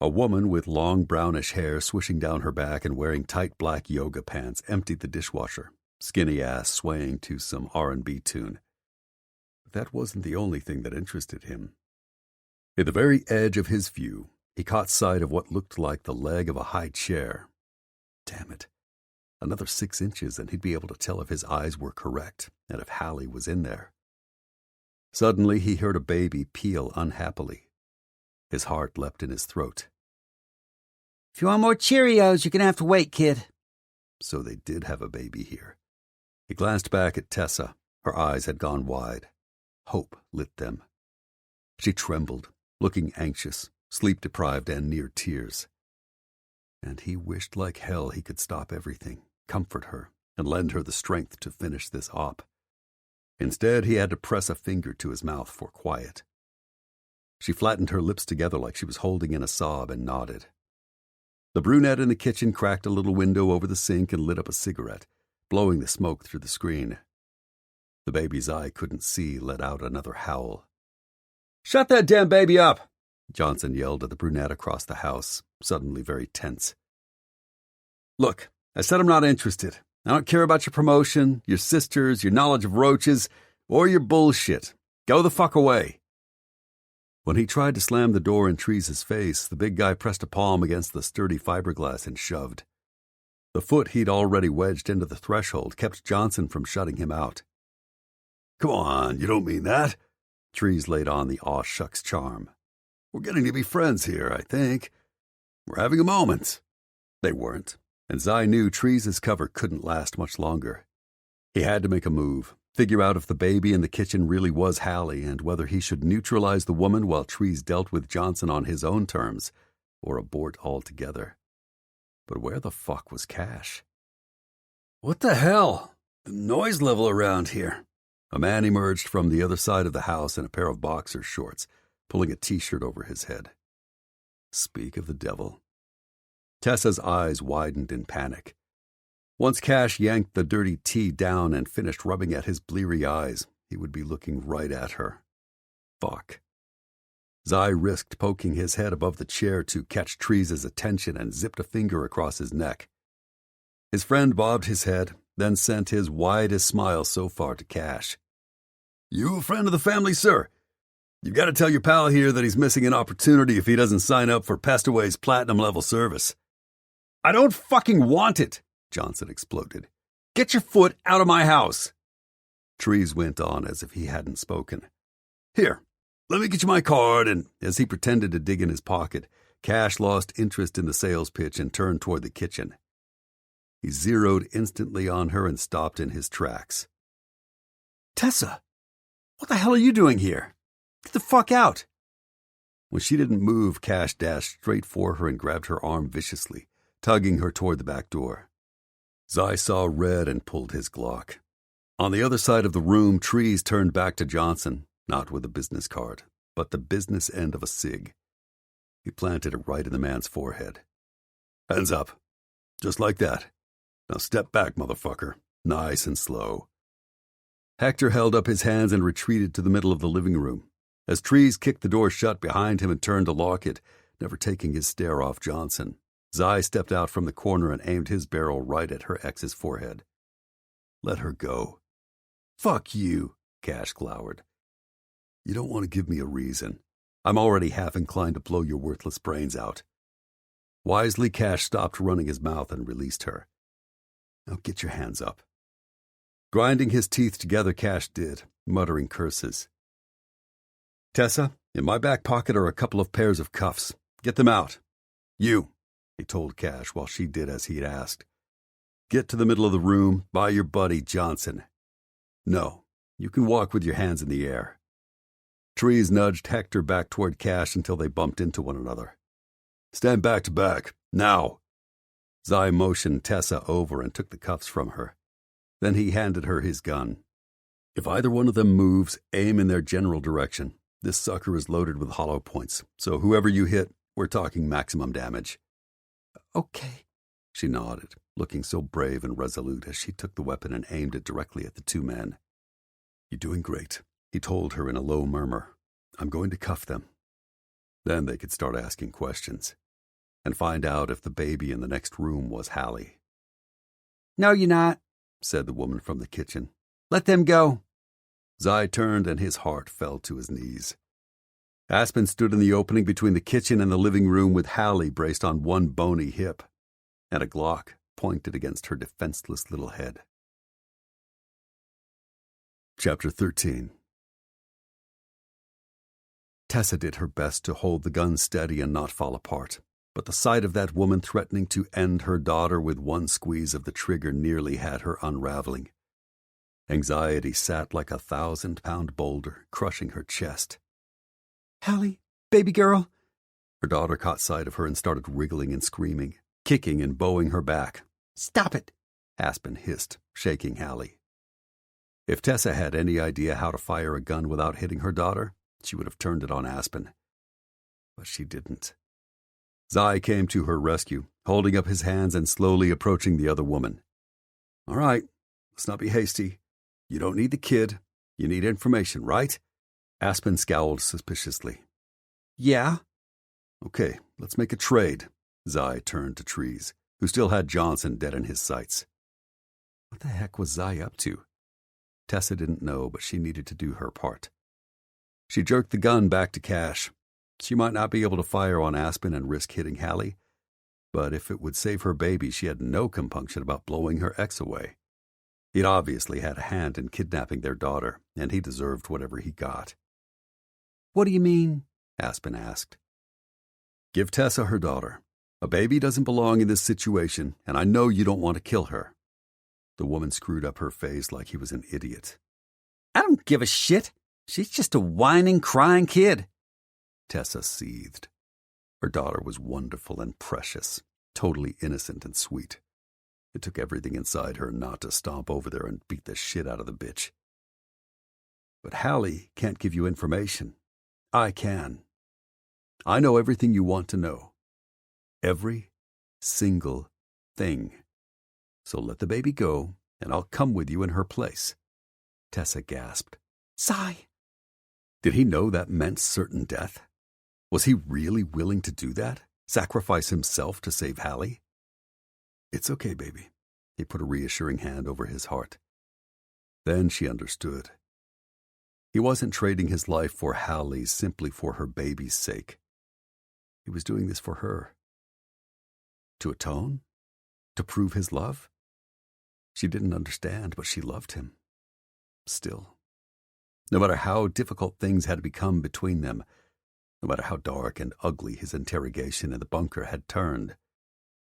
A woman with long brownish hair swishing down her back and wearing tight black yoga pants emptied the dishwasher, skinny ass swaying to some R&B tune. But that wasn't the only thing that interested him. At the very edge of his view, he caught sight of what looked like the leg of a high chair. Damn it. Another 6 inches and he'd be able to tell if his eyes were correct and if Hallie was in there. Suddenly he heard a baby peel unhappily. His heart leapt in his throat. If you want more Cheerios, you're going to have to wait, kid. So they did have a baby here. He glanced back at Tessa. Her eyes had gone wide. Hope lit them. She trembled, looking anxious, sleep-deprived, and near tears. And he wished like hell he could stop everything, comfort her, and lend her the strength to finish this op. Instead, he had to press a finger to his mouth for quiet. She flattened her lips together like she was holding in a sob and nodded. The brunette in the kitchen cracked a little window over the sink and lit up a cigarette, blowing the smoke through the screen. The baby's eye couldn't see let out another howl. "Shut that damn baby up!" Johnson yelled at the brunette across the house, suddenly very tense. "Look, I said I'm not interested. I don't care about your promotion, your sisters, your knowledge of roaches, or your bullshit. Go the fuck away." When he tried to slam the door in Trees' face, the big guy pressed a palm against the sturdy fiberglass and shoved. The foot he'd already wedged into the threshold kept Johnson from shutting him out. "Come on, you don't mean that." Trees laid on the aw shucks charm. "We're getting to be friends here, I think. We're having a moment." They weren't, and Zai knew Trees' cover couldn't last much longer. He had to make a move, figure out if the baby in the kitchen really was Hallie and whether he should neutralize the woman while Trees dealt with Johnson on his own terms, or abort altogether. But where the fuck was Cash? "What the hell? The noise level around here." A man emerged from the other side of the house in a pair of boxer shorts, pulling a t-shirt over his head. Speak of the devil. Tessa's eyes widened in panic. Once Cash yanked the dirty tea down and finished rubbing at his bleary eyes, he would be looking right at her. Fuck. Zai risked poking his head above the chair to catch Trees' attention and zipped a finger across his neck. His friend bobbed his head, then sent his widest smile so far to Cash. "You a friend of the family, sir? You've got to tell your pal here that he's missing an opportunity if he doesn't sign up for Pestaway's platinum-level service." "I don't fucking want it!" Johnson exploded. "Get your foot out of my house!" Trees went on as if he hadn't spoken. "Here, let me get you my card," and as he pretended to dig in his pocket, Cash lost interest in the sales pitch and turned toward the kitchen. He zeroed instantly on her and stopped in his tracks. "Tessa, what the hell are you doing here? Get the fuck out!" When she didn't move, Cash dashed straight for her and grabbed her arm viciously, tugging her toward the back door. Zai saw red and pulled his Glock. On the other side of the room, Trees turned back to Johnson, not with a business card, but the business end of a cig. He planted it right in the man's forehead. "Hands up. Just like that. Now step back, motherfucker. Nice and slow." Hector held up his hands and retreated to the middle of the living room. As Trees kicked the door shut behind him and turned to lock it, never taking his stare off Johnson, Zai stepped out from the corner and aimed his barrel right at her ex's forehead. "Let her go." "Fuck you," Cash glowered. "You don't want to give me a reason. I'm already half inclined to blow your worthless brains out." Wisely, Cash stopped running his mouth and released her. "Now get your hands up." Grinding his teeth together, Cash did, muttering curses. "Tessa, in my back pocket are a couple of pairs of cuffs. Get them out. You," he told Cash while she did as he'd asked. "Get to the middle of the room by your buddy Johnson. No, you can walk with your hands in the air." Trees nudged Hector back toward Cash until they bumped into one another. Stand back to back, now. Zai motioned Tessa over and took the cuffs from her. Then he handed her his gun. If either one of them moves, aim in their general direction. This sucker is loaded with hollow points, so whoever you hit, we're talking maximum damage. Okay, she nodded, looking so brave and resolute as she took the weapon and aimed it directly at the two men. You're doing great, he told her in a low murmur. I'm going to cuff them. Then they could start asking questions and find out if the baby in the next room was Hallie. No, you're not, said the woman from the kitchen. Let them go. Zai turned and his heart fell to his knees. Aspen stood in the opening between the kitchen and the living room with Hallie braced on one bony hip and a Glock pointed against her defenseless little head. Chapter 13. Tessa did her best to hold the gun steady and not fall apart, but the sight of that woman threatening to end her daughter with one squeeze of the trigger nearly had her unraveling. Anxiety sat like a 1,000-pound boulder, crushing her chest. Hallie, baby girl. Her daughter caught sight of her and started wriggling and screaming, kicking and bowing her back. Stop it, Aspen hissed, shaking Hallie. If Tessa had any idea how to fire a gun without hitting her daughter, she would have turned it on Aspen. But she didn't. Zai came to her rescue, holding up his hands and slowly approaching the other woman. All right, let's not be hasty. You don't need the kid. You need information, right? Aspen scowled suspiciously. Yeah? Okay, let's make a trade. Zai turned to Trees, who still had Johnson dead in his sights. What the heck was Zai up to? Tessa didn't know, but she needed to do her part. She jerked the gun back to Cash. She might not be able to fire on Aspen and risk hitting Hallie, but if it would save her baby, she had no compunction about blowing her ex away. He'd obviously had a hand in kidnapping their daughter, and he deserved whatever he got. What do you mean? Aspen asked. Give Tessa her daughter. A baby doesn't belong in this situation, and I know you don't want to kill her. The woman screwed up her face like he was an idiot. I don't give a shit. She's just a whining, crying kid. Tessa seethed. Her daughter was wonderful and precious, totally innocent and sweet. It took everything inside her not to stomp over there and beat the shit out of the bitch. But Hallie can't give you information. I can. I know everything you want to know. Every single thing. So let the baby go, and I'll come with you in her place. Tessa gasped. Sigh. Did he know that meant certain death? Was he really willing to do that? Sacrifice himself to save Hallie? It's okay, baby. He put a reassuring hand over his heart. Then she understood. He wasn't trading his life for Hallie simply for her baby's sake. He was doing this for her. To atone? To prove his love? She didn't understand, but she loved him. Still. No matter how difficult things had become between them, no matter how dark and ugly his interrogation in the bunker had turned,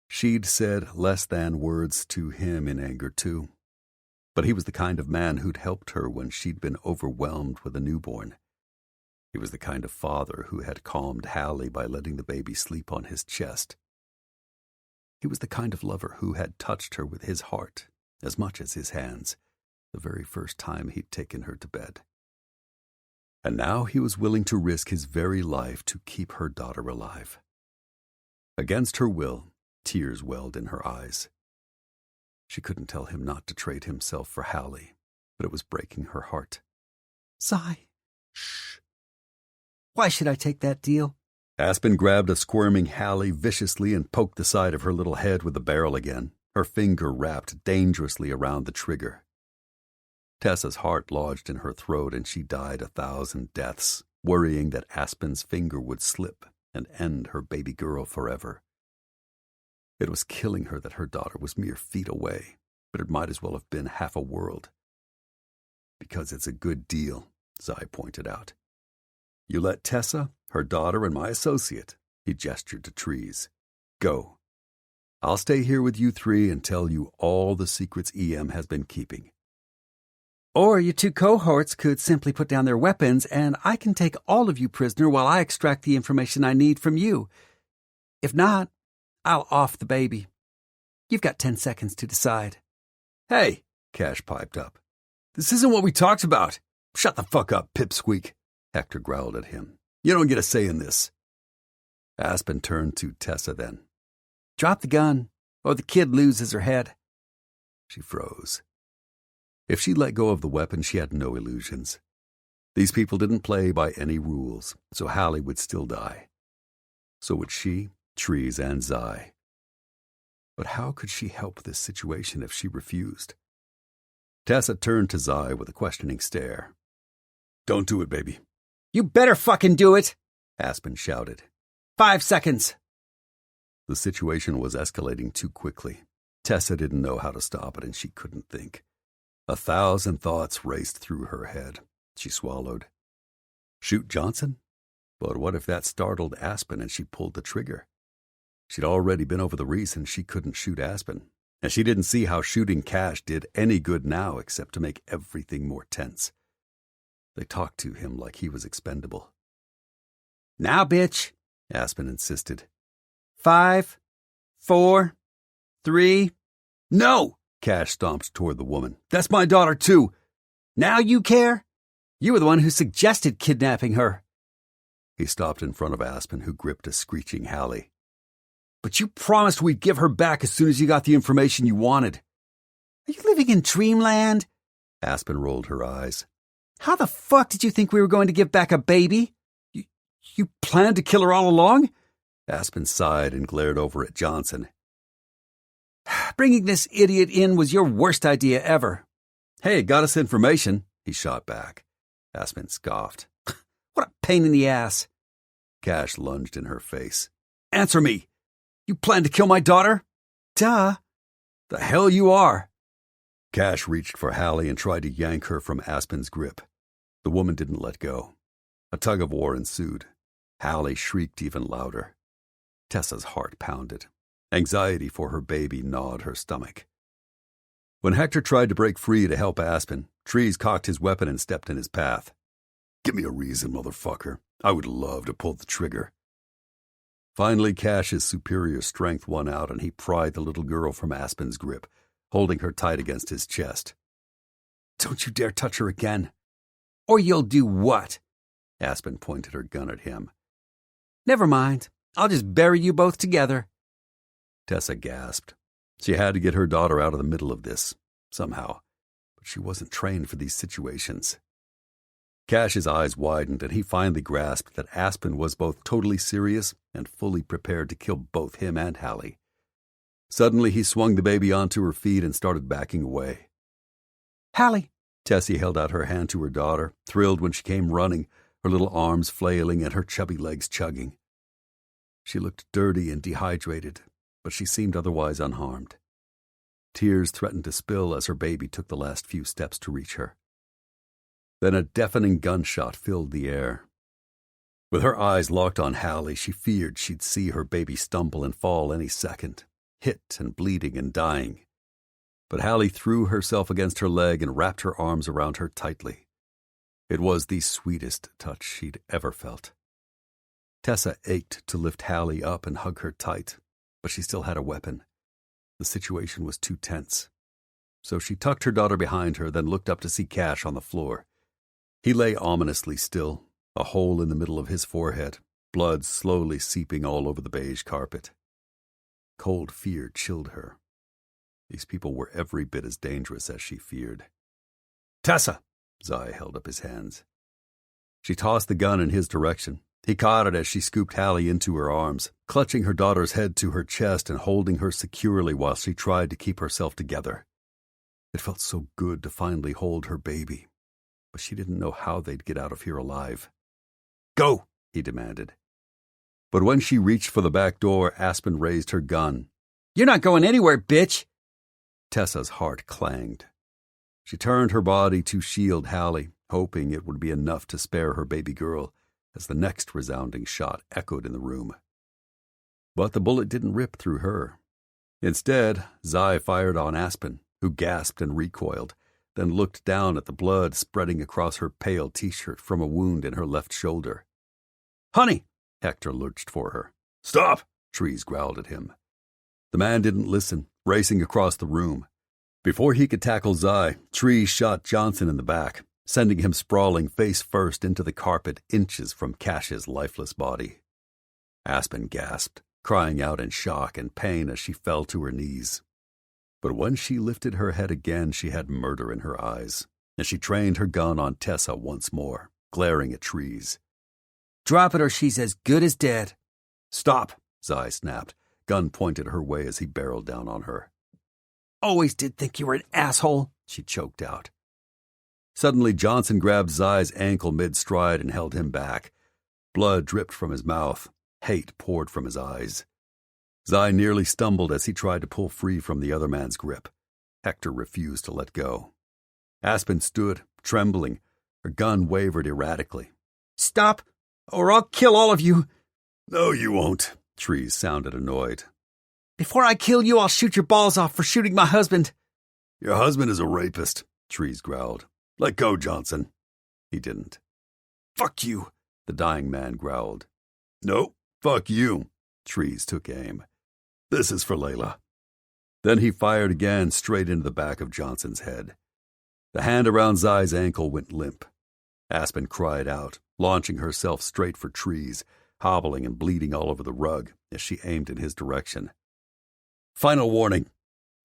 she'd said less than words to him in anger too. But he was the kind of man who'd helped her when she'd been overwhelmed with a newborn. He was the kind of father who had calmed Hallie by letting the baby sleep on his chest. He was the kind of lover who had touched her with his heart as much as his hands the very first time he'd taken her to bed. And now he was willing to risk his very life to keep her daughter alive. Against her will, tears welled in her eyes. She couldn't tell him not to trade himself for Hallie, but it was breaking her heart. Sigh. Shh. Why should I take that deal? Aspen grabbed a squirming Hallie viciously and poked the side of her little head with the barrel again, her finger wrapped dangerously around the trigger. Tessa's heart lodged in her throat and she died 1,000 deaths, worrying that Aspen's finger would slip and end her baby girl forever. It was killing her that her daughter was mere feet away, but it might as well have been half a world. Because it's a good deal, Zai pointed out. You let Tessa, her daughter, and my associate, he gestured to Trees, go. I'll stay here with you three and tell you all the secrets EM has been keeping. Or your two cohorts could simply put down their weapons and I can take all of you prisoner while I extract the information I need from you. If not, I'll off the baby. You've got 10 seconds to decide. Hey, Cash piped up. This isn't what we talked about. Shut the fuck up, pipsqueak, Hector growled at him. You don't get a say in this. Aspen turned to Tessa then. Drop the gun, or the kid loses her head. She froze. If she let go of the weapon, she had no illusions. These people didn't play by any rules, so Hallie would still die. So would she, Trees, and Zai. But how could she help this situation if she refused? Tessa turned to Zai with a questioning stare. Don't do it, baby. You better fucking do it, Aspen shouted. 5 seconds. The situation was escalating too quickly. Tessa didn't know how to stop it, and she couldn't think. 1,000 thoughts raced through her head. She swallowed. Shoot Johnson? But what if that startled Aspen and she pulled the trigger? She'd already been over the reason she couldn't shoot Aspen, and she didn't see how shooting Cash did any good now except to make everything more tense. They talked to him like he was expendable. Now, bitch, Aspen insisted. 5, 4, 3. No! Cash stomped toward the woman. That's my daughter, too. Now you care? You were the one who suggested kidnapping her. He stopped in front of Aspen, who gripped a screeching Hallie. But you promised we'd give her back as soon as you got the information you wanted. Are you living in dreamland? Aspen rolled her eyes. How the fuck did you think we were going to give back a baby? You planned to kill her all along? Aspen sighed and glared over at Johnson. Bringing this idiot in was your worst idea ever. Hey, got us information, he shot back. Aspen scoffed. What a pain in the ass. Cash lunged in her face. Answer me. You plan to kill my daughter? Duh. The hell you are. Cash reached for Hallie and tried to yank her from Aspen's grip. The woman didn't let go. A tug-of-war ensued. Hallie shrieked even louder. Tessa's heart pounded. Anxiety for her baby gnawed her stomach. When Hector tried to break free to help Aspen, Trees cocked his weapon and stepped in his path. Give me a reason, motherfucker. I would love to pull the trigger. Finally, Cash's superior strength won out, and he pried the little girl from Aspen's grip, holding her tight against his chest. Don't you dare touch her again. Or you'll do what? Aspen pointed her gun at him. Never mind. I'll just bury you both together. Tessa gasped. She had to get her daughter out of the middle of this, somehow, but she wasn't trained for these situations. Cash's eyes widened, and he finally grasped that Aspen was both totally serious and fully prepared to kill both him and Hallie. Suddenly, he swung the baby onto her feet and started backing away. Hallie! Tessie held out her hand to her daughter, thrilled when she came running, her little arms flailing and her chubby legs chugging. She looked dirty and dehydrated, but she seemed otherwise unharmed. Tears threatened to spill as her baby took the last few steps to reach her. Then a deafening gunshot filled the air. With her eyes locked on Hallie, she feared she'd see her baby stumble and fall any second, hit and bleeding and dying. But Hallie threw herself against her leg and wrapped her arms around her tightly. It was the sweetest touch she'd ever felt. Tessa ached to lift Hallie up and hug her tight, but she still had a weapon. The situation was too tense. So she tucked her daughter behind her, then looked up to see Cash on the floor. He lay ominously still, a hole in the middle of his forehead, blood slowly seeping all over the beige carpet. Cold fear chilled her. These people were every bit as dangerous as she feared. "Tessa!" Zai held up his hands. She tossed the gun in his direction. He caught it as she scooped Hallie into her arms, clutching her daughter's head to her chest and holding her securely while she tried to keep herself together. It felt so good to finally hold her baby, but she didn't know how they'd get out of here alive. "Go!" he demanded. But when she reached for the back door, Aspen raised her gun. "You're not going anywhere, bitch!" Tessa's heart clanged. She turned her body to shield Hallie, hoping it would be enough to spare her baby girl, as the next resounding shot echoed in the room. But the bullet didn't rip through her. Instead, Zai fired on Aspen, who gasped and recoiled, then looked down at the blood spreading across her pale t-shirt from a wound in her left shoulder. "Honey!" Hector lurched for her. "Stop! Trees growled at him. The man didn't listen, racing across the room. Before he could tackle Zai, Trees shot Johnson in the back, sending him sprawling face first into the carpet inches from Cash's lifeless body. Aspen gasped, crying out in shock and pain as she fell to her knees. But when she lifted her head again, she had murder in her eyes, and she trained her gun on Tessa once more, glaring at Trees. Drop it or she's as good as dead. Stop, Zai snapped, gun pointed her way as he barreled down on her. Always did think you were an asshole, she choked out. Suddenly, Johnson grabbed Zai's ankle mid-stride and held him back. Blood dripped from his mouth. Hate poured from his eyes. Zai nearly stumbled as he tried to pull free from the other man's grip. Hector refused to let go. Aspen stood, trembling. Her gun wavered erratically. Stop, or I'll kill all of you. No, you won't, Trees sounded annoyed. Before I kill you, I'll shoot your balls off for shooting my husband. Your husband is a rapist, Trees growled. Let go, Johnson. He didn't. Fuck you, the dying man growled. No, fuck you. Trees took aim. This is for Layla. Then he fired again straight into the back of Johnson's head. The hand around Zai's ankle went limp. Aspen cried out, launching herself straight for Trees, hobbling and bleeding all over the rug as she aimed in his direction. Final warning.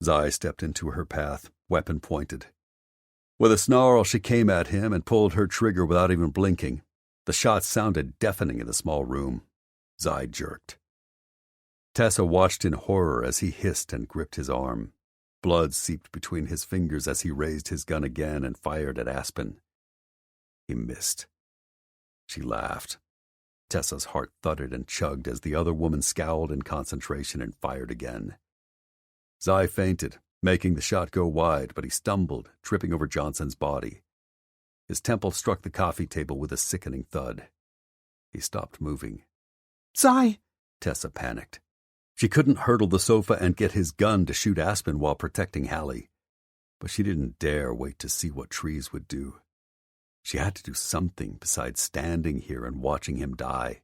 Zai stepped into her path, weapon pointed. With a snarl, she came at him and pulled her trigger without even blinking. The shot sounded deafening in the small room. Zai jerked. Tessa watched in horror as he hissed and gripped his arm. Blood seeped between his fingers as he raised his gun again and fired at Aspen. He missed. She laughed. Tessa's heart thudded and chugged as the other woman scowled in concentration and fired again. Zai feinted, making the shot go wide, but he stumbled, tripping over Johnson's body. His temple struck the coffee table with a sickening thud. He stopped moving. Zai! Tessa panicked. She couldn't hurdle the sofa and get his gun to shoot Aspen while protecting Hallie. But she didn't dare wait to see what Trees would do. She had to do something besides standing here and watching him die.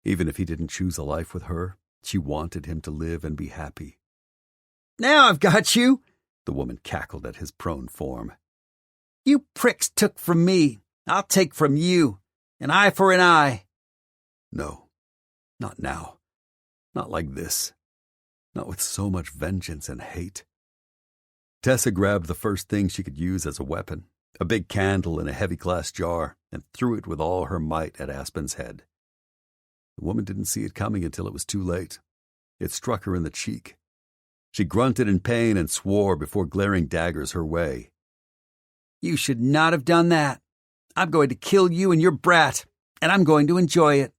Even if he didn't choose a life with her, she wanted him to live and be happy. Now I've got you, the woman cackled at his prone form. You pricks took from me. I'll take from you. An eye for an eye. No, not now. Not like this. Not with so much vengeance and hate. Tessa grabbed the first thing she could use as a weapon, a big candle in a heavy glass jar, and threw it with all her might at Aspen's head. The woman didn't see it coming until it was too late. It struck her in the cheek. She grunted in pain and swore before glaring daggers her way. You should not have done that. I'm going to kill you and your brat, and I'm going to enjoy it.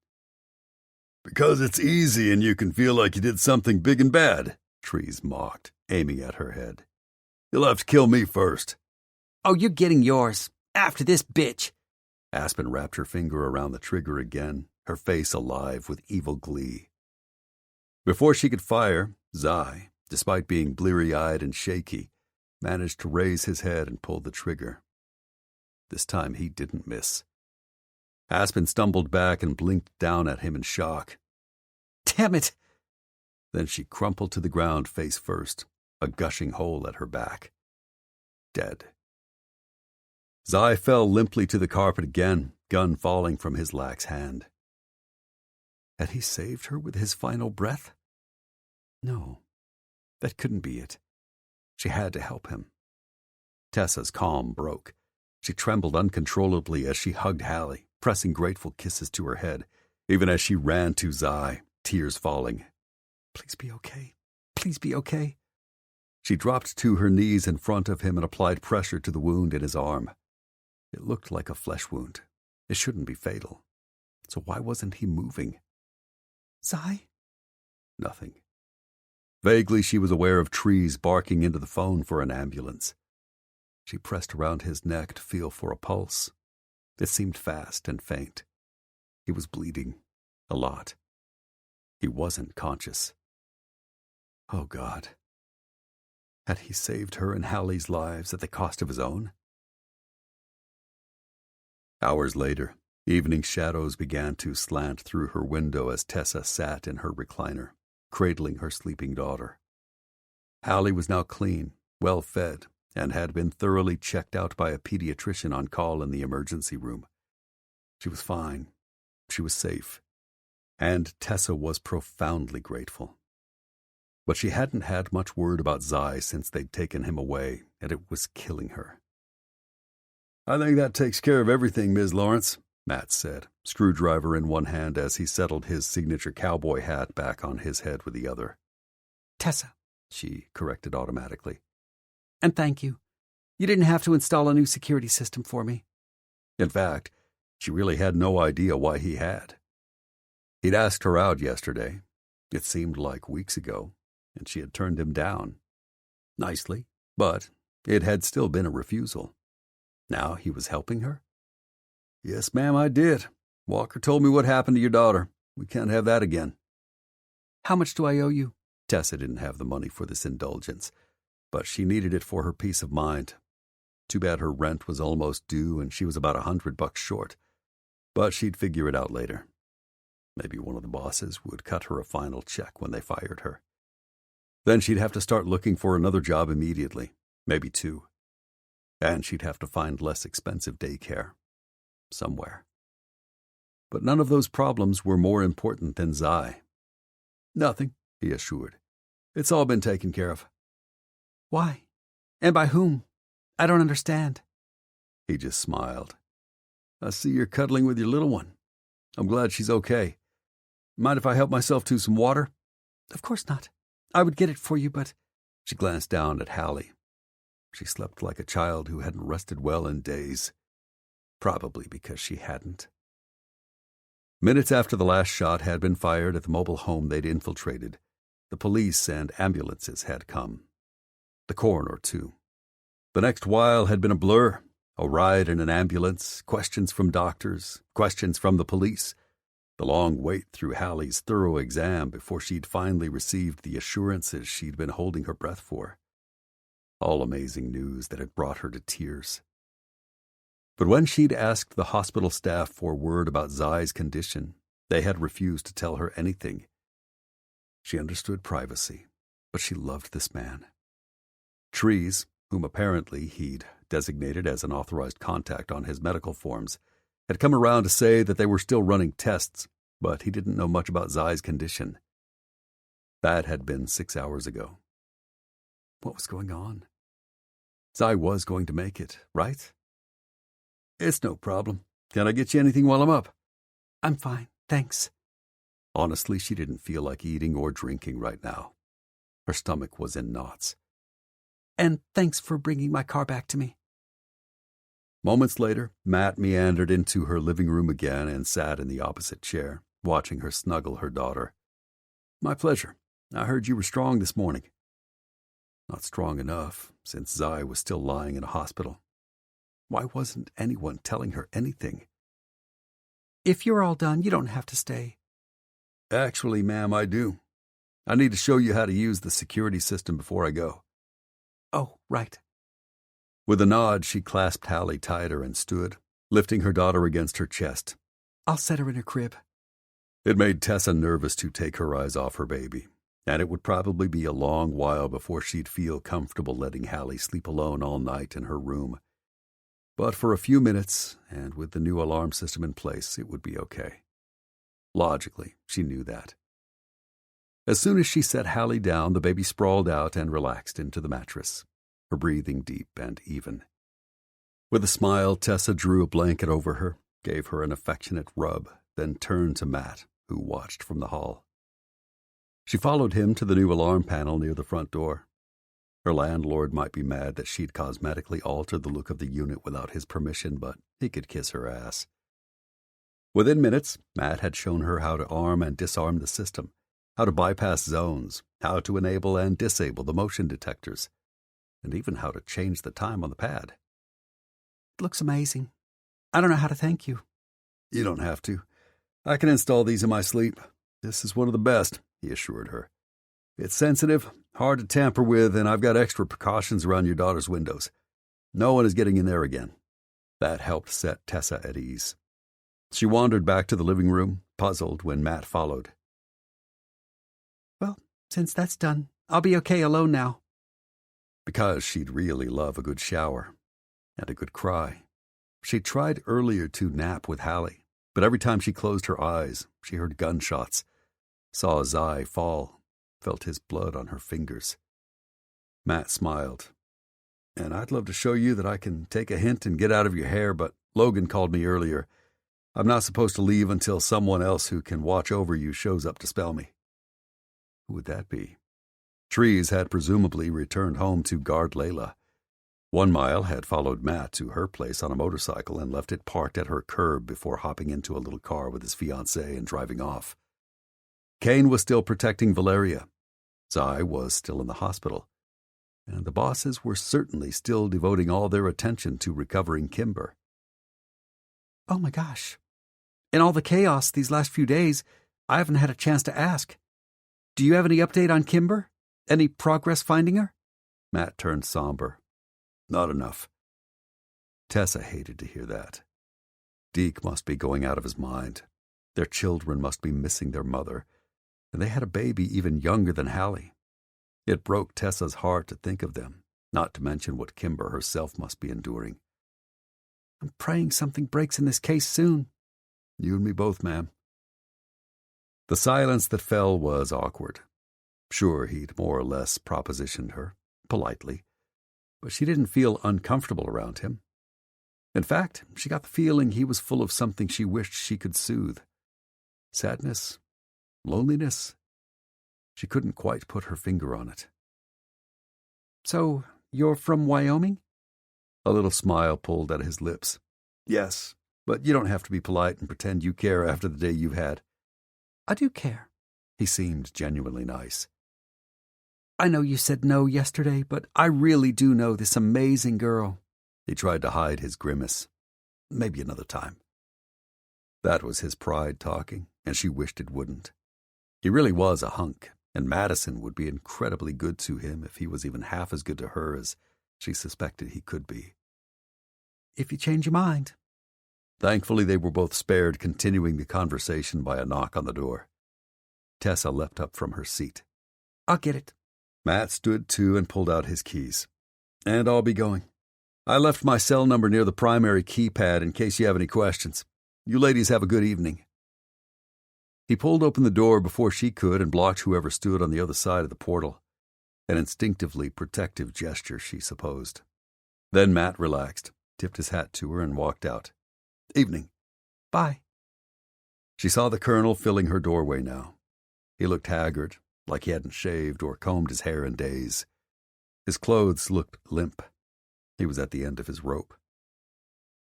Because it's easy and you can feel like you did something big and bad, Trees mocked, aiming at her head. You'll have to kill me first. Oh, you're getting yours. After this bitch. Aspen wrapped her finger around the trigger again, her face alive with evil glee. Before she could fire, Zai, despite being bleary-eyed and shaky, managed to raise his head and pull the trigger. This time he didn't miss. Aspen stumbled back and blinked down at him in shock. Damn it! Then she crumpled to the ground face first, a gushing hole at her back. Dead. Zai fell limply to the carpet again, gun falling from his lax hand. Had he saved her with his final breath? No, that couldn't be it. She had to help him. Tessa's calm broke. She trembled uncontrollably as she hugged Hallie, pressing grateful kisses to her head, even as she ran to Zai, tears falling. Please be okay. Please be okay. She dropped to her knees in front of him and applied pressure to the wound in his arm. It looked like a flesh wound. It shouldn't be fatal. So why wasn't he moving? Zai? Nothing. Vaguely, she was aware of Trees barking into the phone for an ambulance. She pressed around his neck to feel for a pulse. It seemed fast and faint. He was bleeding. A lot. He wasn't conscious. Oh, God. Had he saved her and Hallie's lives at the cost of his own? Hours later, Evening shadows began to slant through her window as Tessa sat in her recliner, cradling her sleeping daughter. Hallie was now clean, well fed, and had been thoroughly checked out by a pediatrician on call in the emergency room. She was fine. She was safe. And Tessa was profoundly grateful. But she hadn't had much word about Zai since they'd taken him away, and it was killing her. "I think that takes care of everything, Ms. Lawrence," Matt said, screwdriver in one hand as he settled his signature cowboy hat back on his head with the other. Tessa, she corrected automatically. And thank you. You didn't have to install a new security system for me. In fact, she really had no idea why he had. He'd asked her out yesterday. It seemed like weeks ago, and she had turned him down. Nicely, but it had still been a refusal. Now he was helping her? "Yes, ma'am, I did. Walker told me what happened to your daughter. We can't have that again." "How much do I owe you?" Tessa didn't have the money for this indulgence, but she needed it for her peace of mind. Too bad her rent was almost due and she was about $100 short. But she'd figure it out later. Maybe one of the bosses would cut her a final check when they fired her. Then she'd have to start looking for another job immediately, maybe two. And she'd have to find less expensive daycare. Somewhere. But none of those problems were more important than Zai. "Nothing," he assured. "It's all been taken care of." "Why? And by whom? I don't understand." He just smiled. "I see you're cuddling with your little one. I'm glad she's okay. Mind if I help myself to some water?" "Of course not. I would get it for you, but—" She glanced down at Hallie. She slept like a child who hadn't rested well in days. Probably because she hadn't. Minutes after the last shot had been fired at the mobile home they'd infiltrated, the police and ambulances had come. The coroner, too. The next while had been a blur. A ride in an ambulance, questions from doctors, questions from the police. The long wait through Hallie's thorough exam before she'd finally received the assurances she'd been holding her breath for. All amazing news that had brought her to tears. But when she'd asked the hospital staff for word about Zai's condition, they had refused to tell her anything. She understood privacy, but she loved this man. Trees, whom apparently he'd designated as an authorized contact on his medical forms, had come around to say that they were still running tests, but he didn't know much about Zai's condition. That had been 6 hours ago. What was going on? Zai was going to make it, right? "It's no problem. Can I get you anything while I'm up?" "I'm fine, thanks." Honestly, she didn't feel like eating or drinking right now. Her stomach was in knots. "And thanks for bringing my car back to me." Moments later, Matt meandered into her living room again and sat in the opposite chair, watching her snuggle her daughter. "My pleasure. I heard you were strong this morning." Not strong enough, since Zai was still lying in a hospital. Why wasn't anyone telling her anything? "If you're all done, you don't have to stay." "Actually, ma'am, I do. I need to show you how to use the security system before I go." "Oh, right." With a nod, she clasped Hallie tighter and stood, lifting her daughter against her chest. "I'll set her in her crib." It made Tessa nervous to take her eyes off her baby, and it would probably be a long while before she'd feel comfortable letting Hallie sleep alone all night in her room. But for a few minutes, and with the new alarm system in place, it would be okay. Logically, she knew that. As soon as she set Hallie down, the baby sprawled out and relaxed into the mattress, her breathing deep and even. With a smile, Tessa drew a blanket over her, gave her an affectionate rub, then turned to Matt, who watched from the hall. She followed him to the new alarm panel near the front door. Her landlord might be mad that she'd cosmetically altered the look of the unit without his permission, but he could kiss her ass. Within minutes, Matt had shown her how to arm and disarm the system, how to bypass zones, how to enable and disable the motion detectors, and even how to change the time on the pad. "It looks amazing. I don't know how to thank you." "You don't have to. I can install these in my sleep. This is one of the best," he assured her. "It's sensitive, hard to tamper with, and I've got extra precautions around your daughter's windows. No one is getting in there again." That helped set Tessa at ease. She wandered back to the living room, puzzled when Matt followed. Well, since that's done, I'll be okay alone now. Because she'd really love a good shower and a good cry. She'd tried earlier to nap with Hallie, but every time she closed her eyes, she heard gunshots, saw Zai fall, felt his blood on her fingers. Matt smiled. And I'd love to show you that I can take a hint and get out of your hair, but Logan called me earlier. I'm not supposed to leave until someone else who can watch over you shows up to spell me. Who would that be? Trees had presumably returned home to guard Layla. 1 Mile had followed Matt to her place on a motorcycle and left it parked at her curb before hopping into a little car with his fiancée and driving off. Kane was still protecting Valeria. Zai was still in the hospital. And the bosses were certainly still devoting all their attention to recovering Kimber. Oh my gosh. In all the chaos these last few days, I haven't had a chance to ask. Do you have any update on Kimber? Any progress finding her? Matt turned somber. Not enough. Tessa hated to hear that. Deke must be going out of his mind. Their children must be missing their mother, and they had a baby even younger than Hallie. It broke Tessa's heart to think of them, not to mention what Kimber herself must be enduring. I'm praying something breaks in this case soon. You and me both, ma'am. The silence that fell was awkward. Sure, he'd more or less propositioned her, politely, but she didn't feel uncomfortable around him. In fact, she got the feeling he was full of something she wished she could soothe. Sadness, loneliness. She couldn't quite put her finger on it. So, you're from Wyoming? A little smile pulled at his lips. Yes, but you don't have to be polite and pretend you care after the day you've had. I do care. He seemed genuinely nice. I know you said no yesterday, but I really do know this amazing girl. He tried to hide his grimace. Maybe another time. That was his pride talking, and she wished it wouldn't. He really was a hunk, and Madison would be incredibly good to him if he was even half as good to her as she suspected he could be. If you change your mind. Thankfully, they were both spared continuing the conversation by a knock on the door. Tessa leapt up from her seat. I'll get it. Matt stood too and pulled out his keys. And I'll be going. I left my cell number near the primary keypad in case you have any questions. You ladies have a good evening. He pulled open the door before she could and blocked whoever stood on the other side of the portal. An instinctively protective gesture, she supposed. Then Matt relaxed, tipped his hat to her, and walked out. Evening. Bye. She saw the colonel filling her doorway now. He looked haggard, like he hadn't shaved or combed his hair in days. His clothes looked limp. He was at the end of his rope.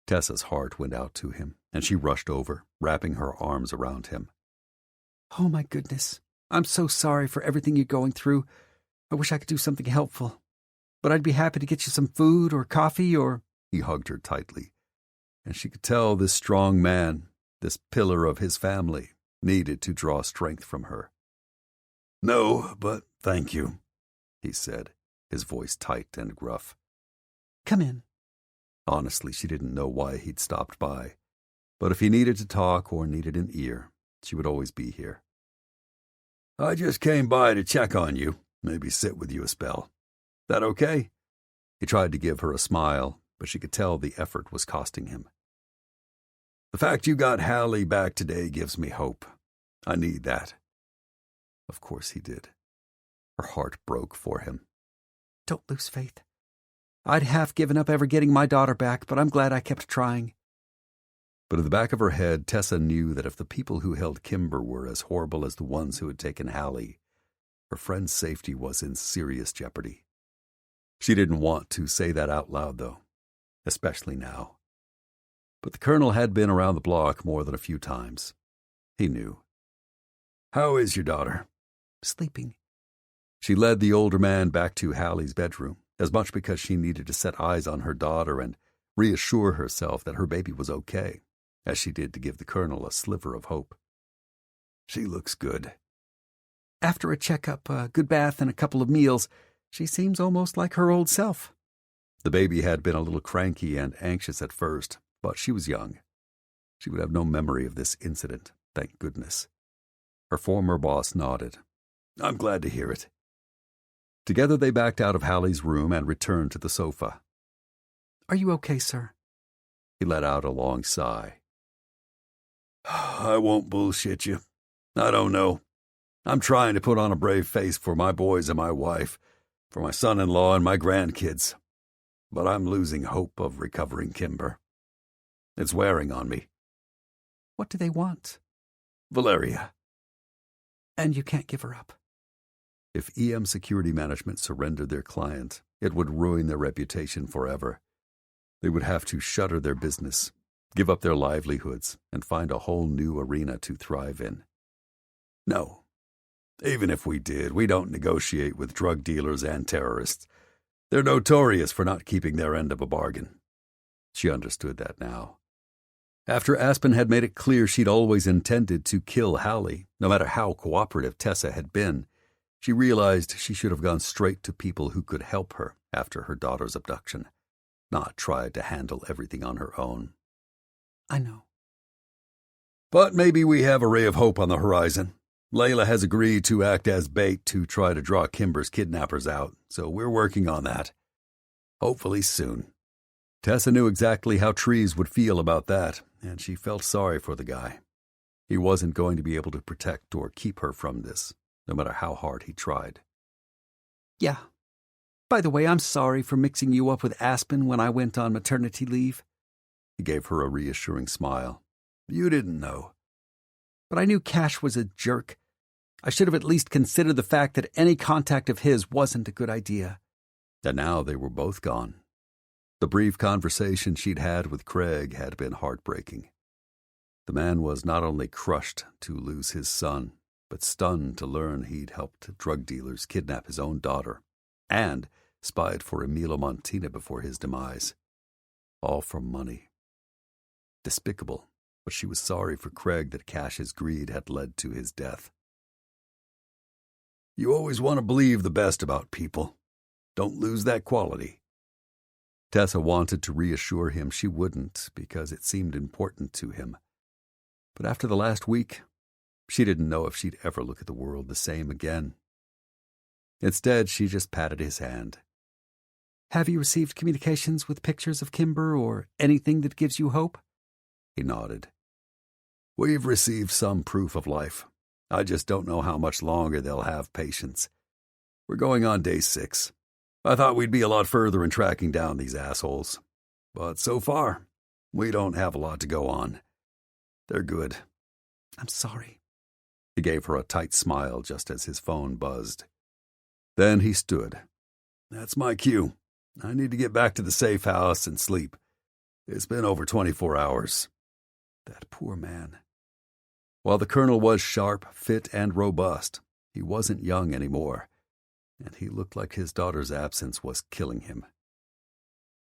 Tessa's heart went out to him, and she rushed over, wrapping her arms around him. Oh, my goodness. I'm so sorry for everything you're going through. I wish I could do something helpful. But I'd be happy to get you some food or coffee or... He hugged her tightly, and she could tell this strong man, this pillar of his family, needed to draw strength from her. No, but thank you, he said, his voice tight and gruff. Come in. Honestly, she didn't know why he'd stopped by, but if he needed to talk or needed an ear, she would always be here. I just came by to check on you, maybe sit with you a spell. That okay? He tried to give her a smile, but she could tell the effort was costing him. The fact you got Hallie back today gives me hope. I need that. Of course he did. Her heart broke for him. Don't lose faith. I'd half given up ever getting my daughter back, but I'm glad I kept trying. But in the back of her head, Tessa knew that if the people who held Kimber were as horrible as the ones who had taken Hallie, her friend's safety was in serious jeopardy. She didn't want to say that out loud, though, especially now. But the colonel had been around the block more than a few times. He knew. How is your daughter? Sleeping. She led the older man back to Hallie's bedroom, as much because she needed to set eyes on her daughter and reassure herself that her baby was okay, as she did to give the colonel a sliver of hope. She looks good. After a checkup, a good bath, and a couple of meals, she seems almost like her old self. The baby had been a little cranky and anxious at first, but she was young. She would have no memory of this incident, thank goodness. Her former boss nodded. I'm glad to hear it. Together they backed out of Hallie's room and returned to the sofa. Are you okay, sir? He let out a long sigh. I won't bullshit you. I don't know. I'm trying to put on a brave face for my boys and my wife, for my son-in-law and my grandkids. But I'm losing hope of recovering Kimber. It's wearing on me. What do they want? Valeria. And you can't give her up. If EM Security Management surrendered their client, it would ruin their reputation forever. They would have to shutter their business, give up their livelihoods, and find a whole new arena to thrive in. No. Even if we did, we don't negotiate with drug dealers and terrorists. They're notorious for not keeping their end of a bargain. She understood that now. After Aspen had made it clear she'd always intended to kill Hallie, no matter how cooperative Tessa had been, she realized she should have gone straight to people who could help her after her daughter's abduction, not tried to handle everything on her own. I know. But maybe we have a ray of hope on the horizon. Layla has agreed to act as bait to try to draw Kimber's kidnappers out, so we're working on that. Hopefully soon. Tessa knew exactly how Trees would feel about that, and she felt sorry for the guy. He wasn't going to be able to protect or keep her from this, no matter how hard he tried. Yeah. By the way, I'm sorry for mixing you up with Aspen when I went on maternity leave. He gave her a reassuring smile. You didn't know. But I knew Cash was a jerk. I should have at least considered the fact that any contact of his wasn't a good idea. And now they were both gone. The brief conversation she'd had with Craig had been heartbreaking. The man was not only crushed to lose his son, but stunned to learn he'd helped drug dealers kidnap his own daughter and spied for Emilio Montina before his demise. All for money. Despicable, but she was sorry for Craig that Cash's greed had led to his death. You always want to believe the best about people. Don't lose that quality. Tessa wanted to reassure him she wouldn't because it seemed important to him. But after the last week, she didn't know if she'd ever look at the world the same again. Instead, she just patted his hand. Have you received communications with pictures of Kimber or anything that gives you hope? He nodded. We've received some proof of life. I just don't know how much longer they'll have patience. We're going on day 6. I thought we'd be a lot further in tracking down these assholes. But so far, we don't have a lot to go on. They're good. I'm sorry. He gave her a tight smile just as his phone buzzed. Then he stood. That's my cue. I need to get back to the safe house and sleep. It's been over 24 hours. That poor man. While the colonel was sharp, fit, and robust, he wasn't young anymore, and he looked like his daughter's absence was killing him.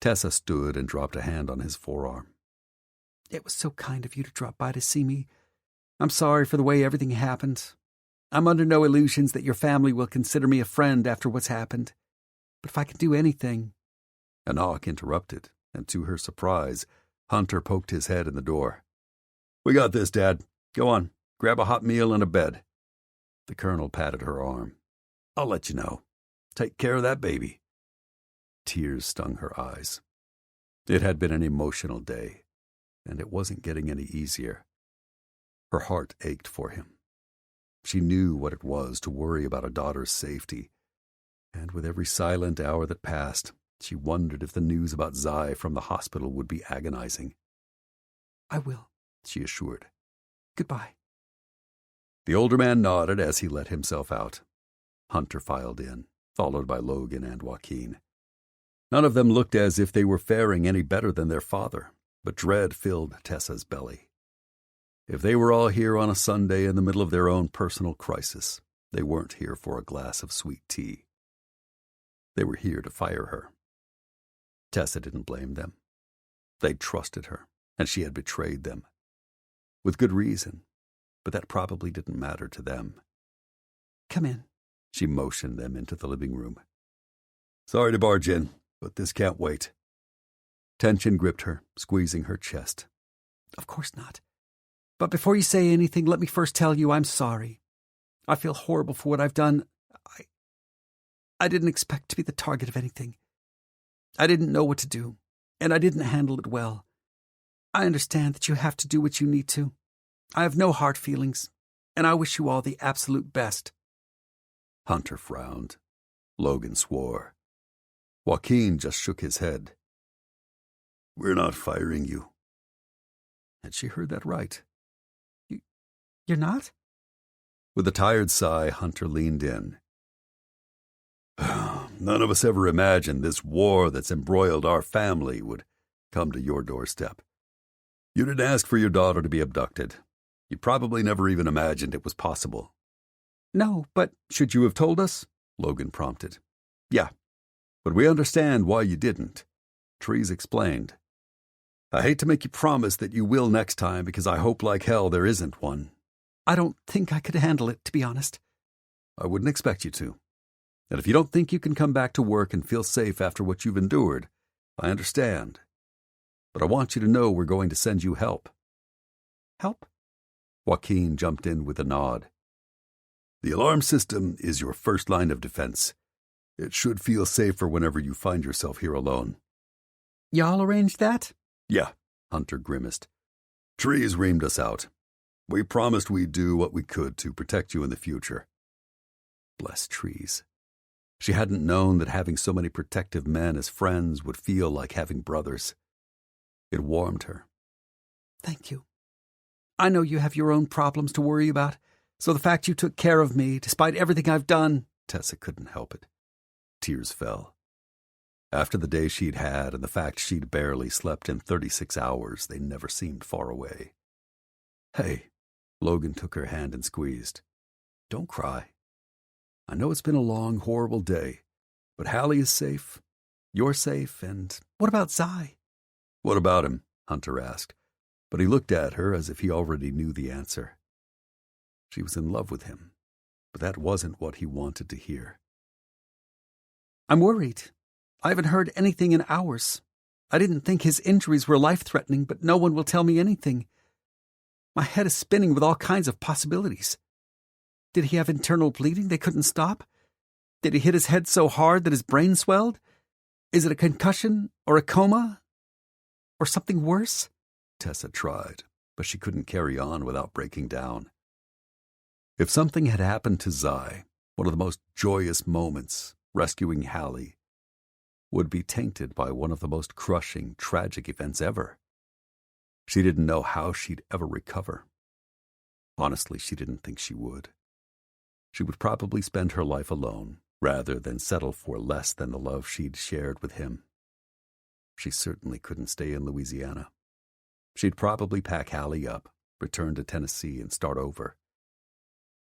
Tessa stood and dropped a hand on his forearm. It was so kind of you to drop by to see me. I'm sorry for the way everything happened. I'm under no illusions that your family will consider me a friend after what's happened. But if I can do anything... A knock interrupted, and to her surprise, Hunter poked his head in the door. We got this, Dad. Go on, grab a hot meal and a bed. The colonel patted her arm. I'll let you know. Take care of that baby. Tears stung her eyes. It had been an emotional day, and it wasn't getting any easier. Her heart ached for him. She knew what it was to worry about a daughter's safety, and with every silent hour that passed, she wondered if the news about Zai from the hospital would be agonizing. I will, she assured. Goodbye. The older man nodded as he let himself out. Hunter filed in, followed by Logan and Joaquin. None of them looked as if they were faring any better than their father, but dread filled Tessa's belly. If they were all here on a Sunday in the middle of their own personal crisis, they weren't here for a glass of sweet tea. They were here to fire her. Tessa didn't blame them. They'd trusted her, and she had betrayed them. With good reason, but that probably didn't matter to them. Come in. She motioned them into the living room. Sorry to barge in, but this can't wait. Tension gripped her, squeezing her chest. Of course not. But before you say anything, let me first tell you I'm sorry. I feel horrible for what I've done. I didn't expect to be the target of anything. I didn't know what to do, and I didn't handle it well. I understand that you have to do what you need to. I have no hard feelings, and I wish you all the absolute best. Hunter frowned. Logan swore. Joaquin just shook his head. We're not firing you. Had she heard that right? You're not? With a tired sigh, Hunter leaned in. None of us ever imagined this war that's embroiled our family would come to your doorstep. You didn't ask for your daughter to be abducted. You probably never even imagined it was possible. No, but should you have told us? Logan prompted. Yeah, but we understand why you didn't. Trees explained. I hate to make you promise that you will next time because I hope like hell there isn't one. I don't think I could handle it, to be honest. I wouldn't expect you to. And if you don't think you can come back to work and feel safe after what you've endured, I understand. But I want you to know we're going to send you help. Help? Joaquin jumped in with a nod. The alarm system is your first line of defense. It should feel safer whenever you find yourself here alone. Y'all arranged that? Yeah, Hunter grimaced. Trees reamed us out. We promised we'd do what we could to protect you in the future. Bless Trees. She hadn't known that having so many protective men as friends would feel like having brothers. It warmed her. Thank you. I know you have your own problems to worry about, so the fact you took care of me, despite everything I've done... Tessa couldn't help it. Tears fell. After the day she'd had and the fact she'd barely slept in 36 hours, they never seemed far away. Hey, Logan took her hand and squeezed. Don't cry. I know it's been a long, horrible day, but Hallie is safe. You're safe, and... What about Zai? What about him? Hunter asked, but he looked at her as if he already knew the answer. She was in love with him, but that wasn't what he wanted to hear. I'm worried. I haven't heard anything in hours. I didn't think his injuries were life-threatening, but no one will tell me anything. My head is spinning with all kinds of possibilities. Did he have internal bleeding they couldn't stop? Did he hit his head so hard that his brain swelled? Is it a concussion or a coma? Or something worse? Tessa tried, but she couldn't carry on without breaking down. If something had happened to Zai, one of the most joyous moments, rescuing Hallie, would be tainted by one of the most crushing, tragic events ever. She didn't know how she'd ever recover. Honestly, she didn't think she would. She would probably spend her life alone, rather than settle for less than the love she'd shared with him. She certainly couldn't stay in Louisiana. She'd probably pack Hallie up, return to Tennessee, and start over.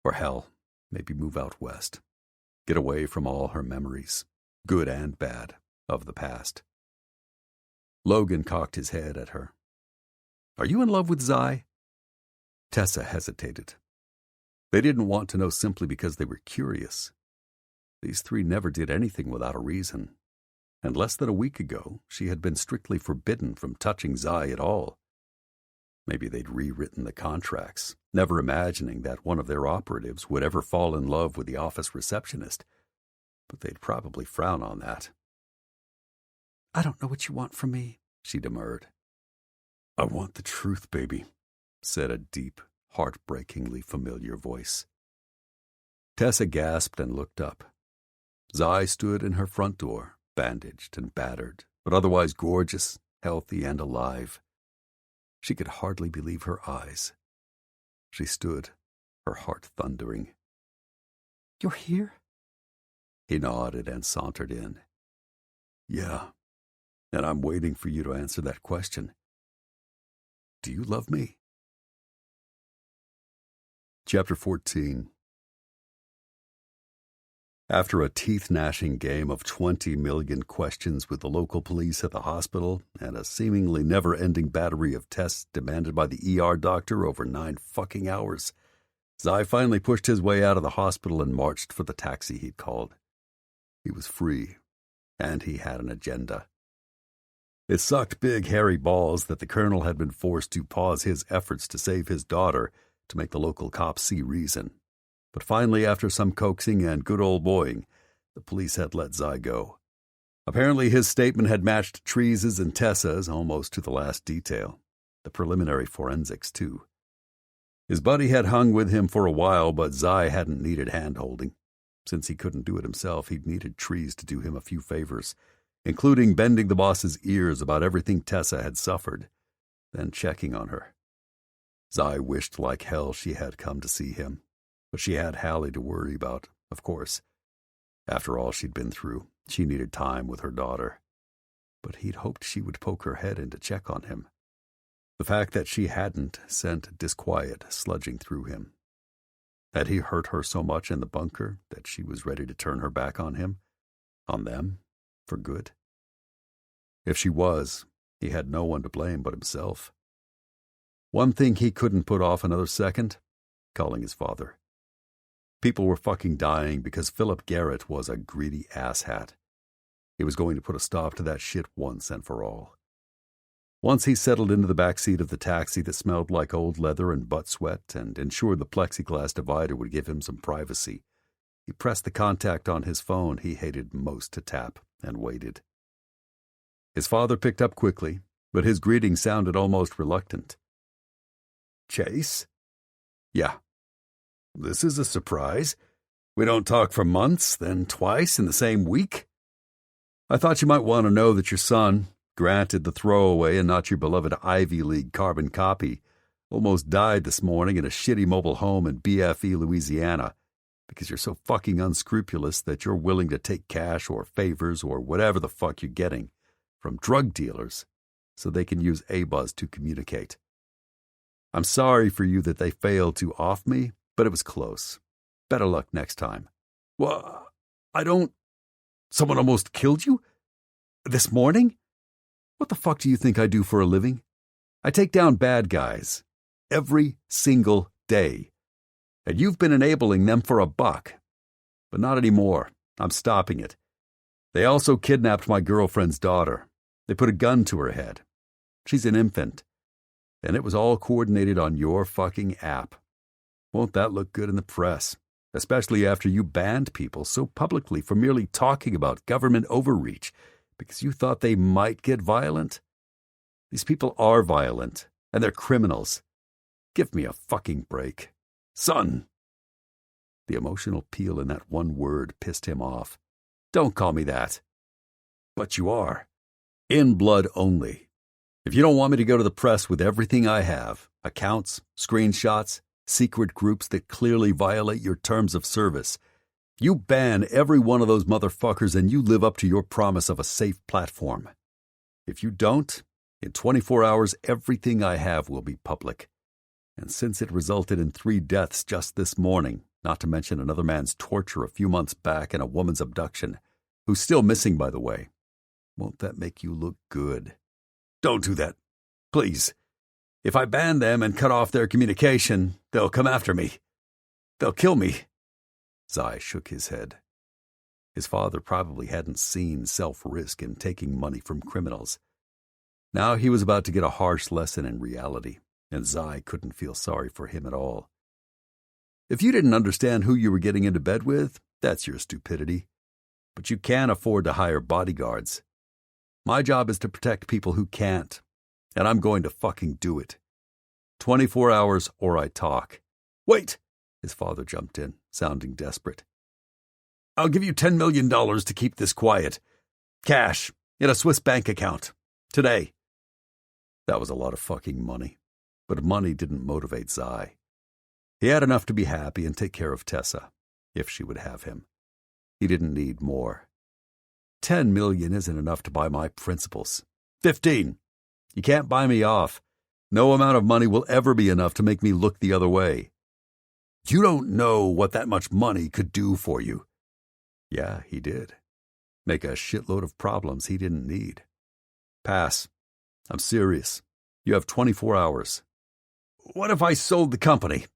Or hell, maybe move out west. Get away from all her memories, good and bad, of the past. Logan cocked his head at her. Are you in love with Zai? Tessa hesitated. They didn't want to know simply because they were curious. These three never did anything without a reason. And less than a week ago, she had been strictly forbidden from touching Zai at all. Maybe they'd rewritten the contracts, never imagining that one of their operatives would ever fall in love with the office receptionist. But they'd probably frown on that. I don't know what you want from me, she demurred. I want the truth, baby, said a deep, heartbreakingly familiar voice. Tessa gasped and looked up. Zai stood in her front door, bandaged and battered, but otherwise gorgeous, healthy, and alive. She could hardly believe her eyes. She stood, her heart thundering. You're here? He nodded and sauntered in. Yeah, and I'm waiting for you to answer that question. Do you love me? Chapter 14. After a teeth-gnashing game of 20 million questions with the local police at the hospital and a seemingly never-ending battery of tests demanded by the ER doctor over 9 fucking hours, Zai finally pushed his way out of the hospital and marched for the taxi he'd called. He was free, and he had an agenda. It sucked big, hairy balls that the colonel had been forced to pause his efforts to save his daughter to make the local cops see reason. But finally, after some coaxing and good old boying, the police had let Zy go. Apparently, his statement had matched Treese's and Tessa's almost to the last detail. The preliminary forensics, too. His buddy had hung with him for a while, but Zy hadn't needed hand-holding. Since he couldn't do it himself, he'd needed Treese to do him a few favors, including bending the boss's ears about everything Tessa had suffered, then checking on her. Zy wished like hell she had come to see him, but she had Hallie to worry about, of course. After all she'd been through, she needed time with her daughter. But he'd hoped she would poke her head in to check on him. The fact that she hadn't sent disquiet sludging through him. Had he hurt her so much in the bunker that she was ready to turn her back on him? On them? For good? If she was, he had no one to blame but himself. One thing he couldn't put off another second: calling his father. People were fucking dying because Philip Garrett was a greedy asshat. He was going to put a stop to that shit once and for all. Once he settled into the back seat of the taxi that smelled like old leather and butt sweat and ensured the plexiglass divider would give him some privacy, he pressed the contact on his phone he hated most to tap and waited. His father picked up quickly, but his greeting sounded almost reluctant. "Chase?" "Yeah." "This is a surprise. We don't talk for months, then twice in the same week. I thought you might want to know that your son, granted the throwaway and not your beloved Ivy League carbon copy, almost died this morning in a shitty mobile home in BFE, Louisiana, because you're so fucking unscrupulous that you're willing to take cash or favors or whatever the fuck you're getting from drug dealers so they can use A-Buzz to communicate. I'm sorry for you that they failed to off me, but it was close. Better luck next time." "Well, I don't... Someone almost killed you? This morning? What the fuck do you think I do for a living? I take down bad guys. Every single day. And you've been enabling them for $1. But not anymore. I'm stopping it. They also kidnapped my girlfriend's daughter. They put a gun to her head. She's an infant. And it was all coordinated on your fucking app. Won't that look good in the press? Especially after you banned people so publicly for merely talking about government overreach because you thought they might get violent? These people are violent, and they're criminals. Give me a fucking break. Son!" The emotional peel in that one word pissed him off. "Don't call me that." "But you are. In blood only. If you don't want me to go to the press with everything I have, accounts, screenshots, secret groups that clearly violate your terms of service, you ban every one of those motherfuckers and you live up to your promise of a safe platform. If you don't, in 24 hours everything I have will be public. And since it resulted in 3 deaths just this morning, not to mention another man's torture a few months back and a woman's abduction, who's still missing, by the way, won't that make you look good? Don't do that. Please. If I ban them and cut off their communication, they'll come after me. They'll kill me." Zy shook his head. His father probably hadn't seen self-risk in taking money from criminals. Now he was about to get a harsh lesson in reality, and Zy couldn't feel sorry for him at all. If you didn't understand who you were getting into bed with, that's your stupidity. But you can't afford to hire bodyguards. My job is to protect people who can't, and I'm going to fucking do it. 24 hours or I talk. Wait! His father jumped in, sounding desperate. "I'll give you $10 million to keep this quiet. Cash, in a Swiss bank account. Today." That was a lot of fucking money, but money didn't motivate Zy. He had enough to be happy and take care of Tessa, if she would have him. He didn't need more. 10 million isn't enough to buy my principles. 15. You can't buy me off. No amount of money will ever be enough to make me look the other way. You don't know what that much money could do for you. Yeah, he did. Make a shitload of problems he didn't need. Pass. I'm serious. You have 24 hours. What if I sold the company?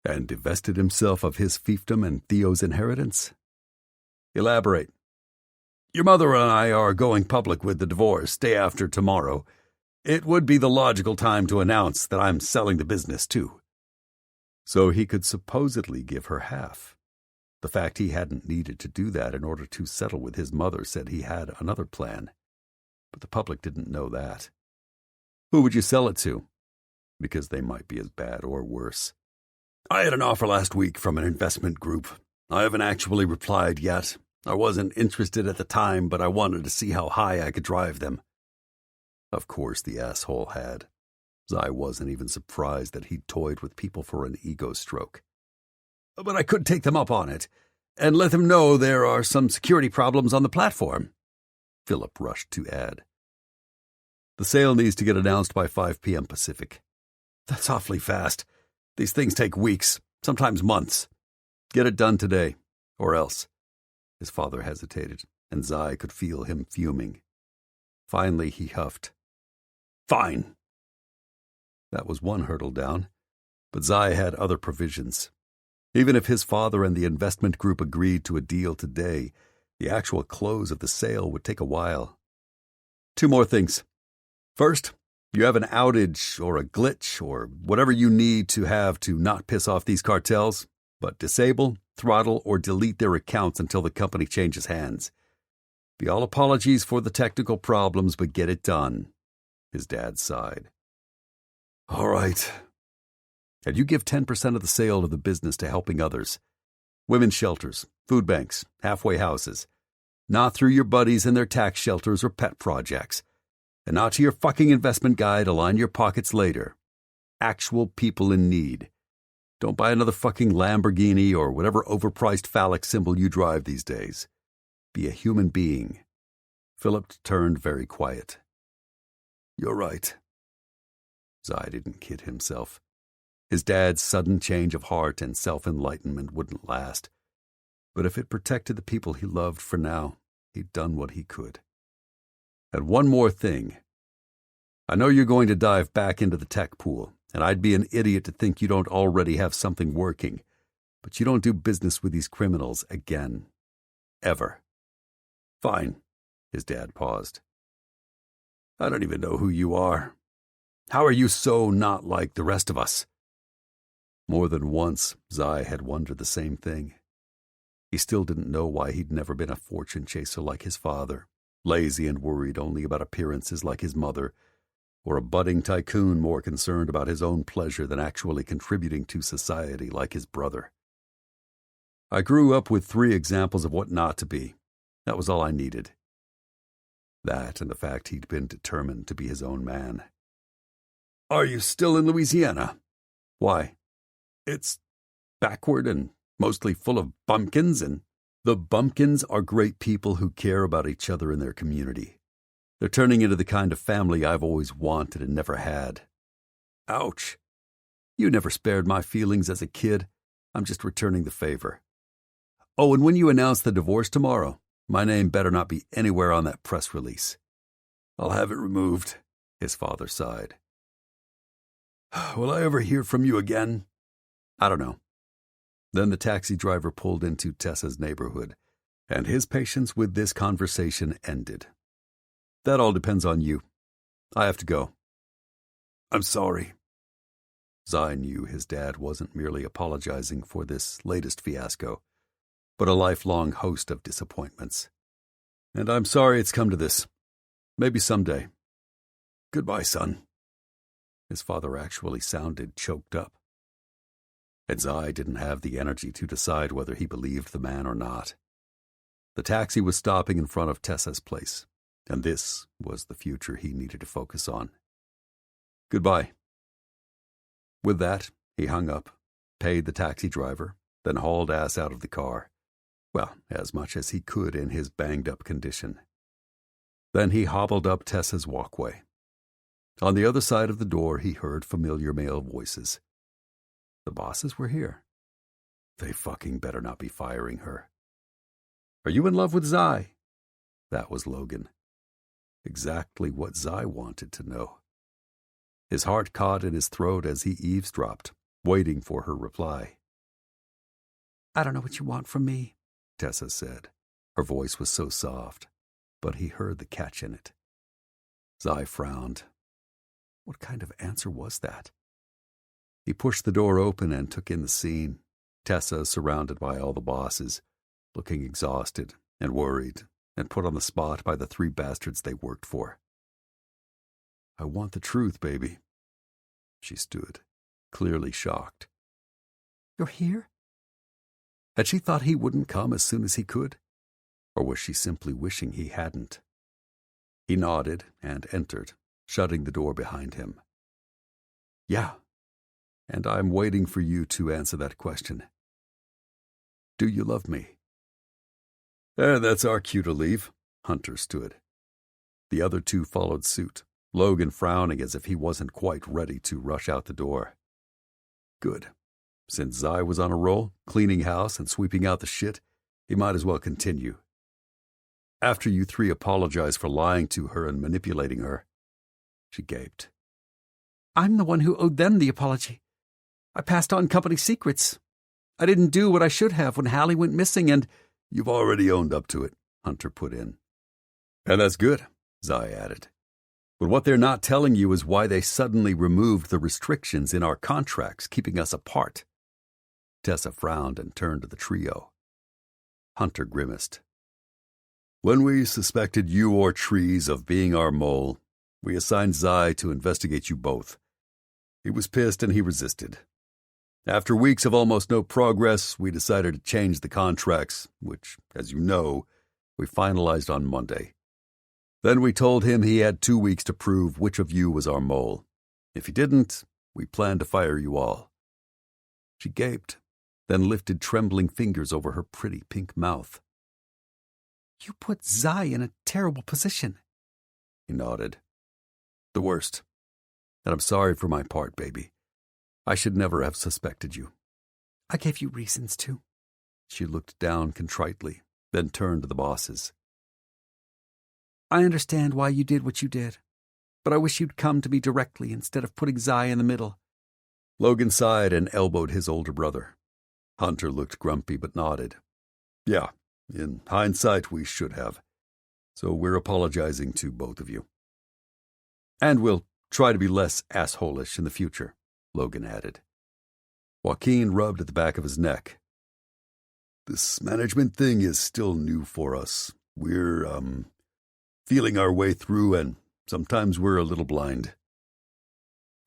And divested himself of his fiefdom and Theo's inheritance? Elaborate. Your mother and I are going public with the divorce day after tomorrow. It would be the logical time to announce that I'm selling the business, too." So he could supposedly give her half. The fact he hadn't needed to do that in order to settle with his mother said he had another plan. But the public didn't know that. Who would you sell it to? Because they might be as bad or worse. "I had an offer last week from an investment group. I haven't actually replied yet. I wasn't interested at the time, but I wanted to see how high I could drive them." Of course the asshole had. Zai wasn't even surprised that he'd toyed with people for an ego stroke. "But I could take them up on it, and let them know there are some security problems on the platform," Philip rushed to add. "The sale needs to get announced by 5 p.m. Pacific. That's awfully fast. These things take weeks, sometimes months. Get it done today, or else." His father hesitated, and Zai could feel him fuming. Finally he huffed, "Fine." That was one hurdle down, but Zai had other provisions. Even if his father and the investment group agreed to a deal today, the actual close of the sale would take a while. 2 more things. First, you have an outage or a glitch or whatever you need to have to not piss off these cartels, but disable, throttle, or delete their accounts until the company changes hands. Be all apologies for the technical problems, but get it done. His dad sighed. "All right." "And you give 10% of the sale of the business to helping others. Women's shelters, food banks, halfway houses. Not through your buddies and their tax shelters or pet projects. And not to your fucking investment guy to line your pockets later. Actual people in need. Don't buy another fucking Lamborghini or whatever overpriced phallic symbol you drive these days. Be a human being." Philip turned very quiet. "You're right." Zai didn't kid himself. His dad's sudden change of heart and self-enlightenment wouldn't last. But if it protected the people he loved for now, he'd done what he could. "And one more thing. I know you're going to dive back into the tech pool, and I'd be an idiot to think you don't already have something working, but you don't do business with these criminals again. Ever." "Fine." His dad paused. "I don't even know who you are. How are you so not like the rest of us?" More than once, Zai had wondered the same thing. He still didn't know why he'd never been a fortune chaser like his father, lazy and worried only about appearances like his mother, or a budding tycoon more concerned about his own pleasure than actually contributing to society like his brother. "I grew up with 3 examples of what not to be. That was all I needed." That and the fact he'd been determined to be his own man. "Are you still in Louisiana?" "Why?" "It's backward and mostly full of bumpkins, and..." "The bumpkins are great people who care about each other in their community. They're turning into the kind of family I've always wanted and never had." "Ouch. You never spared my feelings as a kid. I'm just returning the favor. Oh, and when you announce the divorce tomorrow, my name better not be anywhere on that press release." "I'll have it removed," his father sighed. "Will I ever hear from you again?" "I don't know." Then the taxi driver pulled into Tessa's neighborhood, and his patience with this conversation ended. "That all depends on you. I have to go." "I'm sorry." Zai knew his dad wasn't merely apologizing for this latest fiasco, but a lifelong host of disappointments. "And I'm sorry it's come to this. Maybe someday. Goodbye, son." His father actually sounded choked up. And Zai didn't have the energy to decide whether he believed the man or not. The taxi was stopping in front of Tessa's place, and this was the future he needed to focus on. "Goodbye." With that, he hung up, paid the taxi driver, then hauled ass out of the car. Well, as much as he could in his banged-up condition. Then he hobbled up Tessa's walkway. On the other side of the door, he heard familiar male voices. The bosses were here. They fucking better not be firing her. "Are you in love with Zai?" That was Logan. Exactly what Zai wanted to know. His heart caught in his throat as he eavesdropped, waiting for her reply. "I don't know what you want from me," Tessa said. Her voice was so soft, but he heard the catch in it. Zai frowned. What kind of answer was that? He pushed the door open and took in the scene. Tessa surrounded by all the bosses, looking exhausted and worried and put on the spot by the 3 bastards they worked for. I want the truth, baby. She stood, clearly shocked. You're here? Had she thought he wouldn't come as soon as he could? Or was she simply wishing he hadn't? He nodded and entered, shutting the door behind him. Yeah, and I'm waiting for you to answer that question. Do you love me? That's our cue to leave. Hunter stood. The other 2 followed suit, Logan frowning as if he wasn't quite ready to rush out the door. Good. Since Zai was on a roll, cleaning house and sweeping out the shit, he might as well continue. After you 3 apologized for lying to her and manipulating her. She gaped. I'm the one who owed them the apology. I passed on company secrets. I didn't do what I should have when Hallie went missing and... You've already owned up to it, Hunter put in. And that's good, Zai added. But what they're not telling you is why they suddenly removed the restrictions in our contracts keeping us apart. Tessa frowned and turned to the trio. Hunter grimaced. When we suspected you or Trees of being our mole, we assigned Zai to investigate you both. He was pissed and he resisted. After weeks of almost no progress, we decided to change the contracts, which, as you know, we finalized on Monday. Then we told him he had 2 weeks to prove which of you was our mole. If he didn't, we planned to fire you all. She gaped, then lifted trembling fingers over her pretty pink mouth. You put Zai in a terrible position. He nodded. The worst. And I'm sorry for my part, baby. I should never have suspected you. I gave you reasons to. She looked down contritely, then turned to the bosses. I understand why you did what you did, but I wish you'd come to me directly instead of putting Zai in the middle. Logan sighed and elbowed his older brother. Hunter looked grumpy but nodded. Yeah, in hindsight we should have. So we're apologizing to both of you. And we'll try to be less asshole-ish in the future, Logan added. Joaquin rubbed at the back of his neck. This management thing is still new for us. We're, feeling our way through, and sometimes we're a little blind.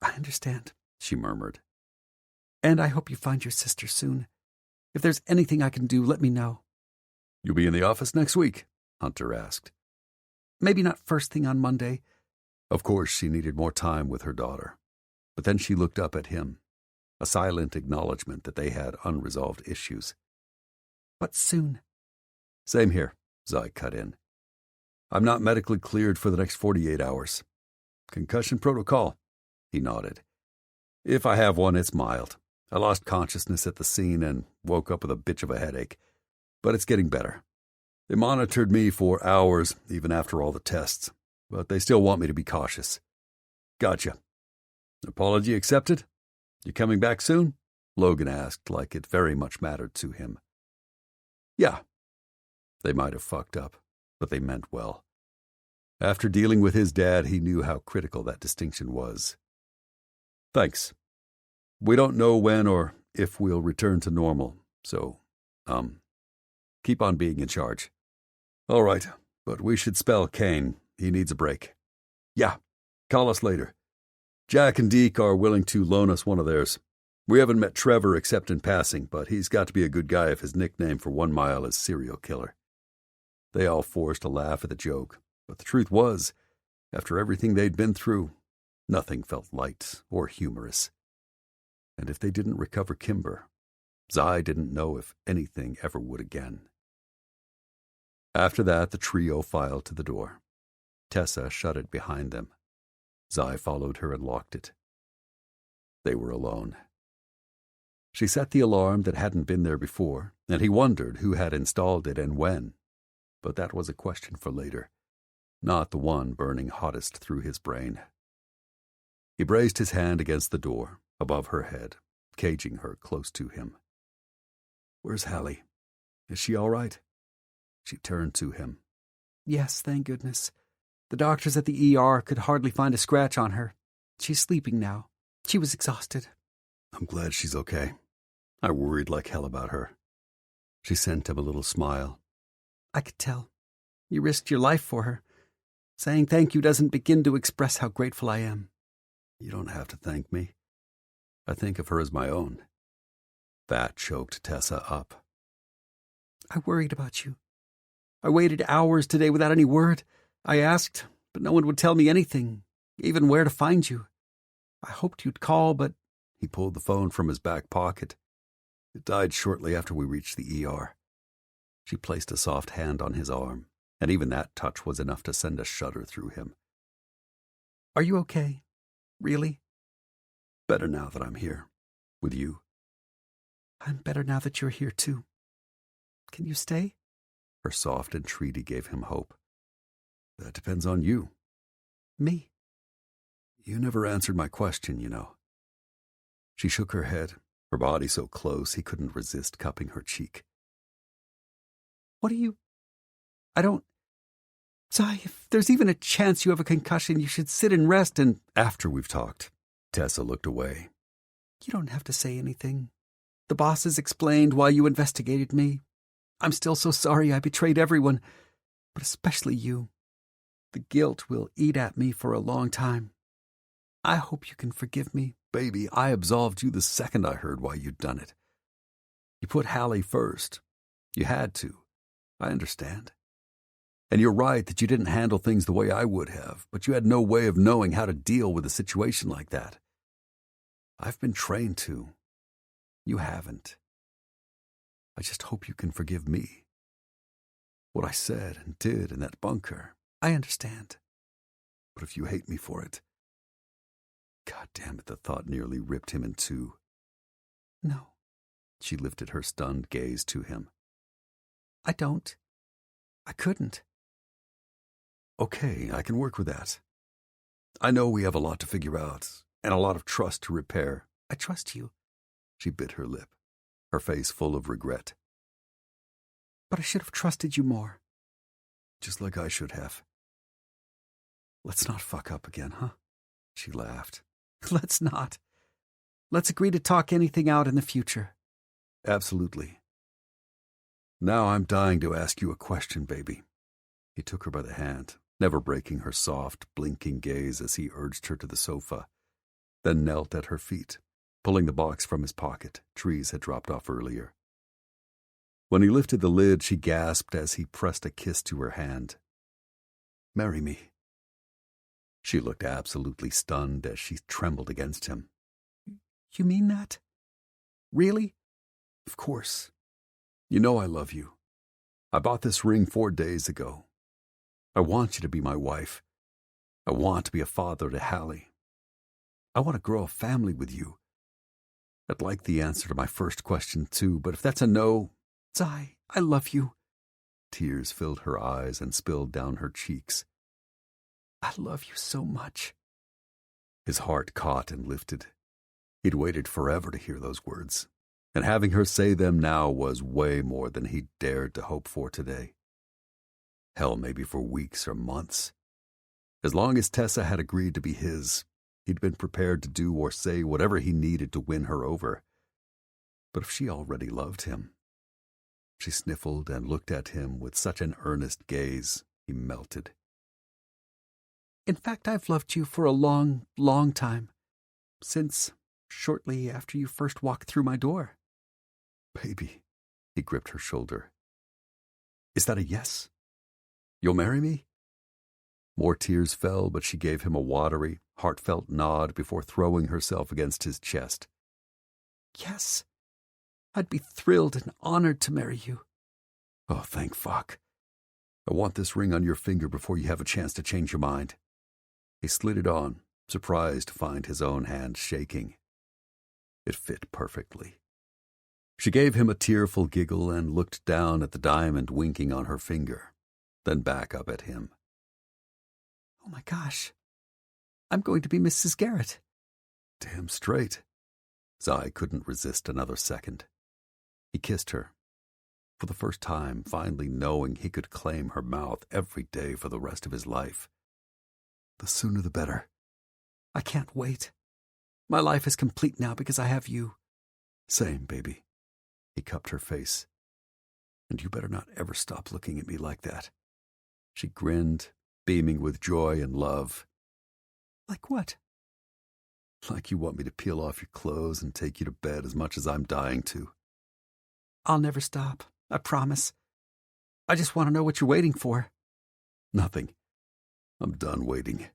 I understand, she murmured. And I hope you find your sister soon. If there's anything I can do, let me know. You'll be in the office next week? Hunter asked. Maybe not first thing on Monday. Of course, she needed more time with her daughter. But then she looked up at him, a silent acknowledgement that they had unresolved issues. But soon? Same here, Zai cut in. I'm not medically cleared for the next 48 hours. Concussion protocol, he nodded. If I have one, it's mild. I lost consciousness at the scene and woke up with a bitch of a headache. But it's getting better. They monitored me for hours, even after all the tests. But they still want me to be cautious. Gotcha. Apology accepted? You coming back soon? Logan asked, like it very much mattered to him. Yeah. They might have fucked up, but they meant well. After dealing with his dad, he knew how critical that distinction was. Thanks. We don't know when or if we'll return to normal, so, keep on being in charge. All right, but we should spell Kane. He needs a break. Yeah, call us later. Jack and Deke are willing to loan us one of theirs. We haven't met Trevor except in passing, but he's got to be a good guy if his nickname for 1 mile is serial killer. They all forced a laugh at the joke, but the truth was, after everything they'd been through, nothing felt light or humorous. And if they didn't recover Kimber, Zai didn't know if anything ever would again. After that, the trio filed to the door. Tessa shut it behind them. Zai followed her and locked it. They were alone. She set the alarm that hadn't been there before, and he wondered who had installed it and when. But that was a question for later, not the one burning hottest through his brain. He braced his hand against the door, above her head, caging her close to him. Where's Hallie? Is she all right? She turned to him. Yes, thank goodness. The doctors at the ER could hardly find a scratch on her. She's sleeping now. She was exhausted. I'm glad she's okay. I worried like hell about her. She sent him a little smile. I could tell. You risked your life for her. Saying thank you doesn't begin to express how grateful I am. You don't have to thank me. I think of her as my own. That choked Tessa up. I worried about you. I waited hours today without any word. I asked, but no one would tell me anything, even where to find you. I hoped you'd call, but... He pulled the phone from his back pocket. It died shortly after we reached the ER. She placed a soft hand on his arm, and even that touch was enough to send a shudder through him. Are you okay? Really? Better now that I'm here, with you. I'm better now that you're here, too. Can you stay? Her soft entreaty gave him hope. That depends on you. Me? You never answered my question, you know. She shook her head, her body so close he couldn't resist cupping her cheek. What do you... I don't... Zai, if there's even a chance you have a concussion, you should sit and rest and... After we've talked. Tessa looked away. You don't have to say anything. The bosses explained why you investigated me. I'm still so sorry I betrayed everyone, but especially you. The guilt will eat at me for a long time. I hope you can forgive me. Baby, I absolved you the second I heard why you'd done it. You put Hallie first. You had to. I understand. And you're right that you didn't handle things the way I would have, but you had no way of knowing how to deal with a situation like that. I've been trained to. You haven't. I just hope you can forgive me. What I said and did in that bunker. I understand. But if you hate me for it... God damn it, the thought nearly ripped him in two. No. She lifted her stunned gaze to him. I don't. I couldn't. Okay, I can work with that. I know we have a lot to figure out, and a lot of trust to repair. I trust you. She bit her lip, her face full of regret. But I should have trusted you more. Just like I should have. Let's not fuck up again, huh? She laughed. Let's not. Let's agree to talk anything out in the future. Absolutely. Now I'm dying to ask you a question, baby. He took her by the hand, never breaking her soft, blinking gaze as he urged her to the sofa, then knelt at her feet, pulling the box from his pocket Trees had dropped off earlier. When he lifted the lid, she gasped as he pressed a kiss to her hand. Marry me. She looked absolutely stunned as she trembled against him. You mean that? Really? Of course. You know I love you. I bought this ring 4 days ago. I want you to be my wife. I want to be a father to Hallie. I want to grow a family with you. I'd like the answer to my first question, too, but if that's a no... Zai, I love you. Tears filled her eyes and spilled down her cheeks. I love you so much. His heart caught and lifted. He'd waited forever to hear those words, and having her say them now was way more than he'd dared to hope for today. Hell, maybe for weeks or months. As long as Tessa had agreed to be his, he'd been prepared to do or say whatever he needed to win her over. But if she already loved him... She sniffled and looked at him with such an earnest gaze, he melted. In fact, I've loved you for a long, long time. Since shortly after you first walked through my door. Baby, he gripped her shoulder. Is that a yes? You'll marry me? More tears fell, but she gave him a watery, heartfelt nod before throwing herself against his chest. Yes. I'd be thrilled and honored to marry you. Oh, thank fuck. I want this ring on your finger before you have a chance to change your mind. He slid it on, surprised to find his own hand shaking. It fit perfectly. She gave him a tearful giggle and looked down at the diamond winking on her finger, then back up at him. Oh my gosh. I'm going to be Mrs. Garrett. Damn straight. Zai couldn't resist another second. He kissed her. for the first time finally knowing he could claim her mouth every day for the rest of his life. The sooner the better. I can't wait. My life is complete now because I have you. Same, baby. He cupped her face. And you better not ever stop looking at me like that. She grinned, beaming with joy and love. Like what? Like you want me to peel off your clothes and take you to bed as much as I'm dying to. I'll never stop, I promise. I just want to know what you're waiting for. Nothing. I'm done waiting.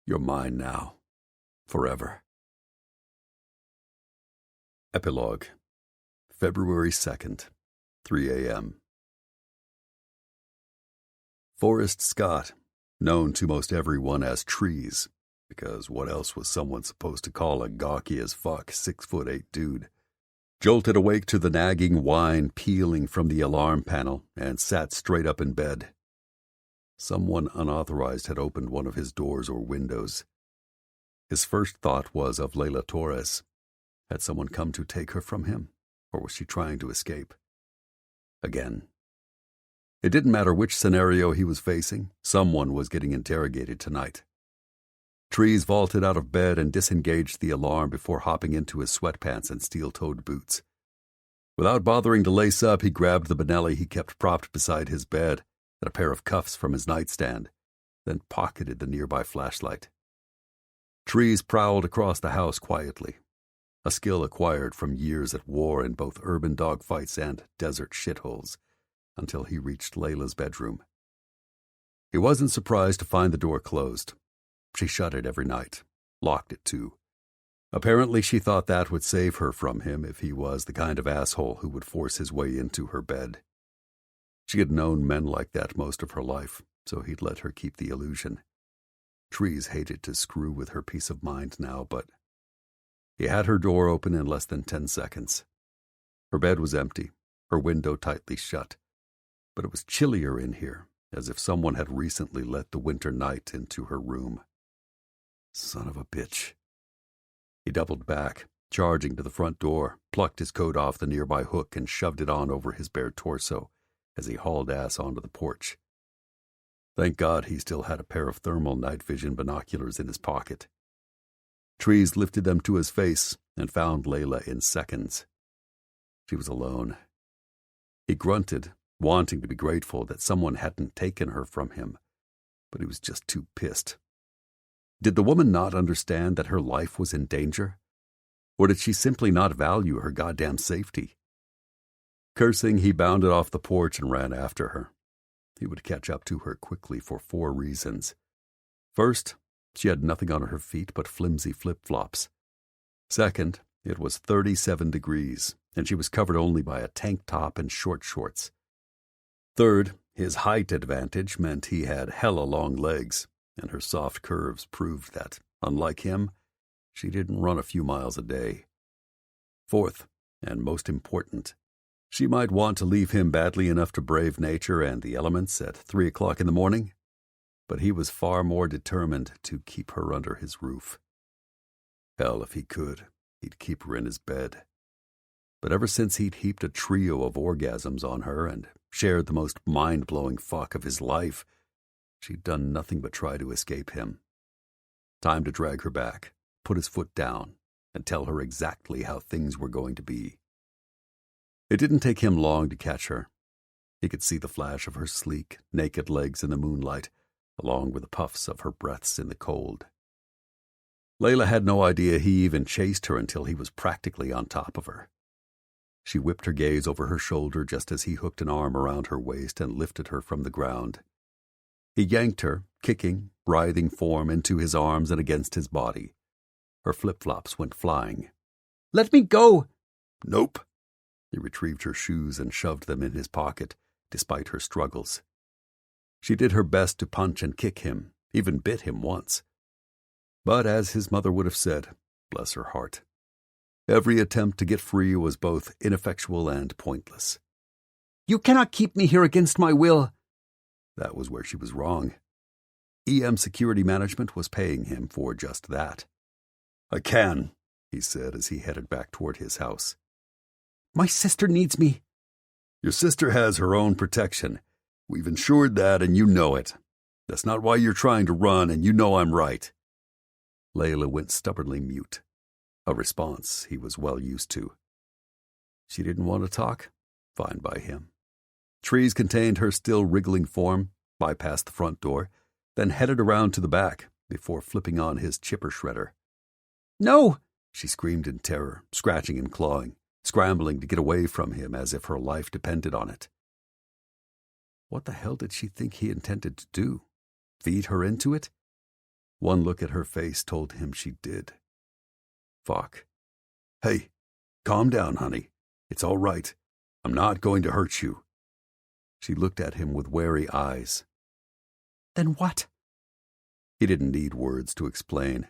You're mine now. Forever. Epilogue. February 2nd, 3 a.m. Forrest Scott, known to most everyone as Trees, because what else was someone supposed to call a gawky-as-fuck 6'8" dude, jolted awake to the nagging whine pealing from the alarm panel and sat straight up in bed. Someone unauthorized had opened one of his doors or windows. His first thought was of Layla Torres. Had someone come to take her from him, or was she trying to escape? Again. It didn't matter which scenario he was facing, someone was getting interrogated tonight. Trees vaulted out of bed and disengaged the alarm before hopping into his sweatpants and steel-toed boots. Without bothering to lace up, he grabbed the Benelli he kept propped beside his bed and a pair of cuffs from his nightstand, then pocketed the nearby flashlight. Trees prowled across the house quietly, a skill acquired from years at war in both urban dogfights and desert shitholes, until he reached Layla's bedroom. He wasn't surprised to find the door closed. She shut it every night, locked it too. Apparently she thought that would save her from him if he was the kind of asshole who would force his way into her bed. She had known men like that most of her life, so he'd let her keep the illusion. Trees hated to screw with her peace of mind now, but he had her door open in less than 10 seconds. Her bed was empty, her window tightly shut, but it was chillier in here, as if someone had recently let the winter night into her room. Son of a bitch. He doubled back, charging to the front door, plucked his coat off the nearby hook and shoved it on over his bare torso as he hauled ass onto the porch. Thank God he still had a pair of thermal night vision binoculars in his pocket. Trees lifted them to his face and found Layla in seconds. She was alone. He grunted, wanting to be grateful that someone hadn't taken her from him, but he was just too pissed. Did the woman not understand that her life was in danger? Or did she simply not value her goddamn safety? Cursing, he bounded off the porch and ran after her. He would catch up to her quickly for 4 reasons. First, she had nothing on her feet but flimsy flip-flops. Second, it was 37 degrees, and she was covered only by a tank top and short shorts. Third, his height advantage meant he had hella long legs, and her soft curves proved that, unlike him, she didn't run a few miles a day. Fourth, and most important, she might want to leave him badly enough to brave nature and the elements at 3 o'clock in the morning, but he was far more determined to keep her under his roof. Hell, if he could, he'd keep her in his bed. But ever since he'd heaped a trio of orgasms on her and shared the most mind-blowing fuck of his life, she'd done nothing but try to escape him. Time to drag her back, put his foot down, and tell her exactly how things were going to be. It didn't take him long to catch her. He could see the flash of her sleek, naked legs in the moonlight, along with the puffs of her breaths in the cold. Layla had no idea he even chased her until he was practically on top of her. She whipped her gaze over her shoulder just as he hooked an arm around her waist and lifted her from the ground. He yanked her, kicking, writhing form into his arms and against his body. Her flip-flops went flying. "Let me go!" "Nope." He retrieved her shoes and shoved them in his pocket, despite her struggles. She did her best to punch and kick him, even bit him once. But as his mother would have said, bless her heart, every attempt to get free was both ineffectual and pointless. "You cannot keep me here against my will." That was where she was wrong. EM Security Management was paying him for just that. "I can," he said as he headed back toward his house. "My sister needs me." Your sister has her own protection. We've ensured that, and you know it. That's not why you're trying to run, and you know I'm right." Layla went stubbornly mute, a response he was well used to. She didn't want to talk? Fine by him. Trees contained her still wriggling form, bypassed the front door, then headed around to the back before flipping on his chipper shredder. "No!" she screamed in terror, scratching and clawing, scrambling to get away from him as if her life depended on it. What the hell did she think he intended to do? Feed her into it? One look at her face told him she did. Fuck. "Hey, calm down, honey. It's all right. I'm not going to hurt you." She looked at him with wary eyes. "Then what?" He didn't need words to explain.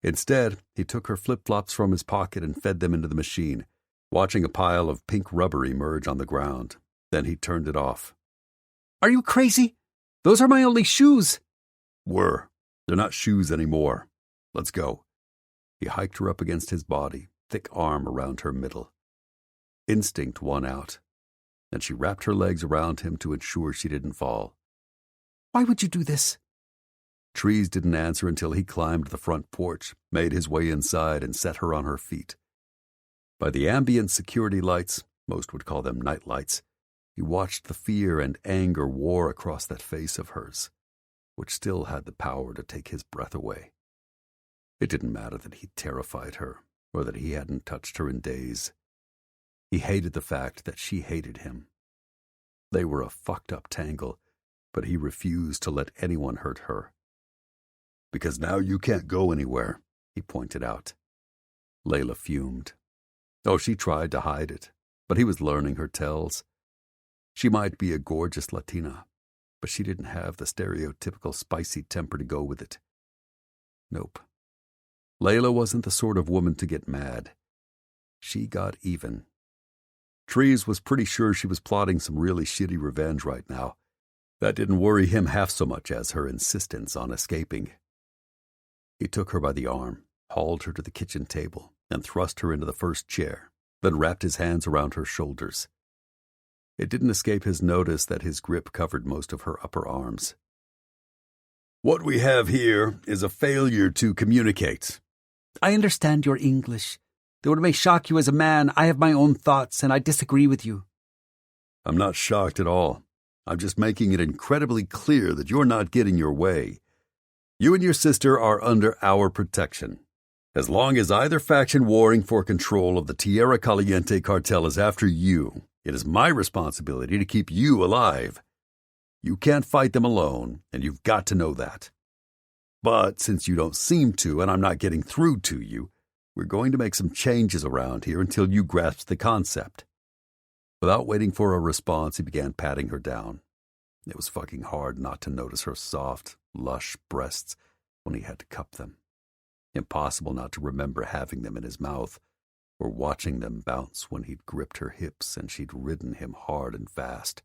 Instead, he took her flip-flops from his pocket and fed them into the machine, watching a pile of pink rubber emerge on the ground. Then he turned it off. "Are you crazy? Those are my only shoes." "Were. They're not shoes anymore. Let's go." He hiked her up against his body, thick arm around her middle. Instinct won out, and she wrapped her legs around him to ensure she didn't fall. "Why would you do this?" Trees didn't answer until he climbed the front porch, made his way inside, and set her on her feet. By the ambient security lights, most would call them night lights, he watched the fear and anger war across that face of hers, which still had the power to take his breath away. It didn't matter that he terrified her, or that he hadn't touched her in days. He hated the fact that she hated him. They were a fucked-up tangle, but he refused to let anyone hurt her. "Because now you can't go anywhere," he pointed out. Layla fumed. Oh, she tried to hide it, but he was learning her tells. She might be a gorgeous Latina, but she didn't have the stereotypical spicy temper to go with it. Nope. Layla wasn't the sort of woman to get mad. She got even. Trees was pretty sure she was plotting some really shitty revenge right now. That didn't worry him half so much as her insistence on escaping. He took her by the arm, hauled her to the kitchen table, and thrust her into the first chair, then wrapped his hands around her shoulders. It didn't escape his notice that his grip covered most of her upper arms. "What we have here is a failure to communicate." "I understand your English. Though it may shock you as a man, I have my own thoughts, and I disagree with you." "I'm not shocked at all. I'm just making it incredibly clear that you're not getting your way. You and your sister are under our protection. As long as either faction warring for control of the Tierra Caliente cartel is after you, it is my responsibility to keep you alive. You can't fight them alone, and you've got to know that. But since you don't seem to, and I'm not getting through to you, we're going to make some changes around here until you grasp the concept." Without waiting for a response, he began patting her down. It was fucking hard not to notice her soft, lush breasts when he had to cup them. Impossible not to remember having them in his mouth, or watching them bounce when he'd gripped her hips and she'd ridden him hard and fast.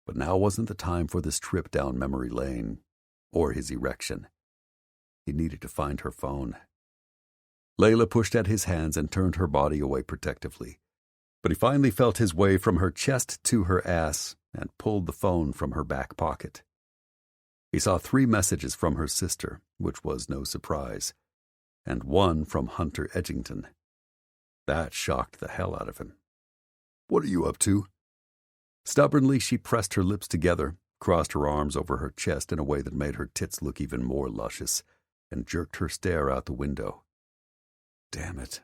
But now wasn't the time for this trip down memory lane, or his erection. He needed to find her phone. Layla pushed at his hands and turned her body away protectively, but he finally felt his way from her chest to her ass and pulled the phone from her back pocket. He saw 3 messages from her sister, which was no surprise, and 1 from Hunter Edgington. That shocked the hell out of him. "What are you up to?" Stubbornly, she pressed her lips together, crossed her arms over her chest in a way that made her tits look even more luscious, and jerked her stare out the window. Damn it.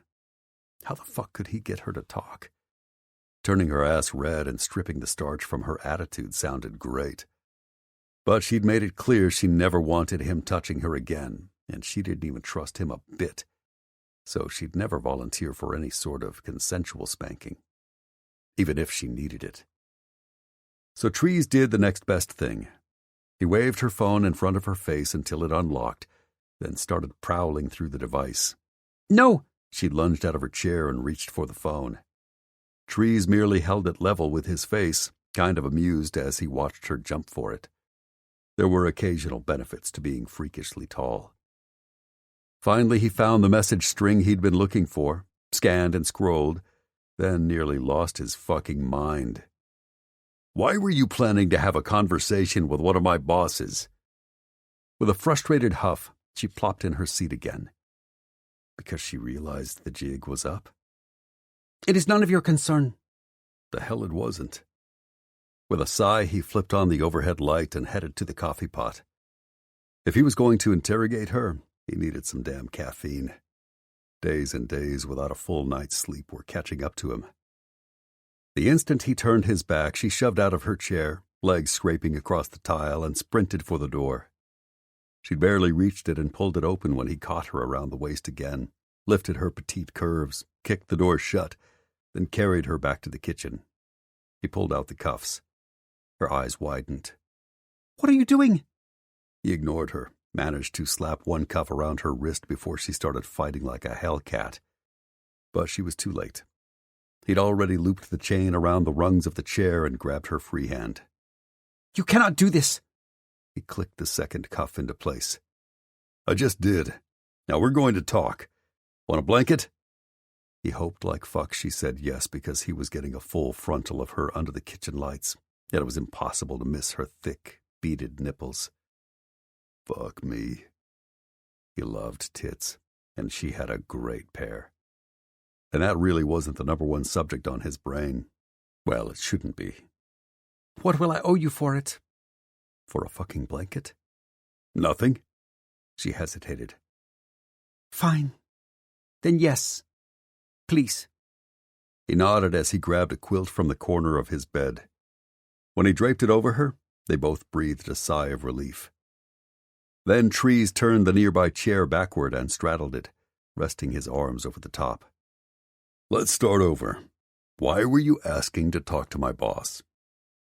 How the fuck could he get her to talk? Turning her ass red and stripping the starch from her attitude sounded great. But she'd made it clear she never wanted him touching her again, and she didn't even trust him a bit, so she'd never volunteer for any sort of consensual spanking, even if she needed it. So Trees did the next best thing. He waved her phone in front of her face until it unlocked, then started prowling through the device. "No!" She lunged out of her chair and reached for the phone. Trees merely held it level with his face, kind of amused as he watched her jump for it. There were occasional benefits to being freakishly tall. Finally, he found the message string he'd been looking for, scanned and scrolled, then nearly lost his fucking mind. Why were you planning to have a conversation with one of my bosses? With a frustrated huff, she plopped in her seat again. Because she realized the jig was up? It is none of your concern. The hell it wasn't. With a sigh, he flipped on the overhead light and headed to the coffee pot. If he was going to interrogate her, he needed some damn caffeine. Days and days without a full night's sleep were catching up to him. The instant he turned his back, she shoved out of her chair, legs scraping across the tile, and sprinted for the door. She'd barely reached it and pulled it open when he caught her around the waist again, lifted her petite curves, kicked the door shut, then carried her back to the kitchen. He pulled out the cuffs. Her eyes widened. What are you doing? He ignored her, managed to slap one cuff around her wrist before she started fighting like a hellcat. But she was too late. He'd already looped the chain around the rungs of the chair and grabbed her free hand. You cannot do this. He clicked the second cuff into place. I just did. Now we're going to talk. Want a blanket? He hoped like fuck she said yes because he was getting a full frontal of her under the kitchen lights, yet it was impossible to miss her thick, beaded nipples. Fuck me. He loved tits, and she had a great pair. And that really wasn't the number one subject on his brain. Well, it shouldn't be. What will I owe you for it? For a fucking blanket? Nothing. She hesitated. Fine. Then yes. Please. He nodded as he grabbed a quilt from the corner of his bed. When he draped it over her, they both breathed a sigh of relief. Then Trees turned the nearby chair backward and straddled it, resting his arms over the top. Let's start over. Why were you asking to talk to my boss?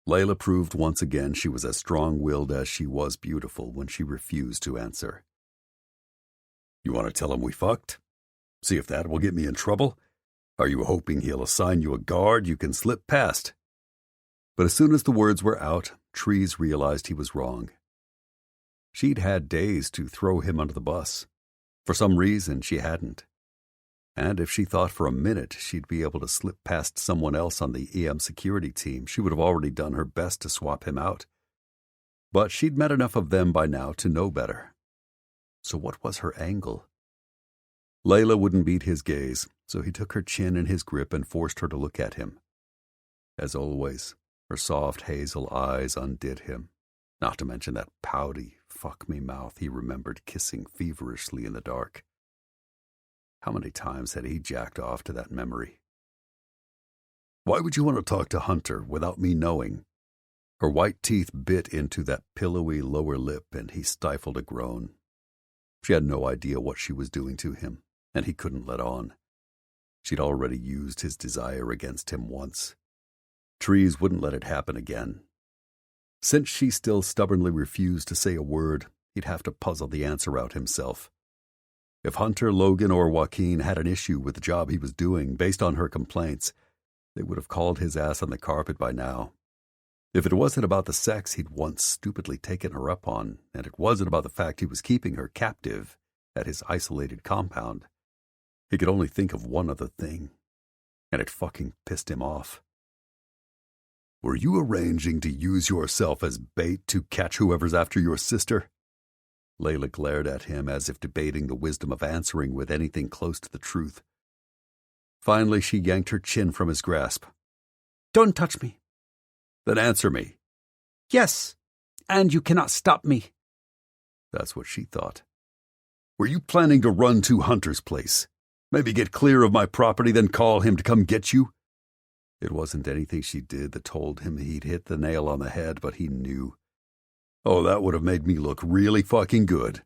Layla proved once again she was as strong-willed as she was beautiful when she refused to answer. You want to tell him we fucked? See if that will get me in trouble? Are you hoping he'll assign you a guard you can slip past? But as soon as the words were out, Trees realized he was wrong. She'd had days to throw him under the bus. For some reason, she hadn't. And if she thought for a minute she'd be able to slip past someone else on the EM security team, she would have already done her best to swap him out. But she'd met enough of them by now to know better. So what was her angle? Layla wouldn't beat his gaze, so he took her chin in his grip and forced her to look at him. As always, her soft hazel eyes undid him, not to mention that pouty, fuck-me mouth he remembered kissing feverishly in the dark. How many times had he jacked off to that memory? Why would you want to talk to Hunter without me knowing? Her white teeth bit into that pillowy lower lip, and he stifled a groan. She had no idea what she was doing to him, and he couldn't let on. She'd already used his desire against him once. Trees wouldn't let it happen again. Since she still stubbornly refused to say a word, he'd have to puzzle the answer out himself. If Hunter, Logan, or Joaquin had an issue with the job he was doing based on her complaints, they would have called his ass on the carpet by now. If it wasn't about the sex he'd once stupidly taken her up on, and it wasn't about the fact he was keeping her captive at his isolated compound, he could only think of one other thing, and it fucking pissed him off. Were you arranging to use yourself as bait to catch whoever's after your sister? Layla glared at him as if debating the wisdom of answering with anything close to the truth. Finally, she yanked her chin from his grasp. Don't touch me. Then answer me. Yes, and you cannot stop me. That's what she thought. Were you planning to run to Hunter's place? Maybe get clear of my property, then call him to come get you? It wasn't anything she did that told him he'd hit the nail on the head, but he knew. Oh, that would have made me look really fucking good.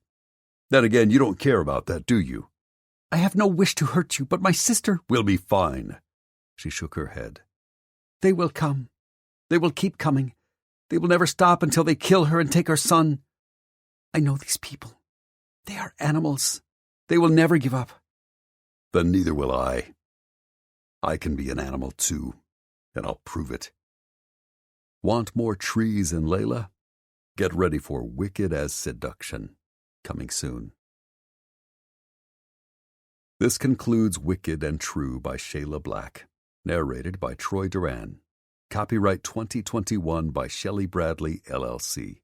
Then again, you don't care about that, do you? I have no wish to hurt you, but my sister will be fine. She shook her head. They will come. They will keep coming. They will never stop until they kill her and take her son. I know these people. They are animals. They will never give up. Then neither will I. I can be an animal too, and I'll prove it. Want more trees in Layla? Get ready for Wicked as Seduction, coming soon. This concludes Wicked and True by Shayla Black. Narrated by Troy Duran. Copyright 2021 by Shelley Bradley, LLC.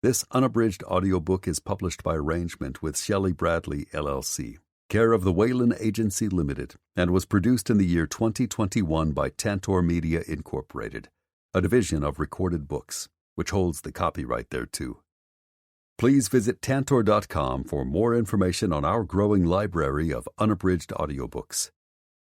This unabridged audiobook is published by arrangement with Shelley Bradley, LLC, care of the Whalen Agency Limited, and was produced in the year 2021 by Tantor Media Incorporated, a division of Recorded Books, which holds the copyright thereto. Please visit Tantor.com for more information on our growing library of unabridged audiobooks.